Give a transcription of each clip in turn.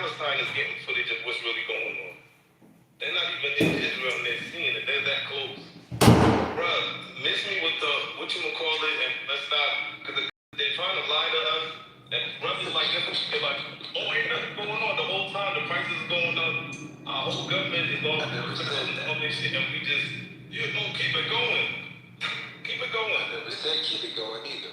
Palestine is getting footage of what's really going on. They're not even in Israel and they're seeing it. They're that close. Bruh, miss me with the, whatchamacallit, and let's stop, because they're trying to lie to us. And brothers like this, they're like, oh, ain't nothing going on. The whole time, the prices are going up. Our whole government is all this shit, and we just, keep it going. Keep it going. I never said keep it going either.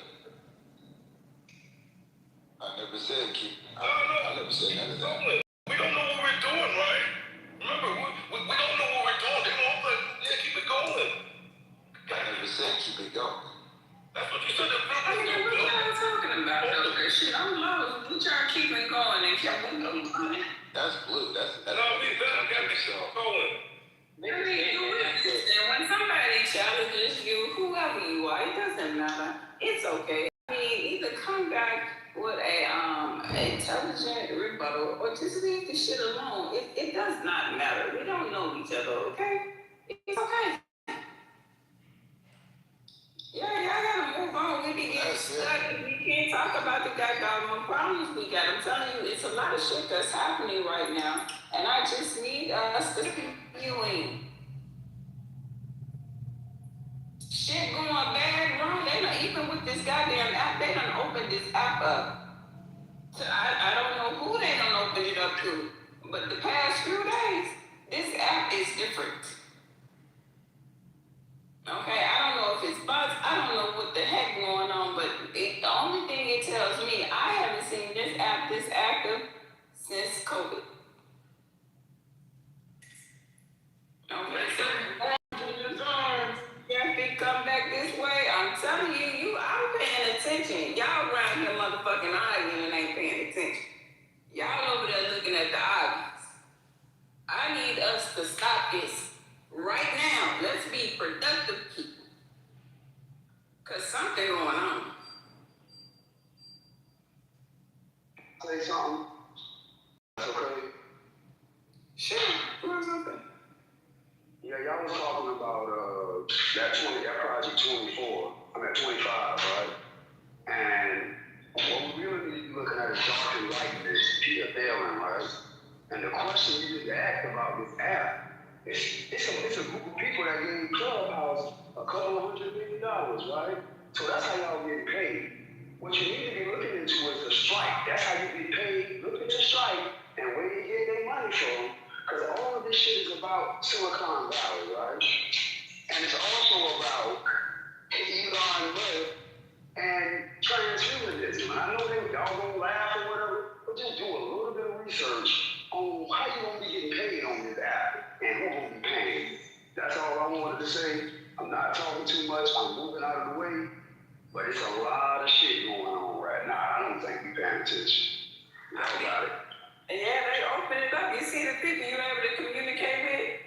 I never said keep it. I never said none of that. We don't know what we're doing, right? Remember, we don't know what we're doing. They want us, keep it going. I never said keep it going. That's what you said. What y'all talking about, though? That shit, I'm lost. We try to keep it going and keep it going. That's blue. That's no, we better get this shit going. And when somebody challenges you, whoever you are, it doesn't matter. It's okay. I mean, either come back with a intelligent rebuttal or just leave the shit alone. It does not matter. We don't know each other, okay? It's okay. Yeah, y'all gotta move on. We be getting stuck. We can't talk about the goddamn problems we got. I'm telling you, it's a lot of shit that's happening right now. And I just need us to be viewing. Shit going bad, wrong. They done, even with this goddamn app, they done opened this app up. So I don't know who they done opened it up to. But the past few days, this app is different. Okay, I don't know if it's bugs. I don't know what the heck going on, but the only thing it tells me, I haven't seen this app this active since COVID. Okay, so if it come back this way, I'm telling you, I'm paying attention. Y'all around here motherfucking arguing and ain't paying attention. Y'all over there looking at the obvious. I need us to stop this. Right now, let's be productive people. Cause something going on. Say something. Okay. Sure. What's open? Yeah, y'all was talking about that project 24. I'm at 25, right? And what we really need to be looking at is dark and lightness, Peter Failing, right? And the question you need to ask about this app. It's a group of people that gave Clubhouse a couple of $100 million, right? So that's how y'all get paid. What you need to be looking into is the strike. That's how you get paid. Look into strike and where you get their money from. Because all of this shit is about Silicon Valley, right? And it's also about Elon Musk and transhumanism. And I know y'all gonna laugh or whatever, but just do a little bit of research on how you gonna be getting paid on this app and who gonna be paying. That's all I wanted to say. I'm not talking too much. I'm moving out of the way, but it's a lot of shit going on right now. I don't think we paying attention. Y'all got it. Yeah, they open it up. You see the people you're able to communicate with.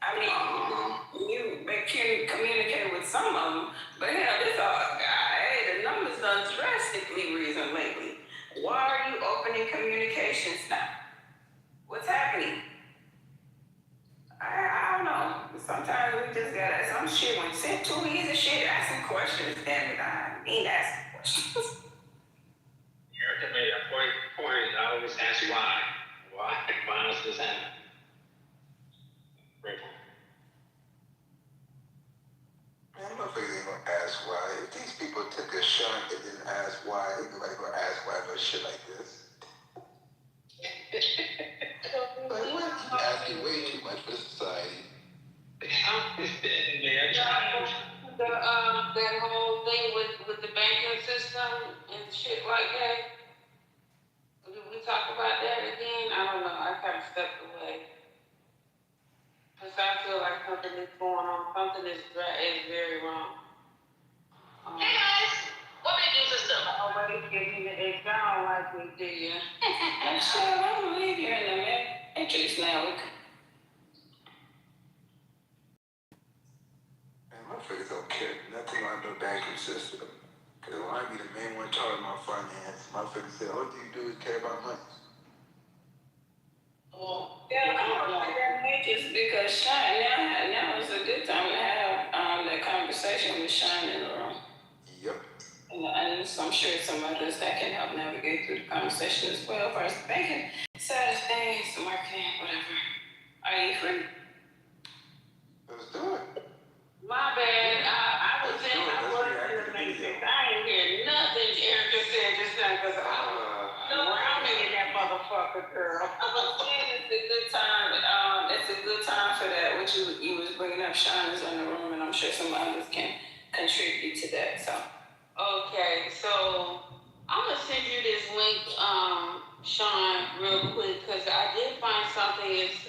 I mean, you can communicate with some of them, but hell, this all hey, the numbers done drastically risen lately. Why are you opening communications now? What's happening? I don't know. Sometimes we just gotta some shit when sent too easy shit, asking questions, damn it. I ain't asking questions. Erica made a point. I always ask why. Why does this happen? Great point. Man, motherfuckers ain't gonna ask why. If these people took a shot and didn't ask why, ain't nobody gonna ask why no shit like this. Like what? You asking way too much for society. That whole thing with the banking system and shit like that. Did we talk about that again? I don't know. I kind of stepped away. Because I feel like something is going on. Something is very wrong. Hey guys, what banking system? Always giving the exam like we did. Sure, I don't believe you're in the matrix now. Man, motherfuckers don't care nothing about the banking system. Because when I be the main one talking about finance, motherfuckers say, all you do is care about money. Yeah, I don't like that matrix because Sean, now is a good time to have that conversation with Sean in the room. Yep. And so I'm sure some others that can help navigate through the conversation as well. First, banking side is Hey, it's marketing, whatever. Are you free? Let's do it. My bad. I was Let's do it. I Let's was react in to the the video. matrix. I ain't hear nothing Erica said just now because I was drowning in that motherfucker, girl. I was saying it's a good time. It's a good time for that. What you was bringing up, Sean is in the room, and I'm sure some others can contribute to that. So, okay, so I'm gonna send you this link, Sean, real quick, because I did find something. It's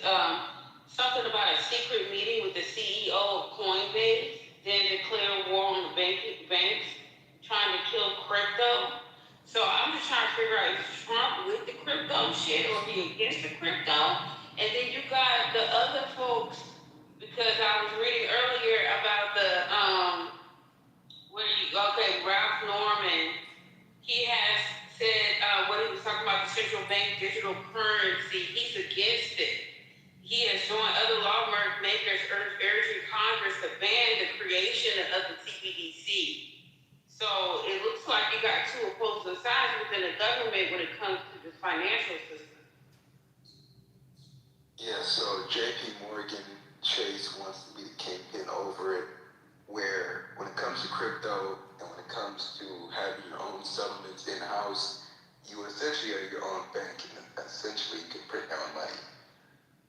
something about a secret meeting with the CEO of Coinbase, then declare war on the banks, trying to kill crypto. So I'm just trying to figure out, is Trump with the crypto shit or he against the crypto? And then you got the other folks, because I was reading earlier about the, Ralph Norman. He has said what he was talking about, the central bank digital currency, he's against it. He has joined other lawmakers urging Congress to ban the creation of the CBDC. So it looks like you got two opposing sides within the government when it comes to the financial system. Yeah, so JP Morgan Chase wants to be the kingpin over it, where when it comes to crypto and when it comes to having your own settlements in-house, you essentially are your own bank and essentially you can print your own money.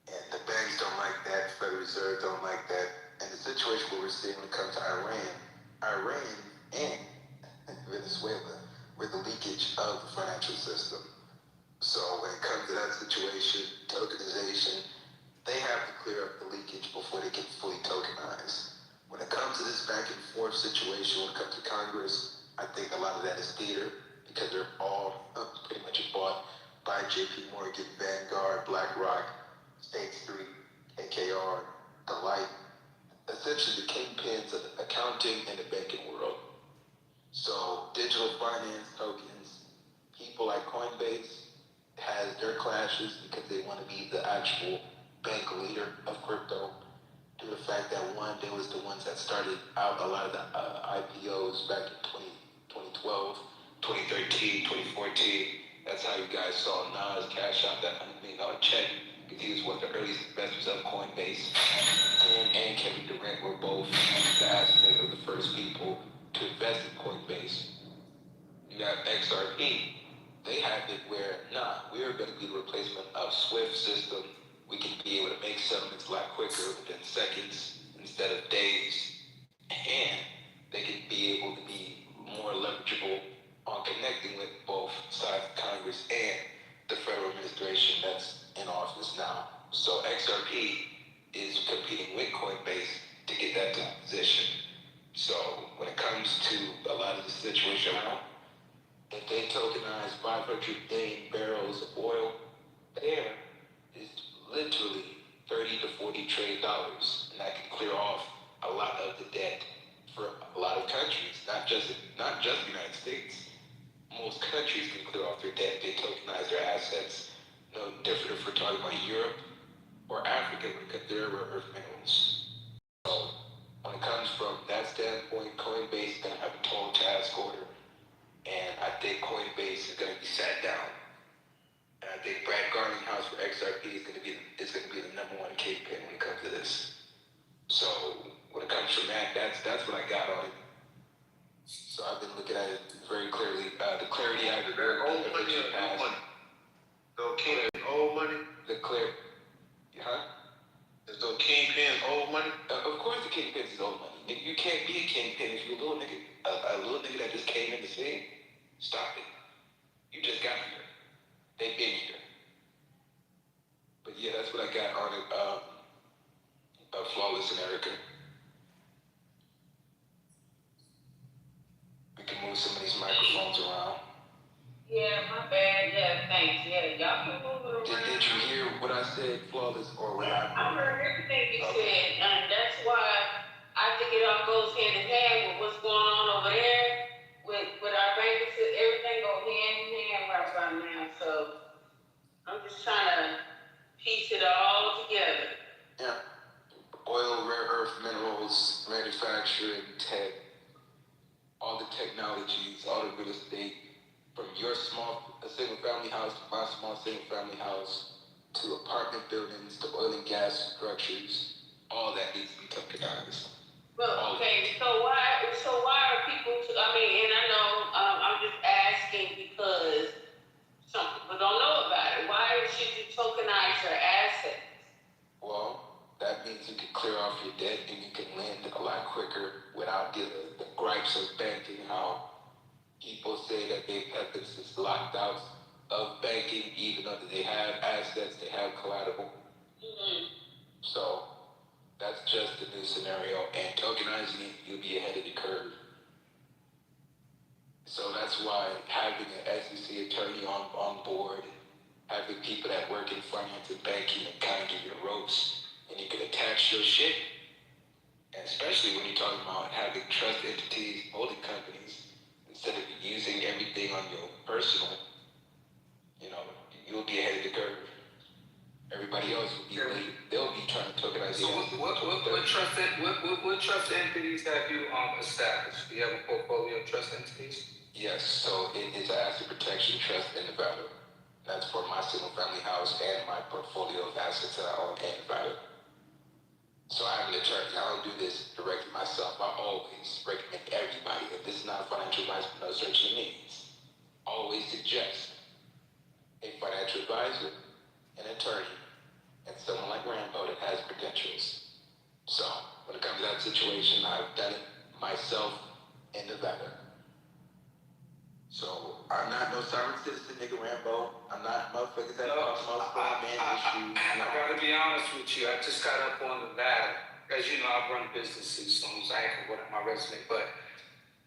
And the banks don't like that, Federal Reserve don't like that. And the situation where we're seeing when it comes to Iran and Venezuela, were the leakage of the financial system. So when it comes to that situation, tokenization, they have to clear up the leakage before they can fully tokenize. When it comes to this back and forth situation, when it comes to Congress, I think a lot of that is theater because they're all pretty much bought by JP Morgan, Vanguard, BlackRock, State Street, KKR, the like, essentially the kingpins of the accounting and the banking world. So digital finance tokens, people like Coinbase has their clashes because they want to be the actual bank leader of crypto due to the fact that one, they was the ones that started out a lot of the IPOs back in 2012, 2013, 2014. That's how you guys saw Nas cash out that $100 million check because he was one of the earliest investors of Coinbase. Him and Kevin Durant were both the aspect of the first people to invest in Coinbase. You got XRP. They have it where, we're going to be the replacement of SWIFT system. We can be able to make settlements a lot quicker within seconds instead of days. And they can be able to be more leverageable on connecting with both sides of Congress and the federal administration that's in office now. So XRP is competing with Coinbase to get that top position. So when it comes to a lot of the situation now, if they tokenize 500 billion barrels of oil, there is literally $30 to $40 trillion, and that can clear off a lot of the debt for a lot of countries, not just the United States. Most countries can clear off their debt if they tokenize their assets. No different if we're talking about Europe or Africa when it comes to their rare earth minerals. So when it comes from that standpoint, Coinbase is going to have a total task order. And I think Coinbase is going to be sat down. And I think Brad Garlinghouse for XRP is going to be the number one kingpin when it comes to this. So when it comes from that, that's what I got on it. So I've been looking at it very clearly. The clarity I have Old money or new money? So Kingpin old money? The clear, huh? Is the Kingpin old money? Of course the kingpin is old money. You can't be a kingpin if you're a little nigga that just came in the scene. Stop it. You just got here. They've been here. But yeah, that's what I got on it. Flawless and Erica. We can move some of these microphones around. Yeah, my bad. Yeah, thanks. Yeah, y'all can move it around. Did you hear what I said, Flawless, or what I heard everything you said, and that's why I think it all goes hand in hand with what's going on over there with our banking system. Everything go hand in hand right about now. So I'm just trying to piece it all together. Yeah. Oil, rare earth minerals, manufacturing, tech, all the technologies, all the real estate, from your single family house to my small single family house to apartment buildings, to oil and gas structures, all that needs to be tokenized. Well, okay, so why are people, I mean, and I know, I'm just asking because some people don't know about it. Why should you tokenize your assets? Well, that means you can clear off your debt and you can lend a lot quicker without dealing with the gripes of banking, how people say that they've had this locked out of banking, even though they have assets, they have collateral. Mm-hmm. So that's just the new scenario, and tokenizing it, you'll be ahead of the curve. So that's why having an SEC attorney on board, having people that work in finance and banking and kind of give you the ropes, and you can attach your shit, and especially when you're talking about having trust entities, holding companies, instead of using everything on your personal, you'll be ahead of the curve. Everybody else will be late. They'll be trying to tokenize. So what trust entities have you established? Do you have a portfolio of trust entities? Yes, so it is an asset protection trust in Nevada. That's for my single family house and my portfolio of assets that I own in Nevada. So I'm an attorney. I don't do this directly myself. I always recommend everybody, if this is not financial advice for no searching needs, always suggest a financial advisor, an attorney, and someone like Rambo that has credentials. So when it comes to that situation, I've done it myself in Nevada. So I'm not no sovereign citizen, nigga Rambo. I'm not motherfuckers that cause multiple man issues. I gotta be honest with you. I just got up on the ladder. As you know, I've run businesses, so I ain't gonna put on my resume. But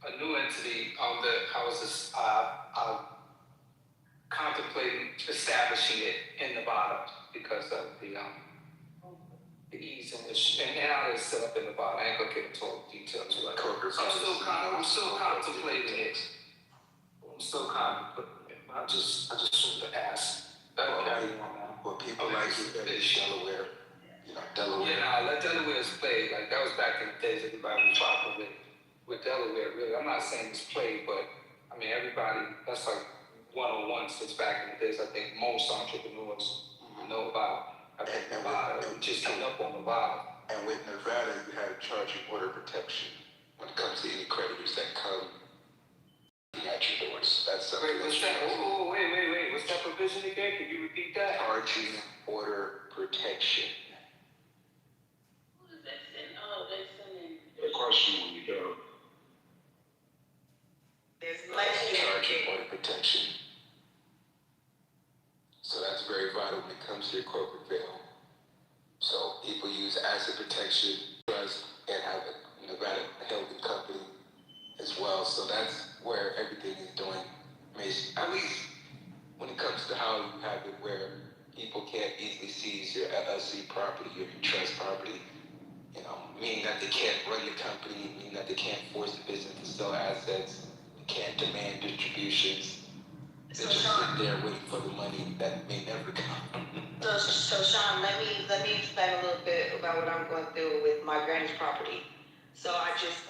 a new entity on the houses, contemplating establishing it in Nevada because of the ease in which and how it's set up in Nevada. I ain't gonna get into all the details. But I'm still contemplating it. I'm still contemplating it. I just wanted to ask. Well, people like you that is Delaware. Delaware. Yeah, let Delaware's play. Like that was back in the days everybody was talking with Delaware, really. I'm not saying it's played, but I mean everybody, that's like 101 since back in the days. I think most entrepreneurs know about. I think Nevada, just coming up on Nevada. And with Nevada, you have charging order protection when it comes to any creditors that come at your doors. That's something. Wait, what's that? Oh, wait. What's that provision again? Can you repeat that? Charging order protection. Who is that sending? Oh, they sending. A question when you go. There's Charging order protection. So that's very vital when it comes to your corporate veil. So people use asset protection, trust, and have a Nevada holding company as well. So that's where everything is doing. At least when it comes to how you have it where people can't easily seize your LLC property or your trust property, meaning that they can't run your company, meaning that they can't force the business to sell assets, they can't demand distributions. They just sit there waiting for the money that may never come. So Sean, let me explain a little bit about what I'm going through with my granny's property. So I just,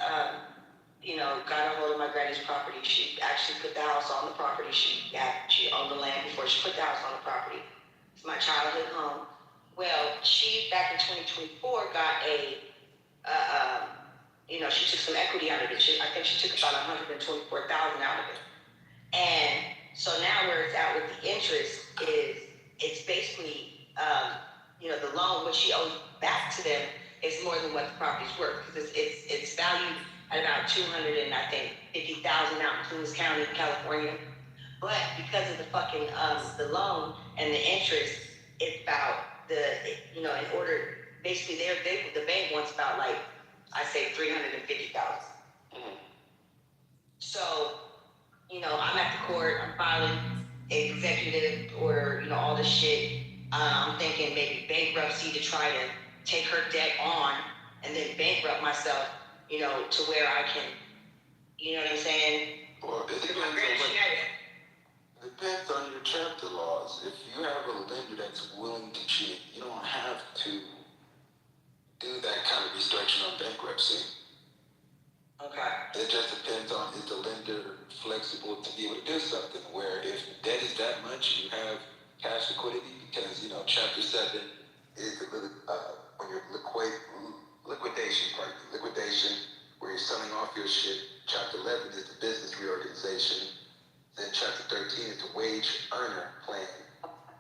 got a hold of my granny's property. She actually put the house on the property. She owned the land before she put the house on the property. It's my childhood home. Well, she back in 2024 got she took some equity out of it. I think she took about $124,000 out of it. And so now where it's at with the interest is it's basically, the loan, what she owes back to them is more than what the property's worth because it's valued at about $250,000 out in Plumas County, California. But because of the fucking the loan and the interest, it's about in order basically the bank wants about like I say $350,000. So I'm at the court, I'm filing executive order, all this shit. I'm thinking maybe bankruptcy to try to take her debt on and then bankrupt myself, to where I can, you know what I'm saying? Well, it depends on your chapter laws. If you have a lender that's willing to cheat, you don't have to do that kind of restriction on bankruptcy. Okay. It just depends on is the lender flexible to be able to do something where if debt is that much, you have cash liquidity, because, Chapter 7 is when you're liquidation, where you're selling off your shit. Chapter 11 is the business reorganization. Then Chapter 13 is the wage earner plan,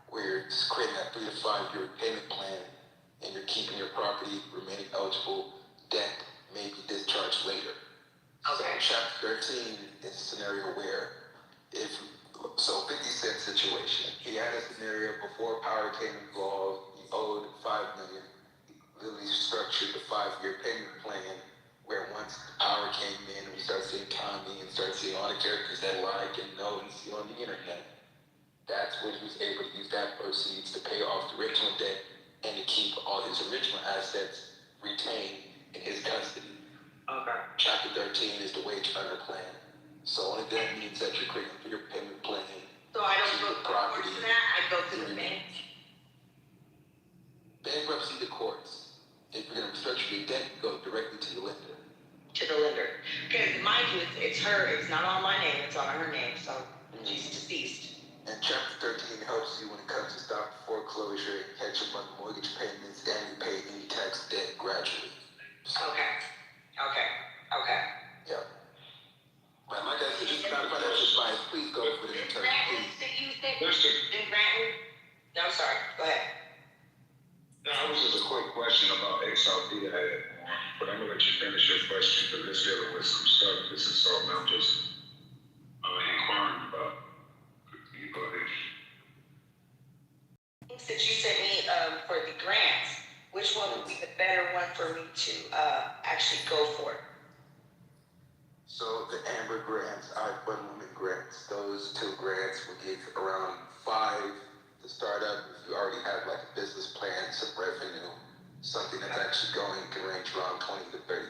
where you're just creating that 3 to 5 year payment plan, and you're keeping your property remaining eligible, debt may be discharged later. Okay. So Chapter 13 is a scenario where 50 Cent situation. He had a scenario before power came involved. He owed $5 million. Literally structured the 5-year payment plan, where once the power came in, we start seeing Tommy and start seeing all the characters that like and know and see on the internet. That's when he was able to use that proceeds to pay off the original debt and to keep all his original assets retained in his custody. Okay. Chapter 13 is the wage earner plan. So only that means that you're creating for your payment plan. So I don't go to property. courts for that. I go to the bank. Bankruptcy to courts. If you're going to restructure your debt, go directly to the lender. To the lender. Because mind you, it's her. It's not on my name. It's on her name. So she's deceased. And Chapter 13 helps you when it comes to stop foreclosure and catch up on mortgage payments and you pay any tax debt gradually. So, Okay. yeah. But like I said, just not financial advice. Please go with an attorney, please. No, I'm sorry. Go ahead. No, it was just a quick question about XRP I had, but I'm gonna let you finish your question because it's dealing with some stuff. This is something I'm just inquiring about. You go ahead. Things that you sent me for the grants, which one would be the better one for me to actually go for? So the Amber grants, I-Fund Women grants, those 2 grants will give around 5 to start up. If you already have like a business plan, some revenue, something that's actually going, can range around 20 to 30.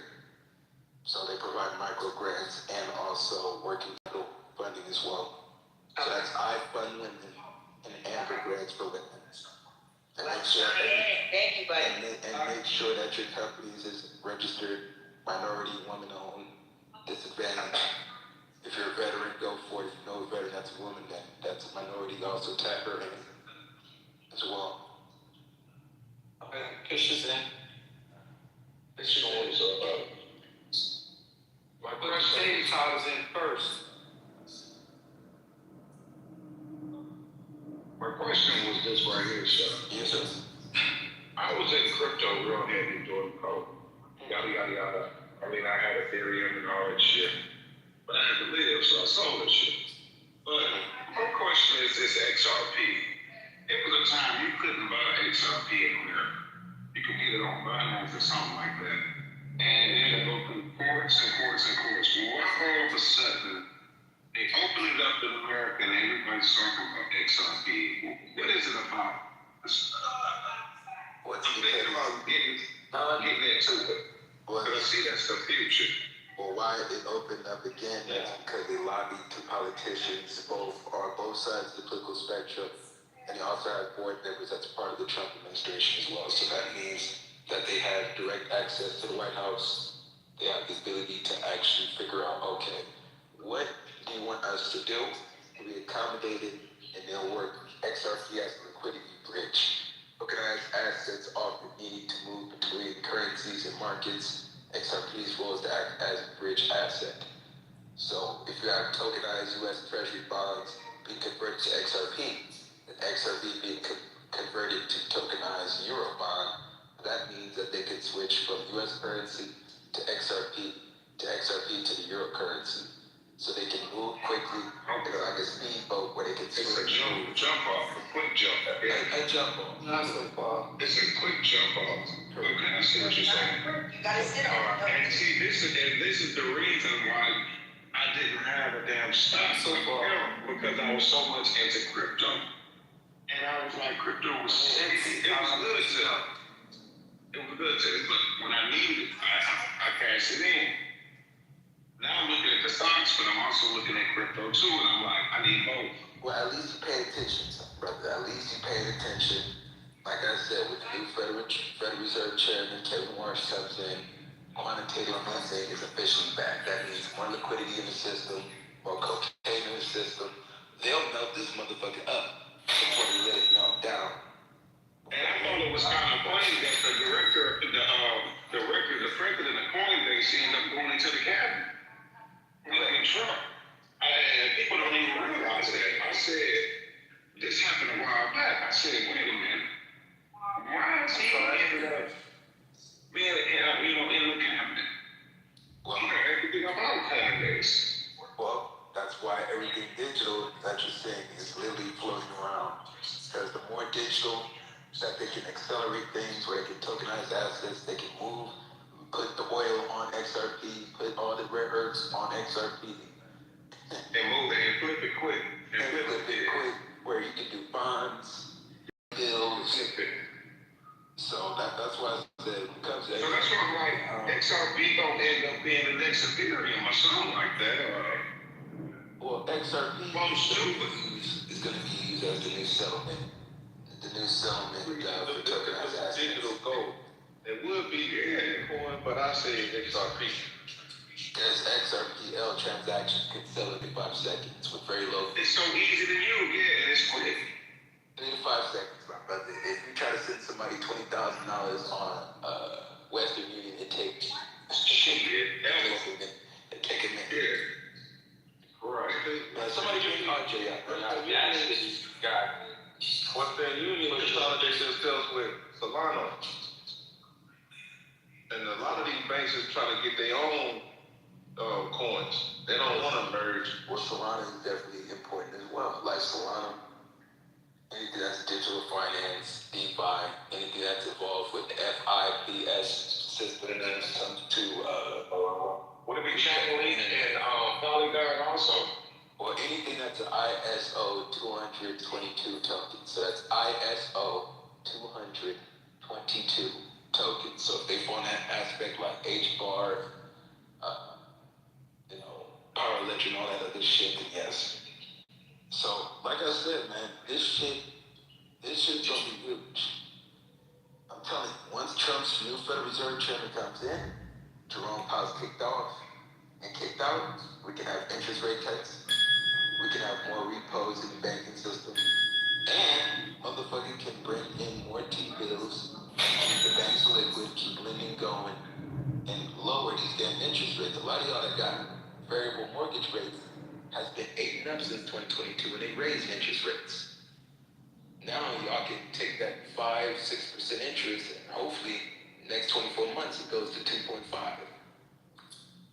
So they provide micro grants and also working capital funding as well. So that's I-Fund Women and Amber grants for women. And make sure Thank you, buddy. and make sure that your company is registered minority, woman-owned, disadvantaged. If you're a veteran, go for it. If you know a veteran, that's a woman, that's a minority. Also tap her in as well. Okay, Kisha's in. My But question, David Todd is in first. my question was this right here, sir. Yes, sir. I was in crypto real heavy during COVID. Yada, yada, yada. I mean, I had Ethereum and all that shit. But I had to live, so I sold that shit. But my question is this XRP. It was a time you couldn't buy XRP in America. You could get it on Binance or something like that. And it would go through courts and courts and courts. Well, all of a sudden, they open it up in America and everybody's talking about XRP. What is it about? What's I'm thinking about getting into it. Because I see that's the future. Well, why it opened up again is because they lobbied to politicians on both sides of the political spectrum, and they also have board members that's part of the Trump administration as well. So that means that they have direct access to the White House. They have the ability to actually figure out, okay, what do you want us to do? We accommodated, and they'll work XRP as a liquidity bridge. Tokenized assets often need to move between currencies and markets. XRP is supposed to act as a bridge asset. So if you have tokenized U.S. Treasury bonds being converted to XRP, and XRP being converted to tokenized Euro bond, that means that they can switch from U.S. currency to XRP to the Euro currency. So they can move quickly. It's like a speedboat where they can It's a jump off, a quick jump. a jump off. Not so far. It's a quick jump off. Okay, I see what you're saying. You gotta sit on it. And see, this is the reason why I didn't have a damn stock so far, because I was so much into crypto. And I was like, crypto was sexy. It was good to it was good to it, but when I needed it, I cashed it in. Now I'm looking at the stocks, but I'm also looking at crypto too, and I'm like, I need both. Well, at least you pay attention, brother. At least you pay attention. Like I said, with the new Federal Reserve Chairman Kevin Warsh comes in, quantitative easing is officially back. That means more liquidity in the system, more cocaine in the system. They'll melt this motherfucker up before they let it said, this happened a while back. I said, wait a minute. Why is he in the cabinet? Well, You know everything about Coinbase. well, that's why everything digital that you're saying is literally floating around. Because the more digital that they can accelerate things, where they can tokenize assets, they can move, put the oil on XRP, put all the rare earths on XRP. And move and flip it quick. And flip it quick, where you can do bonds, bills. So that's why I said, when it comes to So that's why I'm like, XRP don't end up being the next Ethereum or something like that. well, XRP is going to be used as the new settlement. The new settlement for tokenized assets. Digital gold. It would be Bitcoin, but I say XRP. Because XRPL transactions can settle in 5 seconds with very low. It's so easy to use, yeah, and it's quick. 3 to 5 seconds, my brother. If you try to send somebody $20,000 on Western Union, it takes Shit, it take a minute. Yeah. Right. Somebody bring RJ up. Western Union consolidates themselves with Solana. And a lot of these banks is trying to get their own coins. They don't want to merge. Well, Solana is definitely important as well. Like Solana, anything that's digital finance, DeFi, anything that's involved with the FIPS system when it comes to Would it be Chainlink and Polygon also? or anything that's an ISO 222 token. So that's ISO 222 tokens. So if they fall in that aspect like HBAR, Power Ledger and all that other shit, then yes. So, like I said, man, this shit's gonna be huge. I'm telling you, once Trump's new Federal Reserve Chairman comes in, Jerome Powell's kicked off and kicked out, we can have interest rate cuts, we can have more repos in the banking system, and motherfucker can bring in more T-bills, keep the banks liquid, keep lending going, and lower these damn interest rates. A lot of y'all that got variable mortgage rates has been eating up since 2022 when they raised interest rates. Now y'all can take that 5-6% interest and hopefully next 24 months it goes to 2.5,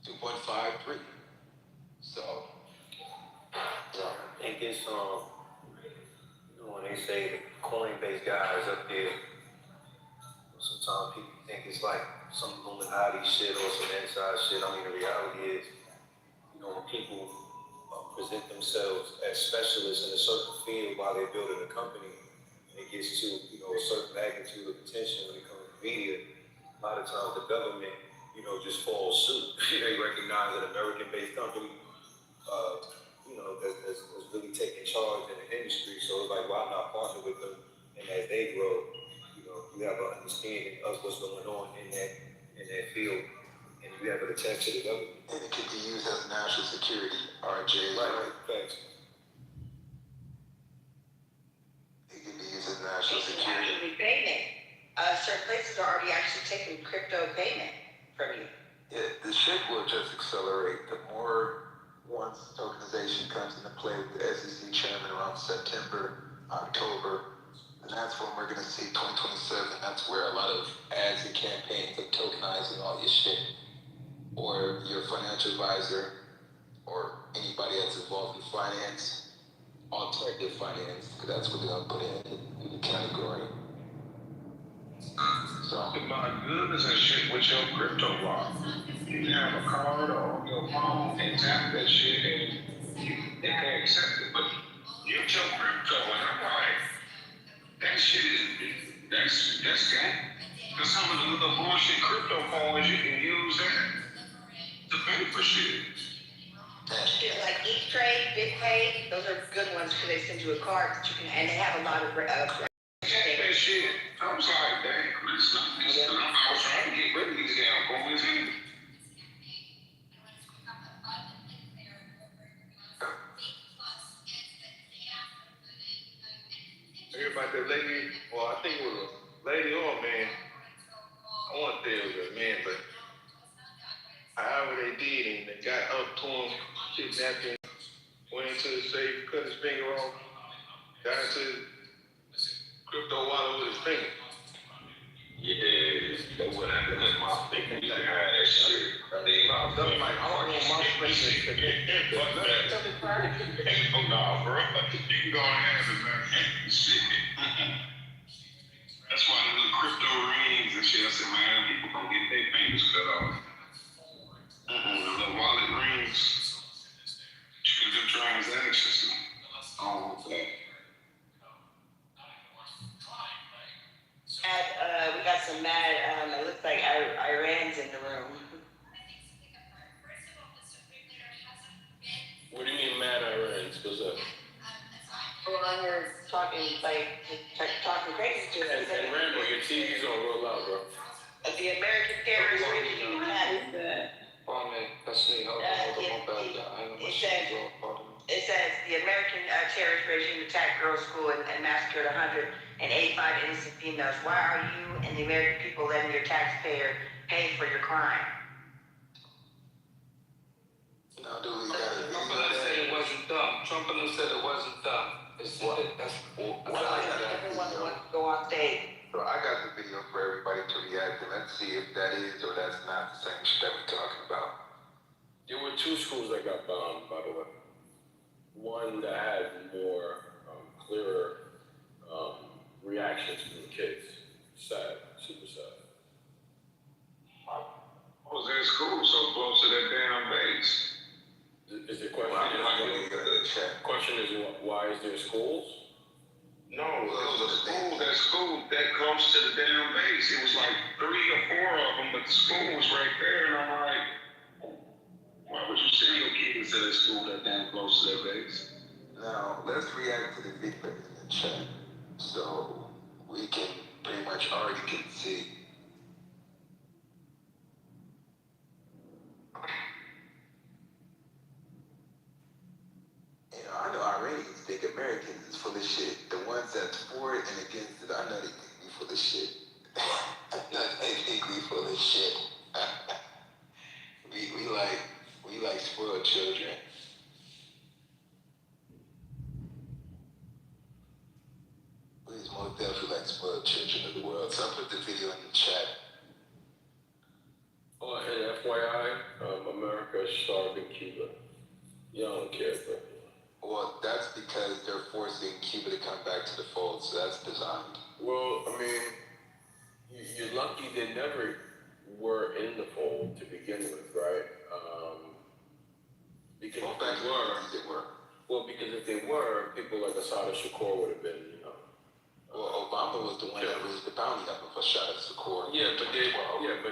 2.53. So, I think it's when they say the Coinbase guy is up there, sometimes people think it's like some Illuminati shit or some inside shit. I mean, the reality is, when people present themselves as specialists in a certain field while they're building a company, and it gets to, a certain magnitude of attention when it comes to media, a lot of times the government, just falls suit. They recognize an American-based company, that's really taking charge in the industry. So it's like, why not partner with them? And as they grow, you have an understanding of what's going on in that field, and you have it attached to the government. and it can be used as national security, RJ. Right, thanks. It can be used as national Taking security. actually payment. Certain places are already actually taking crypto payment from you. Yeah, the shit will just accelerate. The more once tokenization comes into play with the SEC chairman around September, October, and that's when we're going to see 2027. That's where a lot of ads and campaigns of tokenizing all your shit, or your financial advisor, or anybody that's involved in finance, alternative finance, because that's what they're going to put in the category. So, My goodness and shit with your crypto wallet. You can have a card or on your phone and tap that shit and they can accept it, but you get your crypto and I'm like, that shit that's that. Because some of the little bullshit crypto coins you can use that to pay for shit. There's like E-Trade, BitPay, those are good ones because they send you a card that you can, and they have a lot of That shit. I was like, damn, this stuff. I was trying to get rid of these damn coins. Everybody, that lady, well, I think it was a lady or a man. I want to say it was a man, but however they did, and they got up to him, kidnapped him, went went to the safe, cut his finger off, got into crypto wallet with his finger. Yeah, that's what happened with my finger. You had that shit. I'm like, I don't want my space to Fuck that. Oh, no, bro. You can go and have it, man. Shit. That's why the little crypto rings and shit. I said, man, people gonna get their fingers cut off. The little wallet rings. You can do transactions. I don't want that. We got some mad, it looks like Iran's in the room. What do you mean mad Iranians? What's up? Well, I heard talking crazy to us. And Rambo, your TV's on roll out, bro. The American terrorist regime attack. Oh man, that's me. Hold on. It says the American terrorist regime attacked girls' school and massacred 185 innocent females. Why are you and the American people letting your taxpayer pay for your crime? Now, do we gotta Trump said it wasn't dumb. Trump said it wasn't dumb. That's Everyone wants to go on stage. So I got the video for everybody to react and let's see if that is or that's not the same shit that we're talking about. There were two schools that got bombed, by the way. One that had more clearer reactions from the kids. Sad, super sad. I was in school so close to that damn base. Is the question is why is there schools? No, it was a school that close to the damn base. It was like 3 or 4 of them, but the school was right there, and I'm like, why would you send your kids to that school that damn close to that base? Now, let's react to the video in the chat so we can pretty much already can see. You know, I know Iranians think Americans is full of shit. The ones that's for it and against it, I know they think we full of shit. I know they think we full of shit. we like spoiled children. Please most definitely like spoiled children of the world. So I put the video in the chat. Oh, and FYI, America is starving Cuba. Y'all don't care, bro. Well, that's because they're forcing Cuba to come back to the fold, so that's designed. Well, I mean, you're lucky they never were in the fold to begin with, right? Because if they were. Well, because if they were, people like Assad and Shakur would have been, you know. Well, Obama was the one that raised the bounty up for Assad and Shakur. Yeah, but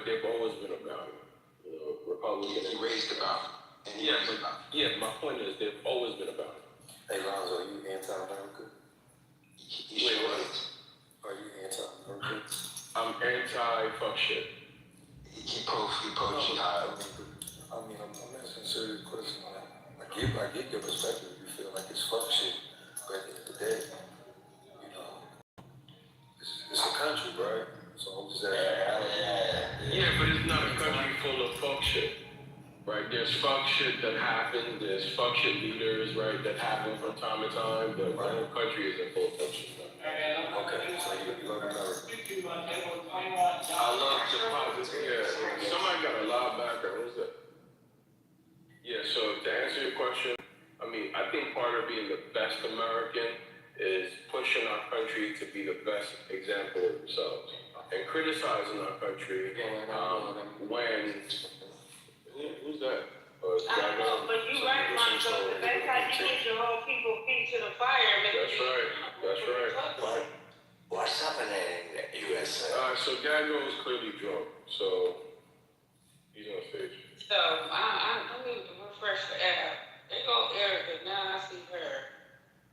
they've always been a bounty. You know, Republicans. He raised the bounty. My point is they've always been a bounty. Hey, Lonzo, are you anti-America? Wait, what? Are you anti-America? I'm anti-fuck shit. He pro-jihad. I mean, I'm asking a serious question. I get your perspective. You feel like it's fuck shit. But at the end of the day, you know, it's a country, right? So I'm just asking. Yeah, but it's not a country full of fuck shit. Right, there's fuck shit that happens, there's fuck shit leaders, right, that happen from time to time, but the whole country isn't full of fuck shit. Okay, so you love America. I love Japan. Yeah, somebody got a loud background, what is that? Yeah, so to answer your question, I mean, I think part of being the best American is pushing our country to be the best example of themselves. And criticizing our country when... Who's that? I don't know, but you right, Lonzo. That's how you get your whole people feet to the fire. That's right. What's happening in the USA? So Gago is clearly drunk, so he's on stage. So I need to refresh the app. There go Erica. Now I see her.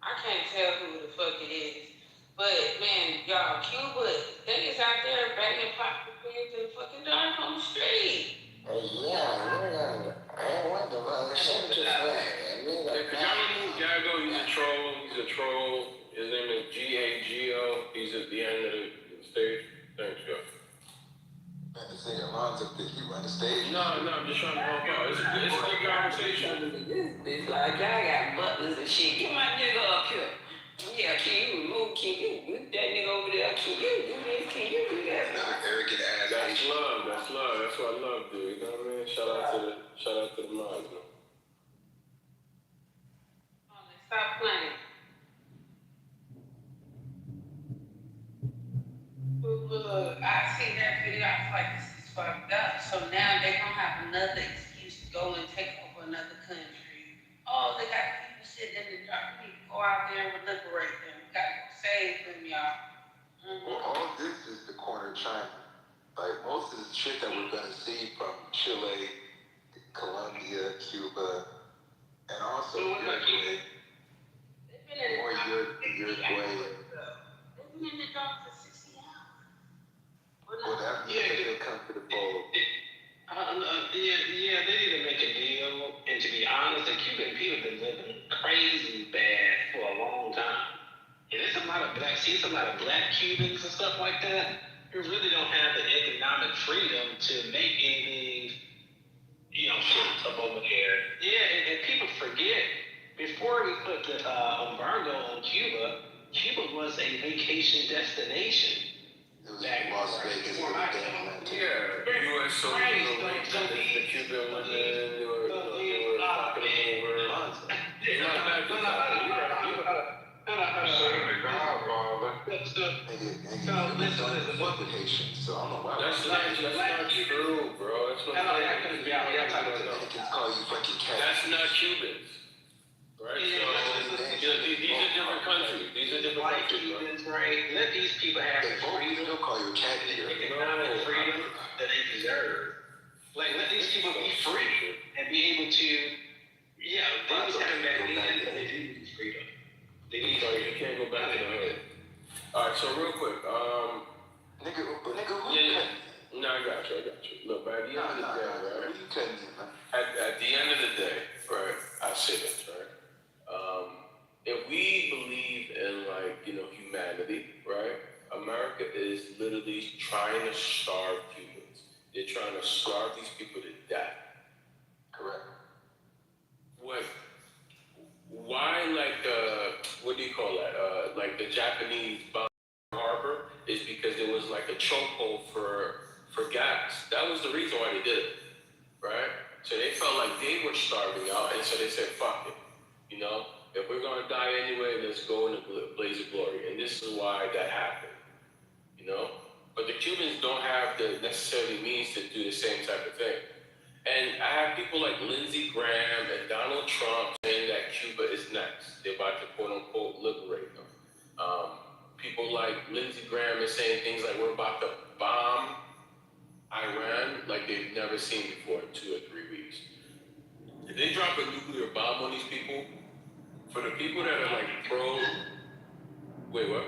I can't tell who the fuck it is. But man, y'all, Cuba, they is out there banging pop the to the fucking dark on the street. Yeah, I wonder about the center flag. Could y'all remove Gago? He's a troll. His name is Gago. He's at the end of the stage. Thanks, guys. Man, this nigga Lon's up there, he run the stage. No, I'm just trying to help out. It's a good conversation. This bitch like y'all got buttons and shit. Get my nigga up here. Yeah, can you move? Can you move that nigga over there? Can you do this? Can you do that? Another arrogant ass. That's love. That's love. That's what I love, dude. You know what I mean? Shout out to the mods, man. Stop playing. Look, I seen that video. I was like, this is fucked up. So now they gonna have another excuse to go and take over another country. Oh, they got people sitting in the dark. We go out there and liberate them. We gotta save them, y'all. Well, all this is the corner of China. Like most of the shit that we're gonna see from Chile, Colombia, Cuba, and also Uruguay, or Uruguay. They've been in the dark for 60 hours. Well, that means they'll come to the fold. Yeah, they need to make a deal. And to be honest, the Cuban people have been living crazy bad for a long time. And there's a lot of black Cubans and stuff like that who really don't have the economic freedom to make anything, shit up over there. Yeah, and people forget, before we put the embargo on Cuba was a vacation destination. It was Las Vegas. Yeah, U.S. soldiers were the Cuban women. They were fucking over. So I don't know why. That's not true, bro. That's what I'm Dominicans call you fucking cat. That's not Cubans, right? So these are different countries. These are different countries, right? Let these people have the freedom. They'll call you a cat here. Economic freedom that they deserve. Like, let these people be free and be able to, they just have that need, but they do need freedom. They need you can't go back to the hood. All right, so real quick, Nigga, no, I got you. Look, by the end of the day, right? You cutting it, man. At the end of the day, right? I say this, right? If we believe in humanity, right? America is literally trying to starve Cubans. They're trying to starve these people to death. Correct. Why what do you call that? Like the Japanese bomb harbor is because it was like a chokehold for gas. That was the reason why they did it, right? So they felt like they were starving out, and so they said, "Fuck it, if we're gonna die anyway, let's go in a blaze of glory." And this is why that happened, But the Cubans don't have the necessarily means to do the same type of thing. And I have people like Lindsey Graham and Donald Trump saying that Cuba is next. They're about to quote unquote liberate them. People like Lindsey Graham is saying things like we're about to bomb Iran like they've never seen before in 2 or 3 weeks. If they drop a nuclear bomb on these people, for the people that are like pro, wait, what?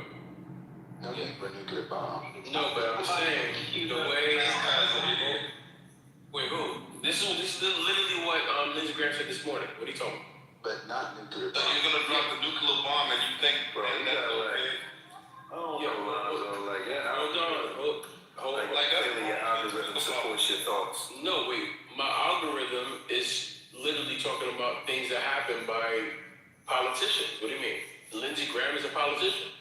No, for a nuclear bomb. No, but I'm saying the way. Wait, who? This is literally what Lindsey Graham said this morning. What are you talking about? But not nuclear bomb. You're gonna drop the nuclear bomb and you think, bro, that's okay. Hold on. Clearly your algorithm supports your thoughts. No, wait. My algorithm is literally talking about things that happen by politicians. What do you mean? Lindsey Graham is a politician,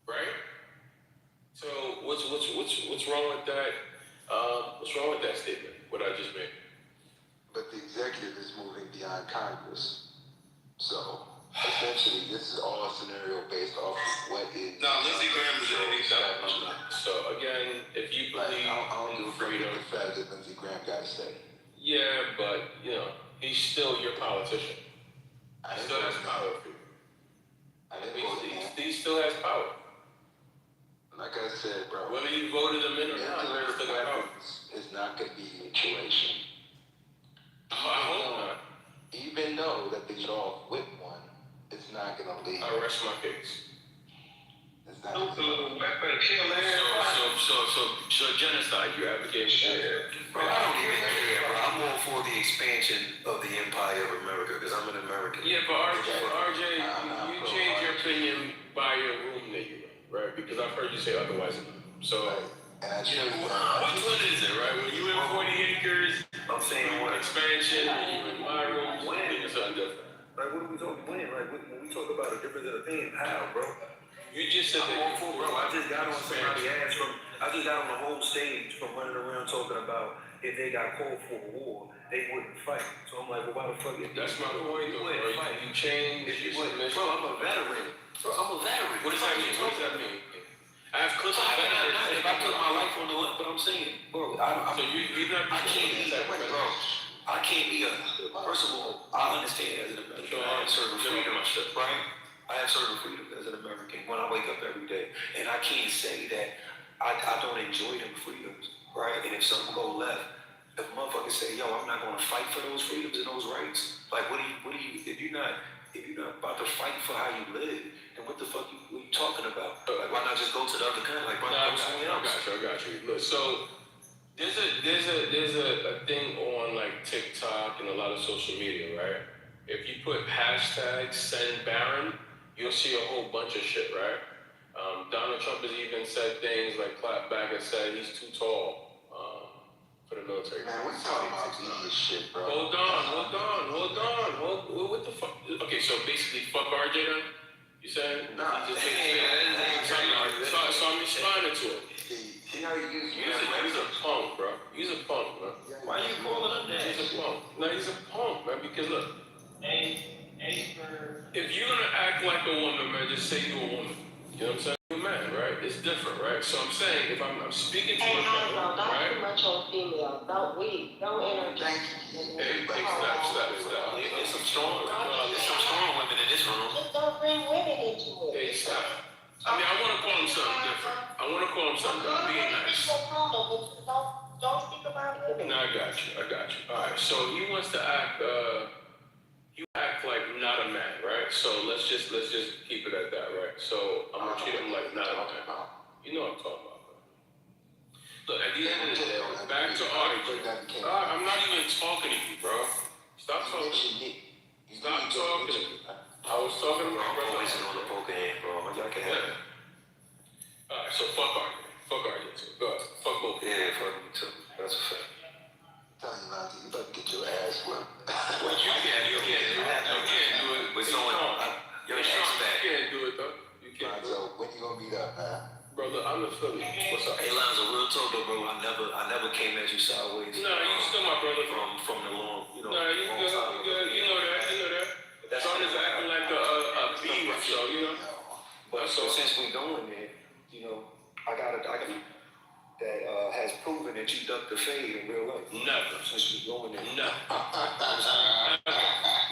right? So what's wrong with that? What's wrong with that statement? What I just made? But the executive is moving beyond Congress. So essentially, this is all a scenario based off of what is. No, Lindsey Graham is a So again, if you believe I don't give a fuck freedom, the fact that Lindsey Graham got to say. yeah, but he's still your politician. He still has power. He still has power. Like I said, bro. Whether you voted him in or not, nuclear he still got power. weapons is not going to be mutilation. I hope not. Even though that they should all whip one, it's not going to lead. I rest my case. It's not going to lead. weapon kill everybody. So genocide, you advocate for that? Bro, I don't even care, bro. I'm all for the expansion of the empire of America because I'm an American. Yeah, but RJ, you change your opinion by your room that you're in, right? Because I've heard you say otherwise. So And I Yeah, choose which one is it, right? When you in 40 acres, I'm saying what? expansion, when you in my room, it's something different. Like, what are we talking when? Like, when we talk about a difference in opinion, how, bro? You just said I'm that. all for, bro. I just got on somebody's ass I just got on the whole stage from running around talking about if they got called for a war, they wouldn't fight. So I'm like, well, why the fuck? That's my point, though, bro. You change your submission. Bro, I'm a veteran. Bro, I'm a veteran. What does that mean? What does that mean? I have clips of veterans. If I put my life on the line, but I'm saying, bro, so you're not. I can't be bro. I can't be a. First of all, I understand as an American, I have certain freedoms, right? I have certain freedoms as an American when I wake up every day, and I can't say that I don't enjoy them freedoms, right? And if something go left, if a motherfucker say, yo, I'm not gonna fight for those freedoms and those rights, like what do you? If you're not about to fight for how you live, then what the fuck what you talking about? Like, why not just go to the other country? Like, why not go somewhere else? I got you. Look, so there's a thing on like TikTok and a lot of social media, right? If you put hashtag send Barron, you'll see a whole bunch of shit, right? Donald Trump has even said things like clap back and said he's too tall for the military. Man, we're talking about this shit, bro. Hold on. What the fuck? Okay, so basically, fuck RJ then? You saying? Nah. So I'm responding to him. You know, He's a punk, bro. He's a punk, bro. Why you calling him that? He's a punk. No, he's a punk, man. Because look, if you're gonna act like a woman, man, just say you're a woman. You know what I'm saying? You're a man, right? It's different, right? So I'm saying, if I'm speaking to a man, Don't right? too much on female. Don't interject. thank you. Hey, stop. There's some strong women in this room. Just don't bring women into it. Hey, stop. I mean, I want to call him something different. I'm being nice. Don't speak about women. No, I got you. All right, so he wants to act, like not a man, right? So let's just keep it at that, right? So I'm gonna treat him like not a man. You know what I'm talking about, bro. Look, at the end of the day, back to RJ. I'm not even talking to you, bro. Stop talking to me. Stop talking to me. I was talking to my brother. On the poker hand, bro. Y'all can have it. Alright, so fuck RJ. Fuck RJ too. Go ahead. Fuck both. Yeah, fuck me too. That's a fact. Tell you, Monty, you better get your ass whipped. Well, you can't do it. With someone, your ex back. You can't do it though. You can't. So when you gonna meet up, man? Brother, I'm the Philly. What's up? Hey, Lonzo, real talk though, bro. I never came at you sideways. No, you still my brother. From the long, you know. No, you good. You know that. That's all is acting like a beaver, so you know. But so since we going there, you know, I got that has proven that you ducked the fade in real life. Never. Since we going there. No. You know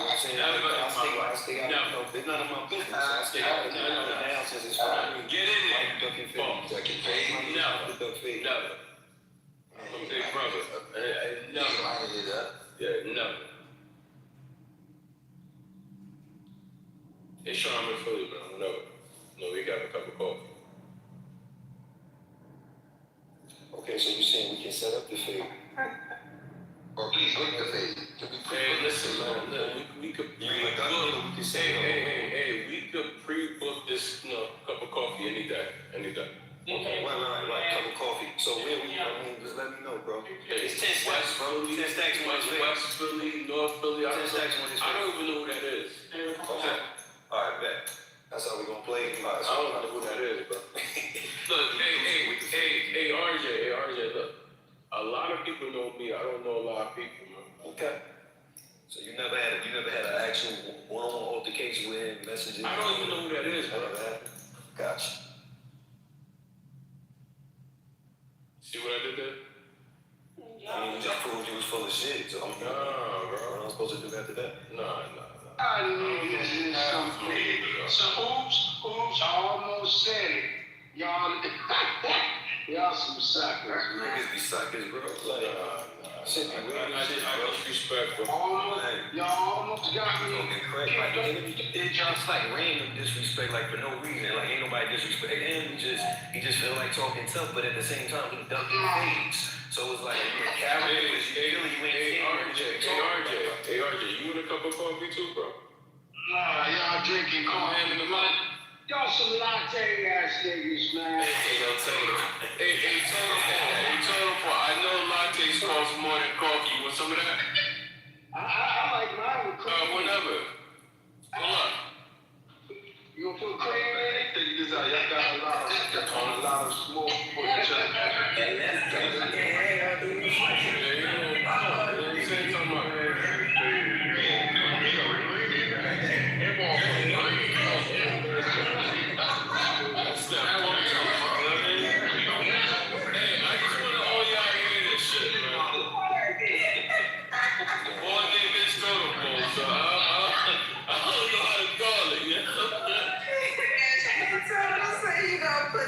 what I'm saying? I stay out. No. It's none of my business. I stay out. Now since it's fine. Get in there. Ducking fade. Ducking fade. Never. Duck fade. Never. I'm a big brother. Never. Lining it up. Yeah, never. Hey, Sean, I'm in Philly, bro. No, we got a cup of coffee. Okay, so you're saying we can set up the fade? Or please book the fade. Hey, listen, man. We could pre-book. Hey, we could pre-book this, cup of coffee any day. Okay, right. Cup of coffee. So where we? Just let me know, bro. It's 10 stacks, bro. 10 stacks in this West Philly, North Philly. 10 stacks in this. I don't even know who that is. Okay. All right, bet. That's how we gonna play. I don't know who that is, bro. Look, hey, RJ, look. A lot of people know me. I don't know a lot of people, man. Okay. So you never had an actual one-on-one altercation with him, messages? I don't even know who that is, bro. That never happened. Gotcha. See what I did there? I mean, you just proved you was full of shit. So Nah, bro. What am I supposed to do after that? Nah. So oops, I almost said it. Y'all some suckers. Niggas be suckers, bro. Like, shit be weird. I disrespect, bro. Y'all almost got me. It just like random disrespect, like for no reason. Like ain't nobody disrespect him. He just feel like talking tough, but at the same time he ducked in fades. So it's like you're a coward because you feel like you ain't Hey, RJ, you want a cup of coffee too, bro? Nah, y'all drinking coffee. Man in the mic. Y'all some latte ass niggas, man. Hey, Total. Hey, Total. I know lattes cost more than coffee. You want some of that? I like mine with cream. Whatever. Hold up. You gonna put cream in it? Think this out, y'all got a lot of smoke for each other.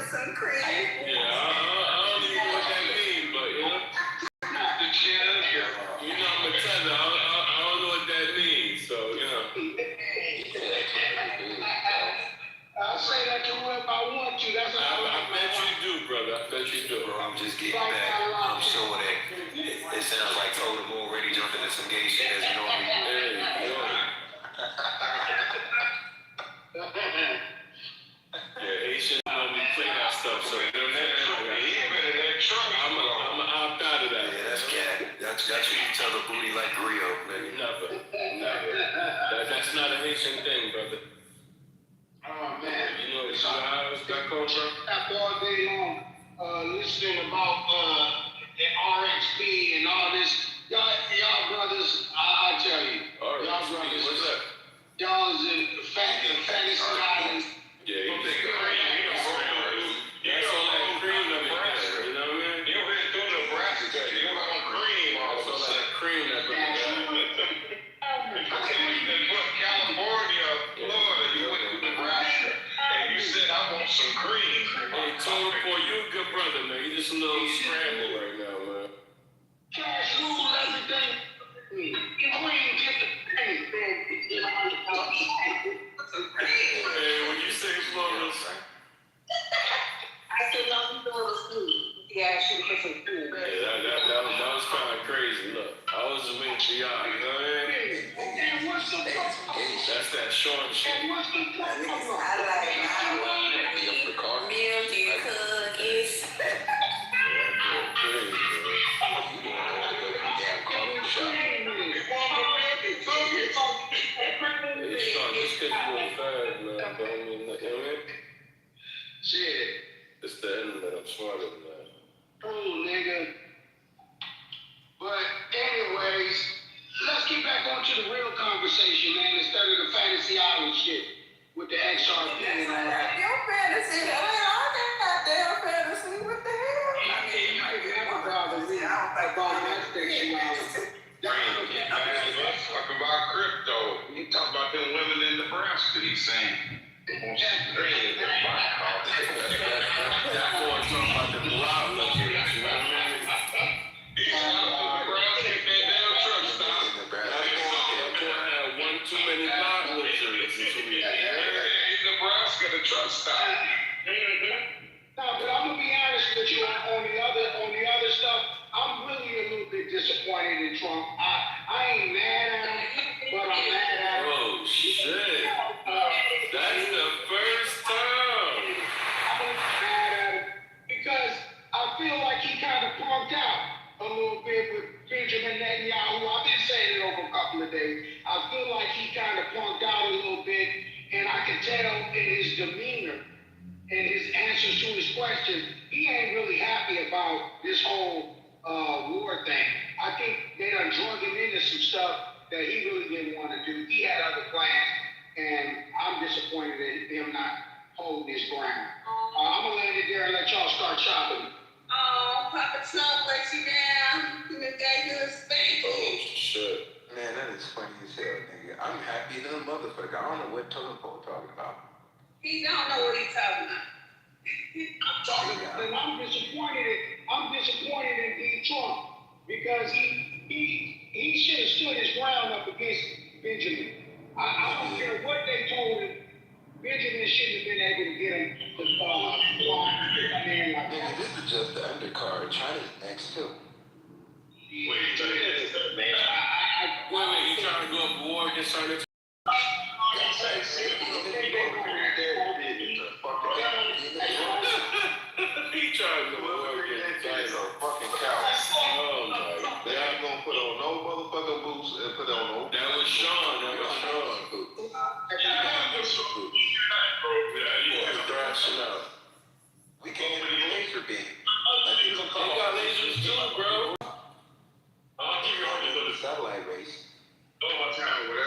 Some cream. Yeah, I don't even know what that means, but you know. You know I'm a tether. I don't know what that means, so you know. I'll say that to whoever I want to. That's I bet you do, brother. I bet you do. Bro, I'm just getting back. I'm sure that it sounds like Totem already jumped into some gay shit as you normally do. Yeah, Asians normally play that stuff, so you know what I'm opt out of that. Yeah, that's cat. That's you tell the booty like griot, nigga. Never. That's not a Haitian thing, brother. Oh man. You know how that comes from? All day long, listening about the RXP and all this. Y'all brothers, I tell you. Y'all brothers. What's that? Y'all is in the fantasy islands. Yeah, you think that's all that cream that we get, you know what I mean? You went through Nebraska, you went on cream all of a All sudden. that cream that we got. I can't even put California, Florida, you went to Nebraska, and you said, I want some cream. Hey, Tony, boy, you a good brother, man. You just a little scrambled right now, man. Cash rule everything. Green, get the penny, man. Hey, when you say Florida, I said, no, you doing this food. Yeah, I should put some food. yeah, that was kind of crazy. Look, I was just waiting for y'all, you know what I mean? And what's the problem? That's that Sean shit. And what's the problem? I like my milk and cookies. Crazy, It's Sean, just because you went fast, man, but I mean, you know what I mean? Shit. It's the internet, I'm smarter than that. Oh, nigga. But anyways, let's get back onto the real conversation, man, instead of the fantasy island shit with the XRP and all that. Your fantasy, that ain't our goddamn fantasy. What the hell? You can never bother me about my sexuality. Let's talk about crypto. You talk about them women in Nebraska, he's saying. They want some cream. That boy talking about the block locations, you know what I mean? He's Nebraska, that damn truck stop. That boy had one too many block locations. In Nebraska, the truck stop. No, but I'm gonna be honest with you on the other stuff. I'm really a little bit disappointed in Trump. I ain't mad at him, but I'm mad at him. Oh shit! That's the first time. I'm mad at him because I feel like he kind of punked out a little bit with Benjamin Netanyahu. I've been saying it over a couple of days. I feel like he kind of punked out a little bit, and I can tell in his demeanor and his answers to his questions, he ain't really happy about this whole war thing. I think they done drug him into some stuff that he really didn't want to do. He had other plans, and I'm disappointed at him not holding his ground. I'm gonna land it there and let y'all start shopping. Oh, Papa Trump let you down. He done gave you a spanking. Oh shit! Man, that is funny as hell, nigga. I'm happy than a motherfucker. I don't know what Totem Pole talking about. He don't know what he's talking about. I'm disappointed in D. Trump because he should have stood his ground up against Benjamin. I don't care what they told him. Benjamin shouldn't have been able to get him to come in like Nigga, that. this is just the undercard. China's next too. Wait, you trying to go up war against China? crashing out. We can get a laser beam. They got lasers too, bro. Satellite race. Nigga, China's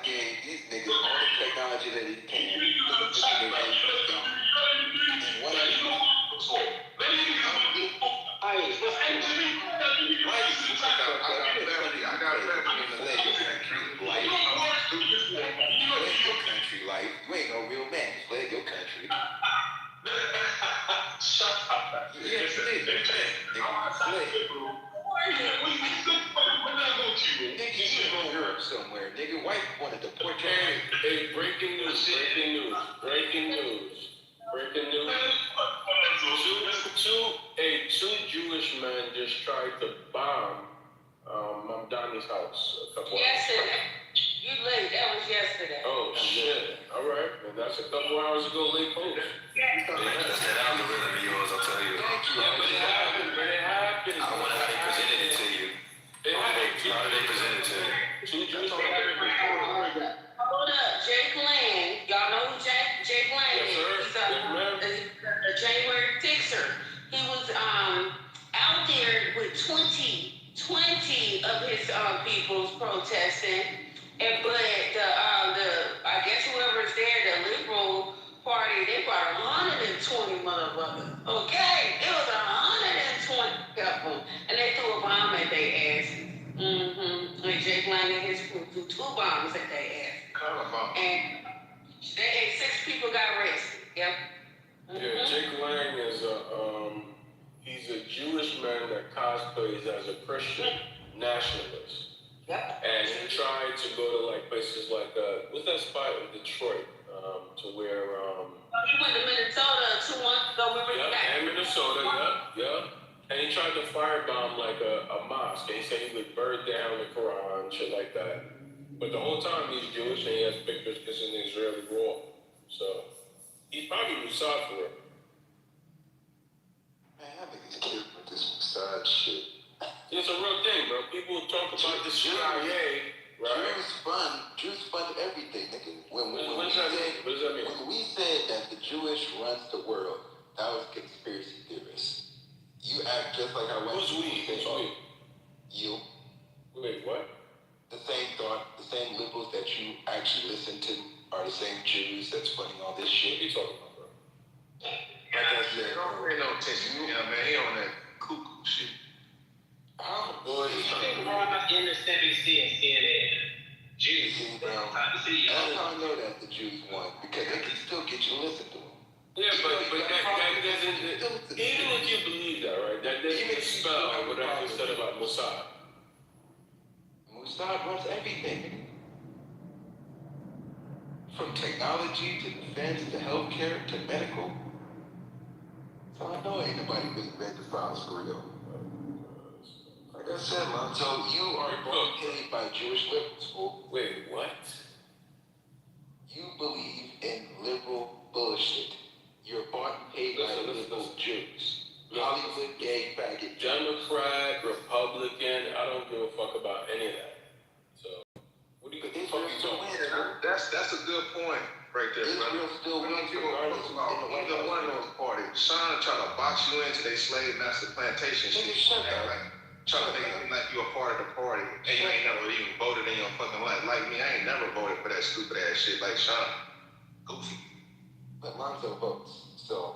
game, these niggas, all the technology that he can. And what I got family in the Lego country life. Lego country life. You ain't no real man. Play your country. Shut up. Yeah, you did. Nigga, you go Europe somewhere. Nigga, white wanted to deport you. Hey, breaking news. Two Jewish men just tried to bomb Mamdani's house a couple Yesterday. You late. That was yesterday. Oh, shit. All right. Well, that's a couple hours ago late post. That's that algorithm of yours, I'll tell you. Thank you. But it happened. I wonder how they presented it to you. How did they present it to you? Two Jewish men. Hold up. Jake Lane. Y'all know who Jake Lane is? Yes, sir. He's a January fixer. He was out there with 20 of his peoples protesting. But I guess whoever's there, the liberal party, they brought 120 motherfuckers. Okay, it was 120 of them, and they threw a bomb at their asses. And Jake Lang and his crew threw 2 bombs at their ass. And they 6 people got arrested. Yep. Yeah, Jake Lang is he's a Jewish man that cosplays as a Christian nationalist. Yep. And he tried to go to like places like what's that spot in Detroit? To where He went to Minnesota 2 months ago. Remember and Minnesota, yeah. And he tried to firebomb like a mosque. And he said he would burn down the Quran, shit like that. But the whole time he's Jewish and he has pictures kissing the Israeli wall. So he's probably Mossad for it. Man, I think he's kidding with this Mossad shit. It's a real thing, bro. People talk about the CIA, right? Jews fund everything, nigga. What does that mean? When we said that the Jewish runs the world, that was conspiracy theorists. You act just like how white Who's we? You. Wait, what? The same thought, the same liberals that you actually listen to are the same Jews that's funding all this shit. What are you talking about, bro? Like I said, Don't pay no attention. You know, man, he on that cuckoo shit. Boy, MSNBC and CNN. Jews. That's how I know that the Jews won, because they can still get you to listen to them. yeah, but that doesn't, even if you believe that, right, that doesn't dispel what I just said about Mossad. Mossad runs everything. From technology to defense to healthcare to medical. So I know ain't nobody really read the files for real. Like I said, man, so you are brought paid by Jewish liberals, fool. Wait, what? You believe in liberal bullshit. You're bought and paid by liberal Jews. Hollywood gay faggot. Democrat, Republican, I don't give a fuck about any of that. So, what do you think? That's a good point right there, brother. Israel still wins regardless of Either one of those parties. Sean trying to box you into their slave master plantation shit. Trying to make it like you a part of the party, and you ain't never even voted in your fucking life. Like me, I ain't never voted for that stupid ass shit like Sean. Goofy. But Lonzo votes, so.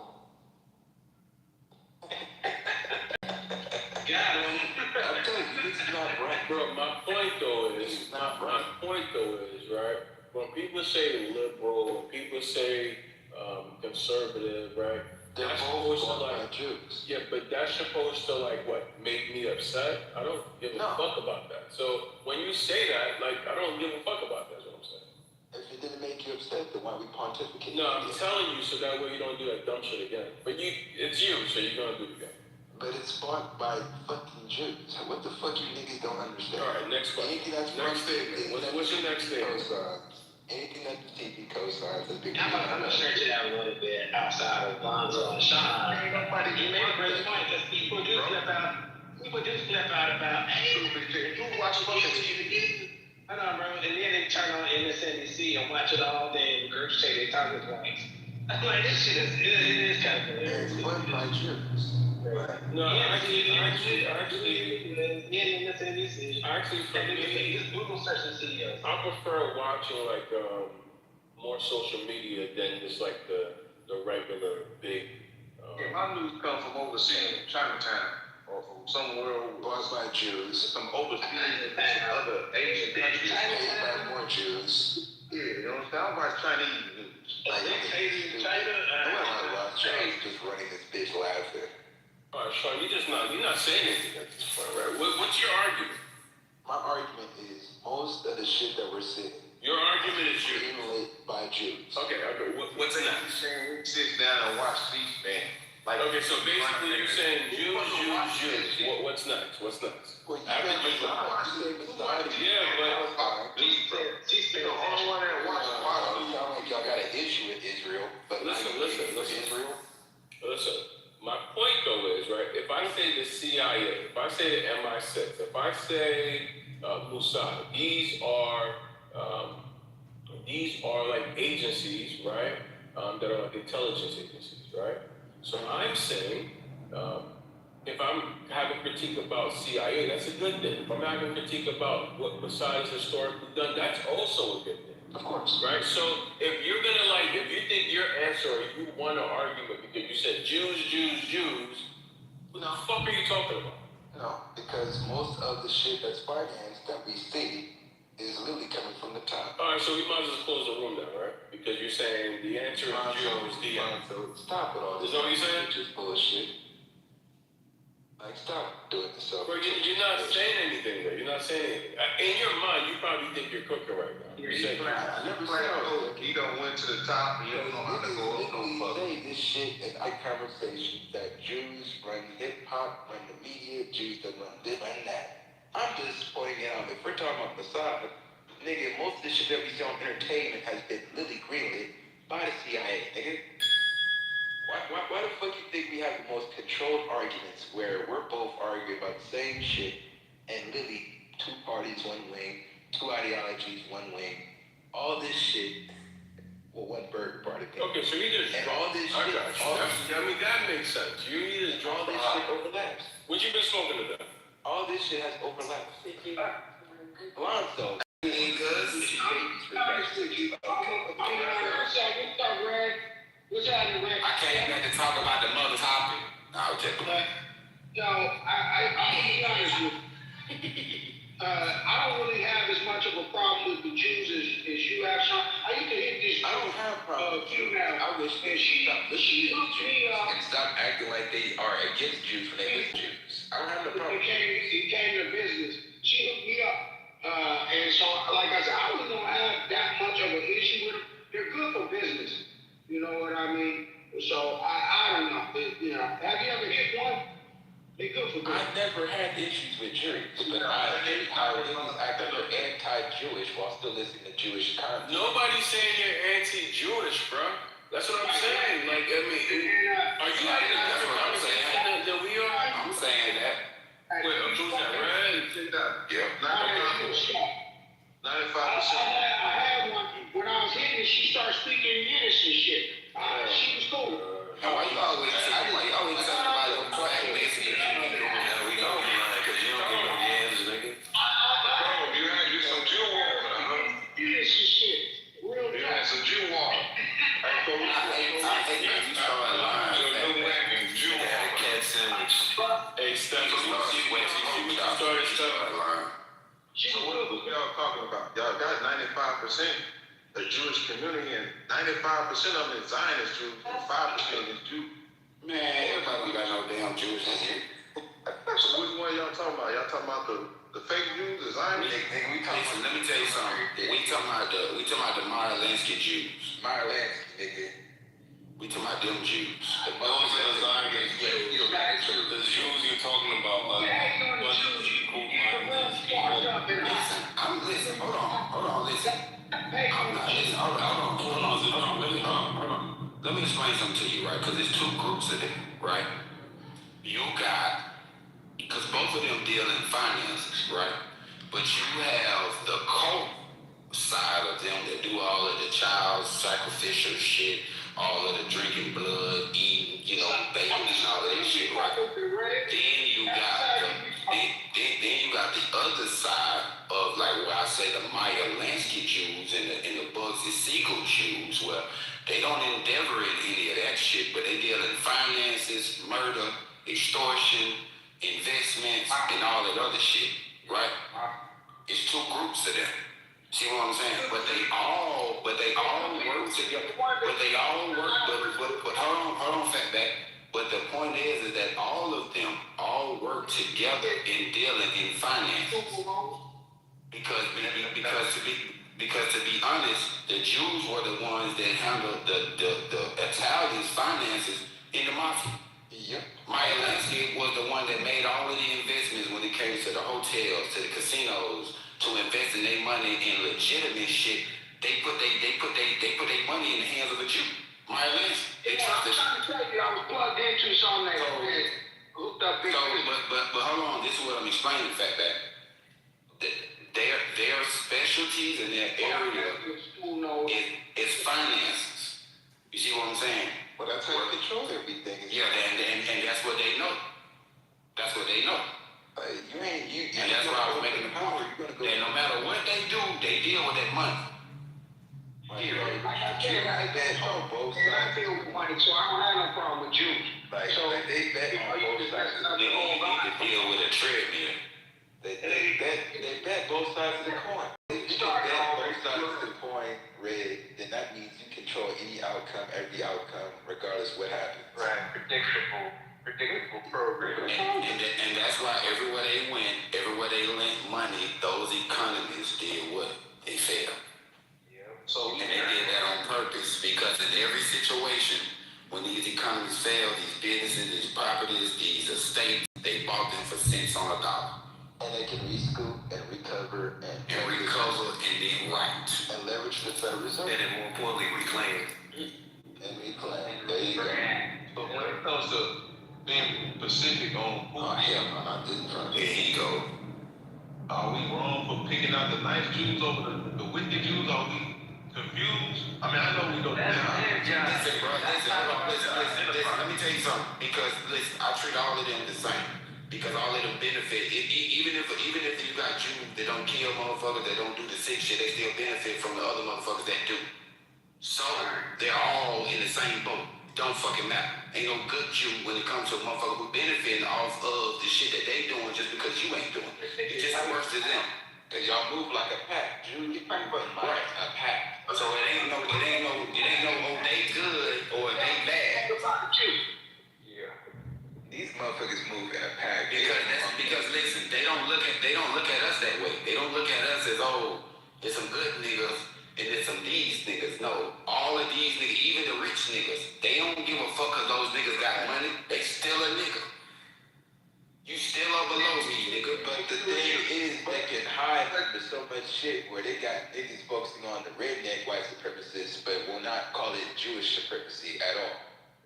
Got him. I'm telling you, this is not right. Bro, my point though is, right, when people say liberal, when people say conservative, right, They're that's both supposed to bought by like, Jews. yeah, but that's supposed to like what, make me upset? I don't give a fuck about that. So when you say that, like, I don't give a fuck about that, is what I'm saying. If it didn't make you upset, then why we pontificate? No, I'm telling you so that way you don't do that dumb shit again. But it's you, so you're gonna do it again. But it's bought by fucking Jews. What the fuck you niggas don't understand? All right, next question. Anything that's Next statement. What's your next statement? Anything that the TV co-signs is big. I'm gonna stretch it out a little bit outside of Lonzo and Sean. You made a great point because people do flip out about, hey, You watch fucking TV. I know, bro. And then they turn on MSNBC and watch it all day and regurgitate their talking points. I'm like, this shit is, it is kind of hilarious. It's fun by Jews. Right. No, actually, for me, just Google search the CEOs. I prefer watching like more social media than just like the regular big. Yeah, my news comes from overseas, Chinatown, or from somewhere over. Bought by Jews. Some overseas, some other Asian countries. Made by more Jews. Yeah, you know what I'm saying? I don't watch Chinese news. Like, Asian China. I'm not Rothschild just running this bitch laughing. All right, Sean, you're not saying anything at this point, right? What's your argument? My argument is most of the shit that we're seeing. Your argument is Jews. Emulated by Jews. Okay. What's next? We sit down and watch C-SPAN. Like, okay, so basically you're saying Jews. What's next? Well, you can't just Yeah, but C-SPAN the only one that watches sound like y'all got an issue with Israel, but listen. Israel. Listen, my point though is, right, if I say the CIA, if I say the MI6, if I say Mossad, these are like agencies, right, that are like intelligence agencies, right? So I'm saying, if I'm having a critique about CIA, that's a good thing. If I'm having a critique about what Mossad has historically done, that's also a good thing. Of course. Right? So if you're gonna if you think your answer or you won an argument because you said Jews, what the fuck are you talking about? No, because most of the shit that's financed that we see is literally coming from the top. All right, so we might as well close the room now, right? Because you're saying the answer is Jews, the answer. Stop it all. Is that what you're saying? Just bullshit. Like, stop doing this stuff. Bro, you're not saying anything there. You're not saying anything. In your mind, you probably think you're cooking right now. You're saying, I never said he done went to the top and he don't know how to go up no further. Say this shit in our conversations that Jews run hip hop, run the media, Jews that run this and that. I'm just pointing it out. If we're talking about Mossad, nigga, most of the shit that we see on entertainment has been literally greenlit by the CIA, nigga. Why the fuck you think we have the most controlled arguments where we're both arguing about the same shit and literally two parties, one wing, two ideologies, one wing, all this shit, well, one bird party. okay, so you just and all this shit. I mean, that makes sense. You need to draw All this shit overlaps. What you been smoking today? All this shit has overlaps. Alonzo. I came back to talk about the mother topic. I'll check it. Yo, I'm gonna be honest with you. I don't really have as much of a problem with the Jews as you have, Sean. I used to hit this. I don't have a problem with you. Female. I wish they stop listening to hooked me up. and stop acting like they are against Jews when they listen to Jews. I don't have no problem. It came to business. She hooked me up. And so, like I said, I really don't have that much of an issue with them. They're good for business. You know what I mean? So, I don't know. You know, have you ever hit one? They're good for business. I never had issues with Jews, but I hate how niggas act like they're anti-Jewish while still listening to Jewish content. Nobody's saying you're anti-Jewish, bro. That's what I'm saying. Like, I mean, are you having a different conversation than we are? I'm saying that. Wait, who's that, right? Check that. Yeah. 95%. I had one. When I was hitting it, she started speaking Yiddish and shit. She was cool. Why you always talking about your black Mexican? We don't mind because you don't get no yams, nigga. Bro, you had you some Jew water, Yiddish and shit. Real You had some Jew water. I hate that you started lying. New wagon Jew You had a water. cat sandwich. Hey, Steph, you started stuff. So what y'all talking about? Y'all got 95% the Jewish community and 95% of them is Zionist Jews and 5% is Jews. Man, everybody got no damn Jewish in here. So which one y'all talking about? Y'all talking about the fake Jews, the Zionists? Listen, let me tell you something. We talking about the Marlansky Jews. Marlansky, nigga. We talking about them Jews. Those are the Zionists. The Jews you're talking about, Listen, hold on, listen. I'm not, listen, hold on. Let me explain something to you, right? Because there's two groups in it, right? You got, because both of them deal in finances, right? But you have the cult side of them that do all of the child sacrificial shit, all of the drinking blood, eating, babies and all of that shit, right? Then you got then you got the other side of like what I say the Maya Lansky Jews and the Bugsy Siegel Jews, where they don't endeavor in any of that shit, but they deal in finances, murder, extortion, investments, and all that other shit, right? It's two groups of them. See what I'm saying? But they all work together. But they all work. But hold on, fatback. But the point is that all of them all work together in dealing in finances. Because to be honest, the Jews were the ones that handled the Italians' finances in the mafia. Yep. Maya Lansky was the one that made all of the investments when it came to the hotels, to the casinos, to invest in their money in legitimate shit. They put their money in the hands of a Jew. Maya Lansky, they trusted. I'm trying to tell you, I was plugged into something that hooked up big. But hold on, this is what I'm explaining, fatback. Their specialties in their area is finances. You see what I'm saying? Well, that's how they control everything. Yeah, and that's what they know. That's what they know. And that's why I was making the point that no matter what they do, they deal with that money. Like I said, I deal with money, so I don't have no problem with Jews. They bet on both sides. They need to deal with a treadmill. They bet both sides of the coin. If you can bet both sides of the coin red, then that means you control any outcome, every outcome, regardless what happens. Right, predictable program. And that's why everywhere they went, everywhere they lent money, those economists did what? They failed. And they did that on purpose, because in every situation, when these economies fail, these businesses, these properties, these estates, they bought them for cents on a dollar. And they can rescoop and recover and then right. And leverage the Federal Reserve. And then more importantly, reclaim. And reclaim. There you go. But when it comes to being specific on who, hell no, not this front. There you go. Are we wrong for picking out the nice Jews over the wicked Jews? Are we confused? I mean, I know we don't. Listen, bro. Listen. Let me tell you something. Because listen, I treat all of them the same. Because all of them benefit. Even if you got Jews that don't kill motherfuckers, that don't do the sick shit, they still benefit from the other motherfuckers that do. So they're all in the same boat. Don't fucking matter. Ain't no good Jew when it comes to a motherfucker who benefiting off of the shit that they doing just because you ain't doing it. It just works to them. Cause y'all move like a pack. Jew, you bring but a pack. So it ain't no oh they good or they bad. These motherfuckers move in a pack. Because listen, they don't look at us that way. They don't look at us as there's some good niggas and there's some these niggas. No, all of these niggas, even the rich niggas, they don't give a fuck cause those niggas got money. They still a nigga. You still are below me, nigga. But the thing is, they can hide under so much shit where they got niggas focusing on the redneck white supremacists, but will not call it Jewish supremacy at all.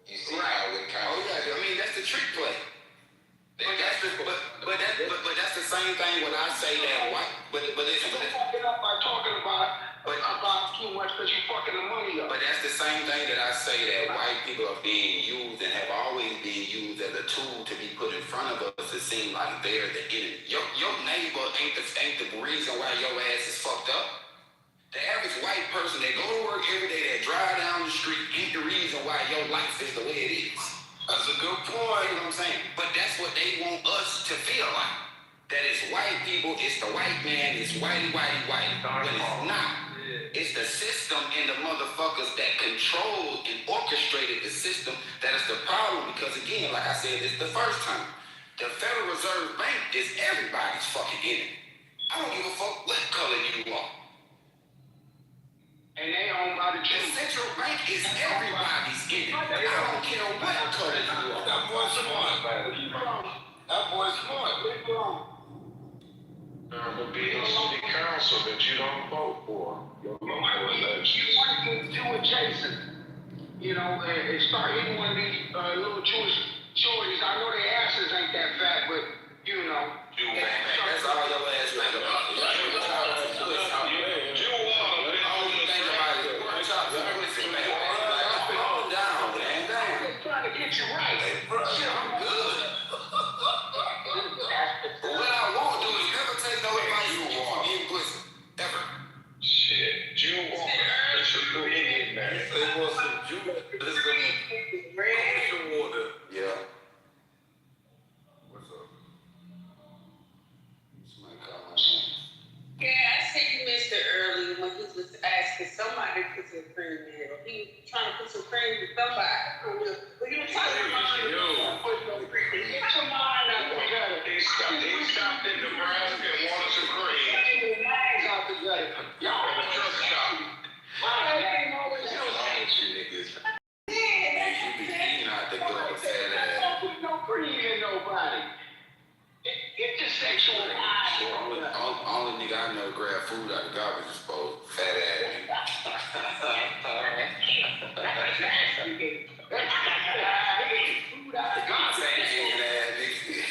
You see how it kind of... Oh yeah, I mean that's the trick play. But that's the same thing when I say that white. But listen, by talking about too much because you fucking the money up. But that's the same thing that I say that white people are being used and have always been used as a tool to be put in front of us to seem like they're the enemy. Your neighbor ain't the reason why your ass is fucked up. The average white person that go to work every day, that drive down the street, ain't the reason why your life is the way it is. That's a good point. You know what I'm saying? But that's what they want us to feel like. That it's white people, it's the white man, it's whitey. When it's not. It's the system and the motherfuckers that control and orchestrated the system that is the problem. Because again, like I said, it's the first time. The Federal Reserve Bank is everybody's fucking enemy. I don't give a fuck what color you are. And they own by the Jews. The central bank is everybody's enemy. I don't care what color you are. That boy's smart. That boy's smart. But be in city council that you don't vote for. You want to do adjacent, and start hitting one of these little Jewish shorties. I know their asses ain't that fat, but That's all your ass think about. getting mad. They want some juice. This is some water. Yeah. What's up? Somebody call my name. Yeah, I said you missed it earlier when he was asking somebody to put some cream in it. Or he was trying to put some cream in somebody. But you were talking about put no cream in it. Get your mind out the gutter. They stopped in Nebraska and wanted some cream. Your mind's out the gutter. Y'all in the truck stop. Why ain't always What's so wrong with you niggas? You be eating out the door, fat ass. don't put no cream in nobody. Get your sexual mind. Only nigga I know grab food out the garbage disposal. Fat ass. That's nasty. Food out the God garbage. hanging ass nigga.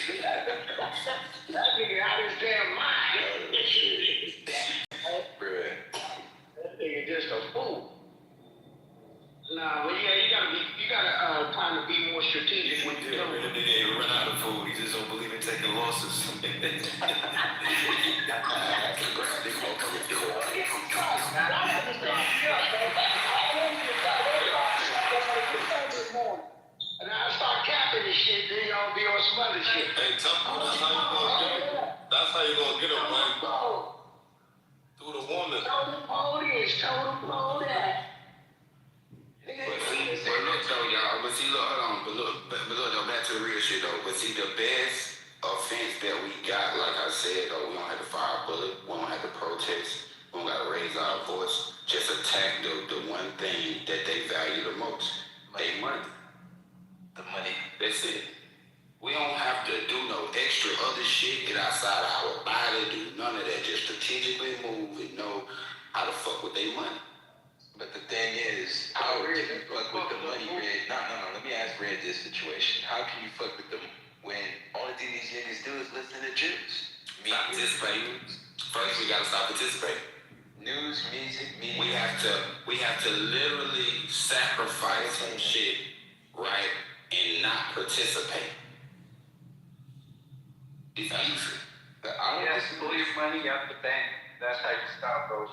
That nigga out his damn mind. Bruh. That nigga just a fool. Nah, but yeah, you gotta kind of be more strategic when you do it. Nigga ain't run out of food. He just don't believe in taking losses. And I start capping this shit, then y'all be on some other shit. Hey, that's how you gonna get him. That's how you gonna get him, man. Through the woman. Total police, total police. But look though, y'all. But see, look, hold on. But look, though, back to the real shit though. But see, the best offense that we got, like I said, though, we don't have to fire a bullet. We don't have to protest. We don't gotta raise our voice. Just attack the one thing that they value the most. They money. The money. That's it. We don't have to do no extra other shit, get outside our body, do none of that. Just strategically move and know how to fuck with their money. But the thing is, how can you fuck with the money, Red? No. Let me ask Red this situation. How can you fuck with them when only thing these niggas do is listen to Jews? Stop participating. First, we gotta stop participating. News, music, media. We have to literally sacrifice some shit, right, and not participate. It's easy. I don't Pull your money out the bank. That's how you stop those.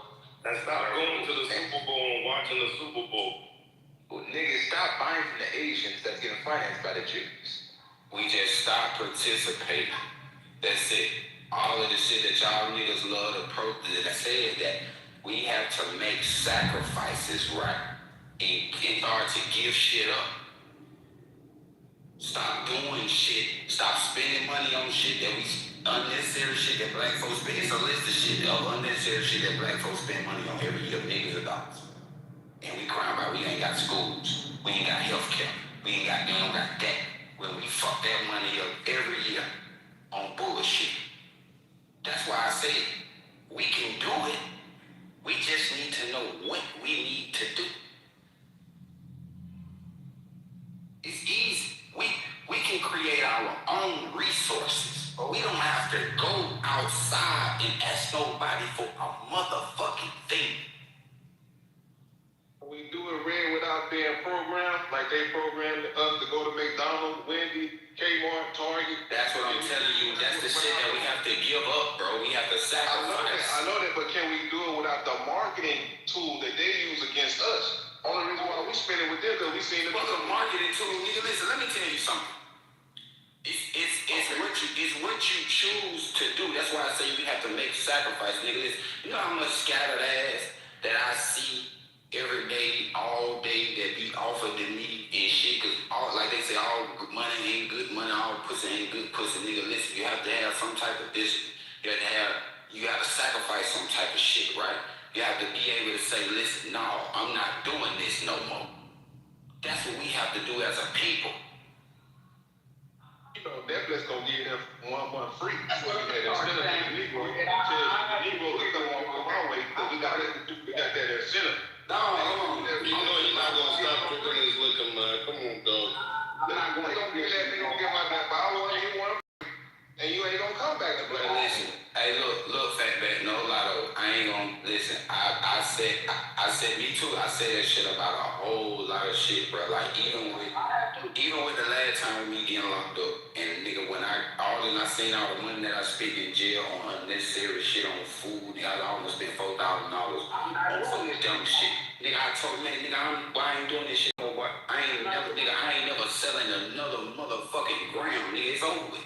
And stop going to the Super Bowl and watching the Super Bowl. Well, niggas, stop buying from the Asians that's getting financed by the Jews. We just stop participating. That's it. All of the shit that y'all niggas love to protest, I said that we have to make sacrifices, right? In order to give shit up. Stop doing shit. Stop spending money on shit that we unnecessary shit that black folks spend. It's a list of shit of unnecessary shit that black folks spend money on every year, millions of dollars. And we crying about we ain't got schools, we ain't got health care, we don't got that. When we fuck that money up every year on bullshit. That's why I say we can do it. We just need to know what we need to do. It's easy. We can create our own resources. We don't have to go outside and ask nobody for a motherfucking thing. We do it Red without being programmed, like they programmed us to go to McDonald's, Wendy's, Kmart, Target. That's what I'm telling you. That's the shit that we have to give up, bro. We have to sacrifice. I know that, but can we do it without the marketing tool that they use against us? Only reason why we spend it with them because we seen it. What's a marketing tool? Nigga, listen, let me tell you something. It's what you choose to do. That's why I say we have to make sacrifice, nigga. Listen, you know how much scattered ass that I see every day, all day that be offered to me and shit, cause all, like they say, all money ain't good money, all pussy ain't good pussy, nigga. Listen, you have to have some type of discipline. You have to sacrifice some type of shit, right? You have to be able to say, listen, no, I'm not doing this no more. That's what we have to do as a people. You know, Netflix gonna give them 1 month free. That's what we had instead of the Negro. The Negro could come on my way because we got that incentive. No, you know you're not gonna stop drinking this liquor, man. Come on, dog. They're not gonna get that. They gonna get my that bottle and you want and you ain't gonna come back to play. Listen, hey, look, fat back, no lie though. I ain't gonna listen. I said me too. I said that shit about a whole lot of shit, bro. Like even with the last time me getting locked up, and nigga, when I seen all the money that I spent in jail on unnecessary shit on food, I almost spent $4,000 on some dumb shit. Nigga, I told man, nigga, I ain't doing this shit no more. I ain't never selling another motherfucking gram, nigga. It's over with.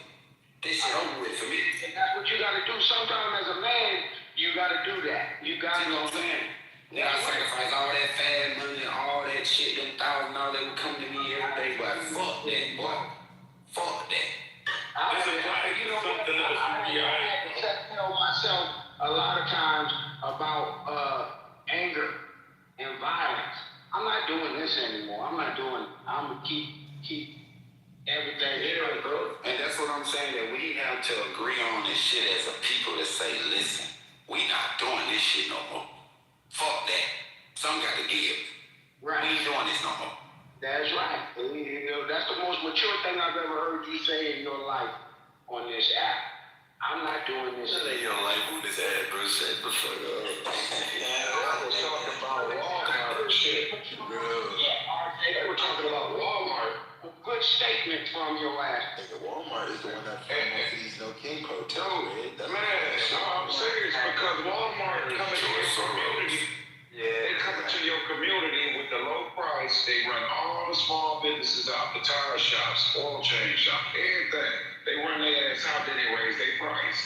This shit over with for me. And that's what you gotta do. Sometimes as a man, you gotta do that. You gotta know what I'm saying? Nigga, I sacrifice all that fast money, all that shit, them $1,000 that would come to me every day, but fuck that, boy. Fuck that. I had to tell myself a lot of times about anger and violence. I'm not doing this anymore. I'm gonna keep everything here, bro. And that's what I'm saying, that we have to agree on this shit as a people to say, listen, we not doing this shit no more. Fuck that. Some got to give. Right. We ain't doing this no more. That's right. You know, that's the most mature thing I've ever heard you say in your life on this app. I'm not doing this. That ain't your life on this app, bro. Shut the fuck up. I was talking about Walmart shit. Yeah, RJ, they were talking about Walmart. A good statement from your ass. Nigga, Walmart is the one that feeds no king protest. Man, I'm serious because Walmart coming to your community. They coming to your community with the low price. They run all the small businesses out, the tire shops, oil change shop, everything. They run their ass out, then they raise their price.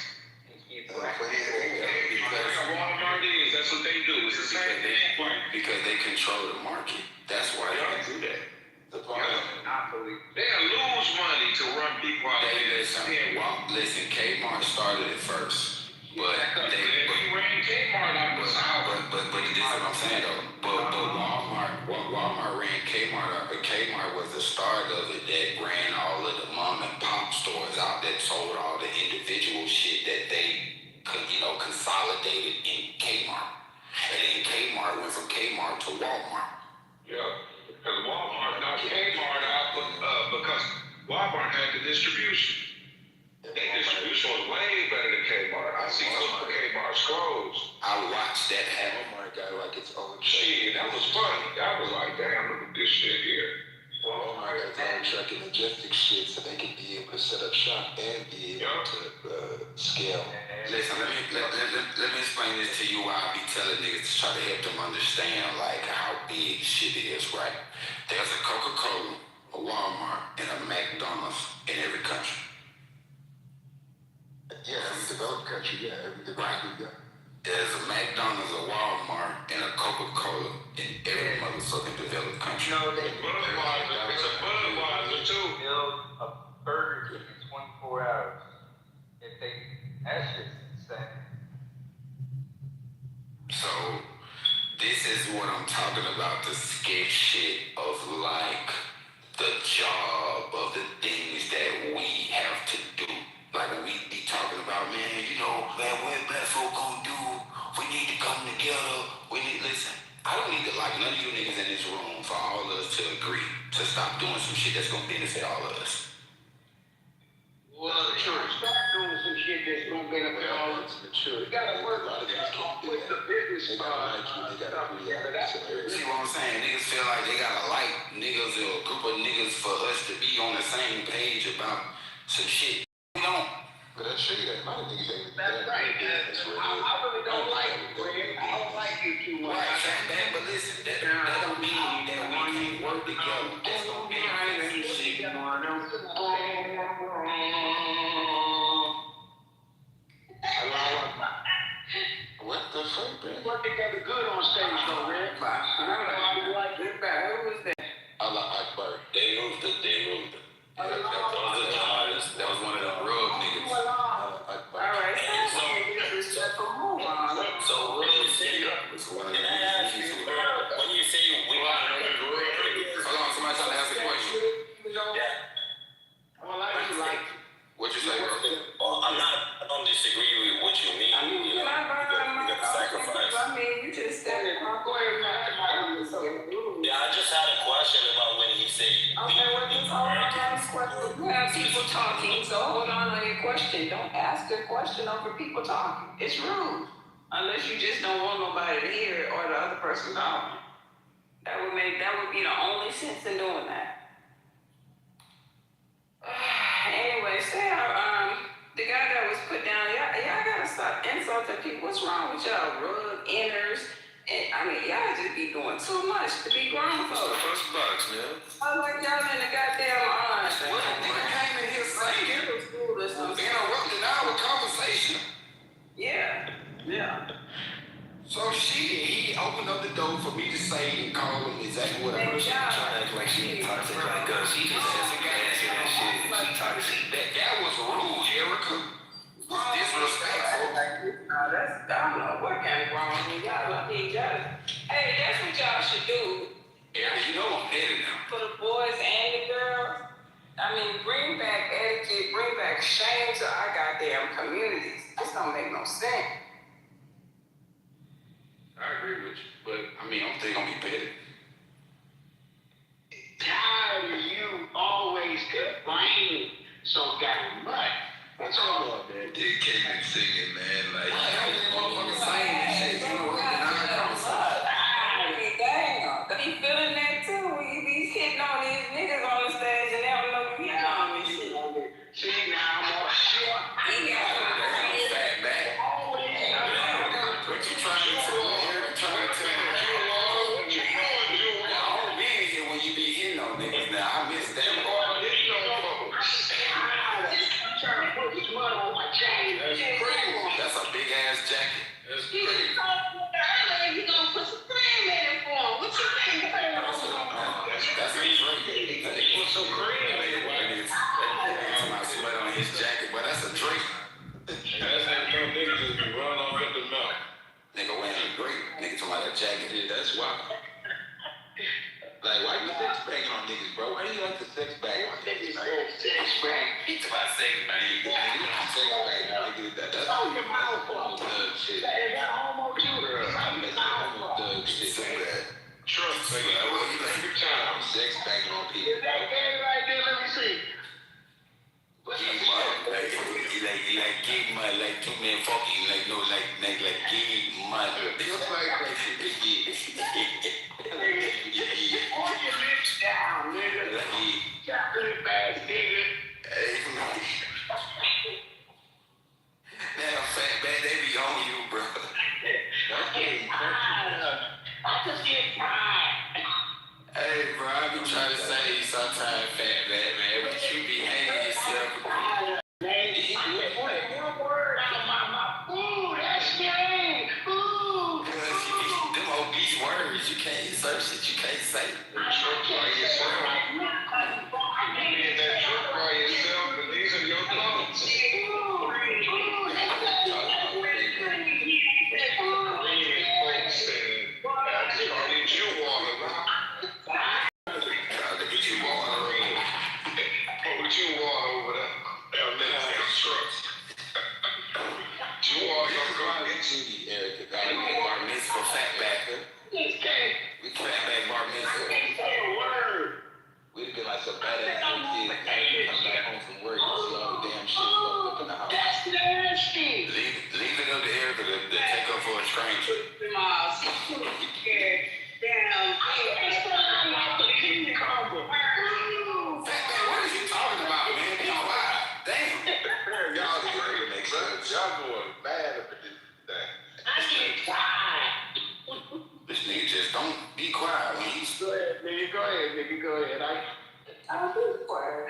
Walmart is, that's what they do. It's the same thing. Because they control the market. That's why they do that. They'll lose money to run people out. Listen, Kmart started it first. But they ran Kmart out the south. But this is what I'm saying though. But Walmart ran Kmart out, but Kmart was the start of it that ran all of the mom and pop stores out that sold all the individual shit that they consolidated in Kmart. And then Kmart went from Kmart to Walmart. Yeah. Because Walmart knocked Kmart out because Walmart had the distribution. Their distribution was way better than Kmart. I see some of Kmart's clothes. I watched that happen. Walmart got like its own shit. That was funny. I was like, damn, look at this shit here. Walmart got its own truck and logistics shit so they can be able to set up shop and be able to scale. Listen, let me explain this to you why I be telling niggas to try to help them understand like how big shit is, right? There's a Coca-Cola, a Walmart, and a McDonald's in every country. Yeah, every developed country, every developed country. There's a McDonald's, a Walmart, and a Coca-Cola in every motherfucking developed country. No, it's a Budweiser too. Build a Burger King in 24 hours. If they, that's just insane. So, this is what I'm talking about, the sketch shit of like the job of the things that we have to do. Like we be talking about, man, what black folk gonna do? We need to come together. Listen, I don't need to like none of you niggas in this room for all of us to agree to stop doing some shit that's gonna benefit all of us. Well, sure. Stop doing some shit that's gonna benefit all of us. You gotta work with the business See what I'm saying? Niggas feel like they gotta like niggas or a group of niggas for us to be on the same page about some shit. We don't. But that's true, that my niggas. That's right, man. I really don't like you, Greg. I don't like you too much. Right, but listen, that don't mean that we can't work together. That's gonna be some shit. What the fuck, man? Work together good on stage, though, Red. I like this guy. Who was that? Allah Akbar. They moved it. That was one of the rug niggas. All right. So what you say? When you say we hold on, somebody trying to ask a question. Well, I do like you. What you say, bro? I don't disagree with what you mean. You got to sacrifice. I mean, you just said it. Go ahead, Yeah, I just had a question about when he said. Okay, well, just hold on to this question. You have people talking, so hold on your question. Don't ask a question over people talking. It's rude. Unless you just don't want nobody to hear it or the other person talking. That would be the only sense in doing that. Anyway, the guy that was put down, y'all gotta stop insulting people. What's wrong with y'all? Rug inners. And I mean, y'all just be doing too much to be grown What's the folks. first box, man? I like y'all in the goddamn What a nigga came in here singing, school or something. interrupting our conversation. Yeah. So he opened up the door for me to say and call him exactly what I was trying to act like she ain't toxic like us. She just has some gas in that shit. She toxic. That was rude, Erica. Disrespectful. I don't know what kind of wrong with y'all love each other. Hey, that's what y'all should do. Erica, you know I'm dead now. For the boys and the girls. I mean, bring back etiquette, bring back shame to our goddamn communities. This don't make no sense. I agree with you, but I mean, I'm still gonna be petty. Tired of you always complaining so damn much. That's all. They came in singing, man. Like, I was motherfucking saying and shit. You know what? Damn. They be feeling that too when you be hitting on these niggas on the stage and they don't know you hitting on me shit. See, now I'm all short. He got fat back. What you trying to tell me? Erica trying to tell me? I don't be in here when you be hitting on niggas now. I miss that part. That's a big ass jacket. That's You crazy. just told me earlier you gonna put some cream in it for him. What you think? That's a drink. Put some cream in it. My sweat on his jacket, but that's a drink. That's how some niggas just be running off at the mouth. Nigga wearing a drink. Nigga talking about a jacket. That's why. Like, why you sex banging on niggas, bro? Why do you like the sex bang on niggas? Sex bang. He talking about sex bang. Sex bang. That's all your mouth for. Shit. Is that homo too? I'm making homo thug shit. Say that. Trust me, I will give you time. Sex banging on people. Is that gay right there? Let me see. Give money, like give money, like two men fucking, like no, like give money. Feels like that shit they give. Put your lips down, nigga. Chocolate bag, nigga. Damn fat man, they be on you, bro. I just get tired. Hey, bro, I be trying to say you sometimes, fat man, but you be hanging yourself. One word out of my mouth. Ooh, that's gay. Ooh. Them obese words, you can't search it, you can't say it. Truck by yourself. You be in that truck by yourself, and these are your clothes. Erica got a bar mitzvah fatbacker. We fatback bar mitzvah. We'd be like some badass little kids. Come back home from work and see all the damn shit fucked up in the house. That's nasty. Leave it up to Erica to take up for a stranger. Fatback, what are you talking about, man? Be quiet. Damn. Y'all the great next sense. Y'all going bad up in this thing. I get tired. This nigga just don't be quiet when he's Go ahead, nigga. Go ahead. I'll be quiet.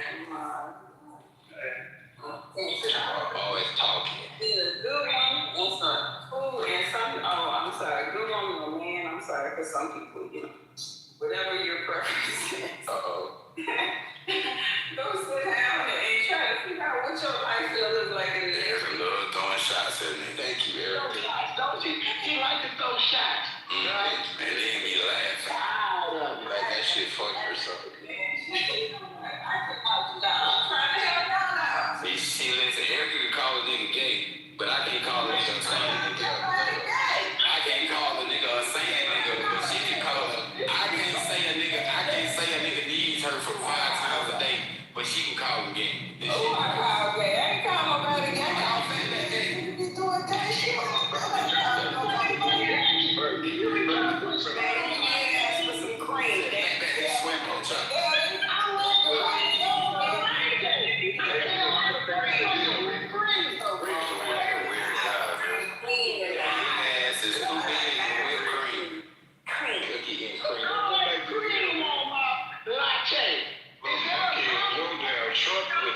always talking. Yeah, good one and some food and some, I'm sorry, good one or man, I'm sorry, because some people, whatever your preference is. Go sit down and try to figure out what your life will look like in the There's a little throwing shots at me. Thank you, Erica. Don't she like to throw shots. And then be laughing. Like that shit funny or something. See, listen, Erica can call a nigga gay, but I can't call a nigga a saying nigga. I can't call a nigga a saying nigga, but she can call a, I can't say a nigga needs her for 5 times a day, but she can call him gay. Oh, I call gay. I ain't call nobody gay. Y'all saying that gay? You be doing gay shit.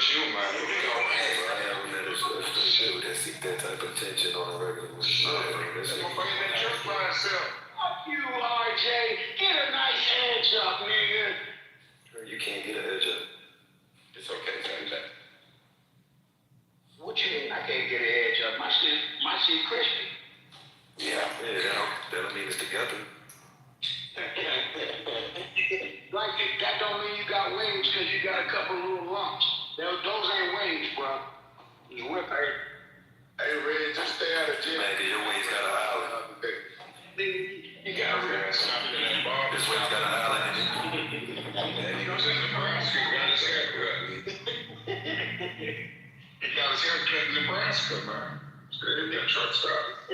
you, man. You go ahead. I haven't met a dude that seek that type of attention on a regular basis. That's my friend that jerk by himself. Fuck you, RJ. Get a nice edge up, nigga. You can't get an edge up. It's okay, Jack. What you mean I can't get an edge up? My shit crispy. Yeah, that don't mean it's together. Like, that don't mean you got wings because you got a couple little lumps. Those ain't wings, bro. It's whip. Hey, Red, just stay out of jail. Man, your wings got a island. You got Man, stop it in that bar. This wing's got an island in it. He goes in Nebraska, he got his haircut. He got his haircut in Nebraska, man. He got truck stop.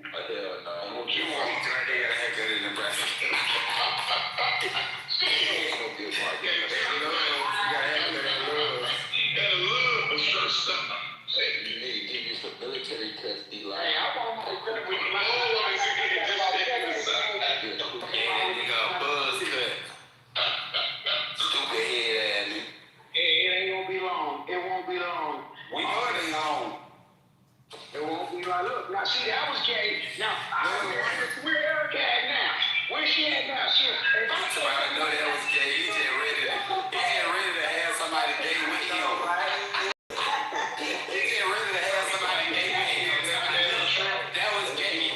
Hell no. You want me to got a haircut in Nebraska? You need to give you some military custody, like. Hey, I want my credit with my Nigga, buzz cut. Stupid head ass nigga. It ain't gonna be long. It won't be long. We know it ain't on. It won't be long. Look, now see, that was gay. Now, where Erica at now? Where she at now? I know that was gay. He just ready to have somebody gay with him. He just ready to have somebody gay with him. That was gay.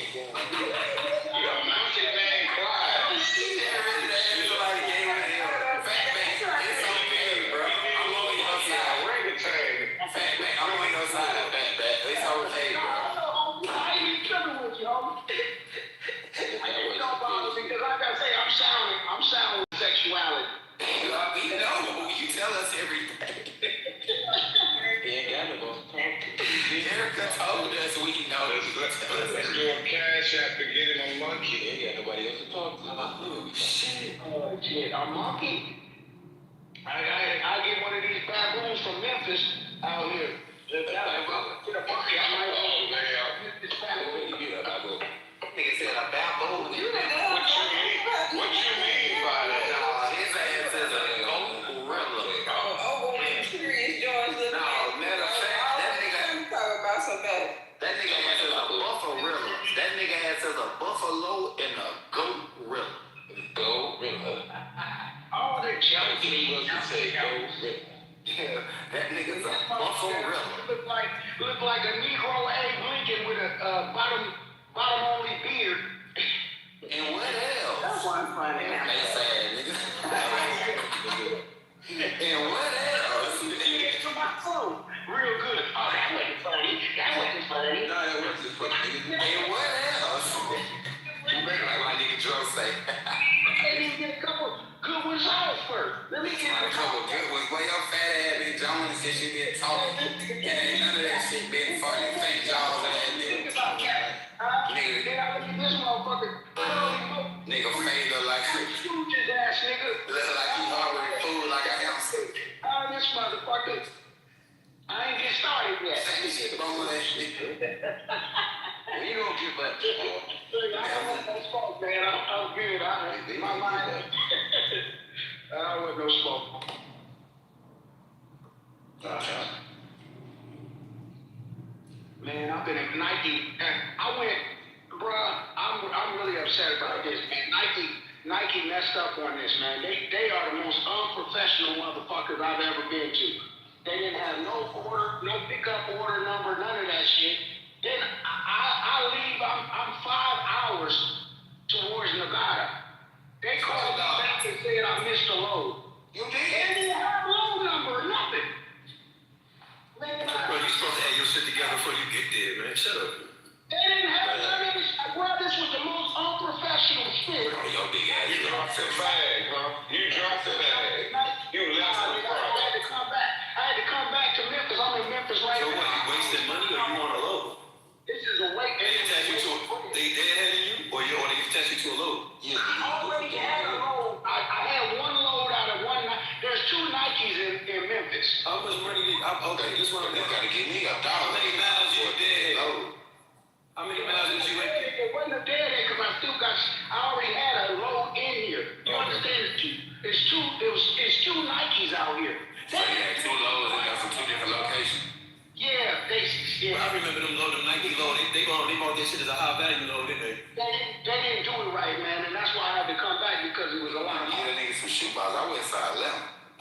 Your mountain man quiet. He just ready to have somebody gay with him. Fat man, it's okay, bro. I'm on your side. Fat man, I'm on your side, fat man. It's okay, bro. I ain't tripping with you, homie. It don't bother me because, like I say, I'm sound with sexuality. We know. You tell us everything. Erica told us we know. Let's do a cash app to get him a monkey. Ain't got nobody else to talk to. Oh, shit. Oh, shit, a monkey? I get one of these baboons from Memphis out here. Get a monkey, I might this baboon. Nigga said a baboon. What you mean by that? Nah, his ass is a gorilla. Curious George. No, matter of fact, that nigga has a buffalo. That nigga has a buffalo and a gorilla. Gorilla. All the junk Yeah, that nigga's a buffalo. Look like a Negro Abe Lincoln with a bottom only beard. And what else? That's one funny. Face ass nigga. And what else? Get to my phone. Real good. Oh, that wasn't funny. No, that wasn't funny. And what else? You better like my nigga Joe say. I need to get a couple good ones out first. Let me get A couple good ones. Boy, your fat ass been Jones and shit been talking. And ain't none of that shit been funny. Fake Jaws ass nigga. Then I look at this motherfucker. Nigga fade look like Stooges ass nigga. look like he already food like a hamster. This motherfucker. I ain't get started yet. Same shit wrong with that shit. We don't give up. I don't want no smoke, man. I'm good. My mind. I don't want no smoke. Man, I've been at Nike. I went, bruh. I'm really upset about this, man. Nike messed up on this, man. They are the most unprofessional motherfuckers I've ever been to. They didn't have no pickup order number, none of that shit. Then I leave. I'm 5 hours towards Nevada. They called me back and said I missed a load. You They did? didn't have a load number, nothing. Man, Bro, you supposed to have your shit together before you get there, man. Shut up. they didn't have none of this. Well, this was the most unprofessional shit. Oh, your big ass. You dropped the bag, huh? You dropped the bag. You left the I product. had to come back. I had to come back to Memphis. I'm in Memphis right So now. what, you wasting money or you on a load? This is a wait. They attach you to they ahead of you or they attach you to a load? Yeah. I already had a load. I had one load out of one. There's 2 Nikes in Memphis. How much money did okay, this one You gotta give me $1. How many miles you did? Oh. How many miles did you make? It wasn't a dead end because I already had a load in here. You understand? It's two Nikes out here. So you had 2 loads this shit as a high value load, didn't they? They didn't do it right, man, and that's why I had to come back because it was a lot of Yeah, niggas some shoebox. I went size 11.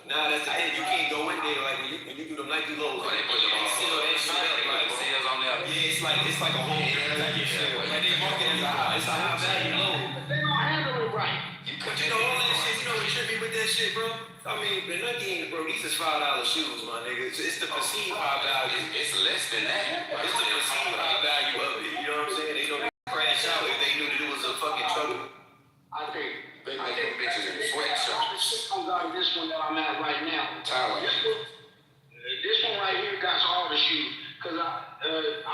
Nah, that's the thing. You can't go in there like when you do them Nike lows. Oh, they put them on. seal that shit up. Like sales on there. yeah, it's like a whole type of shit. Like they market it as it's a high value load. They don't handle it right. But you know all that shit. You know what tripped me with that shit, bro? I mean, the Nike ain't, bro. These is $5 shoes, my nigga. It's the perceived high value. It's less than that. It's the perceived high value of it. You know what I'm saying? They don't crash out if they knew that it was a fucking trouble. I think. They make them bitches in sweatshirts. Comes out of this one that I'm at right now. Thailand. This one right here got all the shoes. Cause I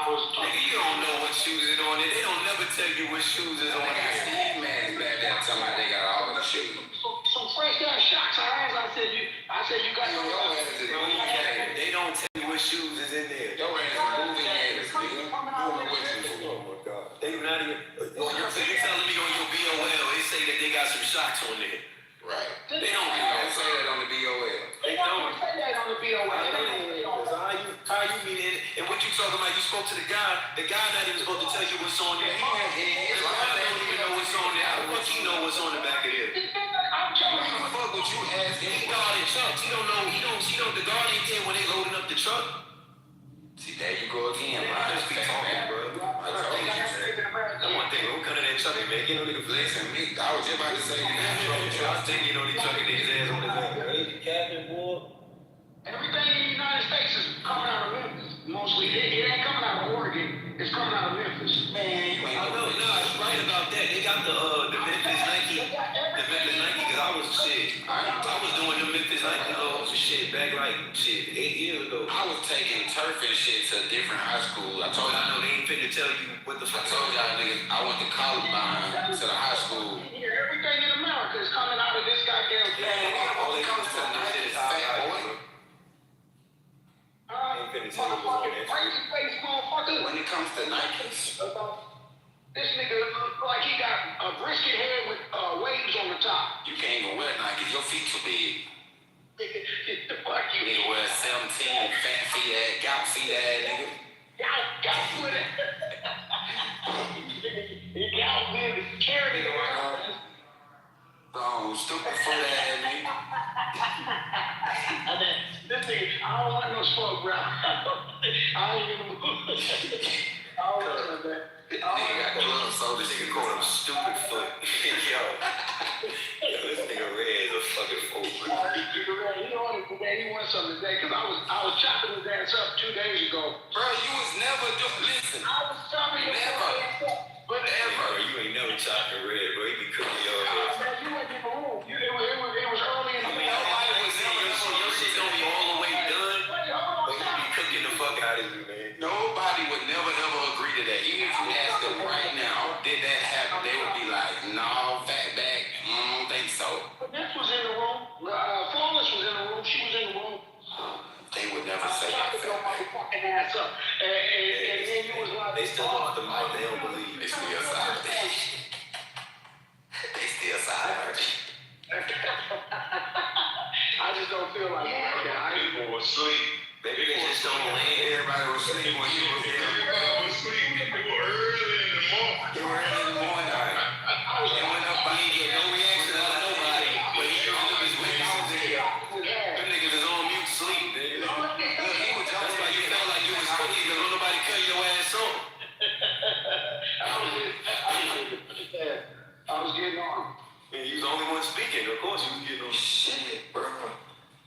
was talking. Nigga, you don't know what shoes is on it. They don't never tell you what shoes is on They got it. Steve Madden back there talking about they got all of the shoes. Some fresh ass shots. I said you got Your ass is moving haters. They don't tell you what shoes is in there. Your ass is moving haters, nigga. You don't know what you for. Oh my God. They not even. So you telling me on your BOL, they say that they got some shots on there. Right. They don't You don't say that on the BOL. They don't say that on the BOL. How you mean it? And what you talking about? You spoke to the guy not even supposed to tell you what's on there. The guy don't even know what's on there. How the fuck he know what's on the back of there? I'm telling you. Fuck what you asking. He guarding trucks. He don't know. The guard ain't there when they loading up the truck. See, there you go again, bro. Just be talking, bro. I told you, man. That's one thing. Don't cut in that trucking, man. Get no nigga flex. Listen, me, I was just about to say that. I was thinking on these trucking niggas ass on his back. Captain, boy. Everything in the United States is coming out of Memphis. Mostly, it ain't coming out of Oregon. It's coming out of Memphis. Man, you ain't I know, nah, you right about that. They got the Memphis Nike, cause I was doing the Memphis Nike loads and shit back like 8 years ago. I was taking turf and shit to a different high school. I told I know y'all, they ain't finna tell you what the I fuck. told y'all niggas, I went to Columbine to the high school. Yeah, everything in America is coming out of this goddamn thing. When it comes to Nike, fat boy. Motherfucking crazy face motherfucker. When it comes to Nikes, This nigga look like he got a brisket head with waves on the top. you can't even wear Nikes. Your feet too big. The fuck you. Nigga wear 17, fat feet ass, gout feet ass, nigga. Got with it. He got with it. Carried it around. Oh, stupid foot ass, nigga. And then this nigga, I don't want no smoke, bro. I ain't even move. I don't want that. Nigga got gloves, so This nigga called him stupid foot. Yo, this nigga red as a fucking fool. He wanted today. He wants something today because I was chopping his ass up 2 days ago. Bro, you was never doing. Listen, I was chopping his ass up. But Bro, you ain't never chopping red, bro. You be cooking your ass. you went in the room. It was early in the morning. Nobody was saying your shit don't be all the way done, but you be cooking the fuck out of you, man. nobody would never ever agree to that. Even if you ask them right now, did that happen? They would be like, no, fat back. I don't think so. But this was in the room. Flawless was in the room. She was in the room. They would never say I that. chopped your motherfucking ass up. And then you was like, They still off the mic. They don't believe. They still side. They still side. I just don't feel like People was asleep. Maybe they just don't land. Everybody was sleeping when you was here. Everybody was asleep. People were early in the morning. You were early in the morning. They went up by He ain't get no reaction out of nobody, but he used up his witnesses in here. Them niggas is on mute sleep, nigga. Look, he was That's why you felt like you was cooking, because don't nobody cut your ass off. I was getting on. And you was the only one speaking. Of course you was getting on. shit, bro.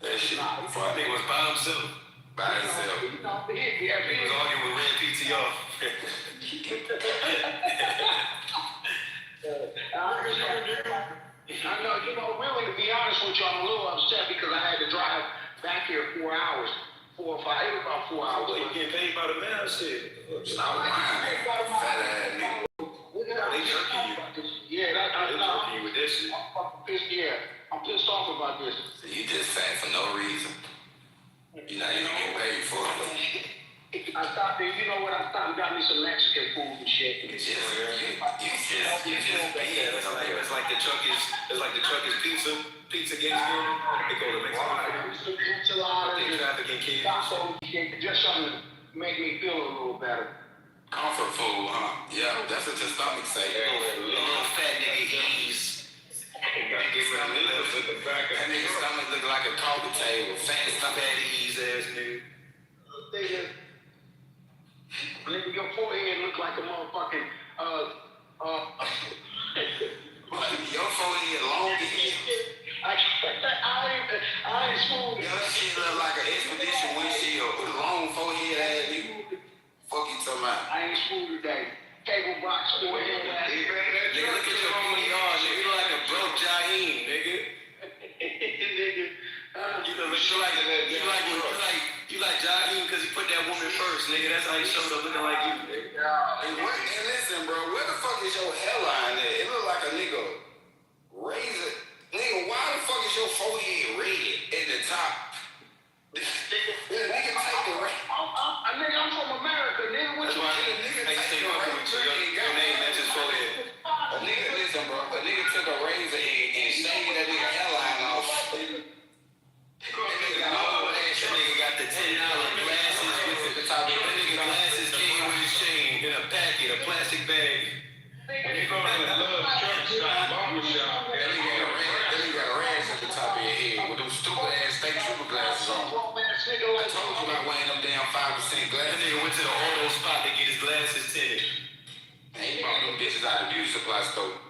That shit. That nigga was by himself. By himself. He was arguing with Red PTR. I know, really, to be honest with you, I'm a little upset because I had to drive back here 4 hours. 4 or 5, it was about 4 hours. Well, you getting paid by the man, shit. Stop lying. Fat ass nigga. They jerking you. Yeah, They jerking you with that shit. I'm pissed off about this. So you just fat for no reason. You're not even getting paid for it. I stopped there, you know what? I stopped and got me some Mexican food and shit. You just big. It's like the truck is pizza games going. They go to Mexico. Some enchiladas They and trafficking kids. tacos and shit, just something to make me feel a little better. Comfort food, huh? Yeah, that's what your stomach say. Little fat nigga ease. That nigga stomach look like a coffee table. Fat stomach ease ass nigga. Nigga, your forehead look like a motherfucking Your forehead long as hell. I ain't smooth. Your shit look like an expedition windshield with a long forehead ass nigga. Fuck you talking about? I ain't smooth today. Cable box forehead ass nigga. Nigga, look at your PDR, nigga. You look like a broke Jaheim, nigga. Nigga. You like Jaheim because he put that woman first, nigga. That's how he showed up looking like you, nigga. And listen, bro, where the fuck is your hairline at? It look like a nigga razor. Nigga, why the fuck is your forehead red at the top? Nigga, take the red. Nigga, I'm from America, nigga. What you mean? Nigga, take the red. Your name, that's his forehead. A nigga, listen, bro. A nigga took a razor and shaved that nigga hairline off. That nigga got the $10 glasses with the top of it. That nigga glasses came with his chain in a packet, a plastic bag. When you go to the Love Truck Stop Barbershop, That nigga got a rash at the top of your head with them stupid ass fake trooper glasses on. I told you about wearing them damn 5% glasses. That nigga went to the auto spot to get his glasses tinted. And he bought them bitches out of the beauty supply store.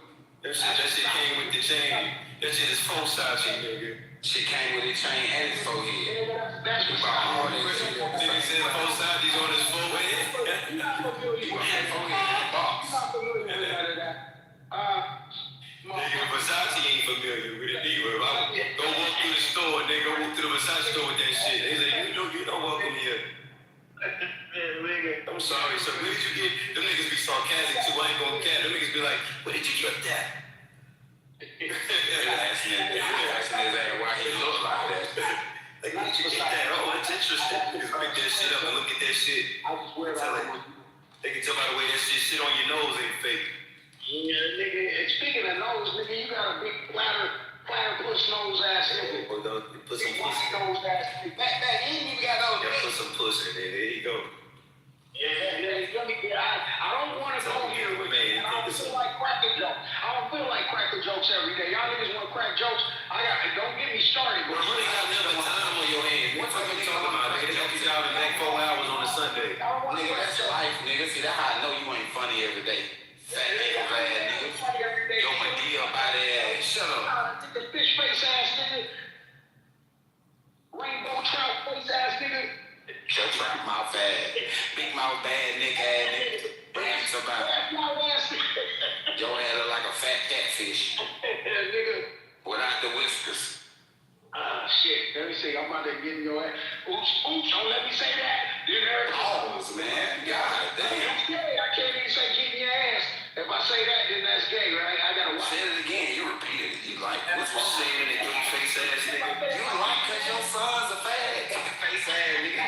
That shit came with the chain. That shit is Versace, nigga. Shit came with his chain and his forehead. That's He bought all that shit. Nigga said Versace's on his forehead. He bought his forehead in a box. Nigga, Versace ain't familiar with it either. Go walk through the store, nigga. Go walk through the Versace store with that shit. They say, you don't welcome here. I'm sorry, so where did you get? Them niggas be sarcastic too. I ain't gonna care. Them niggas be like, where did you get that? Asking his ass why he look like that. Like, where did you get that? Oh, it's interesting. Niggas pick that shit up and look at that shit. They can tell by the way that shit on your nose ain't fake. Yeah, nigga, and speaking of nose, nigga, you got a big platypus nose ass nigga. Put some pussy. Nose ass nigga. Back in, you got those. Yeah, put some pussy in there. There you go. Yeah, let me get. I don't want to go here with you. I don't feel like cracking jokes. I don't feel like cracking jokes every day. Y'all niggas want to crack jokes? Don't get me started. Bro, you ain't got nothing but time on your hands. What the fuck you talking about, nigga? They got you out in like 4 hours on a Sunday. Nigga, that's your life, nigga. See, that's how I know you ain't funny every day. Fat nigga, bad nigga. Yo, Medea, body ass. Shut up. The fish face ass nigga. Rainbow trout face ass nigga. Shut your mouth ass. Big mouth bad nigga ass nigga. Damn somebody. Your head look like a fat catfish. Nigga. Without the whiskers. Shit. Let me see. I'm about to get in your ass. Oops, don't let me say that. Pause, man. God damn. That's gay. I can't even say get in your ass. If I say that, then that's gay, right? I gotta watch. Say it again. You repeated it. You like, what's wrong with saying it, gay face ass nigga? You like cause your son's a fag. Face ass nigga.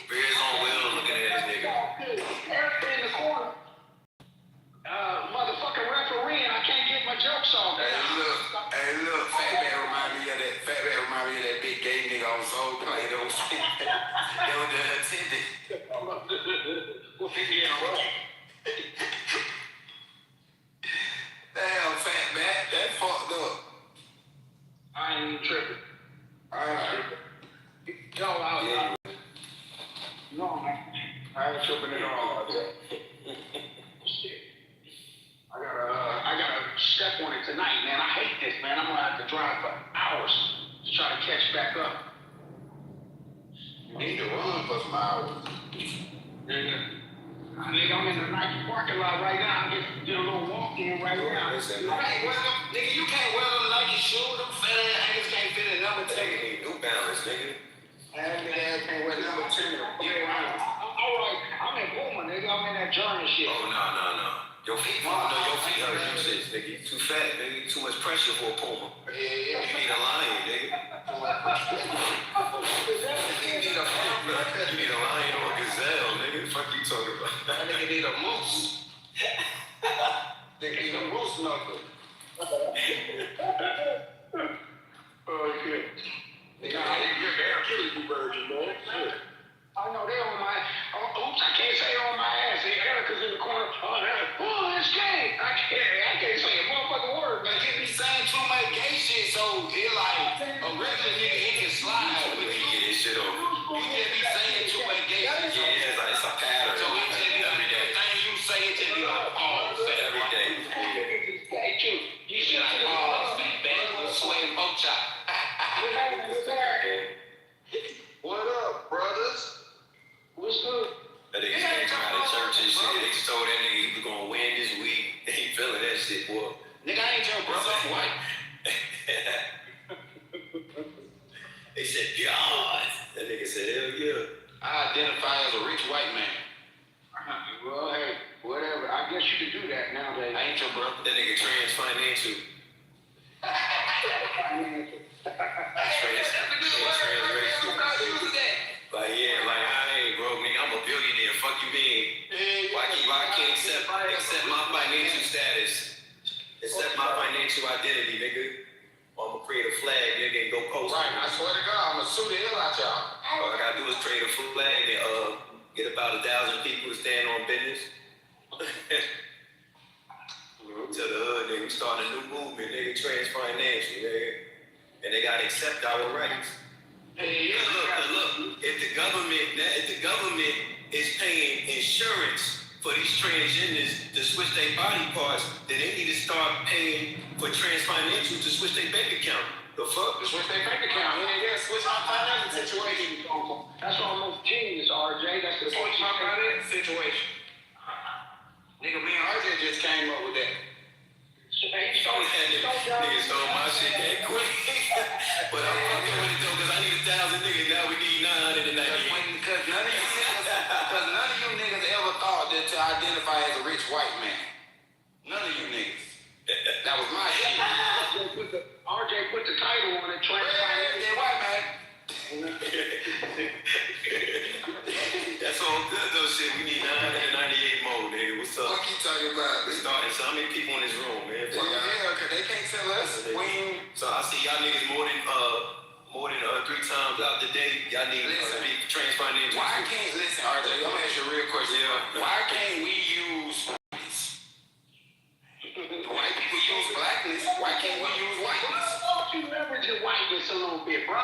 Bears on wheels looking at this nigga. Eric in the corner. Motherfucking referee, and I can't get my jokes off. Hey, look, Fatback remind me of that big gay nigga on Soul Play-Doh. They were the attendant. Damn, Fatback, that fucked up. I ain't even tripping. Alright. No, man. I ain't tripping at all. Shit. I gotta step on it tonight, man. I hate this, man. I'm gonna have to drive for hours to try to catch back up. You need to run for some hours. Nigga, I'm in the Nike parking lot right now. I'm getting a little walk in right now. Nigga, you can't wear them Nike shoes. Them fat ass niggas can't fit in number 10. New Balance, nigga. That nigga can't wear number 10. All right, I'm in Puma, nigga. I'm in that German shit. Oh, no. Your feet hurt them shits, nigga. You too fat, nigga. Too much pressure for a Puma. Yeah. You need a lion, nigga. You need a lion or a gazelle, nigga. The fuck you talking about? That nigga need a moose. Nigga need a moose knuckle. Oh, shit. Nigga, you're damn cute, you virgin, man. I know they on my. Oops, I can't say on my ass. chop. What up, brothers? What's good? That nigga came out of church and shit. They just told that nigga he was gonna win this week. He ain't feeling that shit, boy. Nigga, I ain't your brother. I'm white. They said, God. That nigga said, hell yeah. I identify as a rich white man. Well, hey, whatever. I guess you can do that nowadays. I ain't your brother. That nigga trans financial. Like, yeah, like, I ain't broke, nigga. I'm a billionaire. Fuck you mean? Why can't accept my financial status? Accept my financial identity, nigga. Or I'm gonna create a flag, nigga, and go post Right, it. I swear to God, I'm gonna sue the hell out y'all. All I gotta do is create a flag and get about 1,000 people to stand on business. To the hood, nigga, we start a new movement, nigga, trans financial, nigga. And they gotta accept our rights. Hey, Look, if the government is paying insurance for these transgenders to switch their body parts, then they need to start paying for trans financial to switch their bank account. The fuck? switch their bank account. Yeah, switch my financial situation. That's almost genius, RJ. That's the Switch my financial situation. Nigga, me and RJ just came up with that. Niggas stole my shit that quick. But I'm fucking with it though, cause I need 1,000 niggas. Now we need 998. Because none of you niggas ever thought that to identify as a rich white man. None of you niggas. That was my shit. RJ put the title on it, trans Yeah, white man. That's all good though, shit. We need 998 more, nigga. What's up? What you talking about? We starting. So how many people in this room, man? Yeah, cause they can't tell us. So I see y'all niggas more than 3 times out the day. Y'all need to be trans financial. Why can't listen, RJ? I'm gonna ask you a real question. Yeah. Why can't we use whiteness? White people use blackness. Why can't we use whiteness? Why don't you leverage your whiteness a little bit, bro?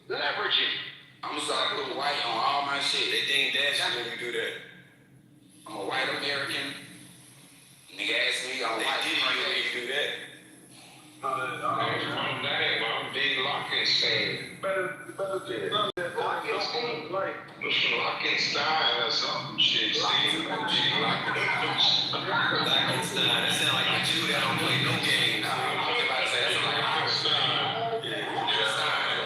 Leverage it. I'm gonna start putting white on all my shit. They ding dash when you do that. I'm a white American. Nigga ask me, I'm They white did you when American. you do that. I'm big Lockenstein. Lockenstein or something. Shit, Steve. Lockenstein. That sound like a Jew that don't play no games. I'm about to say that's like a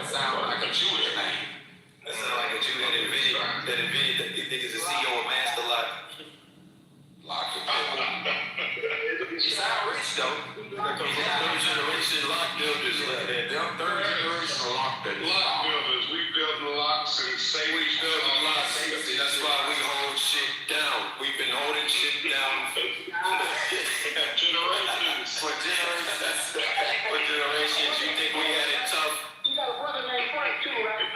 sound like a Jewish name. That sound like a Jew that invented the niggas a CEO of Master Lock. You sound rich though. Third generation lock builders like that. Third generation lock builders. Lock builders. We build locks and say we build locks. That's why we hold shit down. We've been holding shit down for Generations. For generations. You think we had it tough? You got a brother named Frank too, right?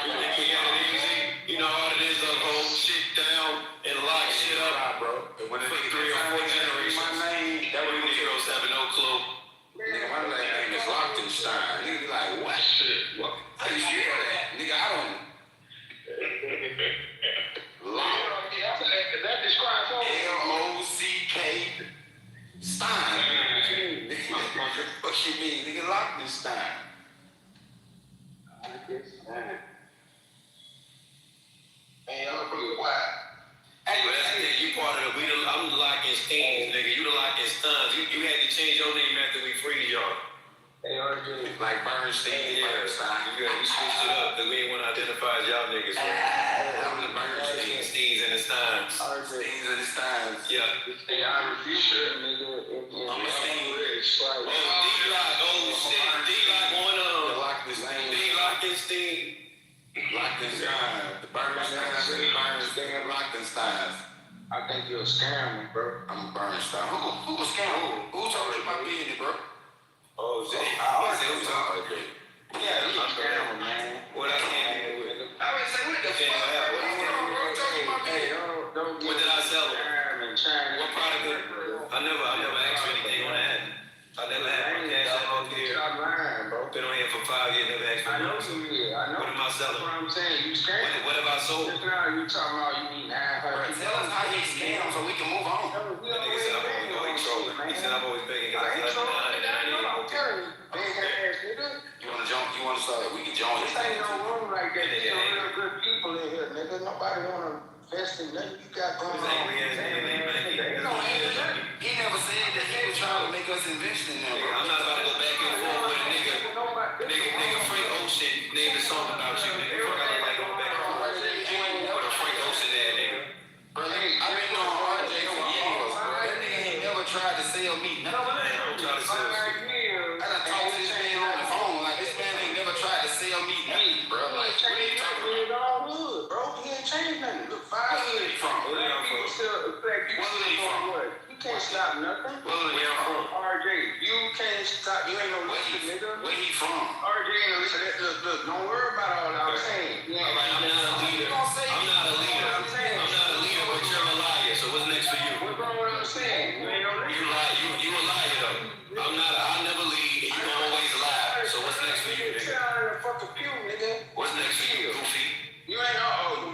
You think we had it easy? You know how it is to hold shit down and lock shit up, bro. When for 3 or 4 generations. My name, That we Negroes have no clue. nigga, my name is Lockenstein. Nigga be like, what? Shit. What? How you spell that? Nigga, I don't. That describes all. L-O-C-K Stein. What you mean, nigga? Lockenstein. Man, y'all pretty wild. Hey, but that's the thing, you part of the, I'm the Lockensteins, nigga. You the Lockensteins. You had to change your name after we freed y'all. Like Bernstein, Bernstein. We switched it up, because we didn't want to identify as y'all niggas. I'm the Bernstein. Steins and the Steins. Steins and the Steins. Yeah. Hey, I refuse it. I'm a Stein. Oh, D-Lock, oh shit. D-Lock, one of them. Lockenstein. D-Lockenstein. Lockenstein. The Bernstein, Lockenstein. I think you're a scammer, bro. I'm a Bernstein. Who was scamming? Who told you my business, bro? Oh, shit. I said, who told you? Yeah, I'm a scammer, man. What I can't do with it. I would say, what the fuck? Who told you my business? What did I sell them? What product? I never asked for anything on that. I never had my cash out up here. Stop lying, bro. Been on here for 5 years, never asked for I know anything. you did. I know. What am I selling? That's what I'm saying. You scamming. What have I sold? Just now you talking about you need 900. Tell us how you scam so we can move on. That nigga said I'm always trolling. He said I'm always begging because I got 9 and 98. saying? We can join This ain't no room like that. There's some real good people in here, nigga. Nobody wanna invest in nothing you got going on. He never said that he was trying to make us invest in them. I'm not about to go back and forth with a nigga. Nigga, Frank Ocean named a song about you, nigga. Fuck, I like going back and forth. Ain't with a Frank Ocean ass nigga. Bro, I've been knowing RJ for years, bro. That nigga ain't never tried to sell me nothing. I done talked to this man on the phone. Like, this man ain't never tried to sell me nothing, bro. Like, what are you talking about? All hood, bro. He ain't changed nothing. Look, 5 Where he from? people still black people still from what? You can't stop nothing. Where he from? RJ, you can't stop. You ain't no leader, nigga. Where he from? RJ ain't no leader. Look, don't worry about all that I'm saying. All right, I'm not a leader. I'm not a leader. I'm not a leader, but you're a liar. So what's next for you? What's wrong with what I'm saying? You ain't no leader. You lie. You a liar though. I'll never lead. You always lie. So what's next for you, nigga? What's next for you, Goofy? You ain't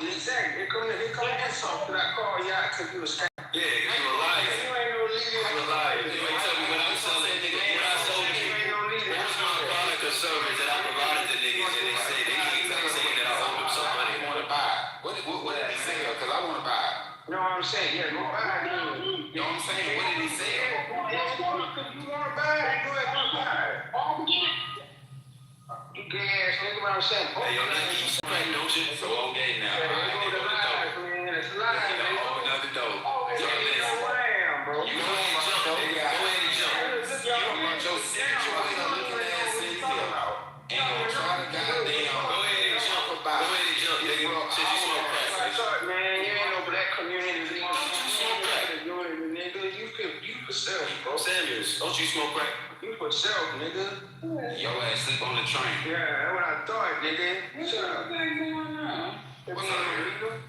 exactly. Here come that song that I call you out because you was scam. Yeah, you a liar. You ain't no leader. You a liar. You ain't tell me what I'm selling, nigga. What I sold to you. What was my product or service that I provided to niggas and they say that I owe them some money? Want to buy? What did he sell? Because I want to buy. You know what I'm saying? Yeah, go buy it. You know what I'm saying? What did he sell? Because you want to buy it, go ahead and buy it. You gay ass nigga, what I'm saying? Hey, yo, Nike, you crack, don't you? So okay now. All right, nigga, open the door. It's live, Nigga, open up the door. You know who I am, bro. You go ahead and jump, nigga. Go ahead and jump. You don't want your situated looking ass in here. Ain't gonna try to goddamn. Go ahead and jump about. Go ahead and jump, nigga. Since you smoke crack. I thought, man, you ain't no black community. You smoke crack. Nigga, you for self, bro. Samuels, don't you smoke crack? You for self, nigga. Your ass sleep on the train. Yeah, that's what I thought, nigga. Shut up. What's going on? What's up, nigga?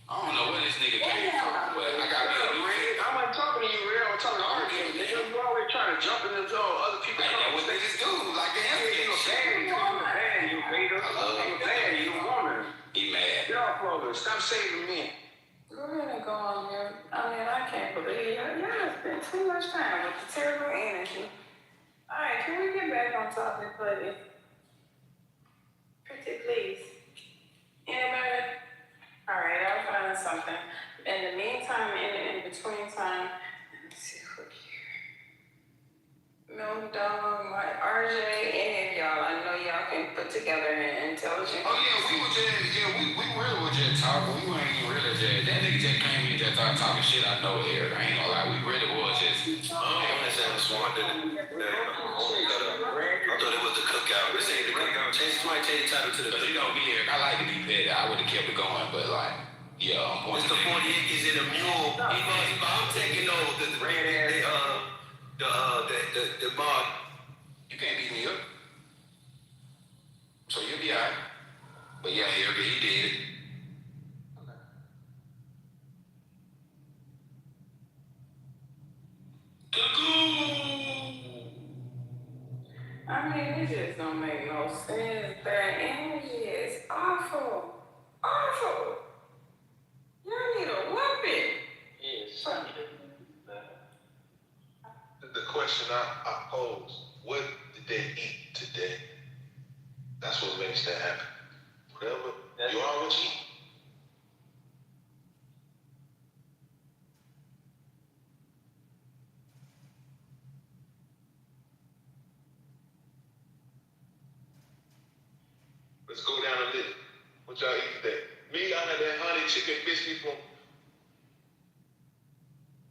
I don't know where this nigga came from, but I got me a new Red, I'm not talking to you, Red. I'm talking to RJ, nigga. You always trying to jump in the door. Other people. Hey, that's what niggas do. Like they have to get You shit. bad, you beta. I love him. You bad, you a woman. He mad. Get off of it. Stop saving men. Go ahead and go on here. I mean, I can't believe y'all spent too much time with the terrible energy. All right, can we get back on topic, please? Pretty please. Anybody? All right, I'll find something. In the meantime, in between time, let's see who here. No dog, my RJ, any of y'all. I know y'all can put together an intelligent. Oh yeah, we really were just talking. We weren't even really just. That nigga just came in and just started talking shit out of nowhere. I ain't gonna lie, we really was just. I don't understand the smart did it. I thought it was the cookout. This ain't the cookout. Somebody change the title to the cookout. You know me, Eric. I like to be petty. I would have kept it going, but like, yeah, I'm going to the 40 acres in a mule. I'm taking over the bar. You can't beat me up. So you'll be alright. But yeah, Eric, he did it. I mean, it just don't make no sense. Their energy is awful. Awful. Y'all need a weapon. Yes. The question I posed, what did they eat today? That's what makes that happen. Whatever you are what you eat. Let's go down the list. What y'all eat today? Me, I had that honey chicken biscuit from,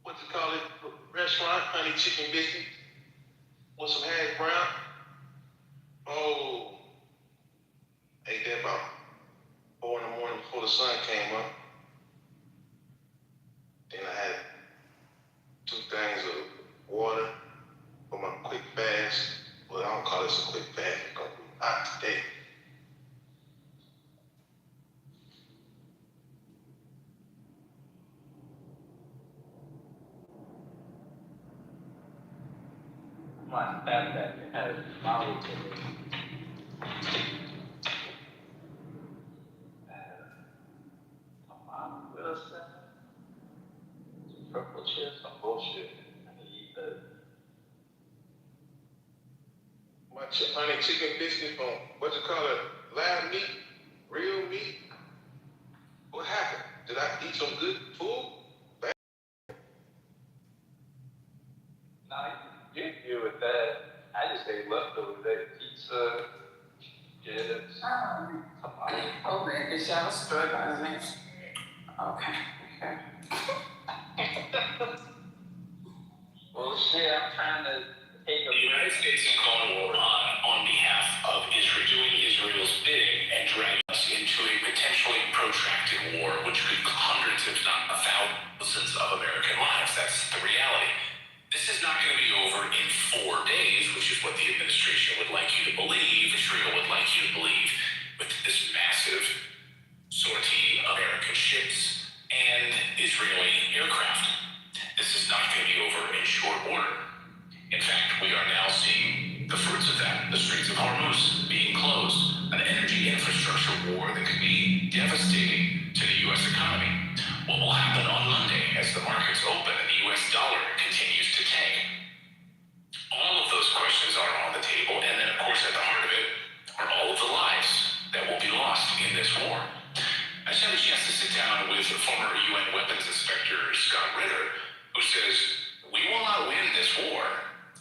what's it called? Restaurant, honey chicken biscuit. Want some hash brown? Oh, ate that about 4 in the morning before the sun came up. Then I had 2 things of water for my quick fast. Well, I don't call this a quick fast because I'm hot today. My that has Molly to me. Wilson. Purple shit, some bullshit. I need that. My honey chicken biscuit from, what you call it, lab meat, real meat. What happened? Did I eat some good food? Nah, you can deal with that. I just ate leftovers, that pizza, chips, tomato. Oh, man, because y'all struggling, man. Okay. Well, shit, I'm trying to take a The United States is calling war on behalf of Israel, doing Israel's bidding and dragging us into a potentially protracted war, which could hundreds, if not thousands of American lives. That's the reality. This is not going to be over in 4 days, which is what the administration would like you to believe, Israel would like you to believe, with this massive sortie of American ships and Israeli aircraft. This is not going to be over in short order. In fact, we are now seeing the fruits of that. The Straits of Hormuz being closed, an energy infrastructure war that could be devastating to the U.S. economy. What will happen on Monday as the markets open and the U.S. dollar continues to tank? All of those questions are on the table, and then, of course, at the heart of it are all of the lives that will be lost in this war. I just had a chance to sit down with former UN Weapons Inspector Scott Ritter, who says, we will not win this war,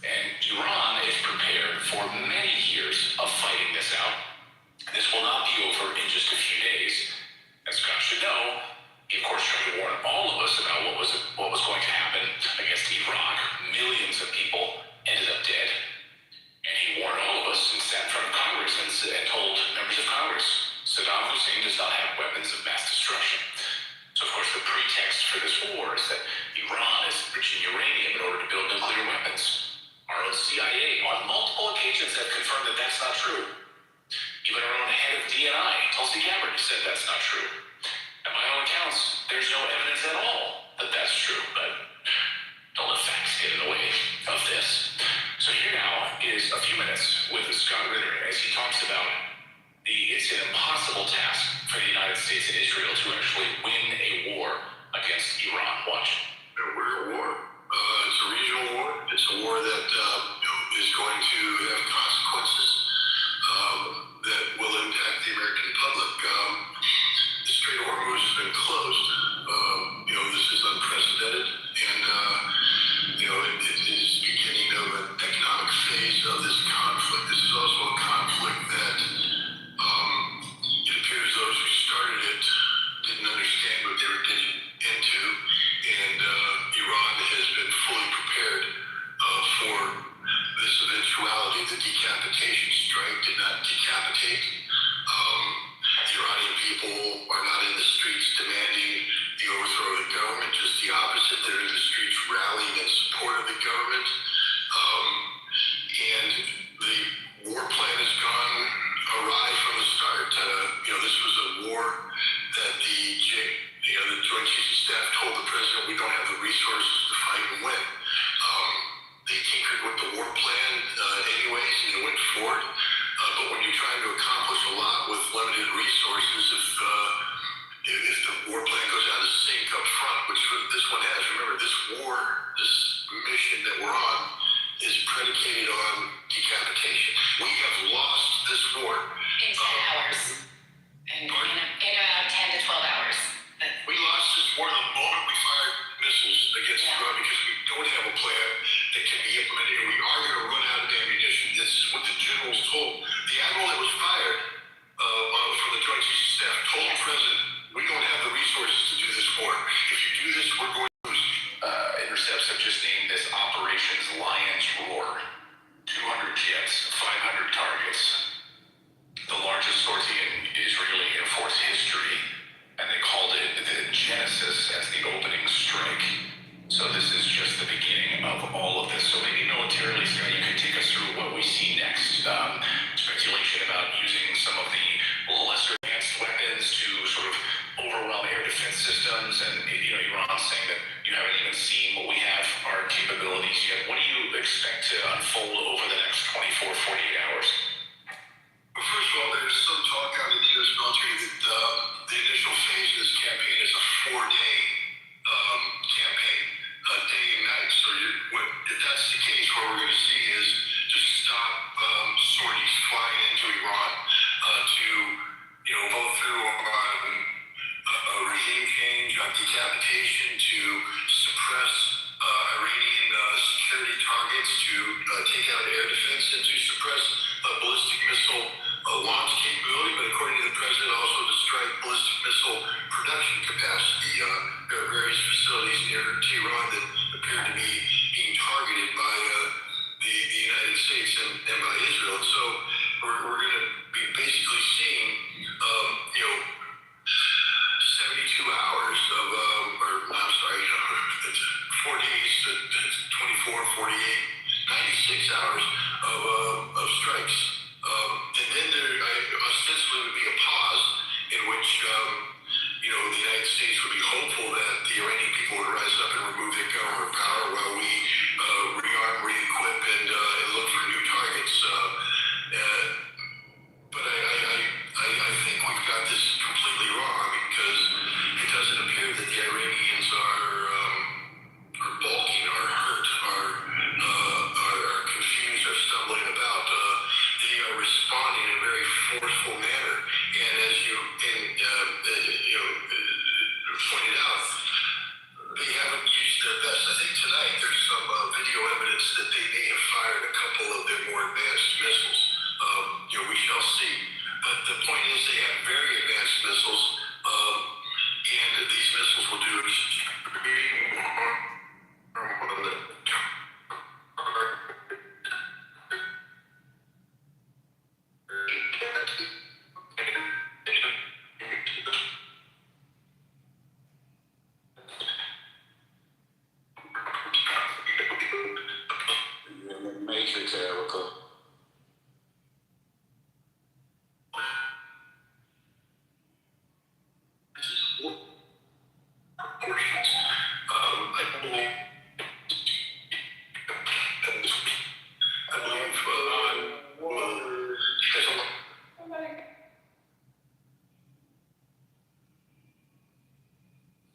and Iran is prepared for many years of fighting this out. This will not be over in just a few days. As Scott should know, he of course tried to warn all of us about what was going to happen against Iraq. Millions of people ended up dead. And he warned all of us and sat in front of Congressmen and told members of Congress, Saddam Hussein does not have weapons of mass destruction. So, of course, the pretext for this war is that Iran is enriching uranium in order to build nuclear weapons. Our own CIA on multiple occasions have confirmed that that's not true. Even our own head of DNI, Tulsi Gabbard, said that's not true. And by all accounts, there's no evidence at all that that's true. But don't let facts get in the way of this. So here now is a few minutes with Scott Ritter as he talks about it's an impossible task for the United States and Israel to actually win a war against Iran. Watch. We're at war. It's a regional war. It's a war that is going to have consequences that will impact the American public. The Strait of Hormuz has been closed. This is unprecedented, and it is the beginning of an economic phase of this conflict. This is also a conflict that it appears those who started it didn't understand what they were getting into, and Iran has been fully prepared for this eventuality. The decapitation strike did not decapitate. The Iranian people are not in the streets demanding the overthrow of the government, just the opposite. They're in the streets rallying in support of the government. And the war plan has gone awry from the start. This was a war that the Joint Chiefs of Staff told the president, we don't have the resources to fight and win. They tinkered with the war plan anyways, and they went forward. But when you're trying to accomplish a lot with limited resources, if the war plan goes out of sync up front, which this one has, remember, this war, this mission that we're on, is predicated on decapitation. We have lost this war. In 10 hours. In about 10 to 12 hours. We lost this war the moment we fired missiles against Iran because we don't have a plan that can be implemented, and we are going to run out of ammunition. This is what the generals told. The admiral that was fired from the Joint Chiefs of Staff told the president, we don't have the resources to do this war. If you do this, we're going to lose. Intercepts have just named this Operations Lion's Roar. 200 jets, 500 targets. The largest sortie in Israeli Air Force history. And they called it the Genesis as the opening strike. So this is just the beginning of all of this. So maybe militarily, Scott, you could take us through what we see next. Speculation about using some of the lesser advanced weapons to sort of overwhelm air defense systems. And, Iran saying that you haven't even seen what we have, our capabilities yet. What do you expect to unfold over the next 24, 48 hours? Well, first of all, there's some talk out of the U.S. military that the initial phase of this campaign is a 4-day campaign, day and night. So if that's the case, what we're going to see is just stop facilities flying into Iran to, go through on a regime change, on decapitation, to suppress Iranian security targets, to take out air defense, and to suppress ballistic missile launch capability, but according to the president, also to strike ballistic missile production capacity. There are various facilities near Tehran that appear to be being targeted by the United States and by Israel. And so we're going to be basically seeing, 72 hours of, 4 days to 24, 48, 96 hours of strikes. And then there ostensibly would be a pause in which, the United States would be hopeful that the Iranian people would rise up and remove their government power while we rearm, re-equip, and look for new targets. But I think we've got this completely wrong because it doesn't appear that the Iranians are balking or hurt or confused or stumbling about. They are responding in a very forceful manner. And as you pointed out, they haven't used their best. I think tonight there's some video evidence that they may have fired a couple of their more advanced missiles. We shall see. But the point is they have very advanced missiles, and these missiles will do extremely Matrix, Erica.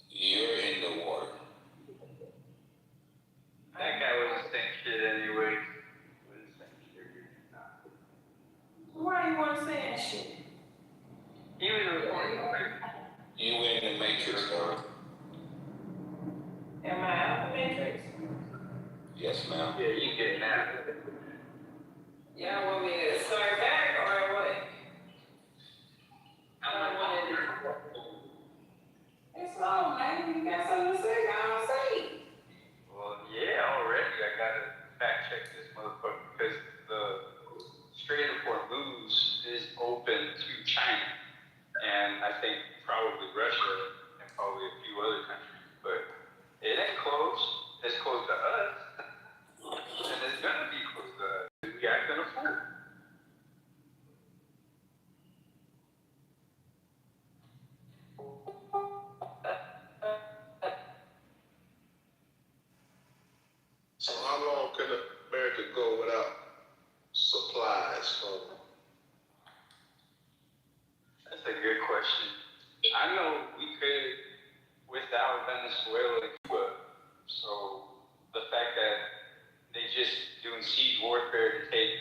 You're in the water. That guy was the same shit anyway. Why you want to say that shit? He was recording. You in the Matrix, Erica. Am I out the matrix? Yes, ma'am. Yeah, you getting out. Y'all want me to start back or what? I don't want to. It's long, man. You got something to say? I'll say. Well, yeah, already. I gotta fact check this motherfucker because the Strait of Hormuz is open to China, and I think probably Russia and probably a few other countries, but it ain't closed. It's closed to us, and it's gonna be closed to us. We acting a fool. So how long can America go without supplies from? That's a good question. I know we could without Venezuela and Cuba. So the fact that they just doing siege warfare to take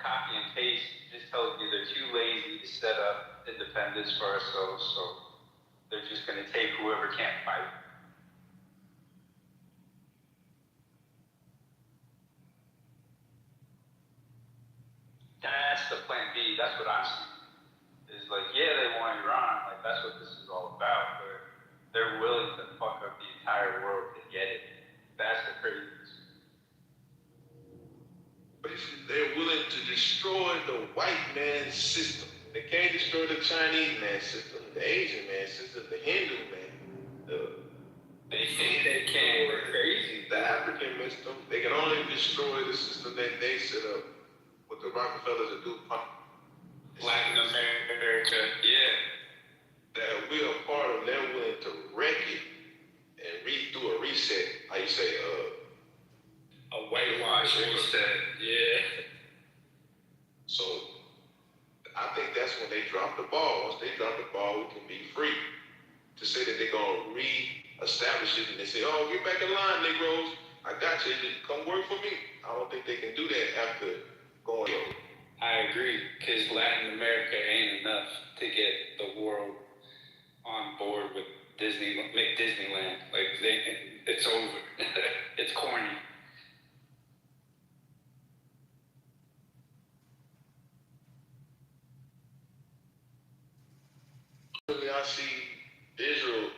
copy and paste just tells me they're too lazy to set up independence for ourselves. So they're just gonna take whoever can't fight. That's the plan B. That's what I'm seeing. It's like, yeah, they want Iran. Like, that's what this is all about. But they're willing to fuck up the entire world to get it. That's the craziness. But they're willing to destroy the white man's system. They can't destroy the Chinese man's system, the Asian man's system, the Hindu man. They think they can. They're crazy. The African system. They can only destroy the system that they set up. What the Rockefellers do. Latin America, yeah. That we're a part of, they're willing to wreck it and do a reset. How you say, a whitewash reset, yeah. So I think that's when they drop the ball. Once they drop the ball, we can be free. To say that they're gonna re-establish it and they say, oh, get back in line, Negroes. I got you. Come work for me. I don't think they can do that after going. I agree, because Latin America ain't enough to get the world on board with Disneyland. Like, it's over. It's corny. Really, I see Israel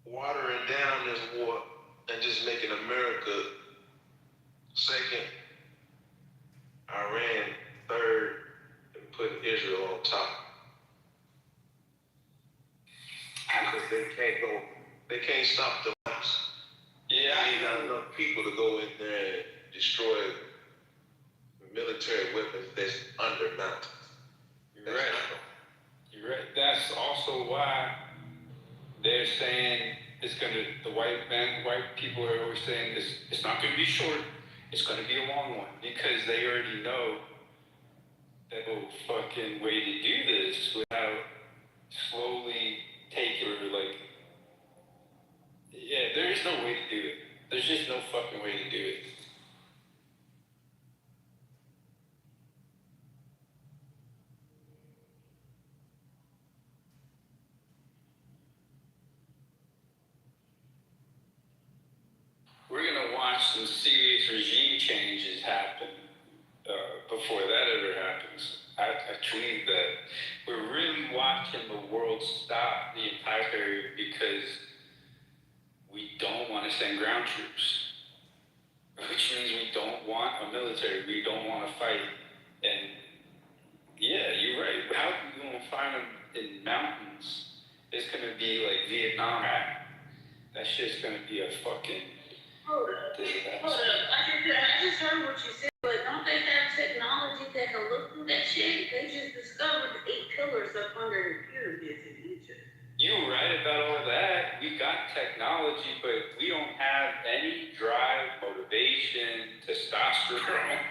watering down this war and just making America second, Iran third, and putting Israel on top. Because they can't stop the violence. Yeah. They ain't got enough people to go in there and destroy military weapons that's under mountains. You're right. You're right. That's also why they're saying the white people are always saying this, it's not going to be short, it's going to be a long one, because they already know that the fucking way to do this without slowly taking, there is no way to do it. There's just no fucking way to do it. We're gonna watch some serious regime changes happen before that ever happens. I tweeted that we're really watching the world stop the entire period because we don't want to send ground troops, which means we don't want a military. We don't want to fight. And yeah, you're right. How are you gonna find them in mountains? It's gonna be like Vietnam. That shit's gonna be a fucking. Hold up. I just heard what you said, but don't they have technology that can look through that shit? They just discovered the 8 pillars up under the pyramids in Egypt. You're right about all that. We got technology, but we don't have any drive, motivation, testosterone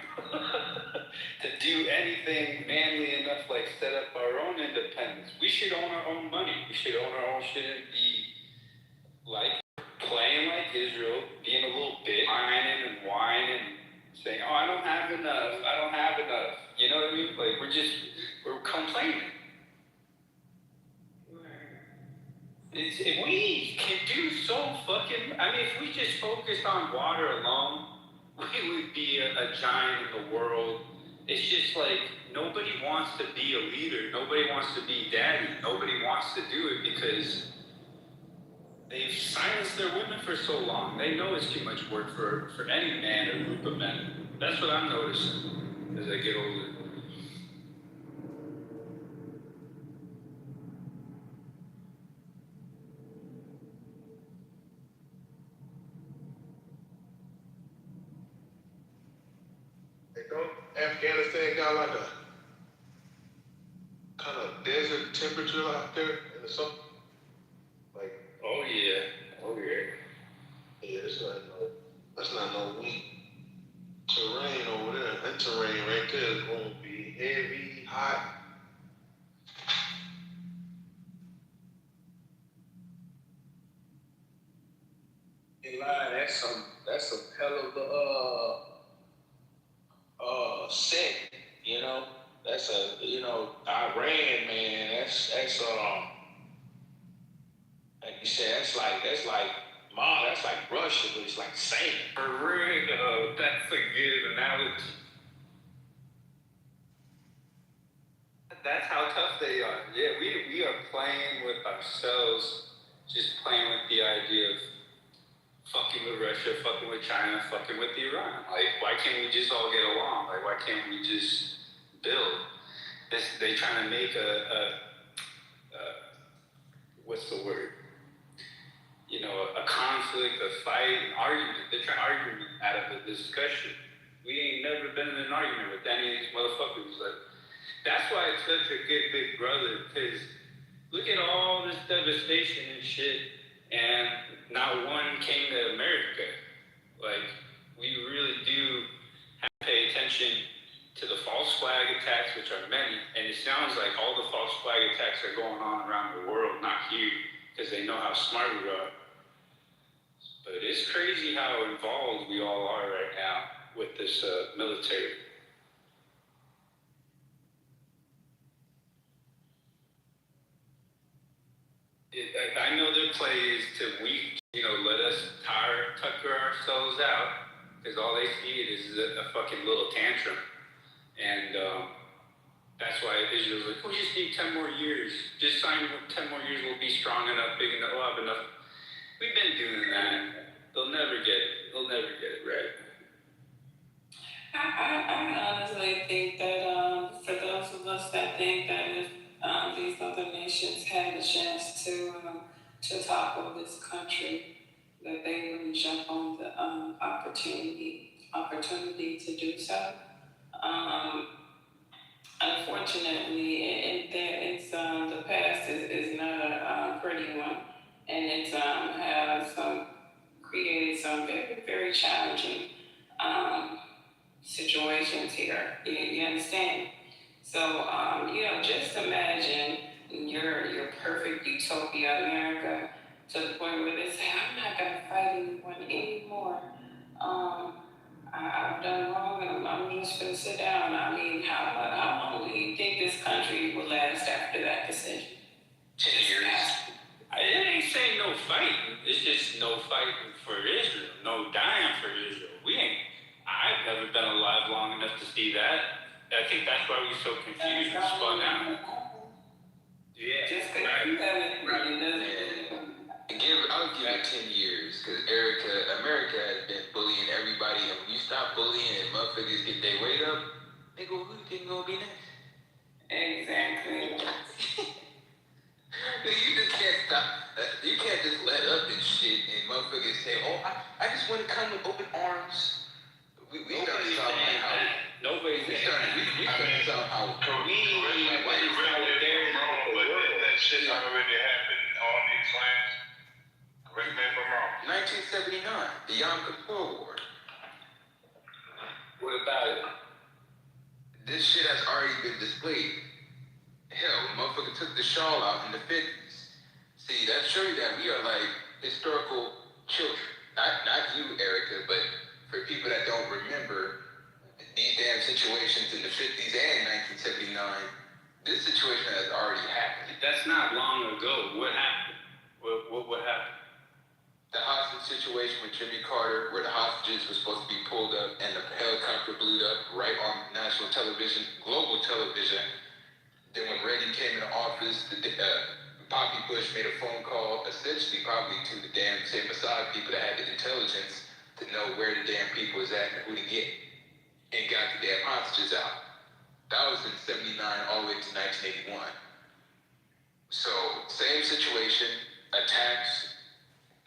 to do anything manly enough, like set up our own independence. We should own our own money. We should own our own shit and be like playing like Israel, being a little bit, whining, saying, oh, I don't have enough. You know what I mean? Like, we're complaining. We can do so fucking, if we just focused on water alone, we would be a giant in the world. It's just like, nobody wants to be a leader. Nobody wants to be daddy. Nobody wants to do it because they've silenced their women for so long. They know it's too much work for any man or group of men. That's what I'm noticing as I get older. Afghanistan got like a kind of desert temperature out there in the summer. Like, oh yeah. Yeah, that's not no weak terrain over there. That terrain right there is gonna be heavy, hot. In line, that's some hell of a set, you know. That's Iran, man. That's like you said, that's like Russia, but it's like sand. For real, that's a good analogy. That's how tough they are. Yeah, we are playing with ourselves, just playing with the idea of fucking with Russia, fucking with China, fucking with Iran. Like, why can't we just all get along? Like, why can't we just build? They trying to make what's the word? A conflict, a fight, an argument. They're trying to argue out of the discussion. We ain't never been in an argument with any of these motherfuckers. Like, that's why it's such a good big brother, because look at all this devastation and shit, and not one came to America. Like, we really do have to pay attention to the false flag attacks, which are many, and it sounds like all the false flag attacks are going on around the world, not here, because they know how smart we are. But it's crazy how involved we all are right now with this military. I know their play is to let us tucker ourselves out, because all they see it is a fucking little tantrum. And that's why Israel's like, we just need 10 more years. Just sign 10 more years, we'll be strong enough, big enough, we'll have enough. We've been doing that. They'll never get it right. I honestly think that for those of us that think that if these other nations had a chance to topple this country, that they wouldn't jump on the opportunity to do so. Unfortunately, it's the past is not a pretty one, and it's has created some very, very challenging situations here. You understand? So just imagine your perfect utopia America, to the point where they say, I'm not gonna fight anyone anymore. I've done wrong, and I'm just gonna sit down. I mean, how long do you think this country will last after that decision? 10 years. It ain't saying no fighting. It's just no fighting for Israel, no dying for Israel. I've never been alive long enough to see that. I think that's why we're so confused and spun out. Yeah. Just because you haven't really done it. I'll give it 10 years, because America has been bullying everybody, and when you stop bullying and motherfuckers get their weight up, nigga, who you think gonna be next? Exactly. You just can't stop. You can't just let up and shit, and motherfuckers say, oh, I just want to come with open arms. We started talking like how... Nobody's We started talking how... That shit already happened on these lands. Correct me if I'm wrong. 1979, the Yom Kippur War. What about it? This shit has already been displayed. Hell, motherfucker took the shawl out in the 50s. See, that shows you that we are like historical children. Not you, Erica, but for people that don't remember these damn situations in the 50s and 1979, this situation has already happened. That's not long ago. What happened? What happened? The hostage situation with Jimmy Carter, where the hostages were supposed to be pulled up and the helicopter blew up right on national television, global television. Then when Reagan came into office, Poppy Bush made a phone call, essentially probably to the damn same Mossad people that had the intelligence to know where the damn people was at and who to get, and got the damn hostages out. That was in 79 all the way to 1981. So, same situation, attacks,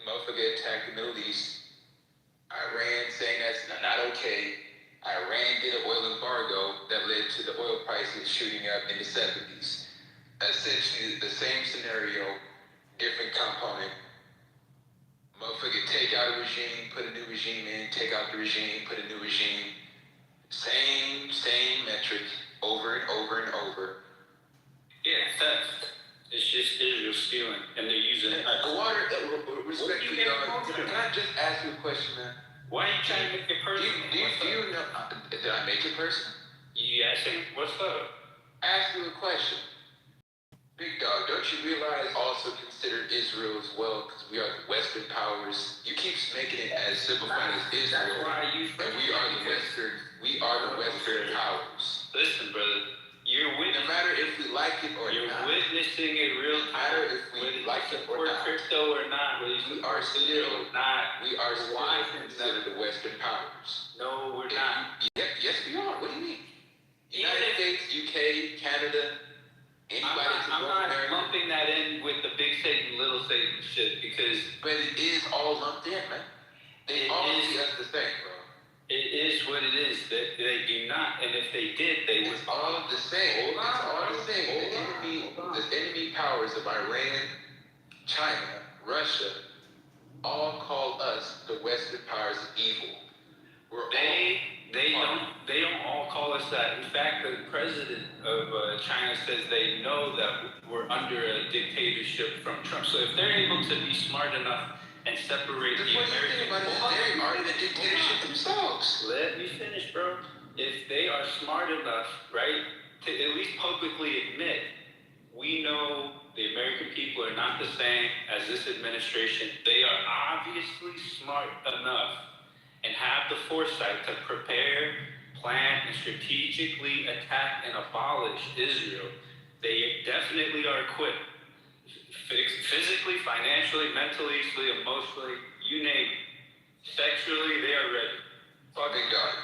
motherfucker attacked the Middle East. Iran saying that's not okay. Iran did an oil embargo that led to the oil prices shooting up in the 70s. Essentially the same scenario, different component. Motherfucker take out a regime, put a new regime in, take out the regime, put a new regime. Same metric over and over and over. Yeah, theft. It's just Israel stealing, and they're using Respectfully, dog, can I just ask you a question, man? Why are you trying to make it personal? Do you know, did I make it personal? You asking, what's up? Ask you a question. Big dog, don't you realize also consider Israel as well, because we are the Western powers. You keep making it as simplified as Israel, and we are the Western powers. Listen, brother. No matter if we like it or you're not. Witnessing it real time. No matter if we like it or not. Crypto or not, whether you are still considered the Western powers. No, we're not. Yes, we are. What do you mean? United States, UK, Canada, anybody. I'm not lumping that in with the big Satan, little Satan shit, because. But it is all lumped in, man. They all see us the same, bro. It is what it is. That they do not, and if they did, they would. It's all the same. It's all the same. The enemy powers of Iran, China, Russia, all call us the Western powers of evil. They don't all call us that. In fact, the president of China says they know that we're under a dictatorship from Trump. So if they're able to be smart enough and separate the American people, they are in a dictatorship themselves. Let me finish, bro. If they are smart enough, right, to at least publicly admit we know the American people are not the same as this administration. They are obviously smart enough and have the foresight to prepare, plan, and strategically attack and abolish Israel. They definitely are equipped. Physically, financially, mentally, emotionally, you name it. Sexually, they are ready. Fucking God.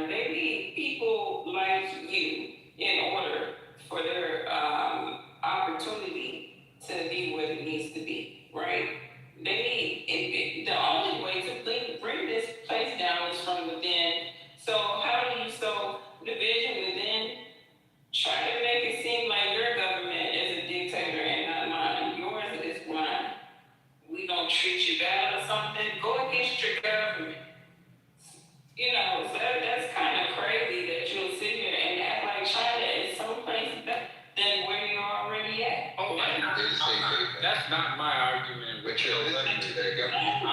They need people like you in order for their opportunity to be what it needs to be, right? They need, the only way to bring this place down is from within. So how do you sow division within? Try to make it seem like your government is a dictator and not mine. Yours is mine. We don't treat you bad or something. Go against your government. You know, so that's kind of crazy that you'll sit here and act like China is someplace better than where you're already at. Oh, that's not my argument. But you're listening to that government.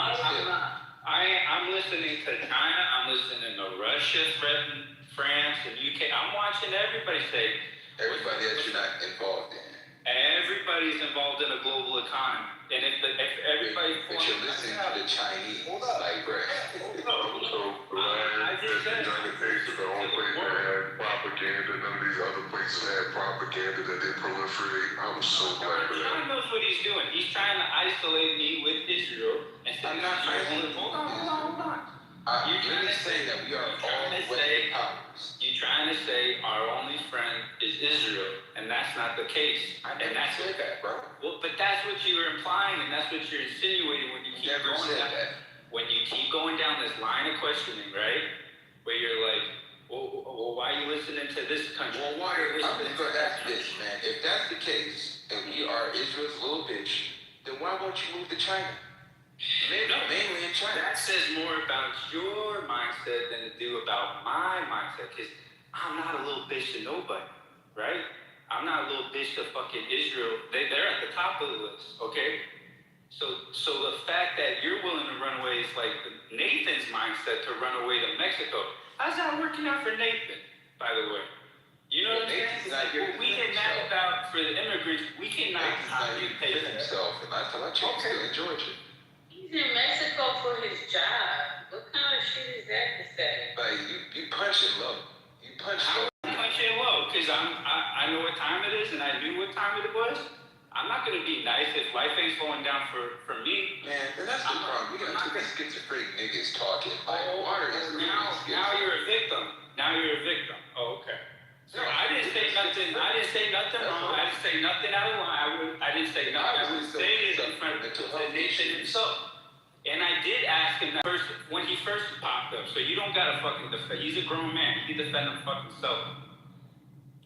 I'm listening to China. I'm listening to Russia threaten France and UK. I'm watching everybody say. Everybody that you're not involved in. Everybody's involved in a global economy. And if everybody... But you're listening to the Chinese, like, bro. I just said the United States is the only place that had propaganda. None of these other places had propaganda that they proliferate. I was so glad for that. John knows what he's doing. He's trying to isolate me with Israel. And I'm not trying to... Hold on. You're really saying that we are all Western powers. You're trying to say our only friend is Israel, and that's not the case. I never said that, bro. Well, but that's what you're implying, and that's what you're insinuating when you keep Never going said down. that. When you keep going down this line of questioning, right? Where you're like, well, why are you listening to this country? Well, why? I'm just going to ask this, man. If that's the case, and we are Israel's little bitch, then why won't you move to China? Mainly in China. That says more about your mindset than to do about my mindset. Because I'm not a little bitch to nobody, right? I'm not a little bitch to fucking Israel. They're at the top of the list, okay? So the fact that you're willing to run away is like Nathan's mindset to run away to Mexico. How's that working out for Nathan, by the way? You know what I'm saying? We can map about for the immigrants. We cannot pay himself. And I thought you were in Georgia. He's in Mexico for his job. What kind of shit is that to say? Like, you punch it low. You punch low. I'm punching low because I know what time it is and I knew what time it was. I'm not gonna be nice if life ain't slowing down for me. Man, and that's the problem. We got too many schizophrenic niggas talking. Like, water is now you're a victim. Now you're a victim. Oh, okay. No, I didn't say nothing. I didn't say nothing wrong. I didn't say nothing out of line. I didn't say nothing. I would say it in front of the nation himself. And I did ask him that first when he first popped up. So you don't gotta fucking defend. He's a grown man. He defend him fucking self.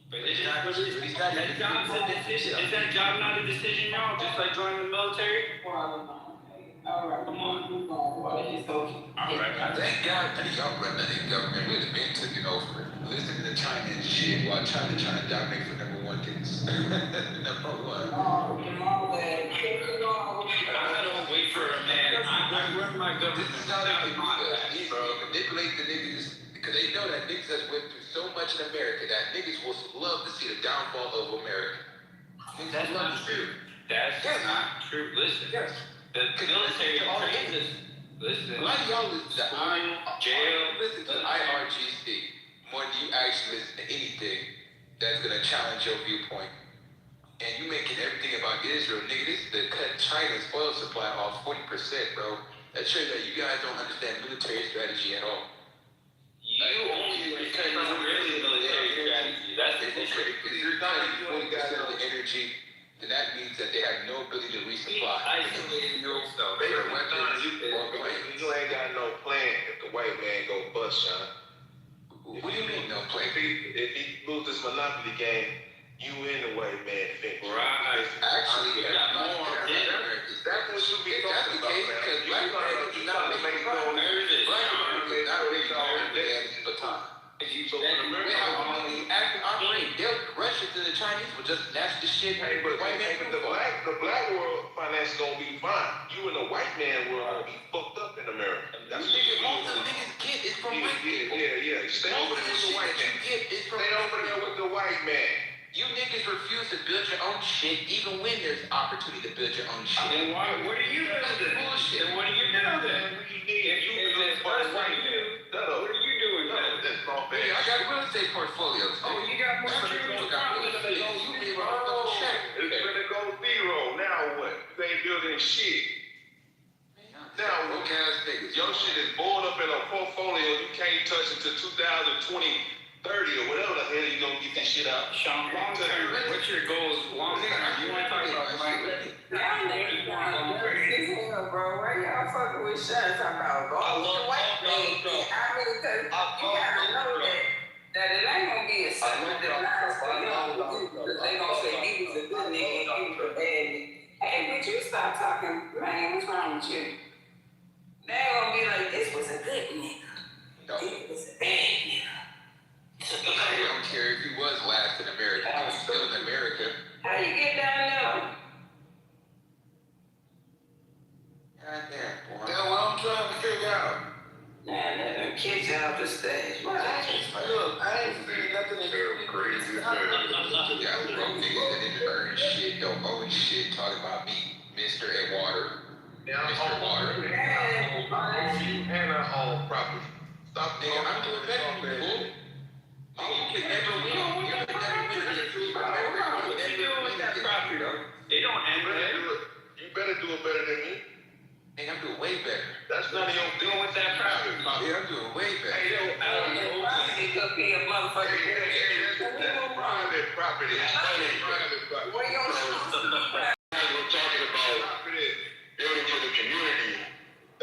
But it's not that job's a decision. Is that job not a decision, y'all? Just like joining the military? All right, come on. It's okay. All right. Thank God that y'all run that government. We'd have been taking over. Listening to China and shit while China trying to dominate for number one kids. Number one. I don't wait for a man. I run my government. This is how they can do that. He's manipulate the niggas because they know that niggas has went through so much in America that niggas will love to see the downfall of America. That's not true. That's not true. Listen. Yes. The military trains us. Listen. A lot of y'all listen to jail. Listen to IRGC more than you actually listen to anything that's gonna challenge your viewpoint. And you making everything about Israel, nigga. This is to cut China's oil supply off 40%, bro. That shows that you guys don't understand military strategy at all. You only understand really military strategy. That's the issue. If you're not using 40% of the energy, then that means that they have no ability to resupply. Isolating yourself. You ain't got no plan if the white man go bust, Sean. What do you mean no plan? If he lose this monopoly game, you in the white man finish. Right. Actually, got more. That's what you be talking about, man. Because black man is not making no nervous. Black man is not making no nervous baton. The Russians and the Chinese will just snatch the shit. Hey, but the black world finance gonna be fine. You in the white man world gonna be fucked up. up in America. That's Most of the niggas get is from white people. Yeah. Stay over there with the white man. Stay over there with the white man. You niggas refuse to build your own shit even when there's opportunity to build your own shit. Then what are you building? Bullshit. Then what are you building? If you build what are you doing? Hey, I got real estate portfolios. Oh, you got more than you got. You live on a fucking shack. It's gonna go zero. Now what? You ain't building shit. Now what? Your shit is bored up in a portfolio. You can't touch it to 2020, 30 or whatever the hell you gonna get this shit out. Sean, long term, what's your goals long term? You want to talk about money? Y'all niggas want to this hell, bro. Why y'all fucking with shots about gold? White man, I mean, because you gotta know that it ain't gonna be a sudden demise for y'all. Because they gonna say he was a good nigga and he was a bad nigga. Hey, would you stop talking, man? What's wrong with you? They gonna be like, this was a good nigga. He was a bad nigga. I don't care if he was last in America. He's still in America. How you get down there? Goddamn, boy. That's what I'm trying to figure out. Man, let them kids out the stage. Look, I ain't seen nothing in here crazy. You got broke niggas that didn't earn shit, don't own shit, talking about me, Mr. and Water. Mr. Water. And I own property. Stop Nigga, I'm doing better than you, fool. You can never win. You can never win in the truth. What you doing with that property, though? They don't end it. You better do it better than me. Nigga, I'm doing way better. That's none of your Doing with that property. Yeah, I'm doing way better. Hey, yo, I don't know why they could be a motherfucker. that's private property. Private property. Where you We're talking about building for the community,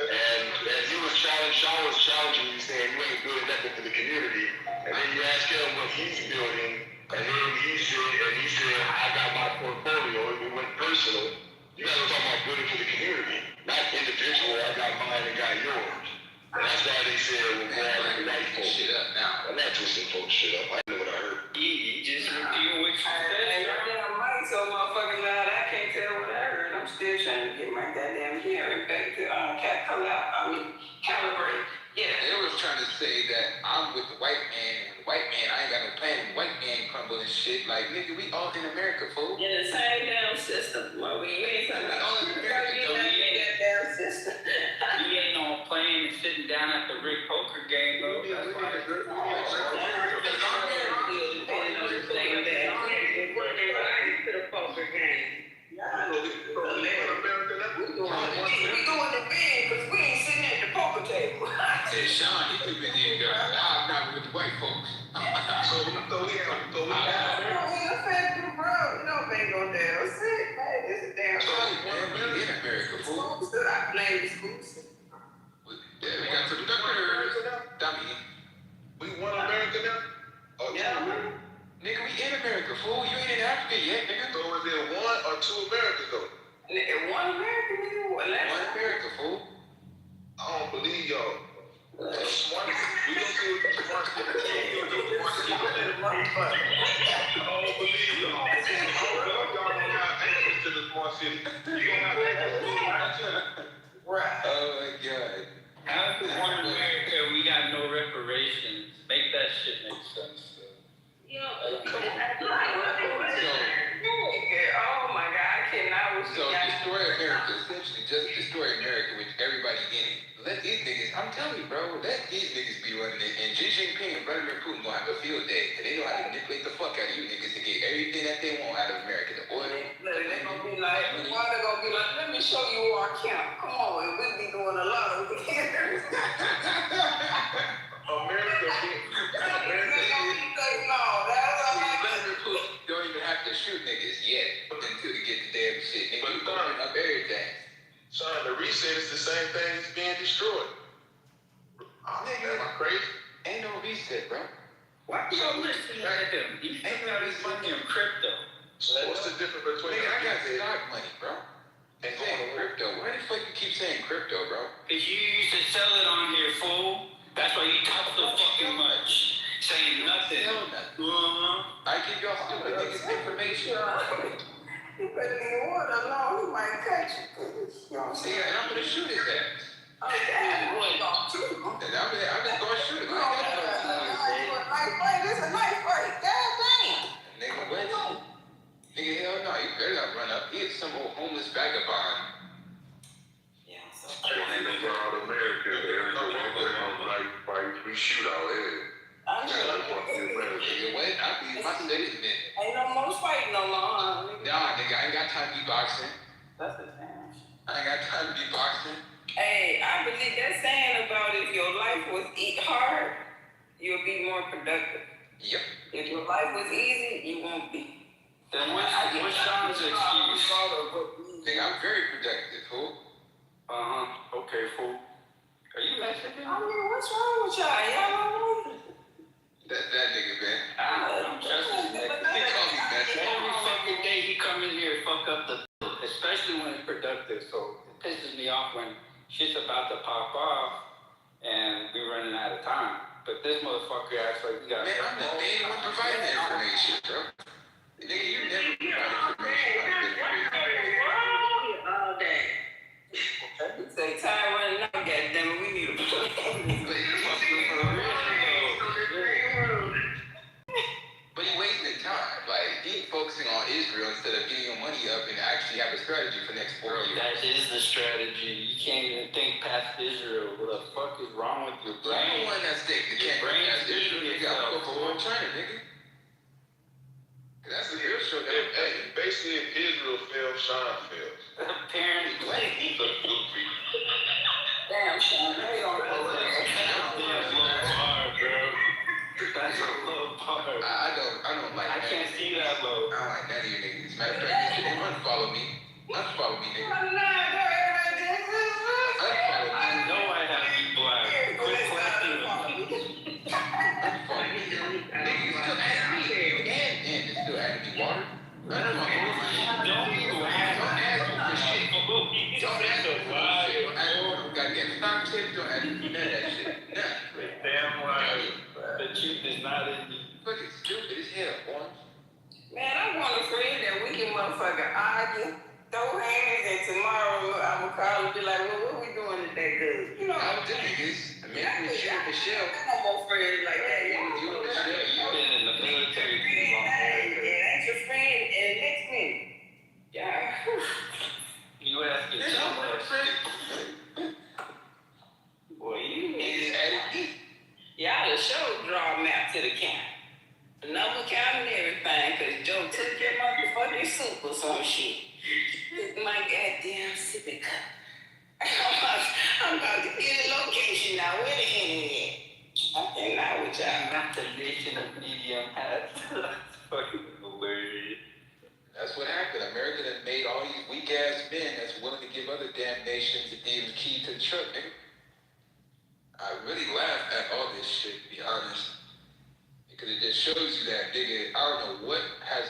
and you was Sean was challenging you, saying you ain't building nothing for the community, and then you ask him what he's building, and then he said, I got my portfolio, and it went personal. You guys are talking about building for the community, not individual. I got mine and got yours. And that's why they said we're going to white folks. Shit up now. I'm not twisting folks shit up. I know what I heard. You just repeat what you said. Your damn mic so motherfucking loud, I can't tell what I heard. I'm still trying to get my goddamn hearing back to calibrate. Yeah. They was trying to say that I'm with the white man, and the white man, I ain't got no plan. The white man crumbling shit. Like, nigga, we all in America, fool. In the same damn system. Well, we ain't talking about that damn system. You ain't on playing and sitting down at the Rick poker game, bro. That's why. We doing the big because we ain't sitting at the poker table. Hey, Sean, he too busy to go. I'm not with the white folks. No, bingo down. Sit, man, this is damn. We in America, fool. I blame the schools. Yeah, we got some doctors. Dummy. We one America now? Oh, Yeah, man. Nigga, we in America, fool. You ain't in Africa yet, nigga. So is there one or two Americas though? One American, nigga. One America, fool. I don't believe y'all. Smart. We don't do it smart. I don't believe y'all. Y'all don't have access to the smart city. You don't have access to it. Right. Oh my God. How is one America we got no reparations? Make that shit make sense. Oh my God, I cannot. So destroy America, essentially just destroy America with everybody in it. Let these niggas, I'm telling you, bro, let these niggas be running it. And Xi Jinping and Vladimir Putin gonna have a field day. And they know how to manipulate the fuck out of you niggas to get everything that they want out of America. The oil. They're gonna be like, they're gonna be like, let me show you our camp. Come on, and we'll be doing a lot over here. America. Vladimir Putin don't even have to shoot niggas yet until they get the damn shit. Nigga, you burning up everything. Son, the reset is the same thing as being destroyed. Am I crazy? Ain't no reset, bro. Why you don't listen to him? He ain't got his money in crypto. So what's the difference between? Nigga, I got stock money, bro. And saying crypto. Why the fuck you keep saying crypto, bro? Cause you used to sell it on here, fool. That's why you talk so fucking much. Saying nothing. I give y'all stupid niggas information. You better leave water alone, he might cut you. You know what I'm saying? Yeah, and I'm gonna shoot his ass. Oh, damn, boy, gone too. I'm just going shoot it. This is a nice break. God damn. Nigga, what? Nigga, hell no, you better not run up. He is some old homeless vagabond. Yeah, so. Even proud Americans, they're going to fight, we shoot our head. I know. Nigga, what? I be my second minute. Ain't no more fighting no more, huh? Nah, nigga, I ain't got time to be boxing. That's the thing. I ain't got time to be boxing. Hey, I believe that saying about if your life was hard, you'll be more productive. Yep. If your life was easy, you won't be. Then what's Sean's excuse? Nigga, I'm very productive, fool. Okay, fool. Are you Mexican? I mean, what's wrong with y'all? Y'all don't know. That nigga, man. I'm just He called me Mexican. every fucking day he come in here and fuck up the, especially when it's productive. So it pisses me off when shit's about to pop off and we running out of time. But this motherfucker acts like we got. Man, I'm the main one providing the information, bro. Nigga, you never provide information. All day. You say time running out, goddammit, we need a But he wasting time. Like, he focusing on Israel instead of getting your money up and actually have a strategy for the next 4 years. That is the strategy. You can't even think past Israel. What the fuck is wrong with your brain? You're the one that's thinking. You can't think past Israel. You gotta focus on China, nigga. That's the real show. Basically, if Israel fails, Sean fails. Apparently. damn, Sean. They don't know That's a low bar. I don't like I that. can't see that low. I don't like none of you niggas. Matter of fact, you should unfollow me. Unfollow me, nigga. Unfollow me. I know I have to be black. Quit clapping with me. Unfollow me. Nigga, you still adding me. You and it's still adding me water. Unfollow me. Don't be black. Don't ask me for shit. Don't ask me for shit. Don't ask me for no goddamn stock tips. Don't ask me for none of that shit. None. Damn right. The truth is not in you. Fucking stupid as hell, boy. Man, I want a friend that we can motherfucking argue, throw hands, and tomorrow I'm gonna call and be like, well, what we doing today, good? You know, I'm the niggas. I mean, I'm with you and Michelle. I got more friends like that. You and Michelle. You've been in the military too long. And that's your friend, and next minute, yeah. You asking Nigga, too I'm not a much. friend. Boy, you Niggas niggas. added me. Y'all the show draw a map to the camp. The number count and everything, cause Joe took your motherfucking soup or some shit. Took my goddamn sippy cup. I'm about to get a location now. Where the internet? I cannot with y'all. Not the nation of medium hats. That's fucking hilarious. That's what happened. America done made all these weak ass men that's willing to give other damn nations the damn key to the truck, nigga. I really laugh at all this shit, to be honest. Because it just shows you that, nigga, I don't know what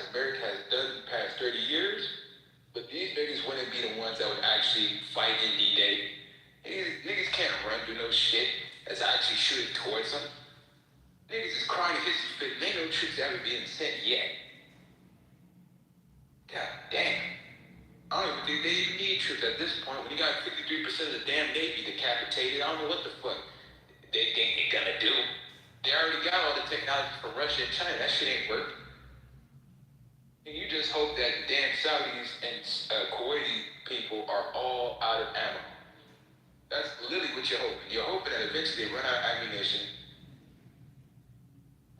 America has done in the past 30 years, but these niggas wouldn't be the ones that would actually fight in D-Day. Niggas can't run through no shit that's actually shooting towards them. Niggas is crying to history, but ain't no troops ever being sent yet. God damn. I don't even think they even need troops at this point. When you got 53% of the damn Navy decapitated, I don't know what the fuck they think they're gonna do. They already got all the technology from Russia and China. That shit ain't working. And you just hope that damn Saudis and Kuwaiti people are all out of ammo. That's literally what you're hoping. You're hoping that eventually they run out of ammunition.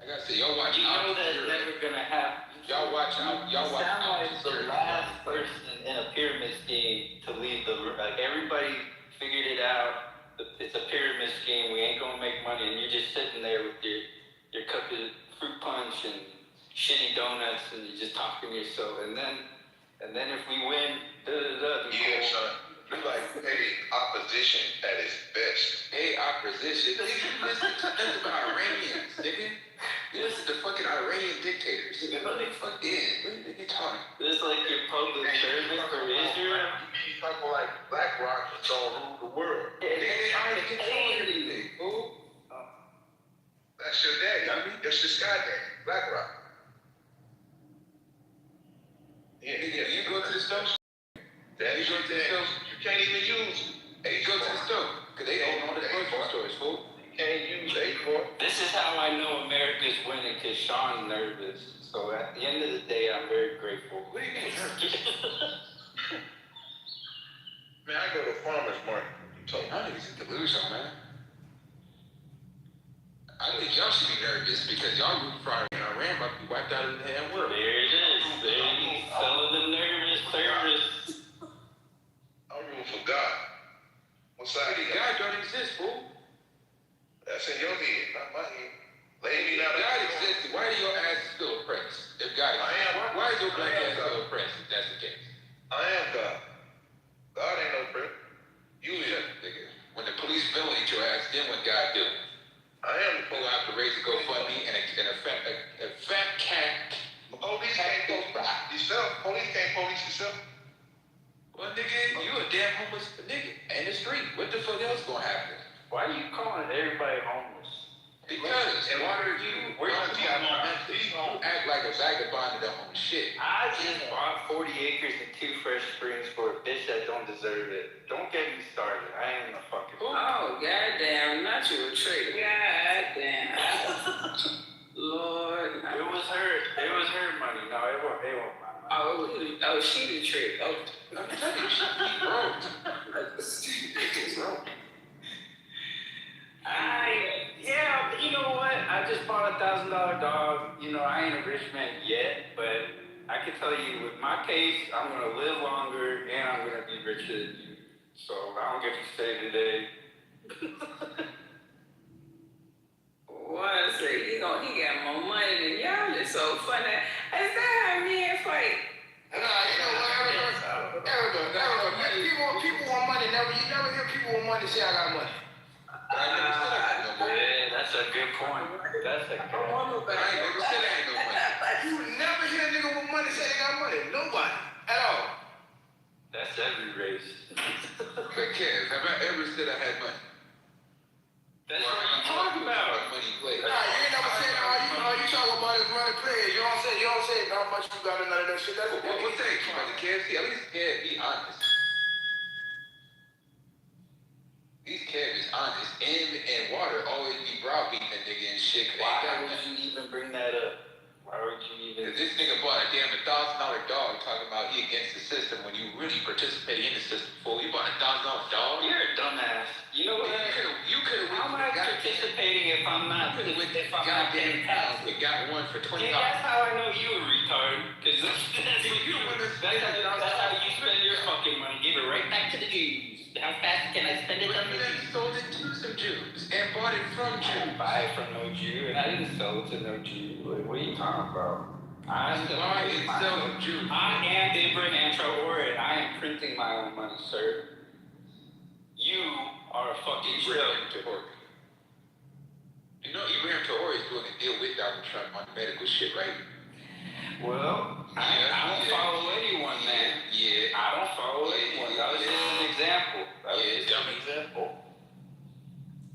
I gotta say, y'all watch You out. know that's never gonna happen. Y'all watch out. Y'all watch Sound out. like the last person in a pyramid scheme to leave like everybody figured it out. It's a pyramid scheme. We ain't gonna make money, and you're just sitting there with your cup of fruit punch and shitty donuts, and you're just talking to yourself. And then if we win, Yeah, son. You're like, hey, opposition at its best. Hey, opposition. Nigga, you listen to nothing about Iranians, nigga. You listen to fucking Iranian dictators. What the fuck is? What are you talking? It's like your public service for Israel. He's talking like BlackRock is gonna rule the world. Nigga, they already control everything, fool. That's your daddy. I mean, that's your sky daddy, BlackRock. Yeah, Nigga, you go to the stove. Daddy's your dad. You can't even use it. Hey, you go to the stove. Cause Sean nervous. So at the end of the day, I'm very grateful. What do you mean nervous? Man, I go to farmer's market. You told me. I think it's a delusion, man. I think y'all should be nervous because y'all root for Iran about to be wiped out of the damn world. There it is, baby. Some of the nervous service. I'm rooting for God. What side Nigga, God don't exist, fool. That's in your head, not my head. Lay me down. If God exists, why do your ass still oppressed? If God exists, why is your black ass still oppressed if that's the case? I am God. God ain't no prick. You is. Nigga. When the police violate your ass, then what God do? I am the Pull out the raise to GoFundMe and a fat cat. police can't police yourself. Police can't police yourself. Well, nigga, you a damn homeless nigga in the street. What the fuck else gonna happen? Why are you calling everybody homeless? Because where you act like a vagabond that don't own shit. I just bought 40 acres in 2 Fresh Springs for a bitch that don't deserve it. Don't get me started. I ain't a fucking. Oh, goddamn, not you a trick. Goddamn. Lord. It was her money. No, it wasn't my money. Oh, she the trick. Oh. She broke. Yeah, you know what? I just bought a $1,000 dog. You know, I ain't a rich man yet, but I can tell you with my case, I'm gonna live longer and I'm gonna be richer than you. So I don't get to stay today. What I say? He got more money than y'all. It's so funny. Is that how men fight? Nah, you know what, Erica, people want money. You never hear people want money say I got money. But I never said I got no money. Yeah, that's a good point. That's a good point. But I ain't never said I ain't no money. You never hear a nigga with money say they got money. Nobody. At all. That's every race. Who cares? Have I ever said I had money? That's what you talking about. Money plays. Nah, you ain't never said all you talk about is money plays. You don't say how much you got and none of that shit. That's what you think. You about to KFC? At least be honest. These cabs is honest. And water always be browbeating that nigga and shit. Why would you even bring that up? Why would you even? Cause this nigga bought a damn $1,000 dog talking about he against the system when you really participated in the system before. You bought a $1,000 dog? You're a dumbass. You know what? You could've How am I participating if I'm not getting passed? We got one for $20. Yeah, that's how I know you a retard. Cause that's how you spend your fucking money. Give it right back to the Jews. How fast can I spend it on the Jews? Sold it to some Jews and bought it from Jews. I didn't buy it from no Jew, and I didn't sell it to no Jew. Like, what are you talking about? I am Abraham Traore, and I am printing my own money, sir. You are a fucking Ibrahim Traore. You know Ibrahim Traore is doing a deal with Donald Trump on medical shit, right? Well, I don't follow anyone, man. Yeah. I don't follow anyone. That was just an example. That was just an example.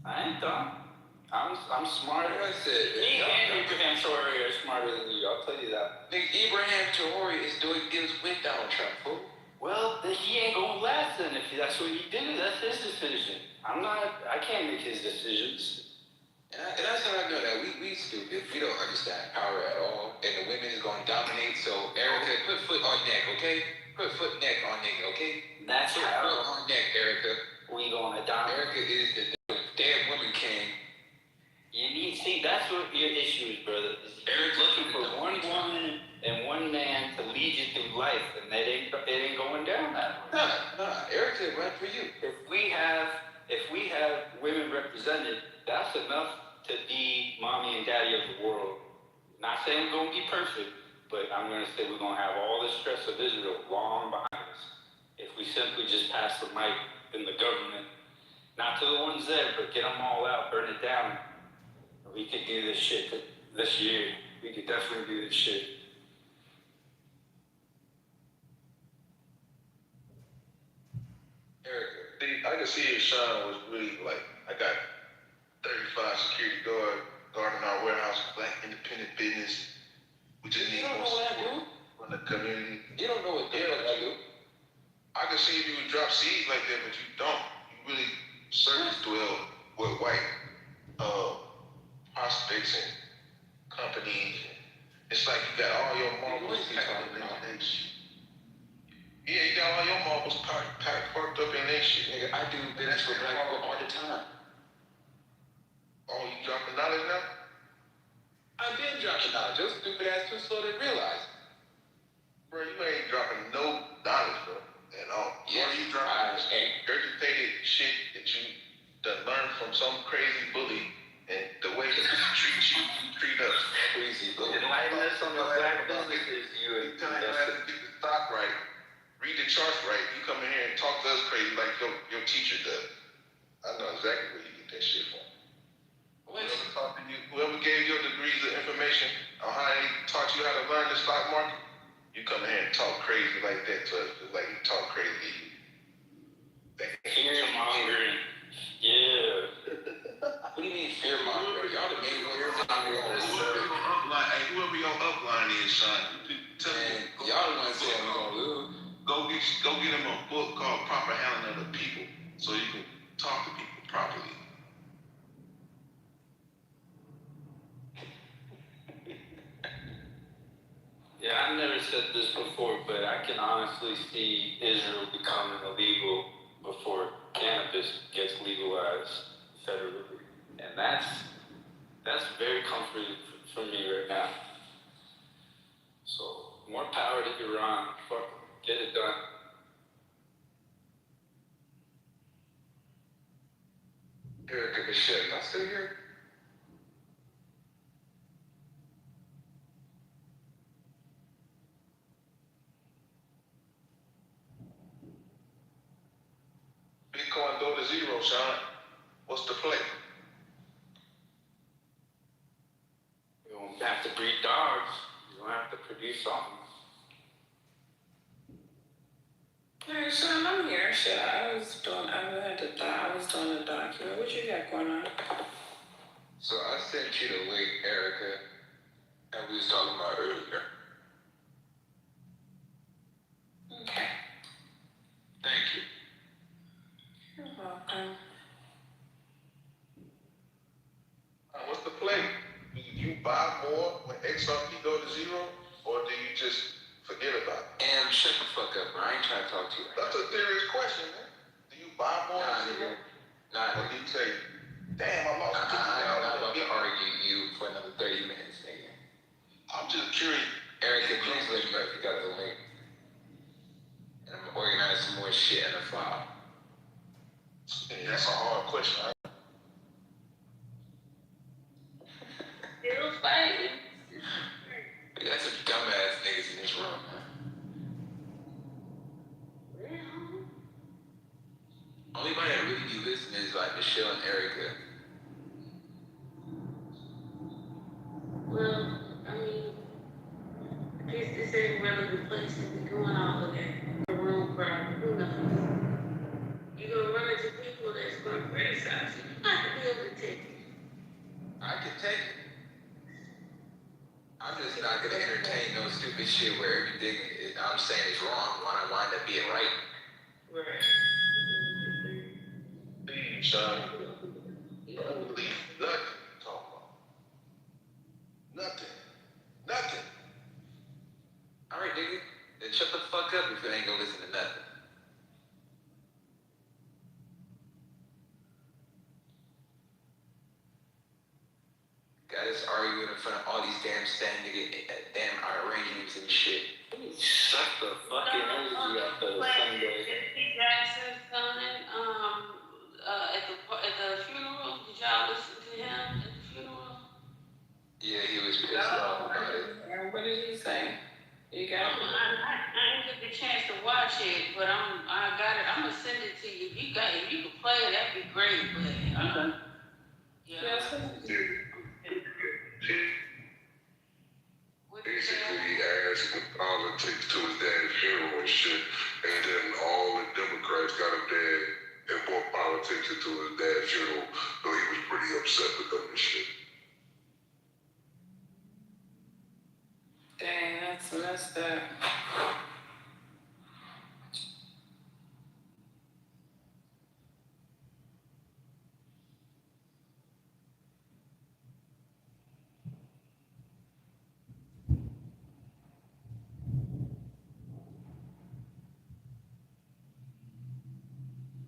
I ain't dumb. I'm smarter. Like I said, Me and Abraham Traore are smarter than you. I'll tell you that. Nigga, Ibrahim Traore is doing deals with Donald Trump, fool. Well, then he ain't gonna last then. If that's what he did, that's his decision. I can't make his decisions. And that's how I know that we stupid. We don't understand power at all. And the women is gonna dominate. So Erica, put foot on neck, okay? Put foot neck on nigga, okay? That's put how. foot on neck, Erica. We gonna dominate. Erica is the damn woman king. That's what your issue is, brother. You're looking for one woman and one man to lead you through life, and it ain't going down that way. Nah, Erica run for you. If we have women represented, that's enough to be mommy and daddy of the world. Not saying we're gonna be perfect, but I'm gonna say we're gonna have all the stress of Israel long behind us. If we simply just pass the mic in the government, not to the ones there, but get them all out, burn it down. We could do this shit this year. We could definitely do this shit. Erica, I can see if Sean was really like, I got 35 security guarding our warehouse, black independent business. We just need more support from the community. You don't know what the hell I do. I can see if you would drop seeds like that, but you don't. You really surface dwell with white prospects and companies. It's like you got all your marbles packed up in that shit. Yeah, you got all your marbles parked up in that shit. Nigga, I do business with black people all the time. Oh, you dropping knowledge now? I did drop the knowledge. Your stupid ass too slow to realize. Bro, you ain't dropping no knowledge, bro, at all. Yeah, you dropping regurgitated shit that you done learned from some crazy bully and the way that you treat us. Crazy bully. Enlighten us on the black businesses you telling your ass to get the stock right, read the charts right. You come in here and talk to us crazy like your teacher does. I know exactly where you get that shit from. Whoever taught you, whoever gave your degrees of information on how they taught you how to learn the stock market, you come in here and talk crazy like that to us, just like you talk crazy to you. fear mongering. Yeah. What do you mean fear mongering? Y'all the main ones. Whoever your upline is, son, tell me. Y'all the ones saying we're gonna lose. Go get him a book called Proper Handling of the People, so you can talk to people properly. Yeah, I've never said this before, but I can honestly see Israel becoming illegal before cannabis gets legalized federally. And that's very comforting for me right now. So, more power to Iran. Fuck, get it done. Erica, Michelle, y'all still here? Bitcoin go to zero, Sean. What's the play? You don't have to breed dogs. You don't have to produce something. Hey, Sean, I'm here. Shit, I was doing a document. What you got going on? So I sent you the link, Erica, that we was talking about earlier. Okay. Thank you. You're welcome. What's the play? Do you buy more when XRP go to zero, or do you just forget about it? And shut the fuck up, bro. I ain't trying to talk to you. That's a serious question, man. Do you buy more at zero? Or do you say, damn, I lost $50,000? I'm not about to argue you for another 30 minutes, nigga. I'm just curious. Erica, please let me know if you got the link. And I'm gonna organize some more shit in a file. Yeah, that's a hard question. Still fighting. We got some dumbass niggas in this room, man. Only anybody that really be listening is like Michelle and Erica. Well, I mean, I guess this ain't really the place to be going all of that. The room crowd, who knows? You're gonna run into people that's gonna criticize you. You have to be able to take it. I can take it. I'm just not gonna entertain no stupid shit where everything I'm saying is wrong when I wind up being right. Right. Please, Sean. You don't believe nothing you talk about. Nothing. Nothing. Alright, nigga. Then shut the fuck up if you ain't gonna listen to nothing. Got us arguing in front of all these damn damn Iranians and shit. Shut the fucking energy up the Sunday. Jackson's son, at the funeral, did y'all listen to him at the funeral? Yeah, he was pissed off about it. What did he say? You got it? I didn't get the chance to watch it, but I got it. I'm gonna send it to you. If you can play it, that'd be great. But yeah. Basically asked what politics to his dad's funeral and shit, and then all the Democrats got him dead and brought politics into his dad's funeral, so he was pretty upset with them and shit. Dang, that's messed up.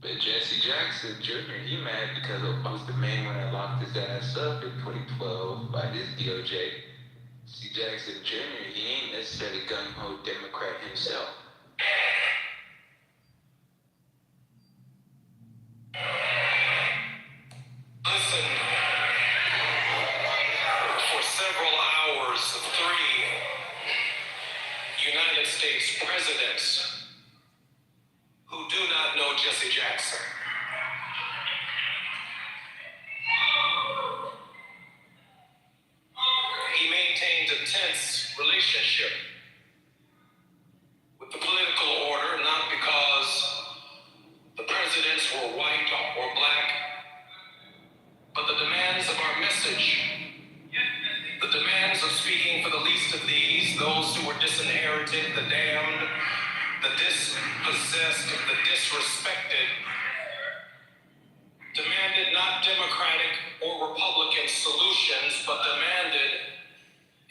But Jesse Jackson Jr., he mad because Obama was the main one that locked his ass up in 2012 by this DOJ. Jesse Jackson Jr., he ain't necessarily gung-ho Democrat himself. Listen, for several hours, three United States presidents who do not know Jesse Jackson. He maintained a tense relationship with the political order, not because the presidents were white or black, but the demands of our message, the demands of speaking for the least of these, those who were disinherited, the damned, the dispossessed, the disrespected, demanded not Democratic or Republican solutions, but demanded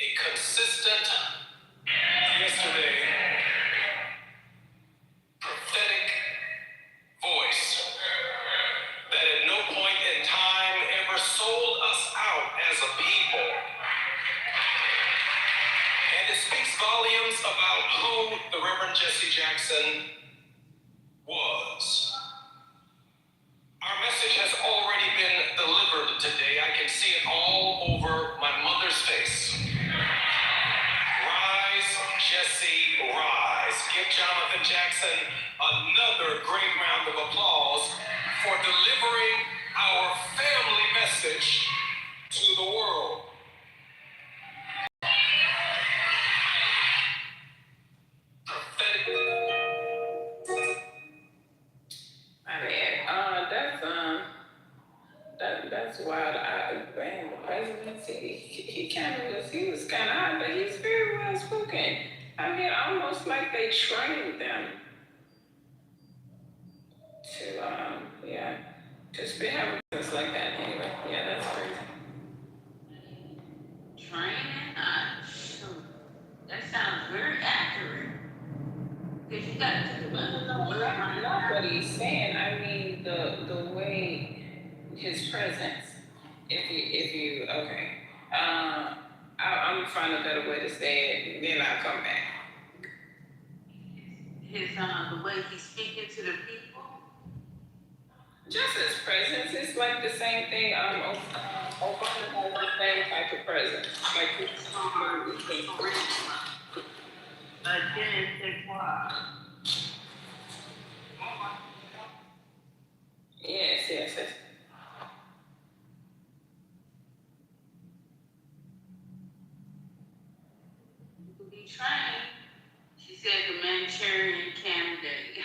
a consistent, yesterday, prophetic voice that at no point in time ever sold us out as a people. And it speaks volumes about who the Reverend Jesse Jackson was. Our message has already been delivered today. I can see it all over my mother's face. Rise, Jesse, rise. Give Jonathan Jackson another great round of applause for delivering our family message to the world. That's wild. Man, the presidency, he was kind of odd, but he's very well spoken. I mean, almost like they trained them to have things like that. Anyway, yeah, that's crazy. Training? That sounds very accurate. Because you got to Not what he's saying. I mean, the way his presence. If you okay. I'm gonna find a better way to say it, then I'll come back. The way he's speaking to the people. Just his presence, it's like the same thing. Obama has the same type of presence. Like yes. To be trained, she said the Manchurian candidate.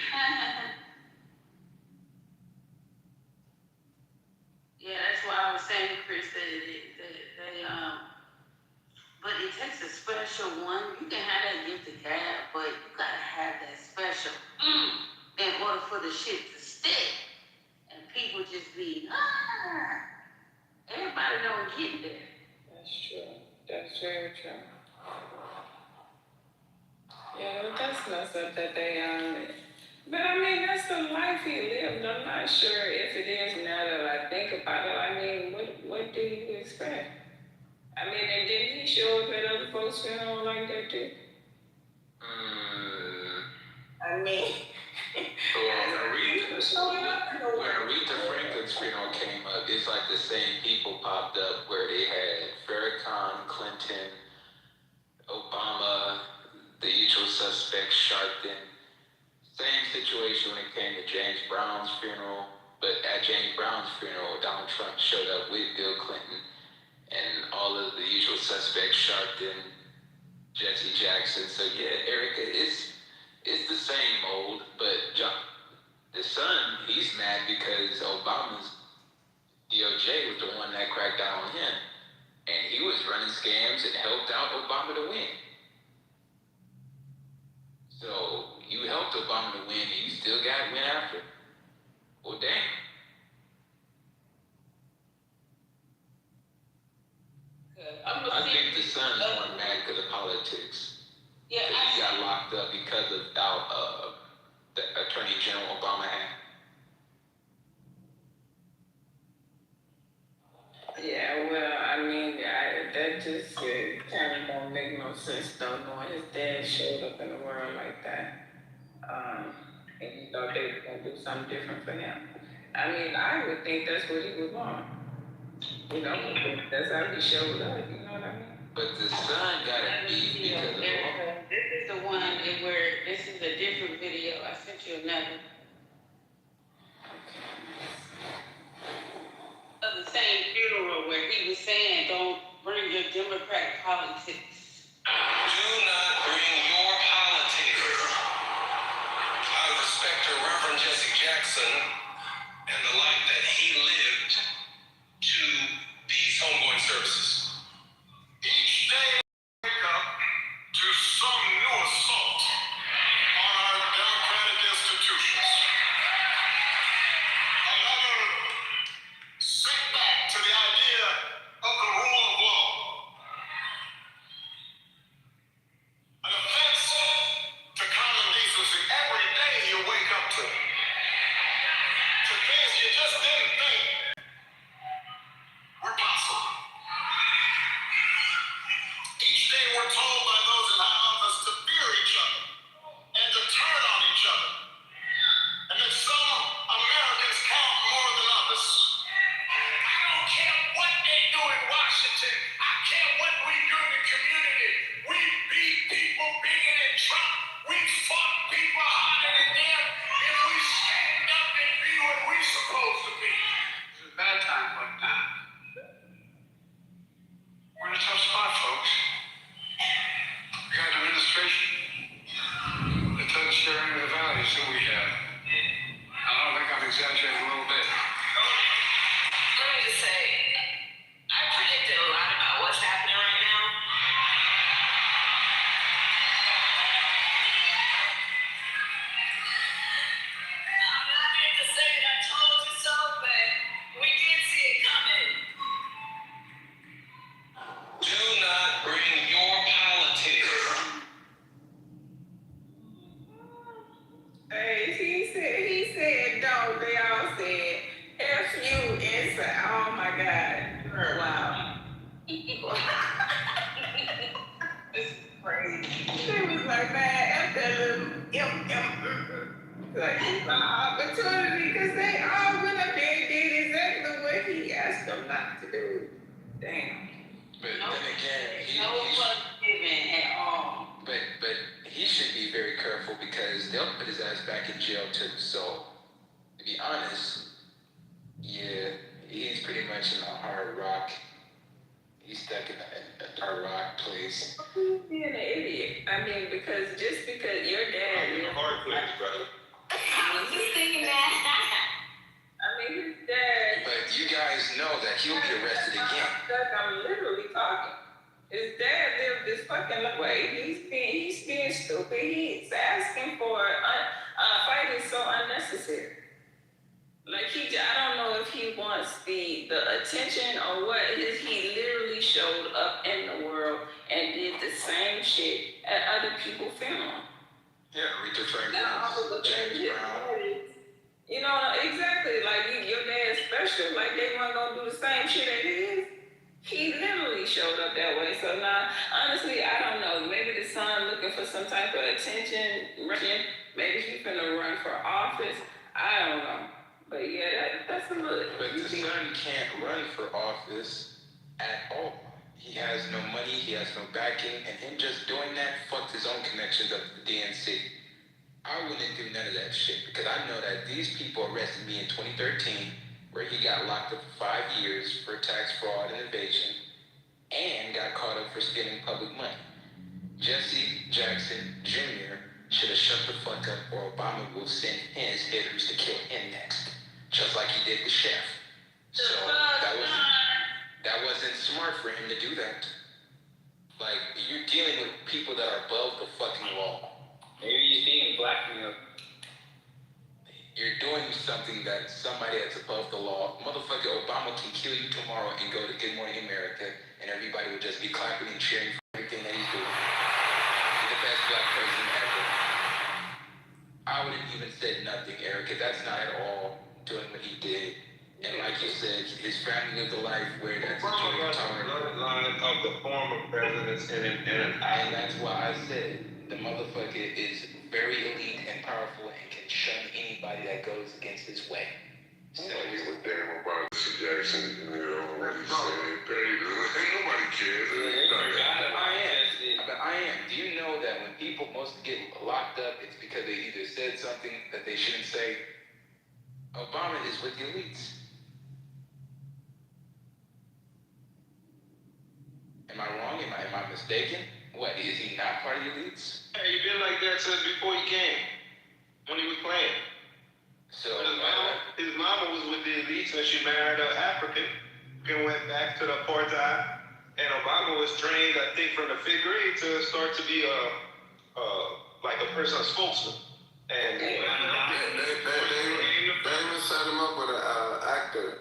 Yeah, that's why I was saying, Chris, but it takes a special one. You can have that gift of gab, but you gotta have that special in order for the shit to stick. And people just be, everybody don't get there. That's true. That's very true. Yeah, but that's messed up that they but I mean, that's the life he lived. I'm not sure if it is now that I think about it. I mean, what do you expect? I mean, and didn't he show up at other folks' funeral like that too? I mean, when Aretha Franklin's funeral came up, it's like the same people popped up where they had Farrakhan, Clinton, Obama, the usual suspects, Sharpton. Same situation when it came to James Brown's funeral, but at James Brown's funeral, Donald Trump showed up with Bill Clinton and all of the usual suspects, Sharpton, Jesse Jackson. So yeah, Erica, it's the same mold, but the son, he's mad because Obama's DOJ was the one that cracked down on him, and he was running scams and helped out Obama to win. So you helped Obama to win, and you still got to win after. Well, damn. I think the son's more mad because of politics. Yeah, he got locked up because of the Attorney General Obama had. that just kind of don't make no sense though, knowing his dad showed up in the world like that. And he thought they were gonna do something different for him. I mean, I would think that's what he would want. You know, that's how he showed up, you know what I mean? But the son got a beef because of This is the one where this is a different video. I sent you another. Of the same funeral where he was saying, don't bring your Democratic politics. Do not bring your politics. Out of respect to Reverend Jesse Jackson and the life that he lived to these homegoing services. Each day we wake up to some new assault on our democratic institutions. Another setback to the idea of the rule of law. An offense to common decency every day you wake up to. To things you just didn't think were possible. Each day we're told by those in high office to fear each other and to turn on each other. And that some Americans count more than others. I don't care what they do in Washington. I care what we do in the community. We beat people bigger than Trump. We fought people harder than them. And we stand up and be what we're supposed to be. It's a bad time for a time. We're in a tough spot, folks. We got an administration that doesn't share any of the values that we have. I don't think I'm exaggerating a little bit. Let me just say, I predicted a lot about what's happening right now. I'm not here to say that I told you so, but we did see it coming. Do not bring your politics. Hey, he said no, they all said F you inside. Oh my God. Wow. This is crazy. They was like, man, F that little like it's an opportunity because they all went up there and did exactly what he asked them not to do. Damn. But then again, No fuck given at all. but he should be very careful because they'll put his ass back in jail too. So, to be honest, yeah, he's pretty much in a hard rock. He's stuck in a hard rock place. He's being an idiot. I mean, because just because your dad In a hard place, brother. I was just thinking that. I mean, his dad. But you guys know that he'll be arrested again. I'm literally talking. His dad lived this fucking way. He's being stupid. He's asking for fighting so unnecessary. Like I don't know if he wants the attention or what. He literally showed up in the world and did the same shit at other people's funeral. Yeah, Rita Franklin, James Brown. You know, exactly. Like your dad's special. Like they weren't gonna do the same shit as his. He literally showed up that way. So now, honestly, I don't know. Maybe the son looking for some type of attention. Maybe he's gonna run for office. I don't know. But yeah, that's a little. But the son can't run for office at all. He has no money, he has no backing, and him just doing that fucked his own connections up to the DNC. I wouldn't do none of that shit because I know that these people arrested me in 2013, where he got locked up for 5 years for tax fraud and evasion, and got caught up for stealing public money. Jesse Jackson Jr. should have shut the fuck up, or Obama will send his hitters to kill him next, just like he did the chef. So that wasn't smart for him to do that. Like, you're dealing with people that are above the fucking law. Maybe he's being blackmailed. You're doing something that somebody that's above the law. Motherfucker, Obama can kill you tomorrow and go to Good Morning America, and everybody would just be clapping and cheering for everything that he's doing. He's the best black person ever. I wouldn't even said nothing, Erica. That's not at all doing what he did. And like you said, his family lived a life where that's a joy of tolerance. of the former presidents and that's why I said the motherfucker is very elite and powerful and can shun anybody that goes against his way. So Nobody was damn about Jackson, you know, what he said. Ain't nobody cares. I am. Do you know that when people mostly get locked up, it's because they either said something that they shouldn't say? Obama is with the elites. Am I wrong? Am I mistaken? What, is he not part of the elites? Hey, he been like that since before he came, when he was playing. So his mama was with the elites when she married an African and went back to the apartheid. And Obama was trained, I think, from the 5th grade to start to be like a personal spokesman. And they even set him up with an actor.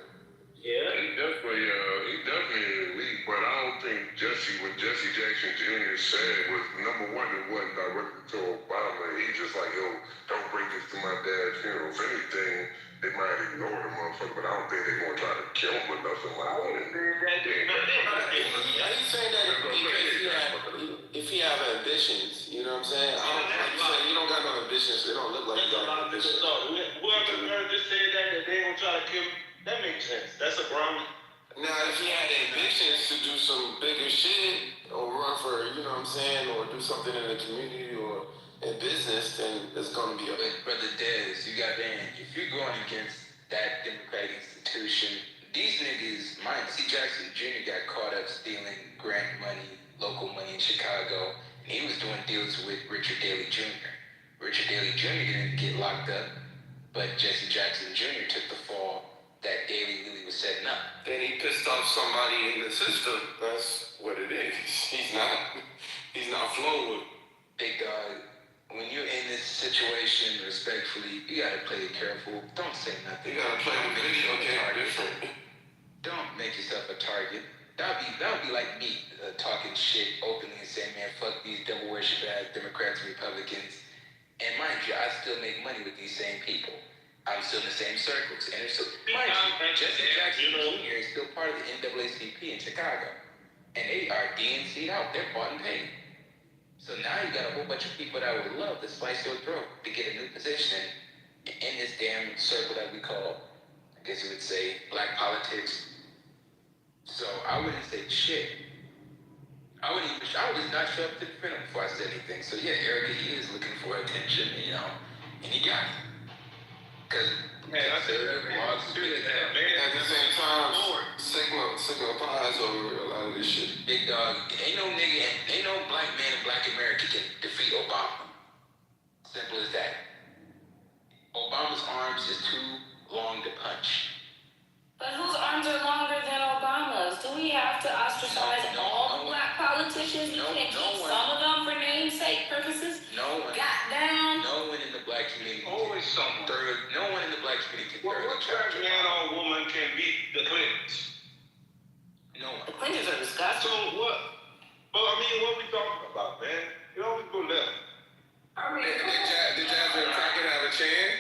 yeah, He definitely elite, but I don't think what Jesse Jackson Jr. said was, number one, it wasn't directed to Obama. He just like, yo, don't bring this to my dad's funeral. If anything, they might ignore the motherfucker, but I don't think they're gonna try to kill him or nothing like that. He's saying that if he have ambitions, you know what I'm saying? I don't like you said, you don't got no ambitions. It don't look like you got ambitions. Whoever just said that they gonna try to kill him, that makes sense. That's a problem. Now, if he had ambitions to do some bigger shit or run for, you know what I'm saying, or do something in the community or in business, then it's gonna be a Brother Dez, you got banned. If you're going against that democratic institution, these niggas, see Jackson Jr. got caught up stealing grant money, local money in Chicago, and he was doing deals with Richard Daley Jr. Richard Daley Jr. didn't get locked up, but Jesse Jackson Jr. took the fall that Daley really was setting up. Then he pissed off somebody in the system. That's what it is. He's not flowing. Big dog, when you're in this situation, respectfully, you gotta play it careful. Don't say nothing. You gotta play the video game different. Don't make yourself a target. That would be like me talking shit openly and saying, man, fuck these devil worship ass Democrats and Republicans. And mind you, I still make money with these same people. I'm still in the same circles. And so, mind you, Jesse Jackson Jr. is still part of the NAACP in Chicago. And they are DNC'd out. They're bought and paid. So now you got a whole bunch of people that would love to slice your throat to get a new position in this damn circle that we call, I guess you would say, black politics. So I wouldn't say shit. I would just not show up to the funeral before I said anything. So yeah, Erica, he is looking for attention, you know, and he got it. Because at the same time, Sigma pies over a lot of this shit. Big dog, ain't no black man in black America can defeat Obama. Simple as that. Obama's arms is too long to punch. But whose arms are longer than Obama's? Do we have to ostracize all the black politicians? We can't keep some of them for namesake purposes? No one. Goddamn. No one in the black community. Always someone. No one in the black community can What black man or woman can beat the Clintons? No one. The Clintons are disgusting. So what? But I mean, what we talking about, man? You always go left. I mean, Did Jasmine Crockett have a chance?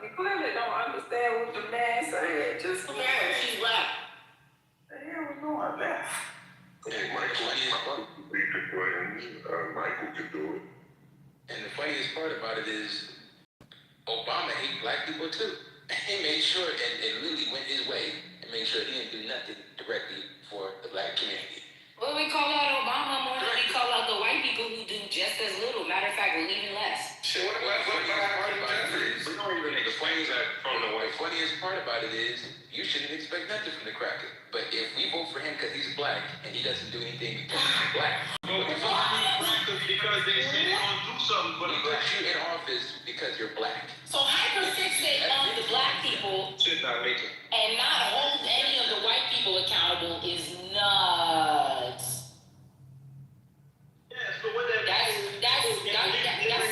you clearly don't understand what the man said. Just yeah, she's black. The hell was going left? Michael could do it. And the funniest part about it is, Obama hates black people too. He made sure and really went his way and made sure he didn't do nothing directly for the black community. Well, we call out Obama more than we call out the white people who do just as little. Matter of fact, even less. Shit, what about Jeffries? We don't even make the funniest part about it is, you shouldn't expect nothing from the cracker. But if we vote for him because he's black and he doesn't do anything because he's black, because they say they're gonna do something for the black. put you in office because you're black. So hyperfixate on the black people Should not make it. and not hold any of the white people accountable is nuts. Yeah, so what that That's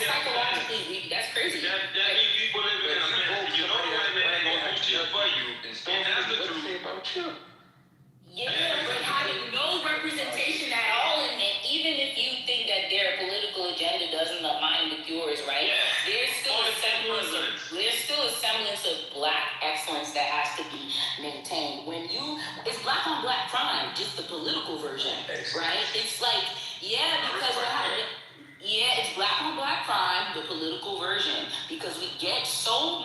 psychologically weak. That's crazy. That means people living in America. You know the white man ain't gonna do shit for you. And that's the truth. Yeah, but having no representation at all in it, even if you think that their political agenda doesn't align with yours, right? Yeah. There's still a semblance of black excellence that has to be maintained. When it's black on black black crime, just the political version, right? It's like, yeah, because what happened? Yeah, it's black on black crime, the political version, because we're so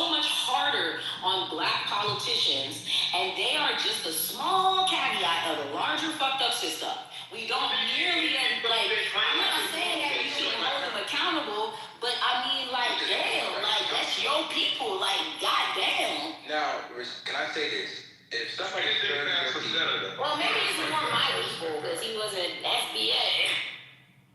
much harder on black politicians, and they are just a small caveat of a larger fucked up system. We don't nearly, like, I'm not saying that you shouldn't hold them accountable, but I mean, like, damn, like, that's your people, like, goddamn. Now, can I say this? If somebody's well, maybe it's more my people, because he was an FBA.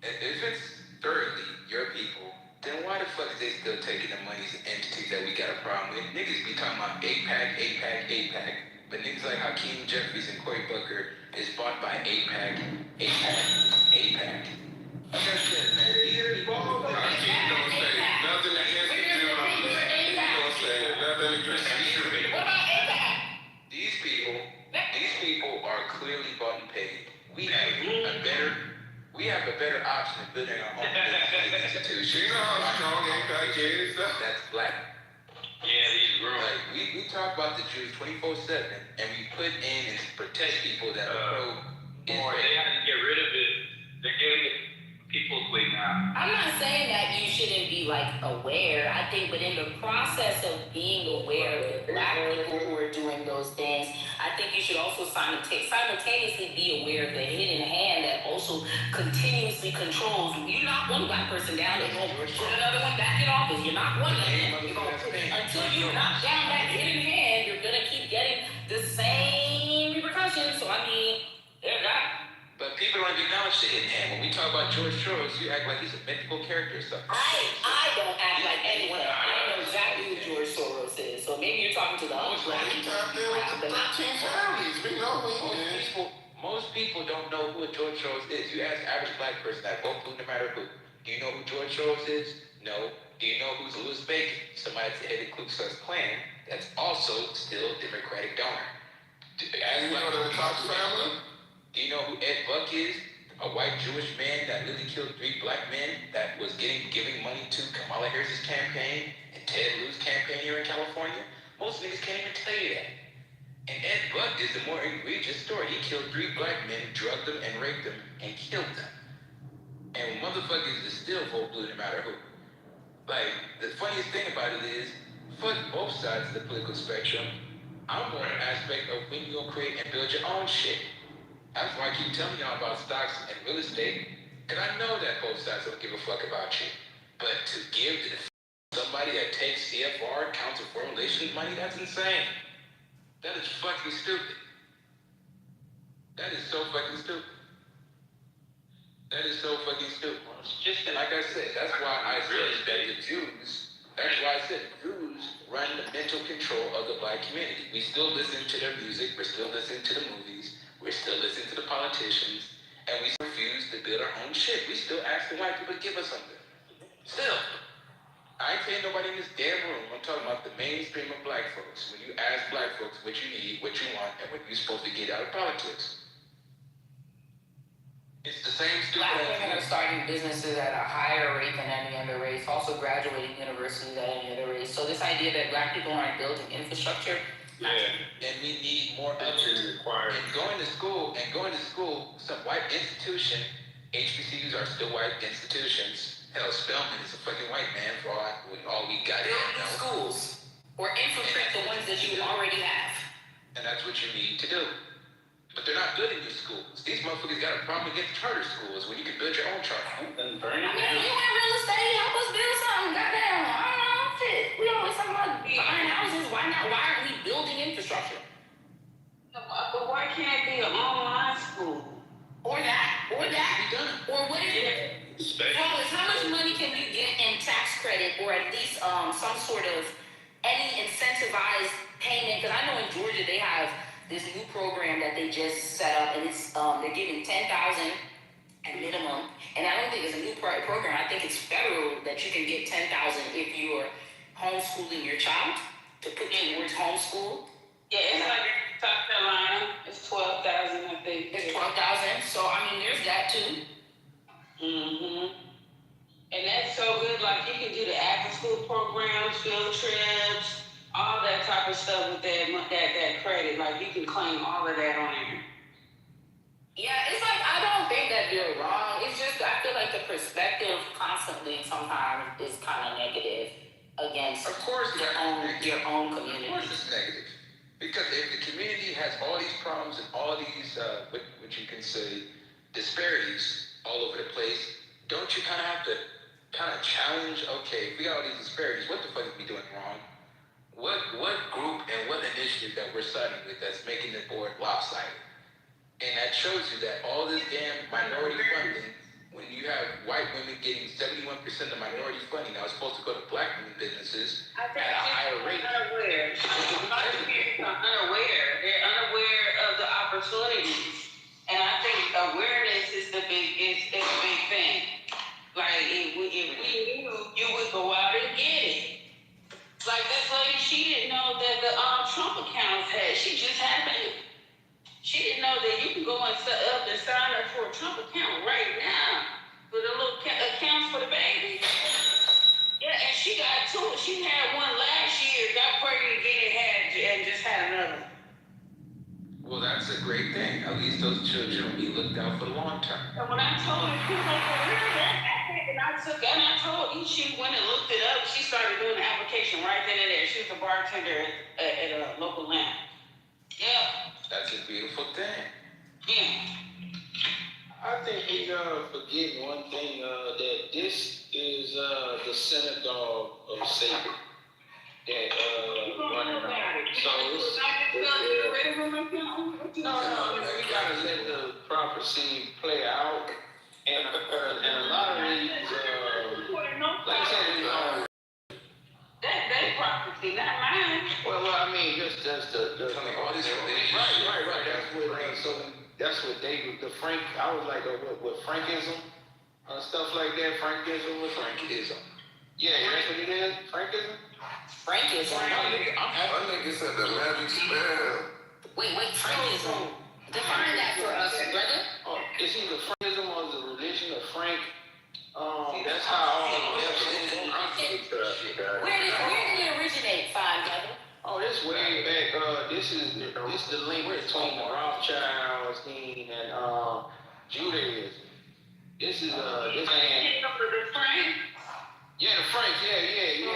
If it's thirdly your people, then why the fuck is they still taking the monies and entities that we got a problem with? Niggas be talking about 8-pack, 8-pack, 8-pack. But niggas like Hakeem Jeffries and Cory Booker is bought by 8-pack, 8-pack, 8-pack. Like I said, man, these people... Hakeem don't say nothing against the Jews. He don't say nothing against the Jews. What about 8-pack? These people are clearly bought and paid. We have a better option of building our own business institution. You know how strong 8-pack is? That's black. Yeah, these girls. Like, we talk about the Jews 24/7, and we put in and protect people that are pro-Israel. They had to get rid of it. They're getting it people's way now. I'm not saying that you shouldn't be like aware. I think, but in the process of being aware of the black people who are doing those things, I think you should also simultaneously be aware of the hidden hand that also continuously controls. You knock one black person down, they're going to put another one back in office. You knock one of them, until you knock down that hidden hand, you're gonna keep getting the same repercussions. So I mean, there's that. But people don't acknowledge the hidden hand. When we talk about George Soros, you act like he's a mythical character or something. I don't act like anyone. I know exactly who George Soros is. So maybe you're talking to the other black people. Most people don't know who a George Soros is. You ask average black person that vote blue no matter who. Do you know who George Soros is? No. Do you know who's Louis Bacon? Somebody at the head of the Ku Klux Klan that's also still a Democratic donor. Do you know the Cox family? Do you know who Ed Buck is? A white Jewish man that literally killed 3 black men that was giving money to Kamala Harris's campaign and Ted Lieu's campaign here in California? Most niggas can't even tell you that. And Ed Buck is the more egregious story. He killed 3 black men, drugged them, and raped them, and killed them. And motherfuckers is still vote blue no matter who. Like, the funniest thing about it is, fuck both sides of the political spectrum. I'm more an aspect of when you gonna create and build your own shit. That's why I keep telling y'all about stocks and real estate, because I know that both sides don't give a fuck about you. But to give to somebody that takes CFR, Council Foreign Relations money, that's insane. That is fucking stupid. That is so fucking stupid. That is so fucking stupid. And like I said, that's why I said that the Jews run the mental control of the black community. We still listen to their music, we're still listening to the movies, we're still listening to the politicians, and we refuse to build our own shit. We still ask the white people to give us something. Still. I ain't saying nobody in this damn room. I'm talking about the mainstream of black folks. When you ask black folks what you need, what you want, and what you're supposed to get out of politics. It's the same stupid. Black women are starting businesses at a higher rate than any other race, also graduating universities than any other race. So this idea that black people aren't building infrastructure. Yeah, and we need more of it. And going to school, some white institution, HBCUs are still white institutions. Hell, Spelman is a fucking white man for all we got. Build new schools or infiltrate the ones that you already have. And that's what you need to do. But they're not building new schools. These motherfuckers got a problem against charter schools when you can build your own charter. You in real estate, help us build something. Goddamn, I don't know, shit. We always talking about buying houses. Why aren't we building infrastructure? But why can't it be an online school? Or what is it? Wallace, how much money can you get in tax credit or at least some sort of any incentivized payment? Because I know in Georgia they have this new program that they just set up, and it's they're giving $10,000 at minimum. And I don't think it's a new program. I think it's federal that you can get $10,000 if you're homeschooling your child to put towards homeschool. Yeah, it's like South Carolina. It's 12,000, I think. It's 12,000. So I mean, there's that too. And that's so good. Like you can do the after-school programs, field trips, all that type of stuff with that credit. Like you can claim all of that on there. Yeah, it's like I don't think that you're wrong. It's just I feel like the perspective constantly sometimes is kind of negative against Of course, your own community. Of course, it's negative because if the community has all these problems and all these what you can say disparities all over the place, don't you kind of have to challenge? Okay, if we got all these disparities, what the fuck is we doing wrong? What group and what initiative that we're siding with that's making the board lopsided? And that shows you that all this damn minority funding, when you have white women getting 71% of minority funding that was supposed to go to black women businesses at a higher rate. Unaware. They're unaware of the opportunities. And I think awareness is the big thing. Like if we knew, you would go out and get it. Like this lady, she didn't know that the Trump accounts she just had a baby. She didn't know that you can go and sign up for a Trump account right now for the little accounts for the baby. Yeah, and she got two. She had one last year, got pregnant again, and just had another. Well, that's a great thing. At least those children will be looked out for the long term. And when I told her, she was like, for real, and I told her, she went and looked it up. She started doing the application right then and there. She was a bartender at a local lamp. Yeah. That's a beautiful thing. Yeah. I think we forgetting one thing, that this is the synagogue of Satan. That running around. So no, we gotta let the prophecy play out. And a lot of these, like I said, that prophecy, not mine. Well, I mean, just the all these right. That's what David, the Frank. I was like, what Frankism, stuff like that. Frankism. Yeah, that's what it is. Frankism. I think it's at the magic spell. Wait, Frankism. Define that for us, brother. Oh, it's either Frankism or the religion of Frank. That's how all of Where did it originate, fine brother? Oh, this way back. This is the link between the Rothschilds and Judaism. This is this man. The Frank. Yeah, the Franks. Yeah.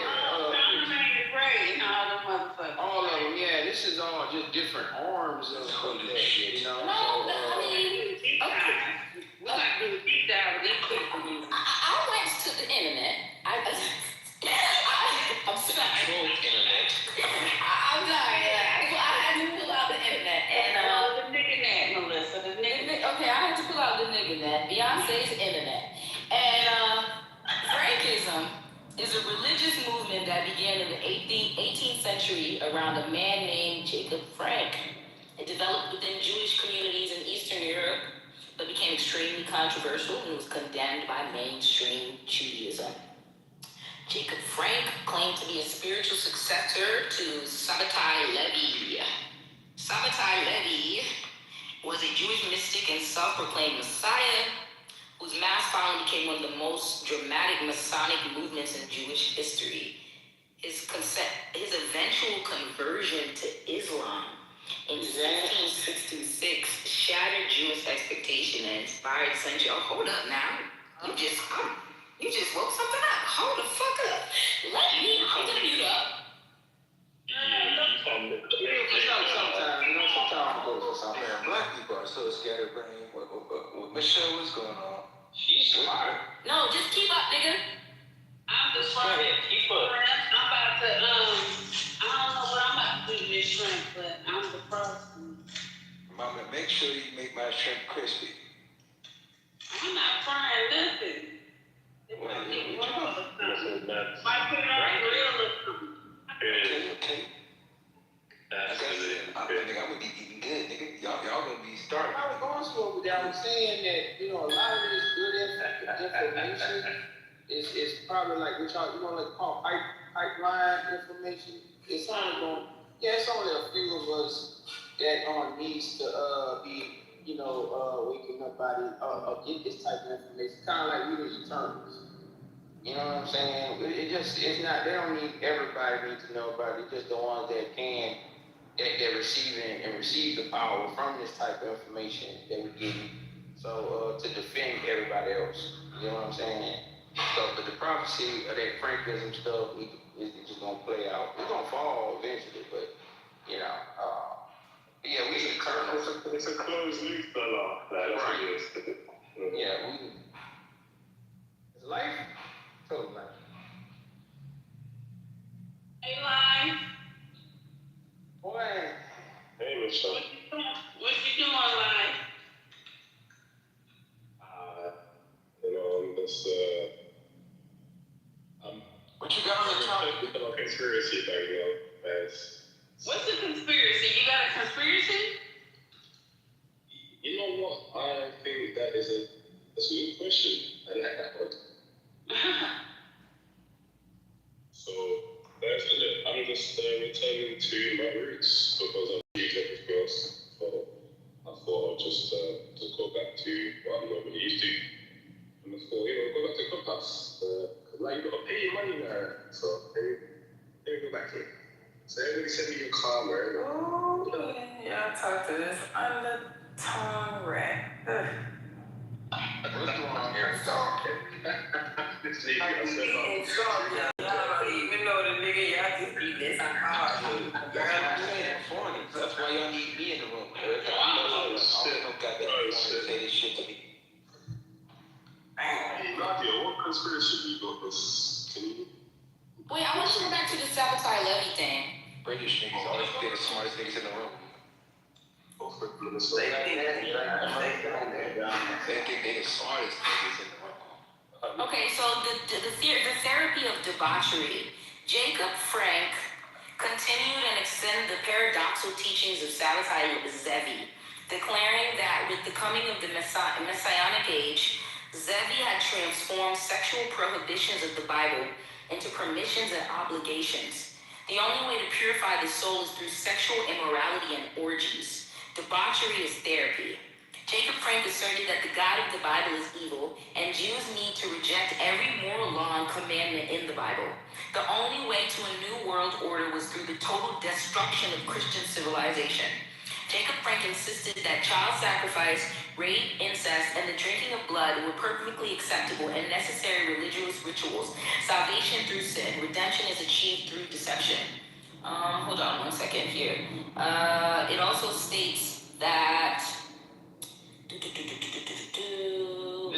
All of them. Yeah, this is all just different arms of that shit, you know. I mean, okay. We like to do a deep dive with these people. I went to the internet. I'm sorry. I'm sorry. I had to pull out the internet. And the nigga net, Melissa. Okay, I had to pull out the nigga net. Beyonce's internet. And Frankism is a religious movement that began in the 18th century around a man named Jacob Frank. It developed within Jewish communities in Eastern Europe, but became extremely controversial and was condemned by mainstream Judaism. Jacob Frank claimed to be a spiritual successor to Sabbatai Levi. Sabbatai Levi was a Jewish mystic and self-proclaimed Messiah whose mass following became one of the most dramatic Masonic movements in Jewish history. His eventual conversion to Islam in 1766 shattered Jewish expectation and inspired century. Oh, hold up now. You just woke something up. Hold the fuck up. I'm gonna mute up. Sometimes black people are so scatterbrained. What Michelle, what's going on? She's smart. No, just keep up, nigga. I'm the smartest. I'm about to, I don't know what I'm about to do to this shrimp, but I'm the person. Mama, make sure you make my shrimp crispy. I'm not frying nothing. Might put it on the grill or something. Okay. I think I'm gonna be eating good, nigga. Y'all gonna be starving. I was going slow, but I was saying that, a lot of this good information is probably like what y'all, like call pipeline information. It's only a few of us that needs to be, waking up body get this type of information. Kind of like we the Eternals. You know what I'm saying? It's not, they don't need, everybody needs to know about it. It's just the ones that can, that receive the power from this type of information that we're getting. So, to defend everybody else. You know what I'm saying? So, but the prophecy of that Frankism stuff is just gonna play out. It's gonna fall eventually, but, you know, yeah, we should turn on. It's a closed loop, fella. That's what it is. Yeah, it's life. Total life. Hey, Line. Boy. Hey, Michelle. What you doing, Line? I'm just, What you got on the topic? Conspiracy thing, as What's the conspiracy? You got a conspiracy? you know what? I think that is a good question. I like that one. So that's it. I'm just returning to my roots because I'm new to this girls. So I thought I'll just go back to what I'm normally used to. And I thought, go back to Clubhouse. Like you gotta pay your money now. So let me go back to it. So everybody send me your car, man. Oh, y'all talk to this undertone rat. What's wrong here? This nigga, I said, Y'all don't even know the nigga. Y'all just be this hard. That's why y'all need me in the room. I don't got that say this shit to me. Hey, Nadia, what conspiracy you got? Can you? Wait, I want to go back to the sabotage levy thing. British niggas always be the smartest niggas in the room. They think they the smartest niggas in the room. Okay, so the therapy of debauchery. Jacob Frank continued and extended the paradoxical teachings of Sabbatai Zevi, declaring that with the coming of the Messianic age, Zevi had transformed sexual prohibitions of the Bible into permissions and obligations. The only way to purify the soul is through sexual immorality and orgies. Debauchery is therapy. Jacob Frank asserted that the God of the Bible is evil, and Jews need to reject every moral law and commandment in the Bible. The only way to a new world order was through the total destruction of Christian civilization. Jacob Frank insisted that child sacrifice, rape, incest, and the drinking of blood were perfectly acceptable and necessary religious rituals. Salvation through sin. Redemption is achieved through deception. Hold on one second here. It also states that... This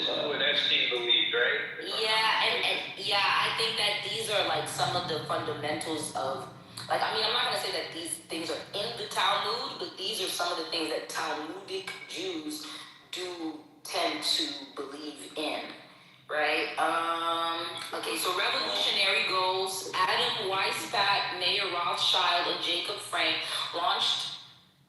is what Epstein believed, right? Yeah, and I think that these are like some of the fundamentals of, like, I mean, I'm not gonna say that these things are in the Talmud, but these are some of the things that Talmudic Jews do tend to believe in, right? Okay, so revolutionary goals. Adam Weishaupt, Mayer Rothschild, and Jacob Frank launched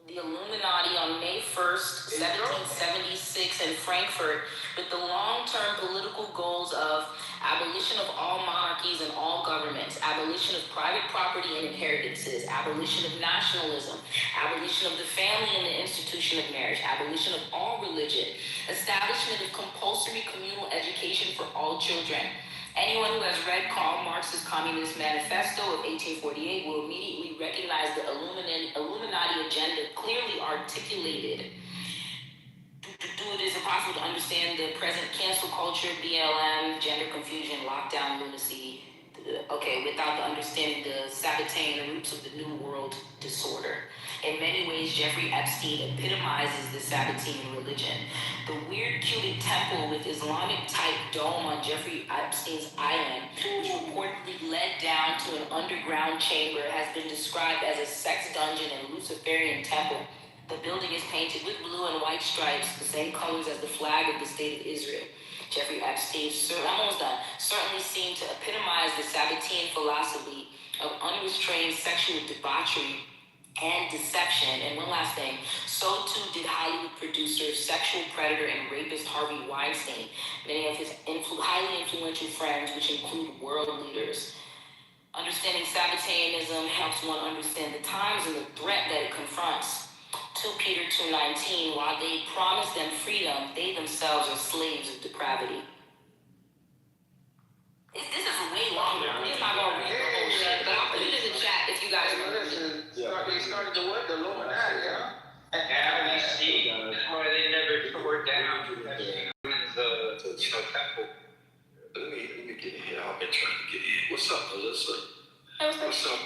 the Illuminati on May 1st, 1776 in Frankfurt with the long-term political goals of abolition of all monarchies and all governments, abolition of private property and inheritances, abolition of nationalism, abolition of the family and the institution of marriage, abolition of all religion, establishment of compulsory communal education for all children. Anyone who has read Karl Marx's Communist Manifesto of 1848 will immediately recognize the Illuminati agenda clearly articulated. It is impossible to understand the present cancel culture, BLM, gender confusion, lockdown, lunacy, without the understanding the Sabbatean and the roots of the New World disorder. In many ways, Jeffrey Epstein epitomizes the Sabbatean religion. The weird cubic temple with Islamic-type dome on Jeffrey Epstein's island, which reportedly led down to an underground chamber, has been described as a sex dungeon and Luciferian temple. The building is painted with blue and white stripes, the same colors as the flag of the state of Israel. Jeffrey Epstein, certainly seemed to epitomize the Sabbatean philosophy of unrestrained sexual debauchery and deception. And one last thing, so too did Hollywood producer, sexual predator, and rapist Harvey Weinstein, many of his highly influential friends, which include world leaders. Understanding Sabbateanism helps one understand the times and the threat that it confronts. 2 Peter 2:19, while they promise them freedom, they themselves are slaves of depravity. This is way longer. I'm just not gonna read the whole shit, but I'll put it in the chat if you guys Hey, want to read it. listen, they started to what? The Illuminati, yeah? Now we see that's why they never tore down Epstein's, temple. Let me get in here. I've been trying to get in. What's up, Melissa? Hey, What's up?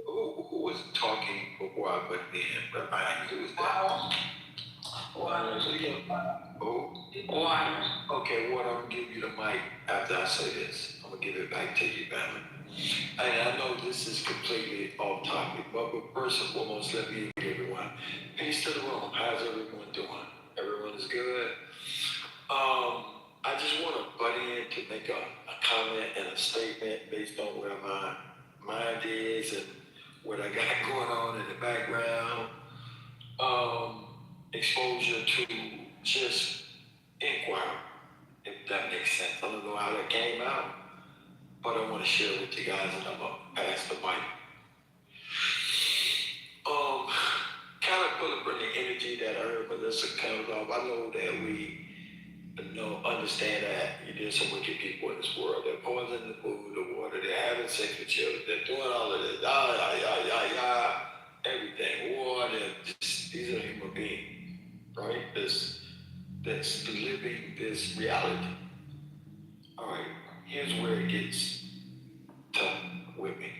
Who was talking before I went in? Behind you? Who was that? Water. Water. Okay, Water, I'm gonna give you the mic after I say this. I'm gonna give it back to you, family. And I know this is completely off topic, but first and foremost, let me give everyone peace to the room. How's everyone doing? Everyone is good. I just want to butt in to make a comment and a statement based on where my mind is and what I got going on in the background. Exposure to just inquiry, if that makes sense. I don't know how that came out, but I want to share it with you guys, and I'm gonna pass the mic. Kind of put up in the energy that I heard Melissa comes off. I know that we understand that there's some wicked people in this world. They're poisoning the food, the water, they're having sex with children, they're doing all of this, everything. War, these are human beings, right? That's living this reality. All right, here's where it gets tough with me.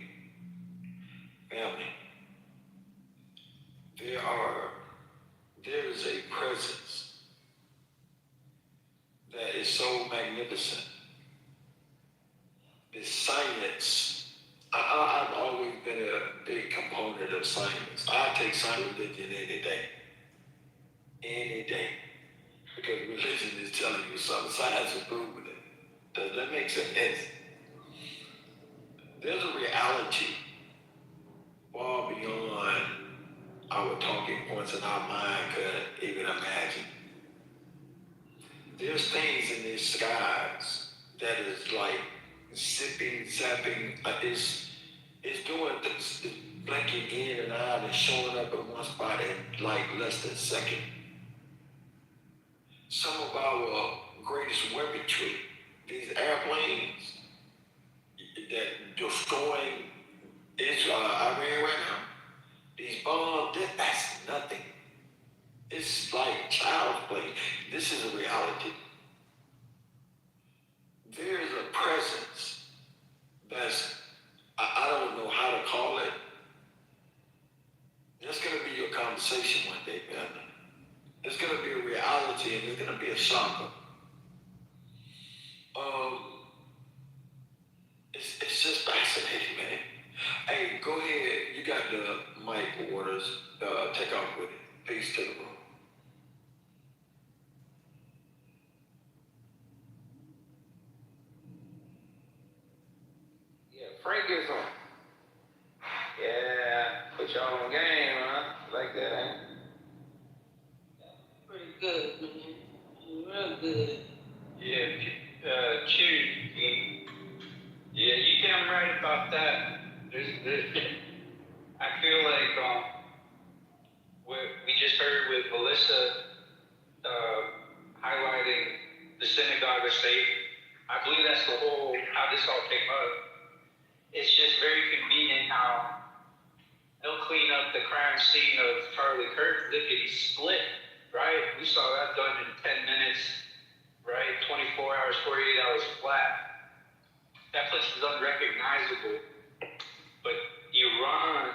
Family, there is a presence that is so magnificent. This science, I've always been a big component of science. I take science religion any day. Any day. Because religion is telling you something, science is proving it. Does that make sense? There's a reality far beyond our talking points and our mind could even imagine. There's things in these skies that is like zipping, zapping, it's doing this, it's blinking in and out and showing up in one spot in like less than a second. Some of our greatest weaponry, these airplanes that destroying Israel, Iran right now, these bombs, that's nothing. It's like child's play. This is a reality. There is a presence that's, I don't know how to call it. That's going to be your conversation one day, family. It's going to be a reality and it's going to be a shocker. It's just fascinating, man. Hey, go ahead. You got the mic, Waters. Take off with it. Peace to the room. Yeah, Frank is on. Yeah, put y'all on game, huh? Like that, ain't it? Pretty good, man. Real good. Yeah, cheers. Yeah, you damn right about that. I feel like we just heard with Melissa highlighting the synagogue of Satan. I believe that's how this all came up. It's just very convenient how they'll clean up the crime scene of Charlie Kirk lickety split, right? We saw that done in 10 minutes, right? 24 hours, 48 hours flat. That place is unrecognizable. But Iran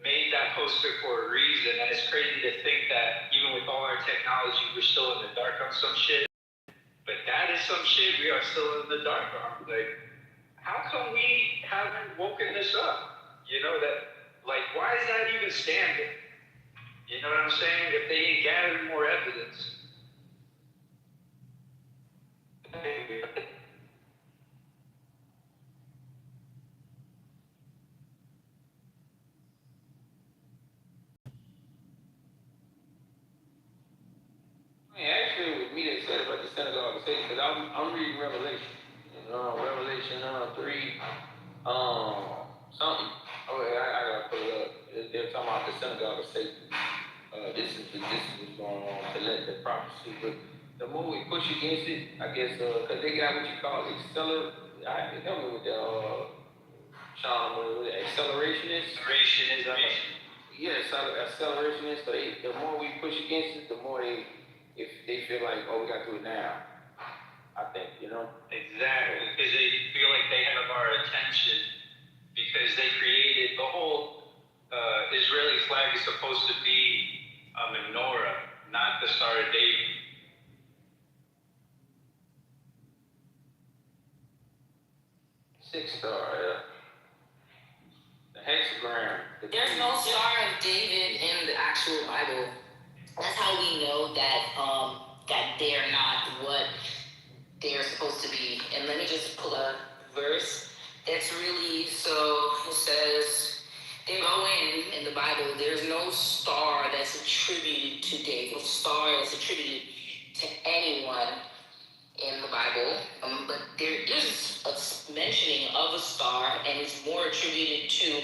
made that poster for a reason, and it's crazy to think that even with all our technology, we're still in the dark on some shit. But that is some shit we are still in the dark on. Like, how come we haven't woken this up? Why is that even standing? You know what I'm saying? If they ain't gathering more evidence. Actually, it was me that said about the synagogue of Satan, because I'm reading Revelation. Revelation 3, something. Oh, yeah, I gotta pull it up. They're talking about the synagogue of Satan. This is what's going on to let the prophecy. But the more we push against it, I guess, because they got what you call help me with the, Sean, with the accelerationist. Yes, accelerationist. So the more we push against it, the more if they feel like, oh, we got to do it now. I think, Exactly, because they feel like they have our attention because they created the whole Israeli flag is supposed to be a menorah, not the Star of David. Six star, yeah. The hexagram. There's no Star of David in the actual Bible. That's how we know that they're not what they're supposed to be. And let me just pull a verse that's really, so it says, they go in the Bible, there's no star that's attributed to David, no star that's attributed to anyone in the Bible, but there is a mentioning of a star, and it's more attributed to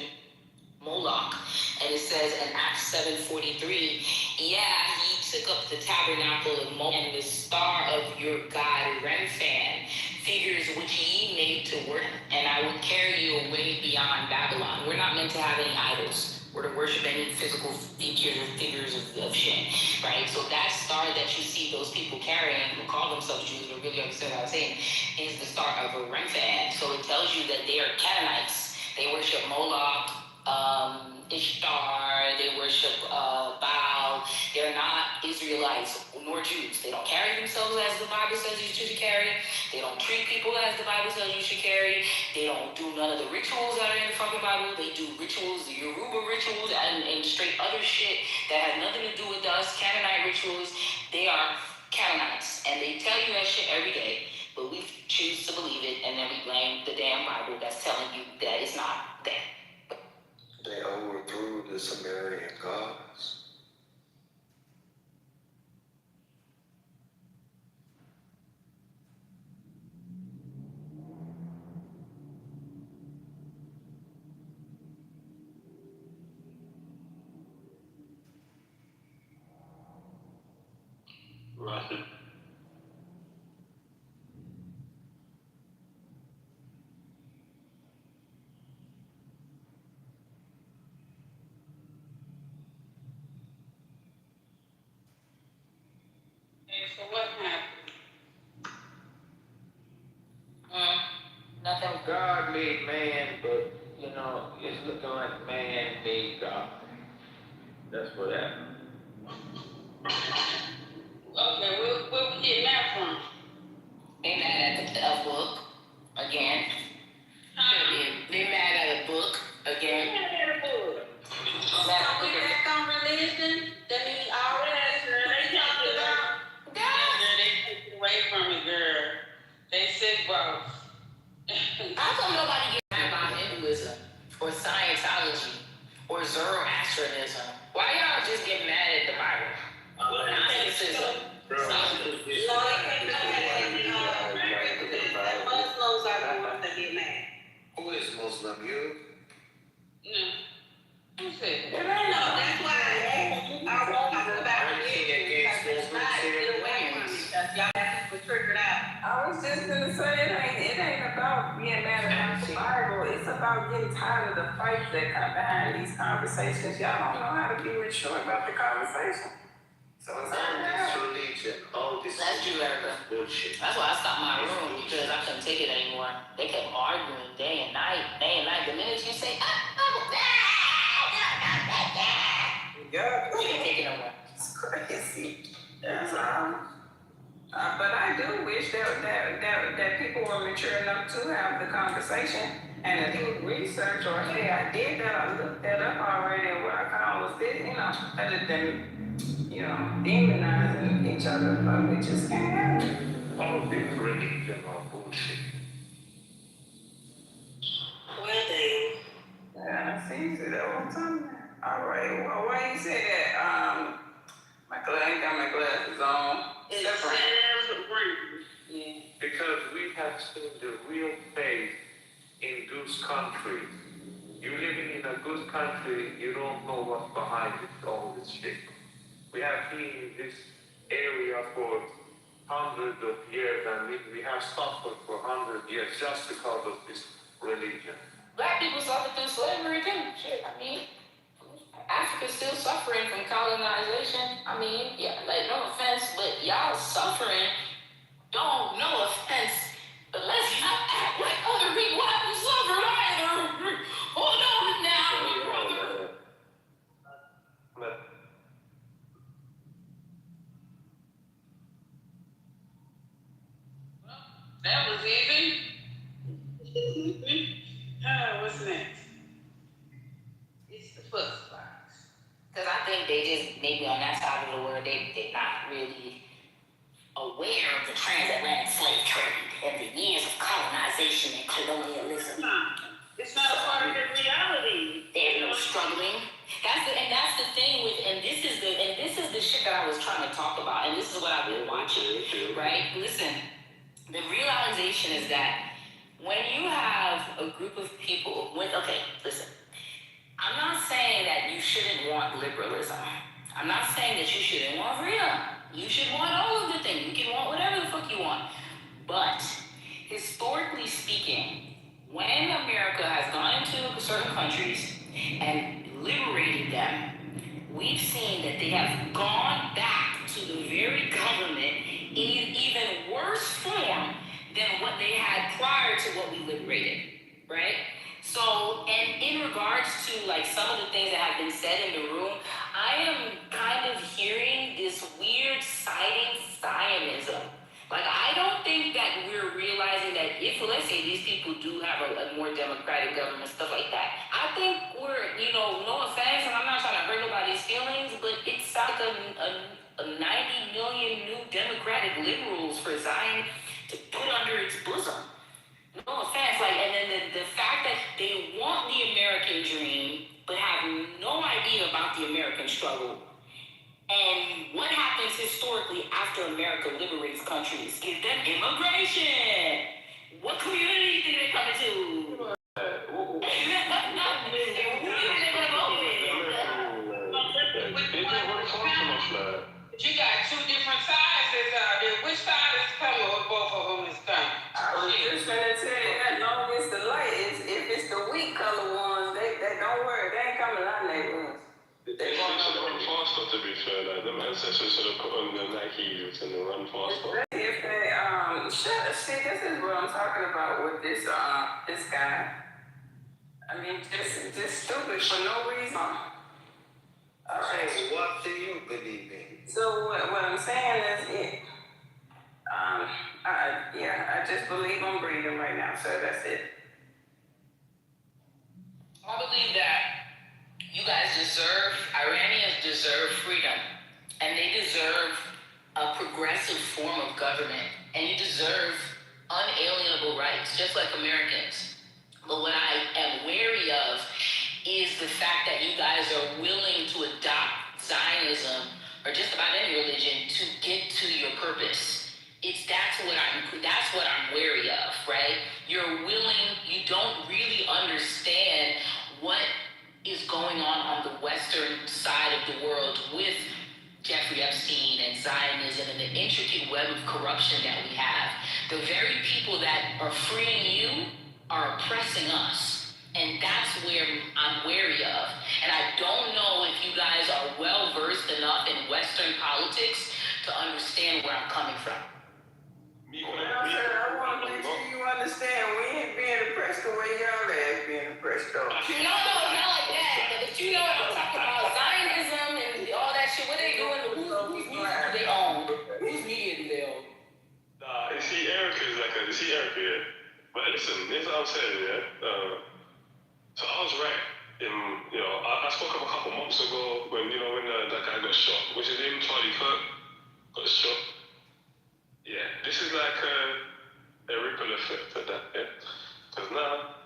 Moloch, and it says in Acts 7:43, yeah, he took up the tabernacle of Moloch and the star of your god Remphan, figures which ye made to work, and I will carry you away beyond Babylon. We're not meant to have any idols. We're to worship any physical figures of shit, right? So that star that you see those people carrying, who call themselves Jews but really understand what I'm saying, is the star of a Remphan. So it tells you that they are Canaanites. They worship Moloch, Ishtar, they worship Baal. They're not Israelites nor Jews. They don't carry themselves as the Bible says you should carry. They don't treat people as the Bible says you should carry. They don't do none of the rituals that are in the fucking Bible. They do rituals, the Yoruba rituals, and straight other shit that has nothing to do with us, Canaanite rituals. They are Canaanites, and they tell you that shit every day, but we choose to believe it, and then we blame the damn Bible that's telling you that it's not that. They overthrew the Sumerian gods. Russell. So what happened? Nothing. God made man, but it's looking like man made God. That's what happened. Okay, where we getting that from? They mad at the book again. They mad at a book again. So we back on religion? That means already they talked about. They took it away from me, girl. They said, bro. How come nobody gets mad about Hinduism or Scientology or Zoroastrianism? Why y'all just get mad at the Bible? Gnosticism. Muslims are the ones that get mad. Who is Muslim? You? No. Who said that? No, that's why I won't talk about religion because it's not get away from me because y'all have people triggered out. I was just gonna say it ain't about being mad about the Bible. It's about getting tired of the fights that come behind these conversations. Y'all don't know how to be mature about the conversation. So it's All this religion, all this That's true, Erica. bullshit. That's why I stopped my room because I couldn't take it anymore. They kept arguing day and night. The minute you say, yeah. you can't take it no more. It's crazy. That's but I do wish that people were mature enough to have the conversation and to do research or hey, I did that, I looked that up already, and what I found was this, rather than demonizing each other, but we just can't have it. All this religion are bullshit. Well, then. Yeah, I see that all the time. All right, well, why you say that? I ain't got my glasses on. It's yeah. Because we have seen the real face in those countries. You're living in a good country, you don't know what's behind it, all this shit. We have been in this area for hundreds of years, and we have suffered for 100 years. years just because of this religion. Black people suffered through slavery too. Shit, I mean, Africa's still suffering from colonization. I mean, yeah, like no offense, but y'all suffering. Don't, no offense, but let's not act like other people haven't suffered either. Hold on now, my brother. That was easy. What's next? It's the first box. Because I think they just, maybe on that side of the world, they're not really aware of the transatlantic slave trade and the years of colonization and colonialism. It's not a part of their reality. There's no struggling. That's the thing with, and this is the shit that I was trying to talk about, and this is what I've been watching, right? Listen, the realization is that when you have a group of people listen, I'm not saying that you shouldn't want liberalism. I'm not saying that you shouldn't want freedom. You should want all of the things. You can want whatever the fuck you want. But historically speaking, when America has gone into certain countries and liberated them, we've seen that they have gone back to the very government in even worse form than what they had prior to what we liberated, right? So, and in regards to like some of the things that have been said in the room, I am kind of hearing this weird siding Zionism. Like, I don't think that we're realizing that if, let's say, these people do have a more democratic government, stuff like that, I think we're, no offense, and I'm not trying to hurt nobody's feelings, but it's like a 90 million new democratic liberals for Zion to put under its bosom. No offense, and then the fact that they want the American dream, but have no idea about the American struggle. And what happens historically after America liberates countries? Give them immigration. What community do they come into? Who do they gonna vote with? But you got two different sizes out there. Which side is coming or both of them is coming? I was just gonna tell you that long as the light is, if it's the weak color ones, they don't worry, they ain't coming to our neighborhoods. They should have run faster, to be fair. Like, them ancestors should have put on the Nikes and run faster. If they, see, this is what I'm talking about with this guy. I mean, just stupid for no reason. All right. So what do you believe in? So what I'm saying is, I just believe I'm breathing right now, so that's it. I believe that you guys Iranians deserve freedom, and they deserve a progressive form of government, and you deserve unalienable rights, just like Americans. But what I am wary of is the fact that you guys are willing to adopt Zionism or just about any religion to get to your purpose. That's what I'm wary of, right? You don't really understand what is going on the Western side of the world with Jeffrey Epstein and Zionism and the intricate web of corruption that we have. The very people that are freeing you are oppressing us. And that's where I'm wary of. And I don't know if you guys are well versed enough in Western politics to understand where I'm coming from. I want to make sure you understand we ain't being oppressed the way y'all ass being oppressed though. No, not like that. But you know what I'm talking about. Zionism and all that shit. What they doing? Whose media do they own? Whose media do they own? Nah, you see, Erica, yeah? But listen, this is what I'm saying, yeah? So I was right. I spoke up a couple months ago when that guy got shot. What's his name? Charlie Kirk got shot. Yeah, this is like a ripple effect of that, yeah? Because now,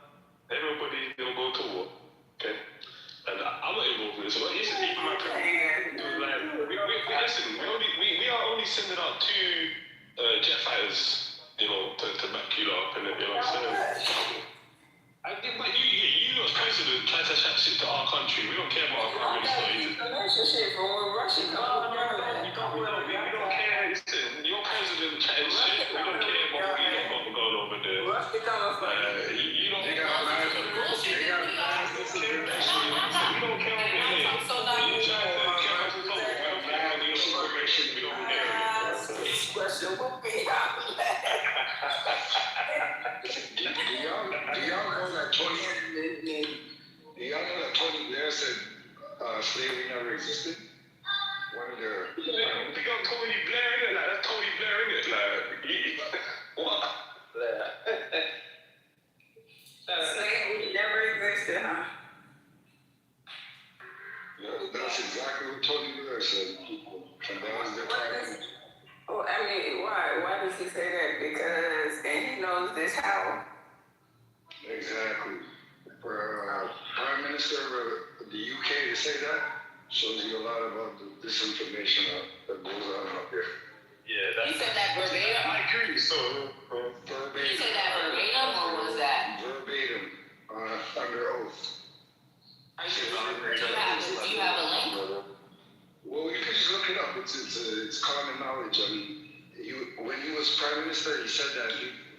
everybody's gonna go to war, okay? And I'm not involved in this, but it's even my opinion. Like, we are only sending out 2 jet fighters, to back you up, and you know what I'm saying? I think, but you as president try to chat shit to our country. We don't care about our prime minister. Relationship from when Russia comes. We don't care. Listen, your president chatting shit. We don't care about what we got going over with this. Rusty coming from You don't got mad. They got mad discrimination. We don't count it here. You trying to count us as well mad discrimination. We don't care. Rusty will be out. Do y'all know that Tony Blair said slavery never existed? One of their. We got Tony Blair in it. Like, that's Tony Blair in it. Like, what? Slavery never existed, huh? Yeah, that's exactly what Tony Blair said. And that was their problem. Oh, I mean, why? Why does he say that? Because, and he knows this how. Exactly. For Prime Minister of the UK to say that shows you a lot about the disinformation that goes on out there. Yeah, You said that verbatim? I agree. So, You said that verbatim, or was that? Verbatim, under oath. Do you have a link? Well, you can just look it up. It's common knowledge. I mean, when he was Prime Minister, he said that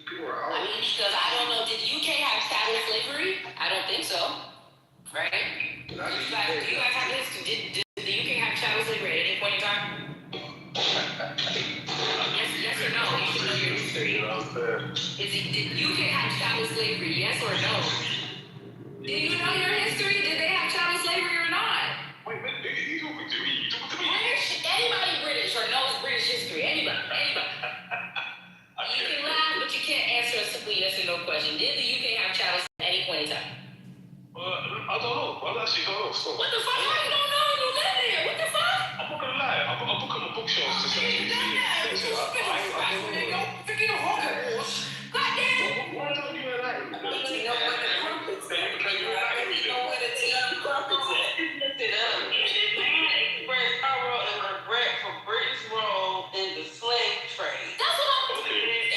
people were out. I mean, because I don't know, did the UK have chattel slavery? I don't think so. Right? Do you guys have this? Did the UK have chattel slavery at any point in time? Yes or no? You should know your history. Did the UK have chattel slavery? Yes or no? Do you know your history? Did they have chattel slavery or not? Wait, you talking to me? British? Anybody British or knows British history? Anybody? You can laugh, but you can't answer a simple yes or no question. Did the UK have chattel slavery at any point in time? I don't know. I actually don't know. So. What the fuck? How you don't know? You live there. What the fuck? I'm not gonna lie. I book on the bookshelves to see. You done that. You freaking Holocaust. Goddamn. Why don't you like it? You know where the crumpets at? You know where the crumpets at? Looked it up. Man expressed sorrow and regret for Britain's role in the slave trade. That's what I'm saying.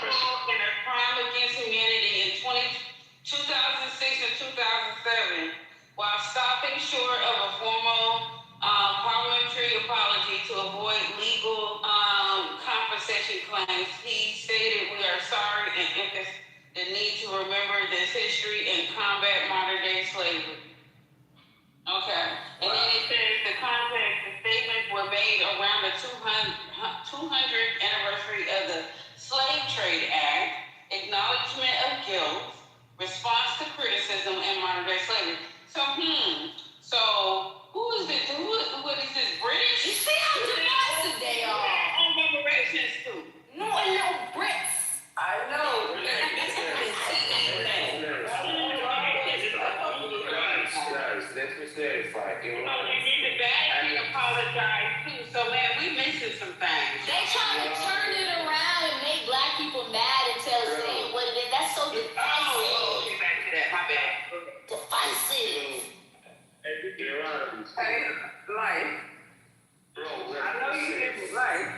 As in a crime against humanity in 2006 and 2007, while stopping short of a formal parliamentary apology to avoid legal compensation claims, he stated, "We are sorry and emphasized the need to remember this history and combat modern-day slavery." Okay. And then it says the statements were made around the 200th anniversary of the Slave Trade Act, acknowledgement of guilt, response to criticism, and modern-day slavery. So who is this? What is this? British? You see how divisive they are. On reparations too. No Brits. I know. Guys, let me clarify. We need to back and apologize too. So man, we missing some things. They trying to turn it around and make black people mad and tell us they ain't what it is. That's so divisive. Oh, get back to that. My bad. Divisive. Hey, life. I know you live life.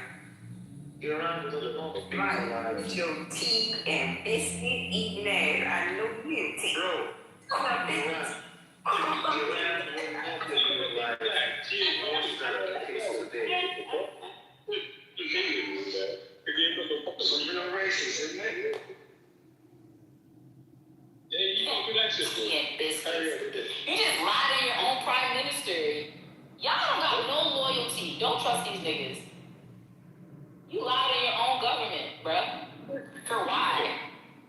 You're around to the normal people. Life with your tea and biscuit eating ass. I know you in tea. Bro, Crumpets. So you're not racist, isn't it? Yeah, you don't do that shit. Tea and biscuits. You just lied on your own prime minister. Y'all don't got no loyalty. Don't trust these niggas. You lied on your own government, bruh. For why?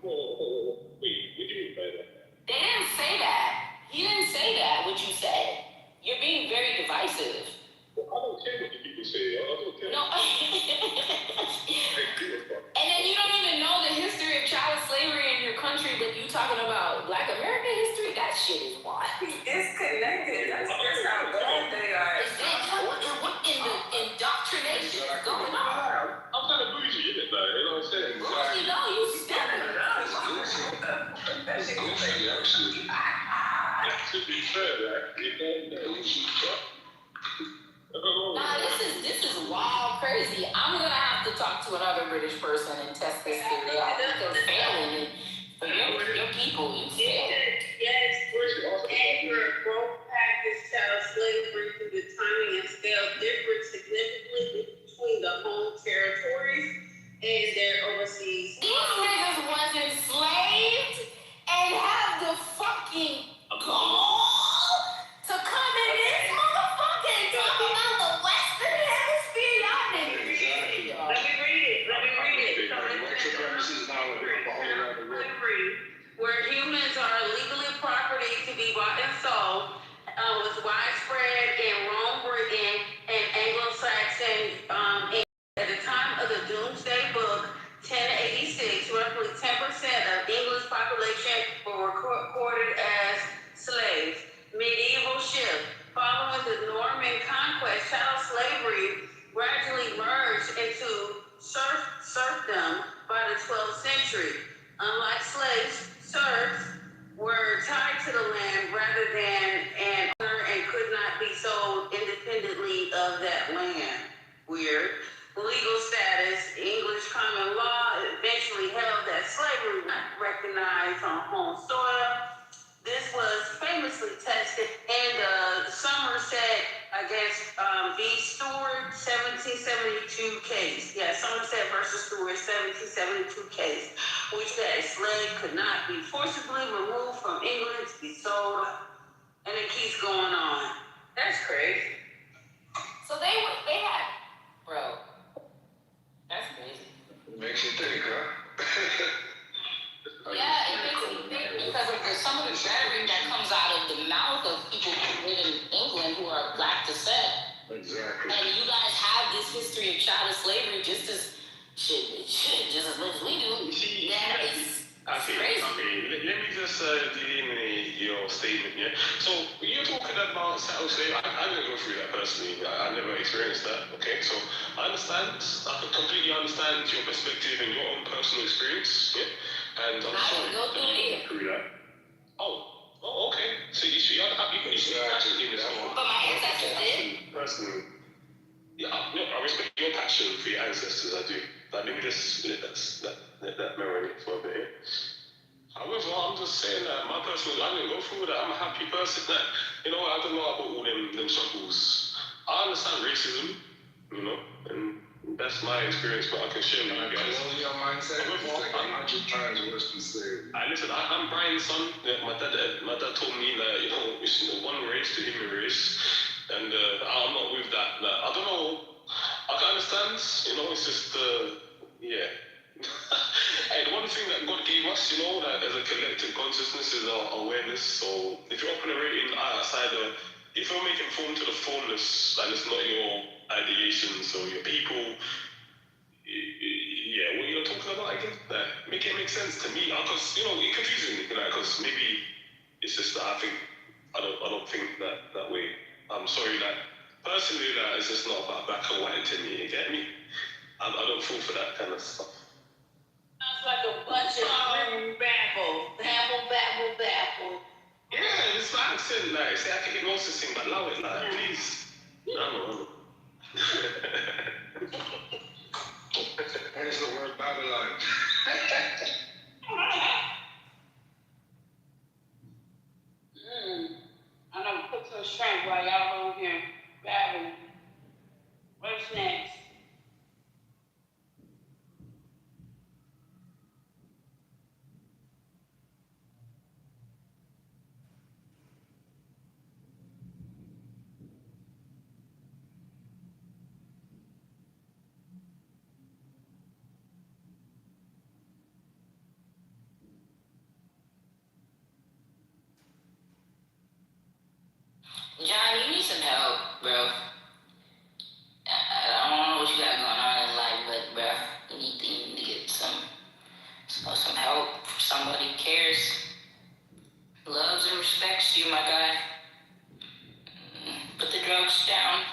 Wait, what do you mean by that? They didn't say that. He didn't say that, what you said. You're being very divisive. Well, I don't care what the people say. I don't care. No. And then you don't even know the history of child slavery in your country, but you talking about Black American history? That shit is wild. It's connected. That's how bad they are. What in the indoctrination is going on? I'm kind of bougie, isn't it? You know what I'm saying? You know, you stepping it up. That shit was like, Actually. To be fair, right? Nah, this is wild, crazy. I'm gonna have to talk to another British person and test this theory out because failing for your people, you failed. Yes, accurate. Both practice chattel slavery through the timing and scale differed significantly between the home territories and their overseas unlike slaves, serfs were tied to the land rather than an owner and could not be sold independently of that land. Weird. Legal status, English common law eventually held that slavery was not recognized on home soil. This was famously tested in the Somerset, v. Stewart, 1772 case. Yeah, Somerset versus Stewart, 1772 case, which that a slave could not be forcibly removed from England to be sold, and it keeps going on. That's crazy. So they had, bro. That's crazy. Makes you think, huh? Yeah, it makes me think because of some of the rhetoric that comes out of the mouth of people who live in England who are black descent. Exactly. And you guys have this history of child slavery just as much as we do. Then it's crazy. Okay, let me just delineate your statement, yeah? So, when you're talking about chattel slavery, I didn't go through that personally. I never experienced that, okay? So, I understand, I can completely understand your perspective and your own personal experience, yeah? And I'm sorry. I didn't go through that. Oh, okay. So, you see passion in this one. But my ancestors did. Personally. Yeah, I respect your passion for your ancestors, I do. But let me just let that marinate for a bit. However, I'm just saying that my personal, I didn't go through that. I'm a happy person that, I don't know about all them struggles. I understand racism, and that's my experience, but I can share with you guys. Your mindset, I'm 100 times worse than slavery. Listen, I'm Brian's son. My dad told me that, it's one race to human race. And I'm not with that. Like, I don't know. I can understand. It's just, yeah. And one thing that God gave us, that as a collective consciousness is our awareness. So if you're operating outside if you're making form to the formless, and it's not your ideations or your people, yeah, what you're talking about, I get that. Make it make sense to me. Because, it confuses me, because maybe it's just that I don't think that way. I'm sorry that personally that it's just not about black and white to me, you get me? I don't fall for that kind of stuff. Sounds like a bunch of babble. Yeah, it's my accent, like, see, I can also sing, but allow it, like, please. I know. Hence the word Babylon. I'm gonna put some shrimp while y'all over here babbling. What's next? John, you need some help, bro. I don't know what you got going on in life, but bro, you need to get some help from somebody who cares, loves and respects you, my guy. Put the drugs down.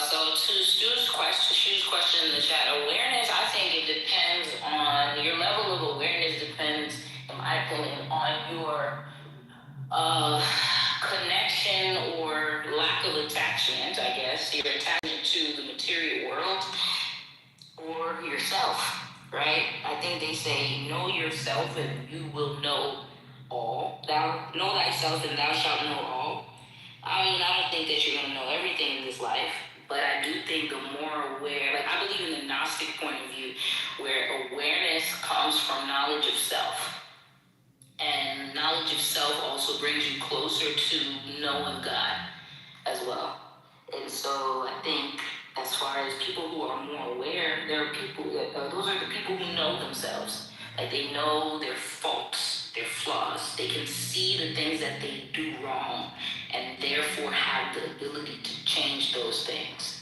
So to Stu's question in the chat, awareness, I think it depends on your level of awareness depends, in my opinion, on your connection or lack of attachment, I guess. Your attachment to the material world or yourself, right? I think they say, know yourself and you will know all. Thou know thyself and thou shalt know all. I mean, I don't think that you're going to know everything in this life, but I do think the more aware, like I believe in the Gnostic point of view, where awareness comes from knowledge of self. And knowledge of self also brings you closer to knowing God as well. And so I think as far as people who are more aware, there are people, those are the people who know themselves. Like they know their faults, their flaws. They can see the things that they do wrong and therefore have the ability to change those things,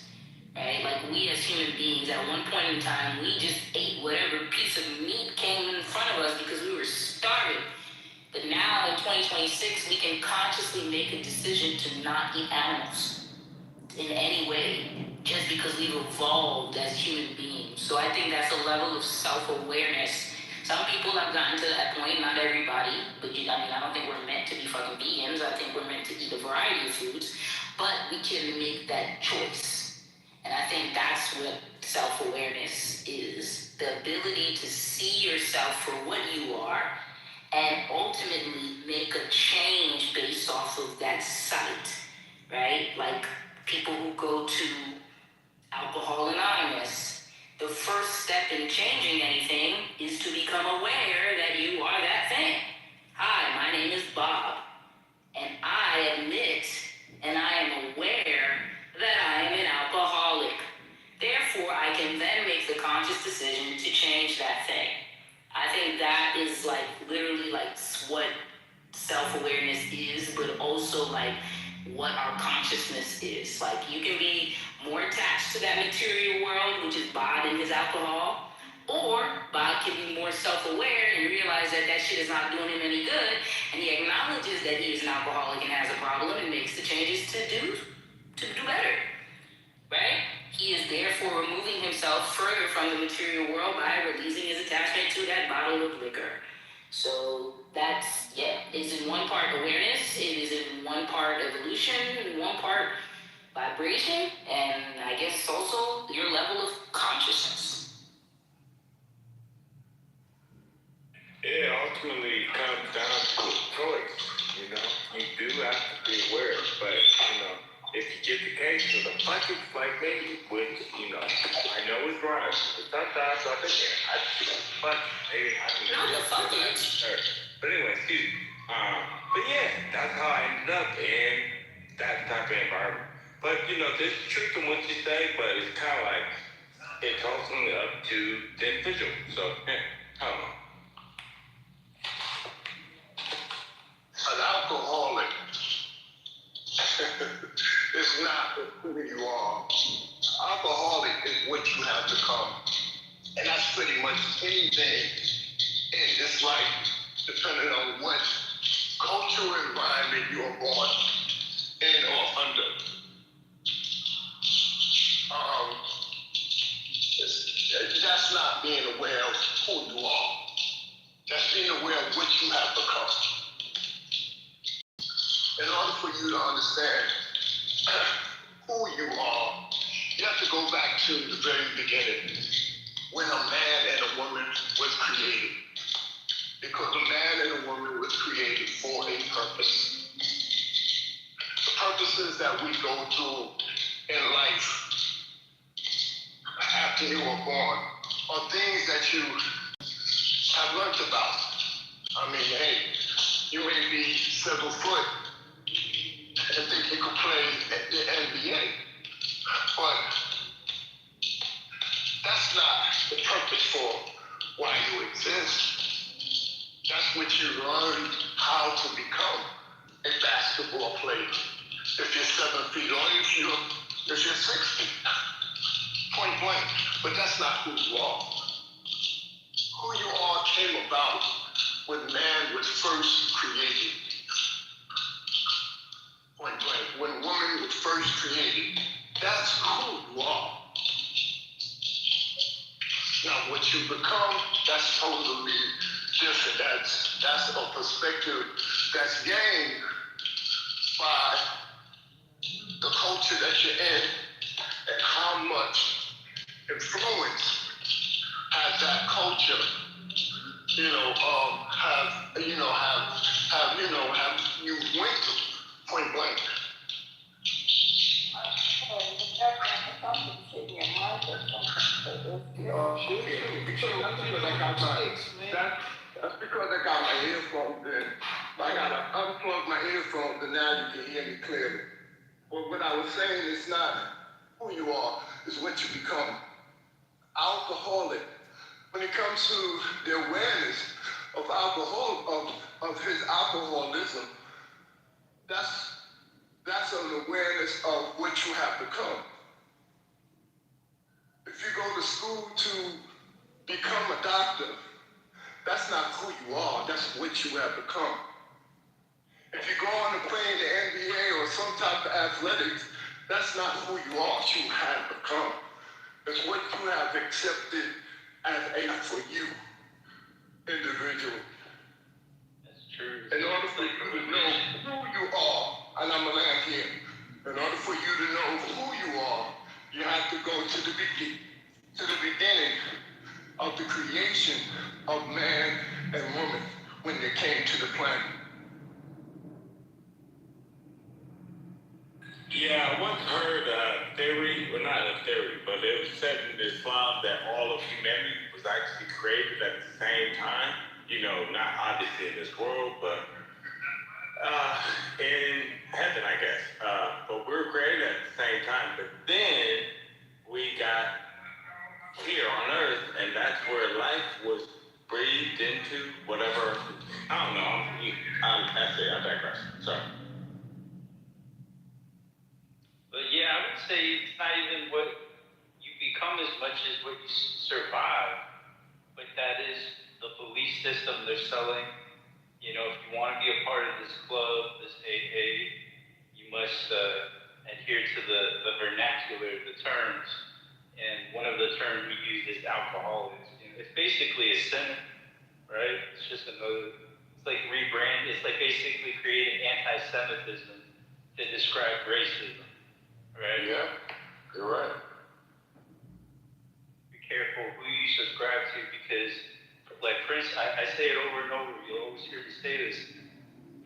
right? Like we as human beings, at one point in time, we just ate whatever piece of meat came in front of us because we were starving. But now in 2026, we can consciously make a decision to not eat animals in any way, just because we've evolved as human beings. So I think that's a level of self-awareness. Some people have gotten to that point, not everybody, but I don't think we're meant to be fucking vegans. I think we're meant to eat a variety of foods, but we can make that choice. And I think that's what self-awareness is. The ability to see yourself for what you are and ultimately make a change based off of that sight, right? Like people who go to Alcohol Anonymous, the first step in changing anything is to become aware that you are that thing. Hi, my name is Bob, and I admit and I am aware that I am an alcoholic. Therefore, I can then make the conscious decision to change that thing. I think that is like literally like what self-awareness is, but also like what our consciousness is. Like you can be more attached to that material world, which is Bod and his alcohol, or Bod can be more self-aware and realize that that shit is not doing him any good, and he acknowledges that he is an alcoholic and has a problem and makes the changes to do better, right? He is therefore removing himself further from the material world by releasing his attachment to that bottle of liquor. So that's, it's in one part awareness, it is in one part evolution, in one part vibration, and I guess also your level of consciousness. Yeah, ultimately it comes down to a choice, you know. You do have to be aware, but, if you get the case of the punches like me, which, I know is right, but sometimes I think I just punch, maybe I can Not the fuckers. But anyway, excuse me. But yeah, that's how I ended up in that type of environment. But, there's truth in what you say, but it's kind of like, it's ultimately up to the individual. So, I don't know. An alcoholic is not who you are. Alcoholic is what you have become. And that's pretty much anything in this life, depending on what cultural environment you are born in or under. That's not being aware of who you are. That's being aware of what you have become. In order for you to understand who you are, you have to go back to the very beginning, when a man and a woman was created. Because a man and a woman was created for a purpose. The purposes that we go through in life after you were born are things that you have learned about. Hey, you may be 7 foot and think you could play at the NBA, but that's not the purpose for why you exist. That's what you learn how to become a basketball player. If you're 7 feet, or if you're 6 feet, point blank. But that's not who you are. Who you are came about when man was first created. Point blank. When woman was first created, that's who you are. Now, what you become, that's totally different. That's a perspective that's gained by the culture that you're in and how much influence has that culture, have you went through, point blank. That's because I got my earphones in. I gotta unplug my earphones and now you can hear me clearly. But what I was saying is not who you are, it's what you become. Alcoholic, when it comes to the awareness of alcohol, of his alcoholism, that's an awareness of what you have become. If you go to school to become a doctor, that's not who you are, that's what you have become. If you go on to play in the NBA or some type of athletics, that's not who you are, you have become. It's what you have accepted as a for you, individual. That's true. In order for you to know who you are, and I'm gonna land here, in order for you to know who you are, you have to go to the beginning of the creation of man and woman when they came to the planet. Yeah, I once heard a theory, well not a theory, but it was said in Islam that all of humanity was actually created at the same time. You know, not obviously in this world, but in heaven, I guess. But we were created at the same time. But then we got here on Earth, and that's where life was breathed into, whatever. I don't know. Actually, I digress. Sorry. But yeah, I would say it's not even what you become as much as what you survive. But that is the belief system they're selling. You know, if you want to be a part of this club, this AA, you must adhere to the vernacular, the terms. And one of the terms we use is alcoholics. You know, it's basically a sin, right? It's just another, it's like rebrand. It's like basically creating anti-Semitism to describe racism. Right? Yeah, you're right. Be careful who you subscribe to because, like Prince, I say it over and over, you'll always hear me say this.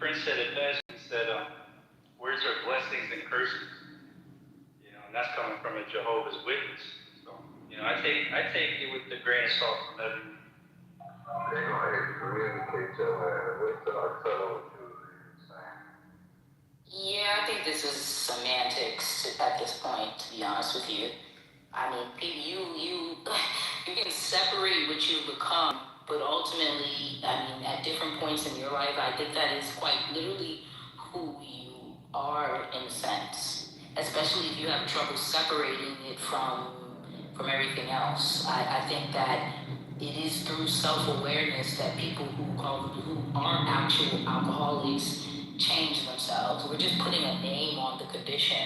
Prince said it best, he said, words are blessings and curses. You know, and that's coming from a Jehovah's Witness. So, you know, I take it with a grain of salt from everyone. They're going to communicate with our fellow Jews. Yeah, I think this is semantics at this point, to be honest with you. I mean, you can separate what you've become, but ultimately, I mean, at different points in your life, I think that is quite literally who you are in a sense, especially if you have trouble separating it from everything else. I think that it is through self-awareness that people who aren't actual alcoholics change themselves. We're just putting a name on the condition.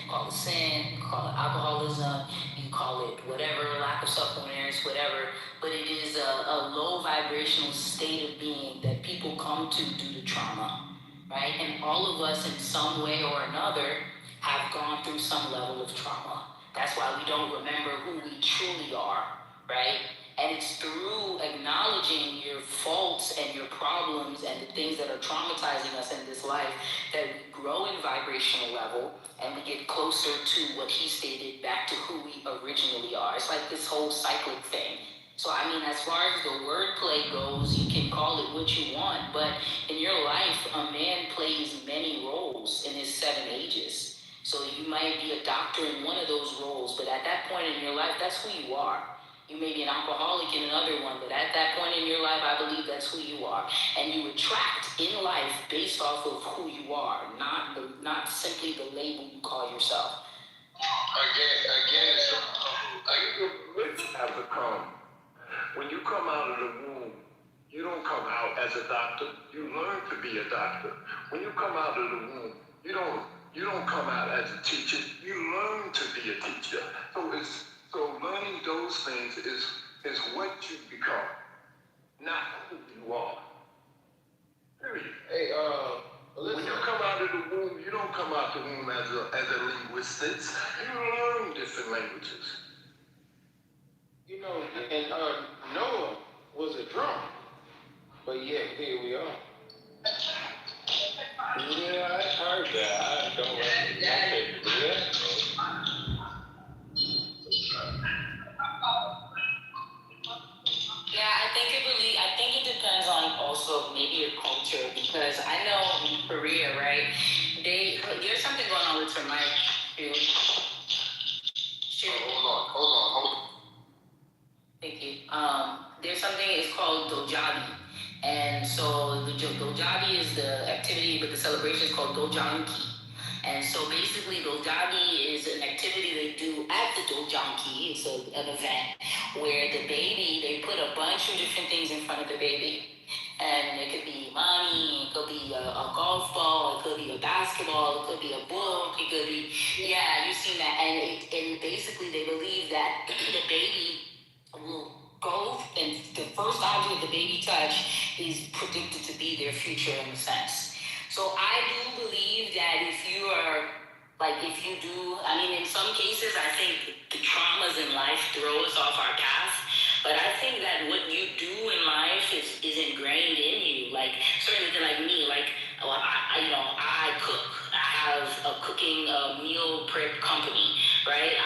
Call it sin, call it alcoholism, you call it whatever, lack of self-awareness, whatever. But it is a low vibrational state of being that people come to due to trauma, right? And all of us in some way or another have gone through some level of trauma. That's why we don't remember who we truly are, right? And it's through acknowledging your faults and your problems and the things that are traumatizing us in this life that we grow in vibrational level and we get closer to what he stated, back to who we originally are. It's like this whole cyclic thing. So, I mean, as far as the wordplay goes, you can call it what you want, but in your life, a man plays many roles in his 7 ages. So you might be a doctor in one of those roles, but at that point in your life, that's who you are. You may be an alcoholic in another one, but at that point in your life, I believe that's who you are. And you attract in life based off of who you are, not simply the label you call yourself. Again, it's have become. When you come out of the womb, you don't come out as a doctor. You learn to be a doctor. When you come out of the womb, you don't come out as a teacher. You learn to be a teacher. So learning those things is what you become, not who you are. Period. Hey, when you come out of the womb, you don't come out the womb as a linguist. You learn different languages. You know, and Noah was a drunk, but yet here we are. Yeah, I heard that. I don't know. Yeah, I think it depends on also maybe your culture, because I know in Peoria, right, there's something going on with your mic, too. Hold on. Thank you. There's something, it's called Dojabi. And so the Dojabi is the activity, but the celebration is called Dojanki. And so basically, Dojabi is an activity they do at the Dojanki. It's an event where the baby, they put a bunch of different things in front of the baby. And it could be money, it could be a golf ball, be a basketball, it could be a book, it could be, yeah, you've seen that. And basically they believe that the baby will go, and the first object the baby touch is predicted to be their future in a sense. So I do believe that if you are, like if you do, I mean in some cases I think the traumas in life throw us off our path, but I think that what you do in life is ingrained in you. Like certainly like me, like well, I cook. I have a cooking meal prep company, right?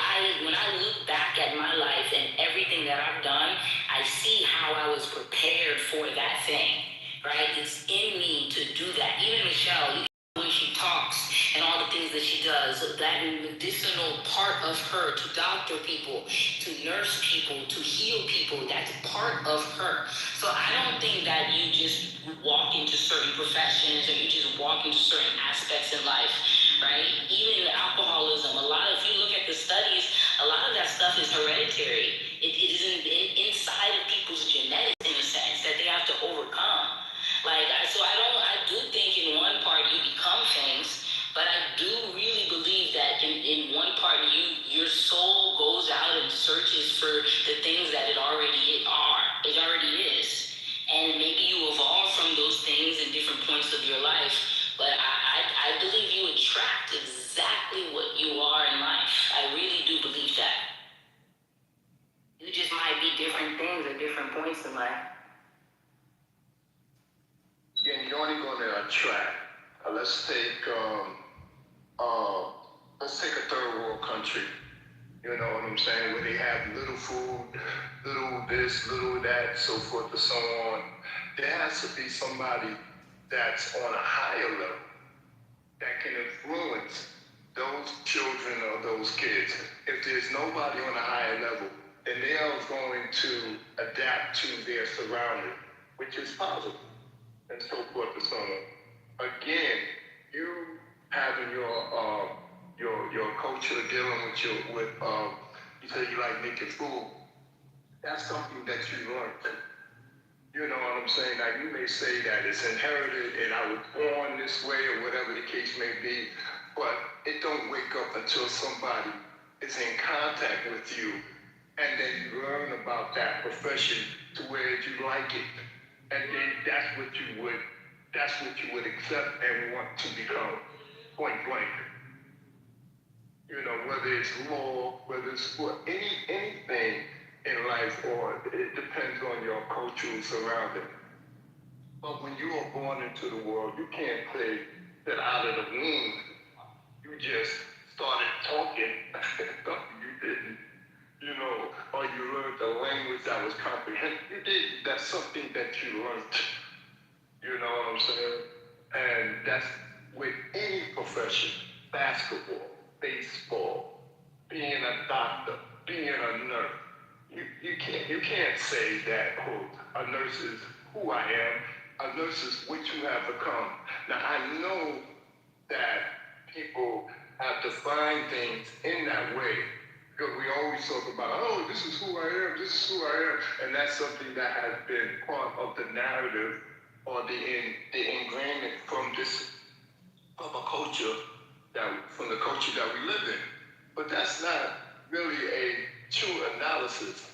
When I look back at my life and everything that I've done, I see how I was prepared for that thing, right? It's in me to do that. Even Michelle, when she talks and all the things that she does, that medicinal part of her to doctor people, to nurse people, to heal people, that's part of her. So I don't think that you just walk into certain professions or you just walk into certain aspects in life, right? Even alcoholism, if you look at the studies, a lot of that stuff is hereditary. It is inside of people's genetics in a sense that they have to overcome. I do think in one part you become things, but I do really believe that in one part your soul goes out and searches for the things that it already is. And maybe you evolve from those things in different points of your life, but I believe you attract exactly what you are in life. I really do believe that. You just might be different things at different points in life. Again, you're only going to attract. Let's take a third world country. You know what I'm saying? Where they have little food, little this, little that, so forth and so on. There has to be somebody that's on a higher level that can influence those children or those kids. If there's nobody on a higher level, then they are going to adapt to their surrounding, which is positive. And so forth and so on. Again, you having your culture dealing with you say you like making food. That's something that you learned. You know what I'm saying? Now you may say that it's inherited and I was born this way or whatever the case may be, but it don't wake up until somebody is in contact with you and then you learn about that profession to where you like it. And then that's what you would accept and want to become, point blank. You know, whether it's law, whether it's for anything in life, or it depends on your cultural surrounding. But when you are born into the world, you can't say that out of the womb, you just started talking. You didn't. You know, or you learned the language that was comprehensible. You did. That's something that you learned. You know what I'm saying? And that's with any profession: basketball, baseball, being a doctor, being a nurse. You can't say that, oh, a nurse is who I am. A nurse is what you have become. Now I know that people have defined things in that way. Because we always talk about, oh, this is who I am, this is who I am. And that's something that has been part of the narrative or the ingrainment from a culture, from the culture that we live in. But that's not really a true analysis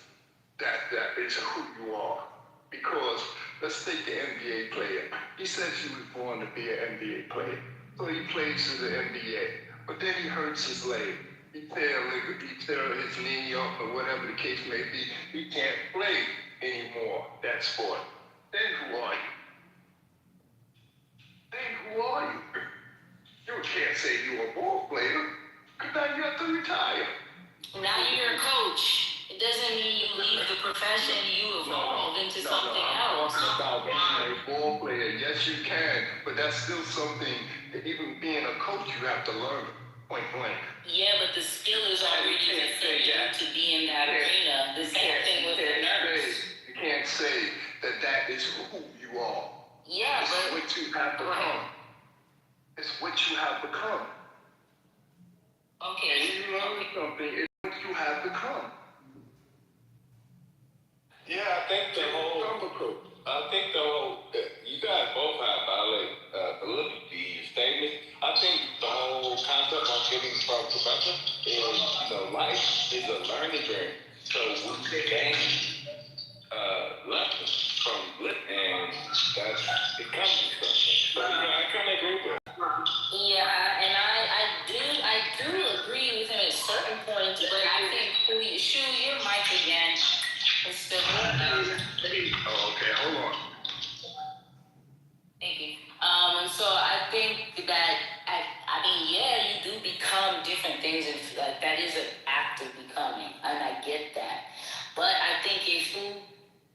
that is who you are. Because let's take the NBA player. He says he was born to be an NBA player. So he plays for the NBA. But then he hurts his leg. He tear his knee up or whatever the case may be. He can't play anymore that sport. Then who are you? You can't say you're a ball player, because now you have to retire. Now you're a coach. It doesn't mean you leave the profession, you evolve into something else. I'm talking about being a ball player. Yes, you can, but that's still something that even being a coach, you have to learn, point blank. Yeah, but the skill is already within you to be in that arena. The same thing with the nurse. You can't say that is who you are. Yeah, it's but what you have become. It's what you have become. Okay. And you learn something, it's what you have become. Yeah, I think the whole, you guys both have valid statements. I is a learning journey. So we gain lessons from it, and that's it comes to something. So yeah, I kind of agree with it. Yeah, and I do agree with him at certain points, but I think your mic again. It's still Oh, okay, hold on. Thank you. And so I think that I mean, yeah, you do become different things, and like that is an act of becoming, and I get that. But I think if you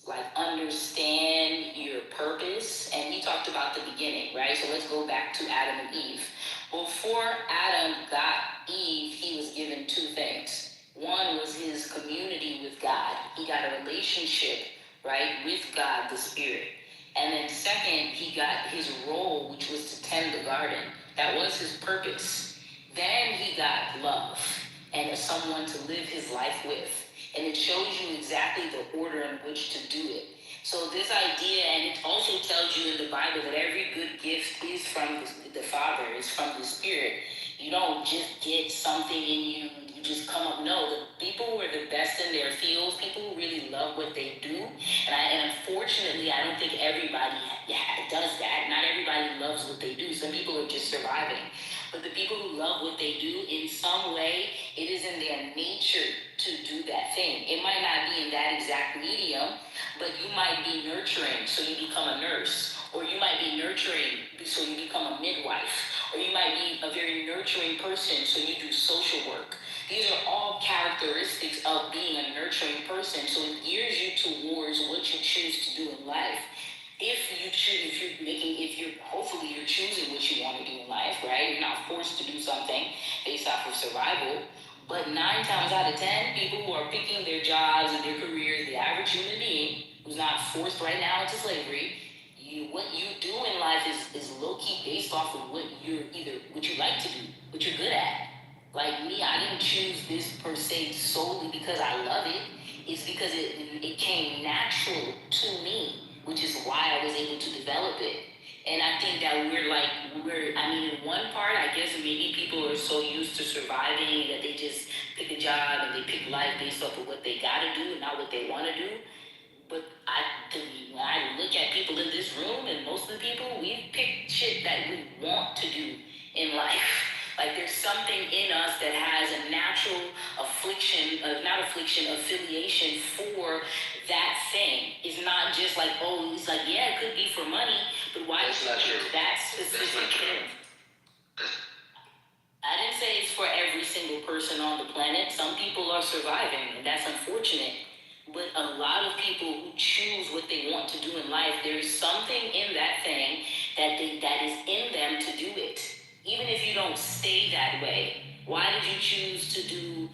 like understand your purpose, and he talked about the beginning, right? So let's go back to Adam and Eve. Before Adam got Eve, he was given two things. One was his community with God. He got a relationship, right, with God, the Spirit. And then second, he got his role, which was to tend the garden. That was his purpose. Then he got love and someone to live his life with. And it shows you exactly the order in which to do it. So this idea, and it also tells you in the Bible that every good gift is from the Father, is from the Spirit. You don't just get something in you, you just come up. No, the people who are the best in their fields, people who really love what they do, and unfortunately, I don't think everybody does that. Not everybody loves what they do. Some people are just surviving. But the people who love what they do, in some way, it is in their nature to do that thing. It might not be in that exact medium, but you might be nurturing, so you become a nurse. Or you might be nurturing, so you become a midwife. Or you might be a very nurturing person, so you do social work. These are all characteristics of being a nurturing person, so it gears you towards what you choose to do in life. Hopefully you're choosing what you want to do in life, right? You're not forced to do something based off of survival. But 9 times out of 10, people who are picking their jobs and their careers, the average human being who's not forced right now into slavery, what you do in life is low-key based off of what you like to do, what you're good at. Like me, I didn't choose this per se solely because I love it. It's because it came natural to me, which is why I was able to develop it. And I think that in one part, I guess maybe people are so used to surviving that they just pick a job and they pick life based off of what they gotta do and not what they wanna do. But when I look at people in this room, and most of the people, we've picked shit that we want to do in life. Like there's something in us that has a natural affiliation for that thing. It's not just like, oh, it's like, yeah, it could be for money, but why is it that specific thing? I didn't say it's for every single person on the planet. Some people are surviving, and that's unfortunate. But a lot of people who choose what they want to do in life, there is something in that thing that is in them to do it. Even if you don't stay that way, why did you choose to do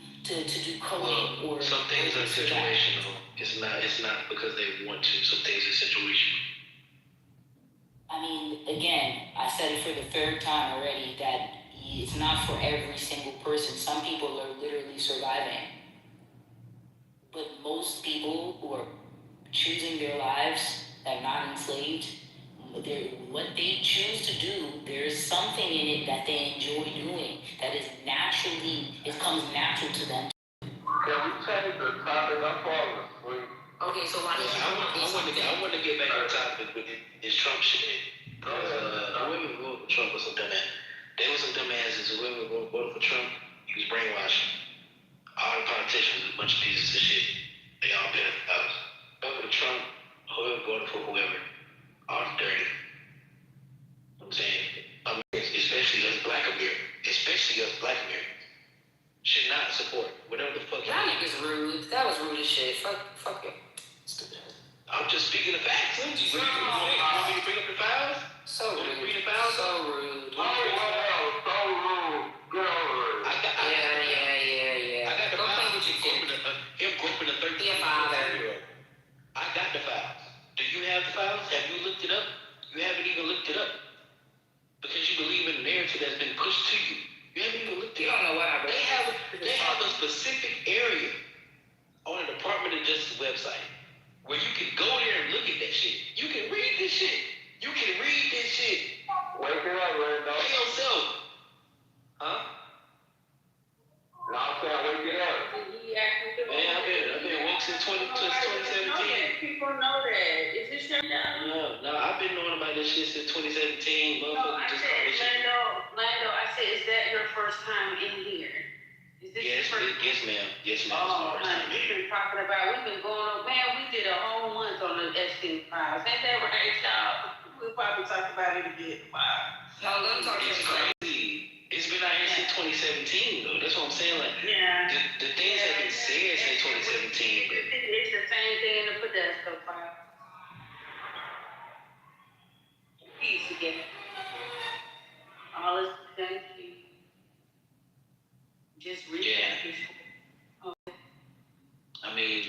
coding? Well, or some things are situational. It's not because they want to. Some things are situational. I mean, again, I said it for the third time already that it's not for every single person. Some people are literally surviving. But most people who are choosing their lives are not enslaved. What they choose to do, there's something in it that they enjoy doing that is it comes natural to them. Can we change the topic? I'm falling asleep. Okay, so why don't you I want to get back on topic with this Trump shit. Women voted for Trump was some dumbass. There was some dumbasses. Women voted for Trump. He was brainwashing. All the politicians was a bunch of pieces of shit. They all pedophiles. Vote for Trump, whoever voted for whoever. All dirty. I'm saying, especially us black Americans, should not support whatever the fuck. That nigga's rude. That was rude as shit. Fuck it. Stupid. I'm just speaking the facts. You want me to bring up the files? So rude. Read the files? So rude. So rude. Good. Yeah. I got the Go files. play with your kid. Him groping a 13 Your father. I got the files. Do you have the files? Have you looked it up? You haven't even looked it up. Because you believe in the narrative that's been pushed to you. You haven't even looked it up. You don't know what I read. They have a specific area on the Department of Justice website where you can go there and look at that shit. You can read this shit. Wake it up, Randall. By yourself. Huh? No, I'm saying wake it up. since 2017. No, I Motherfucker just called this shit. Lando, I said, is that your first time in here? Is this Yes, your first? yes, ma'am. Yes, ma'am. Oh, honey, we've been talking about, we've been going on, man, we did a whole month on the Epstein files. Ain't that right, y'all? We'll probably talk about it again. Wow. No, let me talk to It's you. crazy. It's been out here since 2017, though. That's what I'm saying. Like, Yeah. the things have been said since 2017. But It's the same thing in the Podesta file. Peace again. All is thank you. Just recap this. I mean,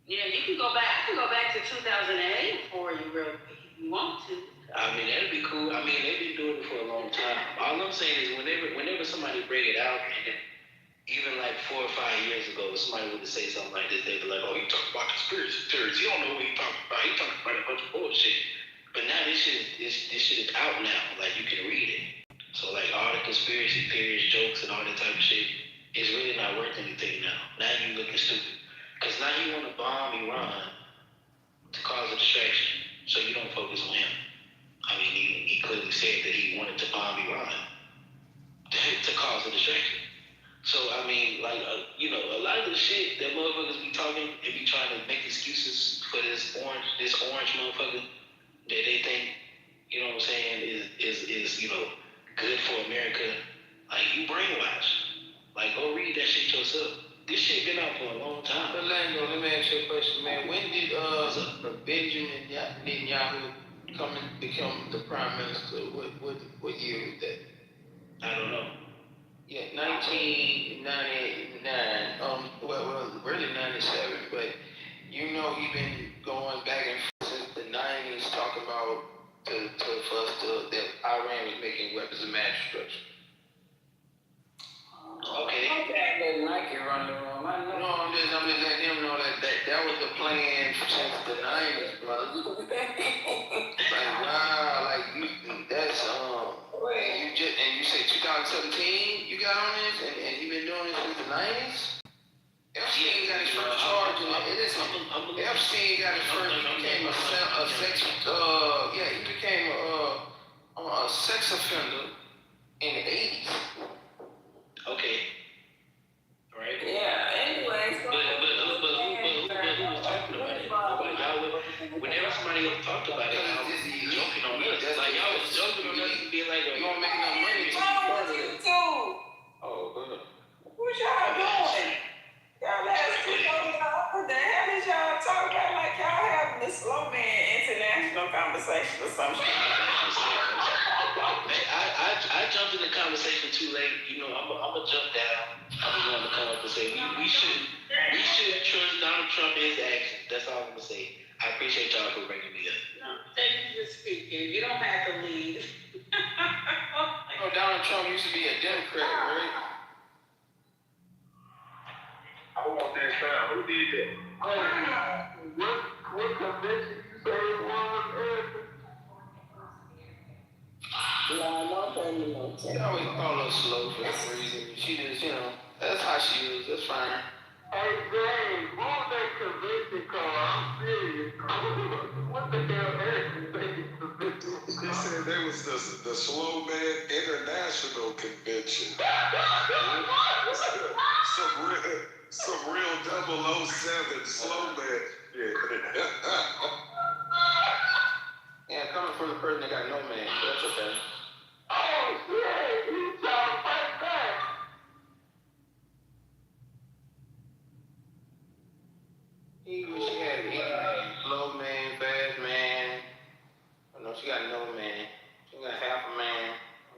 Yeah, you can go back. I can go back to 2008 for you real quick if you want to. I mean, that'd be cool. I mean, they've been doing it for a long time. All I'm saying is whenever somebody bring it out, and even like 4 or 5 years ago, somebody would say something like this, they'd be like, oh, he talking about conspiracy theories. He don't know what he talking about. He talking about a bunch of bullshit. But now this shit is out now. Like, you can read it. So, like, all the conspiracy theories, jokes, and all that type of shit is really not worth anything now. Now you looking stupid. Because now you want to bomb Iran to cause a distraction, so you don't focus on him. I mean, he clearly said that he wanted to bomb Iran to cause a distraction. So, I mean, like, a lot of the shit that motherfuckers be talking and be trying to make excuses for this orange motherfucker that they think, you know what I'm saying, is good for America. Like, you brainwashed. Like, go read that shit yourself. This shit been out for a long time. But Lando, let me ask you a question, man. When did Benjamin Netanyahu come and become the prime minister? What year was that? I don't know. Yeah, 1999. Well, really 97. But you know he been going back and forth since the 90s, talking about that Iran was making weapons of mass destruction. Okay. I didn't like it running around. No, I'm just letting him know that was the plan since the 90s, brother. Like, wow, like that's and you say 2017 you got on this, and he been doing this since the 90s. Epstein got his first charge in it. Epstein got his first. He became a sex. He became a sex offender in the 80s. Okay. Right. Yeah. Anyway, so but who was talking about it? Nobody. Y'all whenever somebody else talked about it, y'all was joking on us. Like, y'all was joking on us and being like, you don't make enough money to be part of it. Oh, good. What y'all doing? Y'all asking what the hell is y'all talking about? Like y'all having this slow man international conversation or something. I jumped in the conversation too late. You know, I'm gonna jump down. I'm going to come up and say we should trust Donald Trump and his actions. That's all I'm gonna say. I appreciate y'all for bringing me up. No, thank you for speaking. You don't have to lead. Donald Trump used to be a Democrat, right? I want that sound. Who did that? What convention you say it was, Erica? She always call her slow for some reason. She just, that's how she is. That's fine. Hey, James, what was that convention called? I'm serious. What the hell, Erica? He said there was the Slow Man International Convention. Some real 007 slow man. Yeah. Yeah, coming from the person that got no man, that's okay. Oh, shit, he trying to fight back. He wish she had any man. Slow man, fast man. I know she got no man. She got half a man.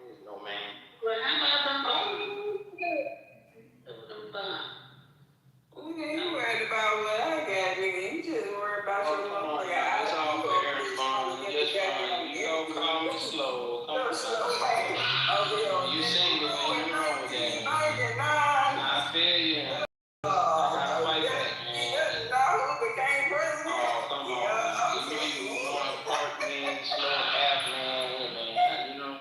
There's no man. Well, how about them bones? You worried about what I got, nigga. You just worried about your motherfucker. It's all fair and fun. Just fun. You don't call me slow. Come on. You single, ain't nothing wrong with that. I feel you. I like that, man. Oh, come on. You know you want apartment, slow half man, man. You know.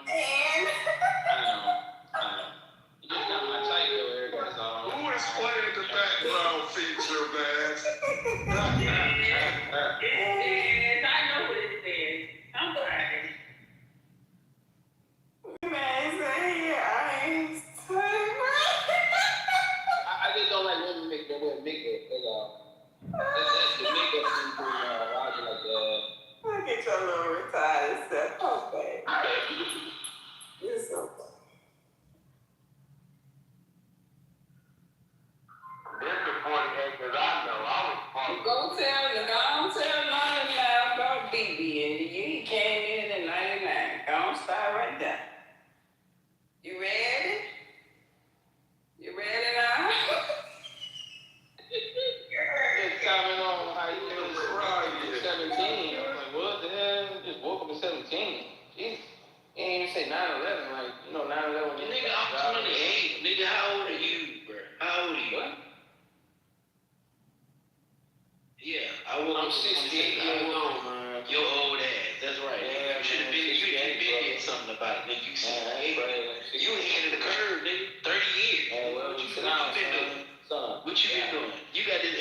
He ain't even say 9/11, like, 9/11. Nigga, I'm 28. Nigga, how old are you, bro? How old are you? What? Yeah, I'm 68 years old, man. Your old ass, that's right. Yeah, you should have been, you did something about it, nigga. You 68. You ahead of the curve, nigga. 30 years. What you been doing? What you been doing? You got this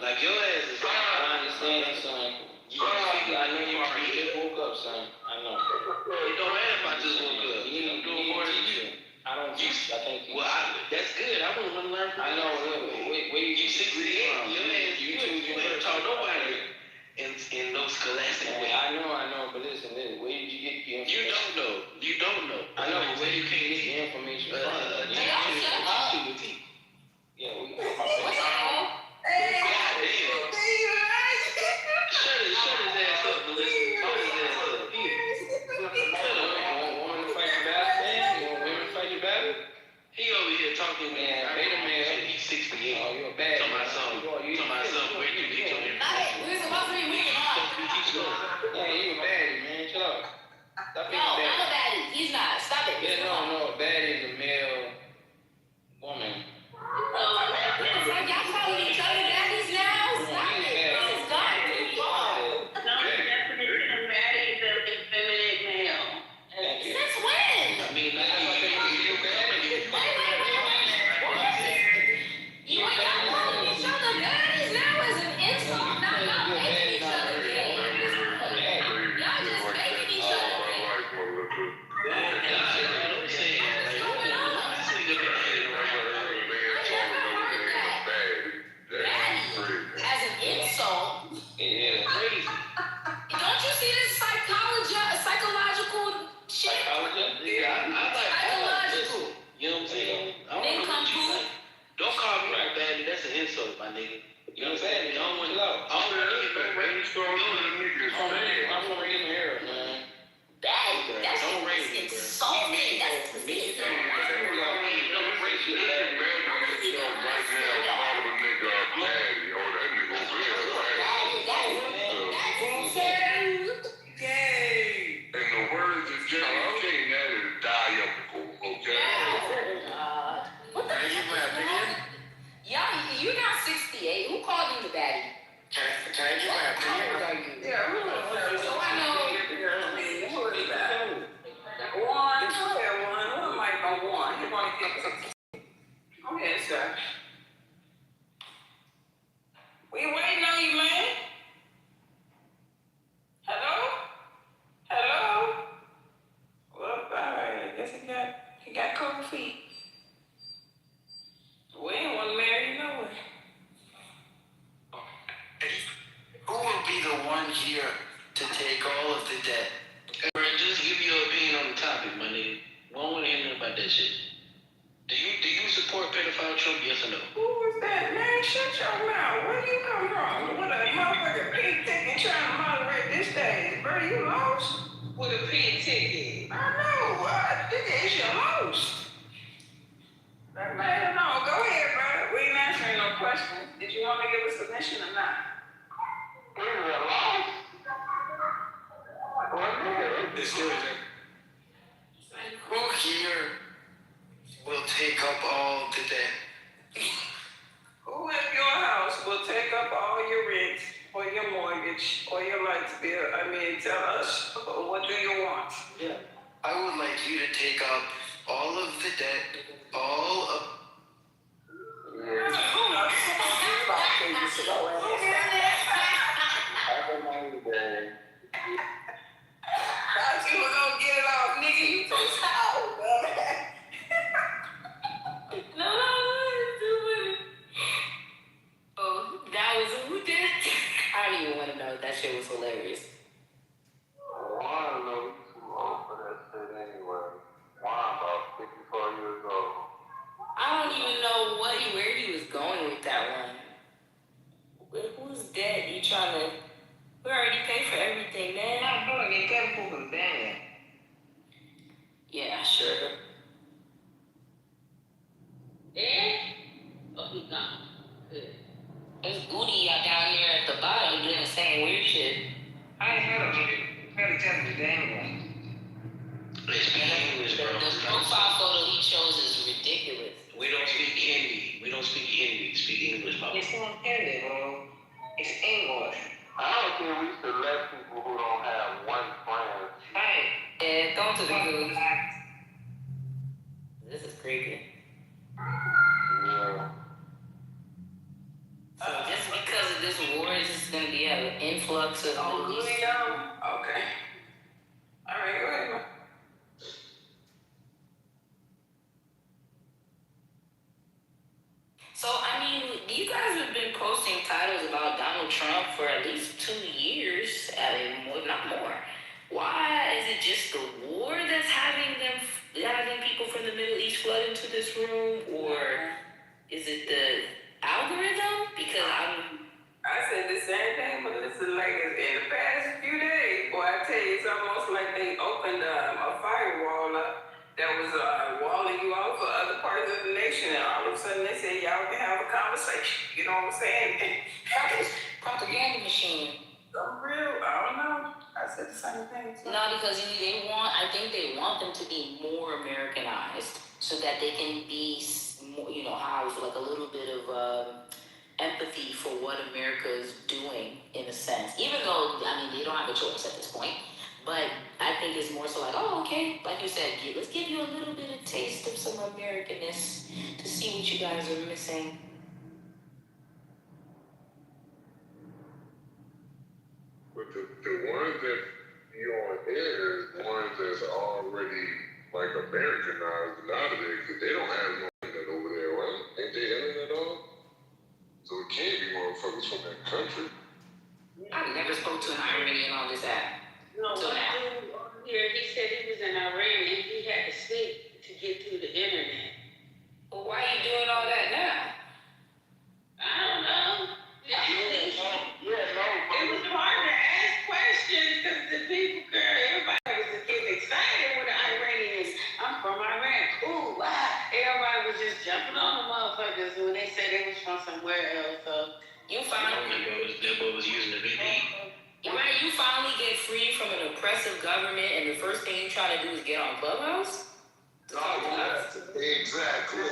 like your ass is I understand, son. I know you just woke up, son. I know. It don't matter if I just woke up. I'm doing more than you. I don't teach. I can't teach. Well, that's good. I want to learn from you. I know. Where you 68. Your ass, you ain't taught nobody in no scholastic way. I know. But listen, where did you get the information? You don't know. I know, but where you can't get the information from? Yeah, What's up? Hey, Shut his ass up, Melissa. Shut his ass up. Want to fight your battle, man? You want women to fight your battle? He over here talking, man. Wait a minute. He's 68. Oh, you're a bad. Talking about something. Where you get your information? Yeah, you a baddie, man. Chill out. Stop being No, a baddie. I'm a baddie. He's not. Stop it. Yeah, no. A baddie is a male woman. Y'all calling each other baddies now? Stop it. This is gone too far. No, the definition of baddie is a feminine male. Since when? I mean, You ain't not calling each other baddies now as an insult. Not making each other gay. Y'all just making each other gay. As an insult. Yeah. crazy. Don't you see this psychological shit? Yeah, I like this. You know what I'm saying? I don't know what you like. Don't call me a baddie. That's an insult, my nigga. You know what I'm saying? I don't want to get back. I'm from Raven Era, man. Baddie. That's Don't raise me, bro. insulting. That's In the words of Jerry King, that is diabolical, okay? What the heck? Yeah, you're not 68. Who called you the baddie? Can I give my opinion? Yeah, who knows? So I know. Who is that? One. Who might know one? He want to get 60. Okay, sir. We waiting on you, man. Hello? Well, all right. I guess he got cold feet. We ain't want to marry you nowhere. Who will be the one here to take all of the debt? Bro, just give me your opinion on the topic, my nigga. I don't want to hear nothing about that shit. Do you support pedophile Trump, yes or no? Who was that, man? Shut your mouth. Where you come from? What a motherfucking pink ticket trying to moderate this stage, bro. You lost? With a pink ticket. I know. It's your lost. Man, no. Go ahead, brother. We ain't answering no questions. Did you want to give a submission or not? Who here will take up all the debt? Who at your house will take up all your rent or your mortgage or your light bill? I mean, tell us, what do you want? Yeah. I would like you to take up all of the debt, all of... Thought you were gonna get it off, nigga. You too sour, No, oh, that was who did it? I don't even want to know. That shit was hilarious. Well, I don't know, he's too old for that shit anyway. Juan about 54 years old. I don't even know where he was going with that one. telling you, they ain't one. They speak English, bro. The profile photo he chose is ridiculous. We don't speak Hindi. We don't speak Hindi. Speak English, bro. It's not Hindi, bro. It's English. I don't think we should let people who don't have one friend. Hey. Yeah, going to the news. This is creepy. Yeah. So just because of this war, is just going to be an influx of Middle East. Okay. All right, go ahead. So, I mean, you guys have been posting titles about Donald Trump for at least 2 years. I mean, more, not more. Why is it just the war that's having people from the Middle East flood into this room, or is it the algorithm? Because I said the same thing, but listen, like in the past few days, boy, I tell you, it's almost like they opened a firewall up that was walling you off for other parts of the nation, and all of a sudden they said y'all can have a conversation. You know what I'm saying? propaganda machine. I'm real. I don't know. I said the same thing. No, because I think they want them to be more Americanized so that they can be more, house like a little bit of empathy for what America is doing in a sense. Even though, I mean, they don't have a choice at this point. But I think it's more so like, oh, okay, like you said, let's give you a little bit of taste of some Americanness to see what you guys are missing. But the ones that be on air is ones that's already like Americanized and out of there because they don't have no internet over there, right? Ain't they internet on? So it can't be motherfuckers from that country. I never spoke to an Iranian on this app. No, So now. Here, he said he was in Iran and he had to sleep to get through the internet. Well, why are you doing all that now? I don't know. It was hard to ask questions because the people, girl, everybody was getting excited with the Iranians. I'm from Iran. Ooh, wow. Everybody was just jumping on the motherfuckers when they said they was from somewhere else. So You finally free from an oppressive government, and the first thing you try to do is get on Clubhouse? Exactly.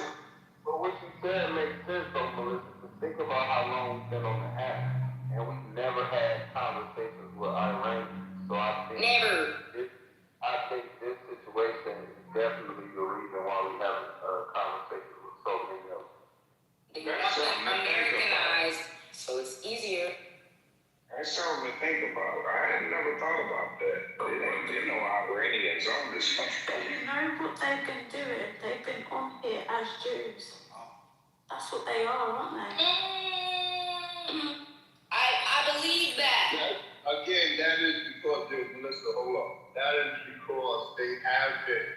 But what you said makes sense though, Melissa. Think about how long we've been on the app, and we've never had conversations with Iranians. So I think this situation is definitely the reason why we haven't conversations with so many of them. They want them Americanized, so it's easier. That's something to think about. I had never thought about that. There no Iranians on this country. You know what they've been doing? They've been on here as Jews. That's what they are, aren't they? I believe that. Again, that is because, Melissa, hold on. That is because they have been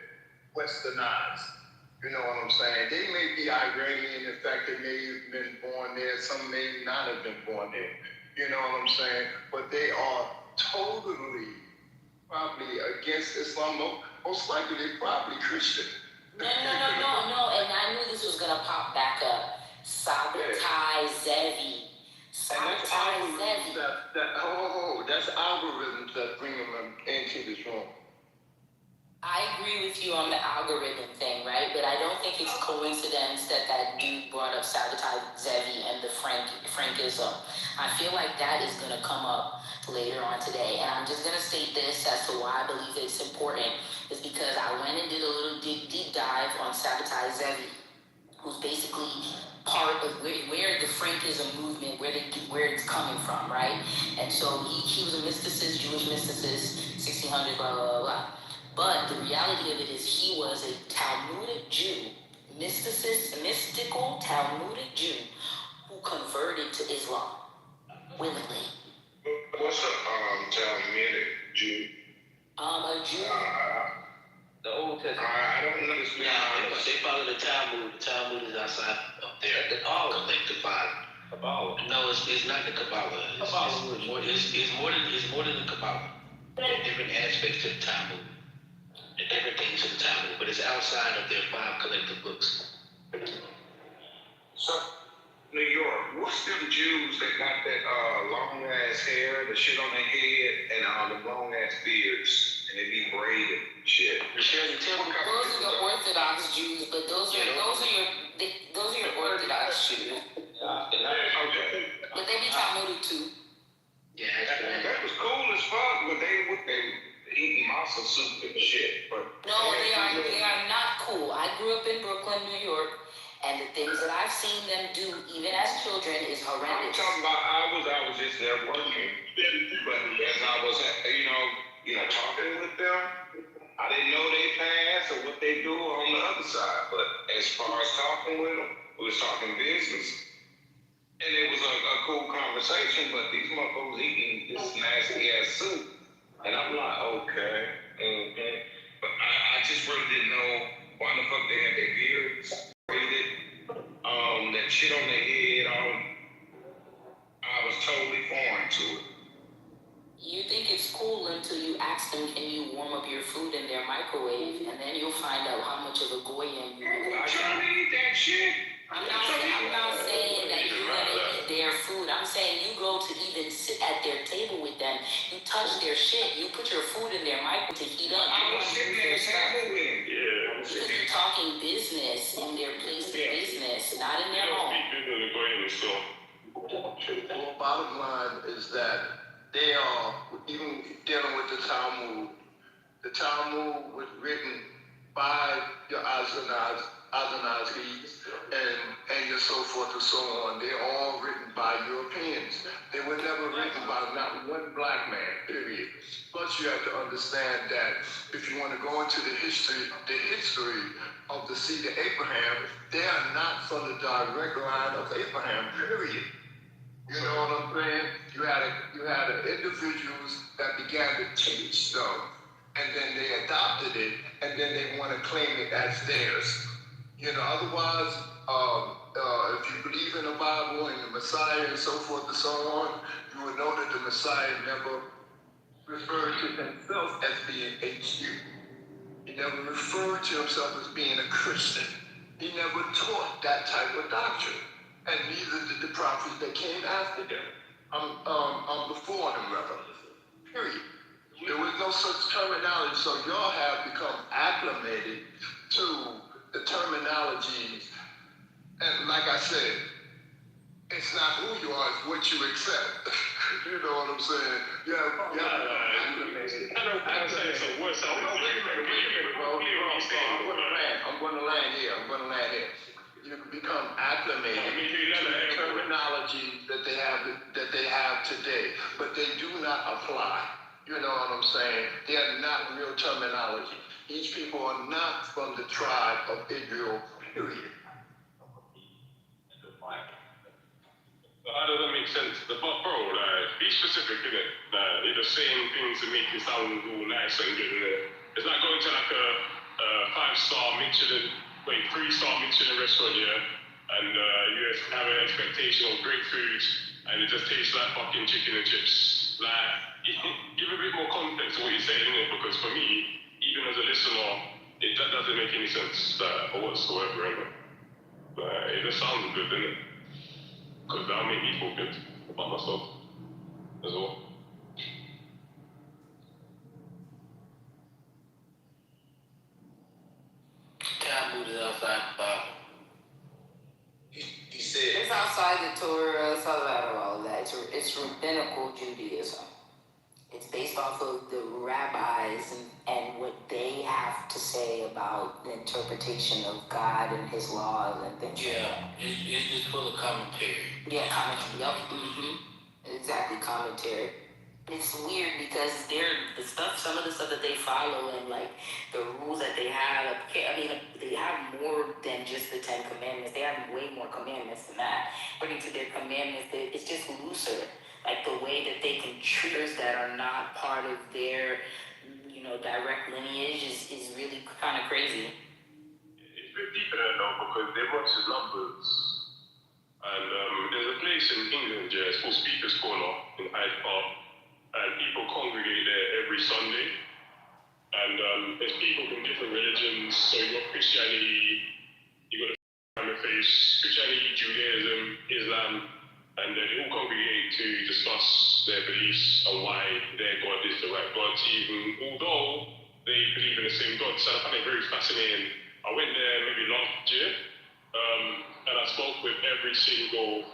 westernized. You know what I'm saying? They may be Iranian. In fact, they may have been born there. Some may not have been born there. You know what I'm saying? But they are totally probably against Islam. Most likely they're probably Christian. No. And I knew this was going to pop back up. Sabotage Zevi. Sabotage Zevi. That's algorithms that bring them into this room. I agree with you on the algorithm thing, right? But I don't think it's coincidence that dude brought up Sabotage Zevi and the Frankism. I feel like that is going to come up later on today. And I'm just going to state this as to why I believe it's important is because I went and did a little deep dive on Sabotage Zevi, who's basically part of where the Frankism movement, where it's coming from, right? And so he was a mysticist, Jewish mysticist, 1600, blah, blah, blah. But the reality of it is he was a Talmudic Jew, mystical Talmudic Jew who converted to Islam willingly. What's a Talmudic Jew? A Jew. The Old Testament. I don't understand. They follow the Talmud. The Talmud is outside up there. The collective Kabbalah. No, it's not the Kabbalah. It's more than the Kabbalah. There are different aspects to the Talmud. There are different things to the Talmud, but it's outside of their 5 collective books. So, New York, what's them Jews that got that long ass hair, the shit on their head, and the long ass beards, and they be braided and shit? Those are the Orthodox Jews, but those are your Orthodox Jews. Okay. But they be Talmudic too. Yeah, that was cool as fuck, but they eating masa soup and shit. But no, they are not cool. I grew up in Brooklyn, New York, and the things that I've seen them do, even as children, is I'm horrendous. talking about I was just there working, but as I was talking with them, I didn't know they past or what they do on the other side. But as far as talking with them, we was talking business, and it was a cool conversation. But these motherfuckers eating this nasty ass soup, and I'm like, okay, but I just really didn't know why the fuck they had their beards braided, that shit on their head. I was totally foreign to it. You think it's cool until you ask them, can you warm up your food in their microwave, and then you'll find out how much of a goyim you are. I'm trying to eat that shit. I'm not saying that you're gonna eat their food. I'm saying you go to even sit at their table with them. You touch their shit. You put your food in their microwave to heat up. I was sitting at the table with him. Because you're talking business in their place of business, not in their home. Well, bottom line is that they are, even dealing with the Talmud was written by your Ashkenazis and your so forth and so on. They're all written by Europeans. They were never written by not one black man, period. Plus, you have to understand that if you want to go into the history of the seed of Abraham, they are not from the direct line of Abraham, period. You know what I'm saying? You had individuals that began to teach them, and then they adopted it, and then they want to claim it as theirs. Otherwise, if you believe in the Bible and the Messiah and so forth and so on, you would know that the Messiah never referred to himself as being a Jew. He never referred to himself as being a Christian. He never taught that type of doctrine. And neither did the prophets that came after them. Before them, rather. Period. There was no such terminology, so y'all have become acclimated to the terminologies. And like I said, it's not who you are, it's what you accept. You know what I'm saying? You have acclimated. I'm going to land here. You can become acclimated to the terminology that they have today, but they do not apply. You know what I'm saying? They are not real terminology. These people are not from the tribe of Israel, period. How does that make sense? But bro, be specific, innit? They're the same things to make it sound all nice and good, innit? It's like going to like a 5-star Michelin, 3-star Michelin restaurant, yeah? And you have an expectation of great food, and it just tastes like fucking chicken and chips. Like, give a bit more context to what you're saying, innit? Because for me, even as a listener, that doesn't make any sense whatsoever, innit? It just sounds good, innit? Because that'll make me feel good about myself as well. Talmud is outside the Bible. He said It's outside the Torah, it's outside of all of that. It's rabbinical Judaism. It's based off of the rabbis and what they have to say about the interpretation of God and his laws and things like that. It's just full of commentary. Yeah, commentary. Yep. Exactly, commentary. It's weird because some of the stuff that they follow and like the rules that they have. They have more than just the 10 Commandments. They have way more commandments than that. According to their commandments, it's just looser. Like the way that they can treat us that are not part of their, direct lineage is really kind of crazy. It's a bit deeper than that though, because they watch the numbers. And there's a place in England, yeah, it's called Speaker's Corner in Hyde Park, and people congregate there every Sunday. And there's people from different religions, so you got Christianity, you got the race, Christianity, Judaism, Islam, and they all congregate to discuss their beliefs and why their God is the right God, even although they believe in the same God. So I find it very fascinating. I went there maybe last year, and I spoke with every single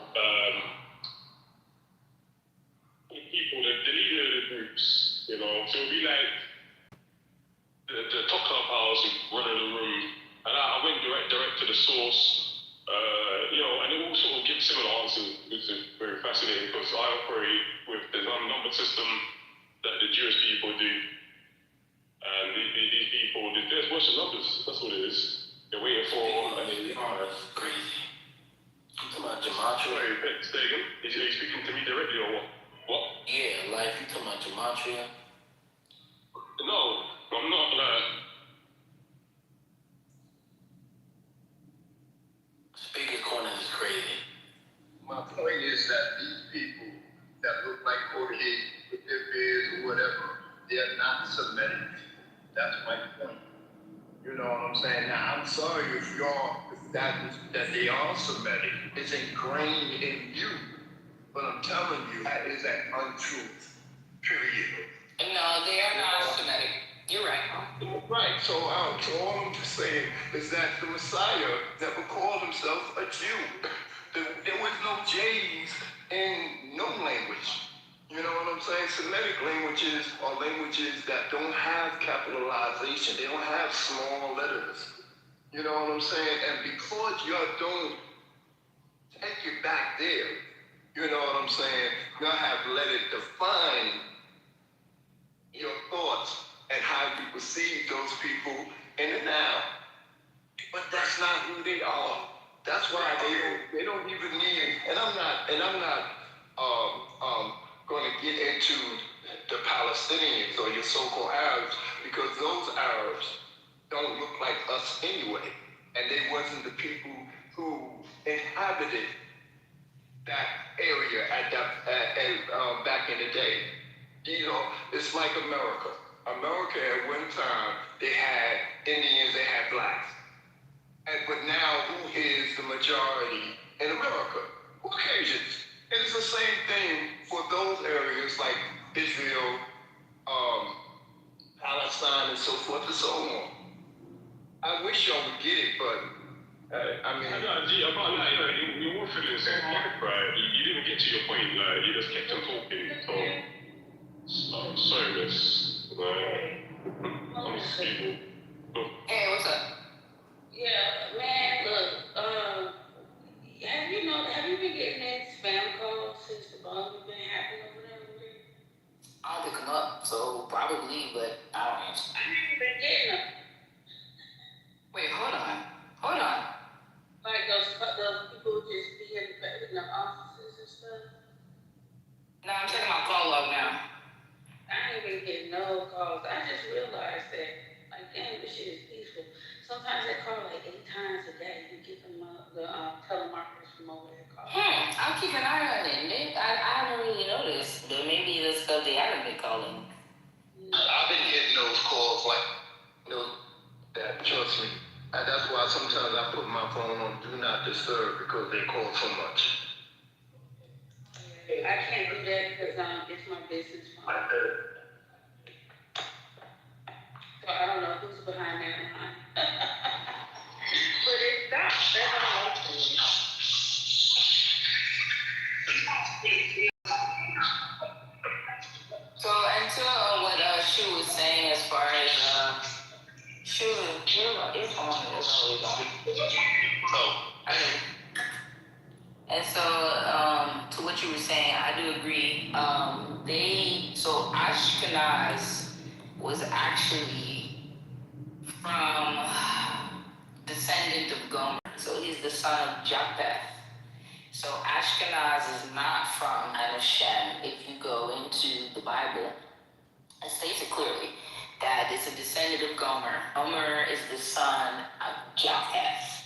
people, the leader of the groups, you know. So it'll be like the top clubhouse running the room, and I went direct to the source, you know, and it all sort of gives similar answers, which is very fascinating because I operate with the number system that the Jewish people do, and these people, there's worship numbers. That's what it is. They're waiting for. That's crazy. You talking about gematria? Sorry, stay again. Is he speaking to me directly or what? What? Yeah, like you talking about gematria? No, I'm not. Speaker's corner is crazy. My point is that these people that look like Caucasian with their beards or whatever, they're not Semitic. That's my point. You know what I'm saying? Now, I'm sorry if that they are Semitic. It's ingrained in you. But I'm telling you, that is an untruth. Period. No, they are not Semitic. You're right. Right. So all I'm just saying is that the Messiah never called himself a Jew. There was no J's in no language. You know what I'm saying? Semitic languages are languages that don't have capitalization. They don't have small letters. You know what I'm saying? And because y'all don't take it back there, you know what I'm saying? Y'all have let it define your thoughts and how you perceive those people in the now. But that's not who they are. That's why they don't even need. And I'm not going to get into the Palestinians or your so-called Arabs, because those Arabs don't look like us anyway, and they wasn't the people who inhabited that area back in the day. You know, it's like America. America at one time, they had Indians, they had blacks. But now, who is the majority in America? Caucasians. And it's the same thing for those areas like Israel, Palestine, and so forth and so on. I wish y'all would get it, but I mean... I can't lie, you were feeling so hard, right? You didn't get to your point, like, you just kept on talking, so... sorry, miss. I'm stable. Hey, what's up? Yeah, man, look, have you been getting that spam calls since the bomb been happening over there? I'll pick them up, so probably, but I don't answer. I haven't been getting them. Wait, hold on. Like those people just be in the offices and stuff. No, I'm checking my call log now. I ain't been getting no calls. I just realized that, like, damn, this shit is peaceful. Sometimes they call like 8 times a day. You get them the telemarketers from over there calling. I'll keep an eye on it. I haven't really noticed, but maybe the stuff they haven't been calling. I've been getting those calls like, that, trust me. And that's why sometimes I put my phone on Do Not Disturb, because they call so much. I can't do that because it's my business phone. So I don't know who's behind that line. But it's not. That's all I'm saying. So until what Shu was saying as far as Shu is on it, it's always on. And so to what you were saying, I do agree. So Ashkenaz was actually from descendant of Gomer. So he's the son of Japheth. So Ashkenaz is not from Shem. If you go into the Bible, it states it clearly that it's a descendant of Gomer. Gomer is the son of Japheth.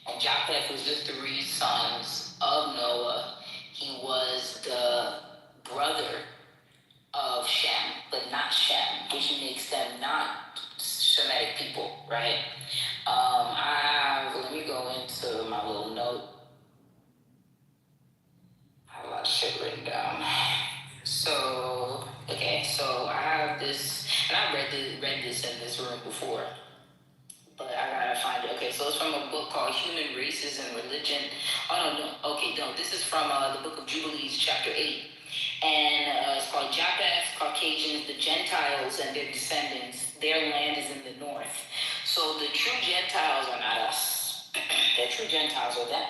And Japheth was the 3 sons of Noah. He was the brother of Shem, but not Shem, which makes them not Semitic people, right? Let me go into my little notes. I read this in this room before, but I gotta find it. Okay, so it's from a book called Human Races and Religion. Oh, no. Okay, no. This is from the book of Jubilees, chapter 8. And it's called Japheth, Caucasians, the Gentiles and their descendants. Their land is in the north. So the true Gentiles are not us. The true Gentiles are them.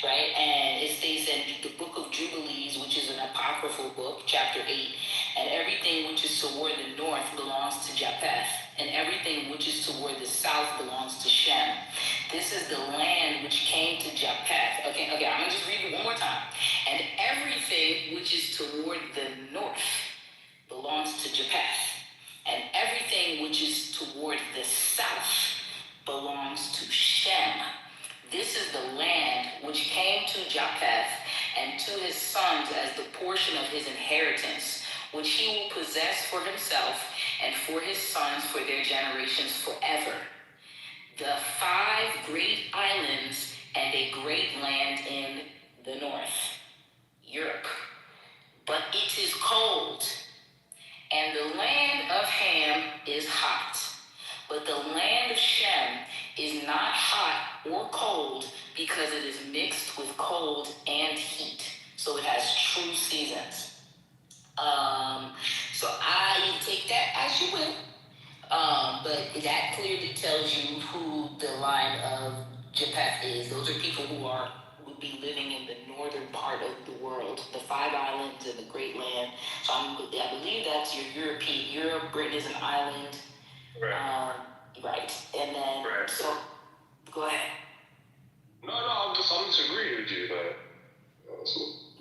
Right? And it states in the book of Jubilees, which is an apocryphal book, chapter 8, and everything which is toward the north belongs to Japheth, and everything which is toward the south belongs to Shem. This is the land which came to Japheth. Okay, I'm going to just read it one more time. And everything which is toward the north belongs to Japheth, and everything which is toward the south belongs to Shem. This is the land which came to Japheth and to his sons as the portion of his inheritance, which he will possess for himself and for his sons for their generations forever. The 5 great islands and a great land in the north, Europe. But it is cold, and the land of Ham is hot. But the land of Shem is not hot or cold because it is mixed with cold and heat. So it has true seasons. So I take that as you will. But that clearly tells you who the line of Japheth is. Those are people who would be living in the northern part of the world, the 5 islands and the Great Land. So I believe that's your European. Europe, Britain is an island. Right. Right. And then, Right. So, go ahead. No, I'm just agreeing with you, man.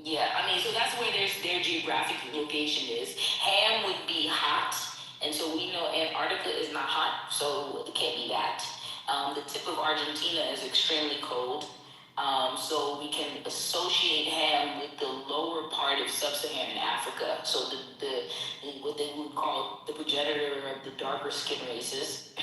Yeah, I mean, so that's where their geographic location is. Ham would be hot, and so we know Antarctica is not hot, so it can't be that. The tip of Argentina is extremely cold, so we can associate Ham with the lower part of sub-Saharan Africa. So the what they would call the progenitor of the darker skin races.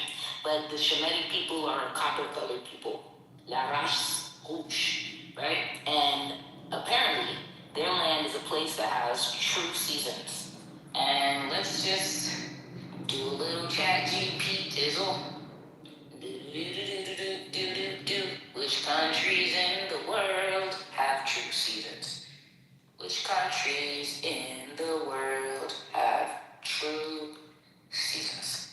But the Shemitic people are copper-colored people, la race rouge, right? And apparently, their land is a place that has true seasons. And let's just do a little chat GP tizzle. Which countries in the world have true seasons? Which countries in the world have true seasons?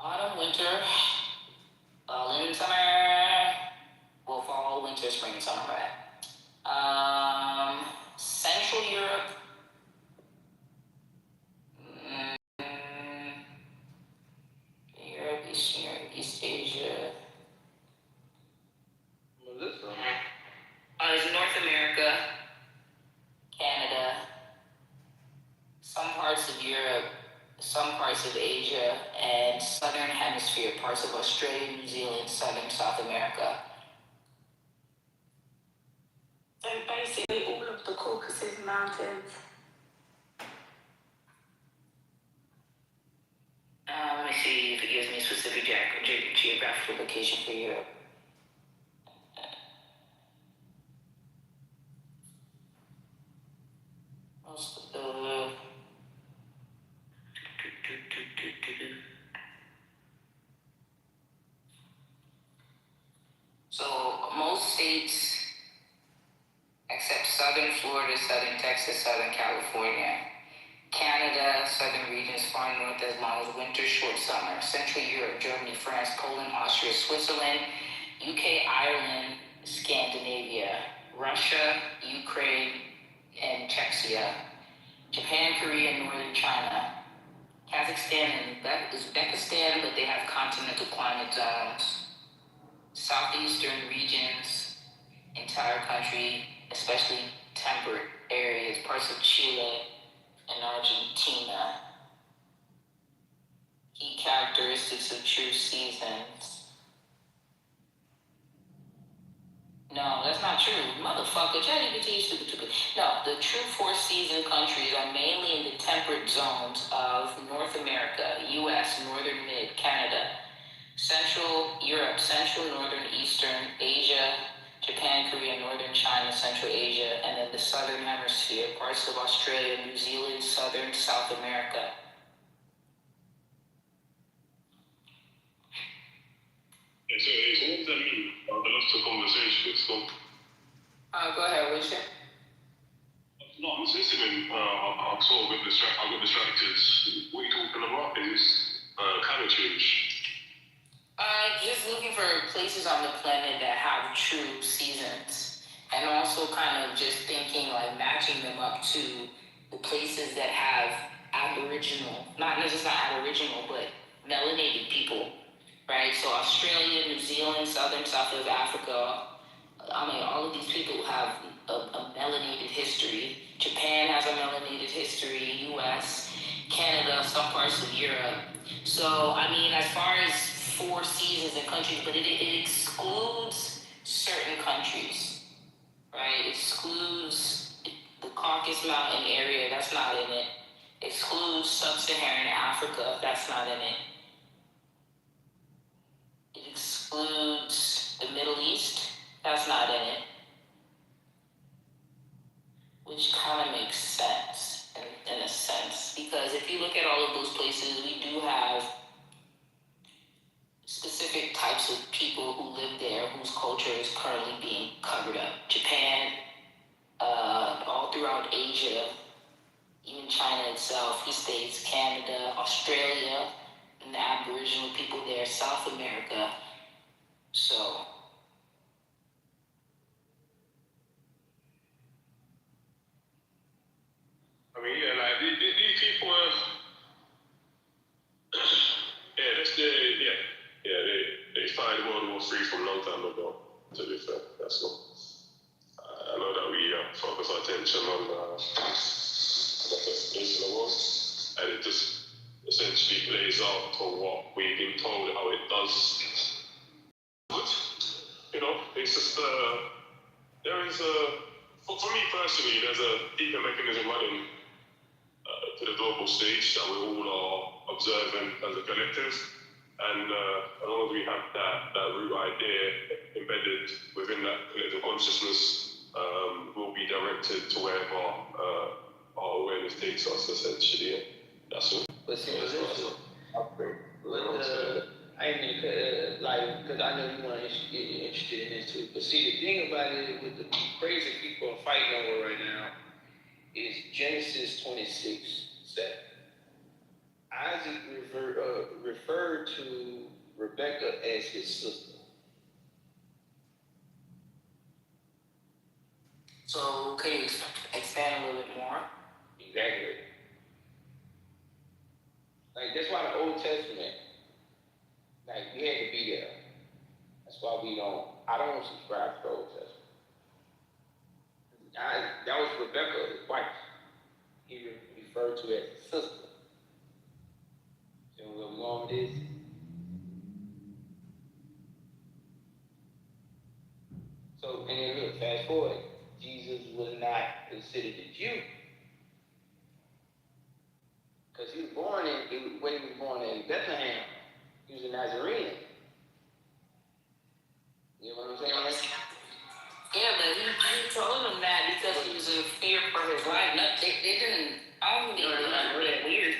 Autumn, winter, fall, and summer. Well, fall, winter, spring, and summer, right? Central Europe. Europe, Eastern Europe, East Asia. There's North America, Canada, some parts of Europe, some parts of Asia, and Southern Hemisphere, parts of Australia, New Zealand, Southern South America. And basically all of the Caucasus Mountains. Let me see if it gives me a specific geographical location for Europe. Most of the... So most states, except Southern Florida, Southern Texas, Southern California, Canada, southern regions, far north as long as winter, short summer, Central Europe, Germany, France, Poland, Austria, Switzerland, UK, Ireland, Scandinavia, Russia, Ukraine, and Czechia, Japan, Korea, northern China, Kazakhstan and Uzbekistan, but they have continental climate zones, southeastern regions, entire country, especially temperate areas, parts of Chile and Argentina. Key characteristics of true seasons. No, that's not true. Motherfucker, ChatGPT is stupid. No, the true 4-season countries are mainly in the temperate zones of North America, US, Northern Mid, Canada, Central Europe, Central, Northern, Eastern, Asia, Japan, Korea, northern China, Central Asia, and then the southern hemisphere, parts of Australia, New Zealand, southern South America. So what does that mean? The lost of conversation. So, Go ahead, Richard. no, I'm just listening. I sort of got distracted. What are you talking about? Is climate change? Just looking for places on the planet that have true seasons, and also kind of just thinking like matching them up to the places that have Aboriginal, not necessarily Aboriginal, but melanated people, right? So Australia, New Zealand, Southern, South of Africa. I mean, all of these people have a melanated history. Japan has a melanated history, US, Canada, some parts of Europe. So, I mean, as far as 4 seasons and countries, but it excludes certain countries, right? It excludes the Caucasus Mountain area, that's not in it. Excludes Sub-Saharan Africa, that's not in it. It excludes the Middle East, that's not in it. Which kind of makes sense in a sense, because if you look at all of those places, we do have specific types of people who live there whose culture is currently being covered up. Japan, all throughout Asia, even China itself, the States, Canada, Australia, and the Aboriginal people there, South America. So, I mean, yeah, like these people, they started World War III from a long time ago. To be fair, that's all. I know that we focus our attention on the first place in the world, and it just essentially plays out to what we've been told how it does. But it's just there is for me personally, there's a deeper mechanism running to the global stage that we all are observing as a collective. And as long as we have that root idea embedded within that collective consciousness, we'll be directed to wherever our awareness takes us, essentially. That's all. But see, I ain't because I know you want to get interested in this too. But see, the thing about it with the crazy people are fighting over right now is Genesis 26:7. Isaac referred to Rebekah as his sister. So can you expand a little bit more? Exactly. Like, that's why the Old Testament, like, we had to be there. That's why I don't subscribe to the Old Testament. That was Rebekah, his wife. He referred to as his sister. So where we going with this? So, and then look, fast forward, Jesus was not considered a Jew. Because he was born when he was born in Bethlehem, he was a Nazarene. You know what I'm saying? Yeah, but he told him that because he was in fear for his life. No, they didn't, I don't think they did nothing that weird.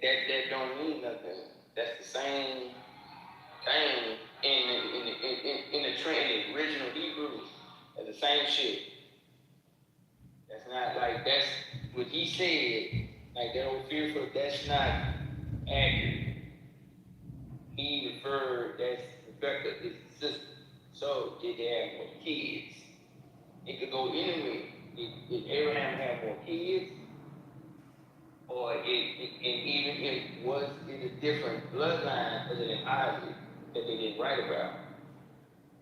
That don't mean nothing. That's the same thing in the original Hebrew. That's the same shit. That's not like, that's what he said. Like, that old fearful, that's not accurate. He referred, that's Rebecca, his sister. So, did they have more kids? It could go anyway. Did Abraham have more kids? Or was it a different bloodline other than Isaac that they didn't write about?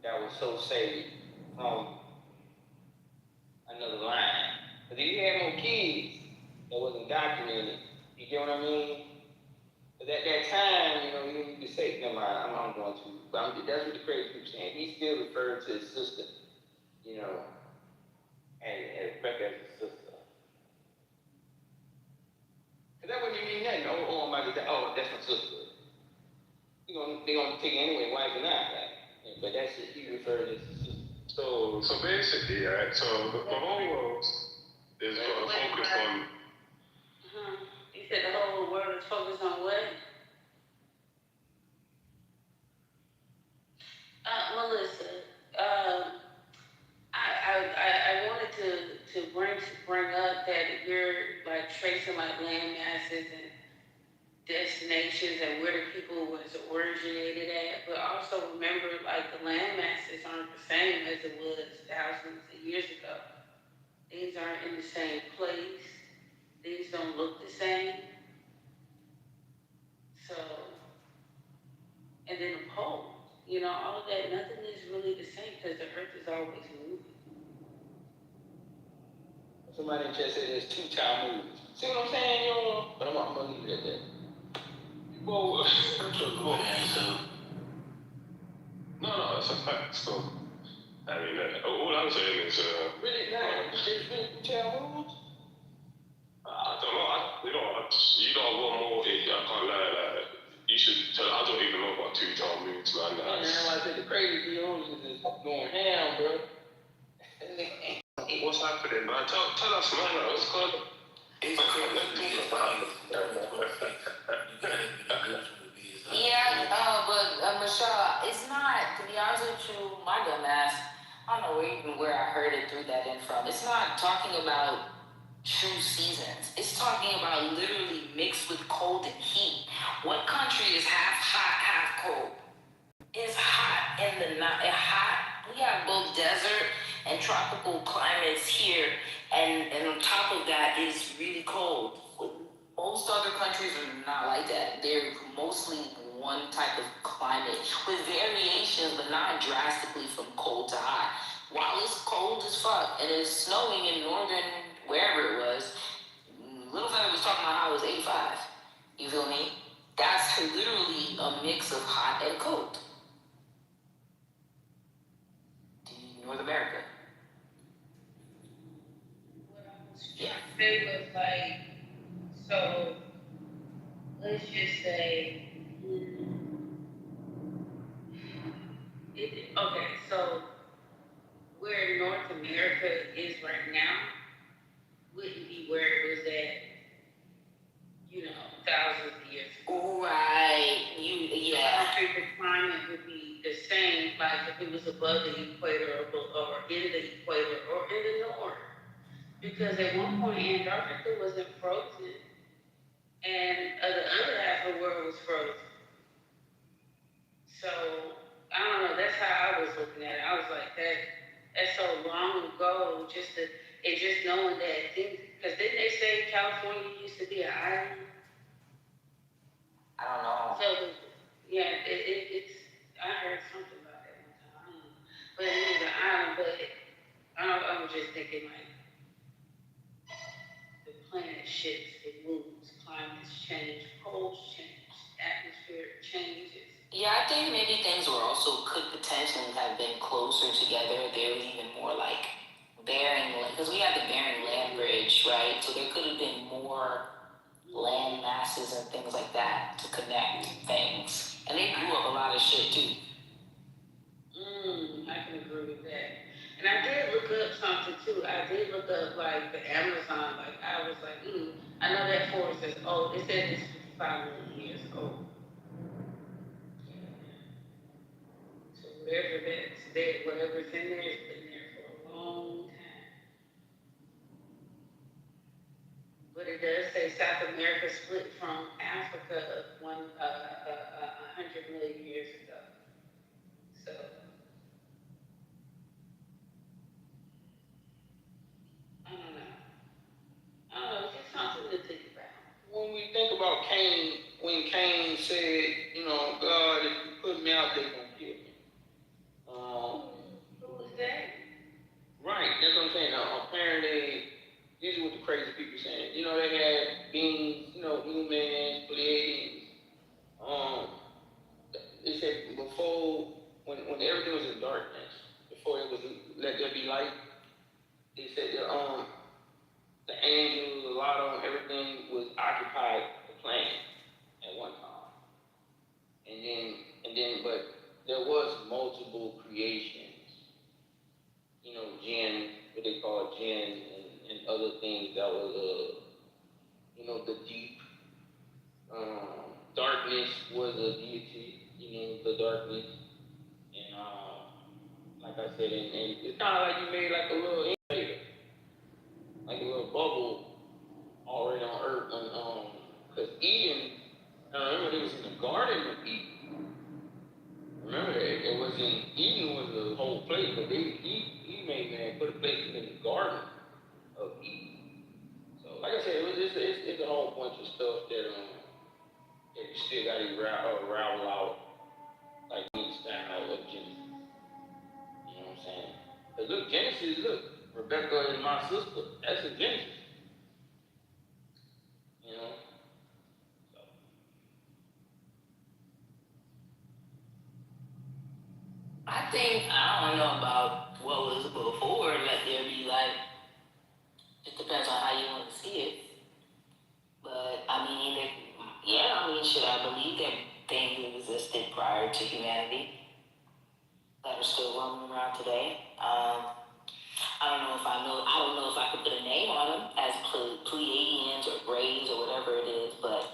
That was so saved from another line. But if he had more kids, that wasn't documented. You get what I mean? But at that time, you could say, never mind, I'm going to. But that's what the crazy people saying. He still referred to his sister, and Rebecca as his sister. Because that wouldn't mean nothing. Oh, I'm about to die. Oh, that's my sister. They're going to take it anyway, wife and I. Right? But that's it. He referred to his sister. So basically, right, so the whole world is focused on. You said the whole world is focused on what? Melissa, I wanted to bring up that you're like tracing like land masses and destinations and where the people was originated at, but also remember like the land masses aren't the same as it was thousands of years ago. Things aren't in the same place. Things don't look the same. So, and then the poles, all of that, nothing is really the same because the earth is always moving. Somebody just said there's 2 Talmuds. See what I'm saying, y'all? But I'm gonna leave it at that. Well, No, it's a fact. So, I mean, all I'm saying is, really, there's really 2 Talmuds? I don't know. You don't want more. I can't lie. Like, you should tell. I don't even know about 2 Talmuds, man. Man, I said the crazy theologians is going ham, bro. What's happening, man? Tell us, man. What's going on? Yeah, but Michelle, it's not, to be honest with you, my dumb ass, I don't know even where I heard it, threw that in from. It's not talking about true seasons. It's talking about literally mixed with cold and heat. What country is half hot, half cold? It's hot in the night. Hot. We have both desert and tropical climates here, and on top of that, it's really cold. Most other countries are not like that. They're mostly one type of climate with variations, but not drastically from cold to hot. While it's cold as fuck and it's snowing in northern wherever it was, Little Feather was talking about how it was 85. You feel me? That's literally a mix of hot and cold. North America. What I was trying to say was like, so let's just say, okay, so where North America is right now wouldn't be where it was at, thousands of years ago. Right. I don't think the climate would be the same, like if it was above the equator or in the equator or in the north. Because at one point Antarctica wasn't frozen and the other half of the world was frozen. So, I don't know, that's how I was looking at it. I was like, that's so long ago, just knowing that things, because didn't they say California used to be an island? I don't know. So, yeah, it's, I heard something about that one time. But it was an island, but I was just thinking like, the planet shifts, it moves, climates change, poles change, atmosphere changes. Yeah, I think maybe things could potentially have been closer together. There was even more like Bering, because we had the Bering Land Bridge, right? So there could have been more land masses and things like that to connect things. And they blew up a lot of shit too. I can agree with that. And I did look up something too. I did look up like the Amazon. Like I was like, I know that forest is old. It said it's 55 million years old. So whatever that's there, whatever's in there, it's been there for a long time. But it does say South America split from Africa 100 million years ago. So. I don't know, it's just something to think about. When we think about Cain, when Cain said, God, if you put me out, they're going to kill me. Who was that? Right, that's what I'm saying. Now, apparently, these are what the crazy people saying. They had beings, humans, Pleiadians. They said before, when everything was in darkness, before it was let there be light, they said that, the angels, a lot of them, everything was occupied the planet at one time. And then, but there was multiple creations what they call jinn and other things that was, the deep. Darkness was a deity, the darkness. And like I said, and it's kind of like you made like a little incubator, like a little bubble already on Earth. Because Eden, I remember it was in the Garden of Eden. Remember that? It was in Eden was the whole place, but he made man put a place in the Garden of Eden. So like I said, it's a whole bunch of stuff that you still got to ravel out, like the style of Genesis. You know what I'm saying? But look, Genesis, Rebecca is my sister. That's in Genesis. You know? So. I think, I don't know about what was before, let there be like, it depends on how you want to see it. But, should I believe that things existed prior to humanity that are still roaming around today? I don't know if I could put a name on them as Pleiadians or Greys or whatever it is, but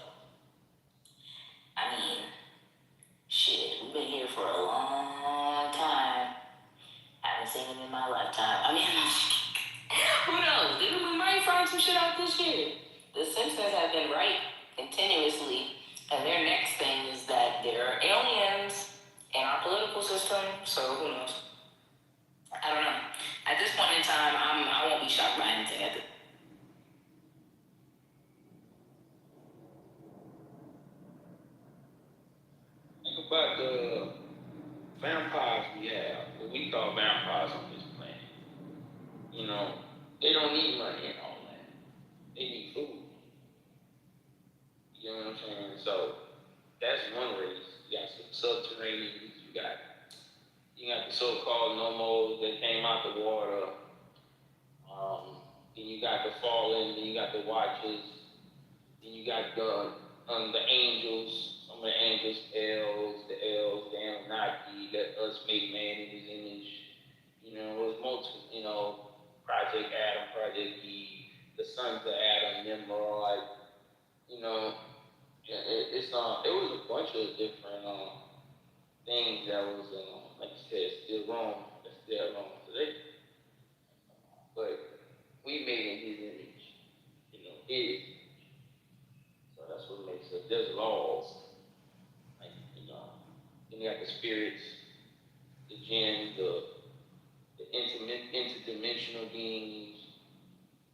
shit, we've been here for a long time. Haven't seen them in my lifetime. Who knows? We might find some shit out this year. The Simpsons have been right continuously, and their next thing is that there are aliens in our political system, so who knows? I don't know. At this point in time, I won't be shocked by anything. Think about the vampires we have, what we call vampires on this planet. They don't need money and all that. They need food. You know what I'm saying? So that's one race. You got some subterraneans. You got the so-called nomos that came out the water. Then you got the fallen. Then you got the watchers. Then you got the angels. Some of the angels, the elves, the Anunnaki. Let us make man in his image. It was multiple. Project Adam, Project Eve, the sons of Adam, Nimrod. It was a bunch of different things that was, like you said, still wrong. That's still wrong today. But we made in his image, his image. So that's what makes us. There's laws. Then you got the spirits, the jinns, the interdimensional beings.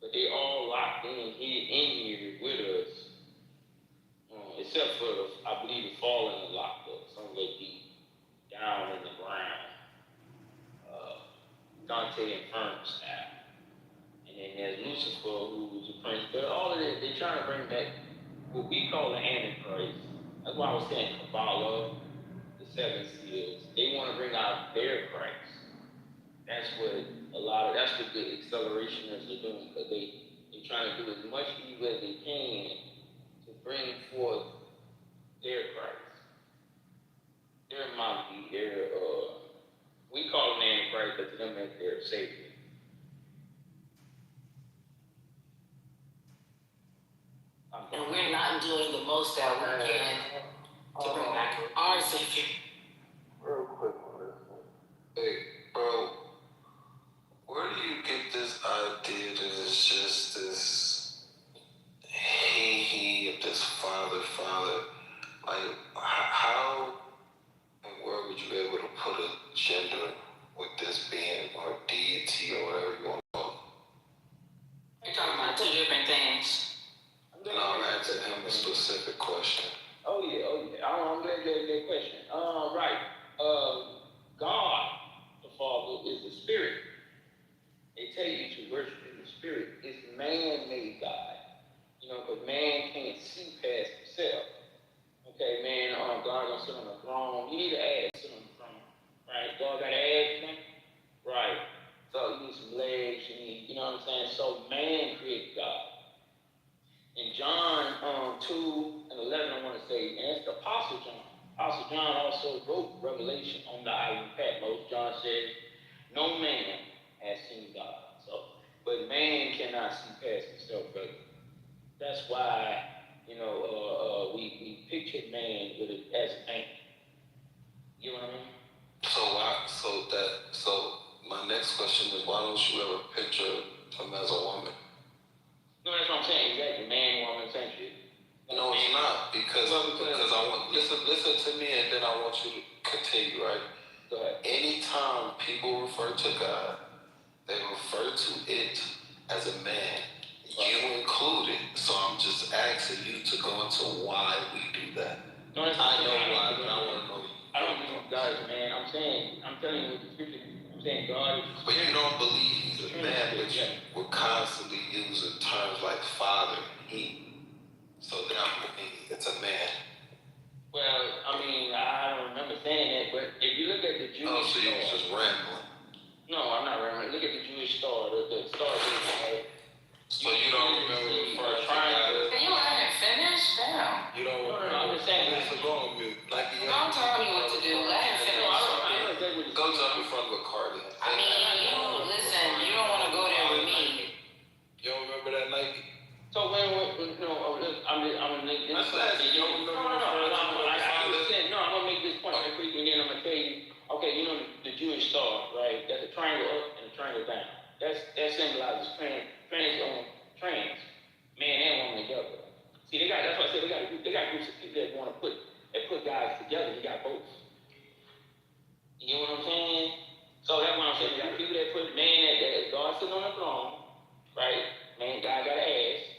But they all locked in here with us. Except for, I believe, the fallen are locked up somewhere deep down in the ground. Dante Inferno style. And then there's Lucifer, who was a prince. But all of it, they're trying to bring back what we call the Antichrist. That's why I was saying Kabbalah, the seven seals. They want to bring out their Christ. That's what the accelerationists are doing, because they're trying to do as much evil as they can to bring forth their Christ. Their monkey, we call them Antichrist, but to them that's their savior. And we're not doing the most that we can to bring back our savior. Real quick on this one. Hey, bro, where do you get this idea that it's just this he of this father? Like, how and where would you be able to put a gender with this being or deity or whatever you want to call it? You're talking about two different things. No, I'm asking him a specific question. Oh yeah. I'm glad you asked that question. Right. God, the Father, is the Spirit. They tell you to worship in the Spirit. It's man-made God. Because man can't see past himself. Okay, man, God gonna sit on the throne. You need an ass to sit on the throne. Right? God got an ass, right? So you need some legs, you know what I'm saying? So man created God. In John 2 and 11, I want to say, and that's the Apostle John. Apostle John also wrote Revelation on the island of Patmos. John says, no man has seen God. So but man cannot see past himself, brother. That's why, we picture man with it as a man. You know what I mean? So my next question is, why don't you ever picture him as a woman? No, that's what I'm saying. Exactly. Man, woman, same shit. No, it's not, because I want listen to me, and then I want you to continue, right? Go ahead. Anytime people refer to God, they refer to it as a man, you included. So I'm just asking you to go into why we do that. No, I know why, but I want to know. I don't believe God is a man. I'm telling you what the scripture. I'm saying God is. But you don't believe he's a man, but you will constantly using terms like father, he. So that means it's a man. Well, I don't remember saying that, but if you look at the Jewish so you was just rambling. No, I'm not rambling. Look at the Jewish star, the star. So you don't remember referring to God? Can you let him finish? Damn. You don't remember? No, I'm just saying. Listen, go on mute. Don't tell me what to do. Let him finish. Go jump in front of a car then. Listen, you don't want to go there with me. You don't remember that Nike? So I'm gonna make this point. I'm gonna make this point real quick, and then I'm gonna tell you. Okay, the Jewish star, right? That's a triangle up and a triangle down. That symbolizes trans, man and woman together. See, that's why I said they got groups of people that want to put guys together. You got both. You know what I'm saying? So that's why I'm saying you got people that put man that God sitting on the throne, right? Man, God got an ass.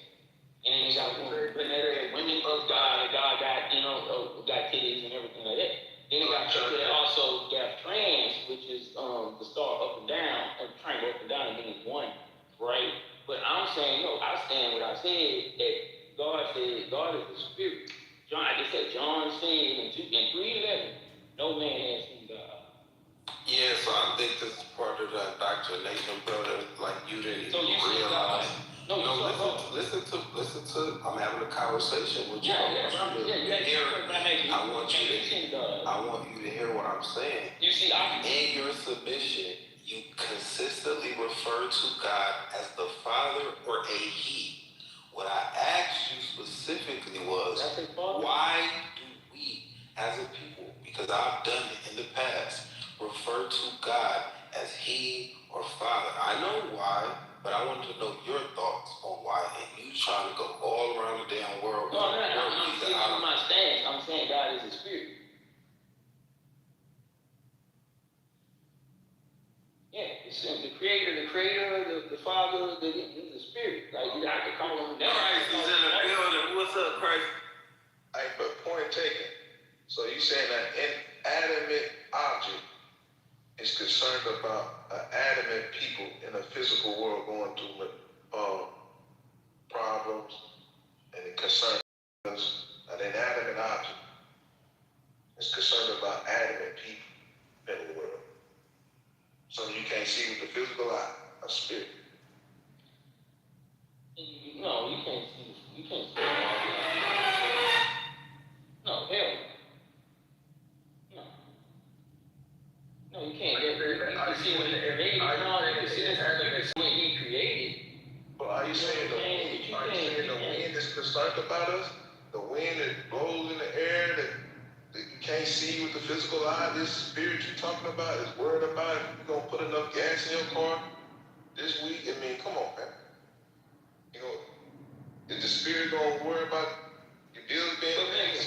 And then you got women of God, and God got, got titties and everything like that. Then you got people that also got trans, which is the star up and down, and triangle up and down, and means one, right? But I'm saying, no, I stand what I said, that God said, God is the spirit. I just said, John said in 3:11, no man has seen God. Yeah, so I think this is part of that indoctrination, brother. Like you didn't realize. Listen to. I'm having a conversation with you. I want you to hear what I'm saying. You see, in your submission, you consistently refer to God as the Father or a He. What I asked you specifically was, why do we, as a people, because I've done it in the past, refer to God as He or Father? I know why, but I wanted to know your thoughts on why. And you trying to go all around the damn world. No, I'm sticking to my stance. I'm saying God is a spirit. Yeah, it's the creator, the Father, the Spirit. Like, you have to call him. Christ is in the building. What's up, Christ? Hey, but point taken. So you saying that inanimate object is concerned about adamant people in a physical world going through problems, and it concerns an inanimate object. It's concerned about adamant people in the world. Something you can't see with the physical eye, a spirit. No, you can't see. You can't see. No, hell no. No, you can't. You can see when when he created. But are you saying the wind is concerned about us? The wind that blows in the air that you can't see with the physical eye? This spirit you're talking about is worried about if you're going to put enough gas in your car this week? I mean, come on, man. Is the spirit going to worry about your bills being paid?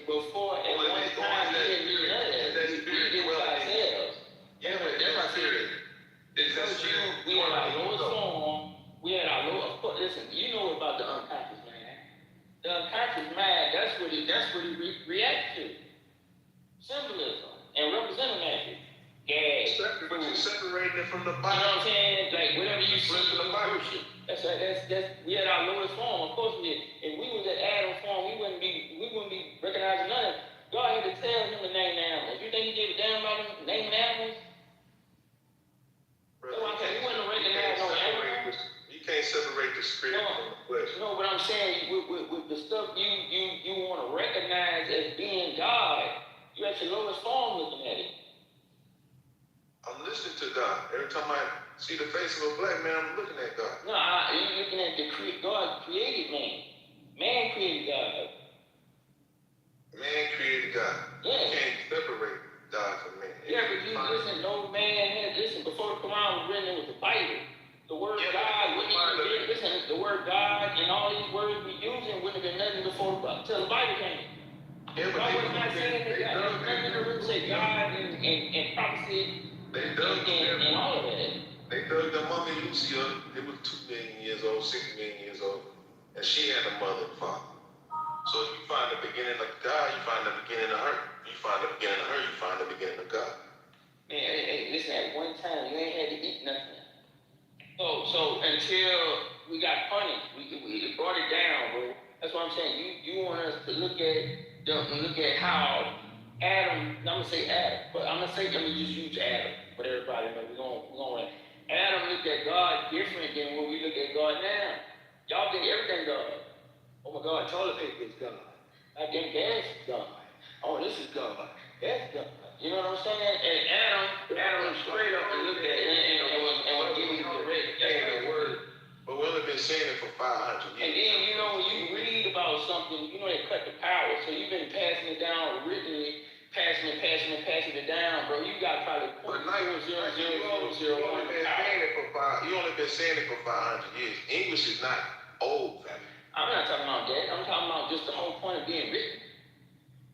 Before at one time, we didn't do none of that. We did it ourselves. Yeah, but that's what I said. We had our lowest form. We had our lowest. Listen, you know about the unconscious mind. The unconscious mind, that's what he reacts to. Symbolism and representative magic. Gas. But you're separating it from the body. You know what I'm saying? Like whatever you see in the worship. That's we had our lowest form. Of course we did. If we was at Adam form, we wouldn't be recognizing none of it. God had to tell him to name the animals. You think he gave a damn about them naming animals? That's why I'm saying we wouldn't recognize no animals. You can't separate the spirit from the flesh. No, but I'm saying with the stuff you want to recognize as being God, you're at your lowest form looking at it. I'm listening to God. Every time I see the face of a black man, I'm looking at God. No, you're looking at God created man. Man created God. Man created God. Yeah. You can't separate God from man. Yeah, but you listen, no man had, listen, before the Quran was written, it was the Bible. The word God wouldn't even be, listen, the word God and all these words we using wouldn't have been nothing before until the Bible came. Yeah, but I was not saying that God, there's nothing in the root say God and prophecy and all of that. They dug the mummy Lucy up. It was 2 million years old, 6 million years old, and she had a mother and father. So if you find the beginning of God, you find the beginning of her. You find the beginning of her, you find the beginning of God. Man, hey, listen, at one time, you ain't had to eat nothing. So until we got punished, we brought it down, bro. That's what I'm saying. You want us to look at how Adam, I'm gonna say Adam, but I'm gonna just use Adam, but everybody know we're gonna Adam looked at God different than when we look at God now. Y'all think everything God. Oh my God, toilet paper is God. I think gas is God. Oh, this is God. That's God. You know what I'm saying? And Adam straight up and looked at it and give you the word. But we've only been saying it for 500 years. And then, when you read about something, they cut the power. So you've been passing it down originally, passing it down, bro. You got probably 0.000001. You only been saying it for 500 years. English is not old, family. I'm not talking about that. I'm talking about just the whole point of being written.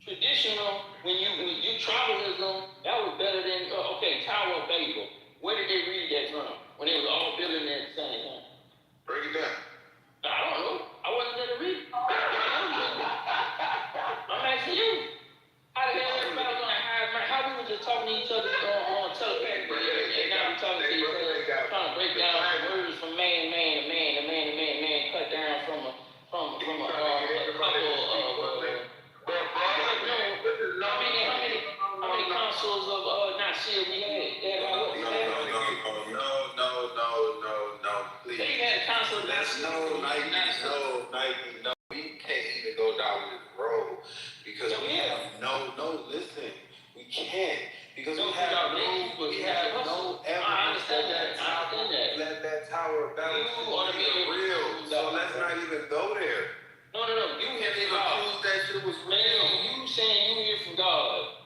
Traditional, when you tribalism, that was better than Tower of Babel. Where did they read that from? When they were all building that same thing. Break it down. I don't know. I wasn't there to read it. I'm asking you. How the hell everybody gonna hide? How we were just talking to each other on telepath, and now we're talking to each other, trying to break down words from man to man, cut down from a couple how many consoles of Nasir we had? No, please. They had a console of No, Nike. We can't even go down this road because listen. We can't. Because we have no evidence that let that Tower of Babel be real. So let's not even go there. No. You hear from God. That shit was real. You saying you hear from God.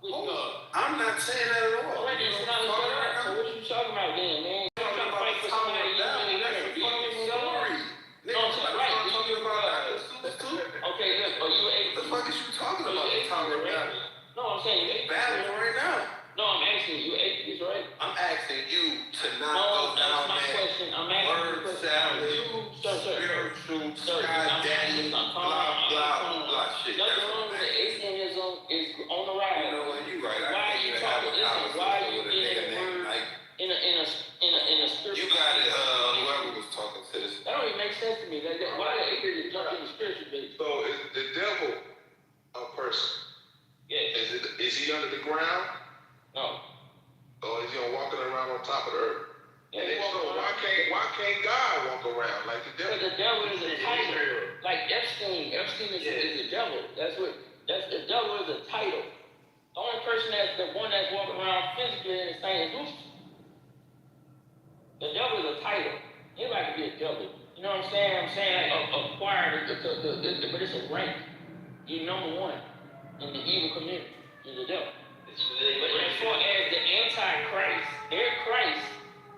Which God? I'm not saying that at all. So what are you talking about then, man? You trying to fight for somebody you really hear from God? No, I'm saying, right. Okay, look, are you able to... The fuck is you talking about? The Tower of Babel. No, I'm saying you battling right now. No, I'm asking you, atheist, right? I'm asking you to not go down my that question. I'm asking word salad, spiritual, sky daddy, blah shit. Nothing wrong with the atheism is on the rise. You know what? You right. Why are you talking? Listen, why are you getting the word in a spiritual? You got it. Whoever was talking to this. That don't even make sense to me. Why the atheist jump in the spiritual base? So is the devil a person? Yes. Is he under the ground? No. Or is he walking around on top of the earth? Yeah, and so why can't God walk around like the devil? Because the devil is a title. Like Epstein. Epstein is the devil. The devil is a title. The only person that's the one that's walking around physically in the same is Lucifer. The devil is a title. Anybody can be a devil. You know what I'm saying? I'm saying like acquired, but it's a rank. You're number one in the evil community. You're the devil. But as far as the Antichrist, their Christ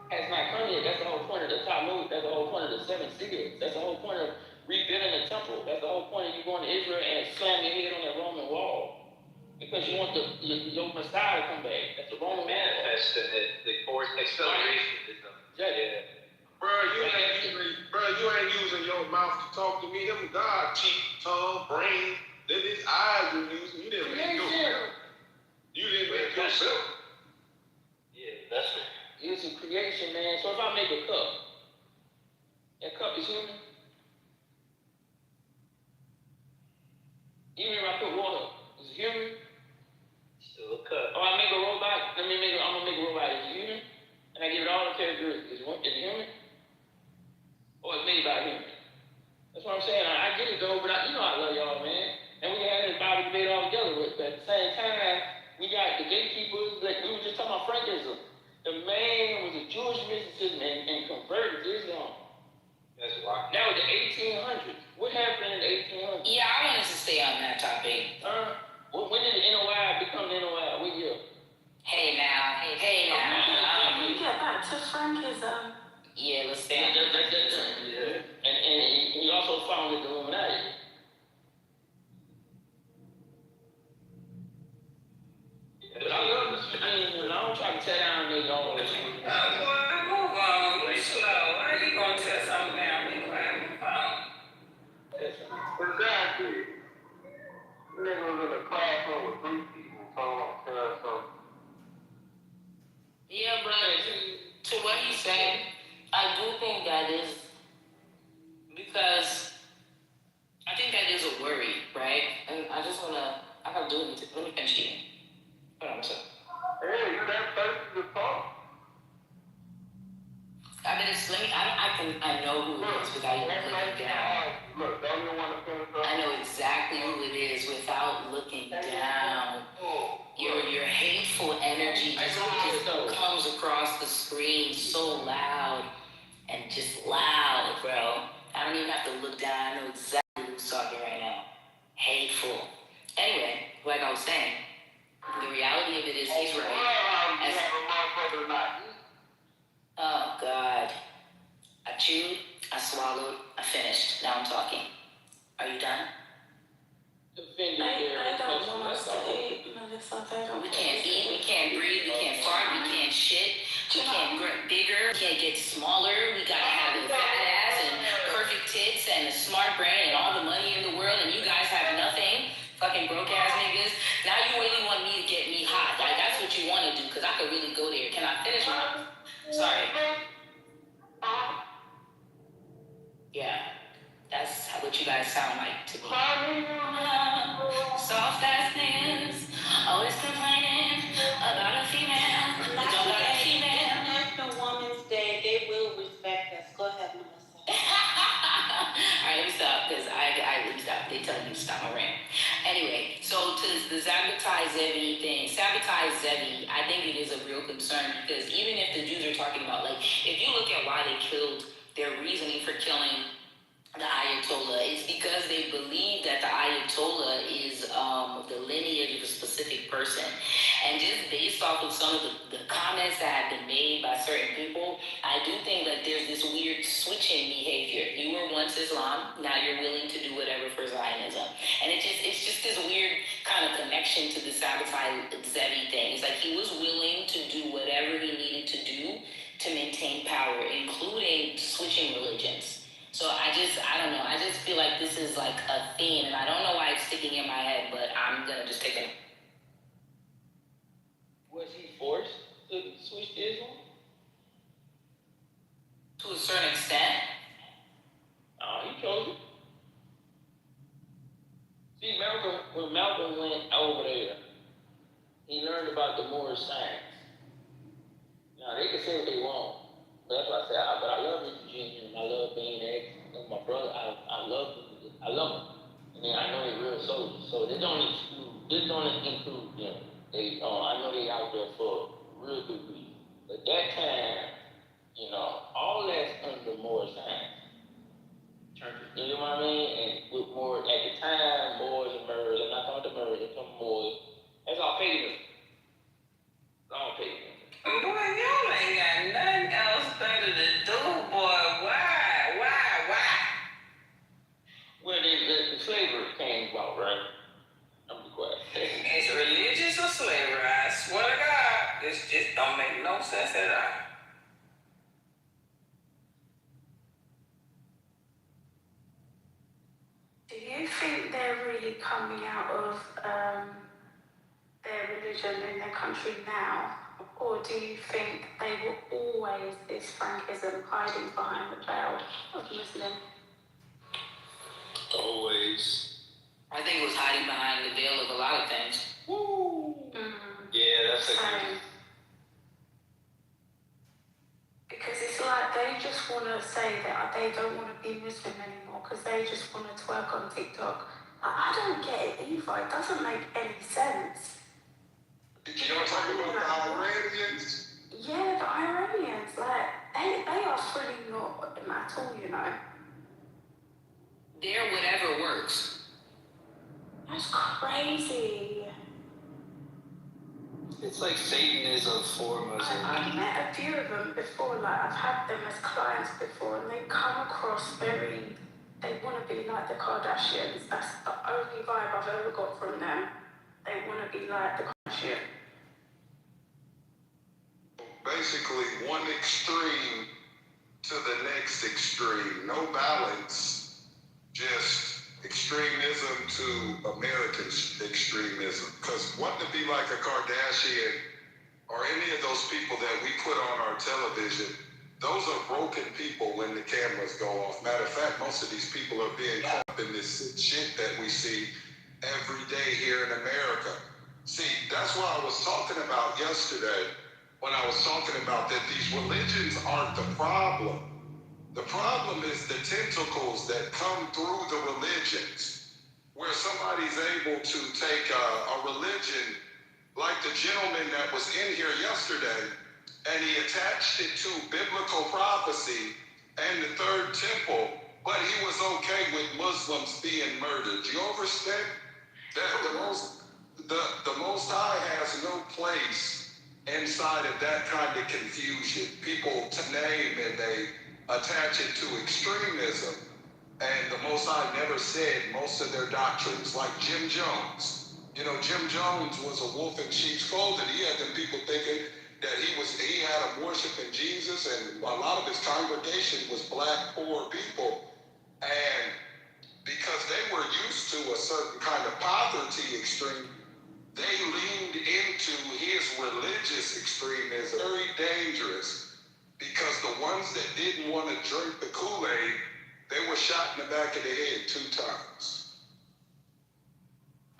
has not come yet. That's the whole point of the Talmud. That's the whole point of the 7 seals. That's the whole point of rebuilding the temple. That's the whole point of you going to Israel and slamming your head on that Roman wall. Because you want your Messiah to come back. That's the Roman manifest and the forced acceleration. Yeah. Bro, you ain't using your mouth to talk to me. Them God, cheek, tongue, brain. Then his eyes were using. You didn't make yourself. You didn't make yourself. Yeah, that's it. It's a creation, man. So if I make a cup, that cup is human. Even if I put water, is it human? Still a cup. Or I make a robot. I'm gonna make a robot. Is it human? And I give it all the characteristics. Is it human? Or it's made by a human? That's what I'm saying. I get it though, but I love y'all, man. And we can have this Bible debate all together, but at the same time, we got the gatekeepers. Like we were just talking about Frankism. The man was a Jewish mysticism and converted to Islam. That's why. That was the 1800s. What happened in the 1800s? Yeah, I wanted to stay on that topic. When did the NOI become the NOI? What year? Hey now. Can we get back to Frankism? Yeah, let's stay on Yeah. And he also founded the Illuminati. But I love this man, and I don't try to tear down they all this shit. Boy, move on. You slow. How you gonna tear something down? Be quiet. Move on. Exactly. Nigga was in a classroom with 3 people talking about something. Yeah, but to what he said, I do think that is because I think that is a worry, right? And I just wanna, I gotta do it. Let me finish eating. Hold on a second. Hey, you that thirsty to talk? I mean, it's, I know who it is without even looking down. Look, don't you want to finish up? I know exactly who it is without looking down. Your hateful energy just comes across the screen so loud and just loud, bro. I don't even have to look down. I know exactly who's talking right now. Hateful. Anyway, like I was saying, the reality of it is he's right. Oh, God. I chewed, I swallowed, I finished. Now I'm talking. Are you done? I don't want to say, Melissa. We can't eat, we can't breathe, we can't fart, we can't shit, we can't get bigger, we can't get smaller. We gotta have a fat ass and perfect tits and a smart brain and all the money in the world, and you guys have nothing. Fucking broke ass niggas. Now you really want me to get me hot. Like, that's what you want to do, because I could really go there. Can I finish my... Sorry. Yeah, that's what you guys sound like to me. Soft ass niggas, always complaining about a female. Don't got a female. National Women's Day, they will respect us. Go ahead, Melissa. Alright, let me stop, because I let me stop. They tell me to stop my rant. Anyway, so to the sabotage Zevi thing, I think it is a real concern, because even if the Jews are talking about, like, if you look at why they killed, their reasoning for killing the Ayatollah, it's because they believe that the Ayatollah is the lineage of a specific person. And just based off of some of the comments that have been made by certain people, I do think that there's this weird switching behavior. You were once Islam, now you're willing to do whatever for Zionism. And it's just this weird kind of connection to the sabotage Zevi thing. It's like he was willing to do whatever he needed to do to maintain power, including switching religions. So I don't know. I just feel like this is like a theme, and I don't know why it's sticking in my head, but I'm gonna just take it. Was he forced to switch to Islam? To a certain extent. He chose it. See, when Malcolm went over there, he learned about the Moorish science. Now, they can say what they want. But that's why I say, but I love Mr. Jr. and I love being ex and my brother. I love them. And then I know they're real soldiers. So this don't include them. I know they out there for real good reason. But that time, all that's under Moorish science. You know what I mean? And with more, at the time, Moors and Moors, I'm not talking about the Moors, I'm talking Moors. That's all paganism. It's all paganism. Boy, y'all ain't got nothing else better to do, boy. Why? Well, the slavery came about, right? I'm be quiet. It's religious or slavery, I swear to God. This just don't make no sense at all. Do you think they're really coming out of their religion in their country now? Or do you think they were always this Frankism hiding behind the cloud of Muslim? Always. I think it was hiding behind the veil of a lot of things. Woo! Yeah, that's a good. Because it's like they just want to say that they don't want to be Muslim anymore because they just want to twerk on TikTok. I don't get it either. It doesn't make any sense. Did you know talking about the Iranians? Yeah, the Iranians, like, they are fully not with them at all, you know. They're whatever works. That's crazy. It's like Satanism for Muslims. I've met a few of them before, like, I've had them as clients before, and they come across very, they want to be like the Kardashians. That's the only vibe I've ever got from them. They want to be like the Kardashians. Basically, one extreme to the next extreme. No balance, just extremism to American extremism. Because wanting to be like a Kardashian or any of those people that we put on our television, those are broken people when the cameras go off. Matter of fact, most of these people are being caught up in this shit that we see every day here in America. See, that's what I was talking about yesterday when I was talking about that these religions aren't the problem. The problem is the tentacles that come through the religions, where somebody's able to take a religion like the gentleman that was in here yesterday, and he attached it to biblical prophecy and the third temple, but he was okay with Muslims being murdered. Do you understand? That the Most High has no place inside of that kind of confusion. People to name and they attach it to extremism. And the Most High never said most of their doctrines, like Jim Jones. You know, Jim Jones was a wolf in sheep's clothing. He had them people thinking that he had them worshiping Jesus, and a lot of his congregation was black, poor people. And because they were used to a certain kind of poverty extreme, they leaned into his religious extremism. Very dangerous, because the ones that didn't want to drink the Kool-Aid, they were shot in the back of the head 2 times.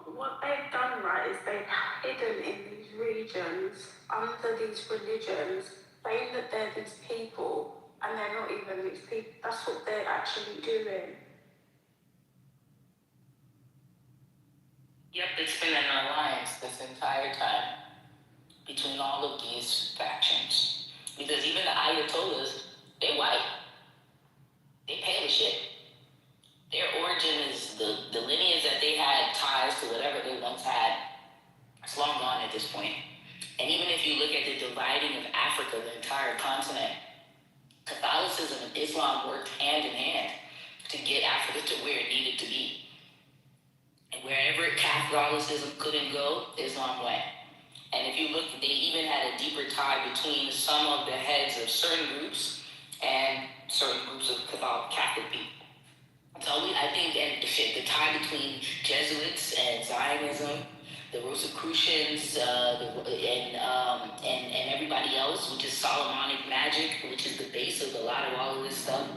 What they've done, right, is they've hidden in these regions, under these religions, saying that they're these people, and they're not even these people. That's what they're actually doing. Yep, it's been an alliance this entire time between all of these factions. Because even the Ayatollahs, they're white. They pale as shit. Their origin is the lineage that they had ties to whatever they once had. It's long gone at this point. And even if you look at the dividing of Africa, the entire continent, Catholicism and Islam worked hand in hand to get Africa to where it needed to be. And wherever Catholicism couldn't go, Islam went. And if you look, they even had a deeper tie between some of the heads of certain groups and certain groups of Catholic people. So I think the tie between Jesuits and Zionism, the Rosicrucians, and everybody else, which is Solomonic magic, which is the base of a lot of all of this stuff.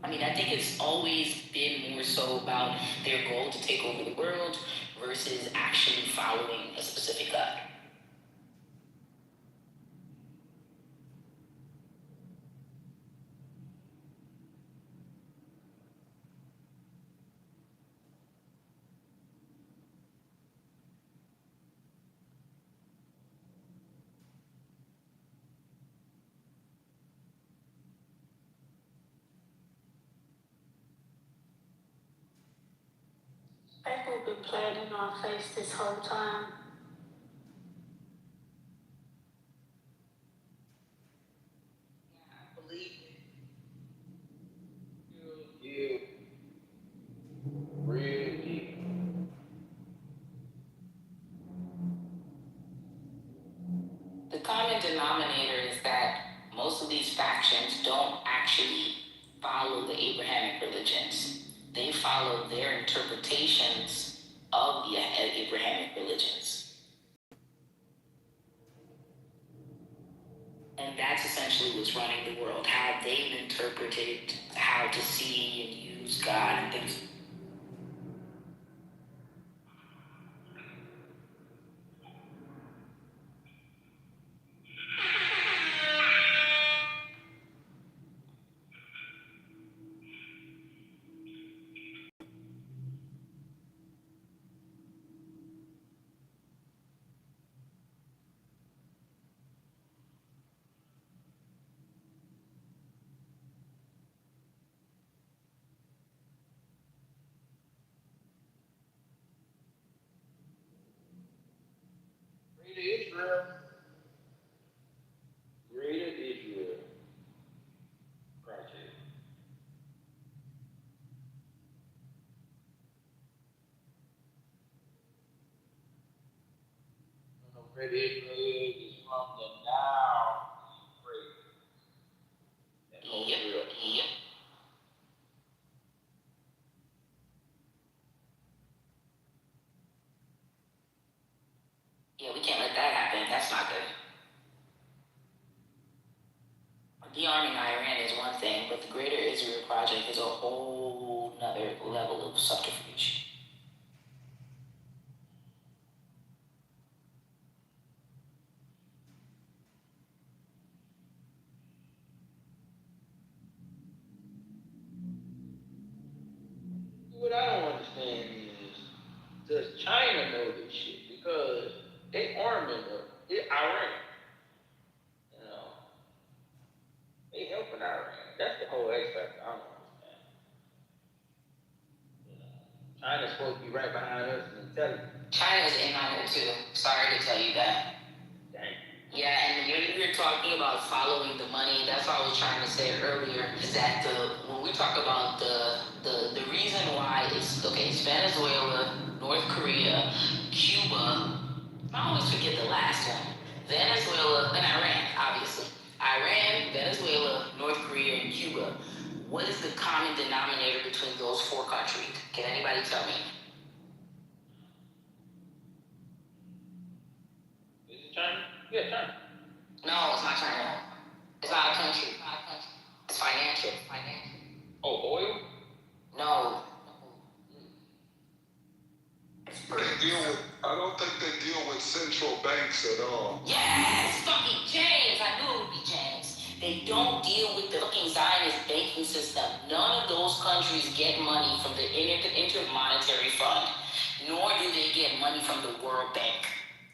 I mean, I think it's always been more so about their goal to take over the world versus actually following a specific God. They've all been playing in our face this whole time. Believe it. Yeah. Really. The common denominator is that most of these factions don't actually follow the Abrahamic religions. They follow their interpretations of the Abrahamic religions. And that's essentially what's running the world, how they've interpreted how to see and use God and things. Israel? Greater Israel Project. Greater Israel is from the Nile Euphrates. Yep. Yeah, we can't let that happen. That's not good. De-arming Iran is one thing, but the Greater Israel Project is a whole nother level of subterfuge. What I don't understand is, does China know this shit? Because they arming Iran. You know, they helping Iran. That's the whole X factor. I don't understand. You know, China's supposed to be right behind us and intelligence. China's in on it too. Sorry to tell you that. Dang. Yeah, and when we were talking about following the money, that's what I was trying to say earlier, is that when we talk about the reason why it's Venezuela, North Korea, Cuba, I always forget the last one. Venezuela and Iran, obviously. Iran, Venezuela, North Korea, and Cuba. What is the common denominator between those four countries? Can anybody tell me? Is it China? Yeah, China. No, it's not China. It's not a country. It's financial. Oh, oil? No. I don't think they deal with central banks at all. Yes, fucking James. I knew it would be James. They don't deal with the fucking Zionist banking system. None of those countries get money from the Intermonetary Fund, nor do they get money from the World Bank.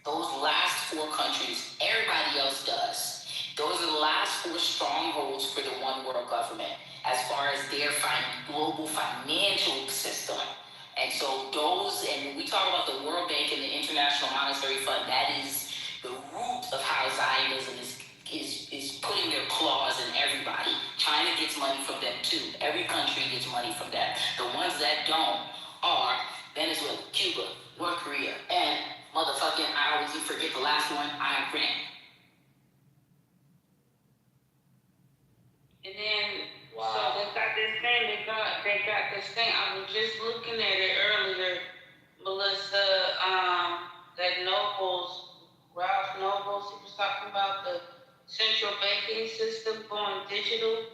Those last four countries, everybody else does. Those are the last four strongholds for the one world government as far as their global financial system. And so and when we talk about the World Bank and the International Monetary Fund, that is the root of how Zionism is putting their claws in everybody. China gets money from them too. Every country gets money from them. The ones that don't are Venezuela, Cuba, North Korea, and motherfucking, I always forget the last one, Iran. And then, wow. So they got this thing, I was just looking at it earlier, Melissa, that Ralph Nobles, he was talking about the central banking system going digital.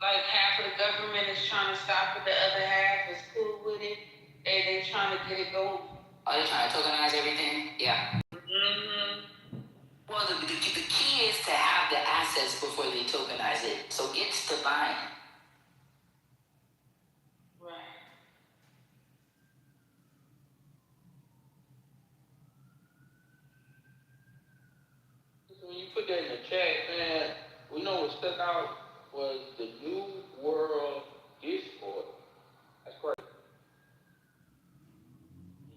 Like half of the government is trying to stop it, the other half is cool with it. They're trying to get it going. Oh, they're trying to tokenize everything? Yeah. Mm-hmm. Well, the key is to have the assets before they tokenize it. So gets to buying. Right. When you put that in the chat, man, we know what stuck out was the New World Discord. That's crazy.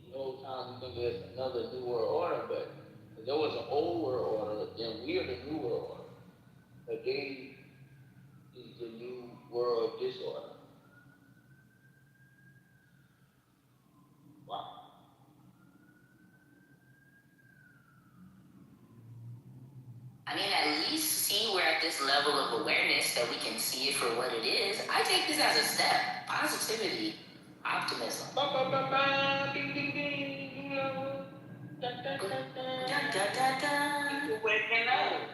The whole time we think there's another New World Order, but if there was an old World Order, then we're the New World Order. But they is the New World Disorder. Wow. I mean, at least see we're at this level of awareness that we can see it for what it is. I take this as a step. Positivity. Optimism. Ding, ding, ding.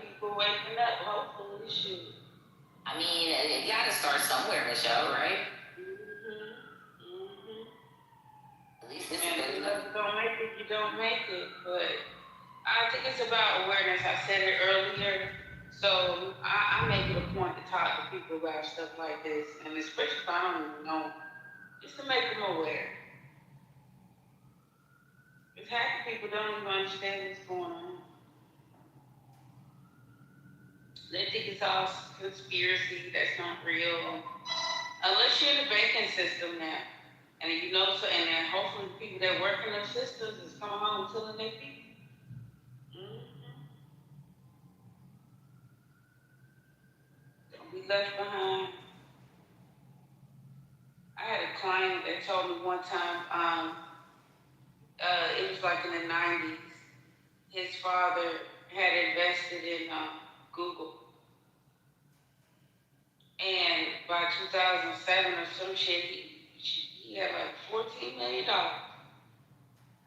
People waking up, hopefully, shit. I mean, you gotta start somewhere, Michelle, right? At least this is If you don't make it, you don't make it. But I think it's about awareness. I said it earlier. So I make it a point to talk to people about stuff like this. And especially if I don't even know, just to make them aware. Because half the people don't even understand what's going on. They think it's all conspiracy, that's not real. Unless you're in the banking system now. And you know, and then hopefully the people that work in those systems is coming home and telling their people. Mm-hmm. left behind. I had a client that told me one time, it was like in the 90s, his father had invested in Google. And by 2007 or some shit, he had like $14 million. I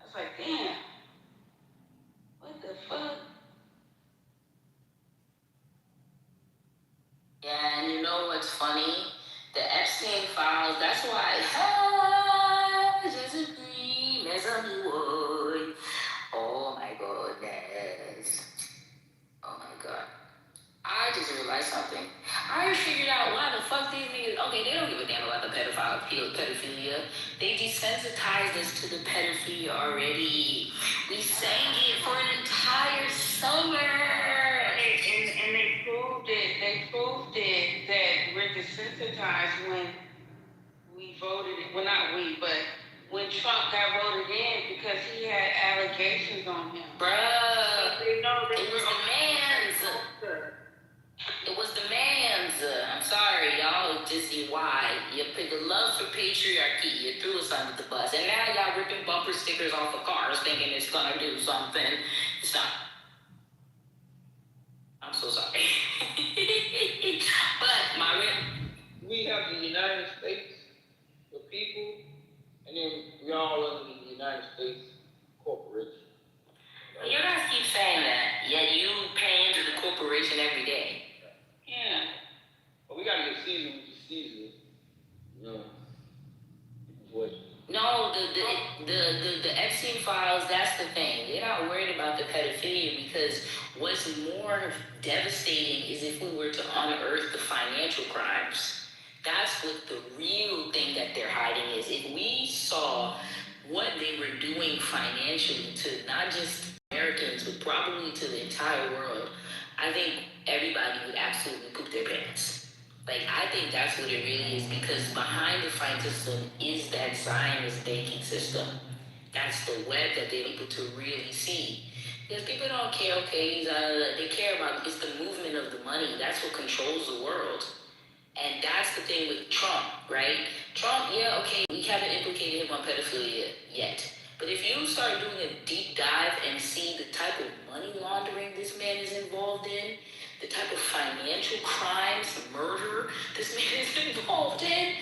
was like, damn, what the fuck? Yeah, and you know what's funny? The Epstein files, that's why just a dream as a boy. Oh my goodness. Oh my god. I just realized something. I figured out why the fuck these niggas, okay, they don't give a damn about the pedophilia. They desensitized us to the pedophilia already. We sang it for an entire summer. And they proved it. They proved it that we're desensitized when we voted. Well, not we, but when Trump got voted in because he had allegations on him. Bruh, So they know it was the man's. It was the man's. I'm sorry, y'all. Just see why. You pick a love for patriarchy. You threw us under the bus, and now y'all ripping bumper stickers off of cars, thinking it's gonna do something. It's not. I'm so sorry. But we have the United States, the people, and then we all under the United States corporation. you guys keep saying that, yet you pay into the corporation every day. Yeah. But we gotta get seasoned with the season. You know. What? No, the Epstein files, that's the thing. They're not worried about the pedophilia because what's more devastating is if we were to unearth the financial crimes. That's what the real thing that they're hiding is. If we saw what they were doing financially to not just Americans, but probably to the entire world, I think everybody would absolutely poop their pants. Like, I think that's what it really is, because behind the fight system is that Zionist banking system. That's the web that they're able to really see. Because people don't care, okay, they care about, it's the movement of the money. That's what controls the world. And that's the thing with Trump, right? Trump, yeah, okay, we haven't implicated him on pedophilia yet. But if you start doing a deep dive and see the type of money laundering this man is involved in, the type of financial crimes, murder this man is involved in,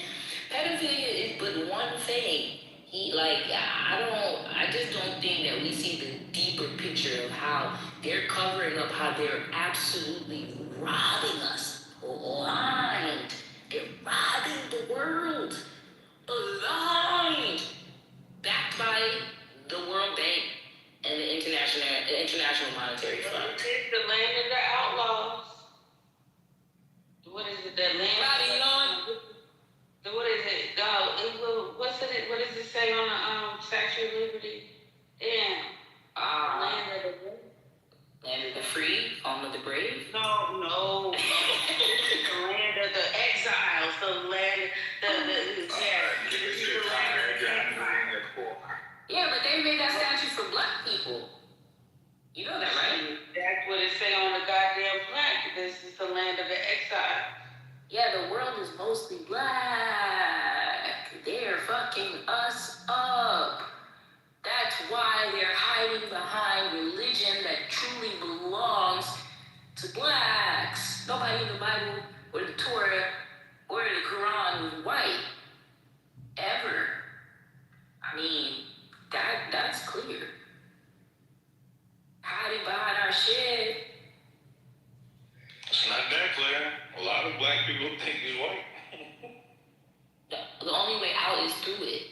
pedophilia is but one thing. I just don't think that we see the deeper picture of how they're covering up, how they're absolutely robbing us blind. They're robbing the world blind. Backed by the World Bank and the International Monetary Fund. It's the land of the outlaws. What is it? The land. What is it? What does it say on the Statue of Liberty? Damn. Land of the Land of the free, home of the brave. No. The land of the exiles. The land. Yeah, but they made that statue for black people. You know that, right? That's what it say on the goddamn plaque. This is the land of the exile. Yeah, the world is mostly black. They're fucking us up. That's why they're hiding behind religion that truly belongs to blacks. Nobody in the Bible or the Torah or the Quran was white. Ever. I mean, that's clear. Hiding behind our shit. It's not that clear. A lot of black people think he's white. The only way out is through it.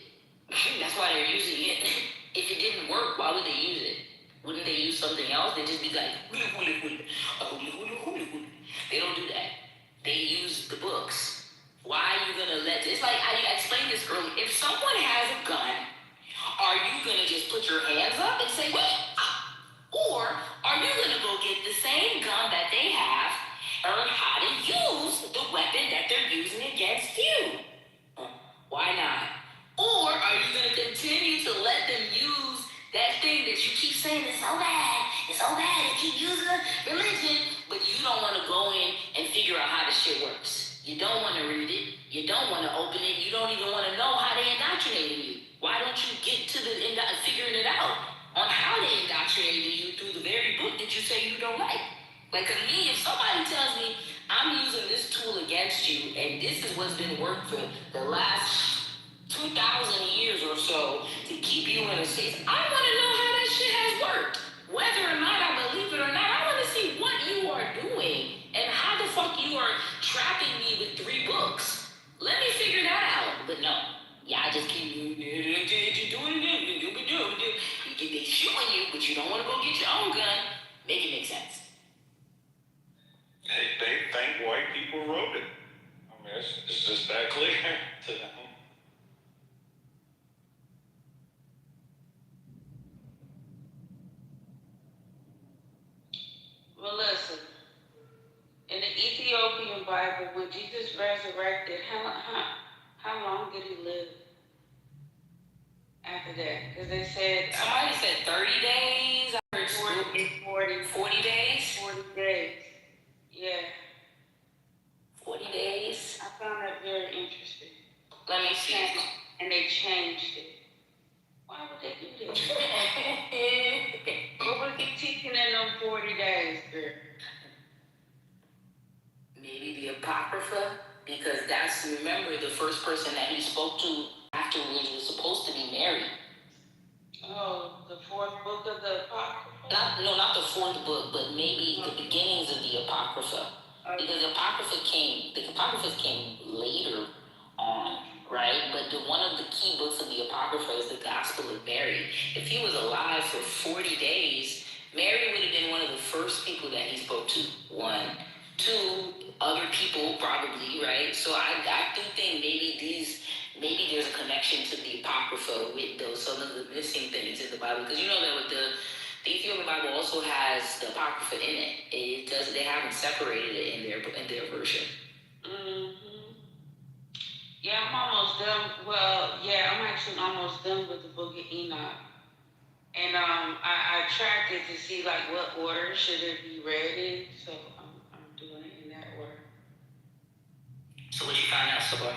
That's why they're using it. If it didn't work, why would they use it? Wouldn't they use something else? They'd just be like, they don't do that. They use the books. Why are you gonna it's like, I explained this earlier. If someone has a gun, are you gonna just put your hands up and say, wait? Or are you gonna go get the same gun that they have, learn how to use the weapon that they're using against you? Why not? Or are you gonna continue to let them use that thing that you keep saying is so bad, and keep using religion, but you don't wanna go in and figure out how this shit works? You don't want to read it. You don't want to open it. You don't even want to know how they indoctrinated you. Why don't you get to figuring it out on how they indoctrinated you through the very book that you say you don't like? Like, cause me, if somebody tells me I'm using this tool against you and this is what's been worked for the last 2,000 years or so to keep you in a state, I want to know how that shit has worked. Whether or not I believe it or not, I want to see what you are doing and how the fuck you are trapping me with 3 books. Let me figure that out. But no, y'all just keep doing it. They shooting you, but you don't want to go get your own gun. Make it make sense. They think white people wrote it. I mean, it's just that clear to them. Well, listen. In the Ethiopian Bible, when Jesus resurrected, how long did he live after that? Because they said... Somebody said 30 days. I heard 40 days. 40 days. Yeah. 40 days. I found that very interesting. Let me see. And they changed it. Why would they do that? What would they teaching in them 40 days, girl? Maybe the Apocrypha, because that's, remember, the first person that he spoke to afterwards was supposed to be Mary. Oh, the 4th book of the Apocrypha? Not the 4th book, but maybe the beginnings of the Apocrypha. Okay. Because the Apocryphas came later on, right? But one of the key books of the Apocrypha is the Gospel of Mary. If he was alive for 40 days, Mary would have been one of the first people that he spoke to. 1. 2, other people probably, right? So I do think maybe there's a connection to the Apocrypha with some of the missing things in the Bible. Because you know that with the Ethiopian Bible also has the Apocrypha in it. They haven't separated it in their version. Mm-hmm. Yeah, I'm almost done. Well, yeah, I'm actually almost done with the Book of Enoch. And I tracked it to see like what order should it be read in. So I'm doing it in that order. So what you find out, so far?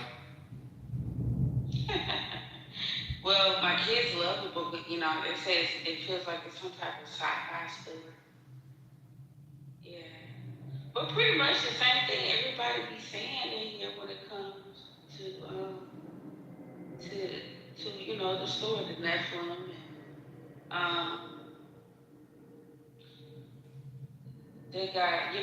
Well, my kids love the Book of Enoch. It says it feels like it's some type of sci-fi story. Yeah. But pretty much the same thing everybody be saying in here when it comes to the story, the Nephilim, and they got, it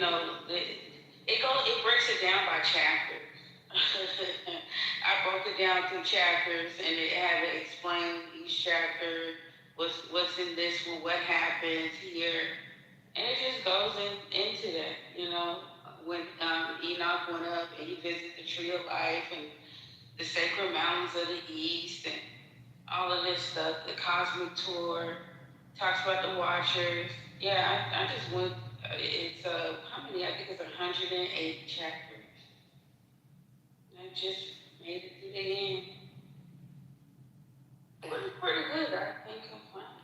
breaks it down by chapters. I broke it down through chapters, and they have it explain each chapter, what's in this one, what happens here, and it just goes into that, when Enoch went up and he visited the Tree of Life and the sacred mountains of the East and all of this stuff, the cosmic tour, talks about the Watchers. Yeah, I just went, it's, how many? I think it's 108 chapters. I just made it to the end. Pretty good, I think I'm fine.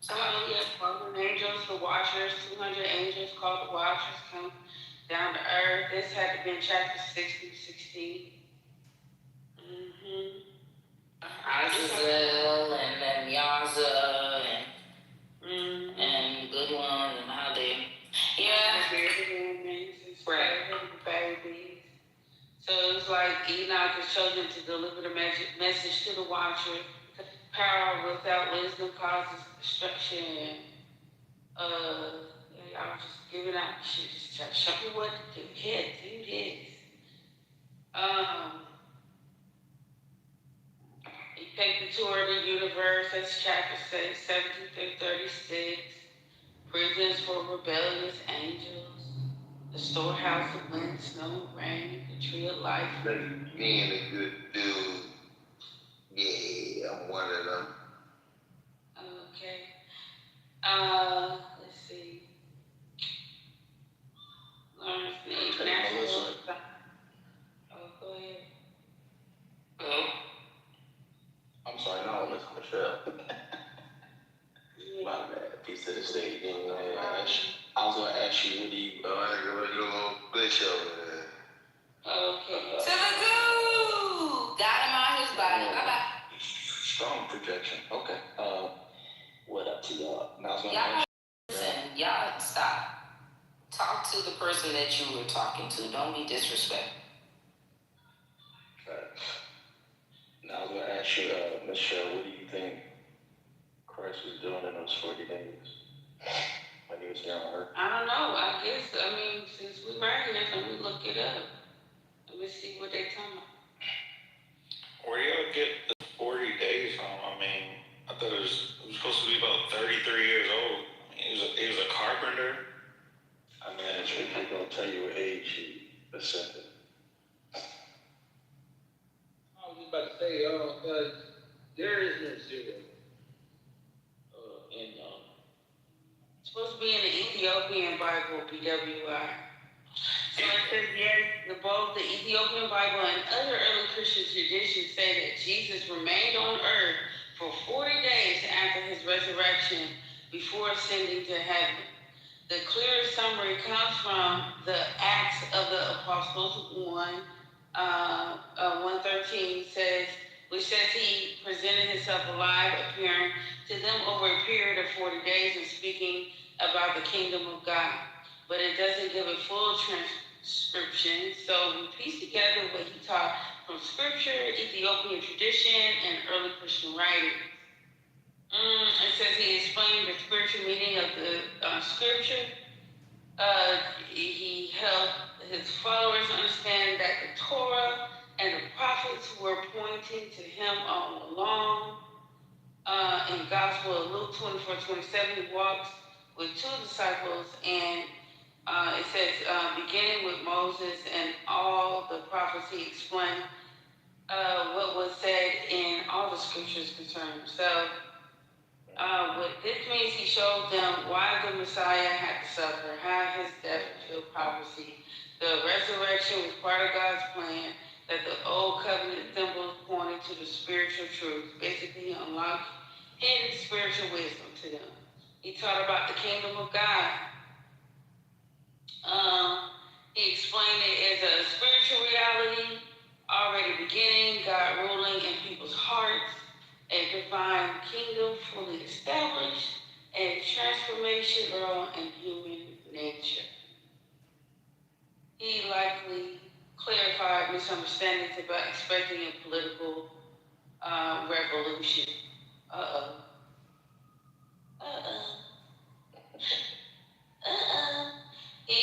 Some of them, fallen angels, the Watchers, 200 angels called the Watchers come down to earth. This had to be in chapter 60, 16. Azazel and then Yaza and good one and how they, babies. So it was like Enoch is chosen to deliver the message to the Watcher. Power without wisdom causes destruction. I was just giving out shit, just trying to show me what to do. Yeah, do this. You take the tour of the universe, that's chapter 17 through 36. Prisons for rebellious angels. The storehouse of wind, snow, and rain. The tree of life. Being a good dude. Yeah, I'm one of them. Okay. Let's see. Lawrence Nate, National. Oh, go ahead. Hello? I'm sorry, no, Miss Michelle. My bad. Piece of the state again. I was gonna ask you, what do you a little glitch over there. Okay. Okay. What up to y'all? Now, Y'all, listen, y'all stop. Talk to the person that you were talking to. Don't be disrespectful. Now I was gonna ask you, Michelle, what do you think Christ was doing in those 40 days when he was here on earth? I don't know. I guess, since we right here, let me look it up. Let me see what they talking about. Where y'all get the 40 days from? I mean, I thought it was supposed to be about 33 years old. I mean, he was a carpenter. I mean, actually, I'm gonna tell you what age he ascended. I was just about to say, because there is no zero. It's supposed to be in the Ethiopian Bible, BWI. So it says, yes, both the Ethiopian Bible and other early Christian traditions say that Jesus remained on earth for 40 days after his resurrection before ascending to heaven. The clearest summary comes from the Acts of the Apostles 1:13 which says he presented himself alive, appearing to them over a period of 40 days and speaking about the kingdom of God. But it doesn't give a full transcription, so we piece together what he taught from scripture, Ethiopian tradition, and early Christian writings. It says he explained the spiritual meaning of the scripture. He helped his followers understand that the Torah and the prophets were pointing to him all along. In Gospel of Luke 24:27, he walks with two disciples, and it says, beginning with Moses and all the prophets, he explained what was said in all the scriptures concerning himself. What this means, he showed them why the Messiah had to suffer, how his death fulfilled prophecy. The resurrection was part of God's plan, that the old covenant symbols pointed to the spiritual truth. Basically, he unlocked hidden spiritual wisdom to them. He taught about the kingdom of God. He explained it as a spiritual reality, already beginning, God ruling in people's hearts, a divine kingdom fully established, and transformational in human nature. He likely clarified misunderstandings about expecting a political revolution. He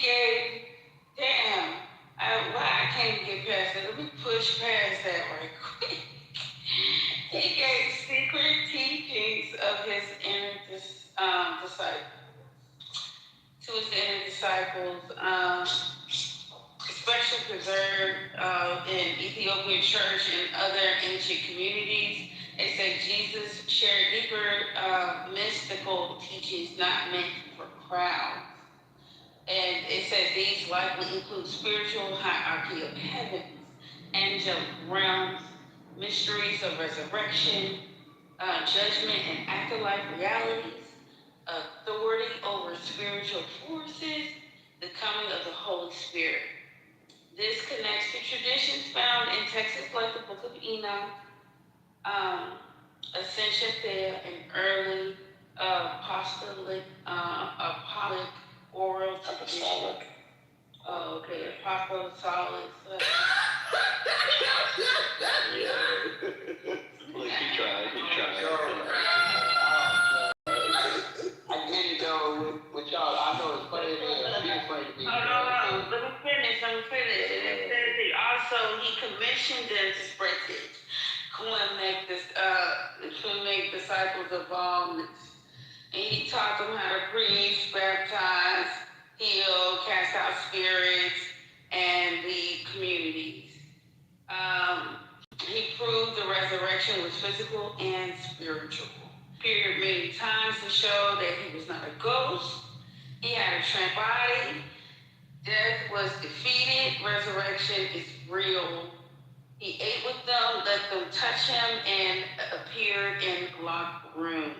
gave, why I can't get past that? Let me push past that right quick. He gave secret teachings of his inner disciples, especially preserved in Ethiopian church and other ancient communities. They say Jesus shared deeper mystical teachings not meant for crowds. And it says these likely include spiritual hierarchy of heavens, angelic realms, mysteries of resurrection, judgment and afterlife realities, authority over spiritual forces, the coming of the Holy Spirit. This connects to traditions found in texts like the Book of Enoch, Ascension Fair, and early apostolic oral tradition. Oh, okay, apostolic. Yeah. Look, he tried. I get it though with y'all. I know it's funny to be afraid to be. No. Let me finish. And it says he commissioned them to spread it. To make disciples of all nations. And he taught them how to preach, baptize, heal, cast out spirits, and lead communities. He proved the resurrection was physical and spiritual. Appeared many times to show that he was not a ghost. He had a tramp body. Death was defeated. Resurrection is real. He ate with them, let them touch him, and appeared in locked rooms.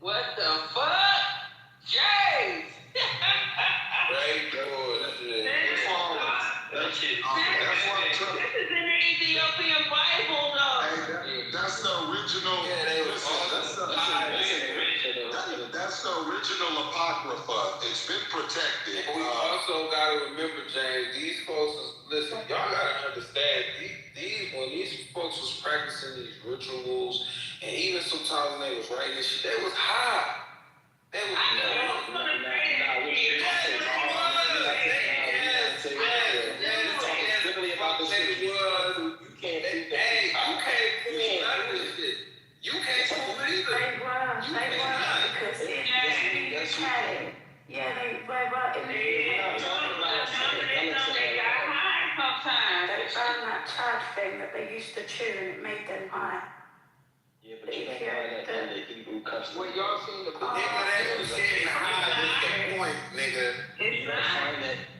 What the fuck? James! Right, bullshit. That's what I'm trying. This is in the Ethiopian Bible, though. Hey, that's the apocrypha. It's been protected. We also gotta remember, James, these folks, listen, y'all gotta understand, when these folks was practicing these rituals, and even sometimes when they was writing this shit, they was high. They was thing that they used to chew and it made them high. Yeah, but you don't find that in the Hebrew custom. when y'all seen the Nigga, that's getting high is the point, nigga.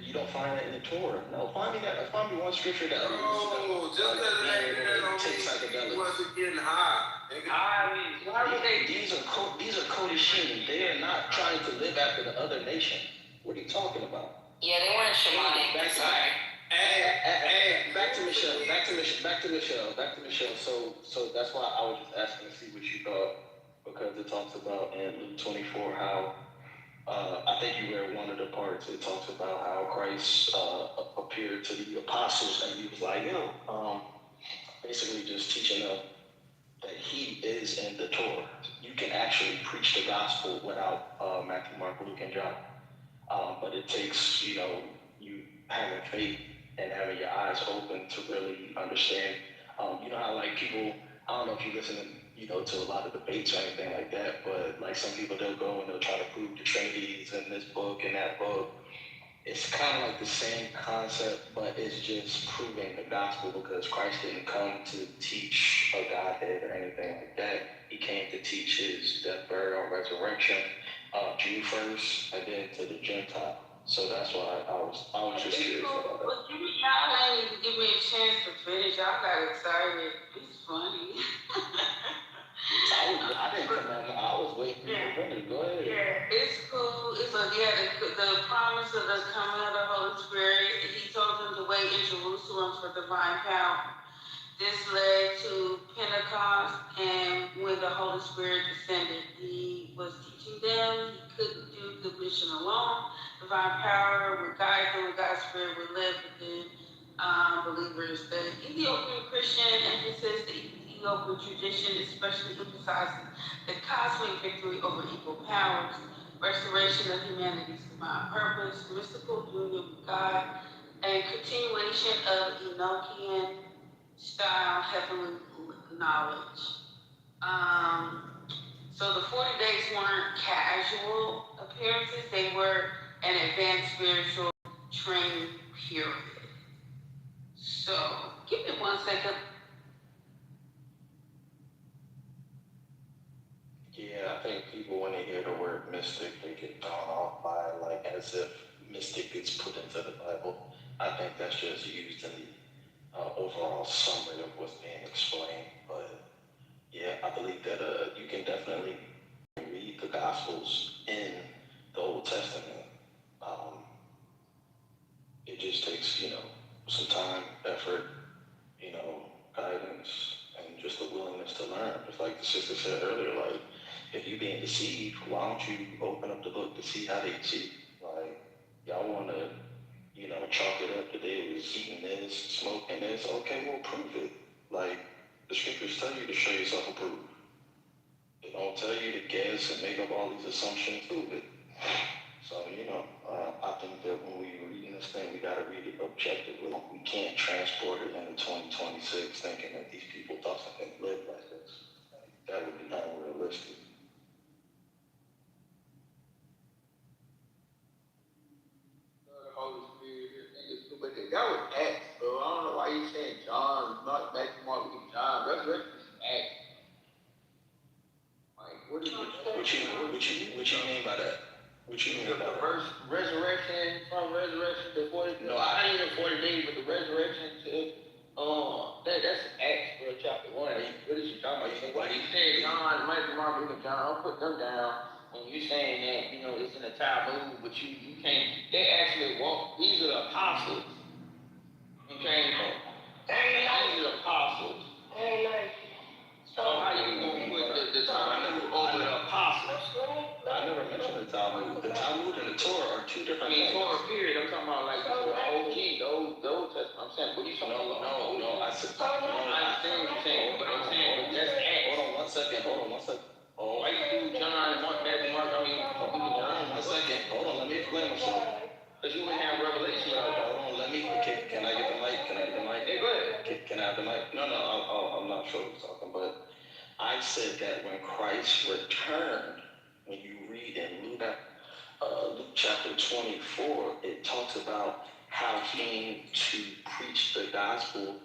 You don't find that in the Torah. No, find me one scripture that just because it ain't there don't mean he wasn't getting high. These are Kodashim. They are not trying to live after the other nation. What are you talking about? Yeah, they weren't shamanic. Back to Michelle. So that's why I was just asking to see what you thought, because it talks about in Luke 24 how I think you read one of the parts. It talks about how Christ appeared to the apostles, and he was like, basically just teaching them that he is in the Torah. You can actually preach the gospel without Matthew, Mark, Luke, and John. But it takes, you having faith and having your eyes open to really understand. You know how like people, I don't know if you listen to a lot of debates or anything like that, but like some people, they'll go and they'll try to prove the Trinities in this book and that book. It's kind of like the same concept, but it's just proving the gospel, because Christ didn't come to teach a Godhead or anything like that. He came to teach his death, burial, and resurrection, Jew first, and then to the Gentile. So that's why I was just curious about that. But y'all ain't even give me a chance to finish. Y'all got excited. It's funny. I didn't come out. I was waiting for you to finish. Go ahead. Yeah, it's cool. The promise of the coming of the Holy Spirit. He told them to wait in Jerusalem for divine power. This led to Pentecost, and when the Holy Spirit descended, he was teaching them. He couldn't do the mission alone. Divine power would guide them, and God's Spirit would live within believers. The Ethiopian Christian emphasis, the Ethiopian tradition, especially emphasizing the cosmic victory over evil powers, restoration of humanity's divine purpose, mystical union with God, and continuation of Enochian style heavenly knowledge. So the 40 days weren't casual appearances, they were an advanced spiritual training period. So, give me 1 second. Yeah, I think people, when they hear the word mystic, they get thrown off by it, like as if mystic is put into the Bible. I think that's just used in the overall summary of what's being explained. But yeah, I believe that you can definitely read the Gospels in the Old Testament. It just takes, some time, effort, guidance, and just a willingness to learn. Just like the sister said earlier, like, if you're being deceived, why don't you open up the book to see how they deceive? Like, y'all want to, chalk it up that they was eating this, smoking this. Okay, well, prove it. Like, the scriptures tell you to show yourself approved. They don't tell you to guess and make up all these assumptions. Prove it. So, I think that when we're reading this thing, we got to read it objectively. We can't transport it into 2026 thinking that these people thought something lived like this. That would be unrealistic. Holy Spirit, but that was Acts, bro. I don't know why you saying John, not Matthew, Mark, Luke, John. Resurrection is Acts. Like, what you mean by that? What you mean by that? First resurrection, from resurrection to 40. No, I ain't even 40 days, but the resurrection to that's Acts, bro, chapter 1. What is you talking about? Why you saying John, Matthew, Mark, Luke, and John? I'll put them down. When you're saying that, it's in a Talmud, but you can't, they actually walk, these are the apostles. Okay? These are the apostles. So how you going to put the Talmud over the apostles? I never mentioned the Talmud. The Talmud and the Torah are two different things. Torah period. I'm talking about like the OG, the old Testament. I'm saying, what you talking about? No. I said, no. I understand what you're saying, but I'm saying that's Acts. Hold on one second. Oh, why you do John, Mark, Matthew, Mark? I mean, hold on one second. Hold on, let me explain myself. Because you wouldn't have revelation. Hold on, let me. Okay, can I get the mic? Yeah, go ahead. Can I have the mic? No, I'm not sure who's talking, but I said that when Christ returned, when you read in Luke chapter 24, it talks about how he came to preach the gospel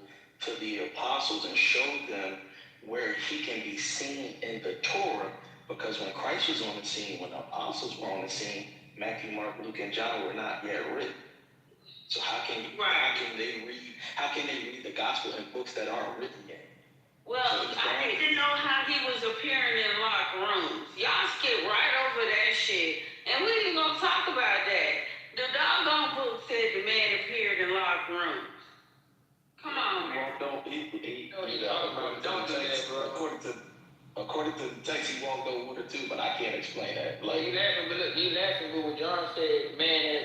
to the apostles and show them where he can be seen in the Torah, because when Christ was on the scene, when the apostles were on the scene, Matthew, Mark, Luke, and John were not yet written. So how can they read the gospel in books that aren't written yet? Well, I need to know how he was appearing in locked rooms. Y'all skip right over that shit. And we ain't gonna talk about that. The doggone book said the man appeared in locked rooms. Come on, man. Don't do that, bro. According to the text, he walked over with her too, but I can't explain that. Like, you laughing, but when John said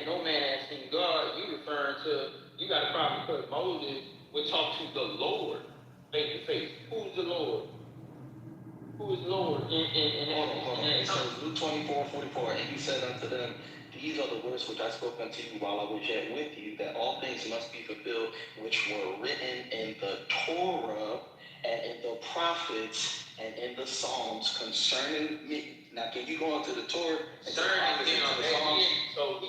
no man has seen God, you referring to, you got a problem because Moses would talk to the Lord face to face. Who's the Lord? Who is Lord? It says Luke 24:44, and he said unto them, these are the words which I spoke unto you while I was yet with you, that all things must be fulfilled which were written in the Torah and in the prophets and in the Psalms concerning me. Now, can you go into the Torah and the prophets and the Psalms?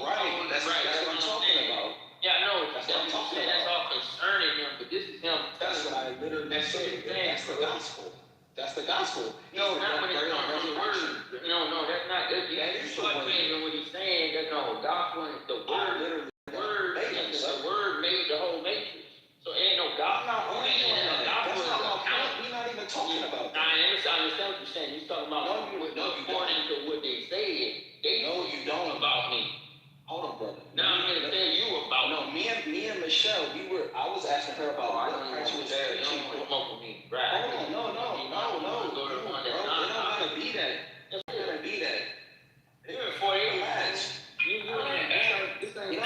Right, that's what I'm talking about. Yeah, I know. That's what I'm talking about. That's all concerning him, but this is him. That's what I literally said. That's the gospel. That's the gospel. No, not when it comes from the word. No, that's not. That is what he's saying. That no, gospel, the word, the word made the whole matrix. So ain't no gospel. We're not even talking about that. I understand what you're saying. You're talking about according to what they said. They know you don't about me. Hold on, brother. Now I'm gonna tell you about. No, me and Michelle, I was asking her about what Christ was there. Don't come up with me, right? Hold on, no. It don't gotta be that. It don't gotta be that. Even 48 match. This ain't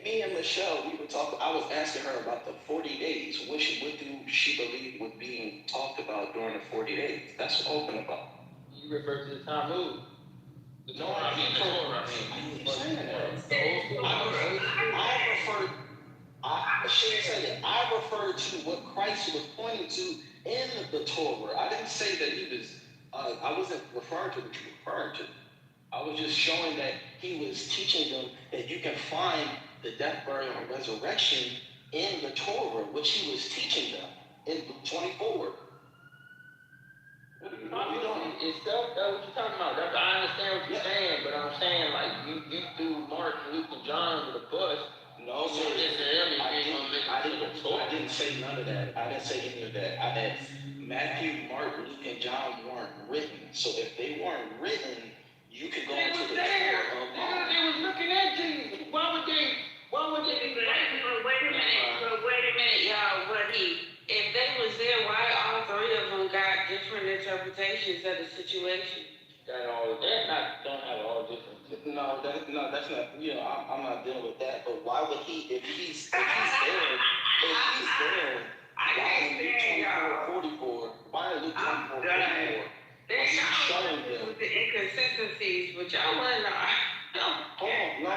Me and Michelle, we were talking. I was asking her about the 40 days. What do she believe was being talked about during the 40 days? That's what I'm talking about. You refer to the Talmud. No, I mean the Torah. I referred to what Christ was pointing to in the Torah. I didn't say that he was. I wasn't referring to what you were referring to. I was just showing that he was teaching them that you can find the death, burial, and resurrection in the Torah, which he was teaching them in Luke 24. What are you doing? It's stuff that what you're talking about. I understand what you're saying, but I'm saying like you threw Mark, Luke, and John to the bus. No, sir. I didn't say none of that. I didn't say any of that. I had Matthew, Mark, Luke, and John weren't written. So if they weren't written, you could go into the Torah of God. They was looking at Jesus. Why would they be writing? Wait a minute, y'all. If they was there, why all three of them got different interpretations of the situation? Don't have all different. No, that's not. I'm not dealing with that. But why would he? If he's there, why Luke 24:44? Why Luke 24:44? There's showing them the inconsistencies, which I want to know. Hold on, no,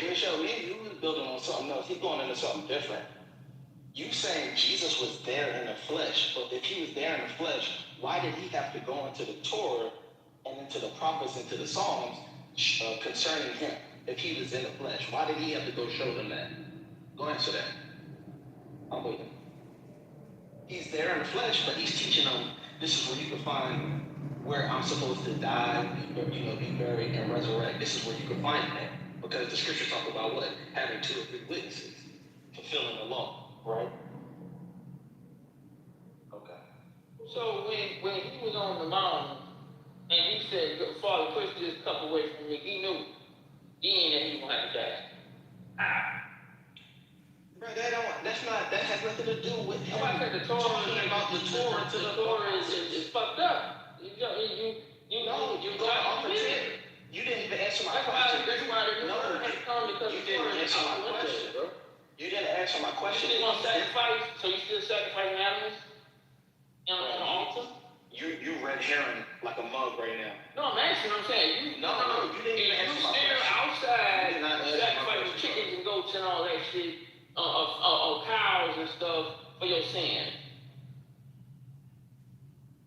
Michelle, maybe you was building on something else. He's going into something different. You saying Jesus was there in the flesh, but if he was there in the flesh, why did he have to go into the Torah and into the prophets, into the Psalms concerning him? If he was in the flesh, why did he have to go show them that? Go answer that. I'm waiting. He's there in the flesh, but he's teaching them this is where you can find where I'm supposed to die, be buried, and resurrect. This is where you can find that. Because the scripture talk about what? Having 2 or 3 witnesses, fulfilling the law, right? Okay. So when he was on the mountain and he said, Father, push this cup away from me, he knew then that he was going to have to die. Brother, That has nothing to do with him. I said the Torah Talking about the Torah to the Torah is fucked up. You going off a tip. You didn't even answer my question. That's why the new word has come because you didn't answer my question, bro. You didn't answer my question. You didn't sacrifice, so you still sacrificing animals on an altar? You red herring like a mug right now. No, I'm asking. I'm saying you didn't even answer my question. You still outside sacrificing chickens and goats and all that shit, of cows and stuff for your sin.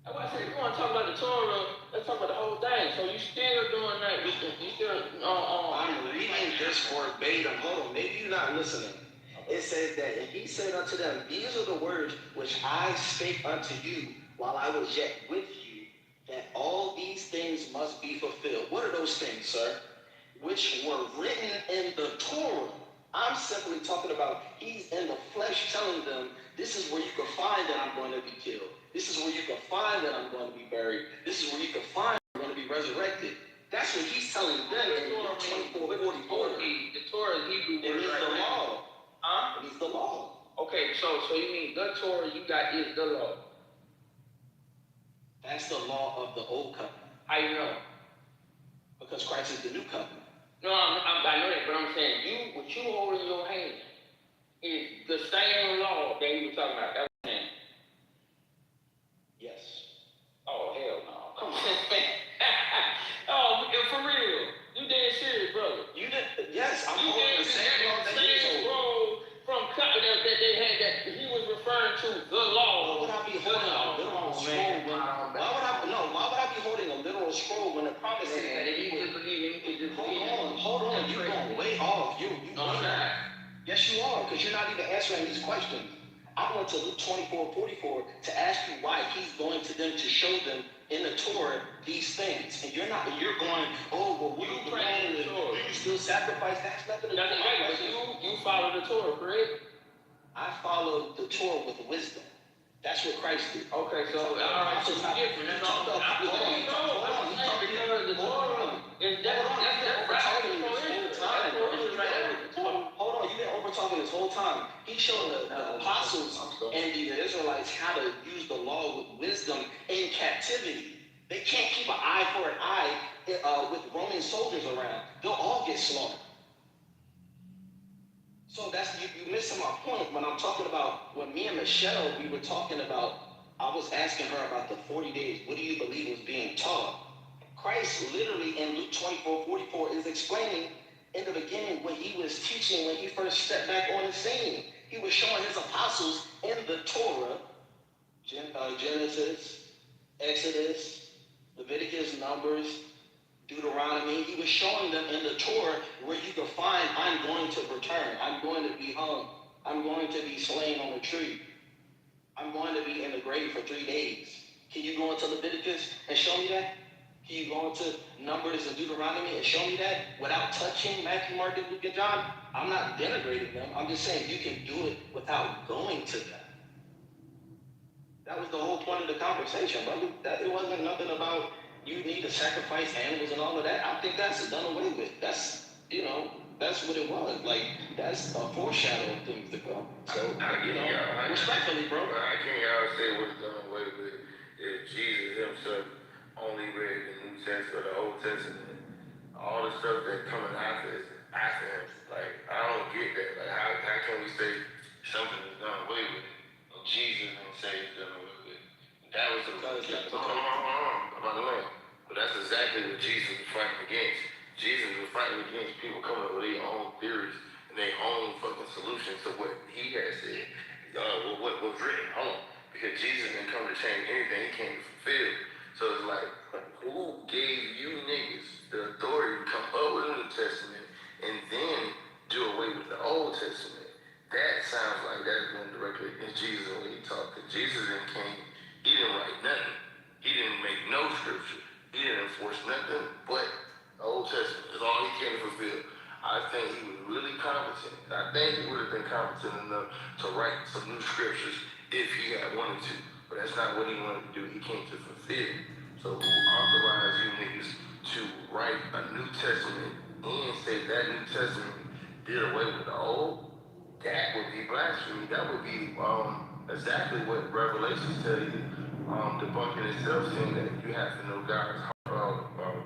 That's why I said, if you want to talk about the Torah, let's talk about the whole thing. So you still doing that? You still I'm reading this verbatim. Hold on, maybe you're not listening. It says that, and he said unto them, these are the words which I spake unto you while I was yet with you, that all these things must be fulfilled. What are those things, sir? Which were written in the Torah. I'm simply talking about he's in the flesh telling them, this is where you can find that I'm going to be killed. This is where you can find that I'm going to be buried. This is where you can find I'm going to be resurrected. That's what he's telling them in Luke 24:44. The Torah is Hebrew. It is the law. Huh? It is the law. Okay, so you mean the Torah you got is the law? That's the law of the old covenant. How you know? Because Christ is the new covenant. No, I know that, but I'm saying what you hold in your hand is the same law that you were talking about. That's what I'm saying. Yes. Oh, hell no. Come on, man. Oh, for real. You dead serious, brother. Yes, I'm holding the same law that he's holding. Scroll from that they had that he was referring to the law. Why would I be holding a literal scroll why would I be holding a literal scroll when the promise is that he was Hold on, you're going way off. Yes, you are, because you're not even answering these questions. I went to Luke 24:44 to ask you why he's going to them to show them in the Torah these things. And you're going, oh, well, you praying the Torah. You still sacrifice. That's nothing to do with my question. You follow the Torah, correct? I follow the Torah with wisdom. That's what Christ did. Okay, so all right, so it's different. Hold on, you've been over talking this whole time. He showed the apostles and the Israelites how to use the law with wisdom in captivity. They can't keep an eye for an eye with Roman soldiers around. They'll all get slaughtered. So that's you missing my point when I'm talking about when me and Michelle we were talking about. I was asking her about the 40 days. What do you believe was being taught? Christ literally in Luke 24:44 is explaining in the beginning what he was teaching when he first stepped back on the scene. He was showing his apostles in the Torah, Genesis, Exodus, Leviticus, Numbers, Deuteronomy. He was showing them in the Torah where you can find, I'm going to return. I'm going to be hung. I'm going to be slain on a tree. I'm going to be in the grave for 3 days. Can you go into Leviticus and show me that? Can you go into Numbers and Deuteronomy and show me that without touching Matthew, Mark, and Luke, and John? I'm not denigrating them. I'm just saying you can do it without going to them. That was the whole point of the conversation, brother. It wasn't nothing about you need to sacrifice animals and all of that. I think that's done away with. That's what it was. Like, that's a foreshadow of things to come. So, respectfully, bro. I can't y'all say what's done away with if Jesus himself only read the New Testament or the Old Testament. All the stuff that's coming after him. Like, I don't get that. Like, how can we say something is done away with it? And Jesus didn't say it's done away with it. That was the by the way. But that's exactly what Jesus was fighting against. Jesus was fighting against people coming up with their own theories and their own fucking solutions to what he had said. What was written. Hold on. Because Jesus didn't come to change anything. He came to fulfill. So it's like, who gave you niggas the authority to come up with the New Testament and then do away with the Old Testament? That sounds like that's going directly against Jesus when he talked. Because Jesus he didn't write nothing. He didn't make no scripture. He didn't enforce nothing but the Old Testament. That's all he came to fulfill. I think he was really competent. I think he would have been competent enough to write some new scriptures if he had wanted to. But that's not what he wanted to do. He came to fulfill. So who authorized you niggas to write a New Testament and say that New Testament did away with the Old? That would be blasphemy. That would be exactly what Revelations tell you. Debunking itself, saying that you have to know God's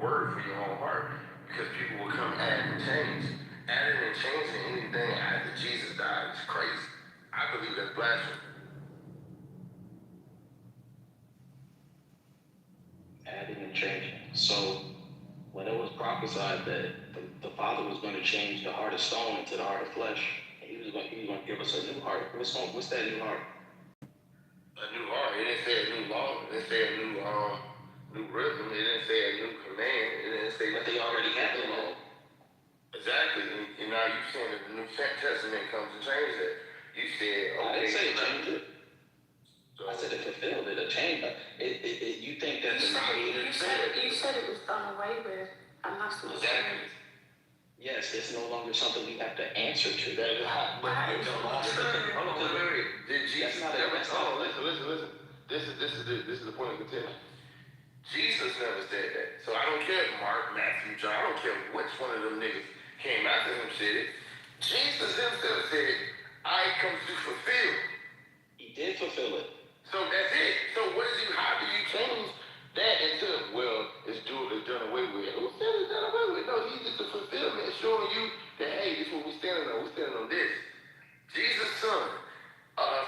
word for your own heart, because people will come add and change. Adding and changing anything after Jesus died is crazy. I believe that's blasphemy. Adding and changing. So when it was prophesied that the Father was going to change the heart of stone into the heart of flesh, and he was going to give us a new heart. What's that new heart? A new heart. It didn't say a new law. It didn't say a new rhythm. It didn't say a new command. It didn't say. But they already had the law. Exactly. And now you're saying that the New Testament comes to change that. You said, okay. I didn't say it changed it. So I said it fulfilled it. It changed it. You think that you said it was done away with, and that's not exactly. Yes, it's no longer something we have to answer to. That is hot. But hold on, wait. Did Jesus never? Oh, listen. This is the point of contention. Jesus never said that. So I don't care if Mark, Matthew, John, I don't care which one of them niggas came after him said it. Jesus himself said, I come to fulfill. He did fulfill it. So that's it. So how do you change that into, well, it's done away with? Who said it's done away with? No, he's just a fulfillment, showing you that, hey, this is what we're standing on. We're standing on this. Jesus' son.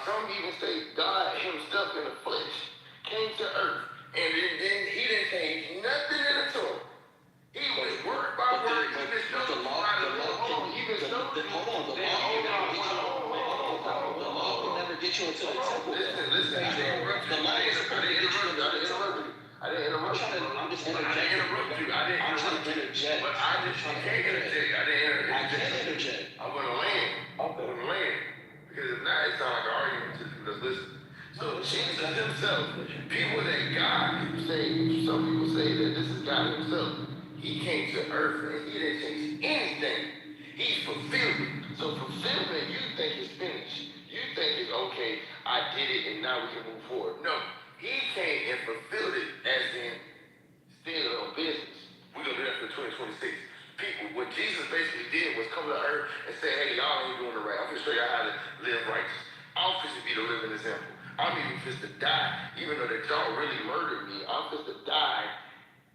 Some even say God himself in the flesh came to earth. And then he didn't change nothing in the Torah. He was word by word. Even showed the law. The law will never get you into the temple. Listen. I didn't interrupt you. I'm just interjecting. I'm trying to interject. But I can't interject. I can't interject. I'm gonna land. Because if not, it sounds like an argument to people that's listening. So Jesus himself, people that God say, some people say that this is God himself. He came to earth and he didn't change anything. He fulfilled it. So fulfillment, you think is finished. You think it's okay, I did it and now we can move forward. No, he came and fulfilled it as in still on business. We're gonna do that for 2026. People, what Jesus basically did was come to earth and say, hey, y'all ain't doing it right. I'm gonna show y'all how to live righteous. I'm supposed to be the living example. I'm even supposed to die, even though that y'all really murdered me. I'm supposed to die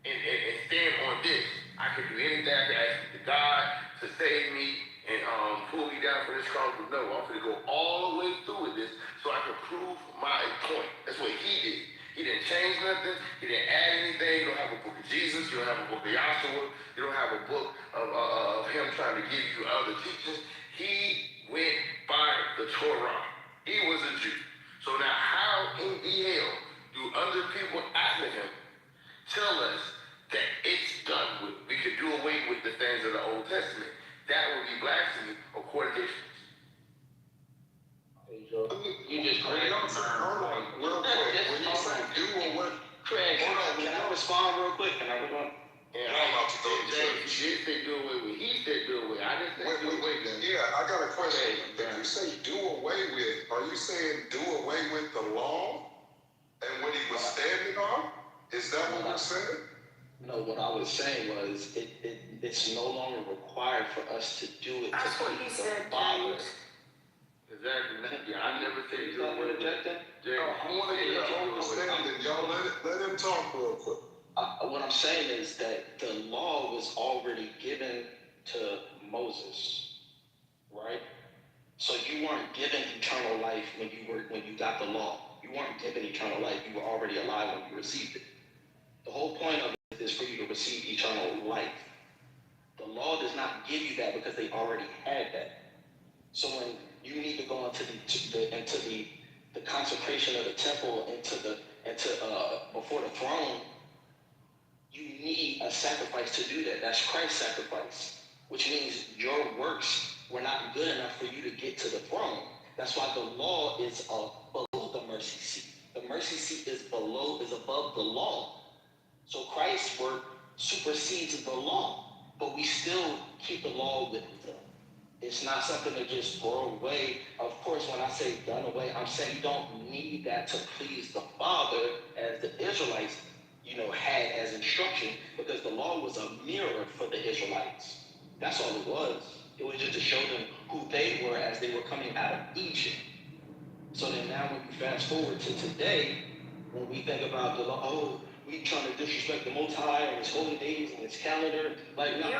and stand on this. I can do anything. I can ask the God to save me and pull me down from this cross. But no, I'm going to go all the way through with this so I can prove my point. That's what he did. He didn't change nothing. He didn't add anything. You don't have a book of Jesus. You don't have a book of Yahshua. You don't have a book of him trying to give you other teachings. He went by the Torah. He was a Jew. So now how in the hell do other people after him tell us that it's done with? We could do away with the things of the Old Testament. That would be blasphemy according to Christians. You just Craig. Hold on, real quick. When you say do away, Craig, can I respond real quick? Can I respond? And I'm about to go to James. He did say do away with. He said do away. I didn't say do away with. Yeah, I got a question. If you say do away with, are you saying do away with the law and what he was standing on? Is that what you're saying? No, what I was saying was it's no longer required for us to do it. That's what he said, James. Exactly. Yeah, I never said do away with that. I want to get your understanding. Y'all let him talk real quick. What I'm saying is that the law was already given to Moses, right? So you weren't given eternal life when you got the law. You weren't given eternal life. You were already alive when you received it. The whole point of it is for you to receive eternal life. The law does not give you that because they already had that. So when you need to go into the consecration of the temple, before the throne, you need a sacrifice to do that. That's Christ's sacrifice, which means your works were not good enough for you to get to the throne. That's why the law is below the mercy seat. The mercy seat is above the law. So Christ's work supersedes the law, but we still keep the law with them. It's not something to just throw away. Of course, when I say done away, I'm saying you don't need that to please the Father as the Israelites had as instruction, because the law was a mirror for the Israelites. That's all it was. It was just to show them, who they were as they were coming out of Egypt. So then now when you fast forward to today, when we think about the law, oh, we trying to disrespect the Most High and His holy days and His calendar, like You're putting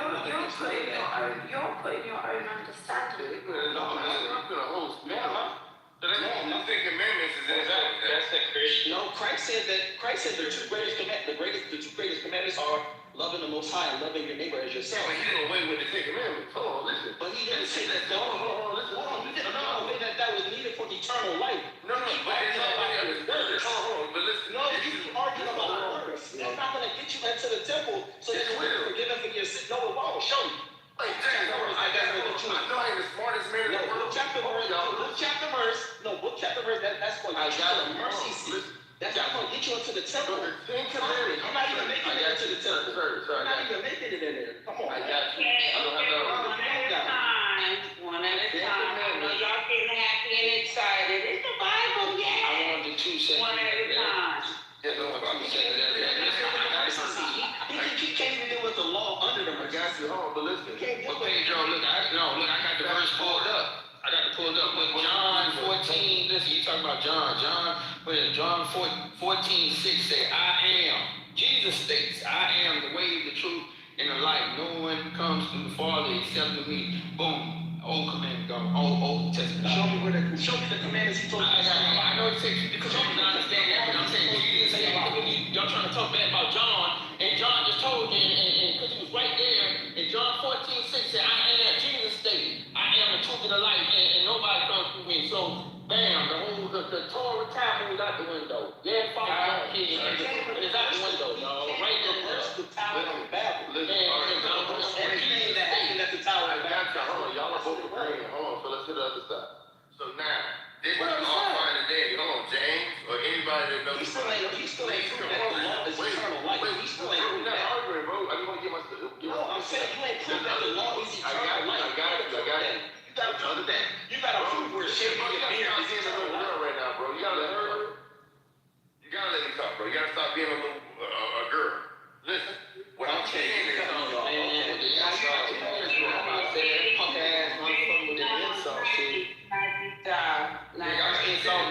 your own understanding. No, I'm gonna host. No, I'm not thinking Commandments is exactly that. That's a Christian. No, Christ said the two greatest commandments are loving the Most High and loving your neighbor as yourself. But he didn't away with the Ten Commandments. Hold on, listen. But he didn't say that. Hold on. He didn't away that was needed for eternal life. No, but it's already understood. Hold on, but listen. No, you keep arguing about the verse. That's not going to get you into the temple so that you're forgiven for your sin. No, it won't. Show me. Hey, James, I know I ain't the smartest man in the world. Book chapter verse. That's for you. I got a mercy seat. That's not going to get you into the temple. You're not even making it into the temple. You're not even making it in there. Come on. I got you. I don't have One at a time. I know y'all getting happy and excited. It's the Bible, yeah. I wanted 2 seconds. One at a time. Yeah, no, I'm 2 seconds. He can't even deal with the law under the mercy. I got you. Hold on, but listen. But Pedro, look, I got the verse pulled up. With John 14, listen, you talking about John 14:6 say, I am. Jesus states, I am the way, the truth, and the life. No one comes to the Father except through me. Boom. Old commandment gone. Old Testament. Show me the commandments he told you. I know it takes you because you don't understand that, but I'm saying Jesus said, y'all trying to talk bad about John, and John just told you, and because he was right there, and John 14:6 said, I am. Jesus stated, I am the truth and the life, and nobody comes through me. So, bam, the Torah tablet was out the window. Yeah, Father, it's out the window, y'all. Right there. The Tower of Babel. Everything that happened at the Tower of Babel. Hold on, y'all are both agreeing. Hold on, so let's hit the other side. So now, this is all fine and dandy. Hold on, James, or anybody that knows. He still ain't proven that the law is eternal life. He still ain't proven that. I'm not arguing, bro. I just want to get my. No, I'm saying you ain't proven that the law is eternal life. I got you. You gotta prove that. You gotta prove where shaving your beard is eternal life. Right now, bro. You gotta let me talk, bro. You gotta stop being a little girl. Listen, what I'm saying is,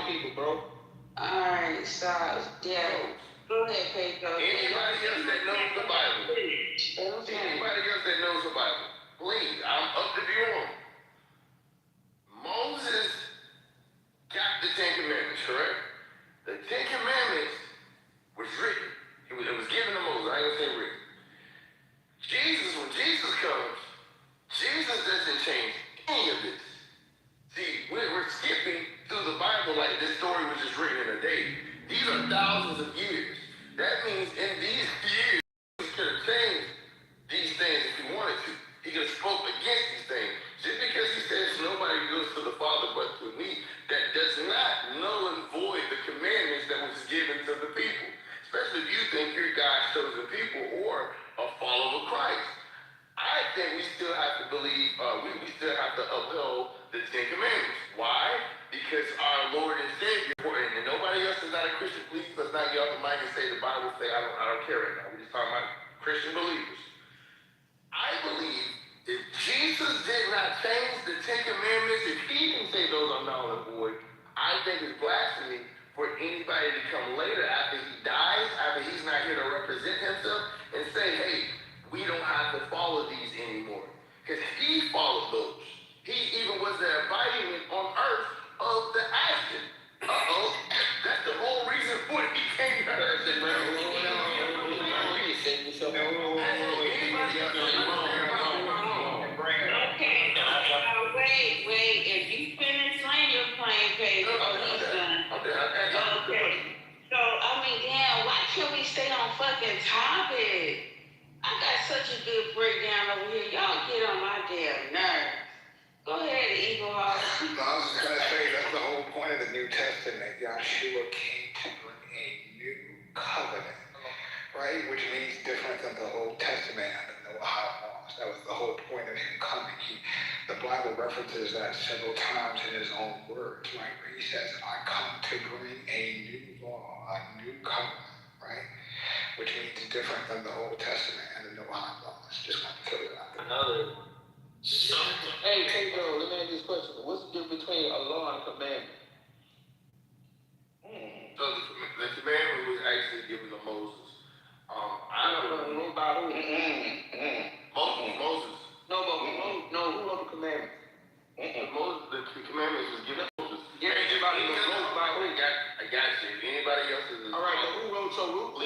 people, bro. Alright, stop. Yeah. Go ahead, Pedro. Anybody else that knows the Bible? Please, I'm up to be on. Moses got the Ten Commandments, correct? The Ten Commandments was written. It was given to Moses. I ain't gonna say written. When Jesus comes, Jesus doesn't change any of this. See, we're skipping through the Bible like this story was just written in a day. These are thousands of years. That means in these years, he could have changed these things if he wanted to. He could have spoke against these things. Just because he says nobody goes to the Father but through me, that does not null and void the commandments that was given to the people. Especially if you think you're God's chosen people or a follower of Christ. I think we still have to believe, we still have to uphold the Ten Commandments. Why? Because our Lord and Savior, and nobody else is not a Christian, please let's not get off the mic and say the Bible say, I don't care right now. We're just talking about Christian believers. I believe if Jesus did not change the Ten Commandments, if he didn't say those are null and void, I think it's blasphemy for anybody to come later after he dies, after he's not here to represent himself, and say, hey, we don't have to follow these anymore. Because he followed those. He even was the embodiment on earth of the action. That's the whole reason why he came to earth. Wait. If you finish laying your plane, Pedro, he's done. Okay. So, damn, why can't we stay on fucking topic? I got such a good breakdown over here. Y'all get on my damn nerves. Go ahead, Eagle Hawk. I was just going to say, that's the whole point of the New Testament. Yahshua came to bring a new covenant, right? Which means different than the Old Testament and the Noahide laws. That was the whole point of him coming. The Bible references that several times in his own words, right? Where he says, I come to bring a new law, a new covenant, right? Which means different than the Old Testament and the Noahide laws. Just want to throw that out there. Hey, Kitover, let me ask you this question. What's the difference between a law and a commandment? So the commandment was actually given to Moses. I don't know about who. Moses. No, who wrote the commandment? The commandments was given to Moses. Yeah, everybody wrote by who? I got you. Anybody else is. All right, but who wrote the Torah?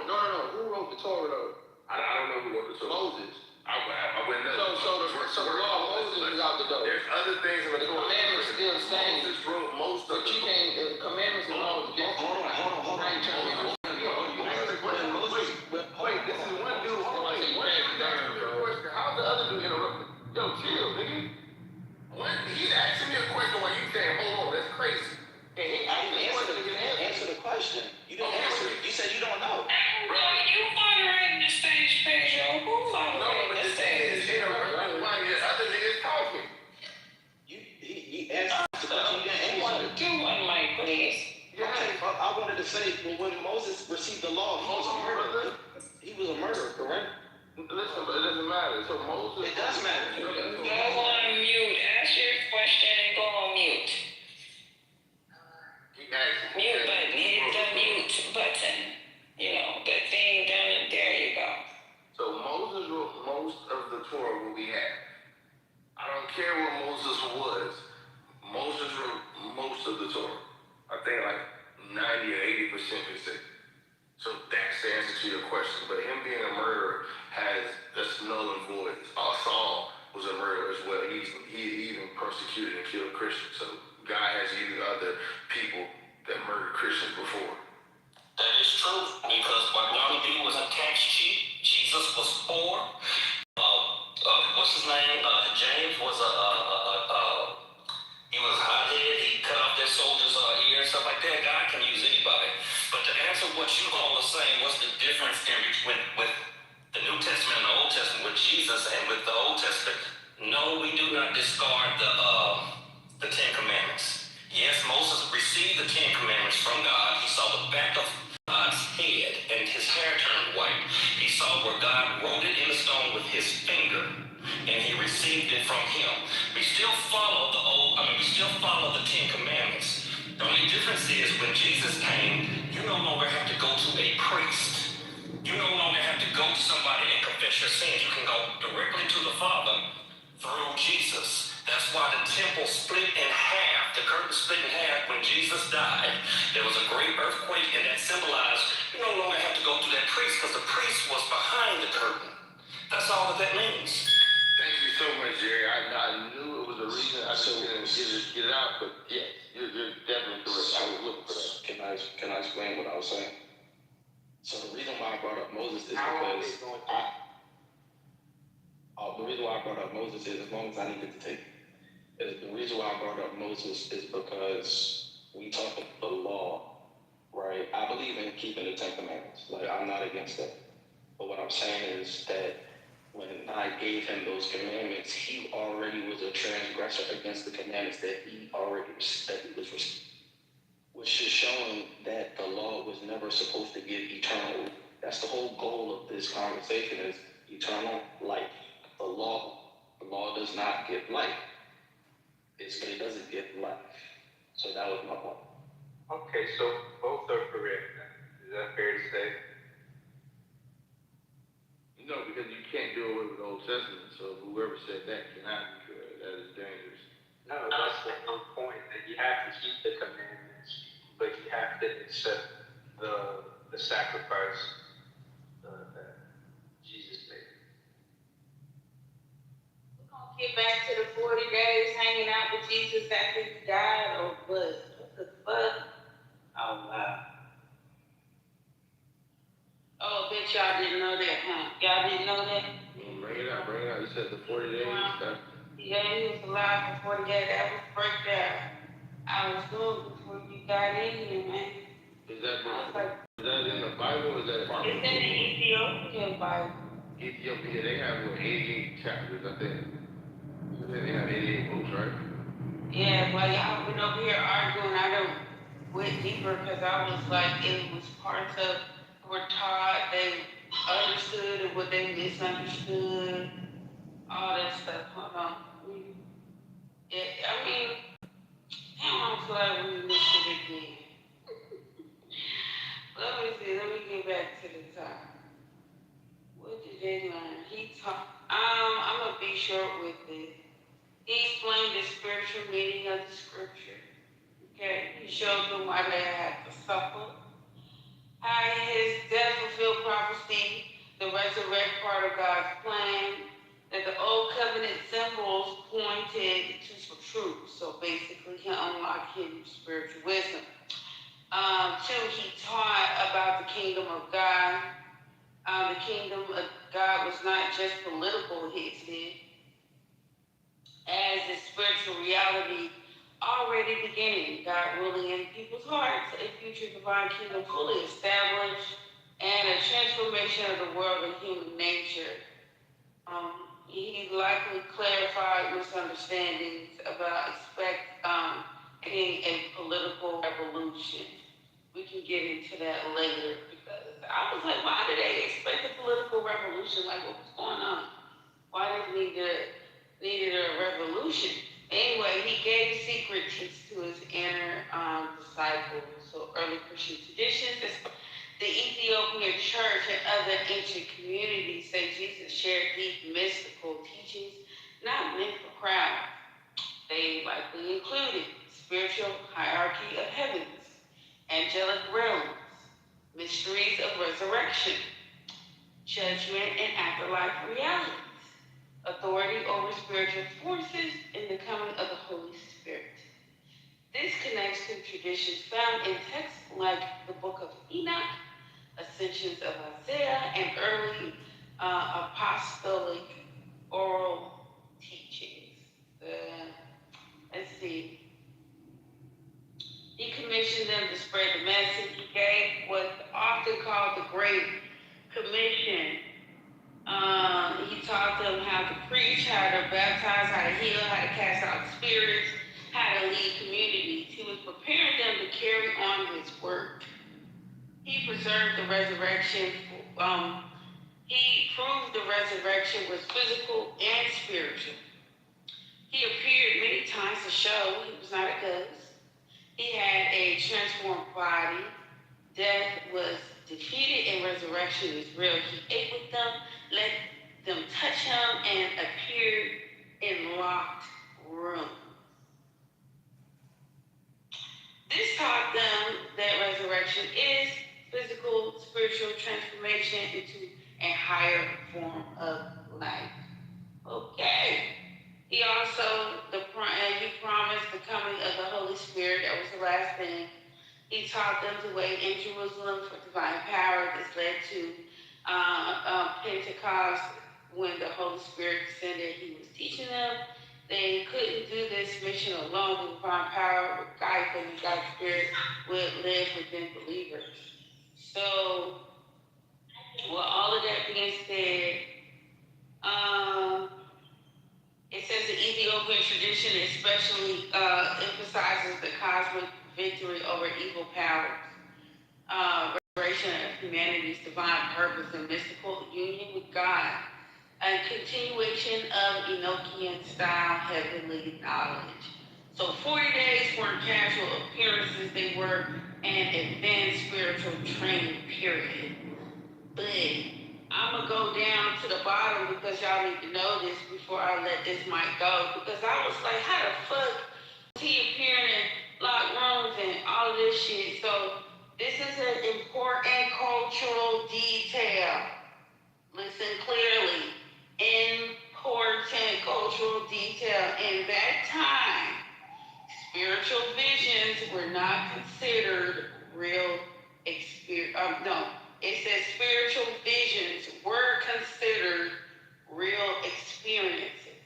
No. Who wrote the Torah though? I don't know who wrote the Torah. Moses. I wouldn't know. So the law of Moses is out the door. There's other things in the Torah. Commandments still the same. Moses wrote most of But you can't. Commandments and laws are different. Hold on. Wait, this is one dude. How's the other dude interrupting? Yo, chill, nigga. He's asking me a question while you saying, hold on, that's crazy. And he Answer the question. You didn't answer it. You said you don't know. Bro, you moderating the stage, Pedro. Who moderating the stage? Other niggas talking. He answered the question. You didn't answer it. Do one mic, please. Okay, I wanted to say, when Moses received the law, he was a murderer. He was a murderer, correct? Listen, but it doesn't matter. So Moses. It does matter. Go on mute. Ask your question and go on mute. Mute button. Hit the mute button. The thing down there you go. So Moses wrote most of the Torah what we have. I don't care what Moses was. Moses wrote most of the Torah. I think like 90 or 80% could say. So that's the answer to your question. But him being a murderer that's null and void. Saul was a murderer as well. He even persecuted and killed Christians. So God has used other people that murdered Christians before. That is true, because what Donnie B was a tax cheat. Jesus was poor. What's his name? James was he was hot-headed. He cut off their soldiers' ear and stuff like that. God can use anybody. But to answer what you all are saying, what's the difference in between with the New Testament and the Old Testament with Jesus and with the Old Testament? No, we do not discard the Ten Commandments. Yes, Moses received the Ten Commandments from God. He saw the back of God's head and his hair turned white. He saw where God wrote it in the stone with his finger, and he received it from him. We still follow the Ten Commandments. The only difference is when Jesus came, you no longer have to go to a priest. You no longer have to go to somebody and confess your sins. You can go directly to the Father through Jesus. That's why the temple split in half. The curtain split in half when Jesus died. There was a great earthquake, and that symbolized you no longer have to go through that priest because the priest was behind the curtain. That's all that means. Thank you so much, Jerry. I knew it was a reason. I just didn't get it out, but yeah, you're definitely correct. I was looking for that. Can I explain what I was saying? So the reason why I brought up Moses is as long as I needed to take it. The reason why I brought up Moses is because we talk about the law, right? I believe in keeping the Ten Commandments. Like, I'm not against that. But what I'm saying is that when I gave him those commandments, he already was a transgressor against the commandments that he was receiving. Which is showing that the law was never supposed to give eternal. That's the whole goal of this conversation is eternal life. The law does not give life. It doesn't give life. So that was my point. Okay, so both are correct then. Is that fair to say? No, because you can't do away with the Old Testament, so whoever said that cannot be correct. That is dangerous. No, that's the whole point, that you have to keep the commandments, but you have to accept the sacrifice that Jesus made. We're going to get back to the 40 days hanging out with Jesus after he died, or what? What the fuck? Oh, wow. Oh, bet y'all didn't know that, huh? Y'all didn't know that? Bring it out. You said the 40 days stuff. Yeah, he was alive for 40 days. That was breakdown. I was doing before you got in here, man. Is that in the Bible or is that part? It's in the Ethiopian Bible. Ethiopia, they have 88 chapters, I think. They have 88 books, right? Yeah, well, y'all been over here arguing. I don't went deeper because I was like, it was parts of were taught, they understood and what they misunderstood. all that stuff. Hold on. I mean, I don't feel like we missed it again. Let me see. Let me get back to the top. What did they learn? He talked. I'm gonna be short with it. He explained the spiritual meaning of the scripture. Okay, he showed them why they had to suffer. How his death fulfilled prophecy, the resurrect part of God's plan, that the old covenant symbols pointed to some truth. So basically, he unlocked hidden spiritual wisdom. Two, he taught about the kingdom of God. The kingdom of God was not just political, he said, as the spiritual reality already beginning, God ruling in people's hearts, a future divine kingdom fully established, and a transformation of the world and human nature. He likely clarified misunderstandings about expecting a political revolution. We can get into that later because I was like, why did they expect a political revolution? Like, what was going on? Why did they needed a revolution? Anyway, he gave secret tips to his inner disciples. So early Christian traditions, the Ethiopian church and other ancient communities say Jesus shared deep mystical teachings, not meant for crowds. They likely included spiritual hierarchy of heavens, angelic realms, mysteries of resurrection, judgment and afterlife realities, authority over spiritual forces, and the coming of the Holy Spirit. This connects to traditions found in texts like the Book of Enoch, Ascensions of Isaiah, and early apostolic oral teachings. Let's see. He commissioned them to spread the message. He gave what's often called the Great Commission. He taught them how to preach, how to baptize, how to heal, how to cast out spirits, how to lead communities. He was preparing them to carry on his work. He preserved the resurrection. He proved the resurrection was physical and spiritual. He appeared many times to show he was not a ghost. He had a transformed body. Death was defeated and resurrection is real. He ate with them, let them touch him, and appeared in locked rooms. This taught them that resurrection is physical, spiritual transformation into a higher form of life. Okay. He also, he promised the coming of the Holy Spirit. That was the last thing. He taught them to wait in Jerusalem for divine power. This led to Pentecost when the Holy Spirit descended. He was teaching them. They couldn't do this mission alone. The divine power would guide them, and God's Spirit would live within believers. So, with all of that being said, it says the Ethiopian tradition especially emphasizes the cosmic victory over evil powers, restoration of humanity's divine purpose and mystical union with God, and continuation of Enochian-style heavenly knowledge. So 40 days weren't casual appearances, they were an advanced spiritual training period. But I'm going to go down to the bottom because y'all need to know this before I let this mic go. Because I was like, how the fuck is he appearing in locked rooms and all of this shit? So this is an important cultural detail. Listen clearly. Important cultural detail. In that time, spiritual visions were not considered real experience. It says spiritual visions were considered real experiences.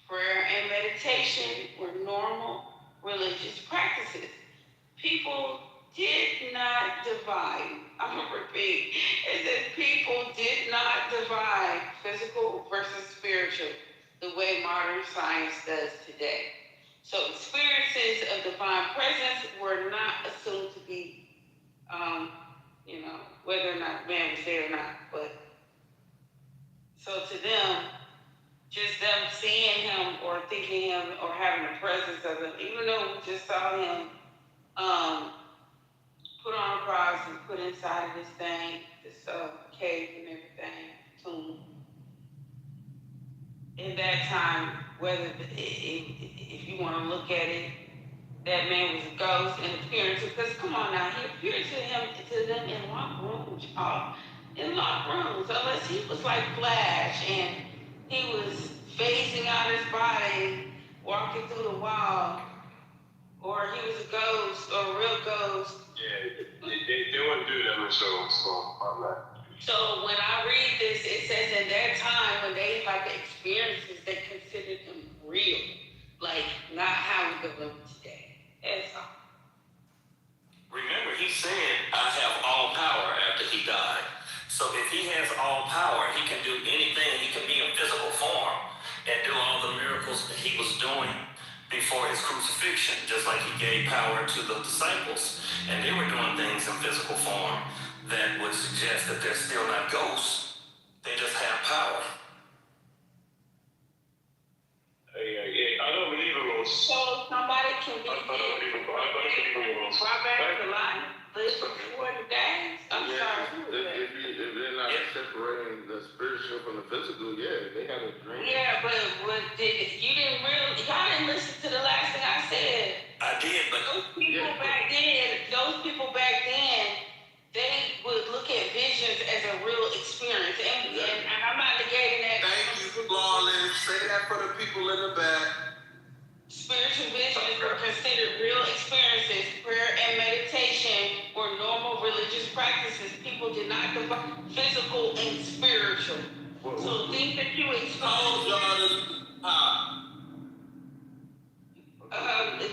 Prayer and meditation were normal religious practices. People did not divide. I'm going to repeat. It says people did not divide physical versus spiritual the way modern science does today. So experiences of divine presence were not assumed to be whether or not man was there or not. But so to them, thinking him or having the presence of him, even though we just saw him put on a cross and put inside of this thing, this cave and everything, tomb. In that time, whether if you want to look at it, that man was a ghost and appearing to, because come on now, he appeared to them in locked rooms, y'all. In locked rooms, unless he was like Flash and he was phasing out his body, walking through the wall, or he was a ghost or a real ghost. Yeah, they wouldn't do that in the show, so I'm not. So when I read this, it says in that time when they like experiences, they considered them real, like not how we live today. That's all. Remember, he said, I have all power after he died. So if he has all power, he can do anything. He can be in physical form and do all the miracles that he was doing before his crucifixion, just like he gave power to the disciples. And they were doing things in physical form that would suggest that they're still not ghosts. They just have power. I don't believe in ghosts. So somebody can be I don't believe in ghosts. brought back to life, live for 40 days. I'm sorry. If they're not separating the spiritual from the physical, they have a dream. Yeah, but you didn't really, y'all didn't listen to the last thing I said. I did, but those people back then, they would look at visions as a real experience, and I'm not negating that. Thank you, Flawless. Say that for the people in the back. Spiritual visions were considered real experiences. Prayer and meditation were normal religious practices. People did not divide physical and spiritual. So things that you expose.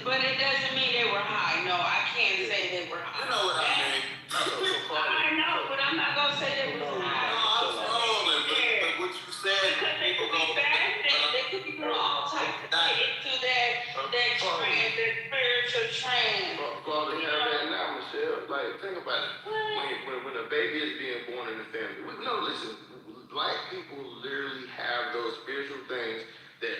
But it doesn't mean they were high. No, I can't say they were high. You know what I mean? I know, but I'm not gonna say they were high. I'm trolling, but what you said, people go back then, they could be doing all types of things to that trend, that spiritual trend. Father, you have that now, Michelle. Like, think about it. When a baby is being born in the family, listen, black people literally have those spiritual things that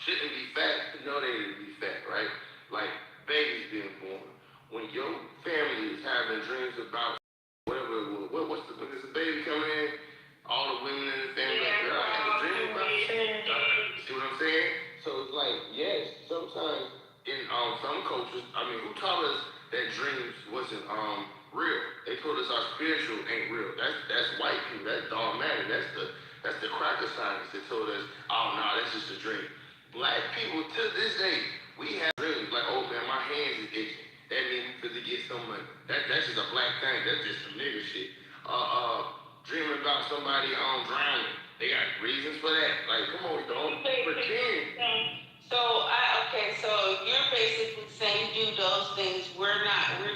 shouldn't be fat, they need to be fat, right? Like babies being born. When your family is having dreams about whatever, when there's a baby coming in, all the women in the family like, girl, I had a dream about it. See what I'm saying? So it's like, yes, sometimes in some cultures, who taught us that dreams wasn't real? They told us our spiritual ain't real. That's white people. That's dogmatic. That's the cracker science that told us, oh no, that's just a dream. Black people to this day, we have dreams like, oh man, my hands is itching. That means we finna get some money. That's just a black thing. That's just some nigga shit. Dreaming about somebody drowning. They got reasons for that. Like, come on, don't pretend. So you're basically saying do those things. We're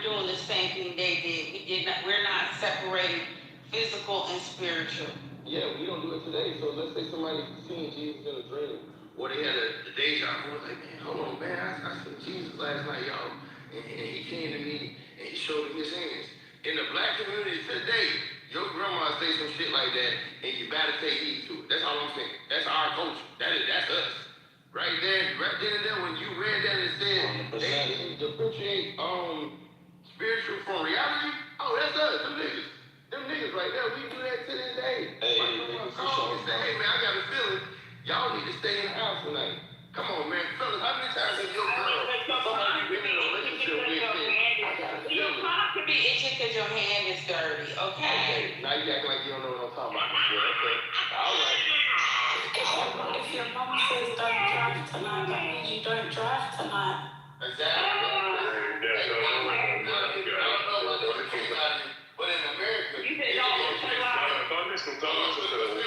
doing the same thing they did. We're not separating physical and spiritual. Yeah, we don't do it today. So let's say somebody seen Jesus in a dream. Or they had a deja vu, like, man, hold on, man, I seen Jesus last night, y'all, and he came to me, and he showed me his hands. In the black community today, your grandma say some shit like that, and you better take heed to it. That's all I'm saying. That's our culture. That's us. Right then and there, when you read that, it said, they differentiate spiritual from reality. Oh, that's us, them niggas right there, we do that to this day. Hey, my call and say, hey, man, I got a feeling. Y'all need to stay in the house tonight. Come on, man. Fellas, how many times have your girl, somebody you been in a relationship with, said, your mom could be itching because your hand is dirty, okay? Now you act like you don't know what I'm talking about. Okay. All right. If your mom says don't drive tonight, that means you don't drive tonight. Exactly. But in America, you said don't drive. Don't listen to that.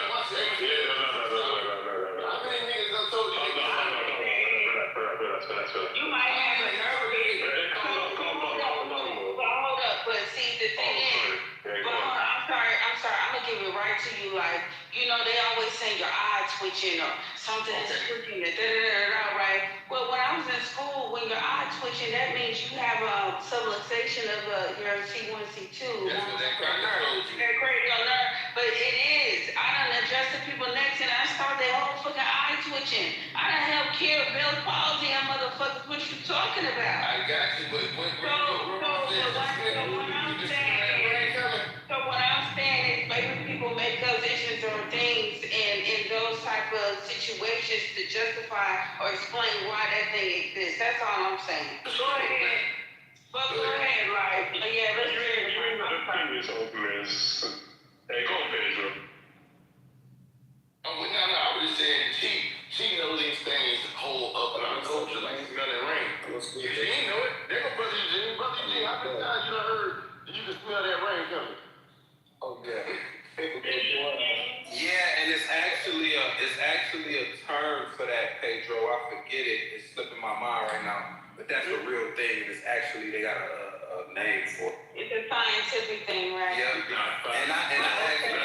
You might have a nervous. Hold up, but see the thing is, I'm sorry, I'm gonna give it right to you. Like, they always say your eye twitching or something is twitching, right? Well, when I was in school, when your eye twitching, that means you have a subluxation of your C1, C2. That's what that cranial nerve. But it is. I done adjusted people's necks and I start their whole fucking eye twitching. question. I done helped cure Bell palsy and motherfuckers. What you talking about? I got you, but So what I'm saying is maybe people make positions or things in those type of situations to justify or explain why that thing exists. That's all I'm saying. Go ahead. But go ahead, right? Yeah, let's hear it. The thing is hopeless. Hey, go on, Pedro. Oh, well, no, I was just saying, she knows these things hold up in our culture like smell and rain. Eugene know it. There go Brother Eugene. Brother Eugene, how many times you done heard that you can smell that rain coming? Oh, yeah. Yeah, and it's actually a term for that, Pedro. I forget it. It's slipping my mind right now. But that's a real thing. It's actually, they got a name for it. It's a scientific thing, right? Yeah. And I actually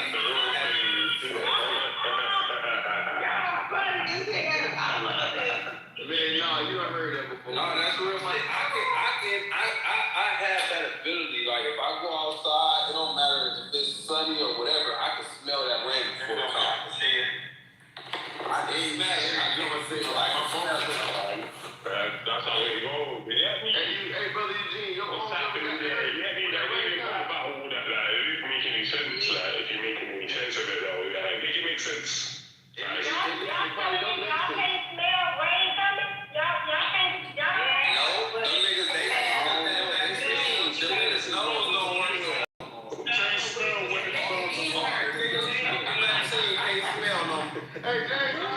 Man, no, you done heard that before. No, that's real. I have that ability. Like if I go outside, it don't matter if it's sunny or whatever. I can smell that rain before it comes. I can see it. I can smell it. I know what it's like. My phone has That's how it goes. Hey, Brother Eugene, your what's happening there? Yeah, that really about all that. Like, it didn't make any sense. Like, if you're making any sense of it, though, like, make it make sense. Y'all can't smell rain coming? Y'all can't. No, them niggas, they them niggas knows no one. Can't smell when it comes to fire. Niggas, can't smell no. Hey, James, you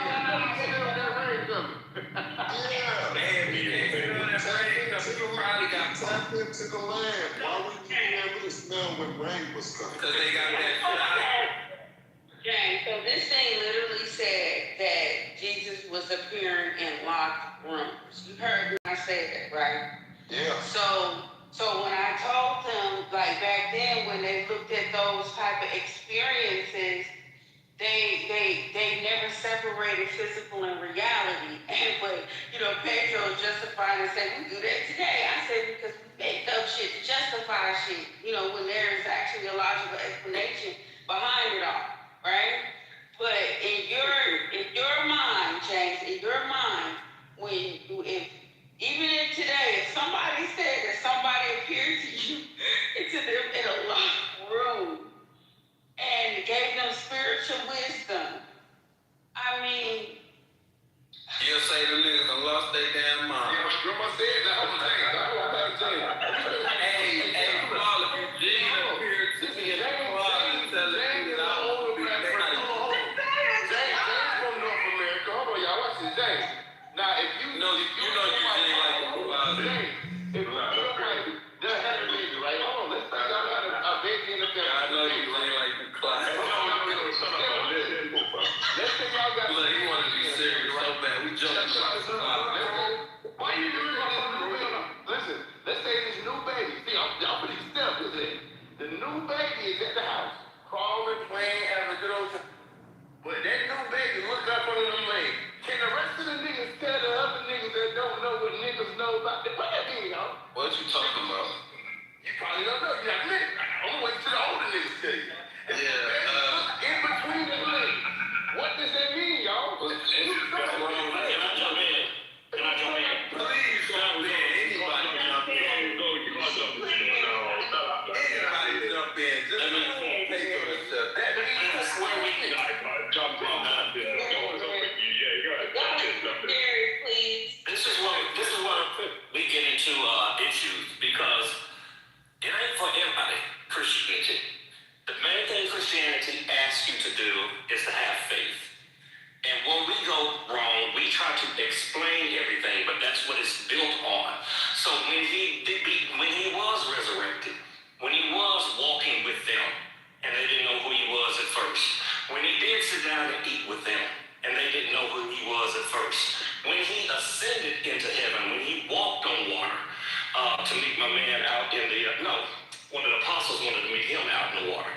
smell that rain coming. Yeah. Man, you can't smell that rain coming. You probably got Tap into the land. Why would you be able to smell when rain was coming? because they got that shit out. James, so this thing literally said that Jesus was appearing in locked rooms. You heard me when I said that, right? Yeah. So when I told them, like back then when they looked at those type of experiences, they never separated physical and reality. But Pedro justified and said, we do that today. I said, because we make up shit to justify shit, when there is actually a logical explanation behind it all. Right? But in your mind, James, in your mind, even in today, if somebody said that somebody appeared to you into them in a locked room and gave them spiritual wisdom, I mean, You'll say them niggas done lost their damn mind. Grandma said that. I'm saying, Hey, Paul, if Eugene appeared to me in the closet telling me that I won't be there. James from North America. Hold on, y'all. Watch this, James. Now, if you know Eugene like the closet. James, if you just had a baby, right? Hold on, let's say y'all got a baby in the family. I know Eugene like the closet. Let's say y'all got. Look, he want to be serious so bad. We jumping about the closet. Why you doing this? Listen, let's say this new baby. See, y'all pretty steps, isn't it? The new baby is at the house, crawling, playing, having a good old time. But that new baby look up under them legs. Can the rest of the niggas tell the other niggas that don't know what niggas know about that? What that mean, y'all? What you talking about? You probably don't know. You're like, nigga, I'm gonna wait till the older niggas tell you. If the baby look in between the legs, what does that mean, y'all? Can I jump in? Please jump in. Anybody jump in. Anybody jump in. Just take your yourself. That means that's where we can Jump in. Gary, please. This is what we get into issues because it ain't for everybody, Christianity. The main thing Christianity asks you to do is to have faith. And when we go wrong, we try to explain everything, but that's what it's built on. So when he was resurrected, when he was walking with them, and they didn't know who he was at first, when he did sit down and eat with them, and they didn't know who he was at first, when he ascended into heaven, when he walked on water to meet my man out in the, one of the apostles wanted to meet him out in the water.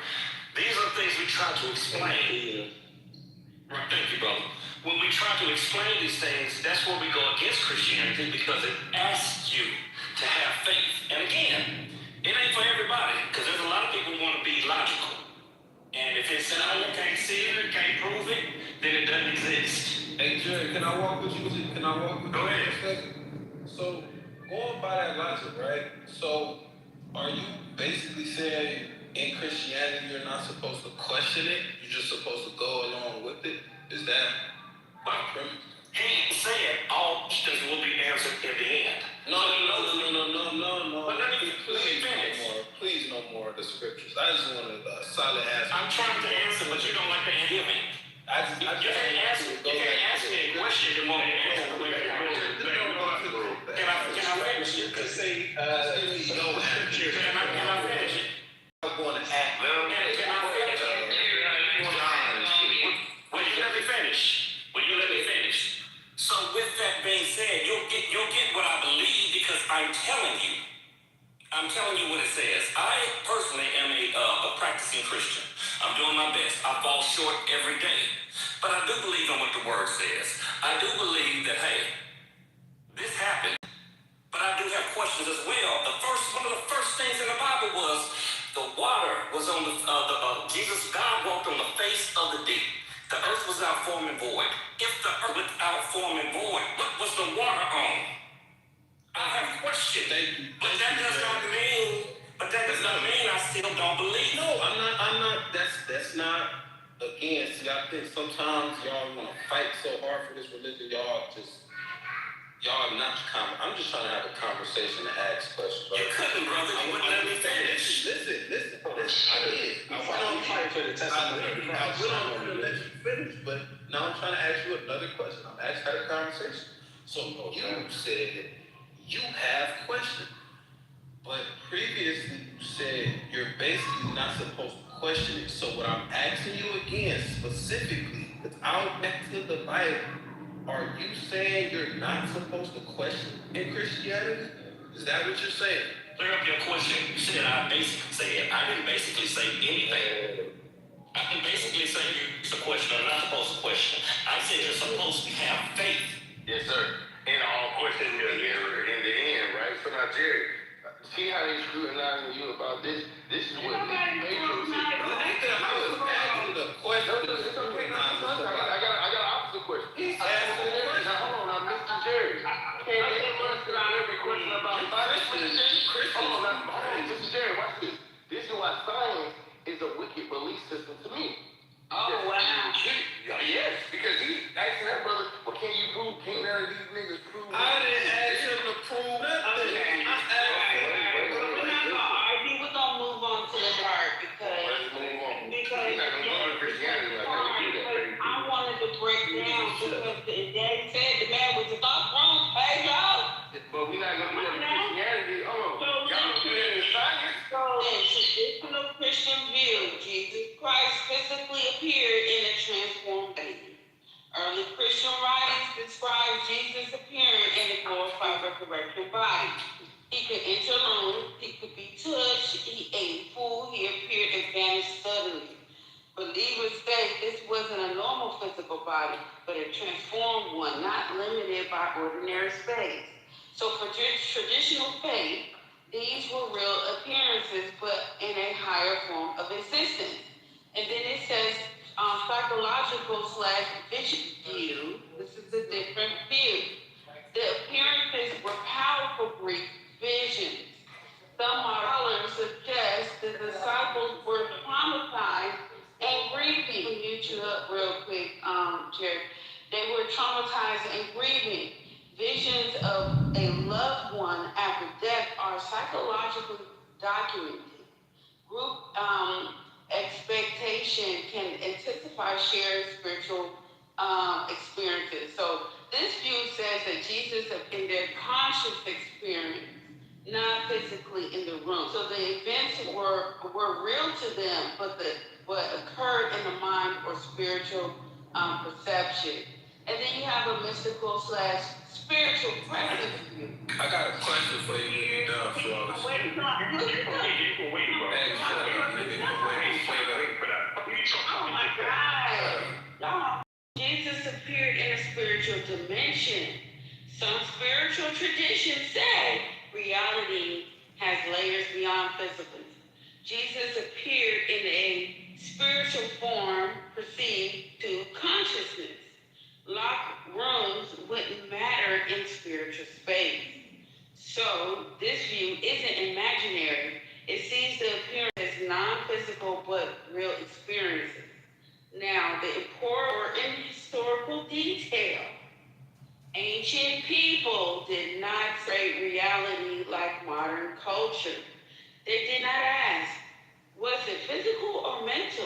These are things we try to explain. Right, thank you, brother. When we try to explain these things, that's where we go against Christianity because it asks you to have faith. And again, it ain't for everybody because there's a lot of people who want to be logical. And if it's you can't see it, can't prove it, then it doesn't exist. Hey, Jerry, can I I walk with you for a second? So, going by that logic, right? So, are you basically saying in Christianity you're not supposed to question it? You're just supposed to go along with it? Is that my premise? He said all questions will be answered in the end. No. But let me Please finish. no more. Please no more of the scriptures. I just wanted a solid answer. I'm trying to answer, but you don't like to hear me. You can't ask me a question you won't answer. Can I finish it? Just say, give me no answer. Can I finish it? I'm going to act. Can I finish it? Will you let me finish? So with that being said, you'll get what I believe because I'm telling you what it says. I personally am a practicing Christian. I'm doing my best. I fall short every day. But I do believe in what the word says. I do believe that, hey, this happened. But I do have questions as well. One of the first things in the Bible was the water was on God walked on the face of the deep. The earth was without form and void. If the earth was without form and void, what was the water on? I have questions. But that does not mean I still don't believe. No, I'm not. That's not. Again, see, I think sometimes y'all want to fight so hard for this religion. Y'all not common. I'm just trying to have a conversation and ask questions. You couldn't, brother. You wouldn't let me finish. Listen. I did. I went on to let you finish, but now I'm trying to ask you another question. I'm asking her a conversation. So you said you have questions, but previously you said you're basically not supposed to question it. So what I'm asking you again specifically, because I'll back to the Bible. Are you saying you're not supposed to question in Christianity? Is that what you're saying? Clear up your question. You said I didn't basically say anything. I didn't basically say you're a question or not supposed to question. I said you're supposed to have faith. Yes, sir. And all questions are answered in the end, right? So now, Jerry, see how they scrutinizing you about this? This is what makes you I got an opposite question. Hold on, now, Mr. Jerry. Can't answer every question about science. Hold on, Mr. Jerry, watch this. This is why science is a wicked belief system to me. Oh, wow. Yes, because he asked that brother, well, can you prove? Can't none of these niggas prove? I didn't ask him to prove nothing. We're not gonna argue. We're gonna move on to the part because I wanted to break down because Daddy said the man was a thought wrong. Hey, y'all. But we're not gonna do that in Christianity. Y'all don't do that in science. In traditional Christian view, Jesus Christ physically appeared in a transformed body. Early Christian writings describe Jesus appearing in a glorified resurrection body. He could enter a room, he could be touched, he ate food, he appeared and vanished suddenly. Believers say this wasn't a normal physical body, but a transformed one, not limited by ordinary space. So for traditional faith, these were real appearances, but in a higher form of existence. And then it says psychological/vision view. This is a different view. The appearances were powerful Greek visions. Some scholars suggest the disciples were traumatized and grieving. I'll mute you up real quick, Jerry. They were traumatized and grieving. Visions of a loved one after death are psychologically documented. Group expectation can intensify shared spiritual experiences. So this view says that Jesus in their conscious experience, not physically in the room. So the events were real to them, but what occurred in the mind or spiritual perception. And then you have a mystical/spiritual presence view. I got a question for you when you're done, Flawless. Oh my God. Jesus appeared in a spiritual dimension. Some spiritual traditions say reality has layers beyond physical. Jesus appeared in a spiritual form perceived to consciousness. locked rooms wouldn't matter in spiritual space. So this view isn't imaginary. It sees the appearance as non-physical but real experiences. Now, the important in historical detail, ancient people did not say reality like modern culture. They did not ask, was it physical or mental?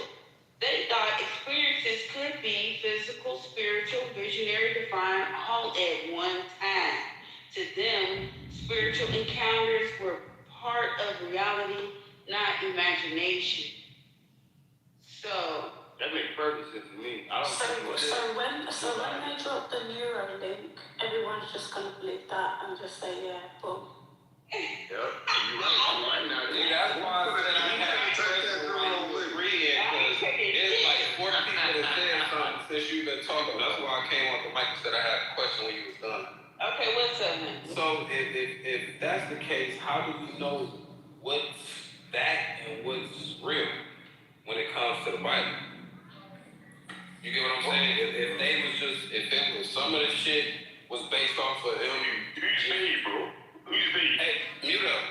They thought experiences could be physical, spiritual, visionary, divine, all at one time. To them, spiritual encounters were part of reality, not imagination. So that makes perfect sense to me. I don't So when they drop the Neuralink, everyone's just gonna believe that and just say, yeah, boom. Yep, you're right. Now, that's why I said I had to touch that when you was reading, because it's like 4 people that said something since you've been talking. That's why I came off the mic and said I had a question when you was done. Okay, what's up, man? So if that's the case, how do we know what's that and what's real when it comes to the Bible? You get what I'm saying? If they was just, if it was some of the shit was based off of them. Who's me, bro? Who's me? Hey, mute up.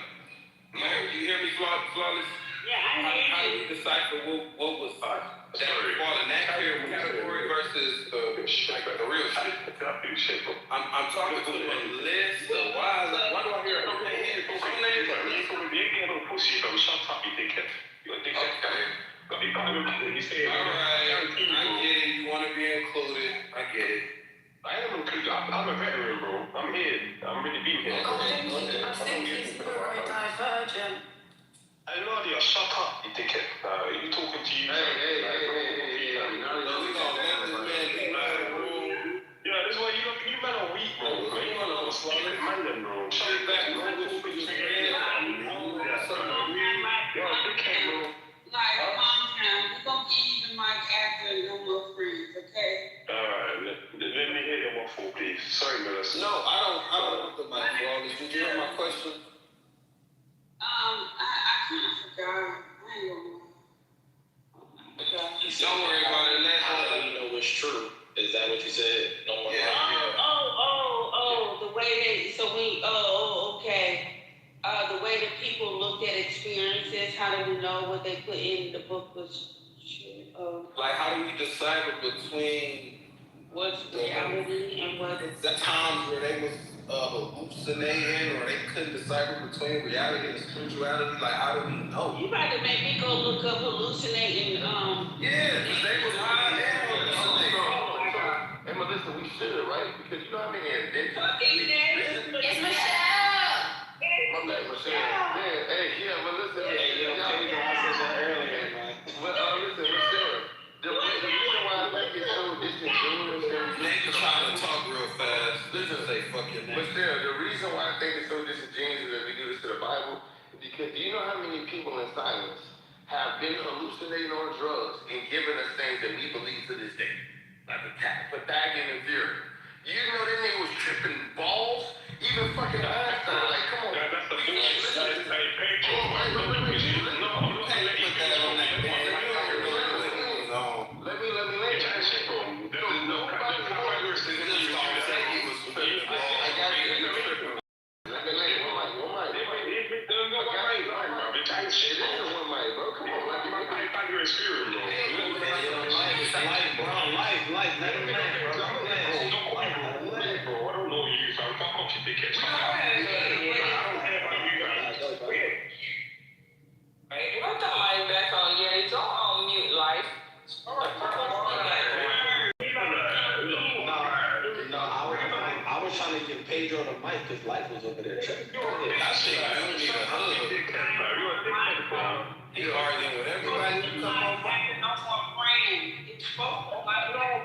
Man, you hear me, Flawless? Yeah, I hear you. How do you decipher what was that fall in that category versus the real shit? I'm talking to a list of why do I hear some names? Pussy, bro. Shut up, you dickhead. You're a dickhead. Okay. Alright, I get it. You want to be included. I get it. I am included. I'm a veteran, bro. I'm here. I'm really being here. I think he's neurodivergent. Hey, Nadia, shut up, you dickhead. You talking to you? Hey. Yeah, this is why you men are weak, bro. You men are stupid man, bro. Shut back, bro. You're a dickhead, bro. Like, calm down. We're gonna give you the mic after no more freeze, okay? Alright, let me hear your waffle, please. Sorry, Melissa. No, I don't want the mic, Flawless. Did you hear my question? I kind of forgot. I ain't gonna lie. Don't worry about it. How do you know what's true? Is that what you said? No more. The way they, so we, okay. The way that people looked at experiences, how do we know what they put in the book was true? Like, how do we decipher between what's reality and what is... the times where they was hallucinating or they couldn't decipher between reality and spirituality? Like, how do we know? You about to make me go look up hallucinating, Yeah, because they was high and hallucinating. Hey, Melissa, we should, right? Because you know how many inventions. It's Michelle. My bad, Michelle. Yeah, hey, Melissa. Hey, y'all said that earlier, man. But listen, Michelle. The reason why I think it's so disingenuous and niggas trying to talk real fast. Listen, say fuck your name. But still, the reason why I think it's so disingenuous that we do this to the Bible is because do you know how many people in silence have been hallucinating on drugs and giving us things that we believe to this day? Like the Pythagorean theory. You know that nigga was tripping balls? Even fucking Einstein, like, come on. That's the bullshit. Hey, Pedro. What the mic back on? Yeah, it's all on mute, life. I was trying to give Pedro the mic because Life was over there. That shit really need a hug. He arguing with everybody who come on.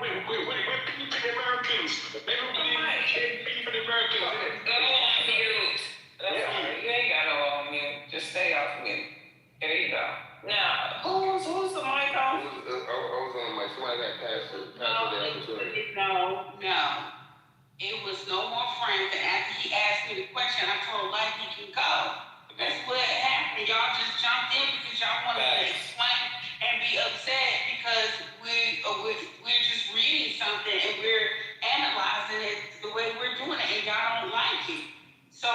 Wait, can you pick Americans? Everybody can't be for the Americans. You ain't got no on mute. Just stay off mute. There you go. Now, who's the mic on? I was on my somebody that passed the opportunity. No. It was no more friends. And after he asked me the question, I told Life he can go. That's what happened. Y'all just jumped in because y'all wanted to explain and be upset because we're just reading something and we're criticizing it the way we're doing it, and y'all don't like it. So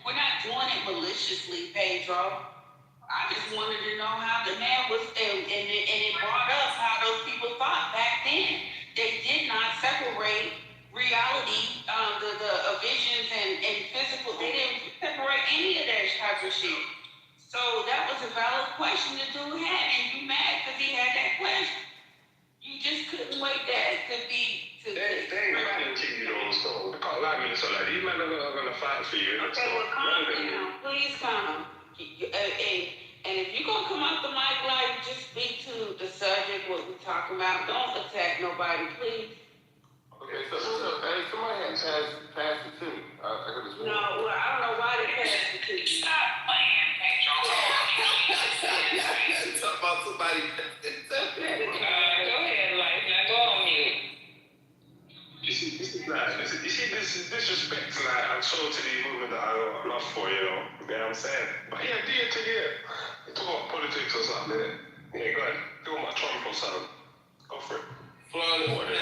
we're not doing it maliciously, Pedro. I just wanted to know how the man was, and it brought up how those people thought back then. They did not separate reality, the visions and physical. They didn't separate any of that type of shit. So that was a valid question the dude had, and you mad because he had that question. You just couldn't wait that to be. They ain't lying to you though, so they can't lie to me. So like these men are gonna fight for you. Okay, well calm down. Please calm. And if you're gonna come off the mic like just speak to the subject, what we're talking about, don't attack nobody, please. Okay, so hey, somebody has passed it to me. I could just. No, well, I don't know why they passed it to you. Stop playing, Pedro. Talk about somebody. Go ahead, like, now go on mute. You see, this disrespect like I'm showing to the movement that I love for, you know what I'm saying? But yeah, you talk about politics or something, innit? Yeah, go ahead. Do my Trump or something. Go for it. Flawless, wait,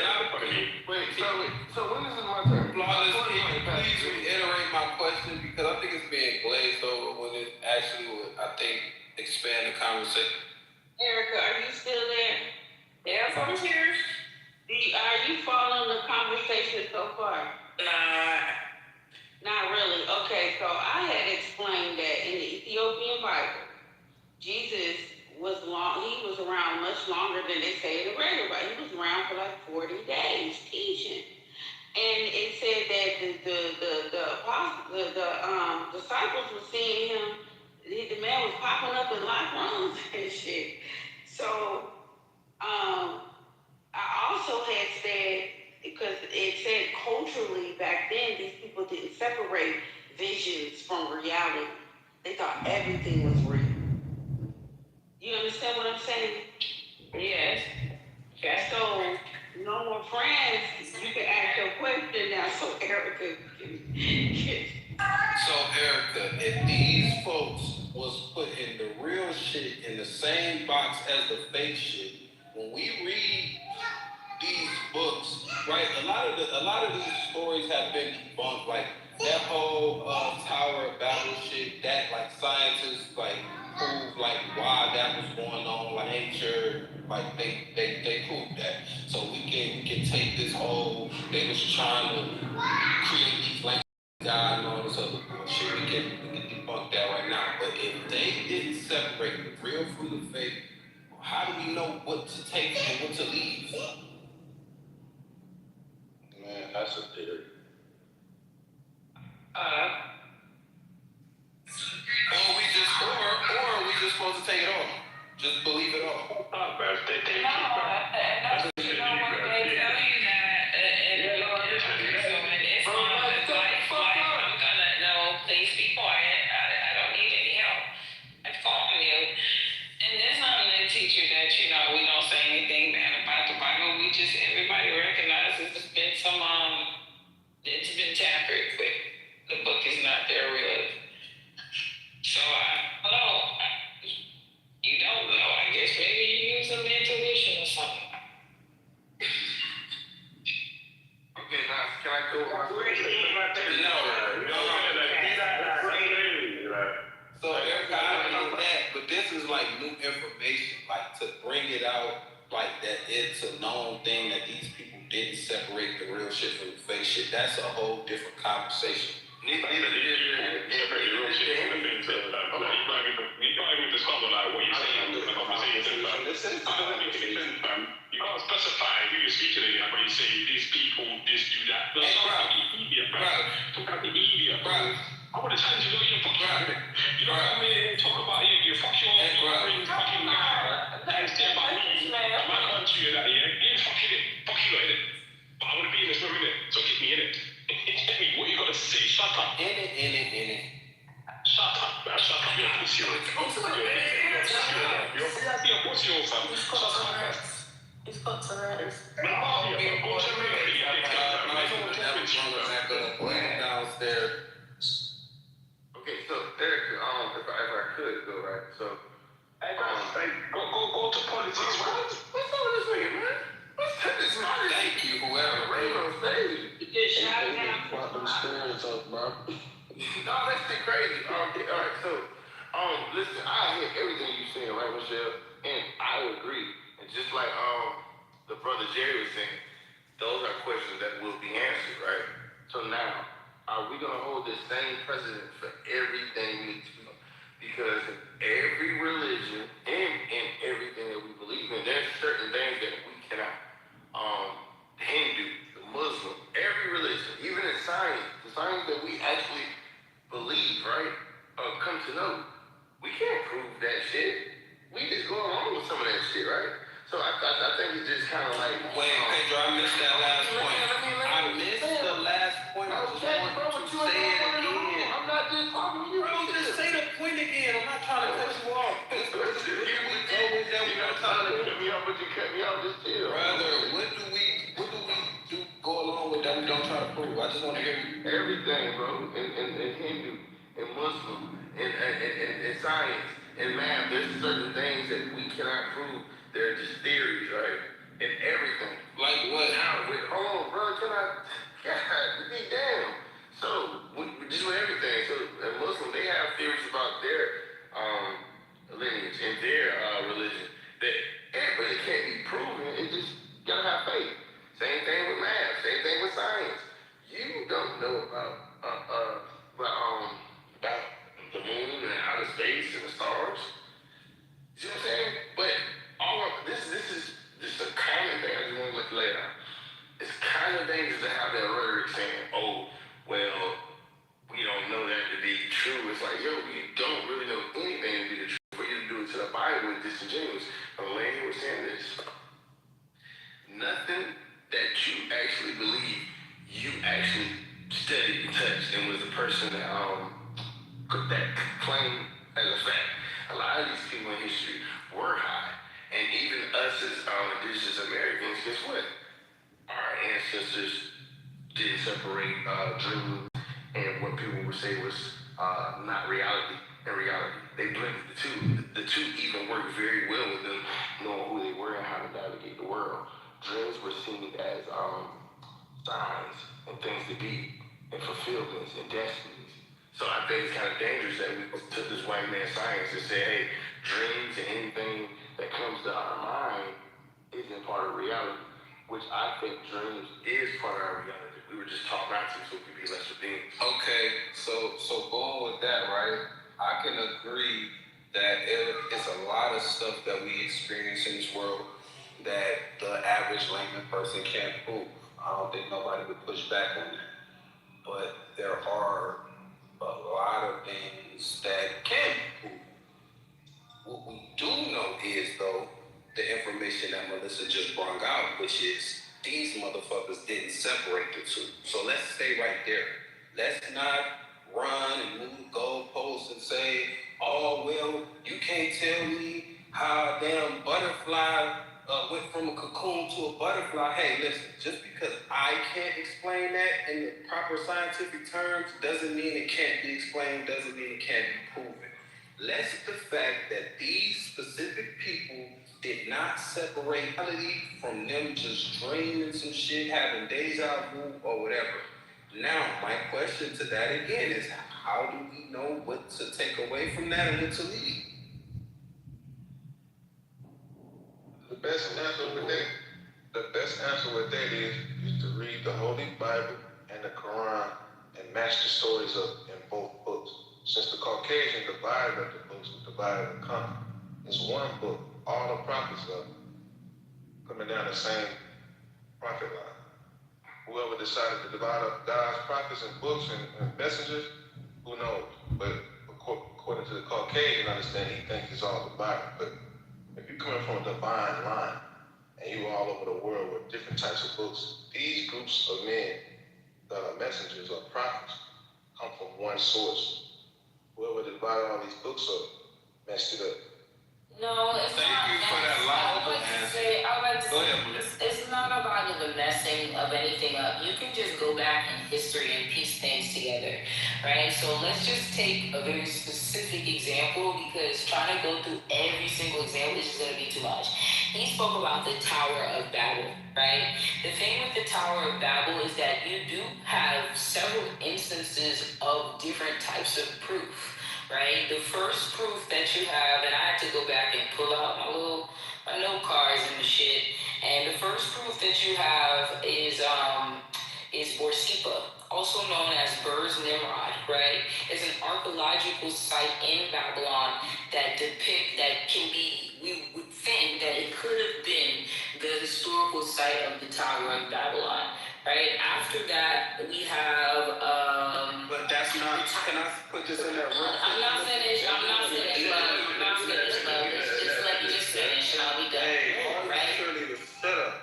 so when is it my turn? Flawless, can you please reiterate my question, because I think it's being glazed over when it actually would, I think, expand the conversation. Erica, are you still there? Yes, I'm here. Are you following the conversation so far? Not really. Okay, so I had explained that in the Ethiopian Bible, Jesus was around much longer than they say in the regular Bible. He was around for like 40 days teaching. And it said that the disciples were seeing him, the man was popping up in locked rooms and shit. So I also had said, because it said culturally back then, these people didn't separate visions from reality. They thought everything was real. You understand what I'm saying? Yes. Okay. So, no more friends. You can ask your question now so Erica can. So, Erica, if these folks was putting the real shit in the same box as the fake shit, when we read these books, right? A lot of these stories have been debunked, like that whole Tower of Babel shit. That like scientists like prove like why that was going on, like nature, like they proved that. So we can take this whole they was trying to create these like God and all this other bullshit. We can debunk that right now. But if they didn't separate the real from the fake, how do we know what to take and what to leave? Man, that's a theory. Or we just supposed to take it all. Just believe it all. Please be quiet. I don't need any help. I'm calling you. And there's nothing to teach you that, we don't say anything bad about the Bible. Everybody recognizes it's been tampered with. The book is not there really. So, you don't know. I guess maybe you use some intuition or something. Okay, now, can I go? So, Erica, I know that, but this is like new information, like to bring it out, like that it's a known thing that these people didn't separate the real shit from the fake shit. That's a whole different conversation. You can't even discover like what you're saying in the conversation. You can't specify who you're speaking again, but you say these people, this, do that. Talk about the idiot, bro. I would have told you, you fuck you. You don't come in and talk about you fuck your fucking guy. That's there about me, my country, and that, yeah. You fucking it, fuck you, innit? But I want to be in this room, innit? So kick me in it. Tell me what you gotta say. Shut up. In it. Shut up, man. Shut up. You're a pussy. You're a pussy, fam. Shut up. He's got Tourette's. Downstairs. Okay, so Eric, if I could go right, so go to politics. What's wrong with this nigga, man? Thank you, whoever. Rainbow stage. Fuck them spirits up, bro. No, that shit crazy. Okay, all right, so, listen, I hear everything you saying, right, Michelle? And I agree. And just like the brother Jerry was saying, those are questions that will be answered, right? So now, are we gonna hold this same precedent for everything we do? Because in every religion and in everything that we believe in, there's certain things that we cannot. The Hindu, the Muslim, every religion, even in science, the science that we actually believe, right, or come to know, we can't prove that shit. We just go along with some of that shit, right? So I think it's just kind of like. Wait, Pedro, I missed that last point. I missed the last point. I just want to say it again. I'm not just talking to you. Bro, just say the point again. I'm not trying to cut you off. Here we go with that. We're not trying to cut me off, but you cut me off. Just chill. Brother, what do we do go along with that we don't try to prove? I just want to hear you. Everything, bro. In Hindu, in Muslim, in science, in math, there's certain things that we cannot prove. They're just theories, right? In everything. Like what? Now, hold on, bro. God, be damn. So, just with everything. So, in Muslim, they have theories about their lineage and their religion that really can't be proven. It just gotta have faith. Same thing with math. Same thing with science. You don't know about the moon and outer space and the stars. You see what I'm saying? But all of this is just a common thing. I just want to let you lay it out. It's kind of dangerous to have that rhetoric saying, "Oh, well, we don't know that to be true." It's like, yo, you don't really know anything to be the truth. For you to do it to the Bible is disingenuous. The lady was saying this. Nothing that you actually believe, you actually studied and touched, and was the person that put that claim as a fact. A lot of these people in history were high, and even us as indigenous Americans, guess what? Our ancestors didn't separate dreams and what people would say was not reality and reality. They blended the two. The two even worked very well with them, knowing who they were and how to navigate the world. Dreams were seen as signs and things to be, and fulfillments and destinies. So I think it's kind of dangerous that we took this white man science and said, hey, dreams and anything that comes to our mind isn't part of reality, which I think dreams is part of our reality. We were just taught not to, so we could be lesser beings. Okay, so going with that, right? I can agree that it's a lot of stuff that we experience in this world that the average layman person can't prove. I don't think nobody would push back on that. But there are a lot of things that can be proven. What we do know is, though, the information that Melissa just brought out, which is these motherfuckers didn't separate the two. So let's stay right there. Let's not run and move goalposts and say, oh, well, you can't tell me how a damn butterfly went from a cocoon to a butterfly. Hey, listen, just because I can't explain that in the proper scientific terms doesn't mean it can't be explained, doesn't mean it can't be proven. Let's the fact that these specific people did not separate reality from them just dreaming some shit, having deja vu or whatever. Now, my question to that again is, how do we know what to take away from that and what to leave? The best answer with that is to read the Holy Bible and the Quran and match the stories up in both books. Since the Caucasian divided up the books, we divided the country. It's one book. All the prophets are coming down the same prophet line. Whoever decided to divide up God's prophets and books and messengers, who knows? But according to the Caucasian understanding, he thinks it's all the Bible. But if you're coming from a divine line and you all over the world with different types of books, these groups of men that are messengers or prophets come from one source. Whoever divided all these books up messed it up. No, it's Thank not. you for that logical answer. I would like to Go say, ahead, it's not about the messing of anything up. You can just go back in history and piece things together, right? So let's just take a very specific example, because trying to go through every single example is just going to be too much. he spoke about the Tower of Babel, right? The thing with the Tower of Babel is that you do have several instances of different types of proof, right? The first proof that you have, and I had to go back and pull out my note cards and the shit, and the first proof that you have is Borsippa, also known as Bur's Nimrod, right? It's an archaeological site in Babylon that we would think that it could have been the historical site of the Tower of Babylon, right? After that, we have, But that's not, can I put this in there? I'm not finished, love. Just let me just finish and I'll be done, right? Shut up.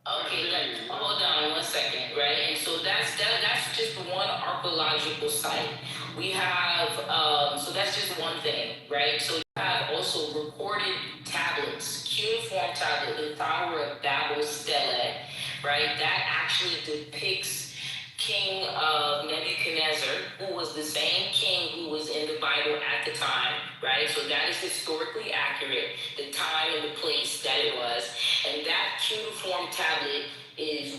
Okay, hold on 1 second, right? And so that's just one archaeological site. We have, so that's just one thing, right? So you have also recorded tablets, cuneiform tablet, the Tower of Babel stele, right? That actually depicts King Nebuchadnezzar, who was the same king who was in the Bible at the time, right? So that is historically accurate, the time and the place that it was. And that cuneiform tablet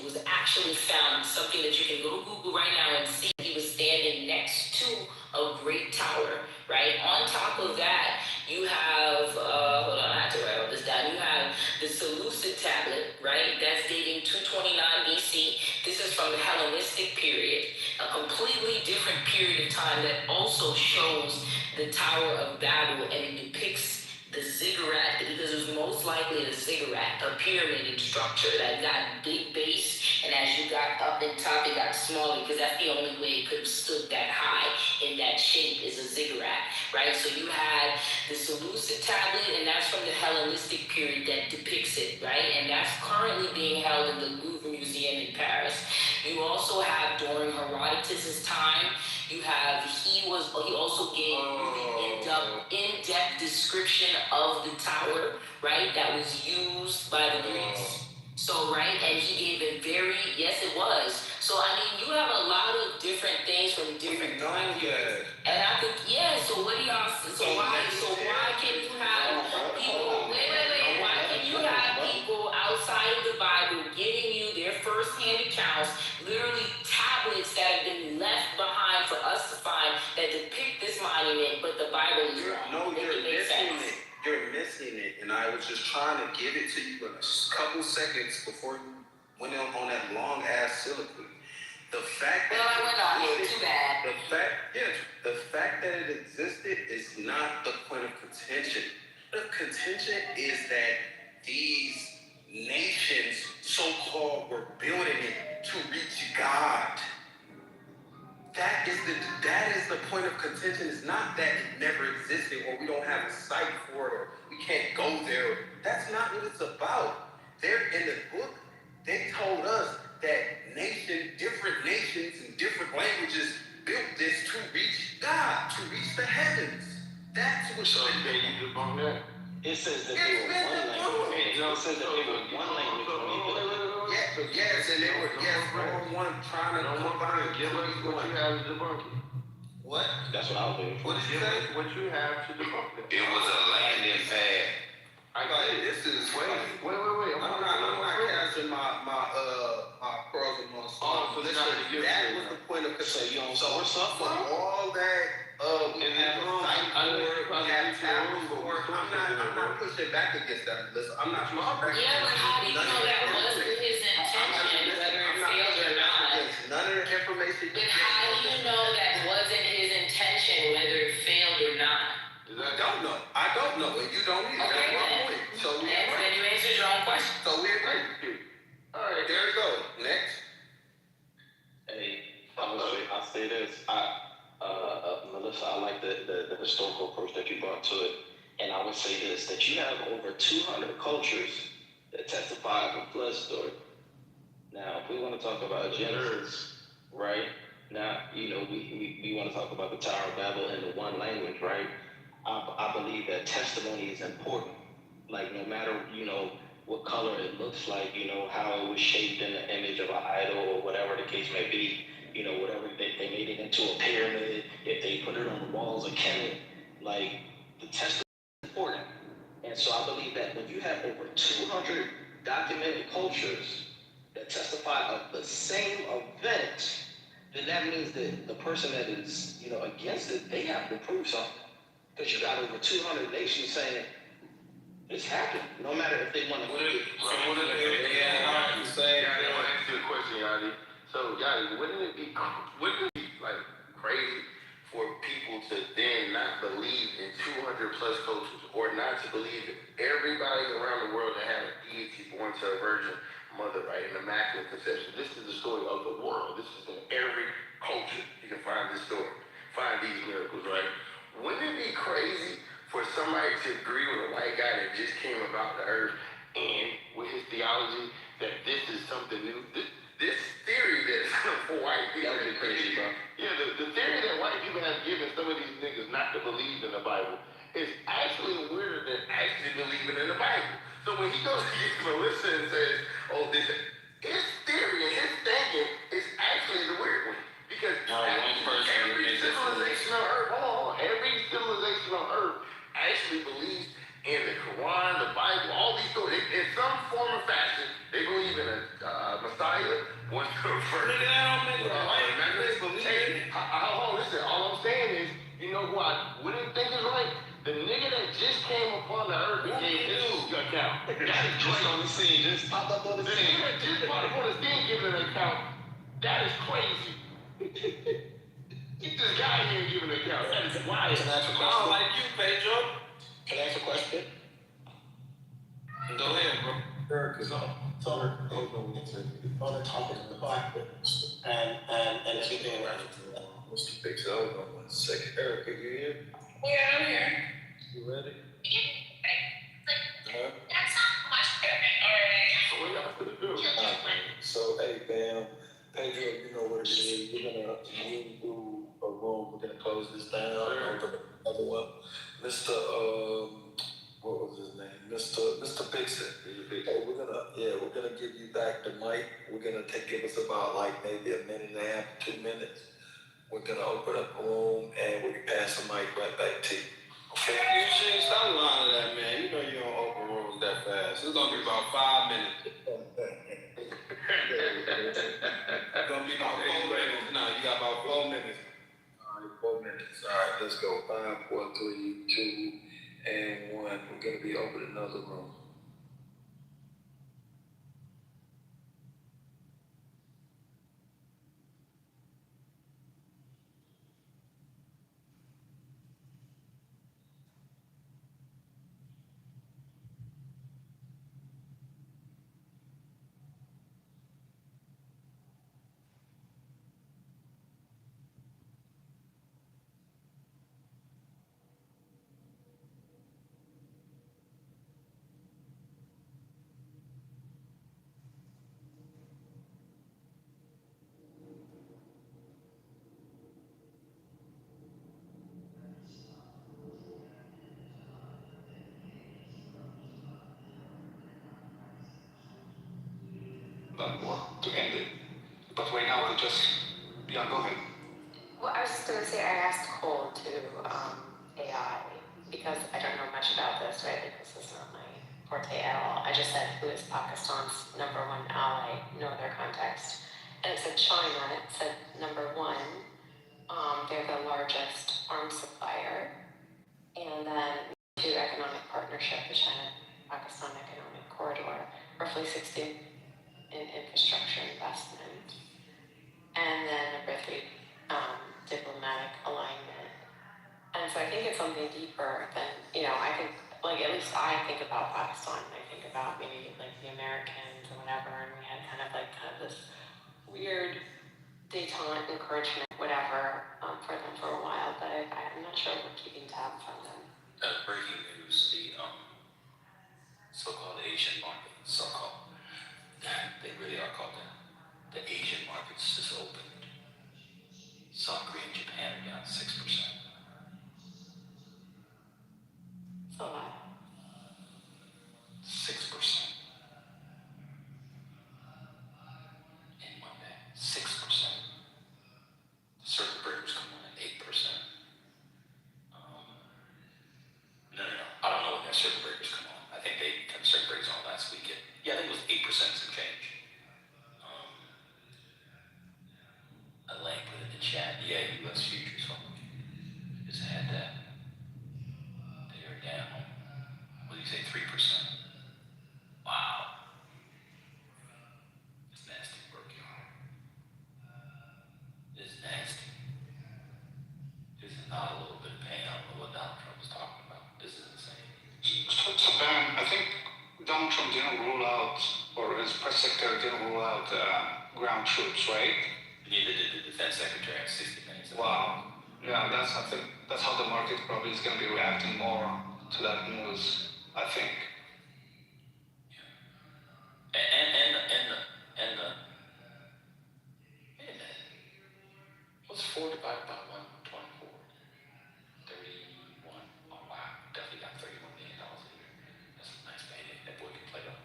was actually found, something that you can go to Google right now and see. He was standing next to a great tower, right? On top of that, you have, hold on, I have to write all this down. You have the Seleucid tablet, right? That's dating 229 BC. This is from the Hellenistic period, a completely different period of time that also shows the Tower of Babel, and it depicts the ziggurat, because it was most likely a ziggurat, a pyramid in structure that got big base, and as you got up and top, it got smaller, because that's the only way it could have stood that high in that shape, is a ziggurat, right? So you had the Seleucid tablet, and that's from the Hellenistic period that depicts it, right? And that's currently being held in the Louvre Museum in Paris. You also have, during Herodotus' time, he also gave really in-depth description of the tower, right, that was used by the Greeks. So, right, and he gave it yes, it was. So, I mean, you have a lot of different things from different time periods. And I think, so what do y'all, why can you have people, why can you have people outside of the Bible giving you their first-hand accounts, literally tablets that have been left behind for us to find that depict this monument, but the Bible is wrong? No, you're missing it. You're missing it, and I was just trying to give it to you in a couple seconds before you went on that long ass soliloquy. The fact that I went on. Too bad. The fact that it existed is not the point of contention. The contention is that these nations, so-called, were building it to reach God. That is the point of contention. It's not that it never existed, or we don't have a site for it, or we can't go there. That's not what it's about. They're in the book. They told us that different nations and different languages built this to reach God, to reach the heavens. That's what It says that they were one language. It says that they were one language. Yes, and they were one trying to combine. Give us what you have to debunk it. What? That's what I was doing. What did you say? What you have to debunk it. It was a landing pad. This is wait. I'm not casting my pearls among swine. So that was the point of contention. So for all that we have a site for, we have tablets for, I'm not pushing back against that. Listen, I'm not pushing back. Yeah, but how do you know that wasn't his intention, whether it failed or not? None of the information. But how do you know that wasn't his intention, whether it failed or not? I don't know, and you don't either. Okay, that's my point. So we agree. Then you answered your own question. So we agree. All right, there you go. Next. Hey, I'll say this. Melissa, I like the historical approach that you brought to it. And I would say this, that you have over 200 cultures that testify of a flood story. Now, if we want to talk about Genesis, right? Now, we want to talk about the Tower of Babel in the one language, right? I believe that testimony is important. Like, no matter, what color it looks like, how it was shaped in the image of an idol or whatever the case may be, whatever they made it into a pyramid, if they put it on the walls of Kemet, like, the testimony is important. And so I believe that when you you have over 200 documented cultures that testify of the same event, then that means that the person that is, against it, they have to prove something. Because you got over 200 nations saying it's happened, no matter if they want to. What if they say? I want to ask you a question, Yadi. So, Yadi, wouldn't it be like crazy for people to then not believe in 200 plus cultures, or not to believe in everybody around the world that had a deity born to a virgin mother, right, an immaculate conception? This is the story of the world. This is in every culture. You can find this story, find these miracles, right? Wouldn't it be crazy for somebody to agree with a white guy that just came about the earth and with his theology that this is something new? This theory that for white people, that would be crazy, bro. Yeah, the theory that white people have given some of these niggas not to believe in the Bible is actually weirder than actually believing in the Bible. So when he goes to get Melissa and says, oh, his theory and his thinking is actually the weird one. Because every civilization on earth, every civilization on earth actually believes in the Quran, the Bible, all these stories. In some form or fashion, they believe in a Messiah, one first. Listen, all I'm saying is, you know who I wouldn't think is right? The nigga that just came upon the earth and gave his account. That is just on the scene, just popped up on the scene. The nigga that just popped up on the scene giving an account, that is crazy. Get this guy here and give an account. That is wild. Can I ask a question? I don't like you, Pedro. Can I ask a question? Go ahead, bro. Eric is on the topic of the black witness and everything around it. Mr. Pixel, hold on 1 second. Eric, are you here? Yeah, I'm here. You ready? That's not much better. Alright. So what y'all gonna do? So, hey, Bam, Pedro, you know what it is. We're gonna move through a room. We're gonna close this down. Open another one. Mr. What was his name? Mr. Pixel. Hey, we're gonna give you back the mic. We're gonna give us about like maybe a minute and a half, 2 minutes. We're gonna open up a room and we can pass the mic right back to you. Okay? You shouldn't stop lying to that, man. You know you don't open rooms that fast. It's gonna be about 5 minutes. It's gonna be about 4 minutes. No, you got about 4 minutes. All right, 4 minutes. All right, let's go. 5, 4, 3, 2, and 1. We're gonna be opening another room. To end it. But right now, we'll just, go ahead. Well, I was just going to say, I asked Cole to AI because I don't know much about this, right? Because this is not my forte at all. I just said, who is Pakistan's #1 ally? No other context. And it said China, and it said #1. They're the largest arms supplier. And then 2 economic partnership, the China-Pakistan Economic Corridor, roughly 60 in infrastructure investment. And then #3, diplomatic alignment. And so I think it's something deeper than, I think, like, at least I think about Pakistan, I think about maybe like the Americans or whatever, and we had kind of this weird detente, encouragement, whatever, for them for a while, but I'm not sure we're keeping tabs on them. Breaking news, the so-called Asian market, they really are called that. The Asian markets just opened. South Korea and Japan are down 6%. It's a lot. 6%. In one day. 6%. The circuit breakers come on at 8%. No. I don't know when that circuit breakers come on. I think they turn Trump didn't rule out, or his press secretary didn't rule out ground troops, right? Neither did the defense secretary at 60 minutes ago. Wow. Yeah, I think that's how the market probably is going to be reacting more to that news, I think. And the wait a minute. What's 4 divided by 124? 31. Oh wow, definitely got $31 million a year. That's a nice payday. That boy can play up.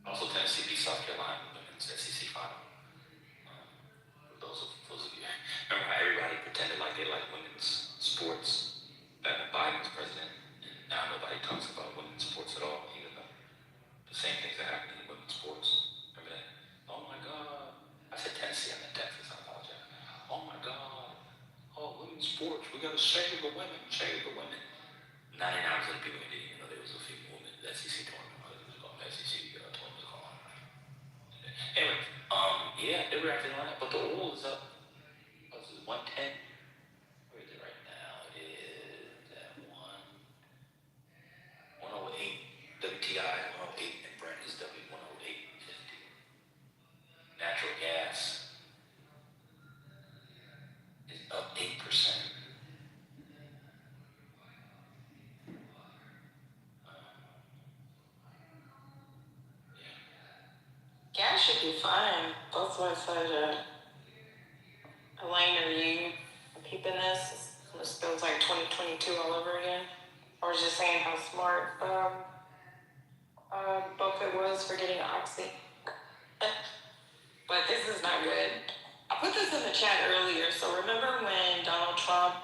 Also Tennessee beat South Carolina in the SEC final. Those of you remember how everybody pretended like they like women's sports back when Biden was president, and now nobody talks about women's sports at all, even though the same things are happening in women's sports. Remember that? Oh my God. I said Tennessee, I meant Texas, I apologize. Oh my God. Oh, women's sports, we gotta save the women, save the women. 99% of people didn't even know there was a female woman in the SEC tournament. It was called SEC tournament. Anyway, yeah, they were acting like that, but the oil is up. What's it, 110? Where is it right now? It is at 108. WTI 108 and Brent is W108.50. Natural gas is up 8%. Gas should be fine. That's what I said. Elaine, are you peeping this? This feels like 2022 all over again. I was just saying how smart Buffett was for getting Oxy. But this is not good. I put this in the chat earlier. So remember when Donald Trump,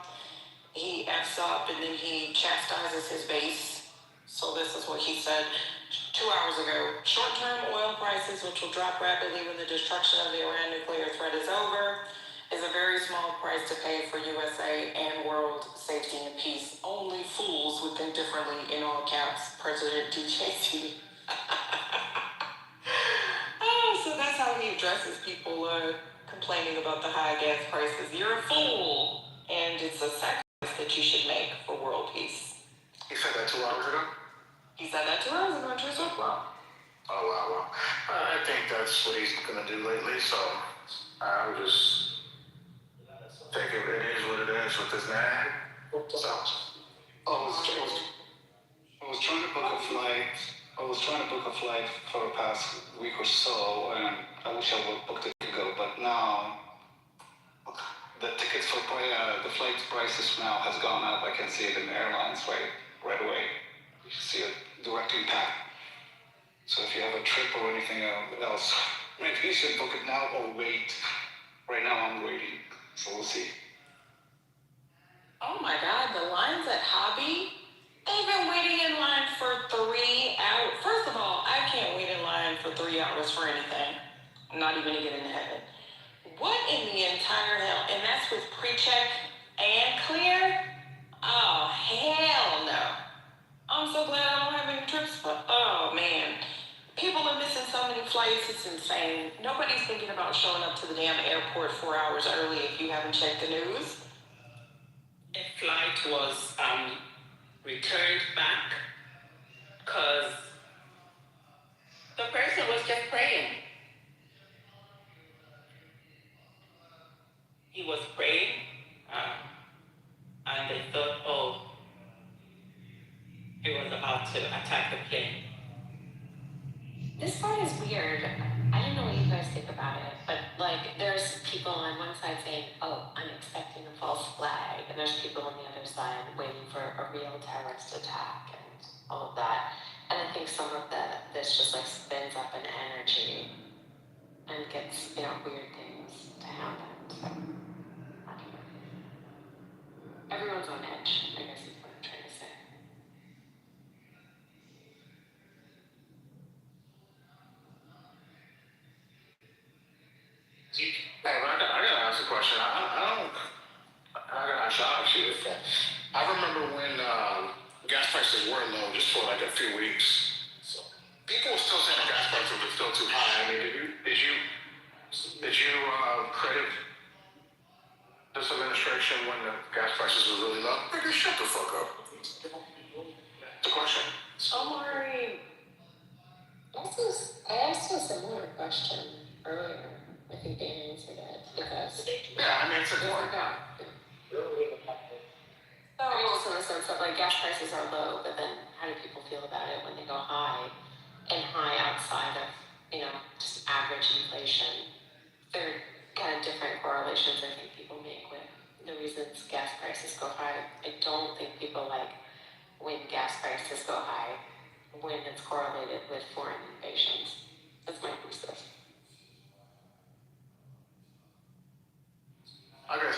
he F's up and then he chastises his base? So this is what he said 2 hours ago. Short-term oil prices, which will drop rapidly when the destruction of the Iran nuclear threat is over, is a very small price to pay for USA and world safety and peace. Only fools would think differently, in all caps, President DJC. Oh, so that's how he addresses people complaining about the high gas prices. You're a fool, and it's a sacrifice that you should make for world peace. He said that 2 hours ago? He said that 2 hours ago on Twitter. Well, Oh, wow. I think that's what he's going to do lately, so I'm just thinking it is what it is with this man. So, I was trying to book a flight. For the past week or so, and I wish I would booked it to go, but now the tickets for the flight prices now has gone up. I can see it in the airlines right away. You see a direct impact. So if you have a trip or anything else, maybe you should book it now or wait. Right now I'm waiting, so we'll see. oh my God, the lines at Hobby, they've been waiting in line for 3 hours. First of all, I can't wait in line for 3 hours for anything. I'm not even to get into heaven. What in the entire hell? And that's with pre-check and clear? Oh, hell no. I'm so glad I don't have any trips, but oh man. People are missing so many flights, it's insane. Nobody's thinking about showing up to the damn airport 4 hours early if you haven't checked the news. A flight was returned back because the person was just praying. He was praying, and they thought, oh, he was about to attack the plane. This part is weird. I don't know what you guys think about it, but like there's people on one side saying, oh, I'm expecting a false flag, and there's people on the other side waiting for a real terrorist attack and all of that. And I think some of this just like spins up an energy and gets, weird things to happen. So, I don't know. Everyone's on edge, I guess is what I'm trying to say. Hey, I gotta ask a question. I gotta ask you. I remember when gas prices were low, just for like a few weeks. So people were still saying the gas prices were still too high. I mean, did you credit this administration when the gas prices were really low? Nigga, shut the fuck up. the question. Omari, I asked you a similar question earlier. I think Dan answered it because. Yeah, I mean, it's a point. So, just in the sense of like gas prices are low, but then how do people feel about it when they go high and high outside of, just average inflation? There are kind of different correlations I think people make with the reasons gas prices go high. I don't think people like when gas prices go high when it's correlated with foreign invasions. That's my thesis. I guess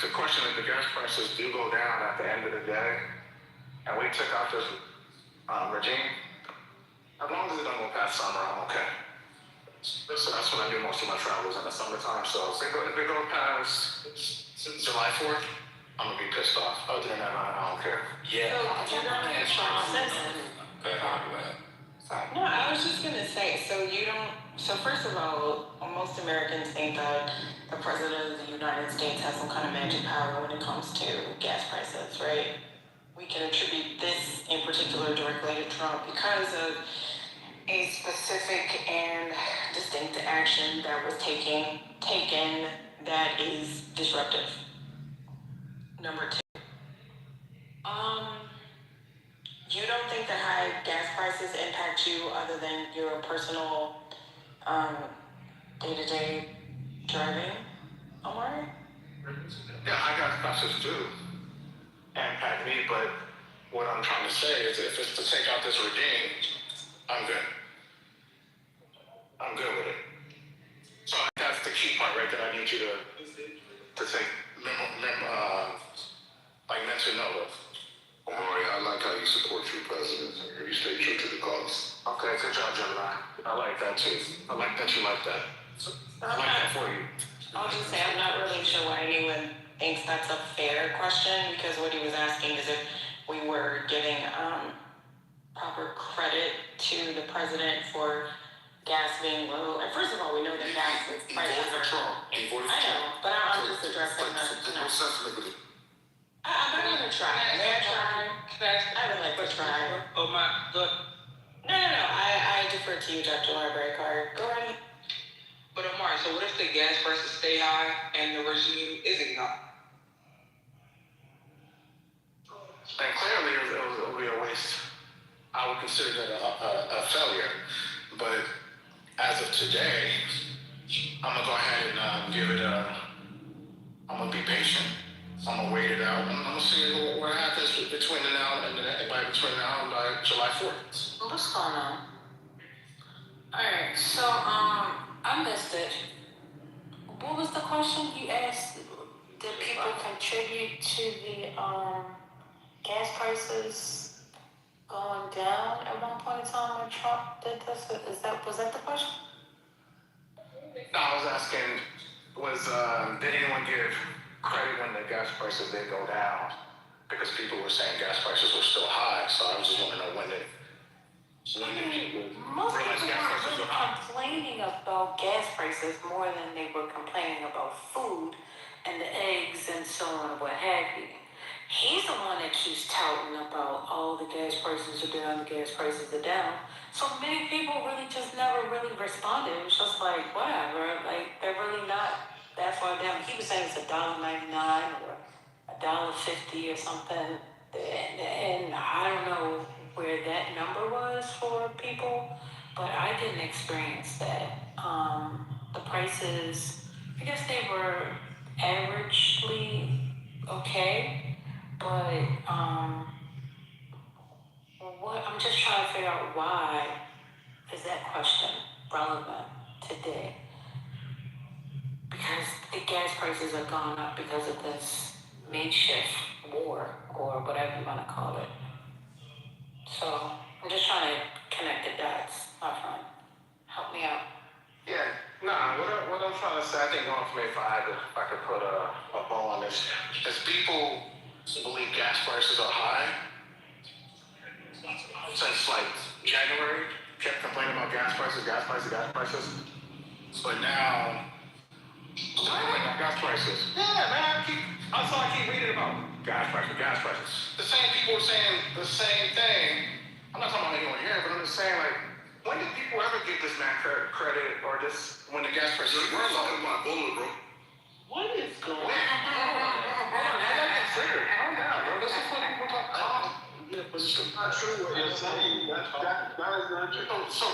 the question is the gas prices do go down at the end of the day, and we took out this regime. As long as it don't go past summer, I'm okay. So that's when I do most of my travels in the summertime. So if it go past July 4th, I'm gonna be pissed off. Other than that, I don't care. Yeah. So you're not gonna No, I was just gonna say, so first of all, most Americans think that the President of the United States has some kind of magic power when it comes to gas prices, right? We can attribute this in particular directly to Trump because of a specific and distinct action that was taken that is disruptive. Number 2. You don't think that high gas prices impact you other than your personal day-to-day driving, Omar? Yeah, high gas prices do impact me, but what I'm trying to say is if it's to take out this regime, I'm good. I'm good with it. So that's the key part, right, that I need you to take mental note of. Omari, I like how you support your president. You stay true to the cause. Okay, good job, Gemini. I like that too. I like that you like that. I like that for you. I'll just say I'm not really sure why anyone thinks that's a fair question because what he was asking is if we were giving proper credit to the president for gas being low. And first of all, we know that gas prices are Trump. I know, but I'm just addressing the. I'm not gonna try. May I try? I would like to try. Oh my, good. No. I defer to you, Dr. Library Card. Go ahead. But Omar, so what if the gas prices stay high and the regime isn't not? And clearly it would be a waste. I would consider that a failure. But as of today, I'm gonna go ahead and give it I'm gonna be patient. I'm gonna wait it out. I'm gonna see what happens between now and July 4th. What's going on? Alright, so I missed it. What was the question you asked? Did people contribute to the gas prices going down at one point in time when Trump did this? Was that the question? No, I was asking, did anyone give credit when the gas prices did go down? Because people were saying gas prices were still high, so I was just want to know when people Most realized people gas weren't prices really were high. complaining about gas prices more than they were complaining about food and the eggs and so on and what have you. He's the one that keeps touting about, the gas prices are down, the gas prices are down. So many people really just never really responded. It was just like, whatever, like they're really not that far down. He was saying it's $1.99 or $1.50 or something. And I don't know where that number was for people, but I didn't experience that. The prices, I guess they were averagely okay, but I'm just trying to figure out why is that question relevant today? Because the gas prices have gone up because of this makeshift war or whatever you want to call it. So I'm just trying to connect the dots, my friend. Help me out. Yeah, what I'm trying to say, I think going for me, if I could put a bow on this, is people believe gas prices are high. Since like January, kept complaining about gas prices. But now, complaining about gas prices. Yeah, man, That's all I keep reading about. Gas prices, gas prices. The same people are saying the same thing. I'm not talking about anyone here, but I'm just saying, like, when did people ever give this man credit or this, when the gas prices were low? Talking about bullet, bro. What is going on? Calm down, bro. This is what people talk about. Yeah, but it's not true what you're saying. That is not true. So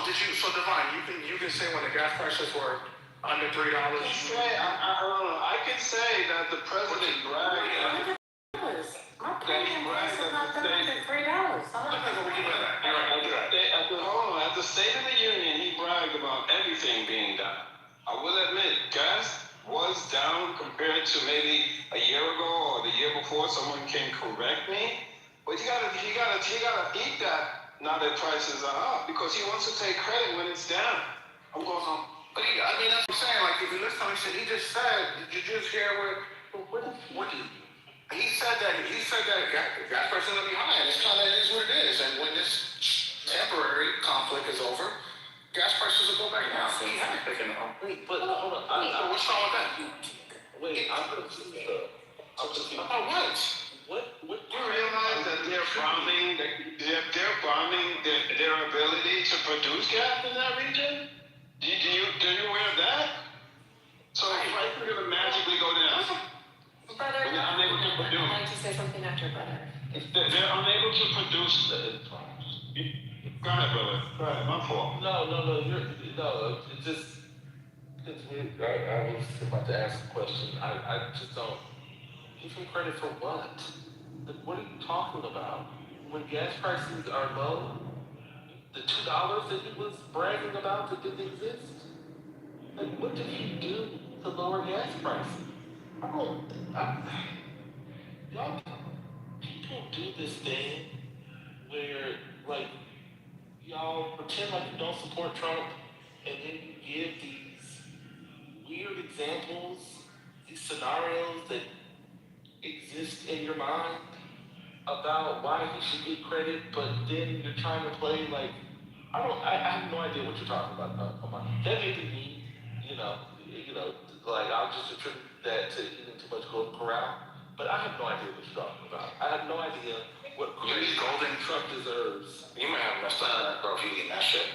Divine, you can say when the gas prices were under $3. I can say that the president bragged. My premium price is not $3. At the State of the Union, he bragged about everything being down. I will admit, gas was down compared to maybe a year ago or the year before. Someone can correct me, but you gotta eat that now that prices are up because he wants to take credit when it's down. I'm going home. But I mean, that's what I'm saying. Like, if you listen to him, he just said, did you just hear he said that gas prices are gonna be high, and it's kind of is what it is. And when this temporary conflict is over, gas prices will go back down. He had it picking up. Wait, but hold on. So what's wrong with that? Wait, I'm confused. About what? What do you realize that they're bombing their ability to produce gas in that region? Do you aware of that? So prices are gonna magically go down. Brother, When they're unable to produce. I'd like to say something after brother. If they're unable to produce Go ahead, brother. Go ahead, my fault. It's just, I was about to ask a question. I just don't give him credit for what? Like, what are you talking about? When gas prices are low, the $2 that he was bragging about that didn't exist? Like, what did he do to lower gas prices? People do this thing where, like, y'all pretend like you don't support Trump, and then you give these weird examples, these scenarios that exist in your mind about why he should get credit, but then you're trying to play like, I have no idea what you're talking about. That may be me, like I'll just attribute that to eating too much Golden Corral, but I have no idea what you're talking about. I have no idea what credit Golden Trump deserves. You might have messed up, bro, if you eating that shit.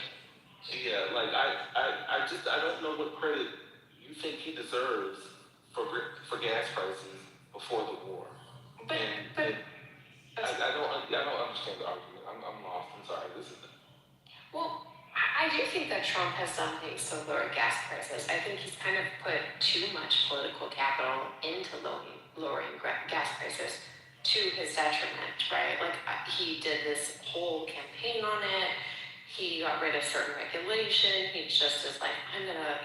Yeah, like I don't know what credit you think he deserves for gas prices before the war. I don't understand the argument. I'm lost. I'm sorry. Well, I do think that Trump has done things to lower gas prices. I think he's kind of put too much political capital into lowering gas prices to his detriment, right? Like, he did this whole campaign on it. He got rid of certain regulation. He just is like, I'm gonna,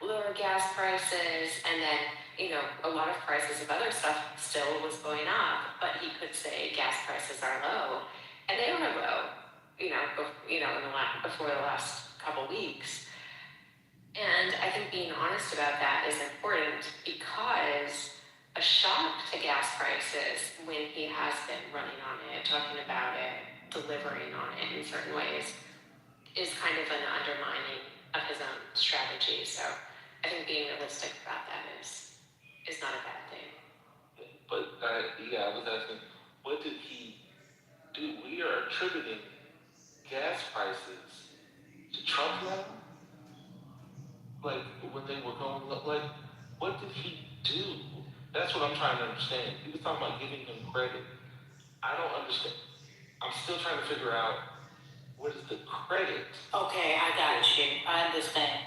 lower gas prices. And then, a lot of prices of other stuff still was going up, but he could say gas prices are low. And they were low, before the last couple weeks. And I think being honest about that is important because a shock to gas prices when he has been running on it, talking about it, delivering on it in certain ways, is kind of an undermining of his own strategy. So I think being realistic about that is not a bad thing. But I was asking, what did he do? We are attributing gas prices to Trump now? Like, when they were going up, like, what did he do? That's what I'm trying to understand. He was talking about giving him credit. I don't understand. I'm still trying to figure out what is the credit. Okay, I got you. I understand.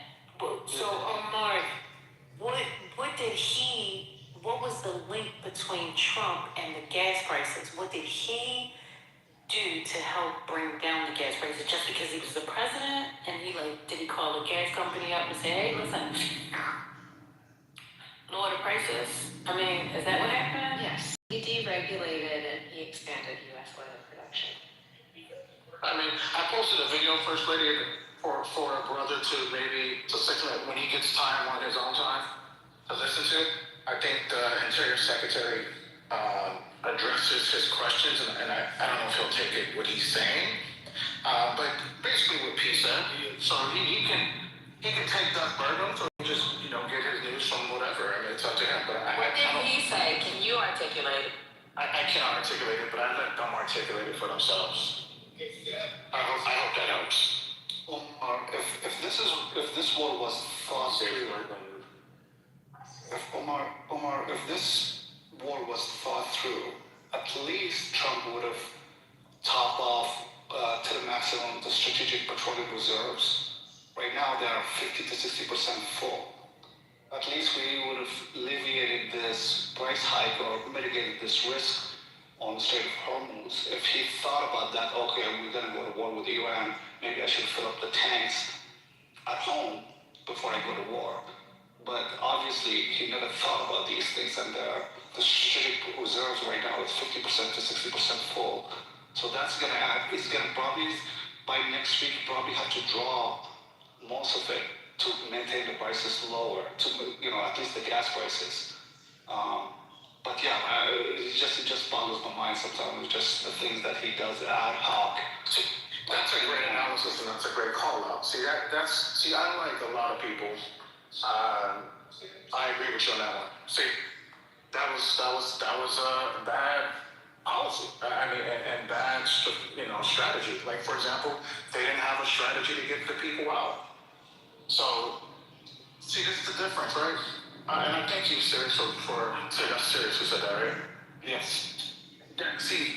So, Mark, what was the link between Trump and the gas prices? What did he do to help bring down the gas prices? Just because he was the president and did he call the gas company up and say, hey, listen, lower the prices? I mean, is that what happened? Yes. He deregulated and he expanded U.S. oil production. I mean, I posted a video, First Lady, for a brother to when he gets time on his own time to listen to. I think the Interior Secretary addresses his questions, and I don't know if he'll take it what he's saying, but basically what P said. So he can take that burden, so he just get his news from whatever. I mean, it's up to him. But What did he say? I can't articulate it, but I let them articulate it for themselves. I hope that helps. If this war was fought through, if this war was fought through, at least Trump would have topped off to the maximum the strategic petroleum reserves. Right now they are 50 to 60% full. At least we would have alleviated this price hike or mitigated this risk on the Strait of Hormuz. If he thought about that, okay, we're going to go to war with Iran, maybe I should fill up the tanks at home before I go to war. But obviously, he never thought about these things, and the strategic reserves right now is 50% to 60% full. So that's going to add, it's going to probably, by next week, probably have to draw most of it to maintain the prices lower, to, at least the gas prices. But yeah, it just boggles my mind sometimes. It's just the things that he does ad hoc. That's a great analysis and that's a great call out. Unlike a lot of people, I agree with you on that one. See, that was a bad policy. And bad, strategy. Like, for example, they didn't have a strategy to get the people out. So, see, this is the difference, right? And I thank you, serious that's serious who said that, right? Yes. See,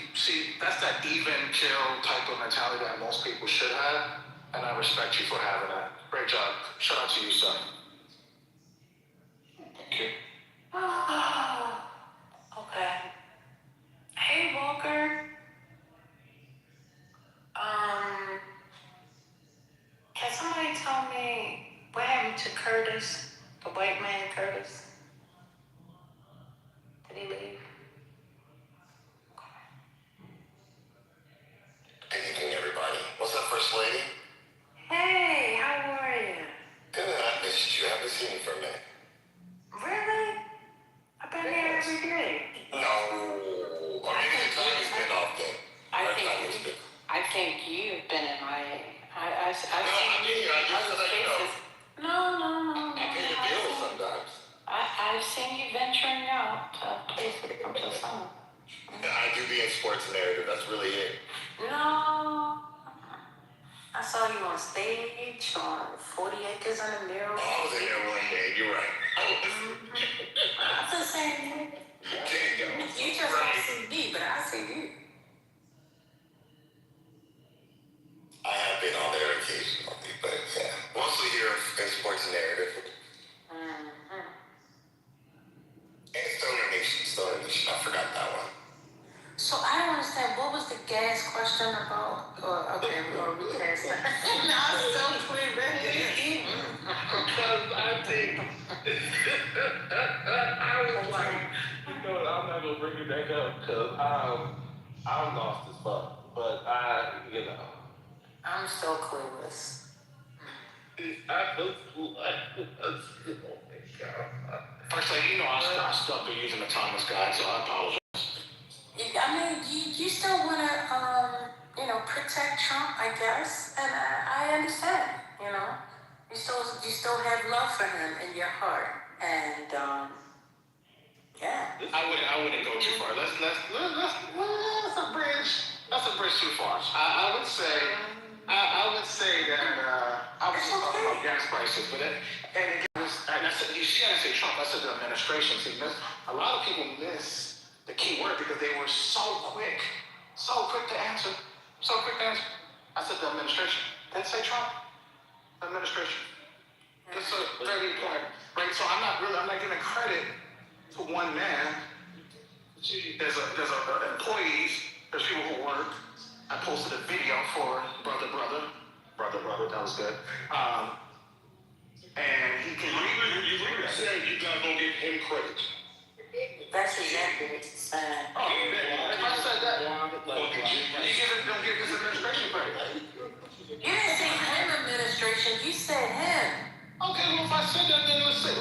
that's that even kill type of mentality that most people should have, and I respect you for having that. Great job. Shout out to you, son. Thank you. Okay. Hey, Walker. Can somebody tell me what happened to Curtis, the white man Curtis? Did he leave? Good evening, everybody. What's up, First Lady? Hey, how are you? Good. I missed you. I haven't seen you for a minute. Really? I've been here every day. No. Or maybe the time has been off then. I think you've been in my. I've seen you. I just let you know. No. I pay your bills sometimes. I've seen you venturing out to places. I'm so sorry. I do be in sports narrative. That's really it. No. I saw you on stage on 40 Acres on the Mirror. Oh, I was in there one day. You're right. That's the same. You just don't see me, but I see you. I have been on there occasionally, but yeah, mostly here in sports narrative. And Stoner Nation, I forgot that one. So I don't understand, what was the gas question about? Okay, we're going to recast that. No, I'm still clear, Because I think, I was like, I'm not going to bring it back up because I'm lost as fuck. But I'm still clueless. I was like, oh my God. First lady, I stuck to using the Thomas guide, so I apologize. You still want to, protect Trump, I guess, and I understand, You still have love for him in your heart, and, yeah. I wouldn't go too far. That's a bridge too far. I would say that I was just talking about gas prices, but I said, you see, I didn't say Trump. I said the administration. See, a lot of people miss the key word because they were so quick to answer. I said the administration. Didn't say Trump. The administration. That's a very important, right? So I'm not giving credit to one man. There's employees, there's people who work. I posted a video for brother, that was good. And he can you said you guys don't give him credit. That's exactly what you said. Oh, if I said that, don't give this administration credit. You didn't say him administration, you said him. Okay, well, if I said that, then let me see,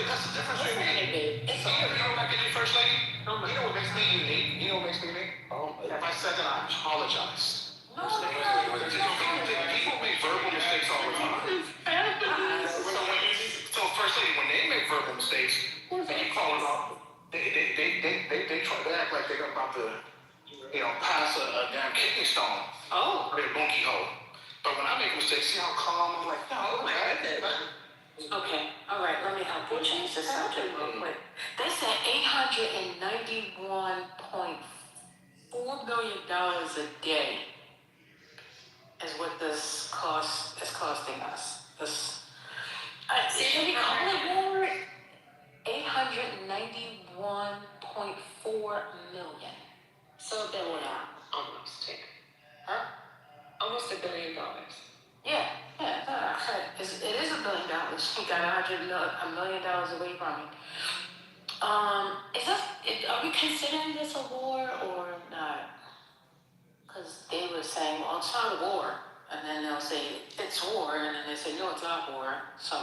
that's the difference between me. You don't like any first lady? You know what makes me unique? If I said that, I apologize. People make verbal mistakes all the time. So first lady, when they make verbal mistakes, and you call them out, they act like they're about to, pass a damn kidney stone. Oh. With a monkey hole. But when I make mistakes, see how calm I'm like, no, Oh my goodness. Okay, all right, let me help you change the subject real quick. They said $891.4 million a day is what this cost is costing us. This, should we call it war? $891.4 million. So then what almost take? Huh? Almost $1 billion. Yeah, it is $1 billion. We got $100 million away from it. Are we considering this a war or not? Because they were saying, well, it's not a war. And then they'll say, it's war. And then they say, no, it's not war. So,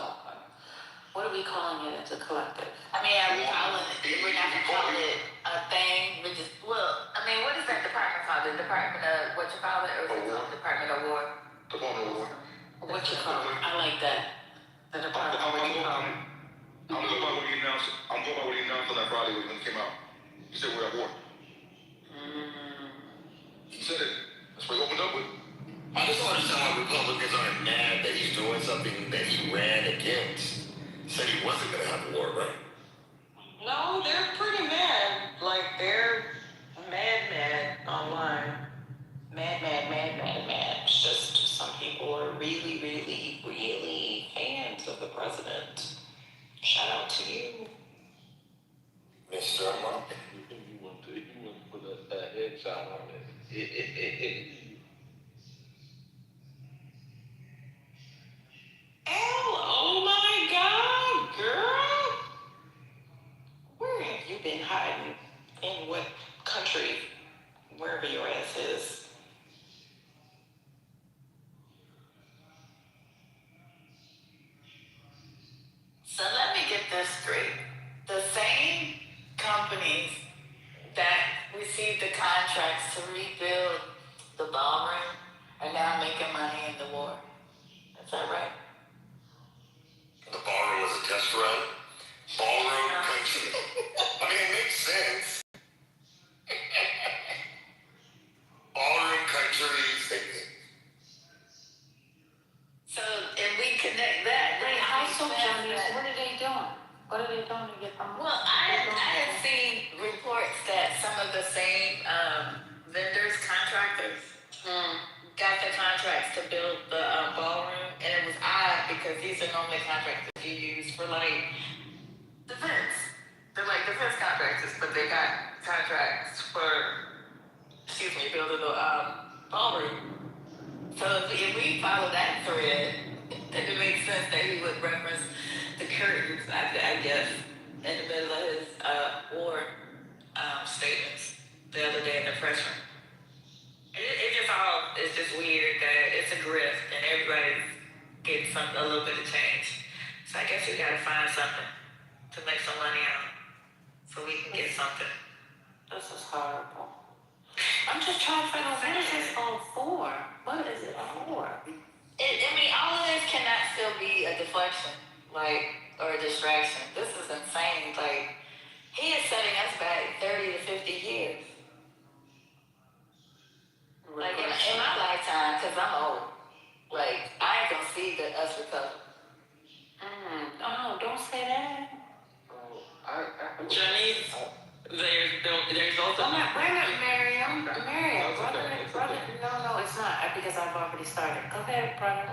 what are we calling it as a collective? I mean, we're not going to call it a thing. What is that department called? The Department of what you call it? Or is it called Department of War? Department of War. What you call it? I like that. The Department of War. I'm going by what he announced on that Friday when it came out. He said we're at war. He said it. That's what he opened up with. I just don't understand why Republicans aren't mad that he's doing something that he ran against. Said he wasn't going to have a war, right? No, they're pretty mad. Like, they're mad online. Mad. It's just some people are really, really, really fans of the president. Shout out to you. Mr. Monk. You want to put a headshot on it. Oh my God, girl! Where have you been hiding? In what country? Wherever your ass is. So let me get this straight. The same companies that received the contracts to rebuild the ballroom are now making money in the war. Is that right? The ballroom was a test run. Ballroom country. I mean, it makes sense. Ballroom countries. So if we connect that, Wait, how so, Johnny? What are they doing? What are they doing to get them? Well, I had seen reports that some of the same vendors, contractors, got the contracts to build the ballroom, and it was odd because these are normally contracts that you use for like defense. They're like defense contractors, but they got contracts for, building the ballroom. So if we follow that thread, then it makes sense that he would reference the curtains, I guess, in the middle of his war statements the other day in the press room. It's just weird that it's a grift and everybody's getting a little bit of change. So I guess we gotta find something to make some money on so we can get something. This is horrible. I'm just trying to figure out what is this all for? What is it for? All of this cannot still be a deflection, or a distraction. This is insane. He is setting us back 30 to 50 years. In my lifetime, because I'm old, I ain't gonna see us recover. Oh, don't say that. Johnny, there's also. I'm not, wait a minute, Miriam, brother. No, it's not, because I've already started. Go ahead, brother.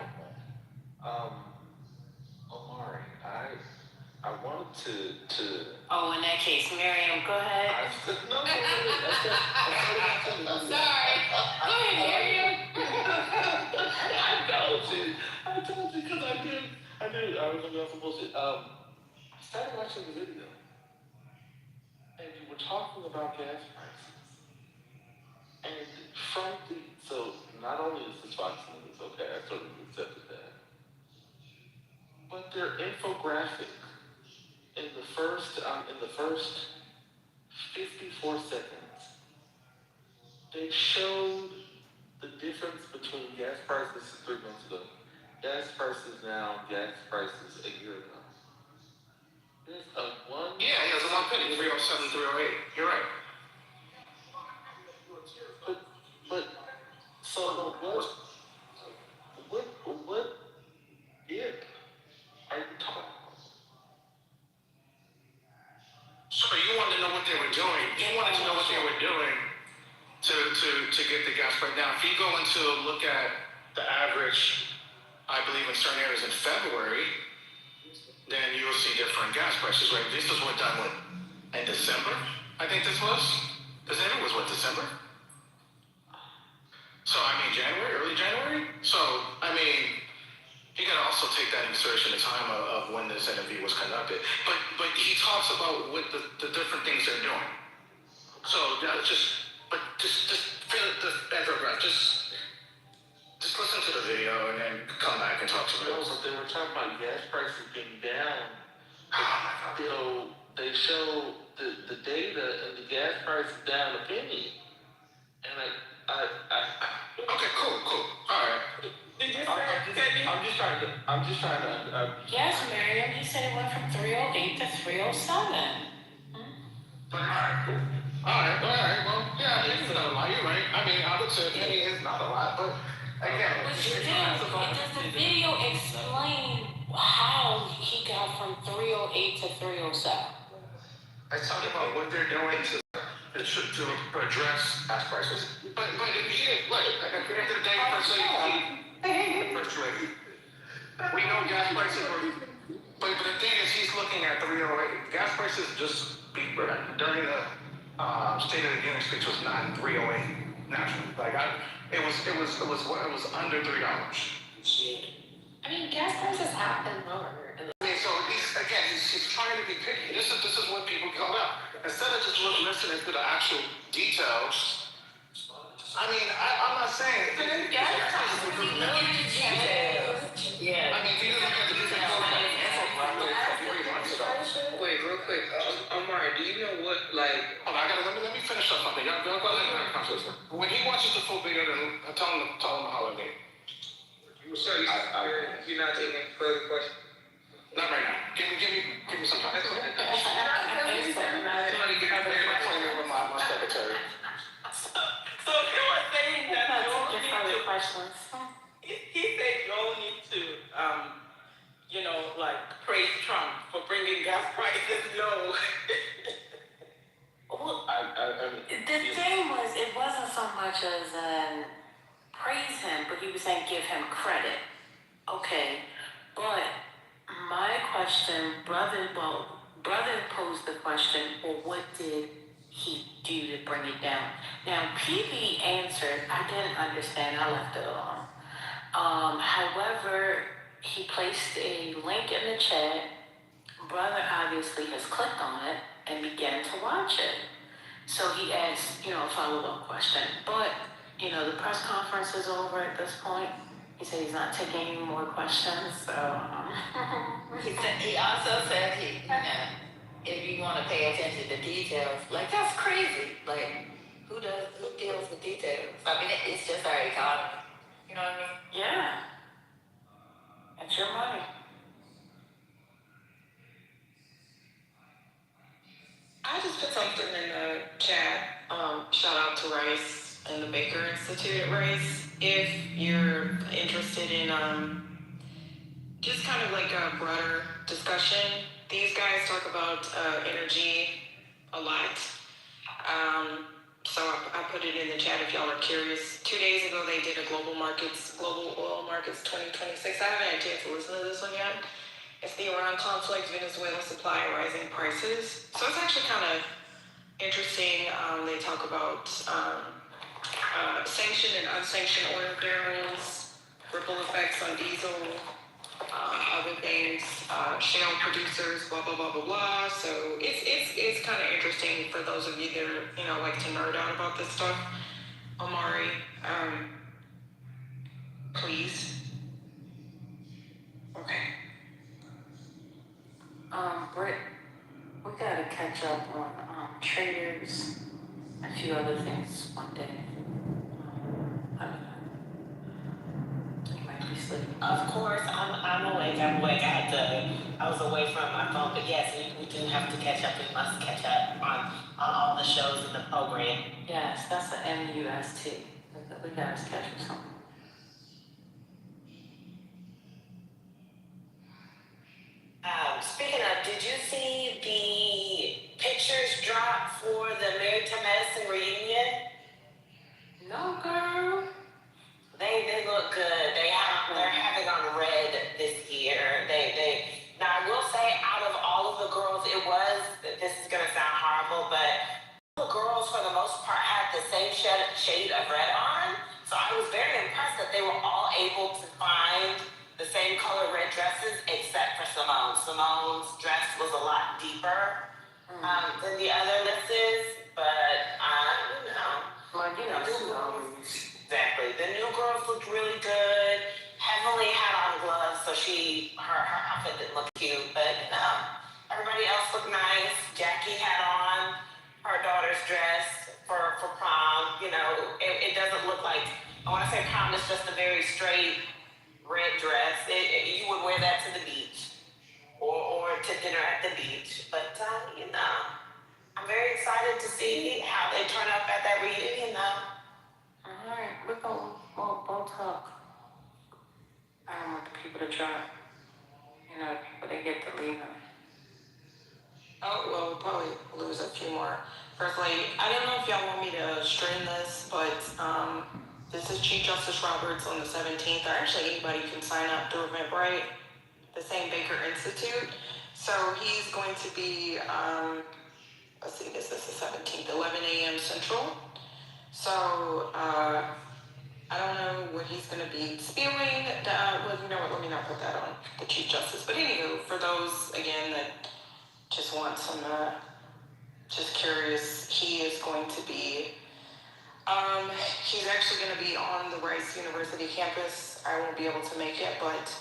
Omari, I wanted to. Oh, in that case, Miriam, go ahead. No, I'm sorry. Go ahead, Miriam. I told you because I did. I was gonna be on some bullshit. I started watching the video, and you were talking about gas prices, and so not only is this Fox News, okay, I sort of accepted that, but their infographic in the first 54 seconds, they showed the difference between gas prices 3 months ago, gas prices now, gas prices a year ago. There's a one. Yeah, it was a 1 penny, 307, 308. You're right. But so what year are you talking about? So you wanted to know what they were doing. You wanted to know what they were doing to get the gas price down. If you go into look at the average, I believe in certain areas in February, then you will see different gas prices, right? This was what done in December, I think this was. December was what, December? So I mean January, early January. So I mean, you gotta also take that into consideration the time of when this interview was conducted. But he talks about what the different things they're doing. So just feel the paragraph. Just listen to the video and then come back and talk to me. No, but they were talking about gas prices getting down. Oh my God. You know, they show the data and the gas price is down a penny. And okay, cool. All right. I'm just trying to. Yes, Miriam, you said it went from 308 to 307. All right, cool. All right. Well, yeah, it's not a lot. You're right. I mean, I would say a penny is not a lot, but again, But still, does the video explain how he got from 308 to 307? Let's talk about what they're doing to address gas prices. But if you get, look, at the end of the day, first lady, we know gas prices were, but the thing is, he's looking at 308. Gas prices just beat during the State of the Union speech was not 308 nationally. Like it was under $3. I mean, gas prices have been lower. I mean, so he's trying to be picky. This is what people call out. Instead of just listening to the actual details, I mean, I'm not saying. Gas prices really look at the details. Yeah. I mean, if you look at the details, Wait, real quick, Omar, do you know what, like... Hold on, let me finish up something. Y'all go ahead and have a conversation. When he watches the full video, then tell him how it made. So you're not taking further questions? Not right now. Give me some time. Somebody get out there and play with my secretary. So he was saying that Joel need to, questions. he said Joel need to, like praise Trump for bringing gas prices low. Well, the thing was, it wasn't so much as praise him, but he was saying give him credit. Okay, but my question, brother posed the question, well, what did he do to bring it down? Now, PB answered, I didn't understand, I left it alone. However, he placed a link in the chat. Brother obviously has clicked on it and began to watch it. So he asked, a follow-up question. But, the press conference is over at this point. He said he's not taking any more questions, so... He also said, if you want to pay attention to details, like, that's crazy. Like, who deals with details? I mean, it's just our economy. You know what I mean? Yeah. It's your money. I just put something in the chat. Shout out to Rice and the Baker Institute at Rice. If you're interested in just kind of like a broader discussion, these guys talk about energy a lot. So I put it in the chat if y'all are curious. 2 days ago, they did a Global Oil Markets 2026. I haven't had a chance to listen to this one yet. It's the Iran conflict, Venezuela supply, rising prices. So it's actually kind of interesting. They talk about sanctioned and unsanctioned oil barrels, ripple effects on diesel, other things, shale producers, blah, blah, blah, blah, blah. So it's kind of interesting for those of you that, like to nerd out about this stuff. Omari, please. Okay. Britt, we gotta catch up on traders, a few other things one day. I don't know. You might be sleeping. Of course, I'm awake. I was away from my phone, but yes, we do have to catch up. We must catch up on all the shows in the program. Yes, that's the MUST. We gotta schedule something. Speaking of, did you see the pictures drop for the Married to Medicine reunion? No, girl. They look good. They're having on red this year. Now I will say, out of all of the girls, this is gonna sound horrible, but all the girls for the most part had the same shade of red on. So I was very impressed that they were all able to find the same color red dresses, except for Simone. Simone's dress was a lot deeper than the other misses, but exactly. The new girls looked really good. Heavenly had on gloves, so her outfit didn't look cute, but everybody else looked nice. Jackie had on her daughter's dress for prom. It doesn't look like, I want to say prom is just a very straight red dress. You would wear that to the beach or to dinner at the beach, but I'm very excited to see how they turn up at that reunion though. Alright, we'll talk. I don't want the people to try. People they get to leave them. Oh, well, we'll probably lose a few more. First Lady, I don't know if y'all want me to stream this, but this is Chief Justice Roberts on the 17th. Or actually, anybody can sign up through Eventbrite, the same Baker Institute. So he's going to be, let's see, this is the 17th, 11 a.m. Central. So, I don't know what he's going to be spewing. Well, you know what, let me not put that on the Chief Justice. But anywho, for those, again, that just want some, just curious, he is going to be, he's actually going to be on the Rice University campus. I won't be able to make it, but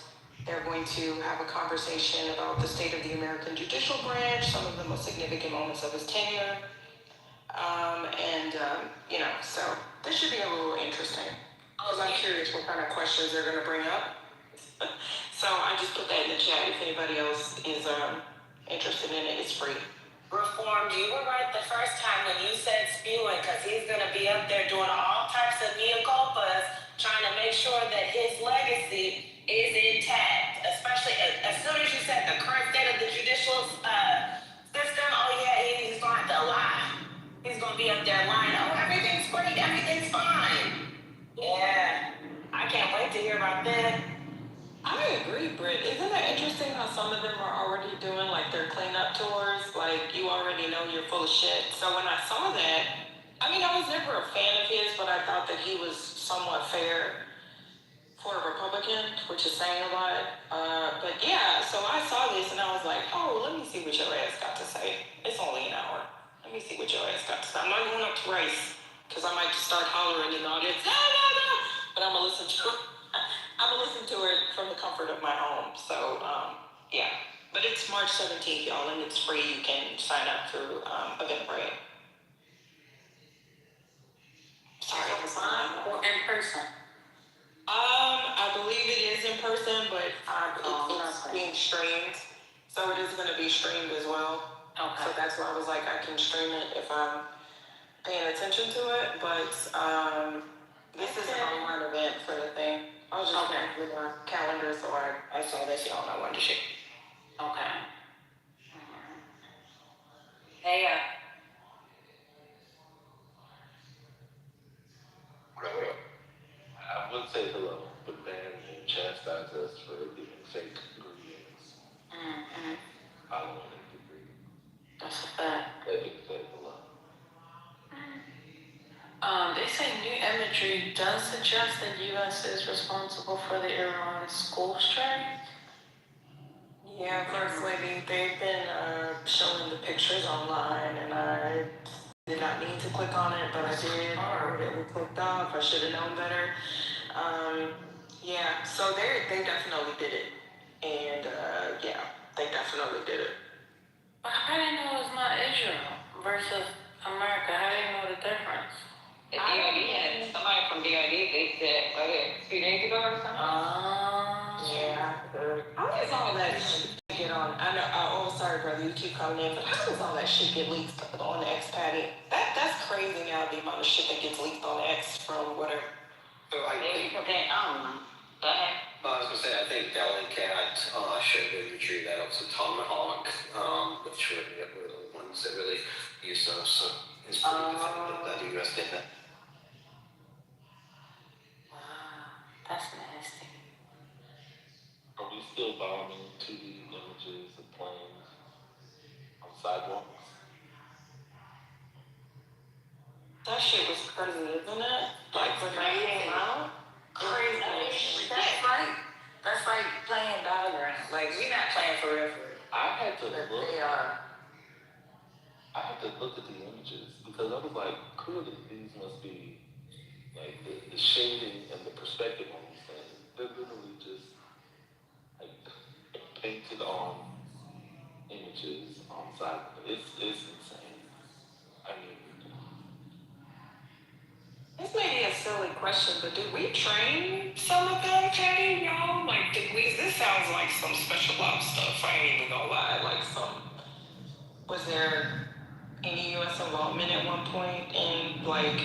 they're going to have a conversation about the state of the American judicial branch, some of the most significant moments of his tenure. So this should be a little interesting. Because I'm curious what kind of questions they're going to bring up. So I just put that in the chat if anybody else is interested in it. It's free. Reformed, you were right the first time when you said spewing, because he's going to be up there doing all types of mea culpas, trying to make sure that his legacy is intact. Especially as soon as you said the current state of the judicial system, he's going to have to lie. He's going to be up there lying, everything's great, everything's fine. Yeah, I can't wait to hear about that. I agree, Britt. Isn't that interesting how some of them are already doing like their cleanup tours? Like you already know you're full of shit. So when I saw that, I was never a fan of his, but I thought that he was somewhat fair for a Republican, which is saying a lot. But yeah, so I saw this and I was like, let me see what your ass got to say. It's only an hour. Let me see what your ass got to say. I'm not going up to Rice because I might just start hollering in the audience. No. But I'm gonna listen to it. I'm gonna listen to it from the comfort of my home. So yeah. But it's March 17th, y'all, and it's free. You can sign up through Eventbrite. Sorry, online or in person? I believe it is in person, but it's being streamed. So it is going to be streamed as well. Okay. So that's why I was like, I can stream it if I'm paying attention to it. But this is an online event for the thing. I was just going with my calendar, so I saw this, y'all, and I wanted to share. Okay. Hey, I would say hello, but then they chastise us for giving fake greetings. I don't want them to greet. That's a fact. They can say hello. They say new imagery does suggest that U.S. is responsible for the Iran school strike. Yeah, First Lady, they've been showing the pictures online, and I did not mean to click on it, but I did. I already clicked off. I should have known better. Yeah, so they definitely did it, and yeah, they definitely did it. But how do you know it's not Israel versus America? How do you know the difference? The DOD had somebody from DOD, they said, 2 days ago or something? Yeah. How does all that shit get on, I know, oh, sorry, brother, you keep coming in, but how does all that shit get leaked on the X, Patty? That's crazy now, the amount of shit that gets leaked on X from whatever. So I think, Okay, go ahead. I was gonna say, I think Bellingcat should really retrieve that. Also Tomahawk, which were the ones that really used those. So it's pretty good that the US did that. Wow, that's nasty. Are we still bombing 2D images of planes on sidewalks? That shit was crazy, isn't it? Like when that came out, crazy. That's like playing Dollar. Like, we're not playing for real. I had to But look. they are. I had to look at the images because I was like, clearly these must be like the shading and the perspective on these things. They're literally just like painted on images on side. It's insane. I mean, This may be a silly question, but did we train some of them, Teddy, y'all? Like, this sounds like some special ops stuff, I ain't even gonna lie, like was there any U.S. involvement at one point in, like,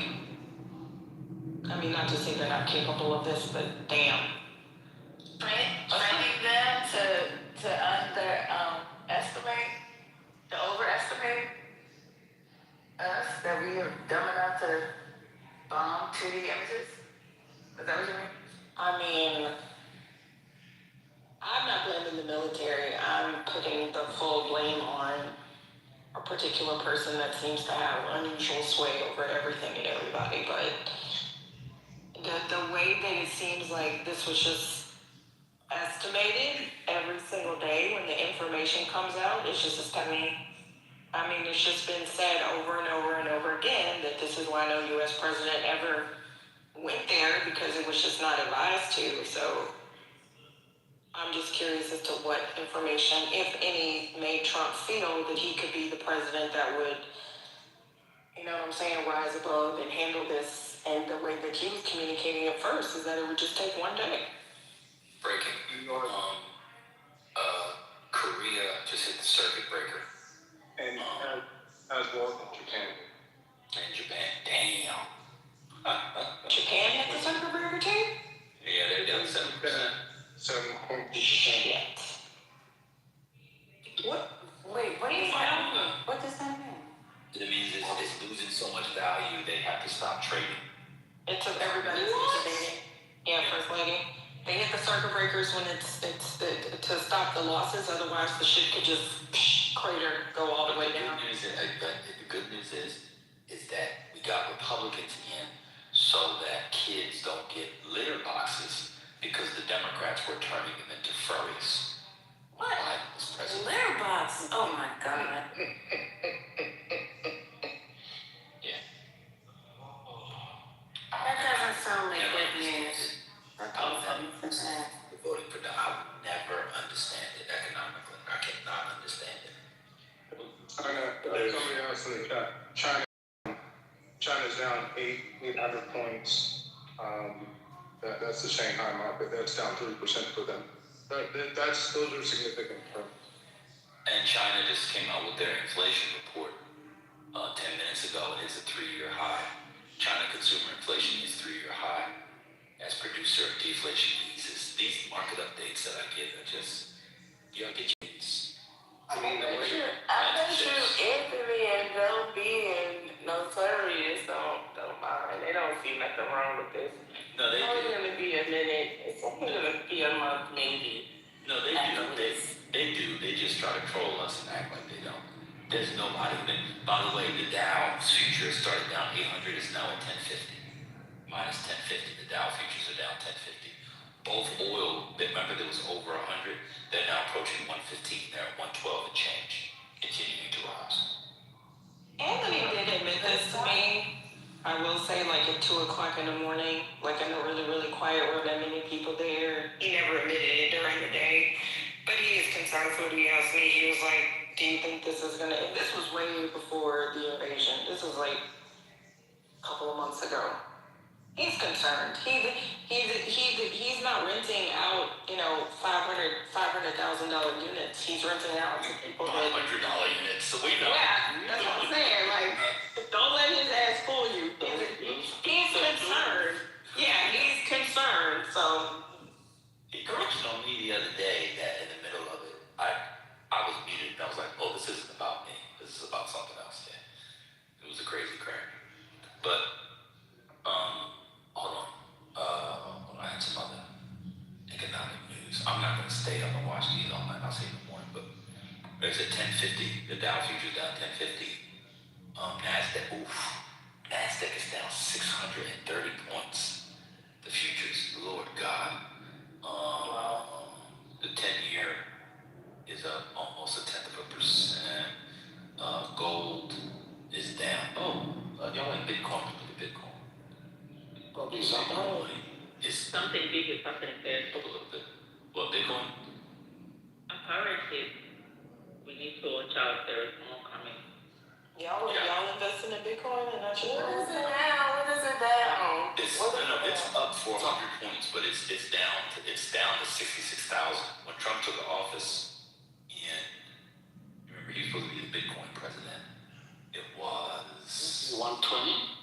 I mean, not to say they're not capable of this, but damn. Training them to underestimate, to overestimate us, that we are dumb enough to bomb 2D images? Is that what you mean? I mean, I'm not blaming the military. I'm putting the full blame on a particular person that seems to have unusual sway over everything and everybody. But the way that it seems like this was just estimated every single day when the information comes out, it's just stunning. I mean, it's just been said over and over and over again that this is why no U.S. president ever went there, because it was just not advised to. So I'm just curious as to what information, if any, made Trump feel that he could be the president that would, you know what I'm saying, rise above and handle this. And the way that he was communicating at first is that it would just take one day. Breaking. Korea just hit the circuit breaker. And as well in Japan. In Japan, damn. Japan hit the circuit breaker too? Yeah, they're down 7%. 7.2%. Shit. What? Wait, what is that? What does that mean? It means it's losing so much value, they have to stop trading. It took everybody participating. Yeah, First Lady. They hit the circuit breakers when it's to stop the losses, otherwise the shit could just crater, go all the way down. The good news is that we got Republicans in so that kids don't get litter boxes because the Democrats were turning them into furries. What? Litter box? Oh my God. Yeah. That doesn't sound like good news. Voting for I will never understand it economically. I cannot understand it. Somebody else in the chat. China's down 800 points. That's the Shanghai market. That's down 3% for them. Those are significant terms. And China just came out with their inflation report 10 minutes ago, and it's a 3-year high. China consumer inflation is 3-year high as producer deflation eases. These market updates that I get are just, you don't get your needs. I bet you Anthony and Joe B and Notorious don't mind. They don't see nothing wrong with this. No, they do. It's only gonna be a minute. It's only gonna be a month, maybe. No, they do. They do. They just try to troll us and act like they don't. There's nobody that, by the way, the Dow future started down 800, is now at 1050. Minus 1050. The Dow futures are down 1050. Both oil, remember there was over 100, they're now approaching 115. They're at 112 and change, continuing to rise. Anthony did admit this to me. I will say, like at 2 o'clock in the morning, like in a really, really quiet room, that many people there. He never admitted it during the day, but he is concerned for what he asked me. He was like, do you think this is gonna, and this was way before the invasion. This was like a couple of months ago. He's concerned. He's not renting out, $500,000 units. He's renting out to people that $500 units, so we know. Yeah, that's what I'm saying. Like, don't let his ass fool you. He's concerned. Yeah, he's concerned. So He corrected on me the other day that in the middle of it, I was muted and I was like, oh, this isn't about me. This is about something else. Yeah. It was a crazy crack. But, hold on. I had some other economic news. I'm not going to stay up and watch these all night. I'll see in the morning. But it's at 10:50. The Dow futures down 10:50. NASDAQ is down 630 points. The futures, Lord God. The 10-year is up almost 1/10%. Gold is down. Y'all like Bitcoin? Look at Bitcoin. Something big is happening there. A little bit. What, Bitcoin? Apparently, we need to watch out. There is more coming. y'all investing in Bitcoin and not sure. What is it now? What is it down? It's up 400 points, but it's down to 66,000. When Trump took office, remember he was supposed to be the Bitcoin president. It was 120.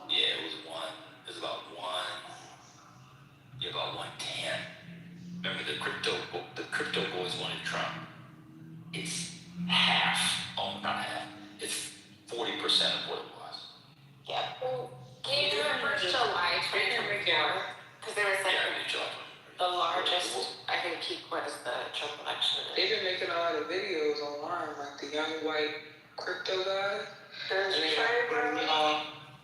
Yeah, it was about 110. Remember the crypto boys wanted Trump. It's half. Oh, not half. It's 40% of what it was. Yeah. Can you do it for July 2024? Because they were saying the largest, I think, peak was the Trump election. They've been making a lot of videos online, like the young white crypto guys.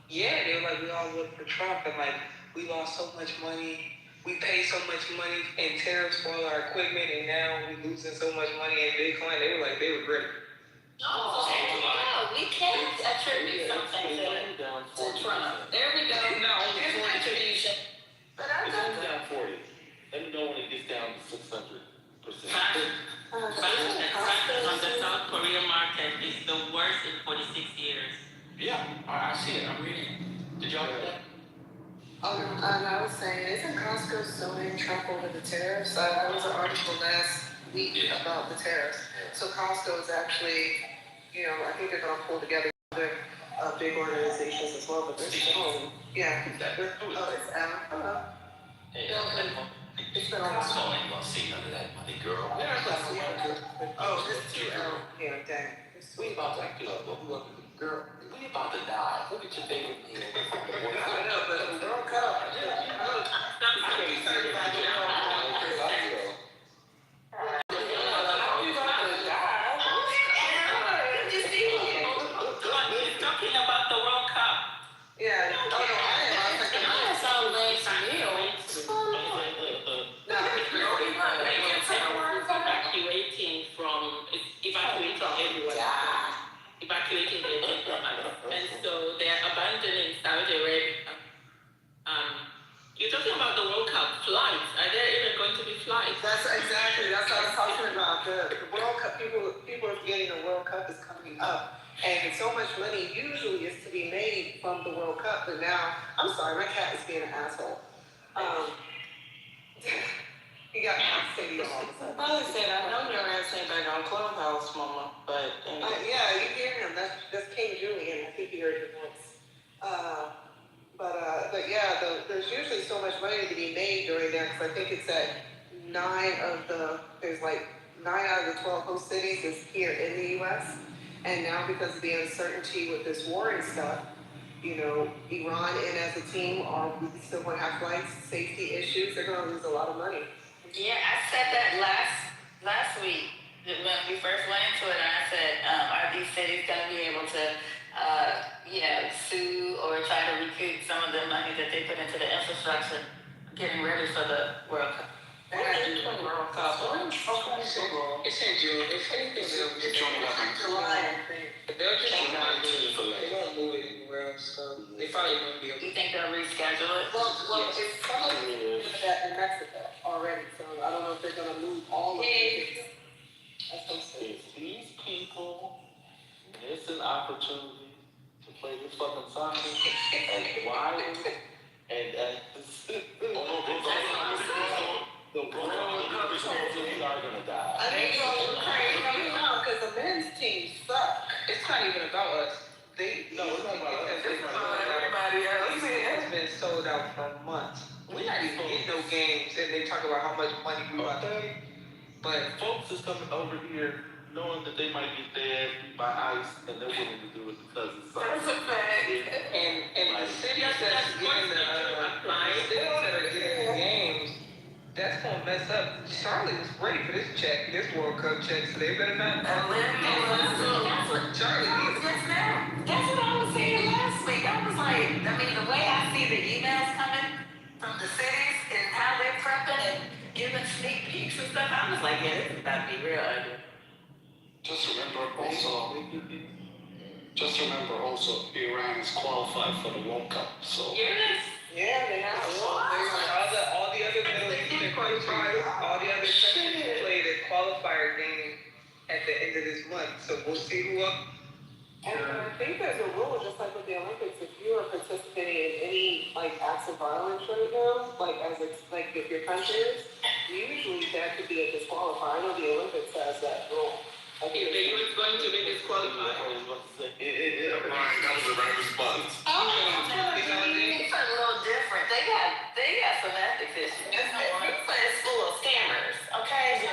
Yeah, they were like, we all voted for Trump, and like, we lost so much money. We paid so much money in tariffs for all our equipment, and now we're losing so much money in Bitcoin. They were ready. Oh, yeah, we can't attribute something to Trump. There we go. No, there's an attribution. But I It's down 40. Let me know when it gets down to 600%. On the South Korea market is the worst in 46 years. Yeah, I see it. I'm reading. Did y'all hear that? And I was saying, isn't Costco suing Trump over the tariffs? There was an article last week about the tariffs. So Costco is actually, I think they're going to pull together other big organizations as well. But they're suing. Yeah. It's Hello. Hey, it's been Costco ain't gonna see none of that money, girl. It's 2L. Yeah, dang. We about to die. Look at your favorite meal. I know, but the World Cup. Talking about the World Cup. Yeah. Oh, no, I am. I was like, I saw legs meal. Evacuating everyone. Evacuating the diplomats. And so they're abandoning Saudi Arabia. You're talking about the World Cup flights. Are there even going to be flights? That's what I'm talking about. The World Cup, people are forgetting the World Cup is coming up. And so much money usually is to be made from the World Cup. But now, I'm sorry, my cat is being an asshole. He got my city all of a sudden. Probably said, I know your ass ain't back on Clubhouse, Mama, but yeah, you hear him. That's King Julian. I think he heard your voice. But yeah, there's usually so much money to be made during there because I think it's at 9 out of the 12 host cities is here in the U.S. And now because of the uncertainty with this war and stuff, Iran and as a team are still going to have flights, safety issues. They're going to lose a lot of money. Yeah, I said that last week when we first went into it, and I said, are these cities going to be able to, sue or try to recoup some of the money that they put into the infrastructure, getting ready for the World Cup? World Cup. It's in June. If anything, it's July, I think. They'll just they won't move it anywhere else. So they probably won't be able to. You think they'll reschedule it? Well, it's probably that in Mexico already. So I don't know if they're going to move all of it. If these people miss an opportunity to play this fucking soccer and wild and the world are gonna die. I think you're crazy. No, because the men's team suck. It's not even about us. It's about everybody else. It's been sold out for months. We're not even getting no games, and they talk about how much money we want. But folks is coming over here knowing that they might get dead by ice, and they're willing to do it because it's soccer. That's a fact. And the cities that's getting the games, that's gonna mess up. Charlie was ready for this check, this World Cup check, so they better not. Charlie needs it. That's what I was saying last week. I was like, I mean, the way I see the emails coming from the cities and how they're prepping and giving sneak peeks and stuff, I was like, yeah, this is about to be real ugly. Just remember also, Iran is qualified for the World Cup, so. Yes. Yeah, they have. All the other Middle Eastern countries, all the other countries play the qualifier game at the end of this month. So we'll see who up. And I think there's a rule, just like with the Olympics, if you are participating in any like acts of violence right now, like if your country is, usually that could be a disqualifier. I know the Olympics has that rule. If the U.S. going to be disqualified. Right, that was the right response. It's a little different. They got some ethics issues. It's full of scammers, okay? I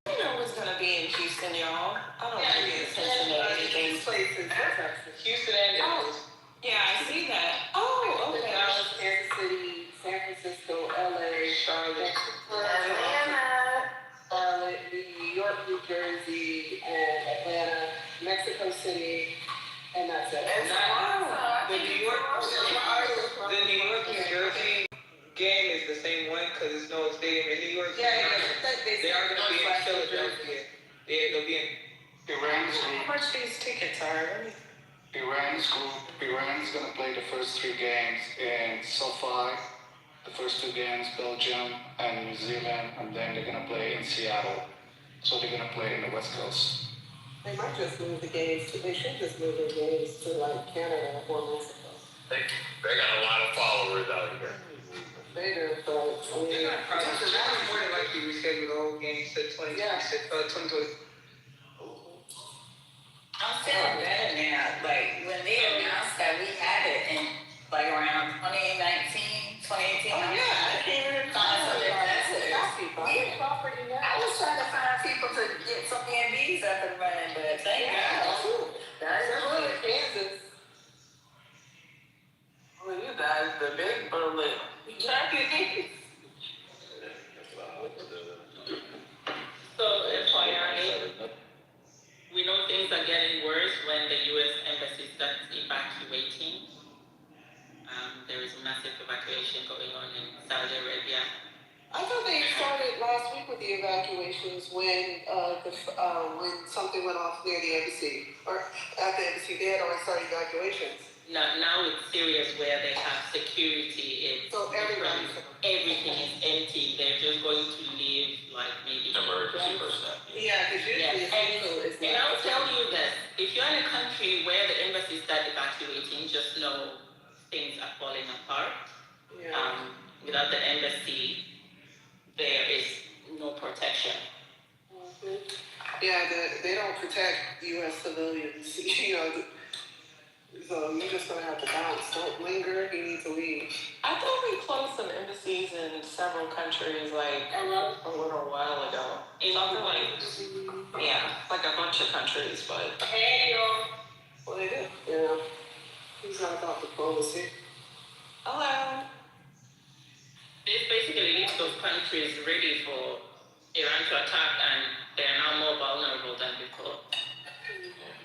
know what's gonna be in Houston, y'all. I don't pay attention to anything. Houston and Dallas. Yeah, I see that. Oh, okay. Dallas, Kansas City, San Francisco, LA, Charlotte, New York, New Jersey, and Atlanta, Mexico City, and that's it. The New York, New Jersey game is the same one because it's no stadium in New York. Yeah, they are going to be in Philadelphia. They'll be in. How much these tickets are? Iran's going to play the first 3 games in SoFi. The first 2 games, Belgium and New Zealand, and then they're going to play in Seattle. So they're going to play in the West Coast. They might just move the games they should just move their games to like Canada or Mexico. They got a lot of followers out here. They do, but I mean, that was more than likely reschedule the whole game to 2020. I'm feeling better now. Like, when they announced that we had it in, like, around 2019, 2018. Oh, yeah, I can't even find something I was trying to find people to get some B&Bs up and running, but thank God. That's good. Kansas. Well, you guys, the big bullet. So, FYI, we know things are getting worse when the U.S. Embassy starts evacuating. There is a massive evacuation going on in Saudi Arabia. I thought they started last week with the evacuations when something went off near the embassy or at the embassy. They had already started evacuations. Now it's serious where they have security. So everything is empty. They're just going to leave like maybe Emergency personnel. Yeah, because usually and I'll tell you this: if you're in a country where the embassy start evacuating, just know things are falling apart. Yeah. Without the embassy, there is no protection. Mm-hmm. Yeah, they don't protect U.S. civilians. So you're just gonna have to bounce. Don't linger. You need to leave. I thought we closed some embassies in several countries like a little while ago. Something like, like a bunch of countries, but. Well, they do. Yeah. He's not about diplomacy. Hello. This basically leaves those countries ready for Iran to attack, and they are now more vulnerable than before.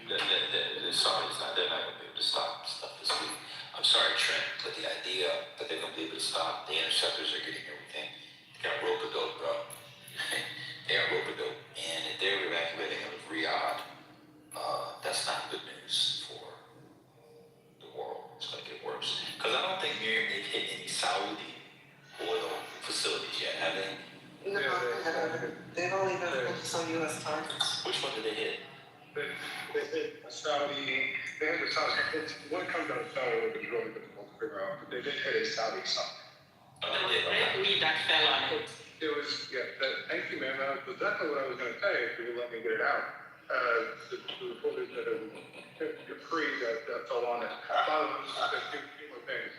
They're not going to be able to stop stuff this week. I'm sorry, Trent, but the idea that they're going to be able to stop, the interceptors are getting everything. They got rope-a-dope, bro. They got rope-a-dope. And if they're evacuating out of Riyadh, that's not good news for the world. It's going to get worse. Because I don't think they've hit any Saudi oil facilities yet, have they? No, they've only been focused on U.S. targets. Which one did they hit? They hit a Saudi. They hit a Saudi. What comes out of Saudi was really difficult to figure out, but they did hit a Saudi something. Read that fell on it. It was, thank you, man. That's exactly what I was going to say if you would let me get it out. The report is that you're free that fell on it. Two more things.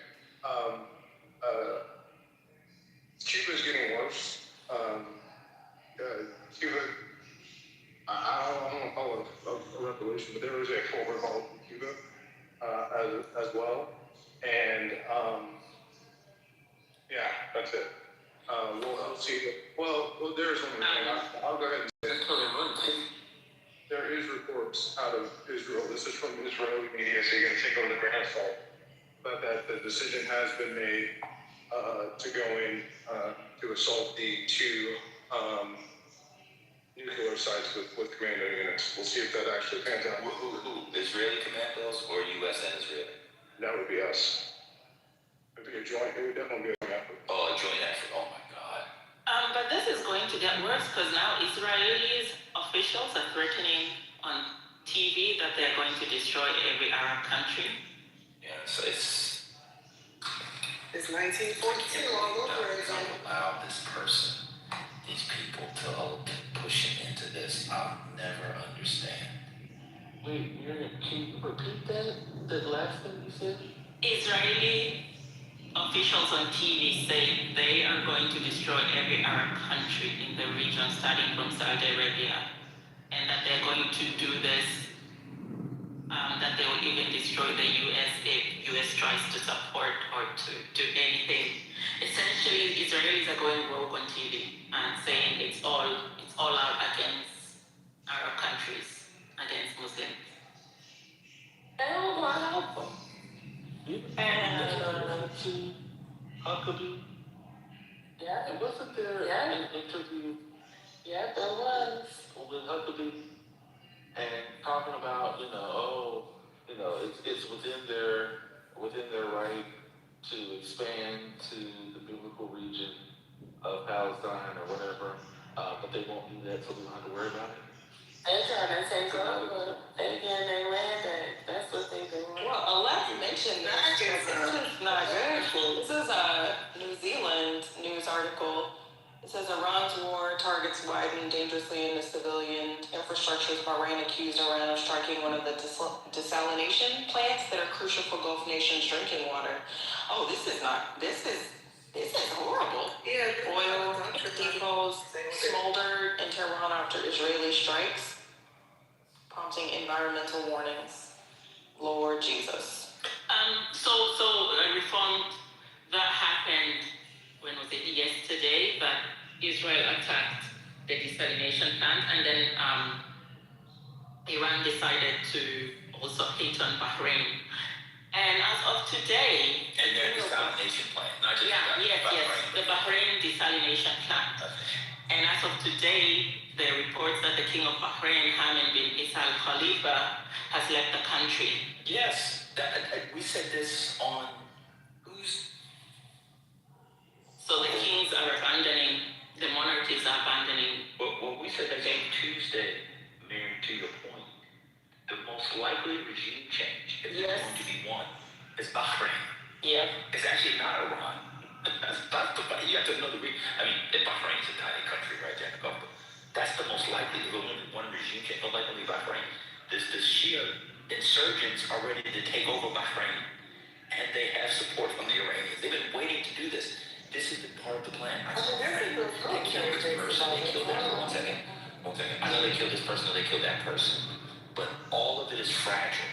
Cuba's getting worse. Cuba, I don't want to call it a revolution, but there is a full revolt in Cuba as well. And that's it. We'll see. Well, there's one more thing. I'll go ahead and say it. There is reports out of Israel. This is from Israeli media, so you're going to take it with a grain of salt. But that the decision has been made to go in to assault the two nuclear sites with commando units. We'll see if that actually pans out. Who? Israeli commandos or U.S. and Israeli? That would be us. It would be a joint. It would definitely be a joint effort. Oh, a joint effort. Oh my God. But this is going to get worse because now Israelis officials are threatening on TV that they're going to destroy every Arab country. Yeah, so it's 1942 all over again. Allow this person, these people to push him into this. I'll never understand. Wait, can you repeat that? The last thing you said? Israeli officials on TV say they are going to destroy every Arab country in the region, starting from Saudi Arabia, and that they're going to do this, that they will even destroy the US if US tries to support or to do anything. Essentially, Israelis are going rogue on TV and saying it's all out against Arab countries, against Muslims. Oh, wow. And Huckabee. Yeah. And wasn't there an interview? Yeah, there was. With Huckabee and talking about, it's within their right to expand to the biblical region of Palestine or whatever, but they won't do that, so we don't have to worry about it. They're trying to take over. They getting their land back. That's what they're doing. Well, let's mention that. This is not good. This is a New Zealand news article. It says Iran's war targets widen dangerously in the civilian infrastructure as Bahrain accused Iran of striking one of the desalination plants that are crucial for Gulf nations' drinking water. Oh, this is horrible. Yeah. Oil depots smoldered in Tehran after Israeli strikes, prompting environmental warnings. Lord Jesus. So a reform that happened, when was it, yesterday, that Israel attacked the desalination plant, and then Iran decided to also hit on Bahrain. And as of today... And their desalination plant, not just Bahrain. The Bahrain desalination plant. And as of today, there are reports that the King of Bahrain, Hamad bin Isa Al Khalifa, has left the country. Yes, we said this on who's. So the kings are abandoning, the monarchies are abandoning. Well, we said that same Tuesday, Mary, to your point, the most likely regime change is going to be one. It's Bahrain. Yeah. It's actually not Iran. That's the you have to know the reason. I mean, Bahrain's a tiny country right there in the Gulf, but that's the most likely. There's only one regime change, most likely Bahrain. The Shia insurgents are ready to take over Bahrain, and they have support from the Iranians. They've been waiting to do this. This is the part of the plan. They killed this person. They killed that person. One second. I know they killed this person. They killed that person. But all of it is fragile.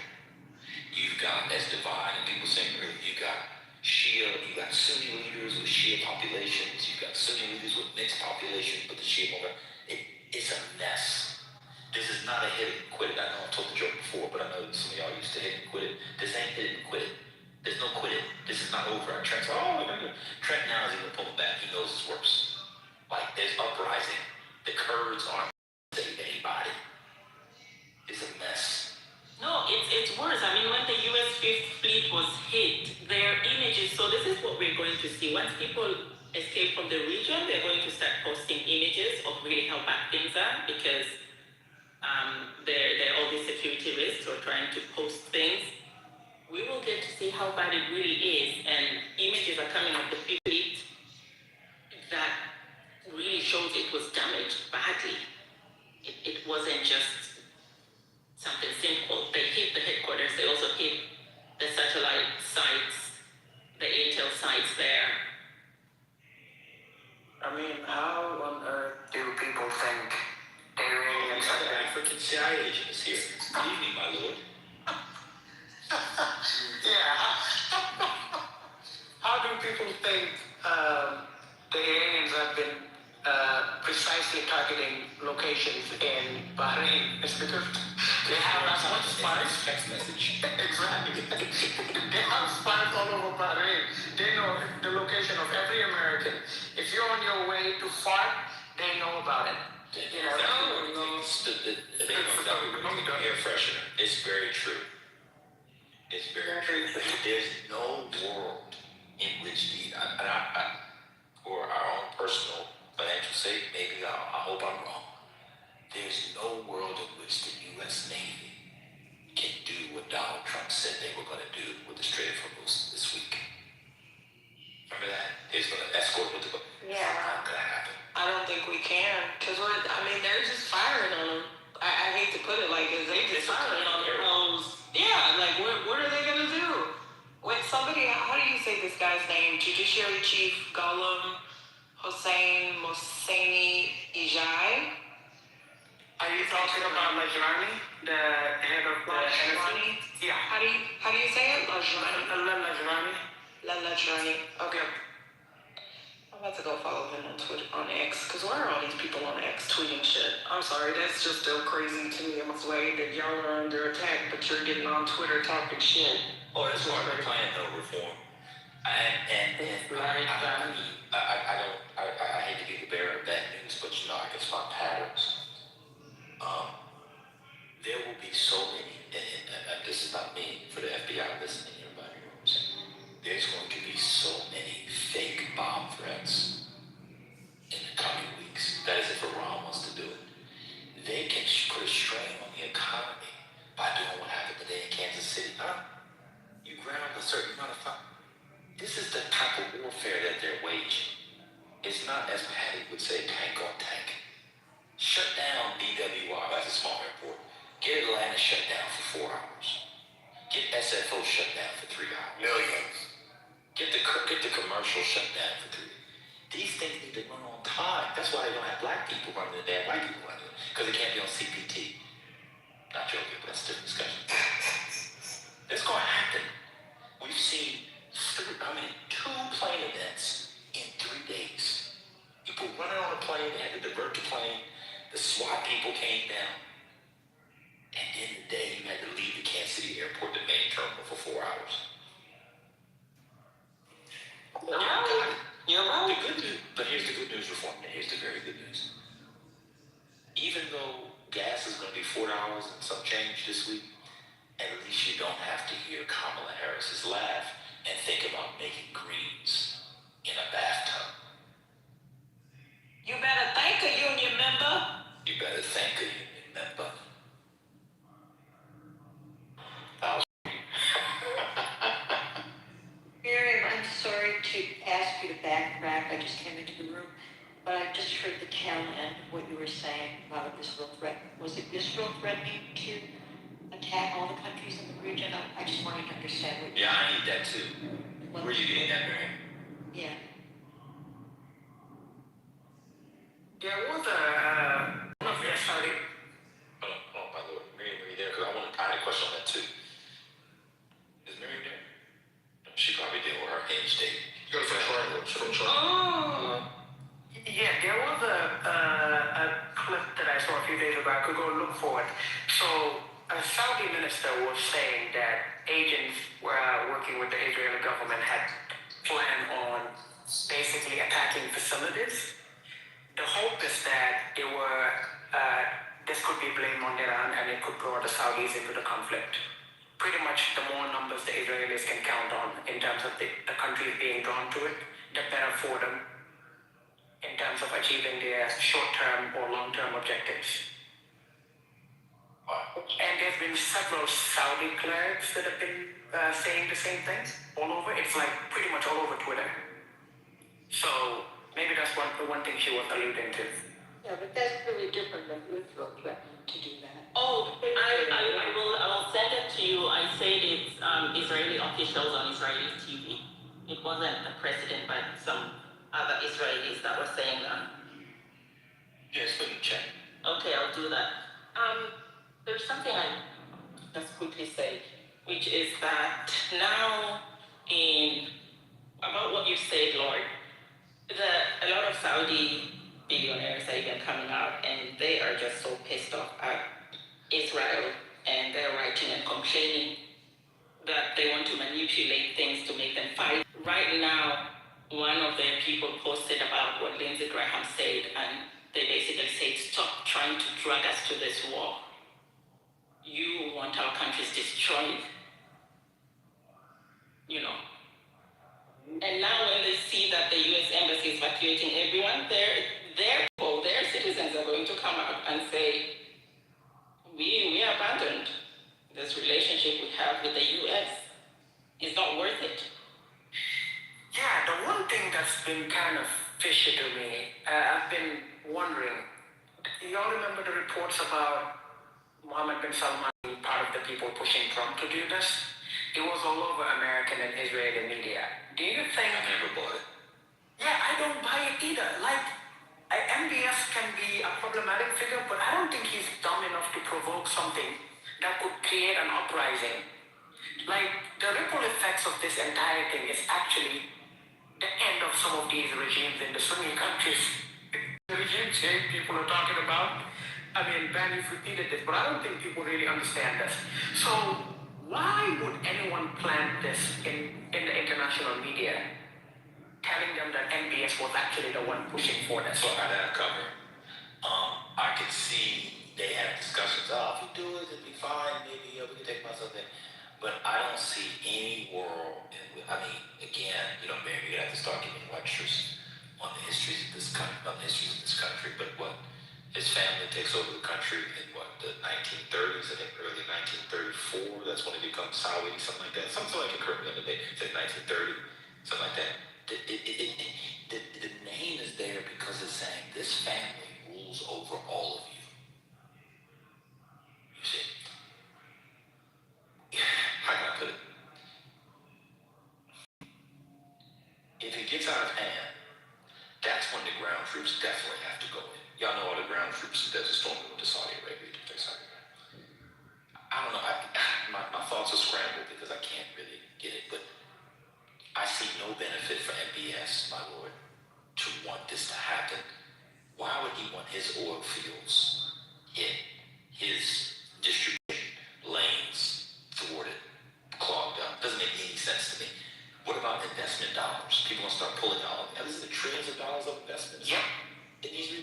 You've got, as divine, and people saying earlier, you've got Shia, you've got Sunni leaders with Shia populations, you've got Sunni leaders with mixed populations, but the Shia movement, it's a mess. This is not a hit and quit it. I know I've told the joke before, but I know some of y'all used to hit and quit it. This ain't hit and quit it. There's no quit it. This is not over. Trent's Trent now is even pulling back. He knows it's worse. Like, there's uprising. The Kurds aren't saving anybody. It's a mess. No, it's worse. I mean, when the US Fifth Fleet was hit, their images, so this is what we're going to see. Once people escape from the region, they're going to start posting images of really how bad things are, because there are all these security risks or trying to post things, we will get to see how bad it really is. And images are coming of the fleet that really shows it was damaged badly. It wasn't just something simple. They hit the headquarters, they also hit the satellite sites, the intel sites there. I mean, how on earth do people think aliens are the African CIA agents here? Good evening, my lord. Yeah. How do people think the aliens have been precisely targeting locations in Bahrain? It's because they have as much spies. Text message. Exactly. They have spies all over Bahrain. They know the location of every American. If you're on your way to fart, they know about it. You know, Air freshener. It's very true. It's very true. There's no world in which for our own personal financial sake, maybe I hope I'm wrong. There's no world in which the U.S. Navy can do what Donald Trump said they were going to do with the Strait of Hormuz this week. Remember that? It's going to escort with the boat. Yeah. It's not going to happen. I don't think we can, because they're just firing on them. I hate to put it like this, they just firing on their homes. Yeah, like what are they gonna do? When somebody, how do you say this guy's name? Judiciary Chief Ghulam Hossein Mohseni Ejai? Are you talking about Lajrani, the head of the Lajrani? Yeah. How do you say it? Lajrani? Lajrani. Okay. I'm about to go follow him on Twitter, on X, because why are all these people on X tweeting shit? I'm sorry, that's just still crazy to me in my way that y'all are under attack, but you're getting on Twitter talking shit. Oh, that's part of the plan, though, reform. I hate to be the bearer of bad news, but I can spot patterns. There will be so many, and this is not me, for the FBI listening, everybody, you know what I'm saying? There's going to be so many fake bomb threats in the coming weeks. That is if Iran wants to do it. They can put a strain on the economy by doing what happened today in Kansas City. You ground a certain amount of time. This is the type of warfare that they're waging. It's not, as Patty would say, tank on tank. Shut down BWR, that's a small airport. Get Atlanta shut down for 4 hours. Get SFO shut down for 3 hours. Millions. Get the commercial shut down for 3. These things need to run on time. That's why they don't have black people running the damn white people running it. Because it can't be on CPT. Not joking, but that's a different discussion. It's going to happen. We've seen 2 plane events in 3 days. People running on a plane, they had to divert the plane. The SWAT people came down. And in the day, you had to leave the Kansas City airport, the main terminal, for 4 hours. You're right. The good news, but here's the good news, reform. And here's the very good news. Even though gas is going to be $4 and some change this week, at least you don't have to hear Kamala Harris's laugh and think about making greens in a bathtub. You better thank a union member. You better thank a union member. Miriam, I'm sorry to ask you to backtrack. I just came into the room, but I just heard the tail end of what you were saying about Israel threatening. Was it Israel threatening to attack all the countries in the region? I just wanted to understand what you Yeah, I need that too. Where are you getting that, Miriam? Yeah. There was sorry. Oh, my lord. Miriam, are you there? Because I had a question on that too. Is Miriam there? She probably did with her age date. Go for Oh. Yeah, there was a clip that I saw a few days ago. I could go look for it. So a Saudi minister was saying that agents working with the Israeli government had planned on basically attacking facilities. The hope is that this could be blamed on Iran and it could draw the Saudis into the conflict. Pretty much the more numbers the Israelis can count on in terms of the countries being drawn to it, the better for them in terms of achieving their short-term or long-term objectives. And there's been several Saudi clerics that have been saying the same things all over. It's like pretty much all over Twitter. So maybe that's one thing she was alluding to. Yeah, but that's really different than Israel threatening to do that. Oh, I will send it to you. I said it's Israeli officials on Israeli TV. It wasn't the president, but some other Israelis that were saying that. Yes, let me check. Okay, I'll do that. There's something I just quickly say, which is that now in about what you said, Lord, a lot of Saudi billionaires are even coming out and they are just so pissed off at Israel, and they're writing and complaining that they want to manipulate things to make them fight. Right now, one of their people posted about what Lindsey Graham said, and they basically said, stop trying to drag us to this war. You want our countries destroyed, you know. And now when they see that the US embassy is evacuating everyone, their people, their citizens are going to come out and say, we abandoned this relationship we have with the US. It's not worth it. Yeah, the one thing that's been kind of fishy to me, I've been wondering, do y'all remember the reports about Mohammed bin Salman being part of the people pushing Trump to do this? It was all over American and Israeli media. Do you think... I never bought it. Yeah, I don't buy it either. Like, MBS can be a problematic figure, but I don't think he's dumb enough to provoke something that could create an uprising. Like, the ripple effects of this entire thing is actually the end of some of these regimes in the Sunni countries. The regime change people are talking about. I mean, Benny's repeated this, but I don't think people really understand this. So, why would anyone plant this in the international media, telling them that MBS was actually the one pushing for this? So I got that covered. I could see they had discussions. If we do it, it'll be fine. Maybe we can take myself in. But I don't see any world. I mean, again, maybe you're gonna have to start giving lectures on the histories of this country. But what his family takes over the country in the 1930s, I think early 1934. That's when it becomes Saudi, something like that. Something like it currently on the day, say 1930, something like that. The name is there because it's saying this family rules over all of you. You see? How can I put it? If it gets out of hand, that's when the ground troops definitely have to go in. Y'all know all the ground troops in Desert Storm with the Saudi Arabia to fix Saudi Arabia. I don't know. My thoughts are scrambled because I can't really get it, but I see no benefit for MBS, my lord, to want this to happen. Why would he want his oil fields hit, his distribution lanes thwarted, clogged up? Doesn't make any sense to me. What about investment dollars? People gonna start pulling out. This is the trillions of dollars of investment. Yeah. It needs to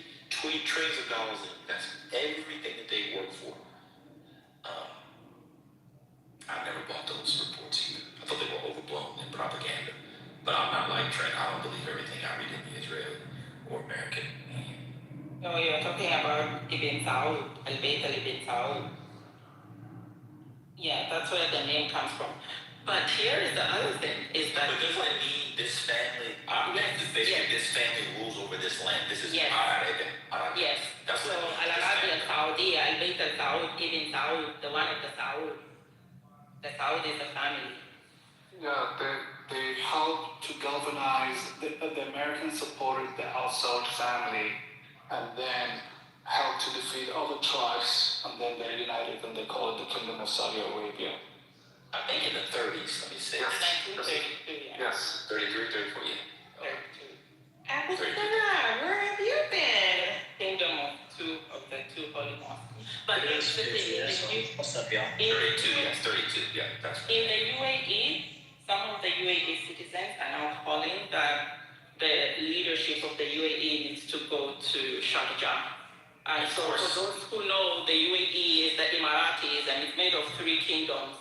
be trillions of dollars in investment. Everything that they work for. I never bought those reports either. I thought they were overblown in propaganda. But I'm not like Trent. I don't believe everything I read in the Israeli or American. No, you're talking about Ibn Saud, Al-Bayt al-Ibn Saud. Yeah, that's where the name comes from. But here is the other thing, is that... But doesn't it mean this family, this family rules over this land? This is... Yes. Yes. That's so, Al-Arabi al-Saudi, Al-Bayt al-Saud, Ibn Saud, the one of the Saud. The Saud is the family. Yeah, they helped to galvanize the Americans supported the Al Saud family, and then helped to defeat other tribes, and then they united and they call it the Kingdom of Saudi Arabia. I think in the 30s, let me say. Yes. 33, 34, yeah. 32. Apostada, where have you been? Kingdom of the two holy mosques. But here's the thing, What's up, y'all? 32, yes, 32, yeah, that's right. In the UAE, some of the UAE citizens are now calling that the leadership of the UAE needs to go to Sharjah. And so for those who know, the UAE is the Emiratis, and it's made of 3 kingdoms.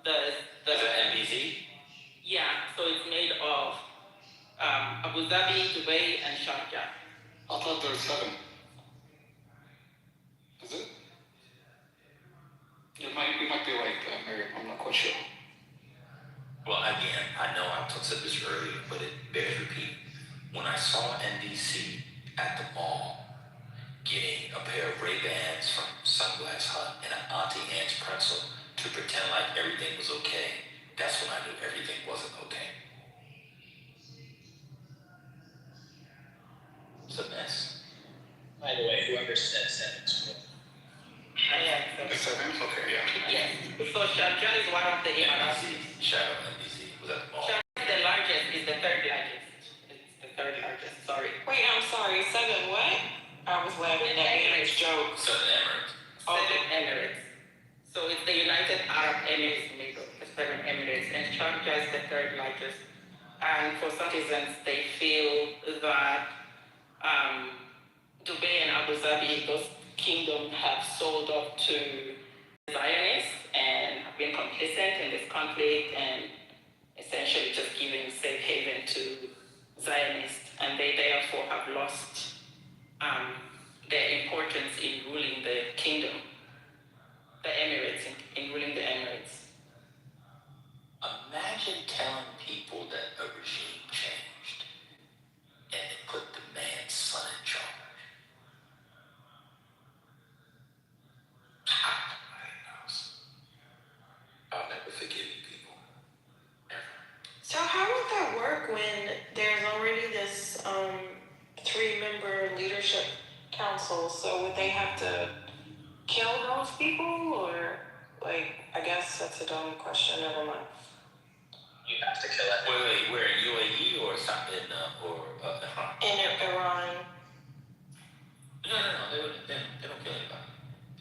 Is that MBZ? Yeah, so it's made of Abu Dhabi, Dubai, and Sharjah. I thought there were 7. Is it? You might be right, Miriam. I'm not quite sure. Well, again, I know I said this earlier, but it bears repeating. When I saw NBC at the mall getting a pair of Ray-Bans from Sunglass Hut and an Auntie Anne's pretzel to pretend like everything was okay, that's when I knew everything wasn't okay. It's a mess. By the way, whoever said Seven's cool. The seventh? Okay, yeah. Yes. So Sharjah is one of the NBC, shout out NBC, was at the mall. Sharjah is the largest, is the third largest. It's the third largest, sorry. Wait, I'm sorry. Seven what? I was laughing at Aaron's joke. Southern Emirates. Seven Emirates. So it's the United Arab Emirates middle, the seven Emirates, and Sharjah is the third largest. And for some reasons, they feel that Dubai and Abu Dhabi, those kingdoms have sold up to Zionists and have been complicit in this conflict and essentially just giving safe haven to Zionists, and they therefore have lost their importance in ruling the kingdom, the Emirates, in ruling the Emirates. Imagine telling people that a regime changed and they put the man's son in charge. I'll never forgive you people. Never. So how would that work when there's already this 3-member leadership council? So would they have to kill those people, or I guess that's a dumb question. Never mind. You have to kill it. Wait, where in UAE or something Iran? In Iran. No, they don't kill anybody.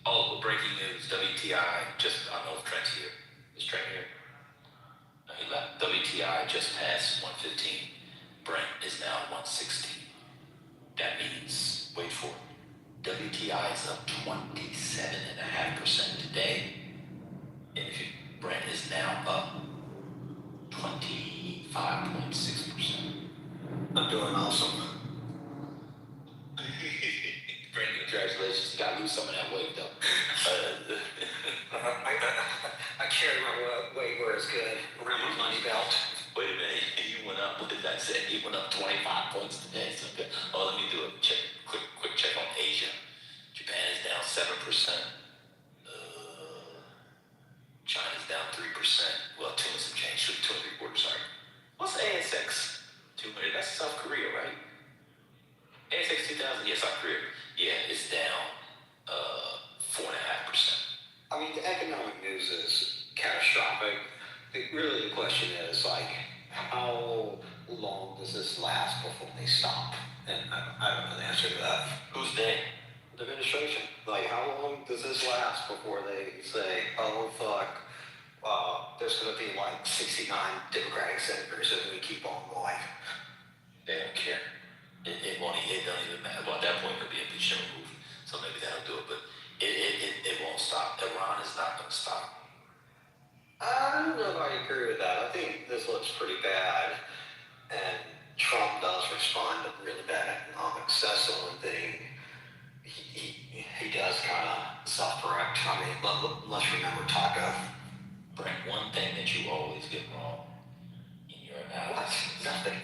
Oh, breaking news, WTI just, I don't know if Trent's here. Is Trent here? No, he left. WTI just passed 115. Brent is now 160. That means, wait for it, WTI is up 27.5% today. And Brent is now up 25.6%. I'm doing awesome. Brent, congratulations. You gotta lose some of that weight, though. I carry my weight where it's good, around my money belt. Wait a minute, you went up, what did that say? You went up 25 points today, so good. Oh, let me do a quick check on Asia. Japan is down 7%. China's down 3%. Well, 2 and some change, 2 and 3/4, sorry. What's ASX 200? That's South Korea, right? ASX 2000, yeah, South Korea. Yeah, it's down 4.5%. I mean, the economic news is catastrophic. The question is, how long does this last before they stop? And I don't know the answer to that. Who's they? The administration. How long does this last before they say, oh, fuck, there's going to be 69 Democratic senators and we keep on going? They don't care. It don't even matter. Well, at that point, it'll be impeachment removed, so maybe that'll do it, but it won't stop. Iran is not going to stop. I don't know if I agree with that. I think this looks pretty bad, and Trump does respond to really bad economics. That's the one thing he does kind of self-correct. I mean, let's remember Taco. Brent, one thing that you always get wrong in your analysis. Nothing.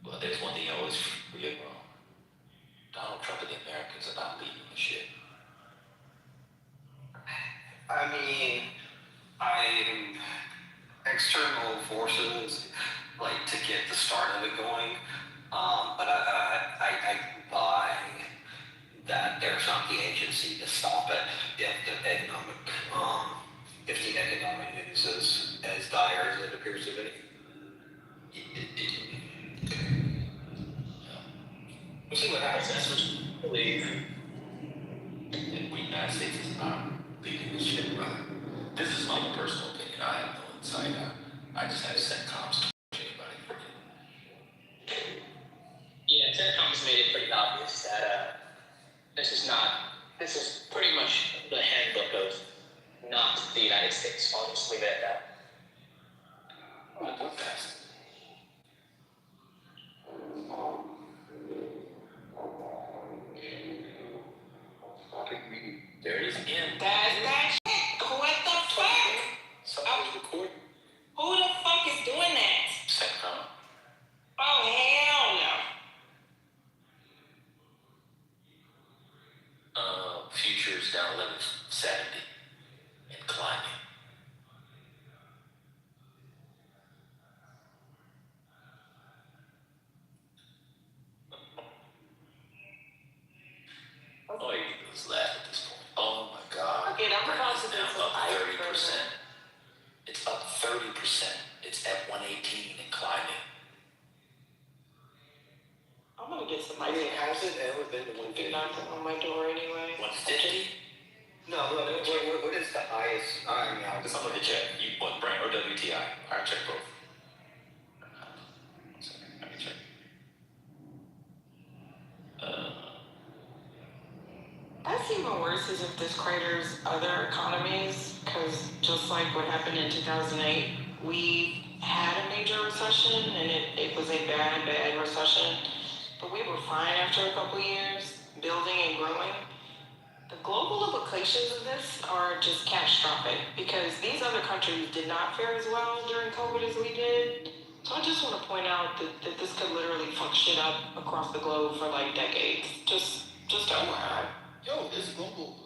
Well, there's one thing you always get wrong. Donald Trump and the Americans are not leading the shit. I mean, external forces to get the start of it going, but I buy that there's not the agency to stop it if the economic news is as dire as it appears to be. We'll see what happens. That's what you believe. And we United States is not leading this shit, brother. This is my own personal opinion. I have no insight. I just have sent comms to anybody. Yeah, CENTCOM's made it pretty obvious that this is pretty much the handbook of not the United States. I'll just leave it at that. What fast? There it is again. That's that shit. mean, has it ever been the 150? Knocking on my door anyway. 150? No, what is the highest? I mean, Let's look at check. You want Brent or WTI? All right, check both. One second, let me check. That's even worse is if this craters other economies, because just like what happened in 2008, we had a major recession and it was a bad recession, but we were fine after a couple of years, building and growing. The global implications of this are just catastrophic because these other countries did not fare as well during COVID as we did. So I just want to point out that this could literally fuck shit up across the globe for like decades. Just FYI. Yo, this global,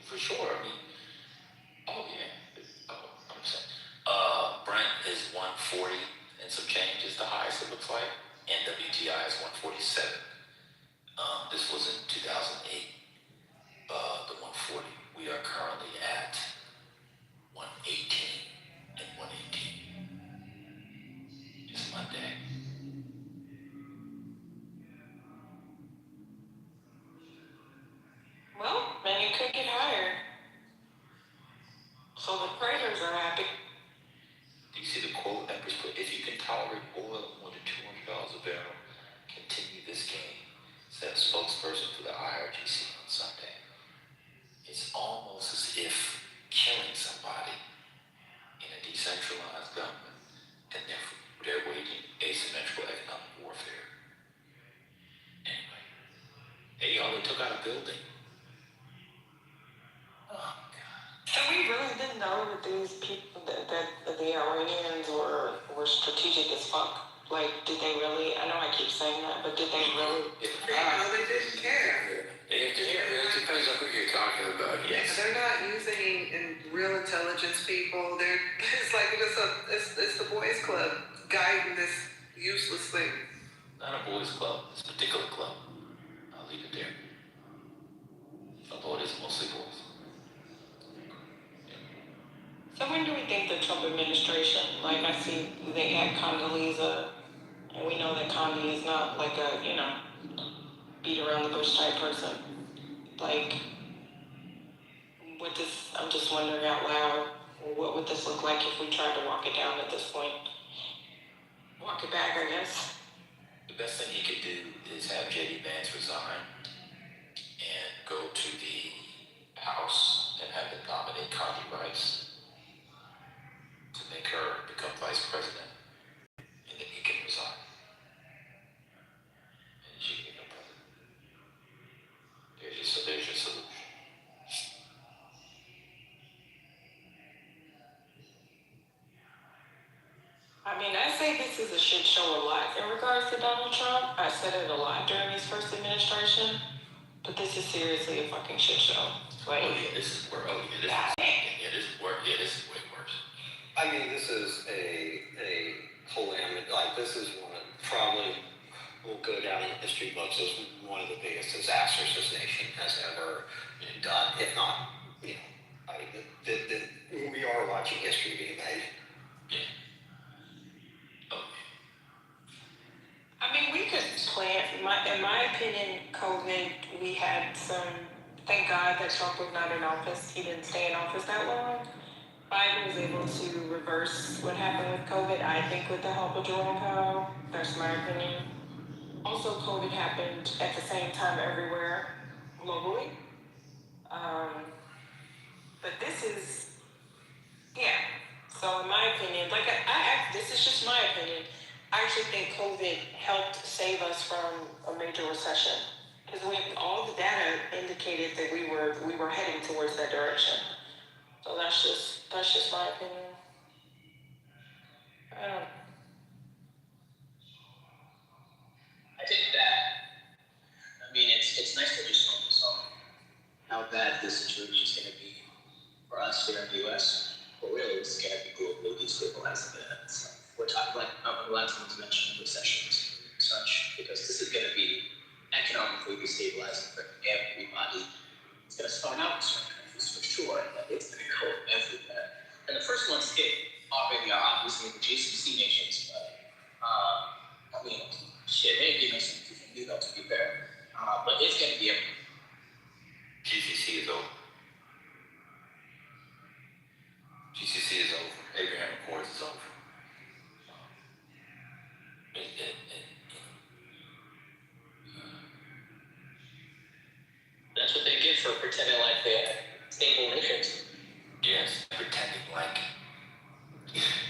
for sure. I mean, oh yeah. Oh, I'm saying. Brent is 140 and some change is the highest it looks like, and WTI is 147. This was in 2008. The 140. We are currently at 118 and 118. It's Monday. Well, then it could get higher. So the craters are happy. Do you see the quote that was put? If you can tolerate oil more than $200 a barrel, continue this game, said a spokesperson for the IRGC on Sunday. It's almost as if killing somebody in a decentralized government and they're waging asymmetrical economic warfare. Anyway, they only took out a building. Oh, God. So we really didn't know that these people, that the Iranians were strategic as fuck. Like, did they really, I know I keep saying that, but did they really? No, they didn't care. It depends on who you're talking about. Yes. They're not using real intelligence people. It's like it's the boys club guiding this useless thing. Not a boys' club, it's a particular club. I'll leave it there. Although it is mostly boys. So when do we think the Trump administration, like I see they had Condoleezza, and we know that Condi is not like a, beat around the bush type person. Like, I'm just wondering out loud, what would this look like if we tried to walk it down at this point? Walk it back, I guess. The best thing he could do is have J.D. Vance resign and go to the House and have them nominate Condi Rice to make her become vice president, and then he can resign. And she can become president. There's your solution. I mean, I say this is a shit show a lot in regards to Donald Trump. I said it a lot during his first administration, but this is seriously a fucking shit show. Like, This is way worse. I mean, this is a calamity. Like, this is probably will go down in the history books as one of the biggest disasters this nation has ever done, if not, we are watching history being made. I mean, we could plan, in my opinion, COVID, we had thank God that Trump was not in office. He didn't stay in office that long. Biden was able to reverse what happened with COVID, I think, with the help of Jerome Powell. That's my opinion. Also, COVID happened at the same time everywhere globally. But this is, so in my opinion, this is just my opinion, I actually think COVID helped save us from a major recession. Because all the data indicated that we were heading towards that direction. So that's just my opinion. I think that, it's nice to just focus on how bad this situation is going to be for us here in the U.S., but really it's going to be globally destabilizing it. We're talking about, I'm glad someone's mentioning recessions and such, because this is going to be economically destabilizing for everybody. It's going to start out in certain countries for sure, but it's going to go everywhere. And the first ones hit already are obviously the GCC nations, but maybe give us some to be fair. but it's going to be a GCC is over. GCC is over. Abraham Accords is over. That's what they get for pretending like they have stable nations. Yes, pretending like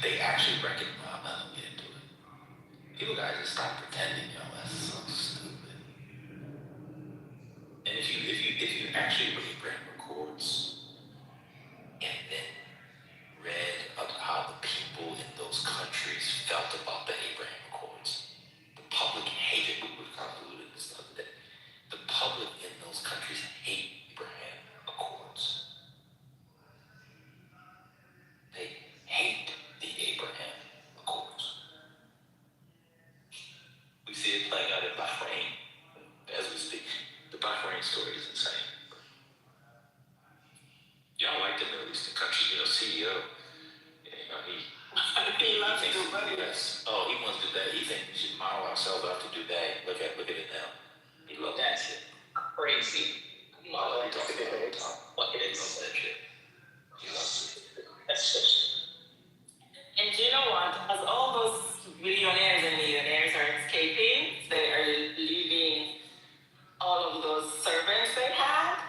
they actually recognize. I'm not gonna get into it. People gotta just stop pretending, yo. That's so stupid. And if you actually read Abraham Accords and then read about how the people in those countries felt about the Abraham Accords, the public hated. We kind of alluded to this the other day. The public in those countries hate Abraham Accords. They hate the Abraham Accords. We see it playing out in Bahrain as we speak. The Bahrain story is insane. Y'all like the Middle Eastern countries, CEO. He loves Dubai. Yes. Oh, he wants Dubai. He thinks we should model ourselves after Dubai. Look at it now. He loves that shit. Crazy. Oh, he talks about it all the time. What it is. That shit. He loves it. That's just. And do you know what? As all those billionaires and millionaires are escaping, they are leaving all of those servants they had.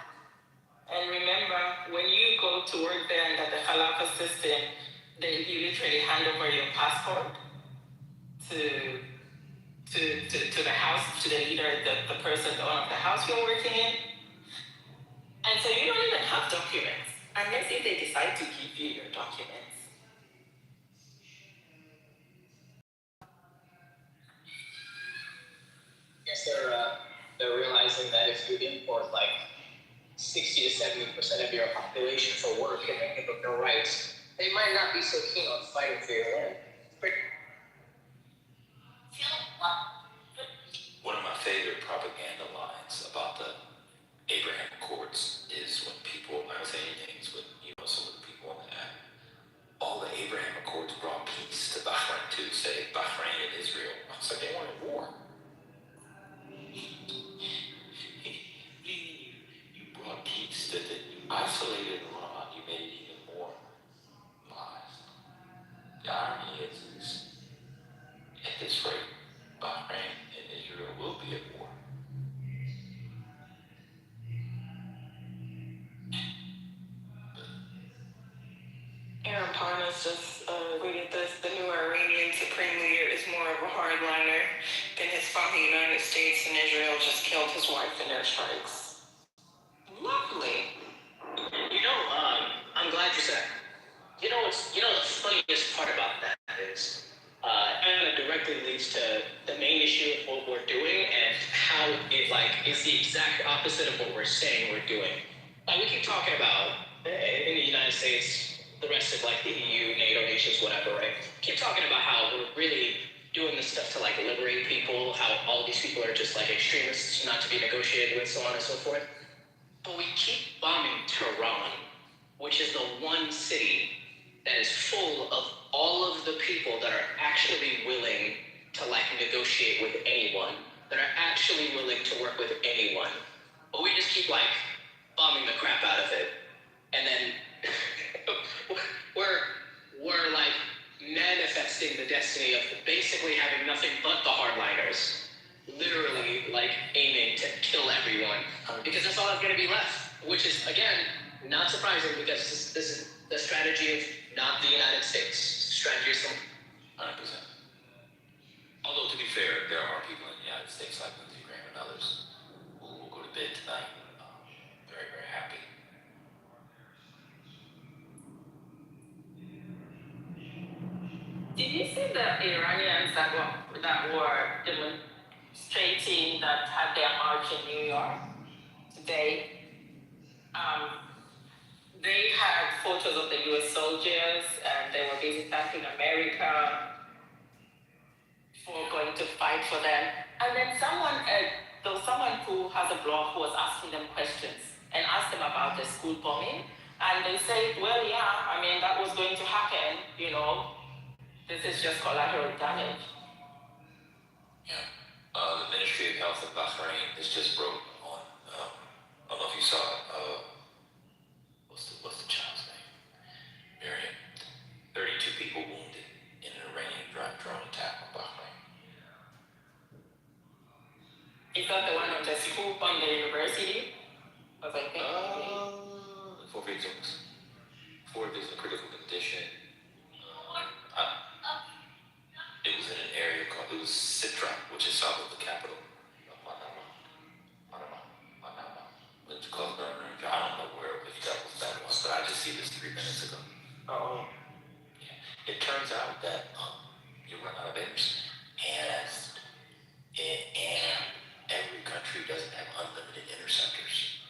And remember, when you go to work there under the Khalifa system, you literally hand over your passport to the house, to the leader, the person, the owner of the house you're working in. And so you don't even have documents, unless if they decide to give you your documents. I guess they're realizing that if you import like 60 to 70% of your population for work and they give up their rights, they might not be so keen on fighting for your land. One of my favorite propaganda lines about the Abraham Accords is when people, I don't say anything, but some of the people on the app, all the Abraham Accords brought peace to Bahrain too, say Bahrain and Israel. I was like, they wanted war. You brought peace that you isolated Iran, you made it even more lies. The irony is at this rate, Bahrain and Israel will be at war. Aaron Parnas just tweeted this. The new Iranian Supreme Leader is more of a hardliner than his father. United States and Israel just killed his wife in airstrikes. Lovely. I'm glad you said. The funniest part about that is, and it directly leads to the main issue of what we're doing and how it is the exact opposite of what we're saying we're doing. We keep talking about in the United States, the rest of the EU, NATO nations, whatever, right? Keep talking about how we're really doing this stuff to liberate people, how all these people are just extremists not to be negotiated with, so on and so forth. But we keep bombing Tehran, which is the one city that is full of all of the people that are actually willing to negotiate with anyone, that are actually willing to work with anyone. But we just keep bombing the crap out of it. And then we're manifesting the destiny of basically having nothing but the hardliners, literally aiming to kill everyone, because that's all that's going to be left, which is, again, not surprising, because this is the strategy of not the United States. Strategy is 100%. Although, to be fair, there are people in the United States like Lindsey Graham and others who will go to bed tonight very, very happy. Did you see the Iranians that were demonstrating, that had their march in New York today? They had photos of the US soldiers, and they were busy thanking America for going to fight for them. And then there was someone who has a blog who was asking them questions and asked them about the school bombing. And they said, well, yeah, that was going to happen, this is just collateral damage. Yeah. The Ministry of Health in Bahrain has just broke on, I don't know if you saw it, what's the child's name? Miriam. 32 people wounded in an Iranian drone attack on Bahrain. Is that the one on the school on the university? Was I thinking? Four victims in critical condition. It was in an area called, it was Sitra, which is south of the capital. It's called, I don't know where, if that was that one, but I just see this 3 minutes ago. Oh. Yeah. It turns out that you run out of interest, and every country doesn't have unlimited interceptors.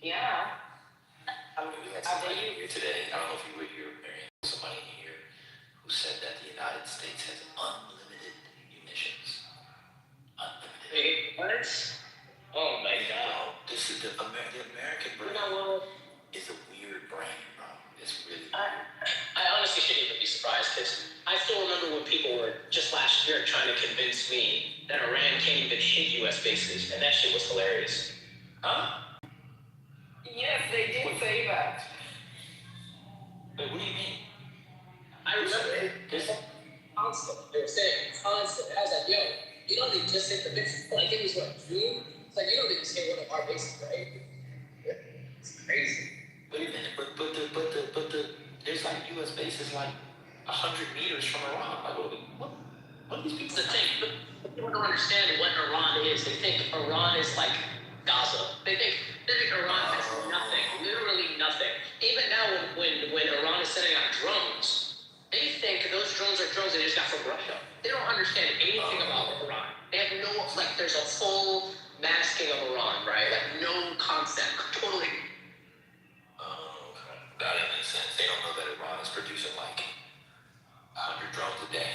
Yeah. We had somebody here today, I don't know if you were here, Marion, somebody here who said that the United States has unlimited munitions. Unlimited. Wait, what? Oh my God. This is the American brain. You know what? It's a weird brain, bro. It's really I honestly shouldn't even be surprised because I still remember when people were just last year trying to convince me that Iran can't even hit U.S. bases, and that shit was hilarious. Huh? Yes, they did say that. Wait, what do you mean? I remember it. Constant. They were saying constant. I was like, yo, you know they just hit the base. Like it was what, June? It's like, you know they just hit one of our bases, right? It's crazy. Wait a minute, but there's like U.S. bases like 100 meters from Iran. Like, what are these people? The thing, people don't understand what Iran is. They think Iran is like Gaza. They think Iran has nothing, literally nothing. Even now, when Iran is sending out drones, they think those drones are drones they just got from Russia. They don't understand anything about Iran. They have no, like, there's a full masking of Iran, right? Like, no concept, totally. Okay. That makes sense. They don't know that Iran is producing like 100 drones a day.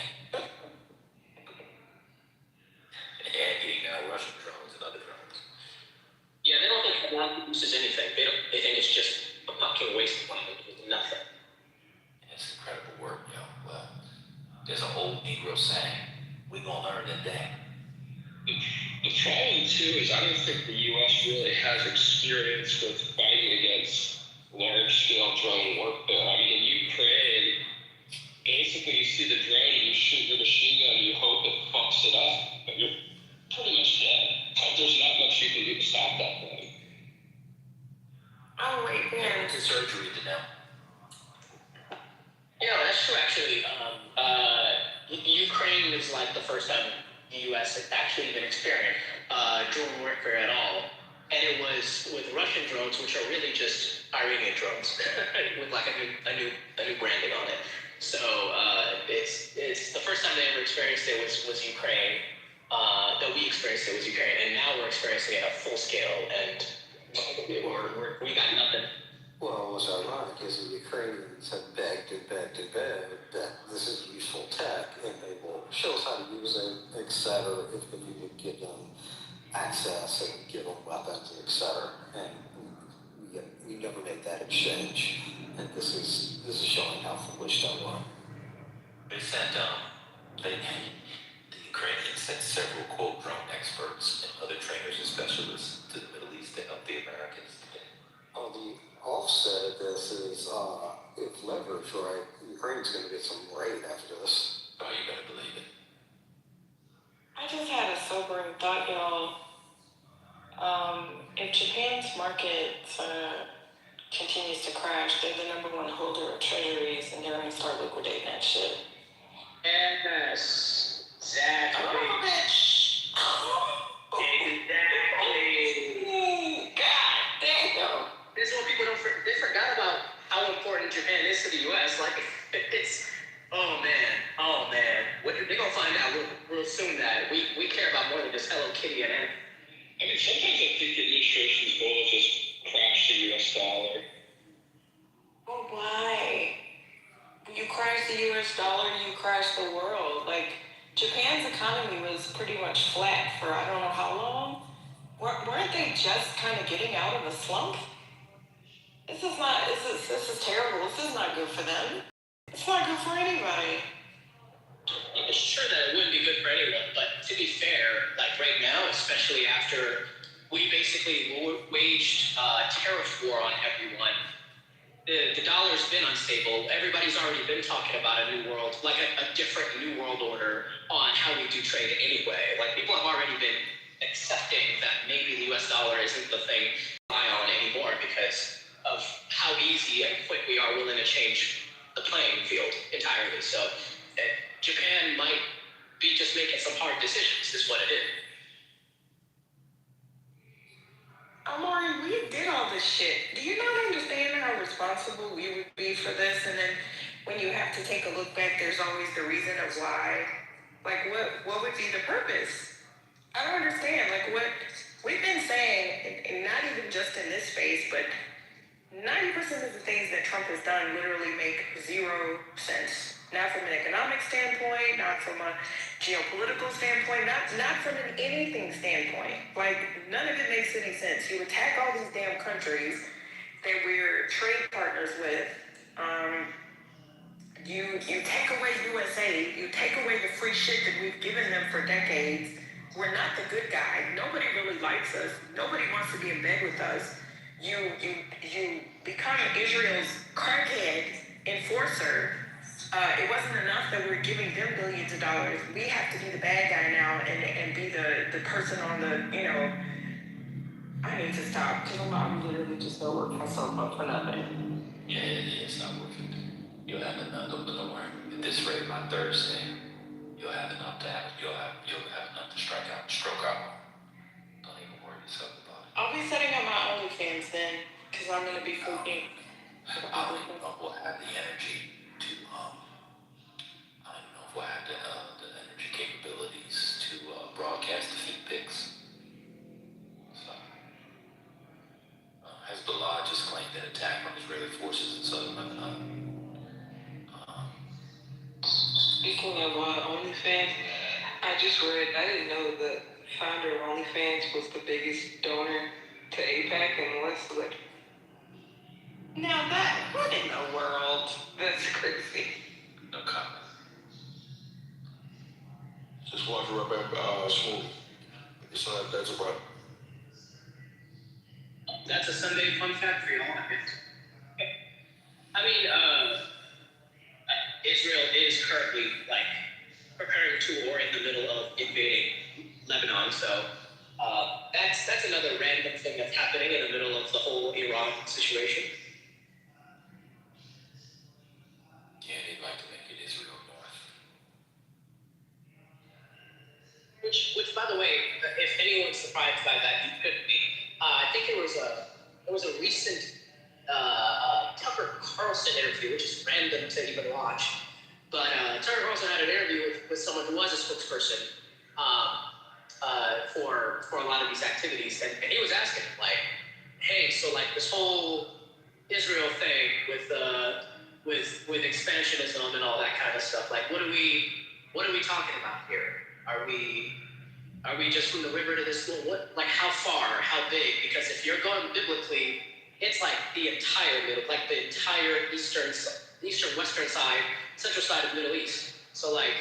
And getting Russian drones and other drones. Yeah, they don't think Iran produces anything. They think it's just a fucking waste of money. It's nothing. It's incredible work, yo. Well, there's an old Negro saying, we gonna learn today. The problem too is I don't think the U.S. really has experience with fighting against large-scale drone warfare. I mean, in Ukraine, basically you see the drone and you shoot your machine gun and you hope it fucks it up, but you're pretty much dead. There's not much you can do to stop that thing. Oh, wait, there. It's a surgery to them. Yeah, that's true, actually. Ukraine is like the first time the U.S. had actually even experienced drone warfare at all. And it was with Russian drones, which are really just Iranian drones, with like a new branding on it. So it's the first time they ever experienced it was Ukraine. That we experienced it was Ukraine, and now we're experiencing it at full scale, and we got nothing. Well, what's ironic is the Ukrainians have begged that this is useful tech, and they will show us how to use it, etc. If you can give them access and give them weapons, etc. And we never made that exchange, and this is showing how foolish that was. They sent the Ukrainians sent several quote drone experts and other trainers and specialists to the Middle East to help the Americans. Well, the offset of this is if leverage, right? Ukraine's going to get some raid after this. Oh, you better believe it. I just had a sobering thought, y'all. If Japan's market continues to crash, they're the #1 holder of treasuries, and they're going to start liquidating that shit. Yes, exactly. Bitch. Exactly. God damn. This is what people they forgot about how important Japan is to the U.S. Like, it's, oh man. They're gonna find out real soon that we care about more than just Hello Kitty and anime. I mean, sometimes I think the administration's goal is just crash the U.S. dollar. But why? You crash the US dollar, you crash the world. Like, Japan's economy was pretty much flat for I don't know how long. Weren't they just kind of getting out of a slump? This is terrible. This is not good for them. It's not good for anybody. sure that it wouldn't be good for anyone, but to be fair, like right now, especially after we basically waged tariff war on everyone, the dollar's been unstable. Everybody's already been talking about a new world, like a different new world order on how we do trade anyway. Like people have already been accepting that maybe the US dollar isn't the thing to rely on anymore because of how easy and quick we are willing to change the playing field entirely. So Japan might be just making some hard decisions, is what it is. Amari, we did all this shit. Do you not understand how responsible we would be for this? And then when you have to take a look back, there's always the reason of why. Like, what would be the purpose? I don't understand. Like, what we've been saying, and not even just in this space, but 90% of the things that Trump has done literally make zero sense. Not from an economic standpoint, not from a geopolitical standpoint, not from an anything standpoint. Like, none of it makes any sense. You attack all these damn countries that we're trade partners with. You take away USA, you take away the free shit that we've given them for decades. We're not the good guy. Nobody really likes us. Nobody wants to be in bed with us. You become Israel's crackhead enforcer. It wasn't enough that we're giving them billions of dollars. We have to be the bad guy now and be the person on the, I need to stop because I'm literally just gonna work myself up for nothing. Yeah, it's not worth it. You'll have enough. Don't worry. At this rate, by Thursday, you'll have enough to strike out, stroke out. Don't even worry yourself about it. I'll be setting up my OnlyFans then, because I'm gonna be freaking. I don't even know if we'll have the energy to. I don't know if we'll have the energy capabilities to broadcast the feed pics. So, Hezbollah just claimed an attack on Israeli forces in southern Lebanon. Speaking of OnlyFans, I just read, I didn't know the founder of OnlyFans was the biggest donor to AIPAC and Westwood. Now what in the world? That's crazy. No comment. Just watch her up at Smooth. It's not that's a problem. That's a Sunday fun fact for y'all. I mean, Israel is currently preparing to war in the middle of invading Lebanon, so that's another random thing that's happening in the middle of the whole Iran situation. Yeah, they'd like to make it Israel North. Which, by the way, if anyone's surprised by that, you could be. I think there was a recent Tucker Carlson interview, which is random to even watch. But Tucker Carlson had an interview with someone who was a spokesperson for a lot of these activities, and he was asking like, "Hey, so like this whole Israel thing with expansionism and all that kind of stuff, like what are we talking about here? Are we just from the river to this? What, like how far, how big? Because if you're going biblically, it's like the entire eastern, western side, central side of the Middle East. So like,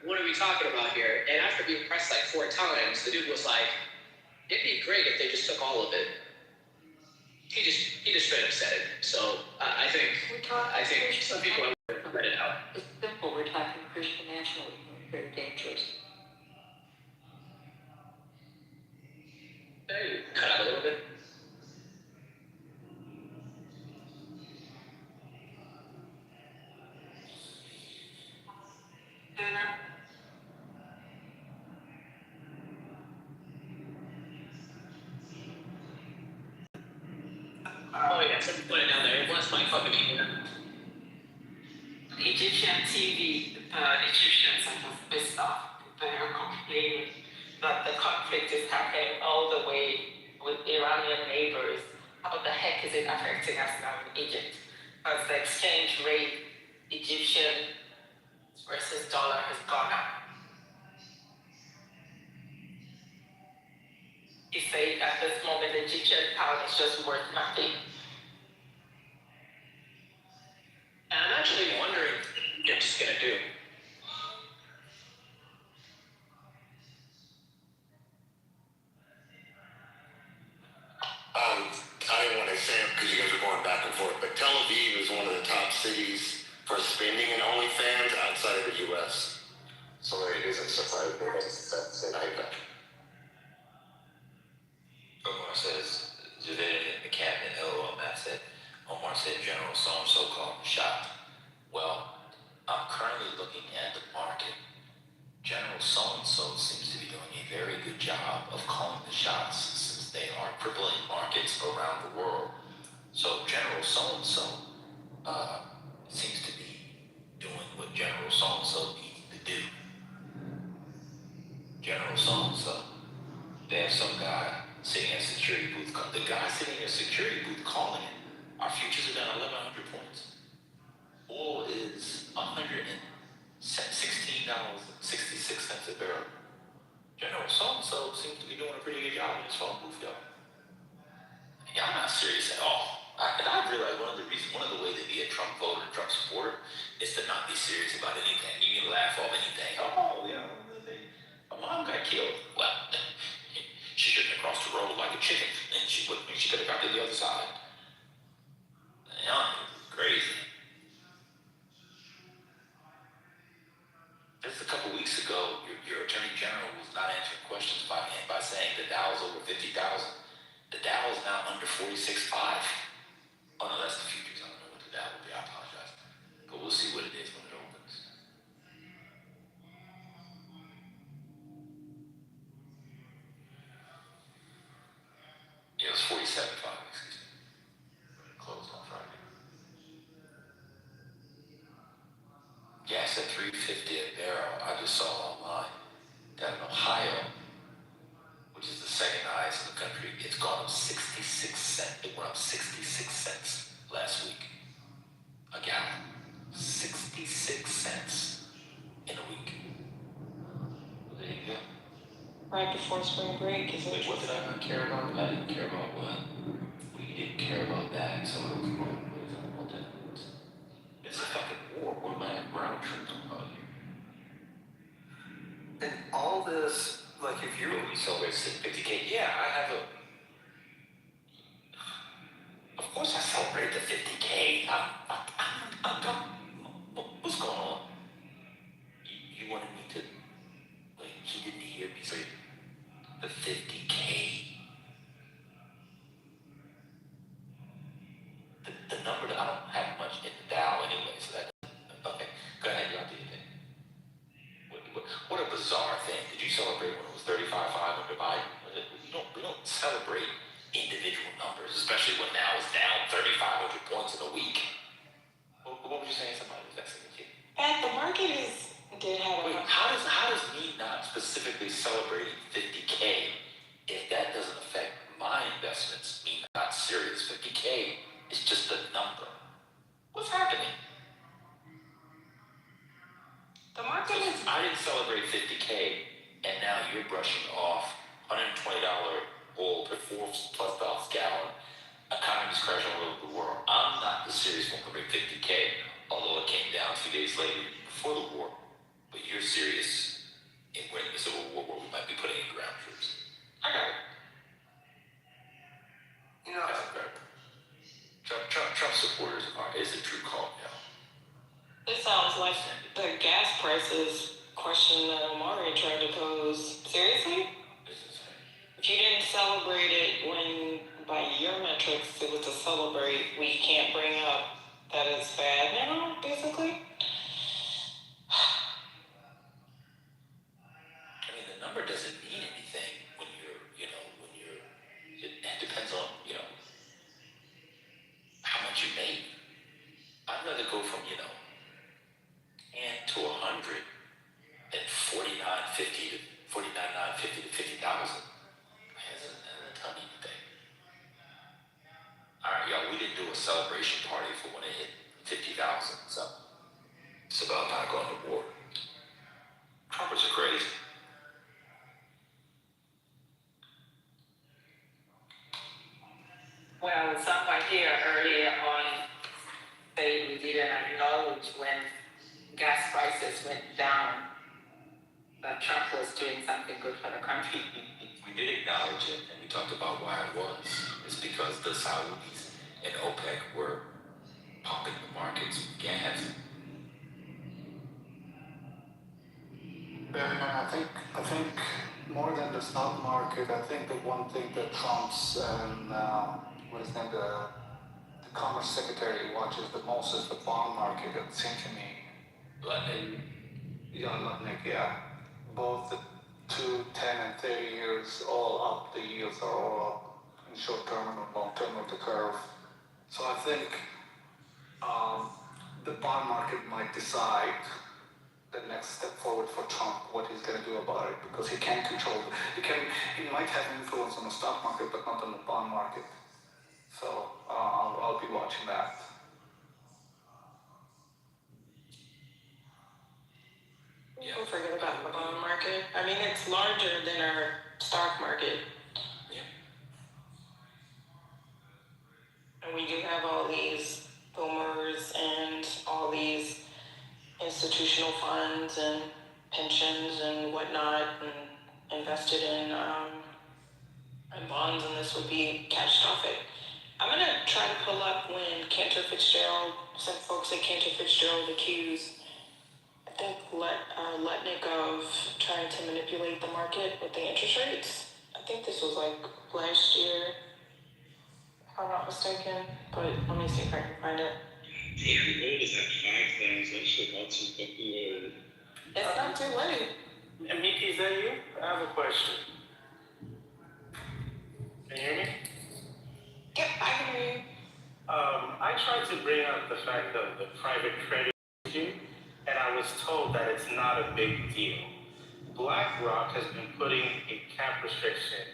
what are we talking about here?" And after being pressed like 4 times, the dude was like, "It'd be great if they just took all of it." He just straight up said it. So I think some people have read it out. It's simple. We're talking Christian nationalism. Very dangerous. Hey, cut out a little bit. Oh yeah, somebody put it down there. Bless my fucking email. Egyptian TV, the Egyptians are just pissed off. They're complaining that the conflict is happening all the way with Iranian neighbors. How the heck is it affecting us now in Egypt? As the exchange rate, Egyptian versus dollar has gone up. He said at this moment, the Egyptian pound is just worth nothing. And I'm actually wondering what Egypt's gonna do. cities for spending in OnlyFans outside of the U.S. So it isn't surprising that that's an iPad. Omar says, Javed in the cabinet, LOL, Matt said, Omar said General so-and-so called him shot. Well, I'm currently looking at the market. General so-and-so seems to be doing a very good job of calling the shots since they are crippling markets around the world. So General so-and-so seems to be doing what General so-and-so needs to do. General so-and-so, they have some guy sitting in a security booth. The guy sitting in a security booth calling it. Our futures are down 1,100 points. Oil is $116.66 a barrel. General so-and-so seems to be doing a pretty good job in his phone booth, y'all. Y'all not serious at all. And I realize one of the ways to be a Trump voter, Trump supporter, is to not be serious about anything. You can laugh off anything. Oh, you know, my mom got killed. Well, she shouldn't have crossed the road like a chicken, and she could have got to the other side. Y'all crazy. Just a couple weeks ago, your attorney general was not answering questions by saying the Dow is over 50,000. The Dow is now under 46.5. Oh no, that's the futures. I don't know what the Dow will be. I apologize. But we'll see what it is when it opens. Yeah, it was 47.5, excuse me. When it closed on Friday. Gas at $3.50 a barrel. I just saw online that in Ohio, which is the second highest in the country, it's gone up 66 cents. It went up 66 cents last week. A gallon. 66 cents in a week. Well, there you go. Right before spring break, is it? Wait, what did I not care about? I didn't care about what? We didn't care about that. So what is that? It's a fucking war. What am I at ground truth about here? And all this, like if you We celebrate 50K. Yeah, I have a. Of course, I celebrate the 50K. What's going on? You wanted me to. Like, he didn't hear me say the 50K. The number that I don't have much in the Dow anyway, so that. Okay, go ahead, y'all do your thing. What a bizarre thing. Did you celebrate when it was 35.5 under Biden? We don't celebrate individual numbers, especially when now it's down 3,500 points in a week. What were you saying? Somebody was asking me. And the market did have Wait, how does me not specifically celebrating 50K if that doesn't affect my investments? Me not serious. 50K is just a number. What's happening? The market is. I didn't celebrate 50K, and now you're brushing off $120 oil per $4+ gallon. Economy's crashing all over the world. I'm not the serious one for 50K, although it came down 2 days later before the war. But you're serious in winning the Civil War where we might be putting in ground troops. I got it. You know, that's incredible. Trump supporters is a true call, y'all. It sounds like the gas prices question that Omari tried to pose. Seriously? If you didn't celebrate it when, by your metrics, it was to celebrate, we can't bring up that it's bad now, basically? I mean, the number doesn't mean anything when you're, it depends on, how much you make. I'd rather go from, and to 100 than 49.50 to 50,000. That's a tiny thing. All right, y'all, we didn't do a celebration party for when it hit 50,000, so it's about not going to war. Trumpers are crazy. Well, someone here earlier on said we didn't acknowledge when gas prices went down that Trump was doing something good for the country. We did acknowledge it, and we talked about why it was. It's because the Saudis and OPEC were pumping the markets think more than the stock market, I think the one thing that Trump's and what is his name, the Commerce Secretary watches the most is the bond market. It seems to me. Lutnick. Lutnick, yeah. Both the 2, 10, and 30 years all up. The yields are all up in short term and long term of the curve. So I think the bond market might decide the next step forward for Trump, what he's going to do about it, because he can't control it. He might have influence on the stock market, but not on the bond market. So I'll be watching that. Don't forget about the bond market. I mean, it's larger than our stock market. Yeah. And we do have all these boomers and all these institutional funds and pensions and whatnot and invested in bonds, and this would be catastrophic. I'm going to try to pull up when Cantor Fitzgerald, some folks at Cantor Fitzgerald accused, I think, Lutnick of trying to manipulate the market with the interest rates. I think this was like last year, if I'm not mistaken, but let me see if I can find it. Damn, gold is at 5,000. That shit about 250. It's not too late. Miki, is that you? I have a question. Can you hear me? Yep, I can hear you. I tried to bring up the fact of the private credit issue, and I was told that it's not a big deal. BlackRock has been putting a cap restriction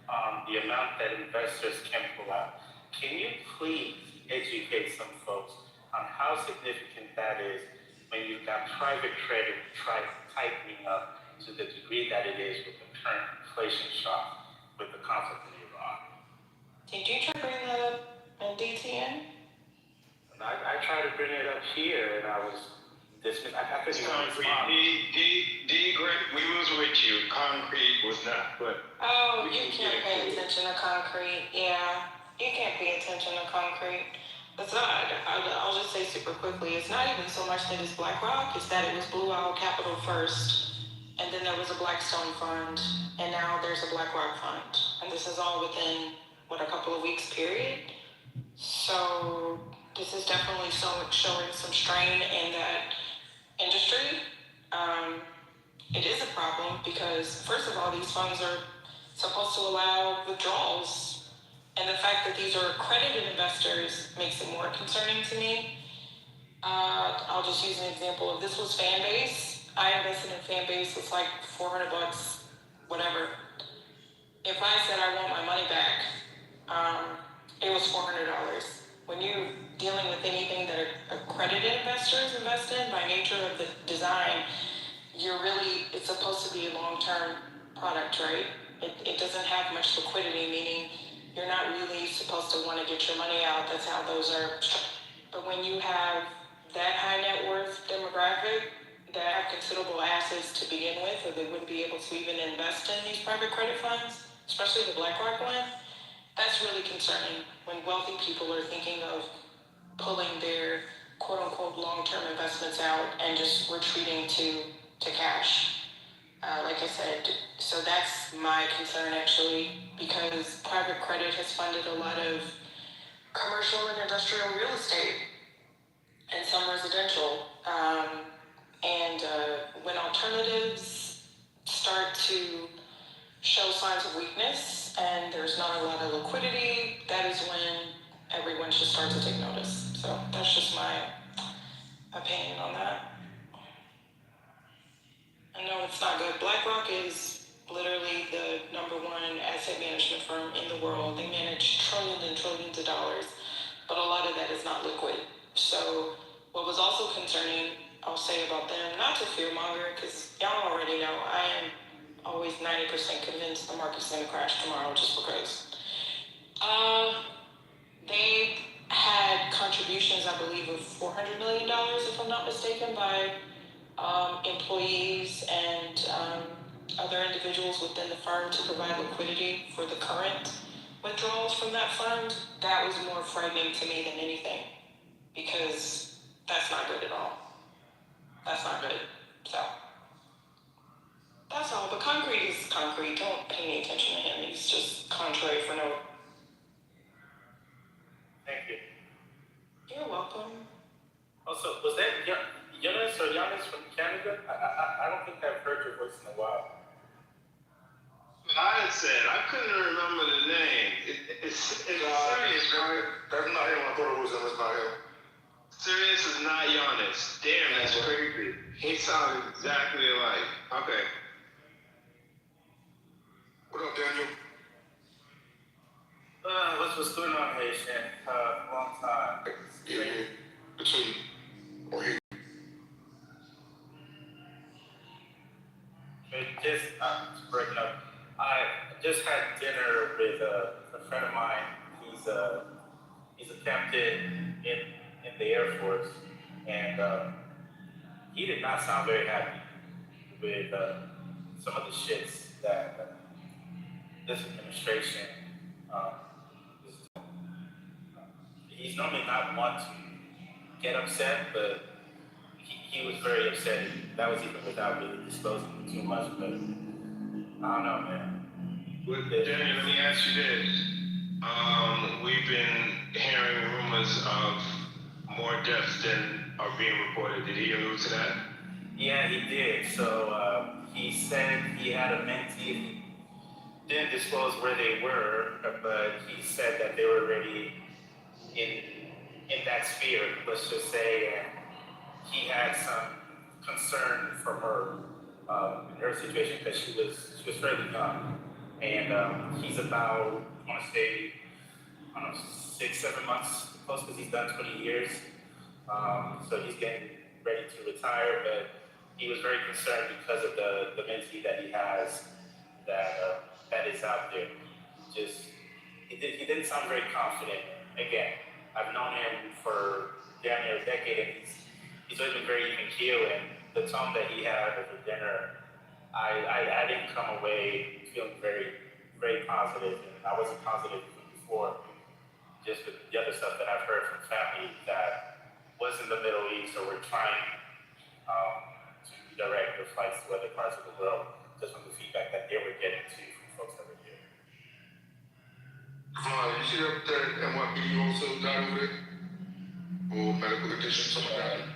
on the amount that investors can pull out. Can you please educate some folks on how significant that is when you've got private credit tightening up to the degree that it is with the current inflation shock with the conflict in Iran? Did you try to bring that up in DTN? I tried to bring it up here, and I was dismissed. I couldn't even respond. We was with you. Concrete was not, but. Oh, you can't pay attention to concrete. Yeah, you can't pay attention to concrete. It's not, I'll just say super quickly, it's not even so much that it's BlackRock, it's that it was Blue Owl Capital first, and then there was a Blackstone fund, and now there's a BlackRock fund. And this is all within, a couple of weeks period. So this is definitely showing some strain in that industry. It is a problem because, first of all, these funds are supposed to allow withdrawals. And the fact that these are accredited investors makes it more concerning to me. I'll just use an example of this was Fanbase. I invested in Fanbase. It's like $400, whatever. If I said I want my money back, it was $400. When you're dealing with anything that accredited investors invest in, by nature of the design, it's supposed to be a long-term product, right? It doesn't have much liquidity, meaning you're not really supposed to want to get your money out. That's how those are. But when you have that high net worth demographic that have considerable assets to begin with, or they wouldn't be able to even invest in these private credit funds, especially the BlackRock one, that's really concerning when wealthy people are thinking of pulling their quote unquote long-term investments out and just retreating to cash. Like I said, so that's my concern actually, because private credit has funded a lot of commercial and industrial real estate and some residential. When alternatives start to show signs of weakness and there's not a lot of liquidity, that is when everyone should start to take notice. So that's just my opinion on that. I know it's not good. BlackRock is literally the #1 asset management firm in the world. They manage trillions and trillions of dollars, but a lot of that is not liquid. So what was also concerning, I'll say about them, not to fearmonger, because y'all already know I am always 90% convinced the market's going to crash tomorrow just because. They had contributions, I believe, of $400 million, if I'm not mistaken, by employees and other individuals within the firm to provide liquidity for the current withdrawals from that fund. That was more frightening to me than anything, because that's not good at all. That's not good. So that's all. But concrete Also, was that Giannis or Giannis from Canada? I don't think I've heard your voice in a while. I said I couldn't remember the name. It's serious, right? That's not him. I thought it was him. It's not him. Serious is not Giannis. Damn, that's crazy. He sounded exactly alike. Okay. What up, Daniel? What's going on, Haitian? Long time. Yeah, between or he. Just breaking up. I just had dinner with a friend of mine. He's a captain in the Air Force, and he did not sound very happy with some of the shits that this administration is doing. He's normally not one to get upset, but he was very upset. That was even without really disclosing too much, but I don't know, man. Well, Daniel, let me ask you this. We've been hearing rumors of more deaths than are being reported. Did he allude to that? Yeah, he did. So he said he had a mentee. He didn't disclose where they were, but he said that they were already in that sphere, let's just say, and he had some concern for her in her situation because she was fairly young, and he's about, I want to say, I don't know, 6-7 months close because he's done 20 years, so he's getting ready to retire, but he was very concerned because of the mentee that he has that is out there. He didn't sound very confident. Again, I've known him for damn near a decade, and he's always been very even keel, and the tone that he had over dinner, I didn't come away feeling very, very positive, and I wasn't positive before, just with the other stuff that I've heard from family that was in the Middle East or were trying to redirect their flights to other parts of the world, just from the feedback that they were getting too from folks that were here. You see that NYPD also died over there? Or medical condition, something like that?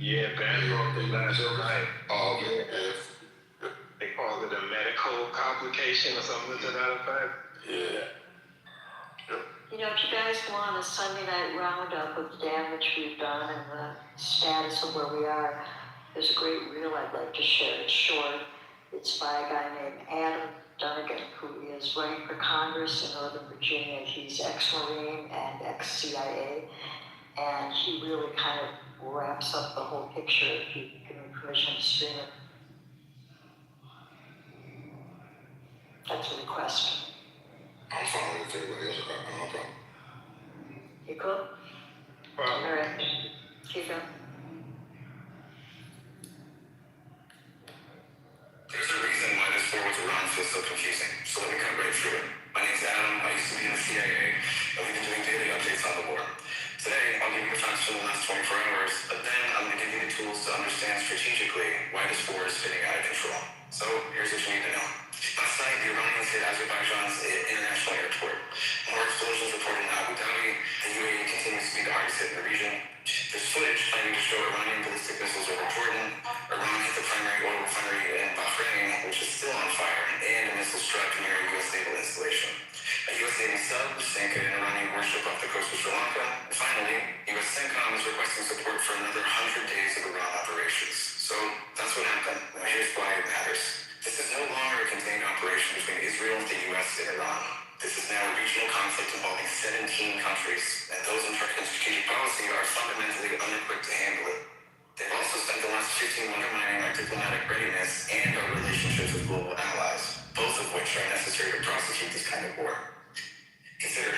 Yeah, Bangalore last night. Oh, okay. Yeah. They call it a medical complication or something to that effect. Yeah. You know, if you guys want a Sunday night roundup of the damage we've done and the status of where we are, there's a great reel I'd like to share. It's short. It's by a guy named Adam Dunnigan, who is running for Congress in Northern Virginia. He's ex-Marine and ex-CIA, and he really kind of wraps up the whole picture if you give me permission to stream it. That's a request. I'm fine with everybody else. No problem. You cool? All right. Keep going. There's a reason why this war with Iran feels so confusing, so let me cut right through it. My name's Adam, I used to be in the CIA, and we've been doing daily updates on the war. Today, I'll give you the facts from the last 24 hours, but then I'm going to give you the tools to understand strategically why this war is spinning out of control. So, here's what you need to know. Last night, the Iranians hit Azerbaijan's international airport. More explosions reported in Abu Dhabi. The UAE continues to be the hardest hit in the region. There's footage claiming to show Iranian ballistic missiles over Jordan. Iran hit the primary oil refinery in Bahrain, which is still on fire, and a missile struck near a U.S. naval installation. A U.S. Navy sub sank an Iranian warship off the coast of Sri Lanka. And finally, U.S. CENTCOM is requesting support for another 100 days of Iran operations. So that's what happened. Now here's why it matters. This is no longer a contained operation between Israel, the U.S., and Iran. This is now a regional conflict involving 17 countries, and those in charge of strategic policy are fundamentally unequipped to handle it. They've also spent the last 15 undermining our diplomatic readiness and our relationships with global allies, both of which are necessary to prosecute this kind of war. Consider,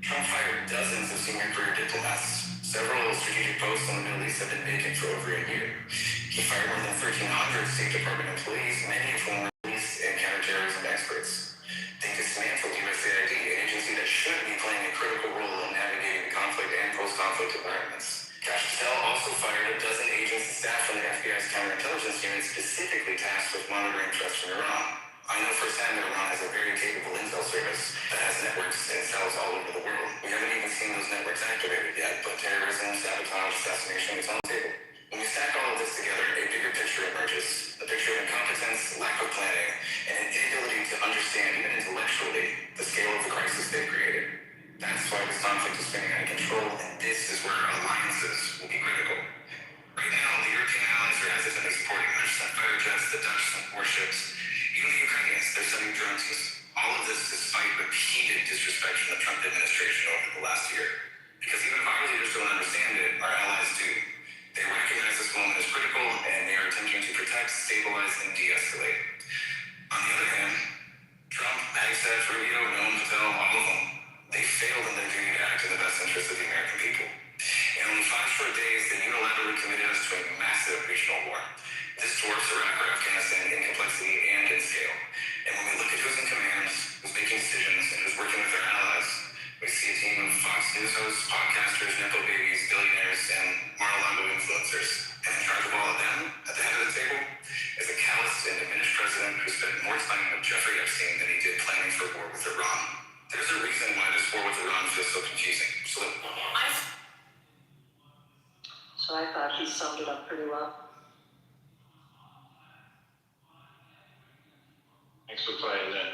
Trump fired dozens of senior career diplomats. Several strategic posts in the Middle East have been vacant for over a year. He fired more than 1,300 State Department employees, many of whom were police and counterterrorism experts. They dismantled USAID, an agency that should be playing a critical role in navigating the conflict and post-conflict environments. Cash Patel also fired a dozen agents and staff from the FBI's counterintelligence unit specifically tasked with monitoring threats from Iran. I I know firsthand that Iran has a very capable intel service that has networks and cells all over the world. We haven't even seen those networks activated yet, but terrorism, sabotage, assassination is on the table. When we stack all of this together, a bigger picture emerges. A picture of incompetence, lack of planning, and an inability to understand, even intellectually, the scale of the crisis they've created. That's why this conflict is spinning out of control, and this is where alliances will be critical. Right now, the European allies are hesitantly supporting. They're sent fighter jets, the Dutch sent warships. Even the Ukrainians, they're sending drones. All of this despite repeated disrespect from the Trump administration over the last year. Because even if our leaders don't understand it, our allies do. They recognize this moment as critical, and they are attempting to protect, stabilize, and de-escalate. On the other hand, Trump, Hagstad, Rubio, Noam Patel, all of them, they failed in their duty to act in the best interest of the American people. In only 5 short days, they unilaterally committed us to a massive regional war. This dwarfs Iraq or Afghanistan in complexity and in scale. And when we look at who's in command, who's making decisions, and who's working with our allies, we see a team of Fox News hosts, podcasters, Nepo babies, billionaires, and Mar-a-Lago influencers. And in charge of all of them, at the head of the table, is a calloused and diminished president who spent more time with Jeffrey Epstein than he did planning for war with Iran. There's a reason why this war with Iran feels so confusing. So I thought he summed it up pretty well. Thanks for playing that.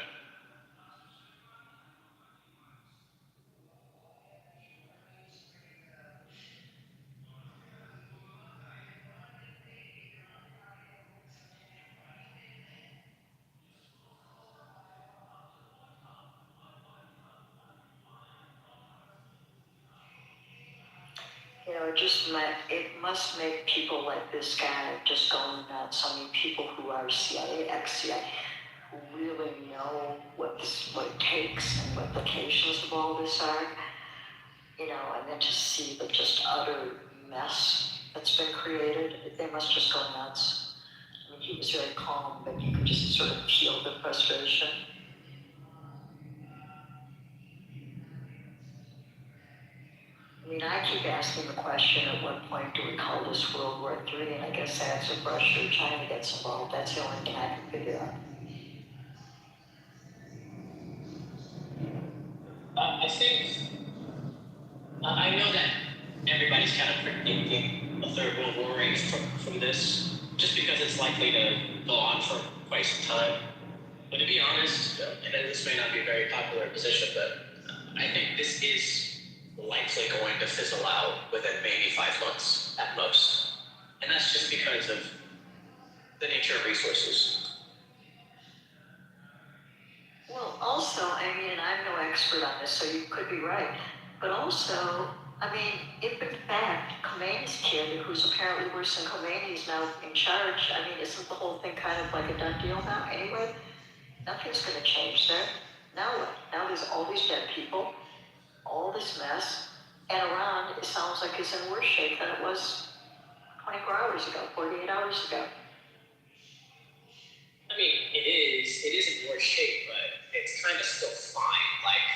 You know, it must make people like this guy just going nuts. I mean, people who are CIA, ex-CIA, who really know what it takes and what the implications of all this are. You know, and then to see the just utter mess that's been created, they must just go nuts. I mean, he was very calm, but you could just sort of feel the frustration. I mean, I keep asking the question, at what point do we call this World War III? And I guess that's if Russia or China gets involved. That's the only thing I can figure out. I think, I know that everybody's kind of predicting a third World War range from this, just because it's likely to go on for quite some time. But to be honest, and this may not be a very popular position, but I think this is likely going to fizzle out within maybe 5 months at most. And that's just because of the nature of resources. Well, also, I mean, and I'm no expert on this, so you could be right. But also, I mean, if in fact Khomeini's kid, who's apparently worse than Khomeini, is now in charge, I mean, isn't the whole thing kind of like a done deal now anyway? Nothing's going to change there. Now what? Now there's all these dead people, all this mess, and Iran, it sounds like, is in worse shape than it was 24 hours ago, 48 hours ago. I mean, it is in worse shape, but it's kind of still fine. Like,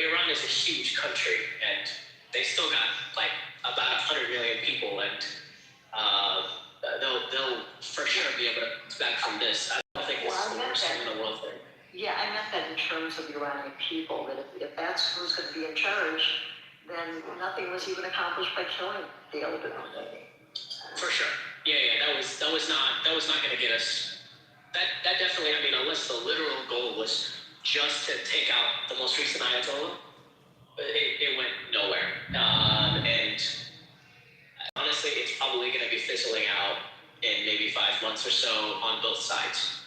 Iran is a huge country, and they still got, like, about 100 million people, and they'll for sure be able to bounce back from this. I don't think this is the worst thing in the world for them. Yeah, I meant that in terms of the Iranian people, that if that's who's going to be in charge, then nothing was even accomplished by killing the elder. For sure. Yeah, that was not going to get us. That definitely, I mean, unless the literal goal was just to take out the most recent Ayatollah, it went nowhere. And honestly, it's probably going to be fizzling out in maybe 5 months or so on both sides.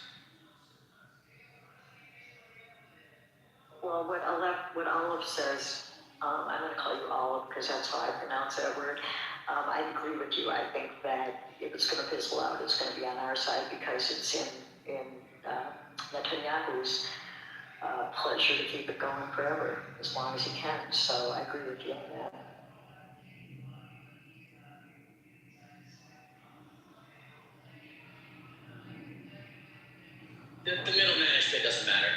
Well, what Olive says, I'm going to call you Olive because that's how I pronounce that word. I agree with you. I think that if it's going to fizzle out, it's going to be on our side because it's in Netanyahu's pleasure to keep it going forever, as long as he can. So I agree with you on that. The middle management doesn't matter.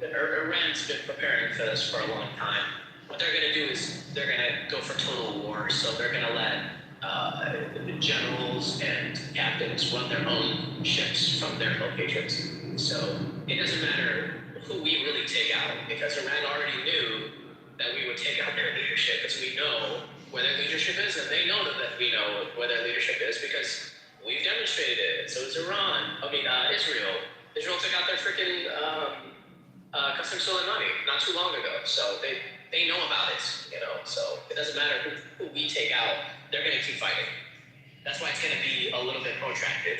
Iran's been preparing for this for a long time. What they're going to do is they're going to go for total war. So they're going to let the generals and captains run their own ships from their locations. So it doesn't matter who we really take out, because Iran already knew that we would take out their leadership, because we know where their leadership is, and they know that we know where their leadership is, because we've demonstrated it. So is Israel. Israel took out their freaking Qasem Soleimani not too long ago. So they know about it, So it doesn't matter who we take out, they're going to keep fighting. That's why it's going to be a little bit protracted.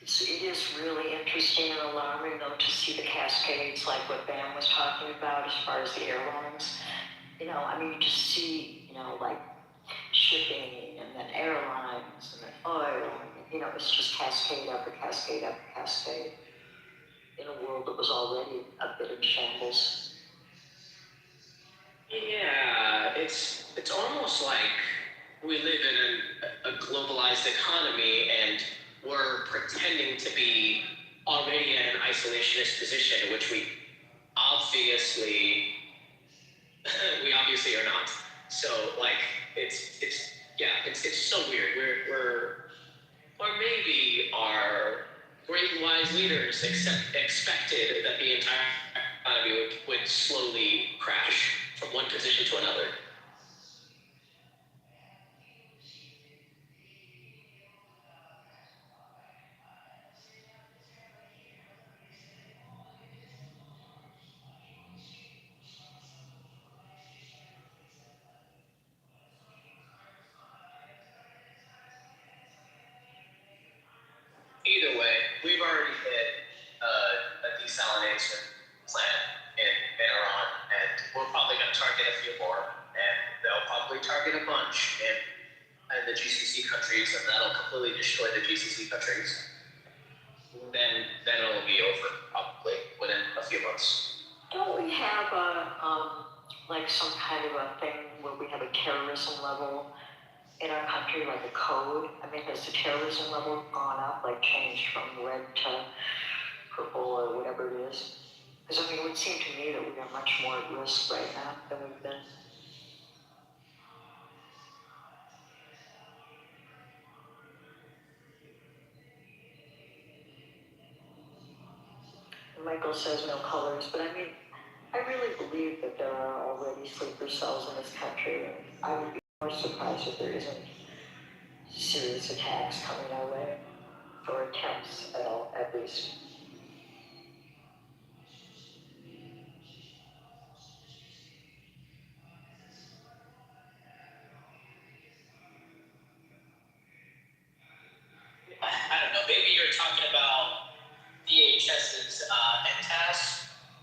It is really interesting and alarming, though, to see the cascades like what Bam was talking about as far as the airlines. You just see, like shipping and then airlines and then oil. It's just cascade after cascade after cascade in a world that was already a bit in shambles. Yeah, it's almost like we live in a globalized economy, and we're pretending to be already at an isolationist position, which we obviously are not. So it's so weird. Or maybe our great wise leaders expected that the entire economy would slowly crash from one position to another. Either way, we've already hit a desalination plant in Iran, and we're probably going to target a few more, and they'll probably target a bunch in the GCC countries, and that'll completely destroy the GCC countries. Then it'll be over, probably within a few months. Don't we have some kind of a thing where we have a terrorism level in our country, like a code? Has the terrorism level gone up, changed from red to purple or whatever it is? Because it would seem to me that we are much more at risk right now than we've been. Michael says no colors, but I really believe that there are already sleeper cells in this country, and I would be more surprised if there isn't serious attacks coming our way, or attempts at least. I don't know, maybe you're talking about DHS's NTAS,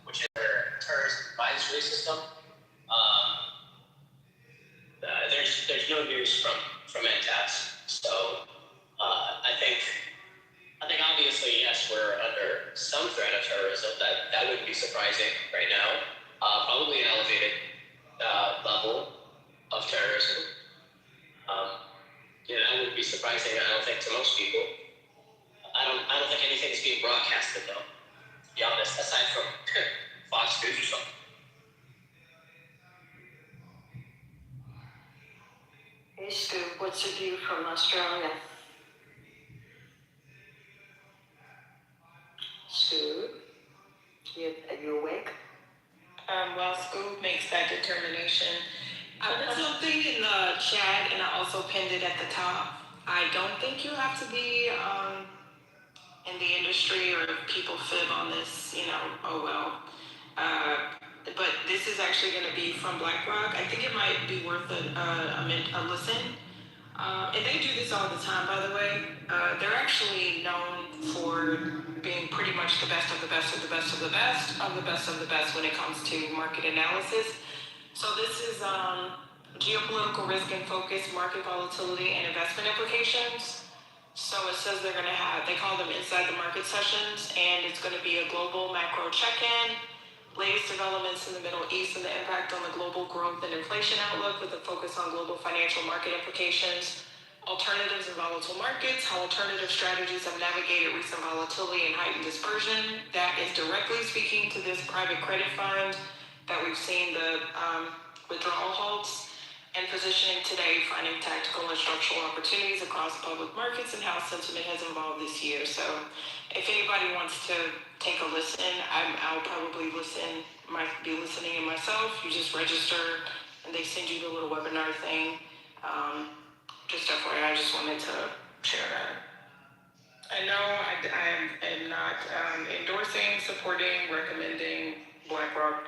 which is their terrorist advisory system. There's no news from NTAS, so I think obviously, yes, we're under some threat of terrorism. That wouldn't be surprising right now. Probably an elevated level of terrorism. That wouldn't be surprising, I don't think, to most people. I don't think anything's being broadcasted, though, to be honest, aside from Fox News or something. Hey, Scoop, what's the view from Australia? Scoop, are you awake? While Scoop makes that determination, I put something in the chat, and I also pinned it at the top. I don't think you have to be in the industry, or people fib on this, oh well. But this is actually going to be from BlackRock. I think it might be worth a listen. And they do this all the time, by the way. They're actually known for being pretty much the best of the best of the best of the best of the best of the best when it comes to market analysis. So this is geopolitical risk and focus, market volatility, and investment implications. So it says they call them inside the market sessions, and it's going to be a global macro check-in, latest developments in the Middle East and the impact on the global growth and inflation outlook with a focus on global financial market implications, alternatives in volatile markets, how alternative strategies have navigated recent volatility and heightened dispersion. That is directly speaking to this private credit fund that we've seen the withdrawal halts and positioning today, finding tactical and structural opportunities across public markets and how sentiment has evolved this year. So if anybody wants to take a listen, I'll probably be listening in myself. You just register and they send you the little webinar thing. Just FYI, I just wanted to share that. I know I am not endorsing, supporting, recommending BlackRock.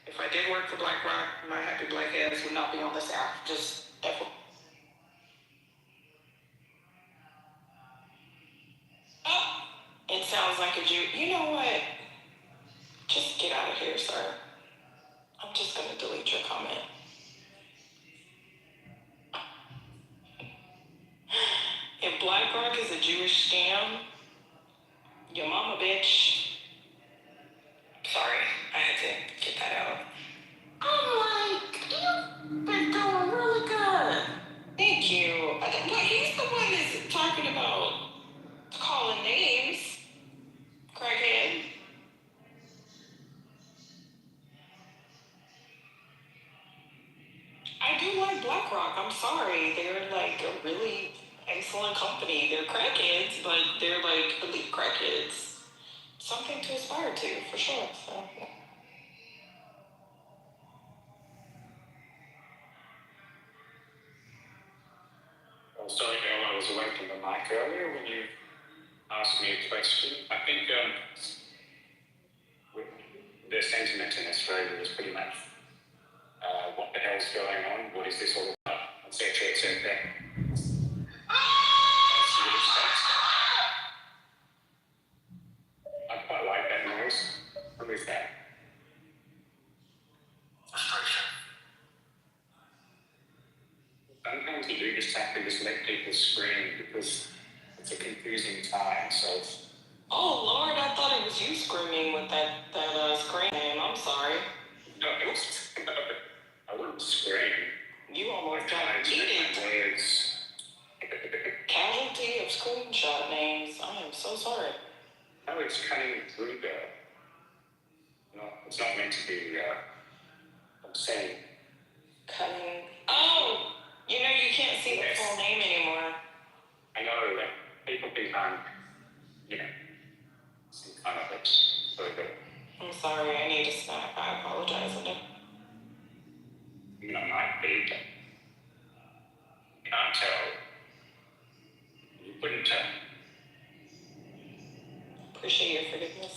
If I did work for BlackRock, my happy black ass would not be on this app. Just FYI. Oh, it sounds like a Jew. You know what? Just get out of here, sir. I'm just gonna delete your comment. If BlackRock is a Jewish scam, your mama bitch. Sorry, I had to get that out. I'm like, you've been doing really good. Thank you. But he's the one that's talking about calling names. Crackhead. I do like BlackRock. I'm sorry. They're like a really excellent company. They're crackheads, but they're like elite crackheads. Something to aspire to, for sure. So. Oh, sorry, Bill, I was away from the mic earlier when you asked me a question. I think the sentiment in Australia is pretty much what the hell's going on? What is this all about? etc. I quite like that noise. What is that? Frustration. Sometimes you do just have to just let people scream because it's a confusing time. So. Oh Lord, I thought it was you screaming with that scream name. I'm sorry. No, I wouldn't scream. You almost got heated. Casualty of screenshot names. I am so sorry. No, it's cutting through there. No, it's not meant to be obscene. Cutting. Oh! You know you can't see the full name anymore. I know that people think I'm, some kind of it. Very good. I'm sorry, I need a snack. I apologize. I might be. Can't tell. You couldn't tell. Appreciate your forgiveness.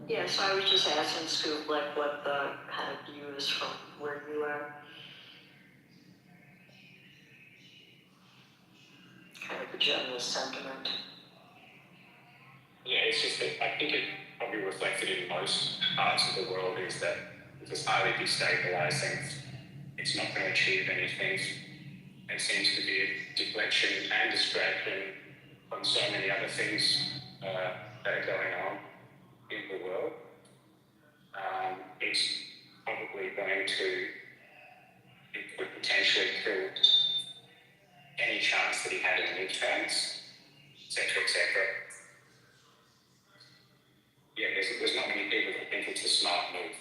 Yeah, so I was just asking Scoop, like, what the kind of view is from where you are. Kind of a general sentiment. Yeah, it's just that I think it probably reflected in most parts of the world is that it's highly destabilizing. It's not going to achieve anything. It seems to be a deflection and distraction from so many other things that are going on in the world. It's probably going to, it could potentially kill any chance that he had in the midterms, etc. Yeah, there's not many people that think it's a smart move.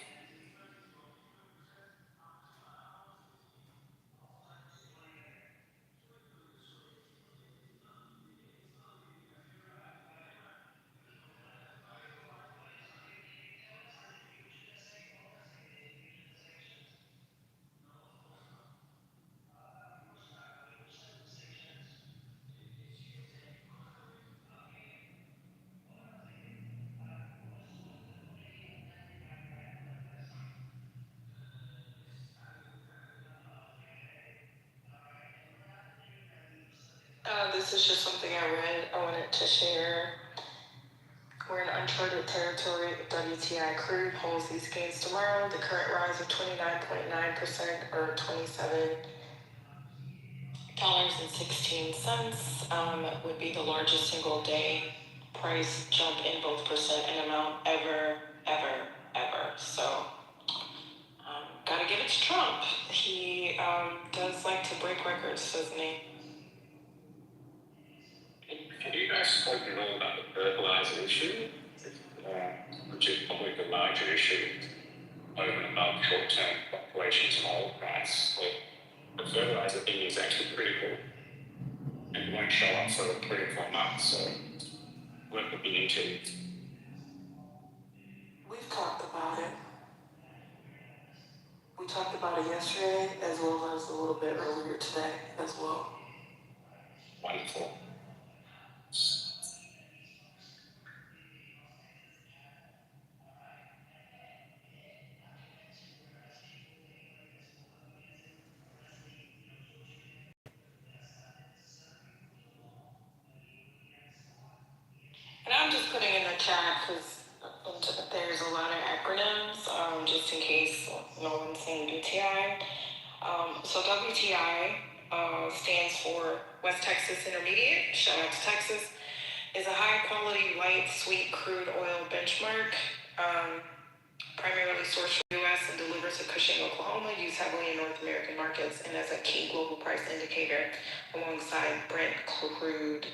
This is just something I read. I wanted to share. We're in uncharted territory. WTI crude holds these gains tomorrow. The current rise of 29.9% or $27.16 would be the largest single day price jump in both percent and amount ever. So, gotta it's Trump. He does like to break records, doesn't he? Have you guys spoken at all about the fertilizer issue, which is probably the larger issue over and above short-term fluctuations in oil price? But the fertilizer thing is actually critical and won't show up for 3 or 4 months, so worth looking into. We've talked about it. We talked about it yesterday as well as a little bit earlier today as well. Wonderful. And I'm just putting in the chat because there's a lot of acronyms, just in case no one's saying WTI. So WTI stands for West Texas Intermediate, shout out to Texas, is a high quality light sweet crude oil benchmark, primarily sourced from the U.S. and delivers to Cushing, Oklahoma, used heavily in North American markets and as a key global price indicator alongside Brent crude.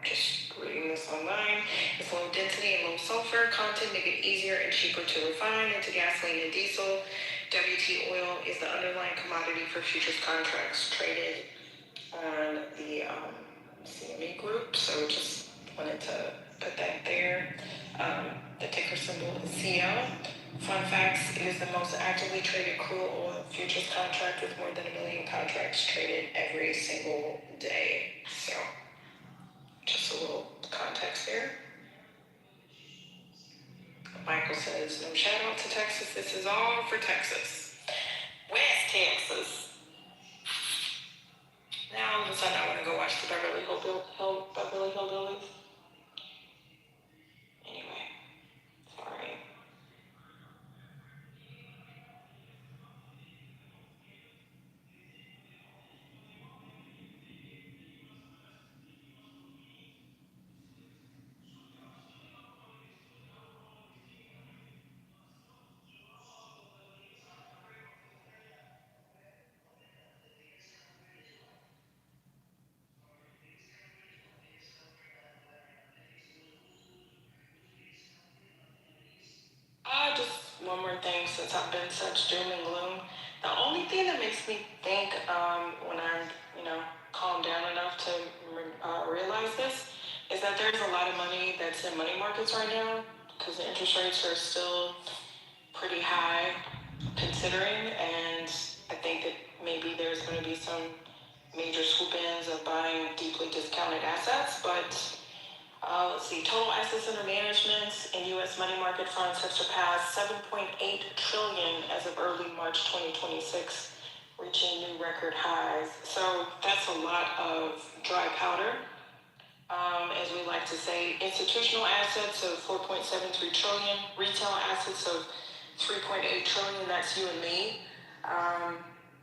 Just reading this online. It's low density and low sulfur content, make it easier and cheaper to refine into gasoline and diesel. WT oil is the underlying commodity for futures contracts traded on the CME group. So just wanted to put that there. The ticker symbol is CL. Fun facts, it is the most actively traded crude oil futures contract with more than 1 million contracts traded every single day. So just a little context there. Michael says, no shout out to Texas. This is all for Texas. West Texas. Now all of a sudden I want to go watch the Beverly Hillbillies. Anyway, sorry. Just one more thing, since I've been such doom and gloom. The only thing that makes me think when I'm, calm down enough to realize this is that there's a lot of money that's in money markets right now because the interest rates are still pretty high considering, and I think that maybe there's going to be some major swoop-ins of buying deeply discounted assets, but let's see, total assets under management in U.S. money market funds have surpassed $7.8 trillion as of early March 2026, reaching new record highs. So that's a lot of dry powder. As we like to say, institutional assets of $4.73 trillion, retail assets of $3.8 trillion, that's you and me.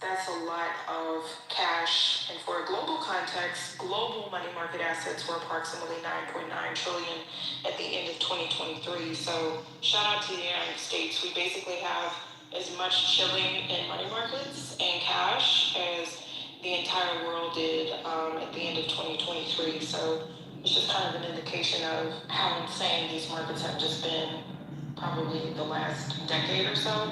That's a lot of cash. And for a global context, global money market assets were approximately $9.9 trillion at the end of 2023. So shout out to the United States. We basically have as much chilling in money markets and cash as the entire world did at the end of 2023. So it's just kind of an indication of how insane these markets have just been probably the last decade or so.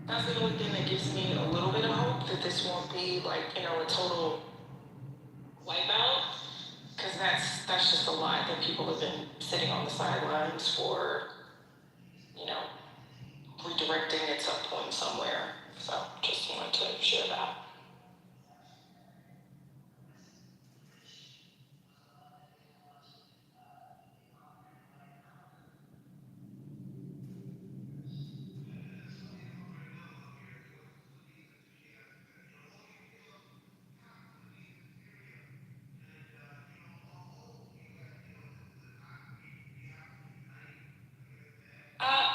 That's the only thing that gives me a little bit of hope that this won't be a total wipeout, because that's just a lot that people have been sitting on the sidelines for, redirecting at some point somewhere. So just wanted to share that.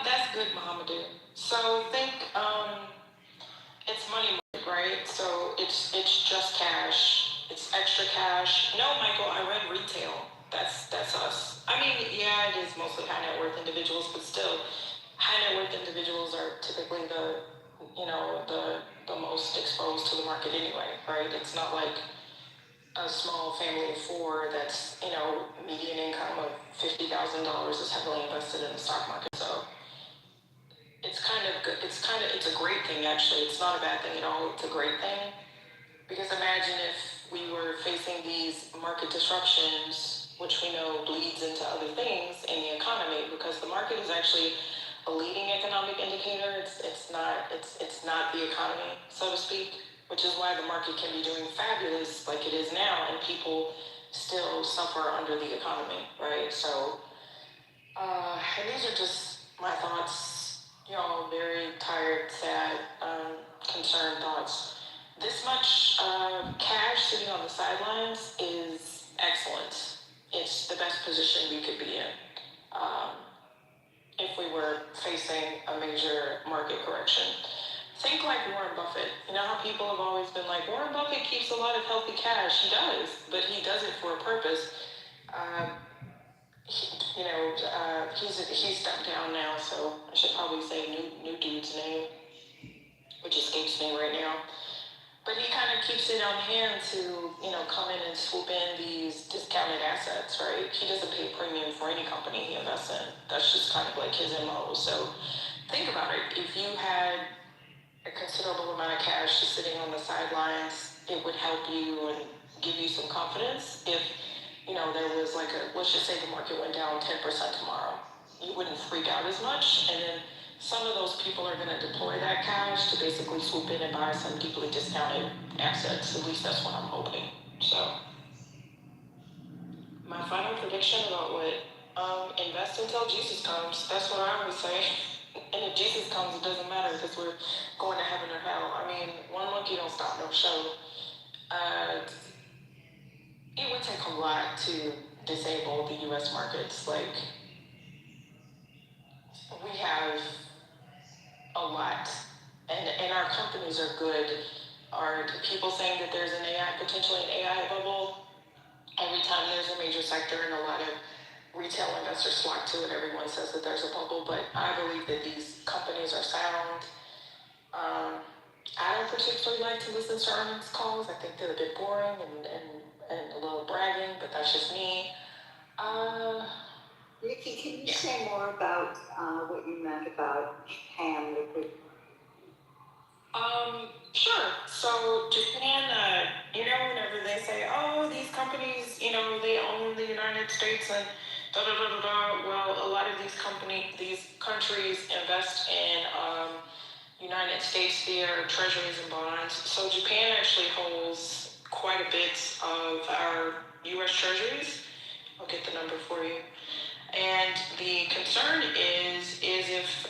That's good, Mohamedou. So think it's money market, right? So it's just cash. It's extra cash. No, Michael, I read retail. That's us. I mean, yeah, it is mostly high net worth individuals, but still, high net worth individuals are typically the most exposed to the market anyway, right? It's not like a small family of four that's, median income of $50,000 is heavily invested in the stock market. So it's kind of good. It's a great thing, actually. It's not a bad thing at all. It's a great thing. Because imagine if we were facing these market disruptions, which we know bleeds into other things in the economy, because the market is actually a leading economic indicator. It's not the economy, so to speak, which is why the market can be doing fabulous like it is now, and people still suffer under the economy, right? So, and these are just my thoughts, very tired, sad, concerned thoughts. This much cash sitting on the sidelines is excellent. It's the best position we could be in if we were facing a major market correction. Think like Warren Buffett. You know how people have always been like, Warren Buffett keeps a lot of healthy cash. He does, but he does it for a purpose. He's stepped down now, so I should probably say new dude's name, which escapes me right now. But he kind of keeps it on hand to, come in and swoop in these discounted assets, right? He doesn't pay a premium for any company he invests in. That's just kind of like his MO. So think about it. If you had a considerable amount of cash just sitting on the sidelines, it would help you and give you some confidence. If, there was let's just say the market went down 10% tomorrow, you wouldn't freak out as much. And then some of those people are going to deploy that cash to basically swoop in and buy some deeply discounted assets. At least that's what I'm hoping. So, my final prediction about what invest until Jesus comes. That's what I always say. And if Jesus comes, it doesn't matter because we're going to heaven or hell. I mean, one monkey don't stop no show. It would take a lot to disable the U.S. markets. Like, we have a lot, and our companies are good. Are people saying that there's potentially an AI bubble? Every time there's a major sector and a lot of retail investors flock to it, everyone says that there's a bubble, but I believe that these companies are sound. I don't particularly like to listen to earnings calls. I think they're a bit boring and a little bragging, but that's just me. Nikki, can you say more about what you meant about Japan? Sure. So Japan, whenever they say, oh, these companies, they own the United States and da-da-da-da-da, well, a lot of these countries invest in United States via treasuries and bonds. So Japan actually holds quite a bit of our U.S. treasuries. I'll get the number for you. And the concern is if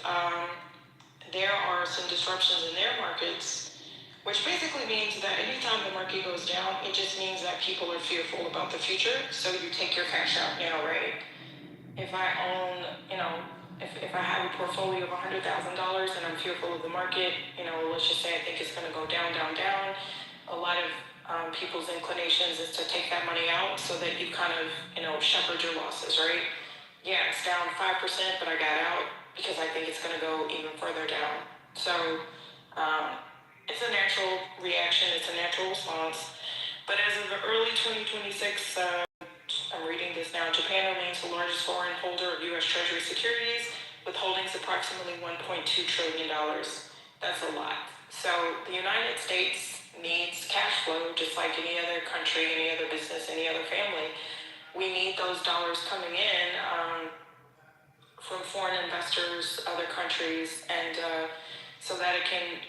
there are some disruptions in their markets, which basically means that anytime the market goes down, it just means that people are fearful about the future. So you take your cash out now, right? If I own, if I have a portfolio of $100,000 and I'm fearful of the market, let's just say I think it's going to go down, down, down. A lot of people's inclinations is to take that money out so that you kind of, shepherd your losses, right? Yeah, it's down 5%, but I got out because I think it's going to go even further down. So it's a natural reaction. It's a natural response. But as of early 2026, I'm reading this now, Japan remains the largest foreign holder of U.S. Treasury securities with holdings approximately $1.2 trillion. That's a lot. So the United States needs cash flow just like any other country, any other business, any other family. We need those dollars coming in from foreign investors, other countries, and so that it can,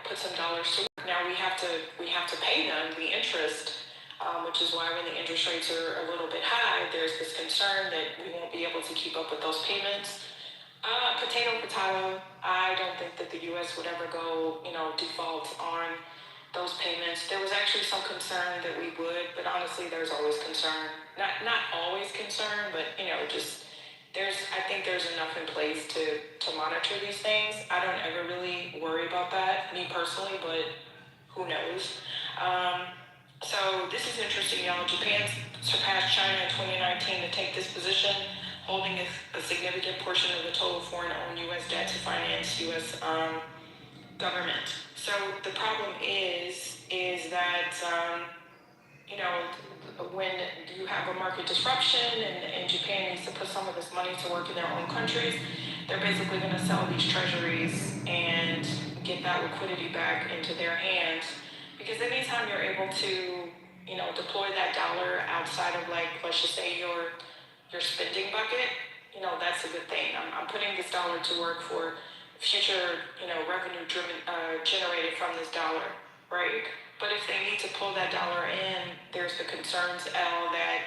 put some dollars to work. Now we have to pay them the interest, which is why when the interest rates are a little bit high, there's this concern that we won't be able to keep up with those payments. Potato. I don't think that the U.S. would ever go, default on those payments. There was actually some concern that we would, but honestly, there's always concern. Not always concern, but I think there's enough in place to monitor these things. I don't ever really worry about that, me personally, but who knows? So this is interesting, y'all. Japan surpassed China in 2019 to take this position, holding a significant portion of the total foreign-owned U.S. debt to finance U.S. Government. So the problem is that, when you have a market disruption and Japan needs to put some of this money to work in their own countries, they're basically going to sell these treasuries and get that liquidity back into their hands. Because anytime you're able to, deploy that dollar outside of, like, let's just say your spending bucket, that's a good thing. I'm putting this dollar to work for future, revenue driven, generated from this dollar, right? But if they need to pull that dollar in, there's the concerns, that,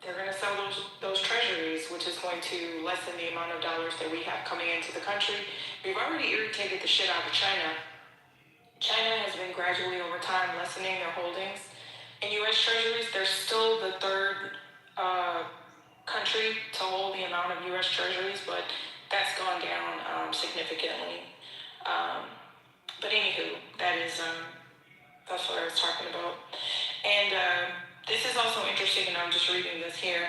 they're going to sell those treasuries, which is going to lessen the amount of dollars that we have coming into the country. We've already irritated the shit out of China. China has been gradually over time lessening their holdings in U.S. treasuries. They're still the third country to hold the amount of U.S. treasuries, but that's gone down significantly. But anywho, that's what I was talking about. And this is also interesting, and I'm just reading this here.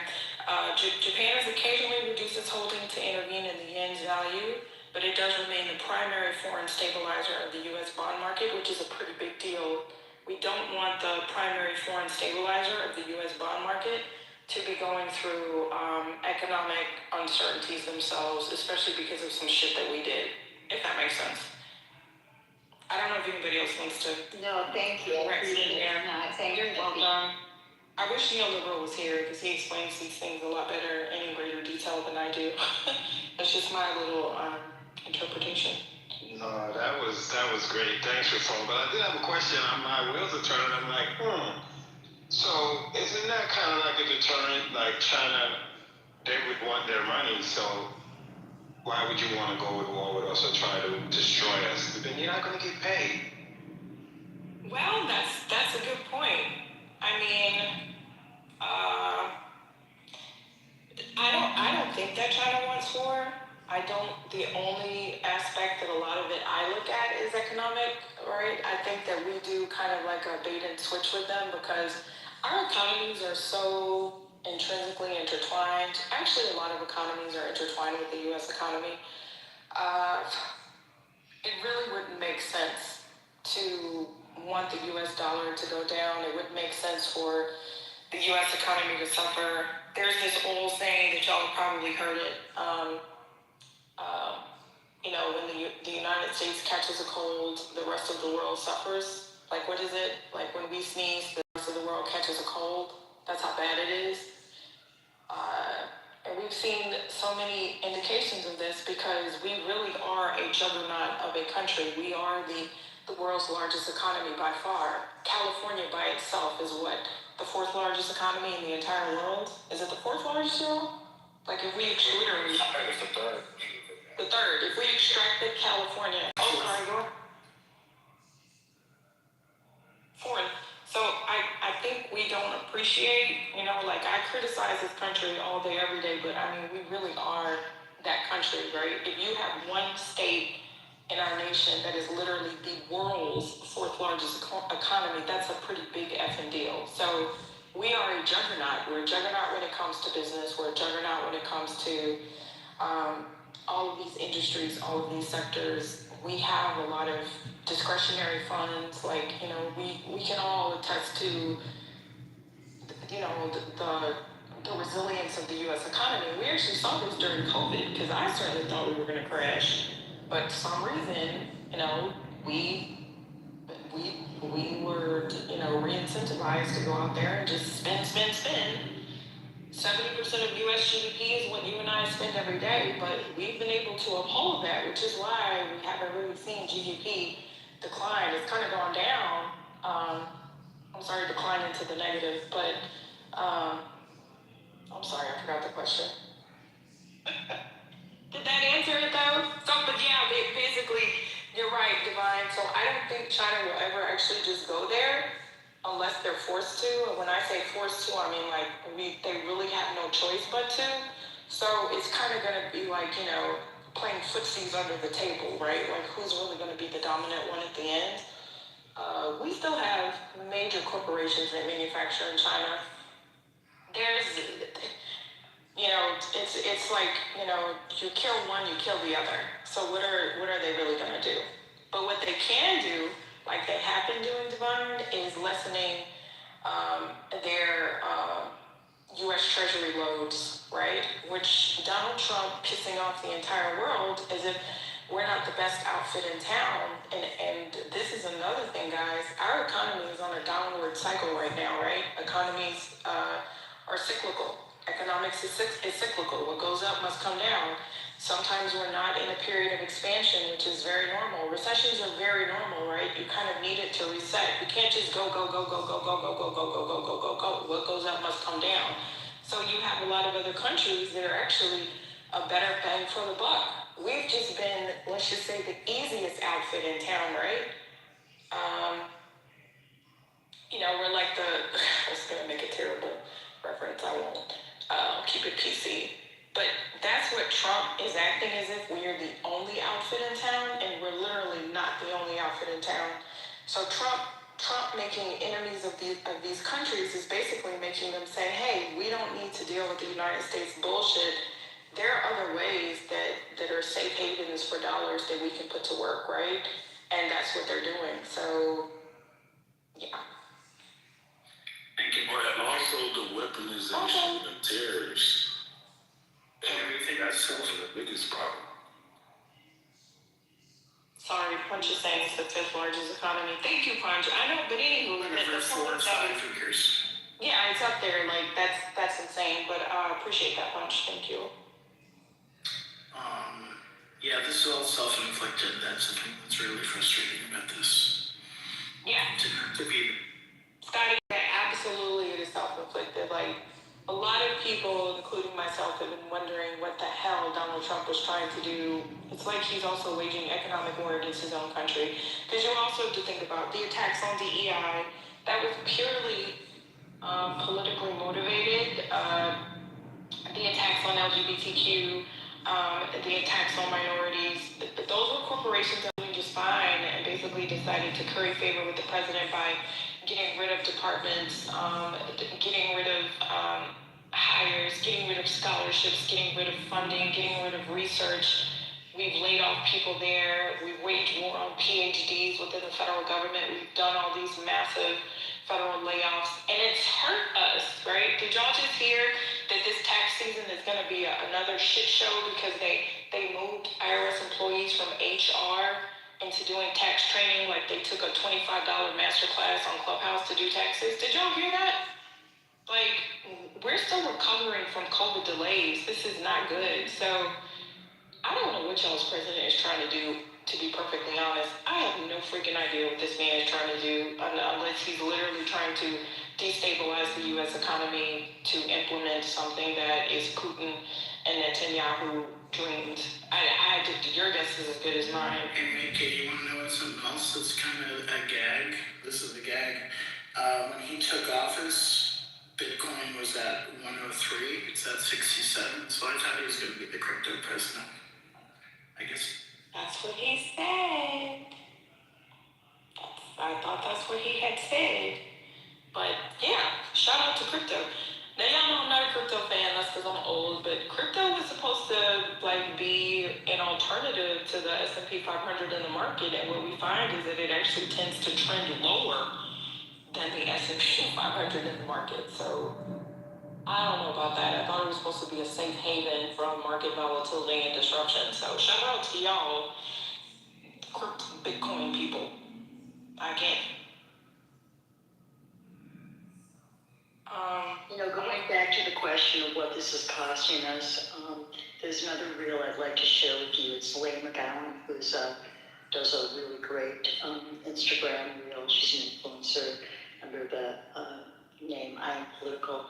Japan has occasionally reduced its holding to intervene in the yen's value, but it does remain the primary foreign stabilizer of the U.S. bond market, which is a pretty big deal. We don't want the primary foreign stabilizer of the U.S. bond market to be going through economic uncertainties themselves, especially because of some shit that we did, if that makes sense. I don't know if anybody else wants to. No, thank you. I appreciate it. No, thank you. You're welcome. I wish Neil LaRue was here because he explains these things a lot better and in greater detail than I do. That's just my little interpretation. No, that was great. Thanks for phone. But I did have a question. My wheels are turning. I'm like, So isn't that kind of like a deterrent? Like China, they would want their money. So why would you want to go to war with us or try to destroy us? But then you're not going to get paid. Well, that's a good point. I mean, I don't think that China wants war. The only aspect that a lot of it I look at is economic, right? I think that we do kind of like a bait and switch with them because our economies are so intrinsically intertwined. Actually, a lot of economies are intertwined with the U.S. economy. It really wouldn't make sense to want the U.S. dollar to go down. It wouldn't make sense for the U.S. economy to suffer. There's this old saying that y'all have probably heard it. When the United States catches a cold, the rest of the world suffers. Like, what is it? Like, when we sneeze, the rest of the world catches a cold. That's how bad it is. And we've seen so many indications of this because we really are a juggernaut of a country. We are the world's largest economy by far. California by itself is what? The fourth largest economy in the entire world? Is it the fourth largest world? Like, if we literally... I think it's the third. The third. If we extracted California... Oh, sorry, go ahead. Fourth. So I think we don't appreciate, I criticize this country all day, every day, but I mean, we really are that country, right? If you have one state in our nation that is literally the world's fourth largest economy, that's a pretty big effing deal. So we are a juggernaut. We're a juggernaut when it comes to business. We're a juggernaut when it comes to all of these industries, all of these sectors. We have a lot of discretionary funds, we can all attest to, the resilience of the U.S. economy. We actually saw this during COVID because I certainly thought we were going to crash, but for some reason, we were, re-incentivized to go out there and just spend. 70% of U.S. GDP is what you and I spend every day, but we've been able to uphold that, which is why we haven't really seen GDP decline. It's kind of gone down. Decline into the negative, but I'm sorry, I forgot the question. Did that answer it though? But yeah, basically, you're right, Divine. So I don't think China will ever actually just go there unless they're forced to. And when I say forced to, I mean they really have no choice but to. So it's kind of going to be playing footsies under the table, right? Like, who's really going to be the dominant one at the end? We still have major corporations that manufacture in China. it's like, you kill one, you kill the other. So what are they really gonna do? But what they can do, like they have been doing, Devon, is lessening their U.S. Treasury loads, right? Which Donald Trump pissing off the entire world as if we're not the best outfit in town. And this is another thing, guys. Our economy is on a downward cycle right now, right? Economies are cyclical. Economics is cyclical. What goes up must come down. Sometimes we're not in a period of expansion, which is very normal. Recessions are very normal, right? You kind of need it to reset. You can't just go. What goes up must come down. So you have a lot of other countries that are actually a better bang for the buck. We've just been, let's just say, the easiest outfit in town, right? We're like I was gonna make a terrible reference. I won't. Keep it PC. But that's what Trump is acting as if we're the only outfit in town, and we're literally not the only outfit in town. So Trump making enemies of these countries is basically making them say, hey, we don't need to deal with the United States bullshit. There are other ways that are safe havens for dollars that we can put to work, right? And that's what they're doing. So, yeah. But also the weaponization of terrorists. And that's one of the biggest problem. Sorry, Punch is saying it's the 5th largest economy. Thank you, Punch. I know, but anywho, yeah, it's up there. Like that's insane. But I appreciate that, Punch. Thank you. Yeah, this is all self-inflicted. That's the thing that's really frustrating about this. Yeah. To be. Scotty, absolutely it is self-inflicted. Like, a lot of people, including myself, have been wondering what the hell Donald Trump was trying to do. It's like he's also waging economic war against his own country. Because you also have to think about the attacks on DEI. That was purely politically motivated. The attacks on LGBTQ, the attacks on minorities. Those were corporations that were doing just fine and basically decided to curry favor with the president by getting rid of departments, getting rid of hires, getting rid of scholarships, getting rid of funding, getting rid of research. We've laid off people there. We've waged war on PhDs within the federal government. We've done all these massive federal layoffs, and it's hurt us, right? Did y'all just hear that this tax season is going to be another shit show because they moved IRS employees from HR into doing tax training? Like they took a $25 masterclass on Clubhouse to do taxes. Did y'all hear that? Like, we're still recovering from COVID delays. This is not good. So I don't know what y'all's president is trying to do, to be perfectly honest. I have no freaking idea what this man is trying to do, unless he's literally trying to destabilize the U.S. economy to implement something that is Putin and Netanyahu dreamed. Your guess is as good as mine. And Katie, you want to know what's something else that's kind of a gag? This is a gag. When he took office, Bitcoin was at 103. It's at 67. So I thought he was going to be the crypto president. I guess. That's what he said. I thought that's what he had said. But yeah, shout out to crypto. Now y'all know I'm not a crypto fan, that's because I'm old, but crypto was supposed to like be an alternative to the S&P 500 in the market, and what we find is that it actually tends to trend lower than the S&P 500 in the market. So I don't know about that. I thought it was supposed to be a safe haven from market volatility and disruption. So shout out to y'all, crypto Bitcoin people. I can't. Going back to the question of what this is costing us, there's another reel I'd like to share with you. It's Leigh McGowan, who does a really great Instagram reel. She's an influencer under the name I Am Political.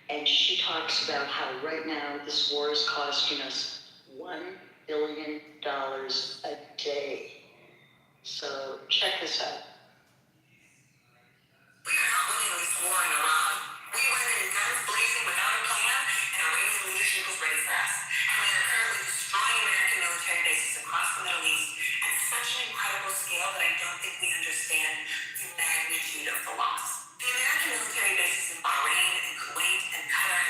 And she talks about how right now this war is costing us $1 billion a day. So check this out. We are not winning this war in Iran. We went in guns blazing without a plan, and Iranian leadership was ready for us. And we are currently destroying American military bases across the Middle East at such an incredible scale that I don't think we understand the magnitude of the loss. The American military bases in Bahrain and Kuwait and Qatar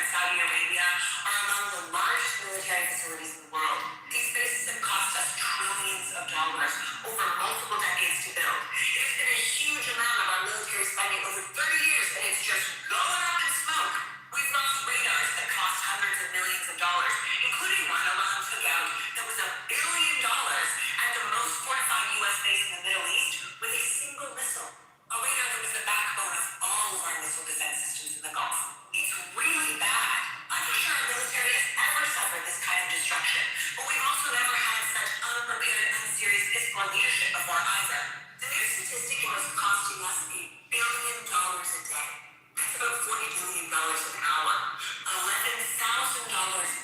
facilities in the world. These bases have cost us trillions of dollars over multiple decades to build. It has been a huge amount of our military spending over 30 years, and it's just going up in smoke. We've lost radars that cost hundreds of millions of dollars, including one Iran took out that was $1 billion at the most fortified U.S. base in the Middle East with a single missile. A radar that was the backbone of all of our missile defense systems in the Gulf. It's really bad. I'm not sure our military has ever suffered this kind of destruction, but we've also never had such unprepared, unserious fiscal leadership before either. The new statistic was costing us $1 billion a day. That's about $40 billion an hour. $11,000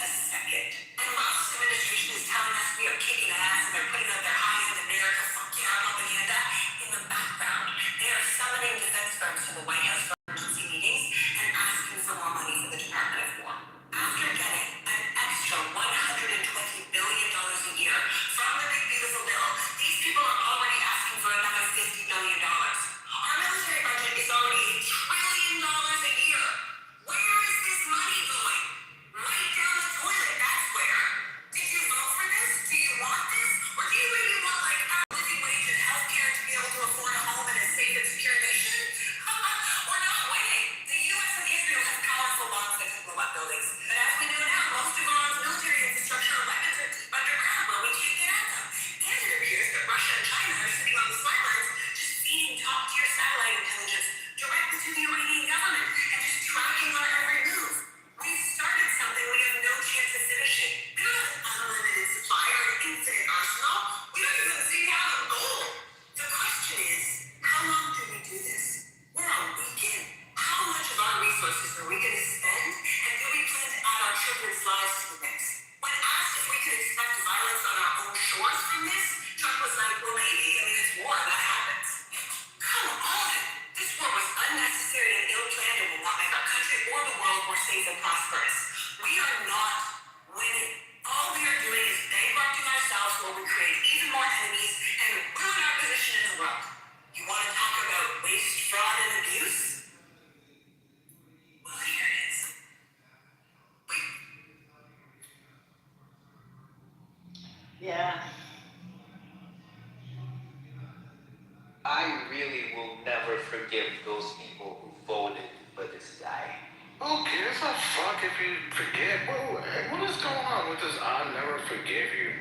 a second. And while this administration is telling us we are kicking ass and they're putting out their high-end America fuck yeah propaganda, in the background, they are summoning defense firms to the White House for emergency meetings and asking for more money for the Department of War. After getting an extra $120 billion a year from the Big Beautiful Bill, these people are already asking for another $50 billion. Our military budget is already $1 trillion a year. Where is this money going? Right down the toilet, that's where. Did you vote for this? Do you want this? Or do you really want, like, our living wage and health care to be able to afford a home in a safe and secure nation? We're not winning. The U.S. and Israel have powerful bombs that can blow up buildings. But as we know now, most of Iran's military infrastructure and weapons are deep underground where we can't get at them. And it appears that Russia and China are sitting on the sidelines just feeding top-tier satellite intelligence directly to the Iranian government and just tracking our every move. We've started something we have no chance of finishing. We don't have an unlimited supply or an infinite arsenal. We don't even seem to have a goal. The question is, how long do we do this? We're a week in. How much of our resources are we going to spend? And do we plan to add our children's lives to the mix? When asked if we could expect violence on our own shores from this, Trump was like, well, maybe. I mean, it's war. That happens. Come on. This war was unnecessary and ill-planned and will not make our country or the world more safe and prosperous. We are not winning. All we are doing is bankrupting ourselves while we create even more enemies and ruin our position in the world. You want to talk about waste, fraud, and abuse? Well, here it is. Yeah. I really will never forgive those people who voted for this guy. Who gives a fuck if you forget? What is going on with this "I'll never forgive you"?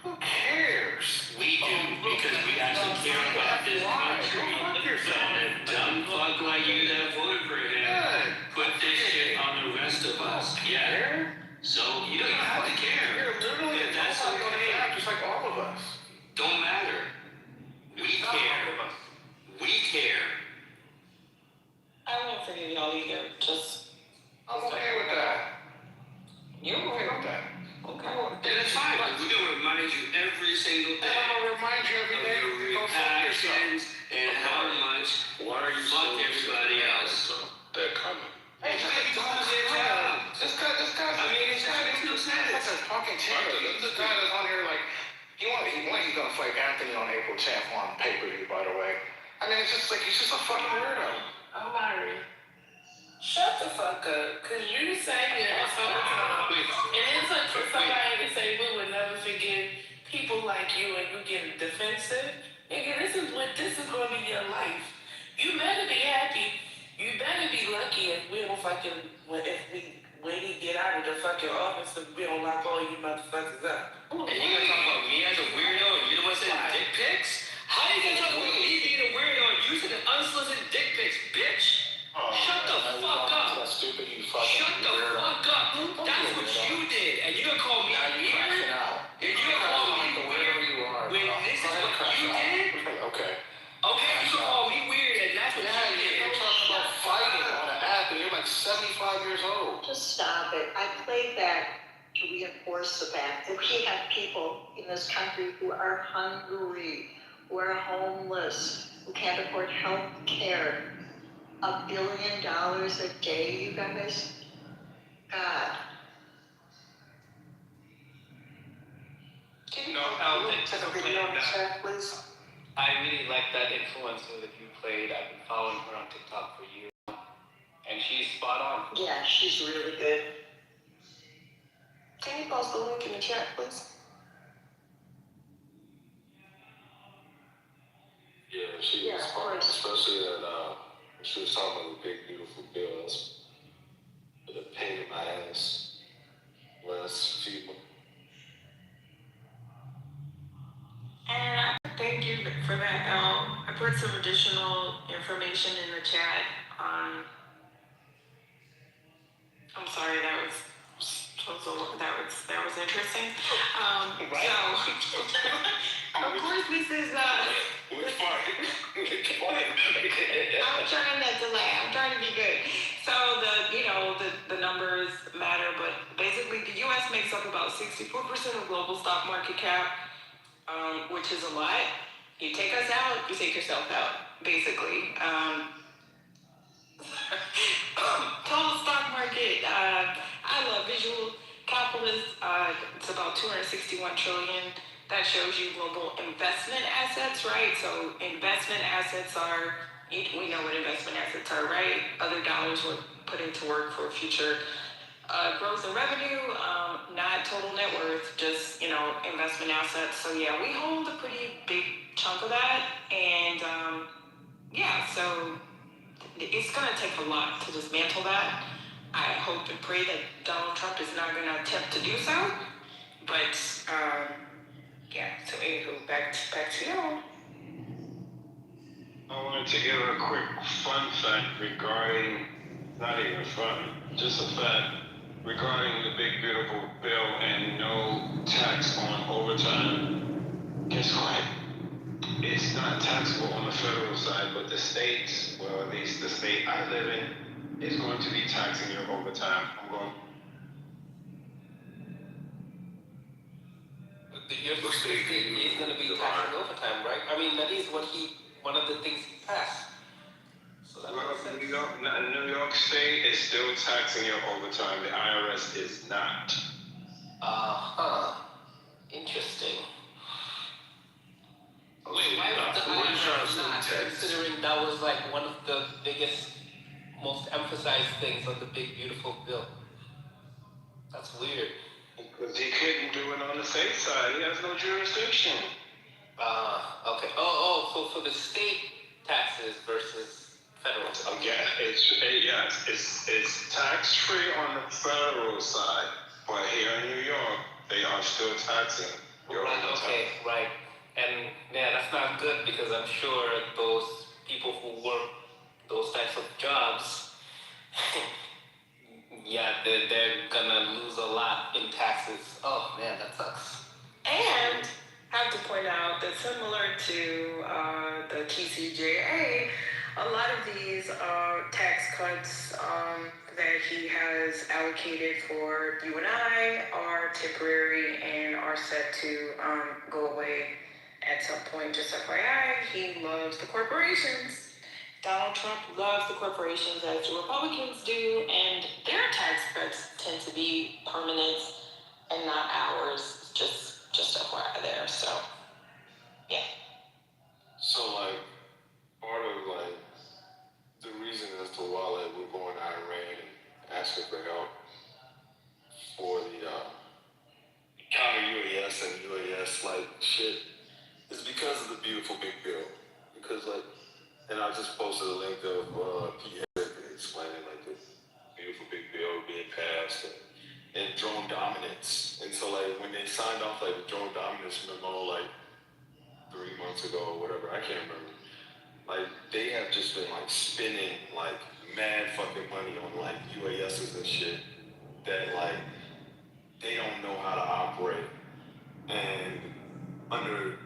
Who cares? We do, because we actually care about this country. A dumb fuck like you that voted for him put this shit on the rest of us. Yeah. So you don't even have to care. You're literally If that's okay. just like all of us. Don't matter. We care. We care. I won't forgive y'all either. Just. I'm okay with that. You're okay with that. Okay. And it's fine. We're going to remind you every single day. I'm going to remind you every day. Of your reactions and how much fuck everybody else. They're coming. Hey, you doing your job. This guy, I mean, it makes no sense. That's a fucking terror. This guy that's on here like, he's gonna fight Anthony on April 10th on pay-per-view, by the way. I mean, it's just like, he's just a fucking weirdo. I'm Larry. Shut the fuck up, cause you say this all the time. And it's like for somebody to say we would never forgive people like you and you get defensive. Nigga, this is gonna be your life. You better be happy. You better be lucky if we don't fucking, when he get out of the fucking office and we don't lock all you motherfuckers up. And you gonna talk about me as a weirdo and you the one sending dick pics? How you gonna talk about me being a weirdo and you sending unsolicited dick pics, bitch? Shut the fuck up. Stupid, you fucking Shut the fuck up. That's what you did. And you gonna call me weird? And you gonna call me weird when this is what you did? Okay. Okay, you gonna call me weird and that's what you did. You're talking about fighting on an app and you're like 75 years old. Just stop it. I played that to reinforce the fact that we have people in this country who are hungry, who are homeless, who can't afford health care. $1 billion a day, you guys? God. Can you take a video on the chat, please? I really like that influencer that you played. I've been following her on TikTok for years. And she's spot on. Yeah, she's really good. Can you post the link in the chat, please? Yeah, she was fine, especially that when she was talking about the big beautiful bill. That's a pain in my ass. Last few months. And I thank you for that. I put some additional information in the chat. I'm sorry, that was interesting. Right. So, of course, this is Which part? I'm trying not to laugh. I'm trying to be good. So the numbers matter, but basically the U.S. makes up about 64% of global stock market cap, which is a lot. You take us out, you take yourself out, basically. Total stock market. I love visual capitalists. It's about 261 trillion. That shows you global investment assets, right? So investment assets are, we know what investment assets are, right? Other dollars were put into work for future growth and revenue, not total net worth, just, investment assets. So yeah, we hold a pretty big chunk of that. And so it's going to take a lot to dismantle that. I hope and pray that Donald Trump is not going to attempt to do so. But, so anywho, back to y'all. I wanted to give a quick fun fact regarding, not even fun, just a fact regarding the big beautiful bill and no tax on overtime. Guess what? It's not taxable on the federal side, but the states, well, at least the state I live in, is going to be taxing your overtime. Your state is going to be taxing overtime, right? I mean, that is one of the things he passed. So that makes sense. New York State is still taxing your overtime. The IRS is not. Interesting. Wait, why would the IRS not? Considering that was like one of the biggest, most emphasized things on the big beautiful bill. That's weird. Because he couldn't do it on the state side. He has no jurisdiction. Okay. So for the state taxes versus federal. Again, it's tax free on the federal side, but here in New York, they are still taxing your overtime. Okay, right. And yeah, that's not good because I'm sure those people who work those types of jobs, they're gonna lose a lot in taxes. Oh man, that sucks. And I have to point out that similar to the TCJA, a lot of these tax cuts that he has allocated for you and I are temporary and are set to go away at some point. Just FYI, he loves the corporations. Donald Trump loves the corporations, as the Republicans do, and their tax cuts tend to be permanent and not ours. Just FYI there. So, yeah. So, part of, the reason as to why, we're going to Iran and asking for help for the counter-UAS and UAS, shit, is because of the beautiful big bill. Because, and I just posted a link of Pierre explaining, the beautiful big bill being passed and drone dominance. And so, when they signed off, the drone dominance memo, 3 months ago or whatever, I can't remember. They have just been, spending, mad fucking money on, UASs and shit that, they don't know how to operate. And under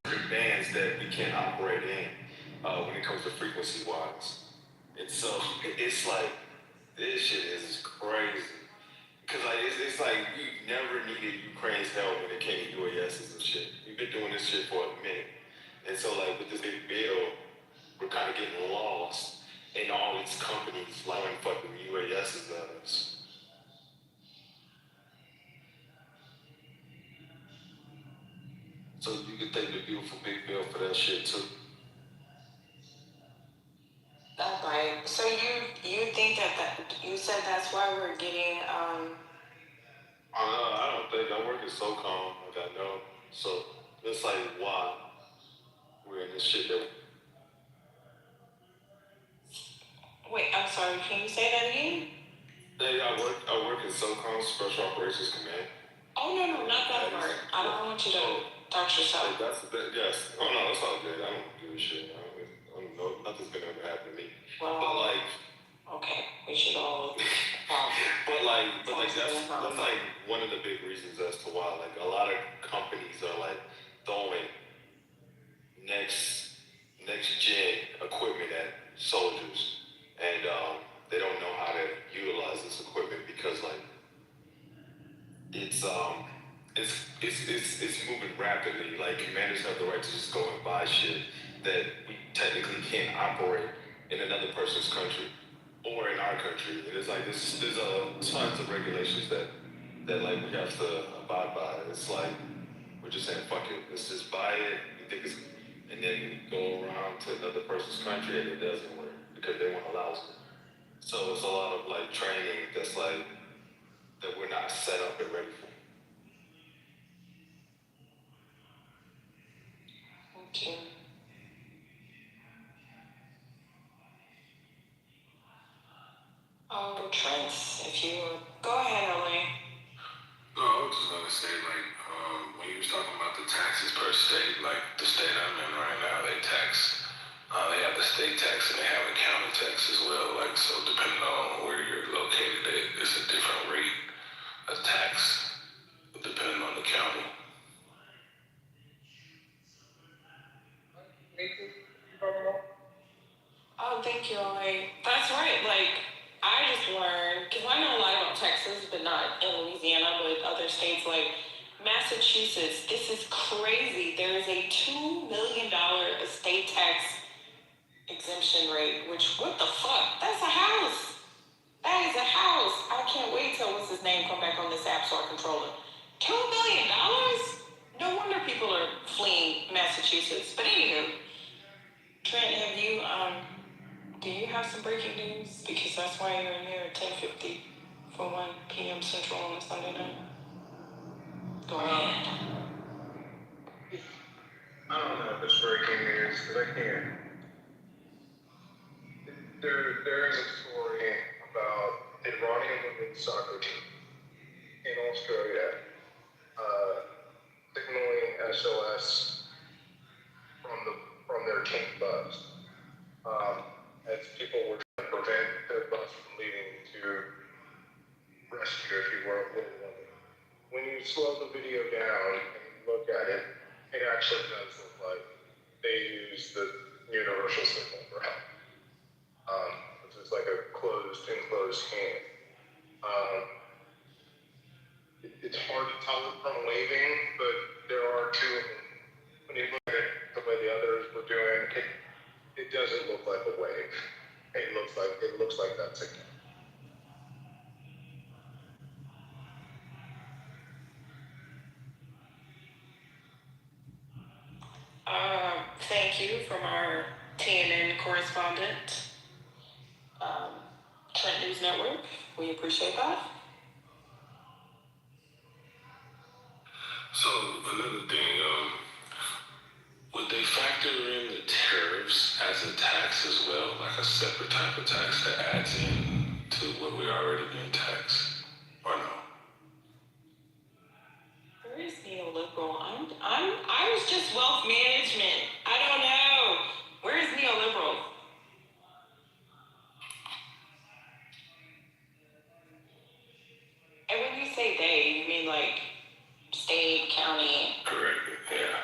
certain bands that we can't operate in when it comes to frequency-wise. And so, it's this shit is crazy. Because, it's we never needed Ukraine's help when it came to UASs and shit. We've been doing this shit for a minute. And so, with this big bill, we're kind of getting lost in all these companies flying fucking UASs at us. So you could thank the beautiful big bill for that shit too. That's right. So you think that you said that's why we're getting I I don't think I work in SoCom, like I know. So it's like why we're in this shit that. Wait, I'm sorry, can you say that again? Hey, I work in SoCom Special Operations Command. Oh, no, not that part. I don't want you to doubt yourself. Yes. Oh, no, that's all good. I don't give a shit. I don't know. Nothing's gonna ever happen to me. Well, but like, okay, we should all. but that's like one of the big reasons as to why like a lot of companies are like throwing next gen equipment at soldiers, and they don't know how to utilize this equipment because like it's moving rapidly. Like commanders have the right to just go and buy shit that we technically can't operate in another person's country or in our country. And it's like there's tons of regulations that like we have to abide by. And it's like we're just saying fuck it, let's just buy it. We think it's, and then we go around to another person's country and it doesn't work because they won't allow us. So it's a lot of like training that's like that we're not set up and ready for. Okay. Oh, Trent, if you would go ahead, LA. No, I was just gonna say, like, when you was talking about the taxes per state, like the state I'm in right now, they tax, they have the state tax and they have a county tax as well. Like, so depending on where you're located, it's a different rate of tax depending on the county. Oh, thank you, LA. That's right. Like, I just learned, because I know a lot about Texas, but not in Louisiana, but other states like Massachusetts. This is crazy. There is a $2 million estate tax exemption rate, which, what the fuck? That's a house. That is a house. I can't wait till what's his name come back on this app so I control it. $2 million? No wonder people are fleeing Massachusetts. But anywho, Trent, have you, do you have some breaking news? Because that's why you're in here at 10:50 for 1 p.m. Central on a Sunday night. Go ahead. I don't know if it's breaking news because I can't. There is a story about Iranian women's soccer team in Australia signaling SOS from their team bus as people were trying to prevent their bus from leading to rescue, if you will. When you slow the video down and look at it, it actually does look like they use the universal signal for help. Which is like a enclosed hand. It's hard to tell it from waving, but there are two of them. When you look at it the way the others were doing, it doesn't look like a wave. It looks like that signal. Thank you from our TNN correspondent, Trent News Network. We appreciate that. So another thing, would they factor in the tariffs as a tax as well, like a separate type of tax that adds in to what we're already being taxed, or no? Where is neoliberal? I was just wealth management. I don't know. Where is neoliberal? And when you say they, you mean like state, county? Correct, yeah.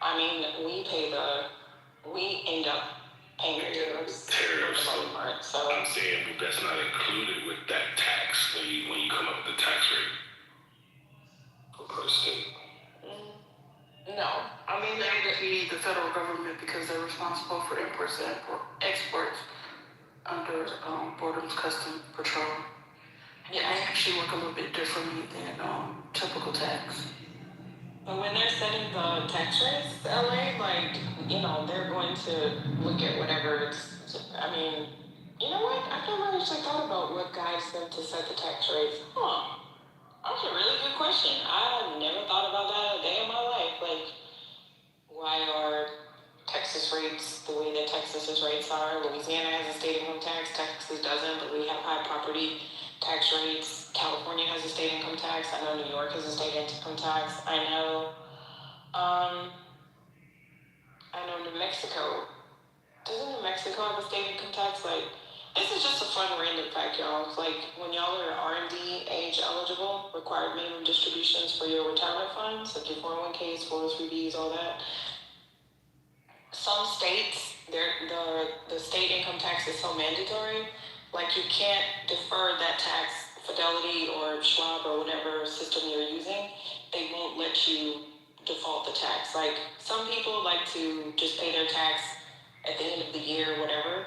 I mean, we end up paying tariffs. So I'm saying that's not included with that tax when you come up with the tax rate per state. No, I mean that would be the federal government because they're responsible for imports and exports under Border and Customs Patrol. Yeah, I actually work a little bit differently than typical tax. But when they're setting the tax rates, LA, like, they're going to look at whatever I mean, you know what? I've never actually thought about what guides them to set the tax rates. That's a really good question. I've never thought about that a day in my life. Like, why are Texas rates the way that Texas's rates are? Louisiana has a state income tax. Texas doesn't, but we have high property tax rates. California has a state income tax. I know New York has a state income tax. I know New Mexico. Doesn't New Mexico have a state income tax? Like, this is just a fun random fact, y'all. It's like, when y'all are R&D age eligible, required minimum distributions for your retirement funds, like your 401ks, 403bs, all that. Some states, the state income tax is so mandatory, like you can't defer that tax. Fidelity or Schwab or whatever system you're using, they won't let you default the tax. Like, some people like to just pay their tax at the end of the year or whatever.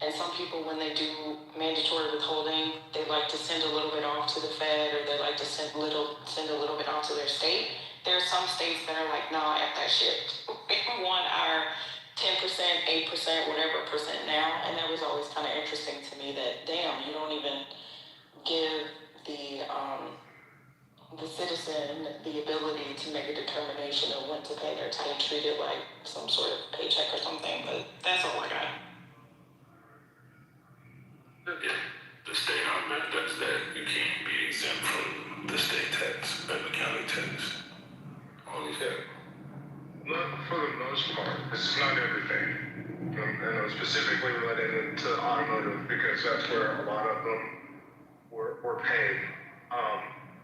And some people, when they do mandatory withholding, they like to send a little bit off to the Fed, or they like to send a little bit off to their state. There are some states that are like, nah, F that shit. We want our 10%, 8%, whatever percent now. And that was always kind of interesting to me that, damn, you don't even give the citizen the ability to make a determination of when to pay their tax, treat it like some sort of paycheck or something. But that's all I got. Yeah, the state argument does that. You can't be exempt from the state tax and the county tax. Only that. Not for the most part. This is not everything. And I'm specifically related to automotive because that's where a lot of them were paid.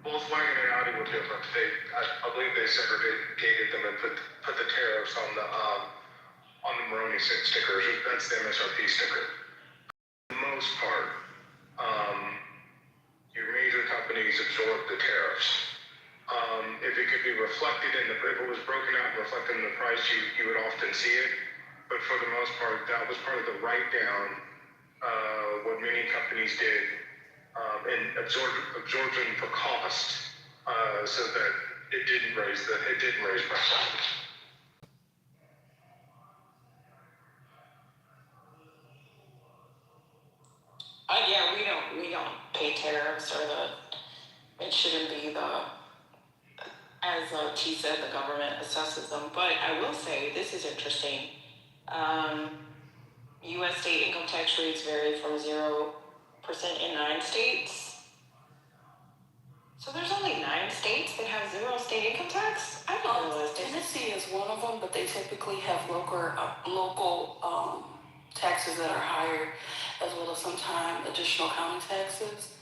Volkswagen and Audi were different. I believe they segregated them and put the tariffs on the Maroni stickers. That's the MSRP sticker. For the most part, your major companies absorb the tariffs. If it could be reflected if it was broken out and reflected in the price, you would often see it. But for the most part, that was part of the write-down, what many companies did, and absorption for cost, so that it didn't raise prices. Yeah, we don't pay tariffs, or it shouldn't be as T said, the government assesses them. But I will say, this is interesting. U.S. state income tax rates vary from 0% in 9 states. So there's only 9 states that have 0 state income tax? I didn't realize that. Tennessee is one of them, but they typically have local taxes that are higher, as well as sometimes additional county taxes,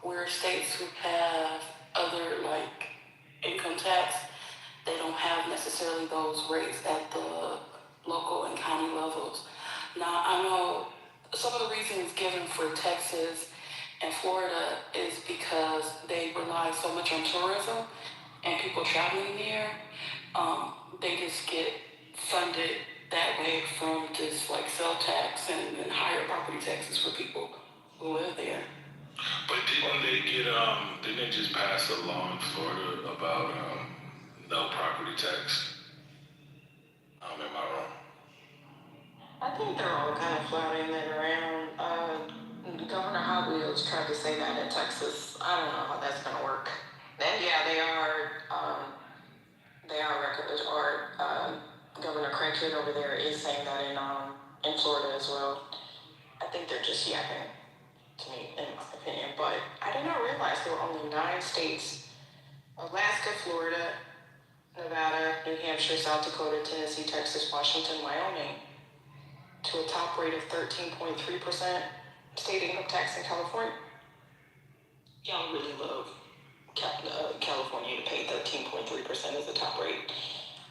where states who have other, like, income tax, they don't have necessarily those rates at the local and county levels. Now, I know some of the reasons given for Texas and Florida is because they rely so much on tourism and people traveling there. They just get funded that way from just like sales tax and higher property taxes for people who live there. But didn't they just pass a law in Florida about no property tax? Am I wrong? I think they're all kind of flouting that around. Governor Hot Wheels tried to say that in Texas. I don't know how that's going to work. And yeah, they are records, or Governor Crankhead over there is saying that in Florida as well. I think they're just yapping, to me, in my opinion. But I did not realize there were only 9 states: Alaska, Florida, Nevada, New Hampshire, South Dakota, Tennessee, Texas, Washington, Wyoming, to a top rate of 13.3% state income tax in California. Y'all really love California to pay 13.3% as the top rate.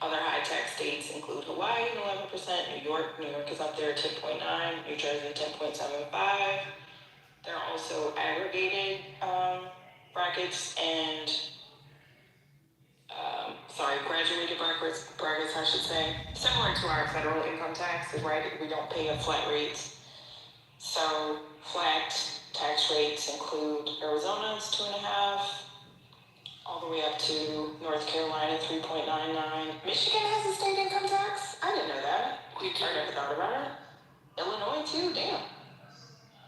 Other high tax states include Hawaii at 11%, New York is up there at 10.9%, New Jersey at 10.75%. There are also aggregated brackets and graduated brackets, I should say. Similar to our federal income tax, right? We don't pay a flat rate. So flat tax rates include Arizona's 2.5%, all the way up to North Carolina 3.99%. Michigan has a state income tax? I didn't know that. I never thought about it. Illinois too, damn.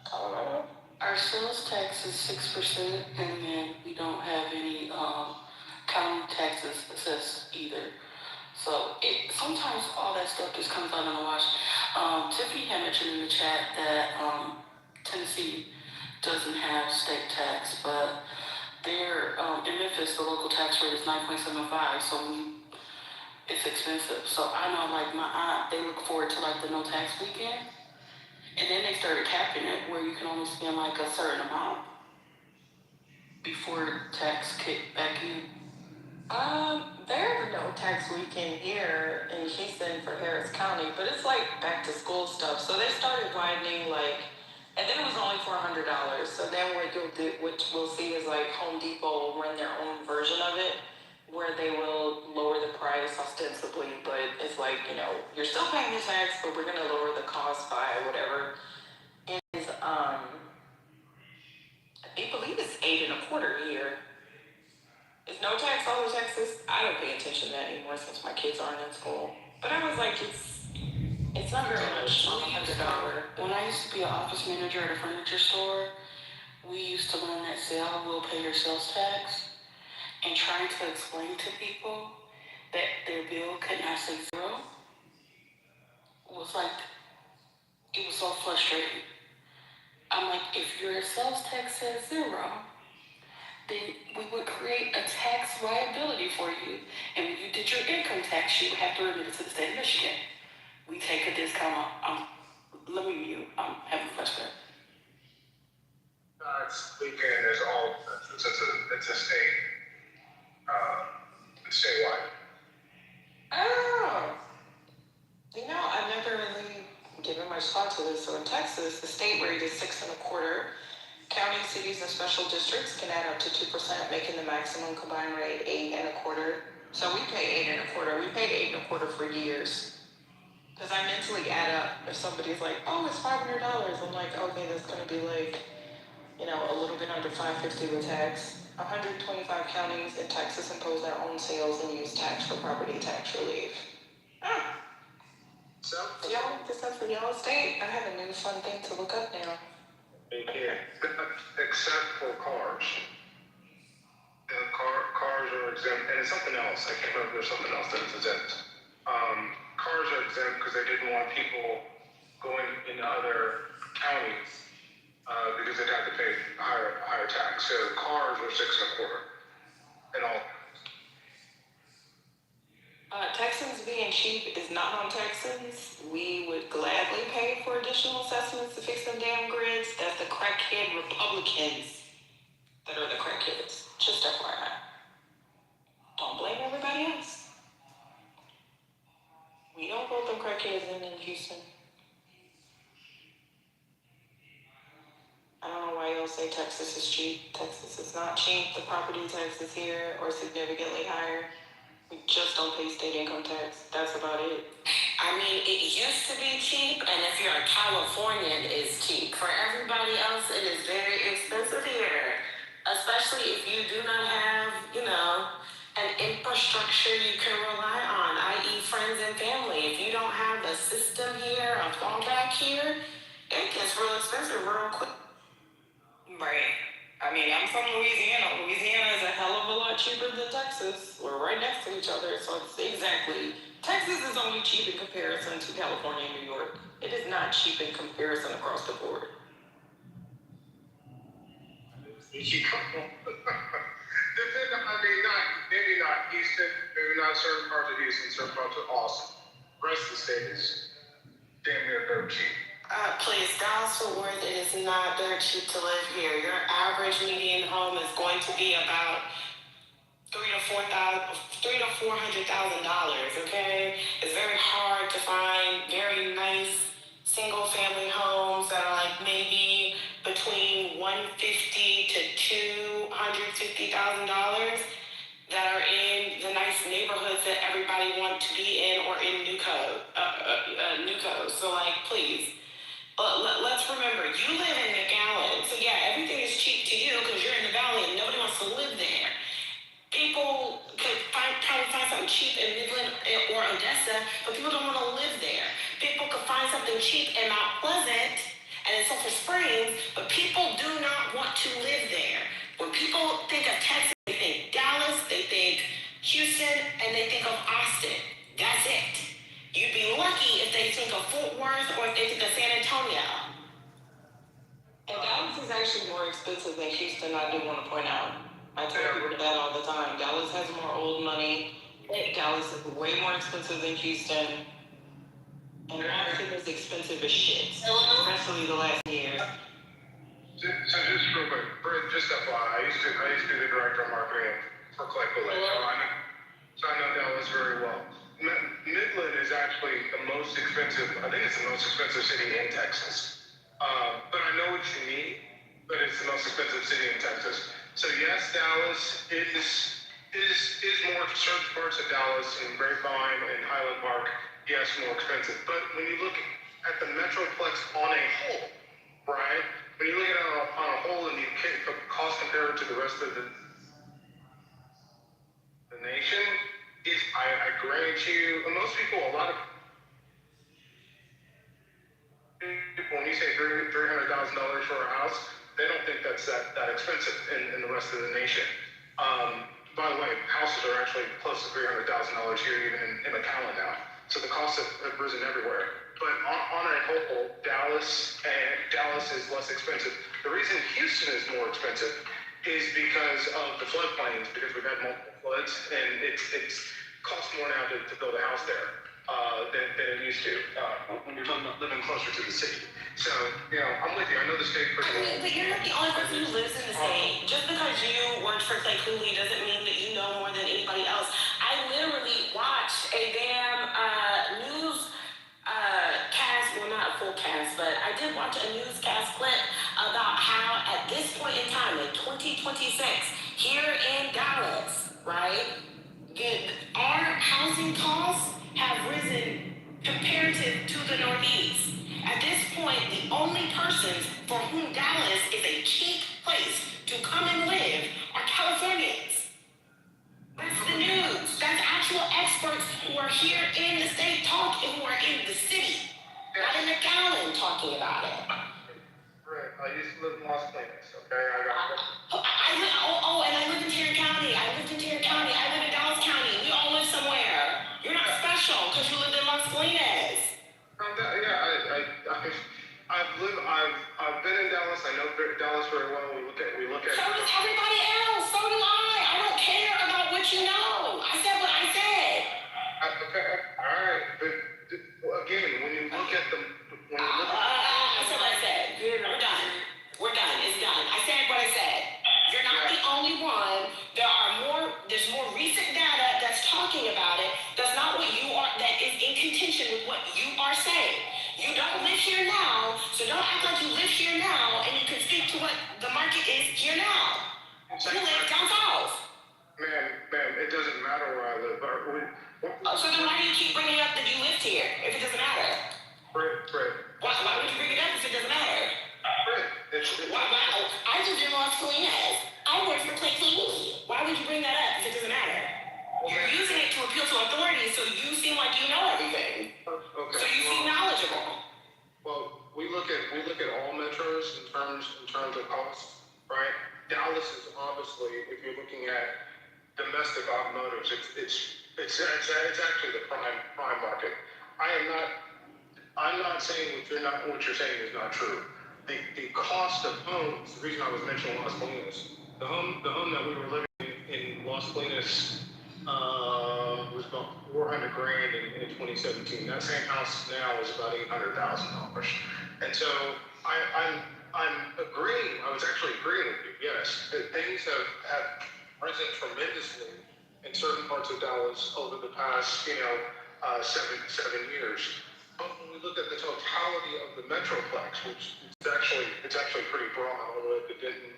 Colorado. Our sales tax is 6%, and then we don't have any county taxes assessed either. So sometimes all that stuff just comes out in the wash. Tiffany had mentioned in the chat that Tennessee doesn't have state tax, but they're in Memphis the local tax rate is 9.75, so it's expensive. So I know like my aunt, they look forward to like the no tax weekend. And then they started capping it where you can only spend like a certain amount before tax kick back in. There's no tax weekend here in Houston for Harris County, but it's like back to school stuff. So they started widening and then it was only $400. So then what we'll see is like Home Depot will run their own version of it, where they will lower the price ostensibly, but it's like, you're still paying the tax, but we're gonna lower the cost by whatever. Is I believe it's 8 1/4 a year. Is no tax all the taxes? I don't pay attention to that anymore since my kids aren't in school. But I was like, it's not very much on $100. When I used to be an office manager at a furniture store, we used to learn that sale will pay your sales tax, and trying to explain to people that their bill could not say zero was like, it was so frustrating. I'm like, if your sales tax says zero, then we would create a tax liability for you. And when you did your income tax, you would have to remit it to the state of Michigan. We take a discount on, let me mute, I'm having a flashback. It's weekend, it's a state, it's statewide. Oh. I've never really given much thought to this. So in Texas, the state rate is 6 1/4. Counties, cities, and special districts can add up to 2%, making the maximum combined rate 8 1/4. So we pay 8 1/4. We paid 8 1/4 for years. Because I mentally add up. If somebody's like, oh, it's $500, I'm like, okay, that's going to be like, a little bit under $550 with tax. 125 counties in Texas impose their own sales and use tax for property tax relief. So, y'all look this up for y'all state? I have a new fun thing to look up now. Except for cars. Cars are exempt, and it's something else. I can't remember if there's something else that's exempt. Cars are exempt because they didn't want people going into other counties because they'd have to pay higher tax. So cars are 6 1/4 and all. Texans being cheap is not on Texans. We would gladly pay for additional assessments to fix them damn grids. That's the crackhead Republicans that are the crackheads. Just FYI. Don't blame everybody else. We don't vote them crackheads in Houston. I don't know why y'all say Texas is cheap. Texas is not cheap. The property taxes here are significantly higher. We just don't pay state income tax. That's about it. I mean, it used to be cheap, and if you're a Californian, it's cheap. For everybody else, it is very expensive here. Especially if you do not have, an infrastructure you can rely on, i.e. friends and family. If you don't have a system here, a fallback here, it gets real expensive real quick. Right. I mean, I'm from Louisiana. Louisiana is a hell of a lot cheaper than Texas. We're right next to each other, so it's exactly. Texas is only cheap in comparison to California and New York. It is not cheap in comparison across the board. Maybe not Houston, maybe not certain parts of Houston, certain parts of Austin. The rest of the state is damn near dirt cheap. Please, Dallas-Fort Worth, it is not dirt cheap to live here. Your average median home is going to be about $300,000 to $400,000. Okay, it's very hard to find very nice single-family homes that are like maybe between $150,000 to $250,000 that are in the nice neighborhoods that everybody wants to be in or in NewCo. So please. Let's remember, you live in McAllen, so yeah, everything is cheap to you because you're in the valley and nobody wants to live there. People could probably find something cheap in Midland or Odessa, but people don't want to live there. People could find something cheap in Mount Pleasant and in Sulphur Springs, but people do not want to live there. When people think of Texas, they think Dallas, they think Houston, and they think of Austin. That's it. You'd be lucky if they think of Fort Worth or if they think of San Antonio. And Dallas is actually more expensive than Houston, I do want to point out. I tell people that all the time. Dallas has more old money. Dallas is way more expensive than Houston. And Austin is expensive as shit, especially the last years. So just real quick, just FYI, I used to be the director of marketing for Claypool Lake. So I know Dallas very well. Midland is actually the most expensive, I think it's the most expensive city in Texas. But I know what you mean, but it's the most expensive city in Texas. So yes, Dallas is more, certain parts of Dallas and Grapevine and Highland Park, yes, more expensive. But when you look at the Metroplex on a whole, right? When you look at it on a whole and you cost compare it to the rest of the nation, I grant you, and most people, a lot of people, when you say $300,000 for a house, they don't think that's that expensive in the rest of the nation. By the way, houses are actually close to $300,000 here, even in McAllen now. So the costs have risen everywhere. But on a whole, Dallas is less expensive. The reason Houston is more expensive is because of the floodplains, because we've had multiple floods, and it's costs more now to build a house there than it used to when you're talking about living closer to the city. So, you know, I'm with you. I know the state pretty well. But you're not the only person who lives in the state. Just because you worked for Clay Cooley doesn't mean that you know more than anybody else. I literally watched a damn news cast, well, not a full cast, but I did watch a newscast clip about how at this point in time, in 2026, here in Dallas, right, our housing costs have risen comparative to the Northeast. At this point, the only persons for whom Dallas is a cheap place to come and live are Californians. That's the news. That's actual experts who are here in the state talking, who are in the city, not in McAllen talking about it. Right. I used to live in Las Vegas, okay? And I live in Tarrant County. I lived in Tarrant County. I live in Dallas County. We all live somewhere. You're not special because you lived in Las Colinas. I've been in Dallas. I know Dallas very well. We look at. So does everybody else. So do I. I don't care about what you know. I said what I said. Okay. All right. But again, when you look at them, I said what I said. We're done. We're done. It's done. I said what I said. You're not the only one. There's more recent data that's talking about it. That's not what you are, that is in contention with what you are saying. You don't live here now, so don't act like you live here now and you can speak to what the market is here now. You live down south. Ma'am, it doesn't matter where I live. So then why do you keep bringing up that you lived here if it doesn't matter? Right. Why would you bring it up if it doesn't matter? Why? I lived in Las Colinas. I worked for Clay Cooley. Why would you bring that up if it doesn't matter? You're using it to appeal to authority, so you seem like you know everything. Okay. So you seem knowledgeable. Well, we look at all metros in terms of cost, right? Dallas is obviously, if you're looking at domestic automotives, it's actually the prime market. I'm not saying what you're saying is not true. The cost of homes, the reason I was mentioning Las Colinas, the home that we were living in Las Colinas was about $400,000 in 2017. That same house now is about $800,000. And so I'm agreeing. I was actually agreeing with you. Yes, that things have risen tremendously in certain parts of Dallas over the past, 7 years. But when we look at the totality of the Metroplex, which it's actually pretty broad, all the way to Denton,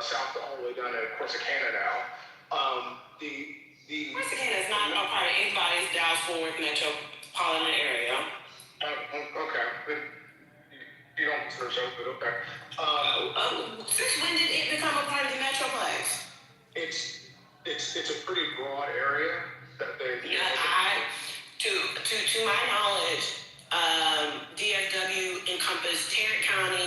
south all the way down to Corsicana now. Corsicana is not a part of anybody's Dallas-Fort Worth metropolitan area. Okay. You don't consider so, but okay. Since when did it become a part of the Metroplex? It's a pretty broad area that they. To my knowledge, DFW encompassed Tarrant County,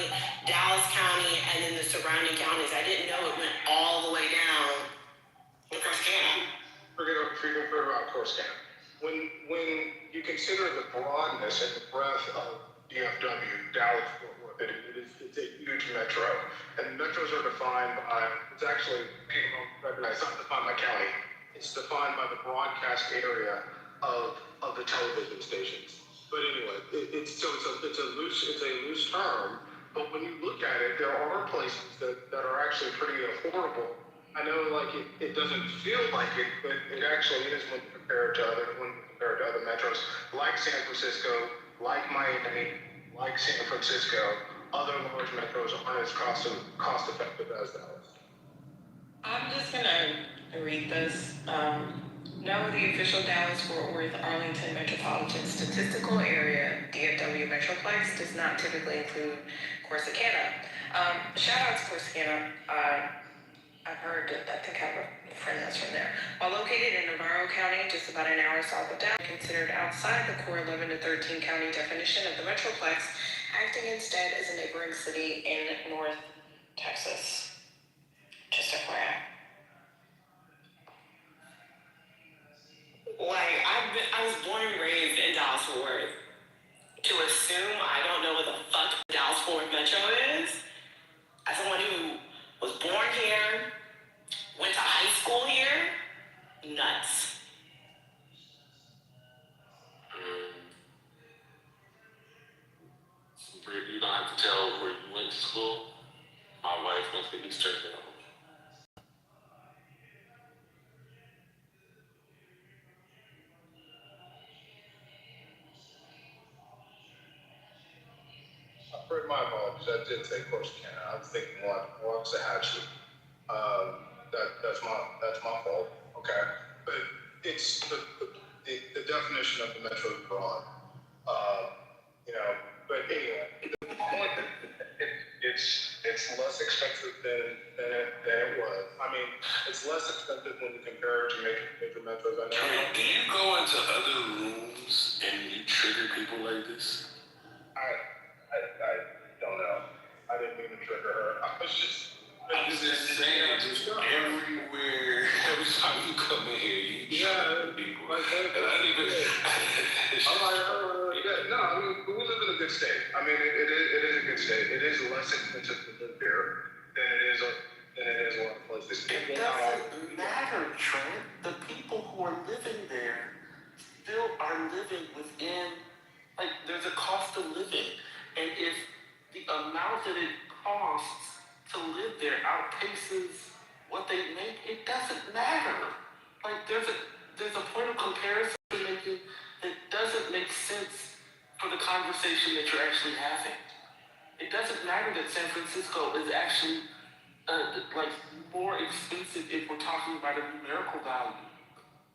about Corsicana. When you consider the broadness and the breadth of DFW, Dallas-Fort Worth, it's a huge metro. And metros are defined by, it's actually, people don't recognize, it's not defined by county. It's defined by the broadcast area of the television stations. But anyway, it's a loose term. But when you look at it, there are places that are actually pretty affordable. I know, like, it doesn't feel like it, but it actually is when you compare it to other metros, like San Francisco, like Miami, like San Francisco. Other large metros aren't as cost effective as Dallas. I'm just gonna read this. No, the official Dallas-Fort Worth Arlington Metropolitan Statistical Area (DFW) Metroplex does not typically include Corsicana. Shout out to Corsicana. I've heard that. I think I have a friend that's from there. While located in Navarro County, just about an hour south of Dallas, considered outside the core 11 to 13 county definition of the Metroplex, acting instead as a neighboring city in North Texas. Just FYI. Like, I was born and raised in Dallas-Fort Worth. To assume I don't know what the fuck Dallas-Fort Worth Metro is, as someone who was born here, went to high school here, nuts. You don't have to tell where you went to school. My wife went to Eastern Middle. My apologies, I did say Corsicana. I was thinking Waxahachie. That's my fault. Okay, but it's the definition of the metro is broad. But anyway, the point that it's less expensive than it was. I mean, it's less expensive when you compare it to major metros. I know. Do you go into other rooms and you trigger people like this? I don't know. I didn't mean to trigger her. I'm just saying, just everywhere, every time you come in here, you trigger people. And I didn't even. No, I mean, we live in a good state. I mean, it is a good state. It is less expensive to live here than it is a lot of places. It doesn't matter, Trent. The people who are living there still are living within, like, there's a cost of living. And if the amount that it costs to live there outpaces what they make, it doesn't matter. Like, there's a point of comparison you're making that doesn't make sense for the conversation that you're actually having. It doesn't matter that San Francisco is actually like more expensive if we're talking about a numerical value.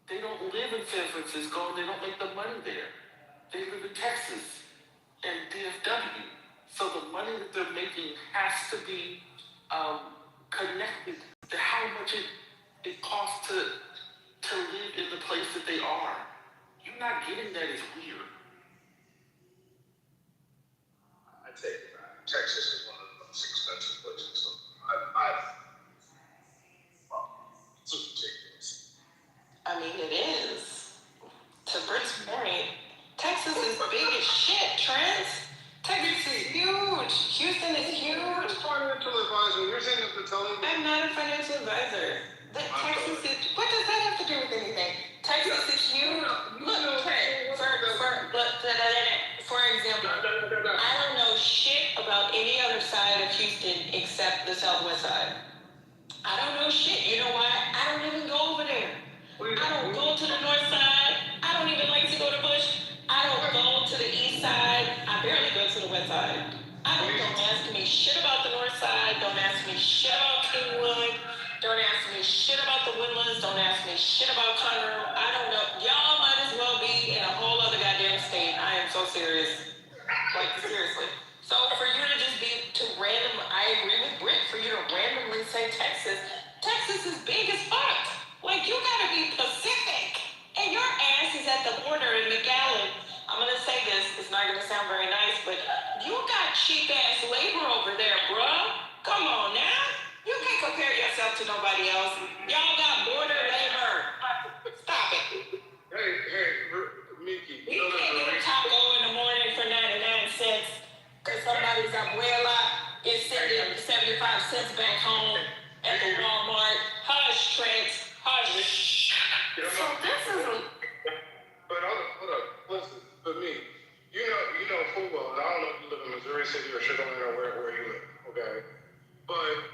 They don't live in San Francisco and they don't make the money there. They live in Texas and DFW. So the money that they're making has to be connected to how much it costs to live in the place that they are. You're not getting that is weird. I take it back. Texas is one of the most expensive places. So it's ridiculous. I mean, it is. To Britt's point, Texas is big as shit, Trent. Texas is huge. Houston is huge. You're a financial advisor. You're saying that to tell me. I'm not a financial advisor. Texas is. What does that have to do with anything? Texas is huge. Look, Trent. For example, I don't know shit about any other side of Houston except the southwest side. I don't know shit. You know why? I don't even go over there. I don't go to the north side. I don't even like to go to Bush. I don't go to the east side. I barely go to the west side. Don't ask me shit about the north side. Don't ask me shit about Kingwood. Don't ask me shit about the Woodlands. Don't ask me shit about Conroe. I don't know. Y'all might as well be in a whole other goddamn state. I am so serious. Like, seriously. So for you to just I agree with Britt, for you to randomly say Texas is big as fuck. Like, you gotta be Pacific. And your ass is at the border in McAllen. I'm gonna say this, it's not gonna sound very nice, but you got cheap ass labor over there, bruh. Come on now. You can't compare yourself to nobody else. Y'all got border labor. Stop it. City or Sugar Land or where you live, okay? But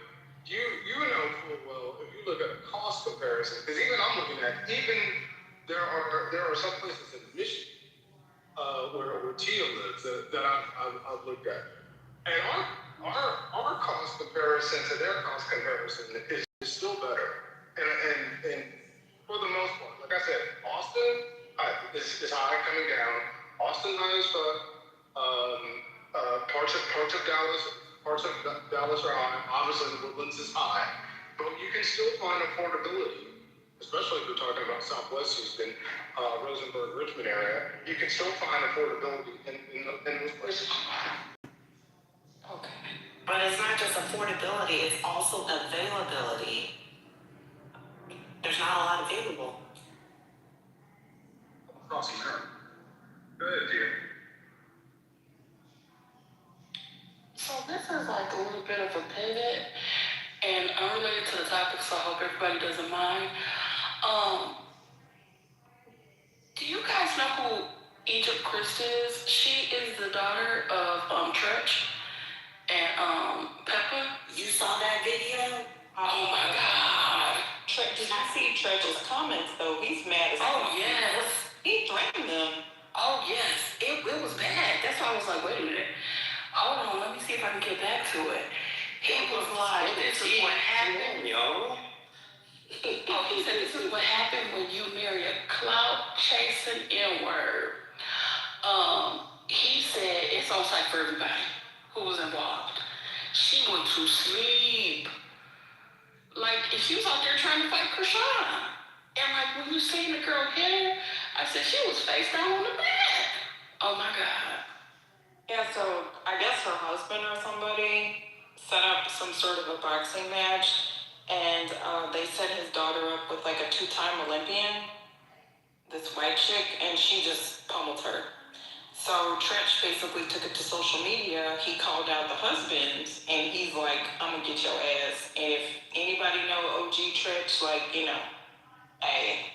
you know full well, if you look at a cost comparison, because even I'm looking at, there are some places in Michigan where Tia lives that I've looked at. And our cost comparison to their cost comparison is still better. And for the most part, like I said, Austin is high coming down. Austin high as fuck. Parts of Dallas are high. Obviously, the Woodlands is high, but you can still find affordability, especially if you're talking about Southwest Houston, Rosenberg, Richmond area. You can still find affordability in those places. Okay. But it's not just affordability, it's also availability. There's not a lot available. Across America. Go ahead, dear. So this is like a little bit of a pivot and unrelated to the topic, so I hope everybody doesn't mind. Do you guys know who Egypt Christ is? She is the daughter of Tretch and Peppa. You saw that video? Oh my God. Did you see Tretch's comments though? He's mad as Oh yes. He threatened them. Oh yes. It was bad. That's why I was like, wait a minute. Hold on, let me see if I can get back to it. He was like, this is what happened. Yo. Oh, he said this is what happened when you marry a clout-chasing N-word. He said it's on site for everybody who was involved. She went to sleep. Like, if she was out there trying to fight Krishan. And like, when you seen the girl hit her, I said she was face down on the bed. Oh my God. Yeah, so I guess her husband or somebody set up some sort of a boxing match, and they set his daughter up with like a 2-time Olympian, this white chick, and she just pummeled her. So Tretch basically took it to social media. He called out the husbands, and he's like, I'm gonna get your ass. And if anybody know OG Tretch, like, you know, hey,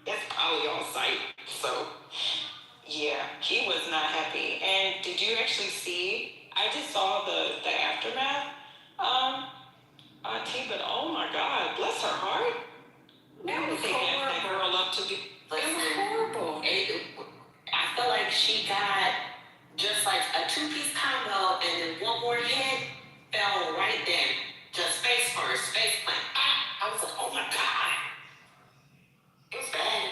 it's probably on site. So yeah, he was not happy. And did you actually see? I just saw the aftermath. But oh my God, bless her heart. It was horrible. That girl up to be. It was horrible. I feel like she got just like a 2-piece combo, and then one more hit fell right there. Just face first, face plant. I was like, oh my God. It was bad.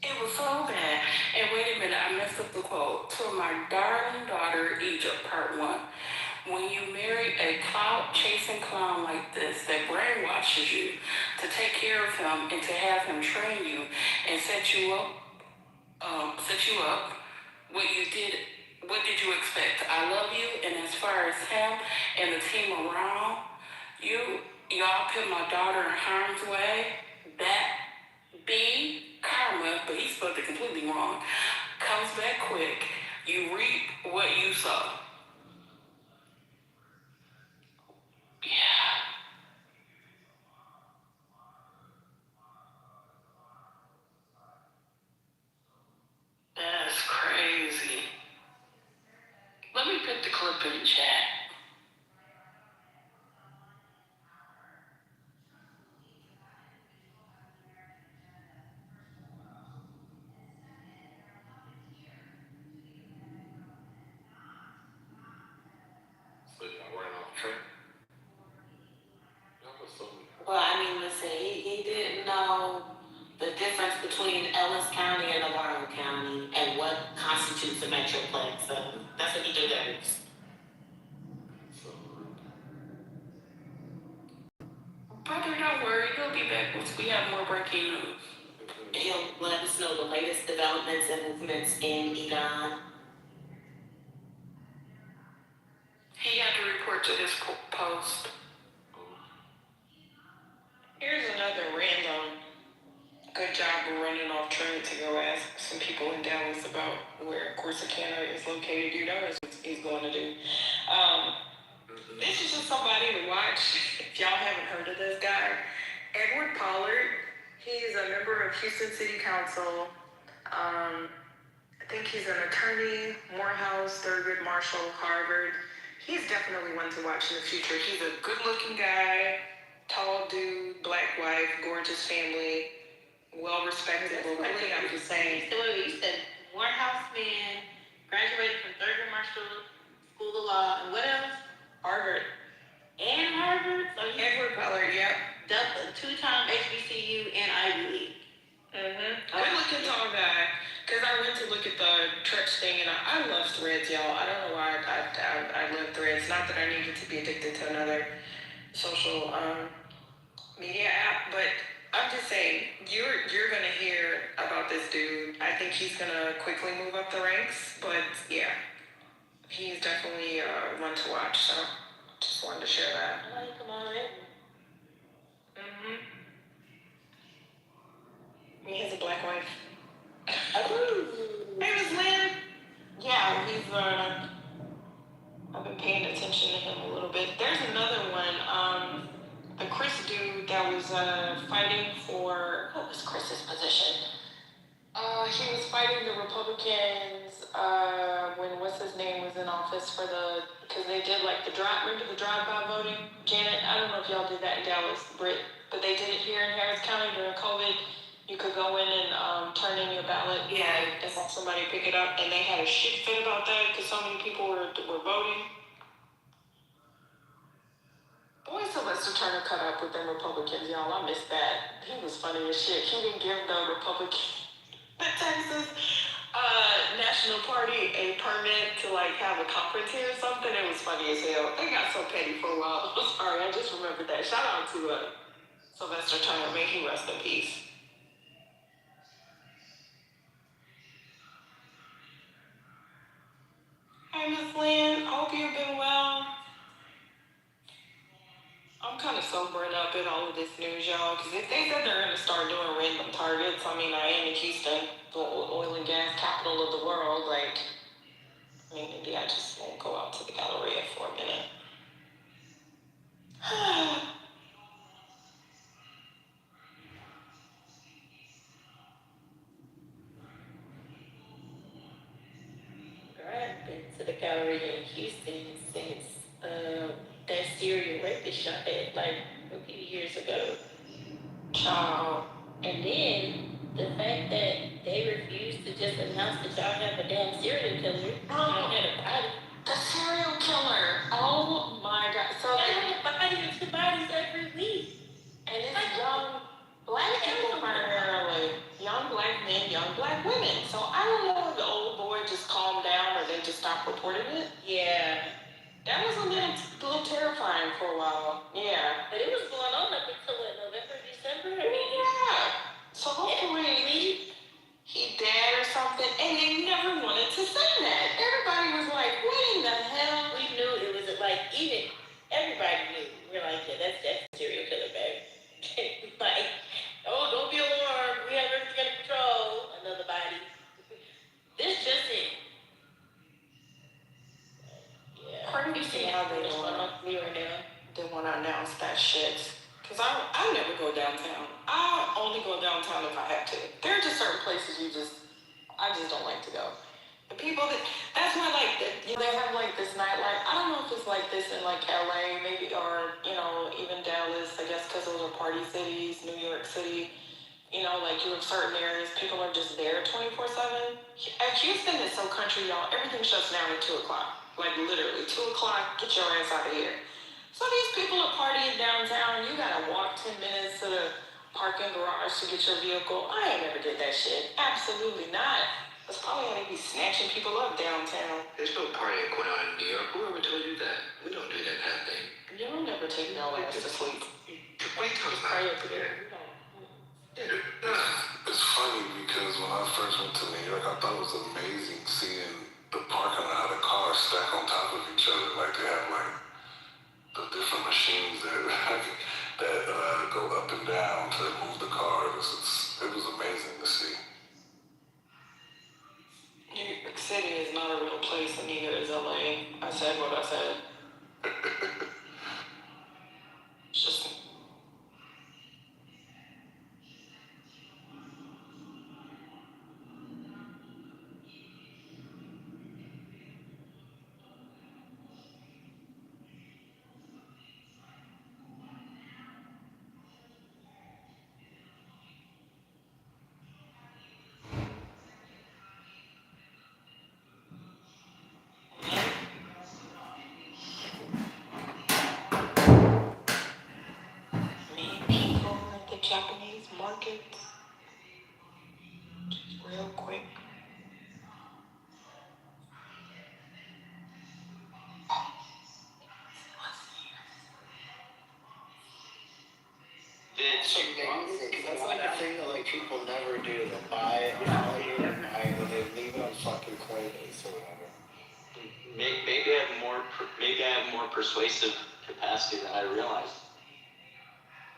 It was so bad. And wait a minute, I messed up the quote. To my darling daughter, Egypt, part 1. When you marry a clout-chasing clown like this that brainwashes you to take care of him and to have him train you and set you up, what did you expect? I love you, and as far as him and the team around y'all put my daughter in harm's way. That B, karma, but he spelled it completely wrong, comes back quick. You reap what you sow. Yeah. That's crazy. Let me put the clip in the chat. So you're running off track? Well, I mean, listen, he didn't know the difference between Ellis County and Navarro County and what constitutes a metroplex. So that's what he did there. Brother, don't worry. He'll be back once we have more breaking news. He'll let us know the latest developments and movements in Edon. He had to report to this post. Here's another random. Good job of running off train to go ask some people in Dallas about where Corsicana is located. You know that's what he's going to do. This is just somebody to watch. If y'all haven't heard of this guy, Edward Pollard. He's a member of Houston City Council. I think he's an attorney, Morehouse, Thurgood Marshall, Harvard. He's definitely one to watch in the future. He's a good-looking guy, tall dude, black wife, gorgeous family, well-respected locally, I'm just saying. So you said Morehouse man, graduated from Thurgood Marshall School of Law, and what else? Harvard. And Harvard? So Edward Ballard, yep. Two-time HBCU and Ivy League. Good-looking tall guy. Because I went to look at the church thing, and I love Threads, y'all. I don't know why I love Threads. Not that I needed to be addicted to another social media app, but I'm just saying, you're gonna hear about this dude. I think he's gonna quickly move up the ranks, but yeah, he's definitely one to watch. So just wanted to share that. I like him already. He has a black wife. Hey, Miss Lynn. Yeah, he's I've been paying attention to him a little bit. There's another one. The Chris dude that was fighting for, what was Chris's position? He was fighting the Republicans when what's his name was in office for because they did like the remember the drive-by voting? Janet, I don't know if y'all did that in Dallas, Britt, but they did it here in Harris County during COVID. You could go in and turn in your ballot and let somebody pick it up, and they had a shit fit about that because so many people were voting. Boy, Sylvester Turner cut up with them Republicans, y'all. I missed that. He was funny as shit. He didn't give the Republican, the Texas National Party a permit to like have a conference here or something. It was funny as hell. They got so petty for a while. I'm sorry, I just remembered that. Shout out to Sylvester Turner. May he rest in peace. Hey, Miss Lynn. Hope you've been well. I'm kind of sobering up at all of this news, y'all, because if they said they're going to start doing random targets, I mean, I am in Houston, the oil and gas capital of the world, like, I mean, maybe I just won't go out to the Galleria for a minute. I've been to the Galleria in Houston since that serial rapist shot at like a few years ago. Child. And then the fact that they refused to just announce that y'all have a damn serial killer. Y'all had a body. The serial killer. Oh my God. So y'all had a body or two bodies every week. And it's young black people primarily. Young black men, young black women. So I don't know if the old boy just calmed down or they just stopped reporting it. Yeah. That was a little terrifying for a while. Yeah. But it was going on up until November, December. I mean, yeah. So hopefully he dead or something. And they never wanted to say that. Everybody was like, what in the hell? We knew it was like, even everybody knew. We're like, yeah, that's a serial killer, babe. Like, oh, don't be alarmed. We have everything under control. Another body. This just it. Yeah. Crazy how they want to announce that shit. Because I never go downtown. I only go downtown if I have to. There are just certain places I just don't like to go. The people that's why like, they have like this nightlife. I don't know if it's like this in like LA maybe, or, even Dallas, I guess, because those are party cities, New York City. Like you have certain areas, people are just there 24/7. Houston is so country, y'all. Everything shuts down at 2 o'clock. Like literally 2 o'clock, get your ass out of here. So these people are partying downtown. You gotta walk 10 minutes to the parking garage to get your vehicle. I ain't never did that shit. Absolutely not. That's probably how they be snatching people up downtown. There's no partying going on in New York. Whoever told you that? We don't do that kind of thing. Y'all never take no ass to sleep. What are you talking about? It's funny because when I first went to New York, I thought it was amazing seeing the parking lot, how the cars stack on top of each other. Like they have like the different machines that go up and down to move the cars. It was amazing to see. New York City is not a real place, and neither is LA. I said what I said. It's just. Japanese market. Just real quick. It's amazing, 'cause that's like a thing that like people never do. They buy it, buy it, and they leave it on fucking Coinbase or whatever. Maybe I have more persuasive capacity than I realized.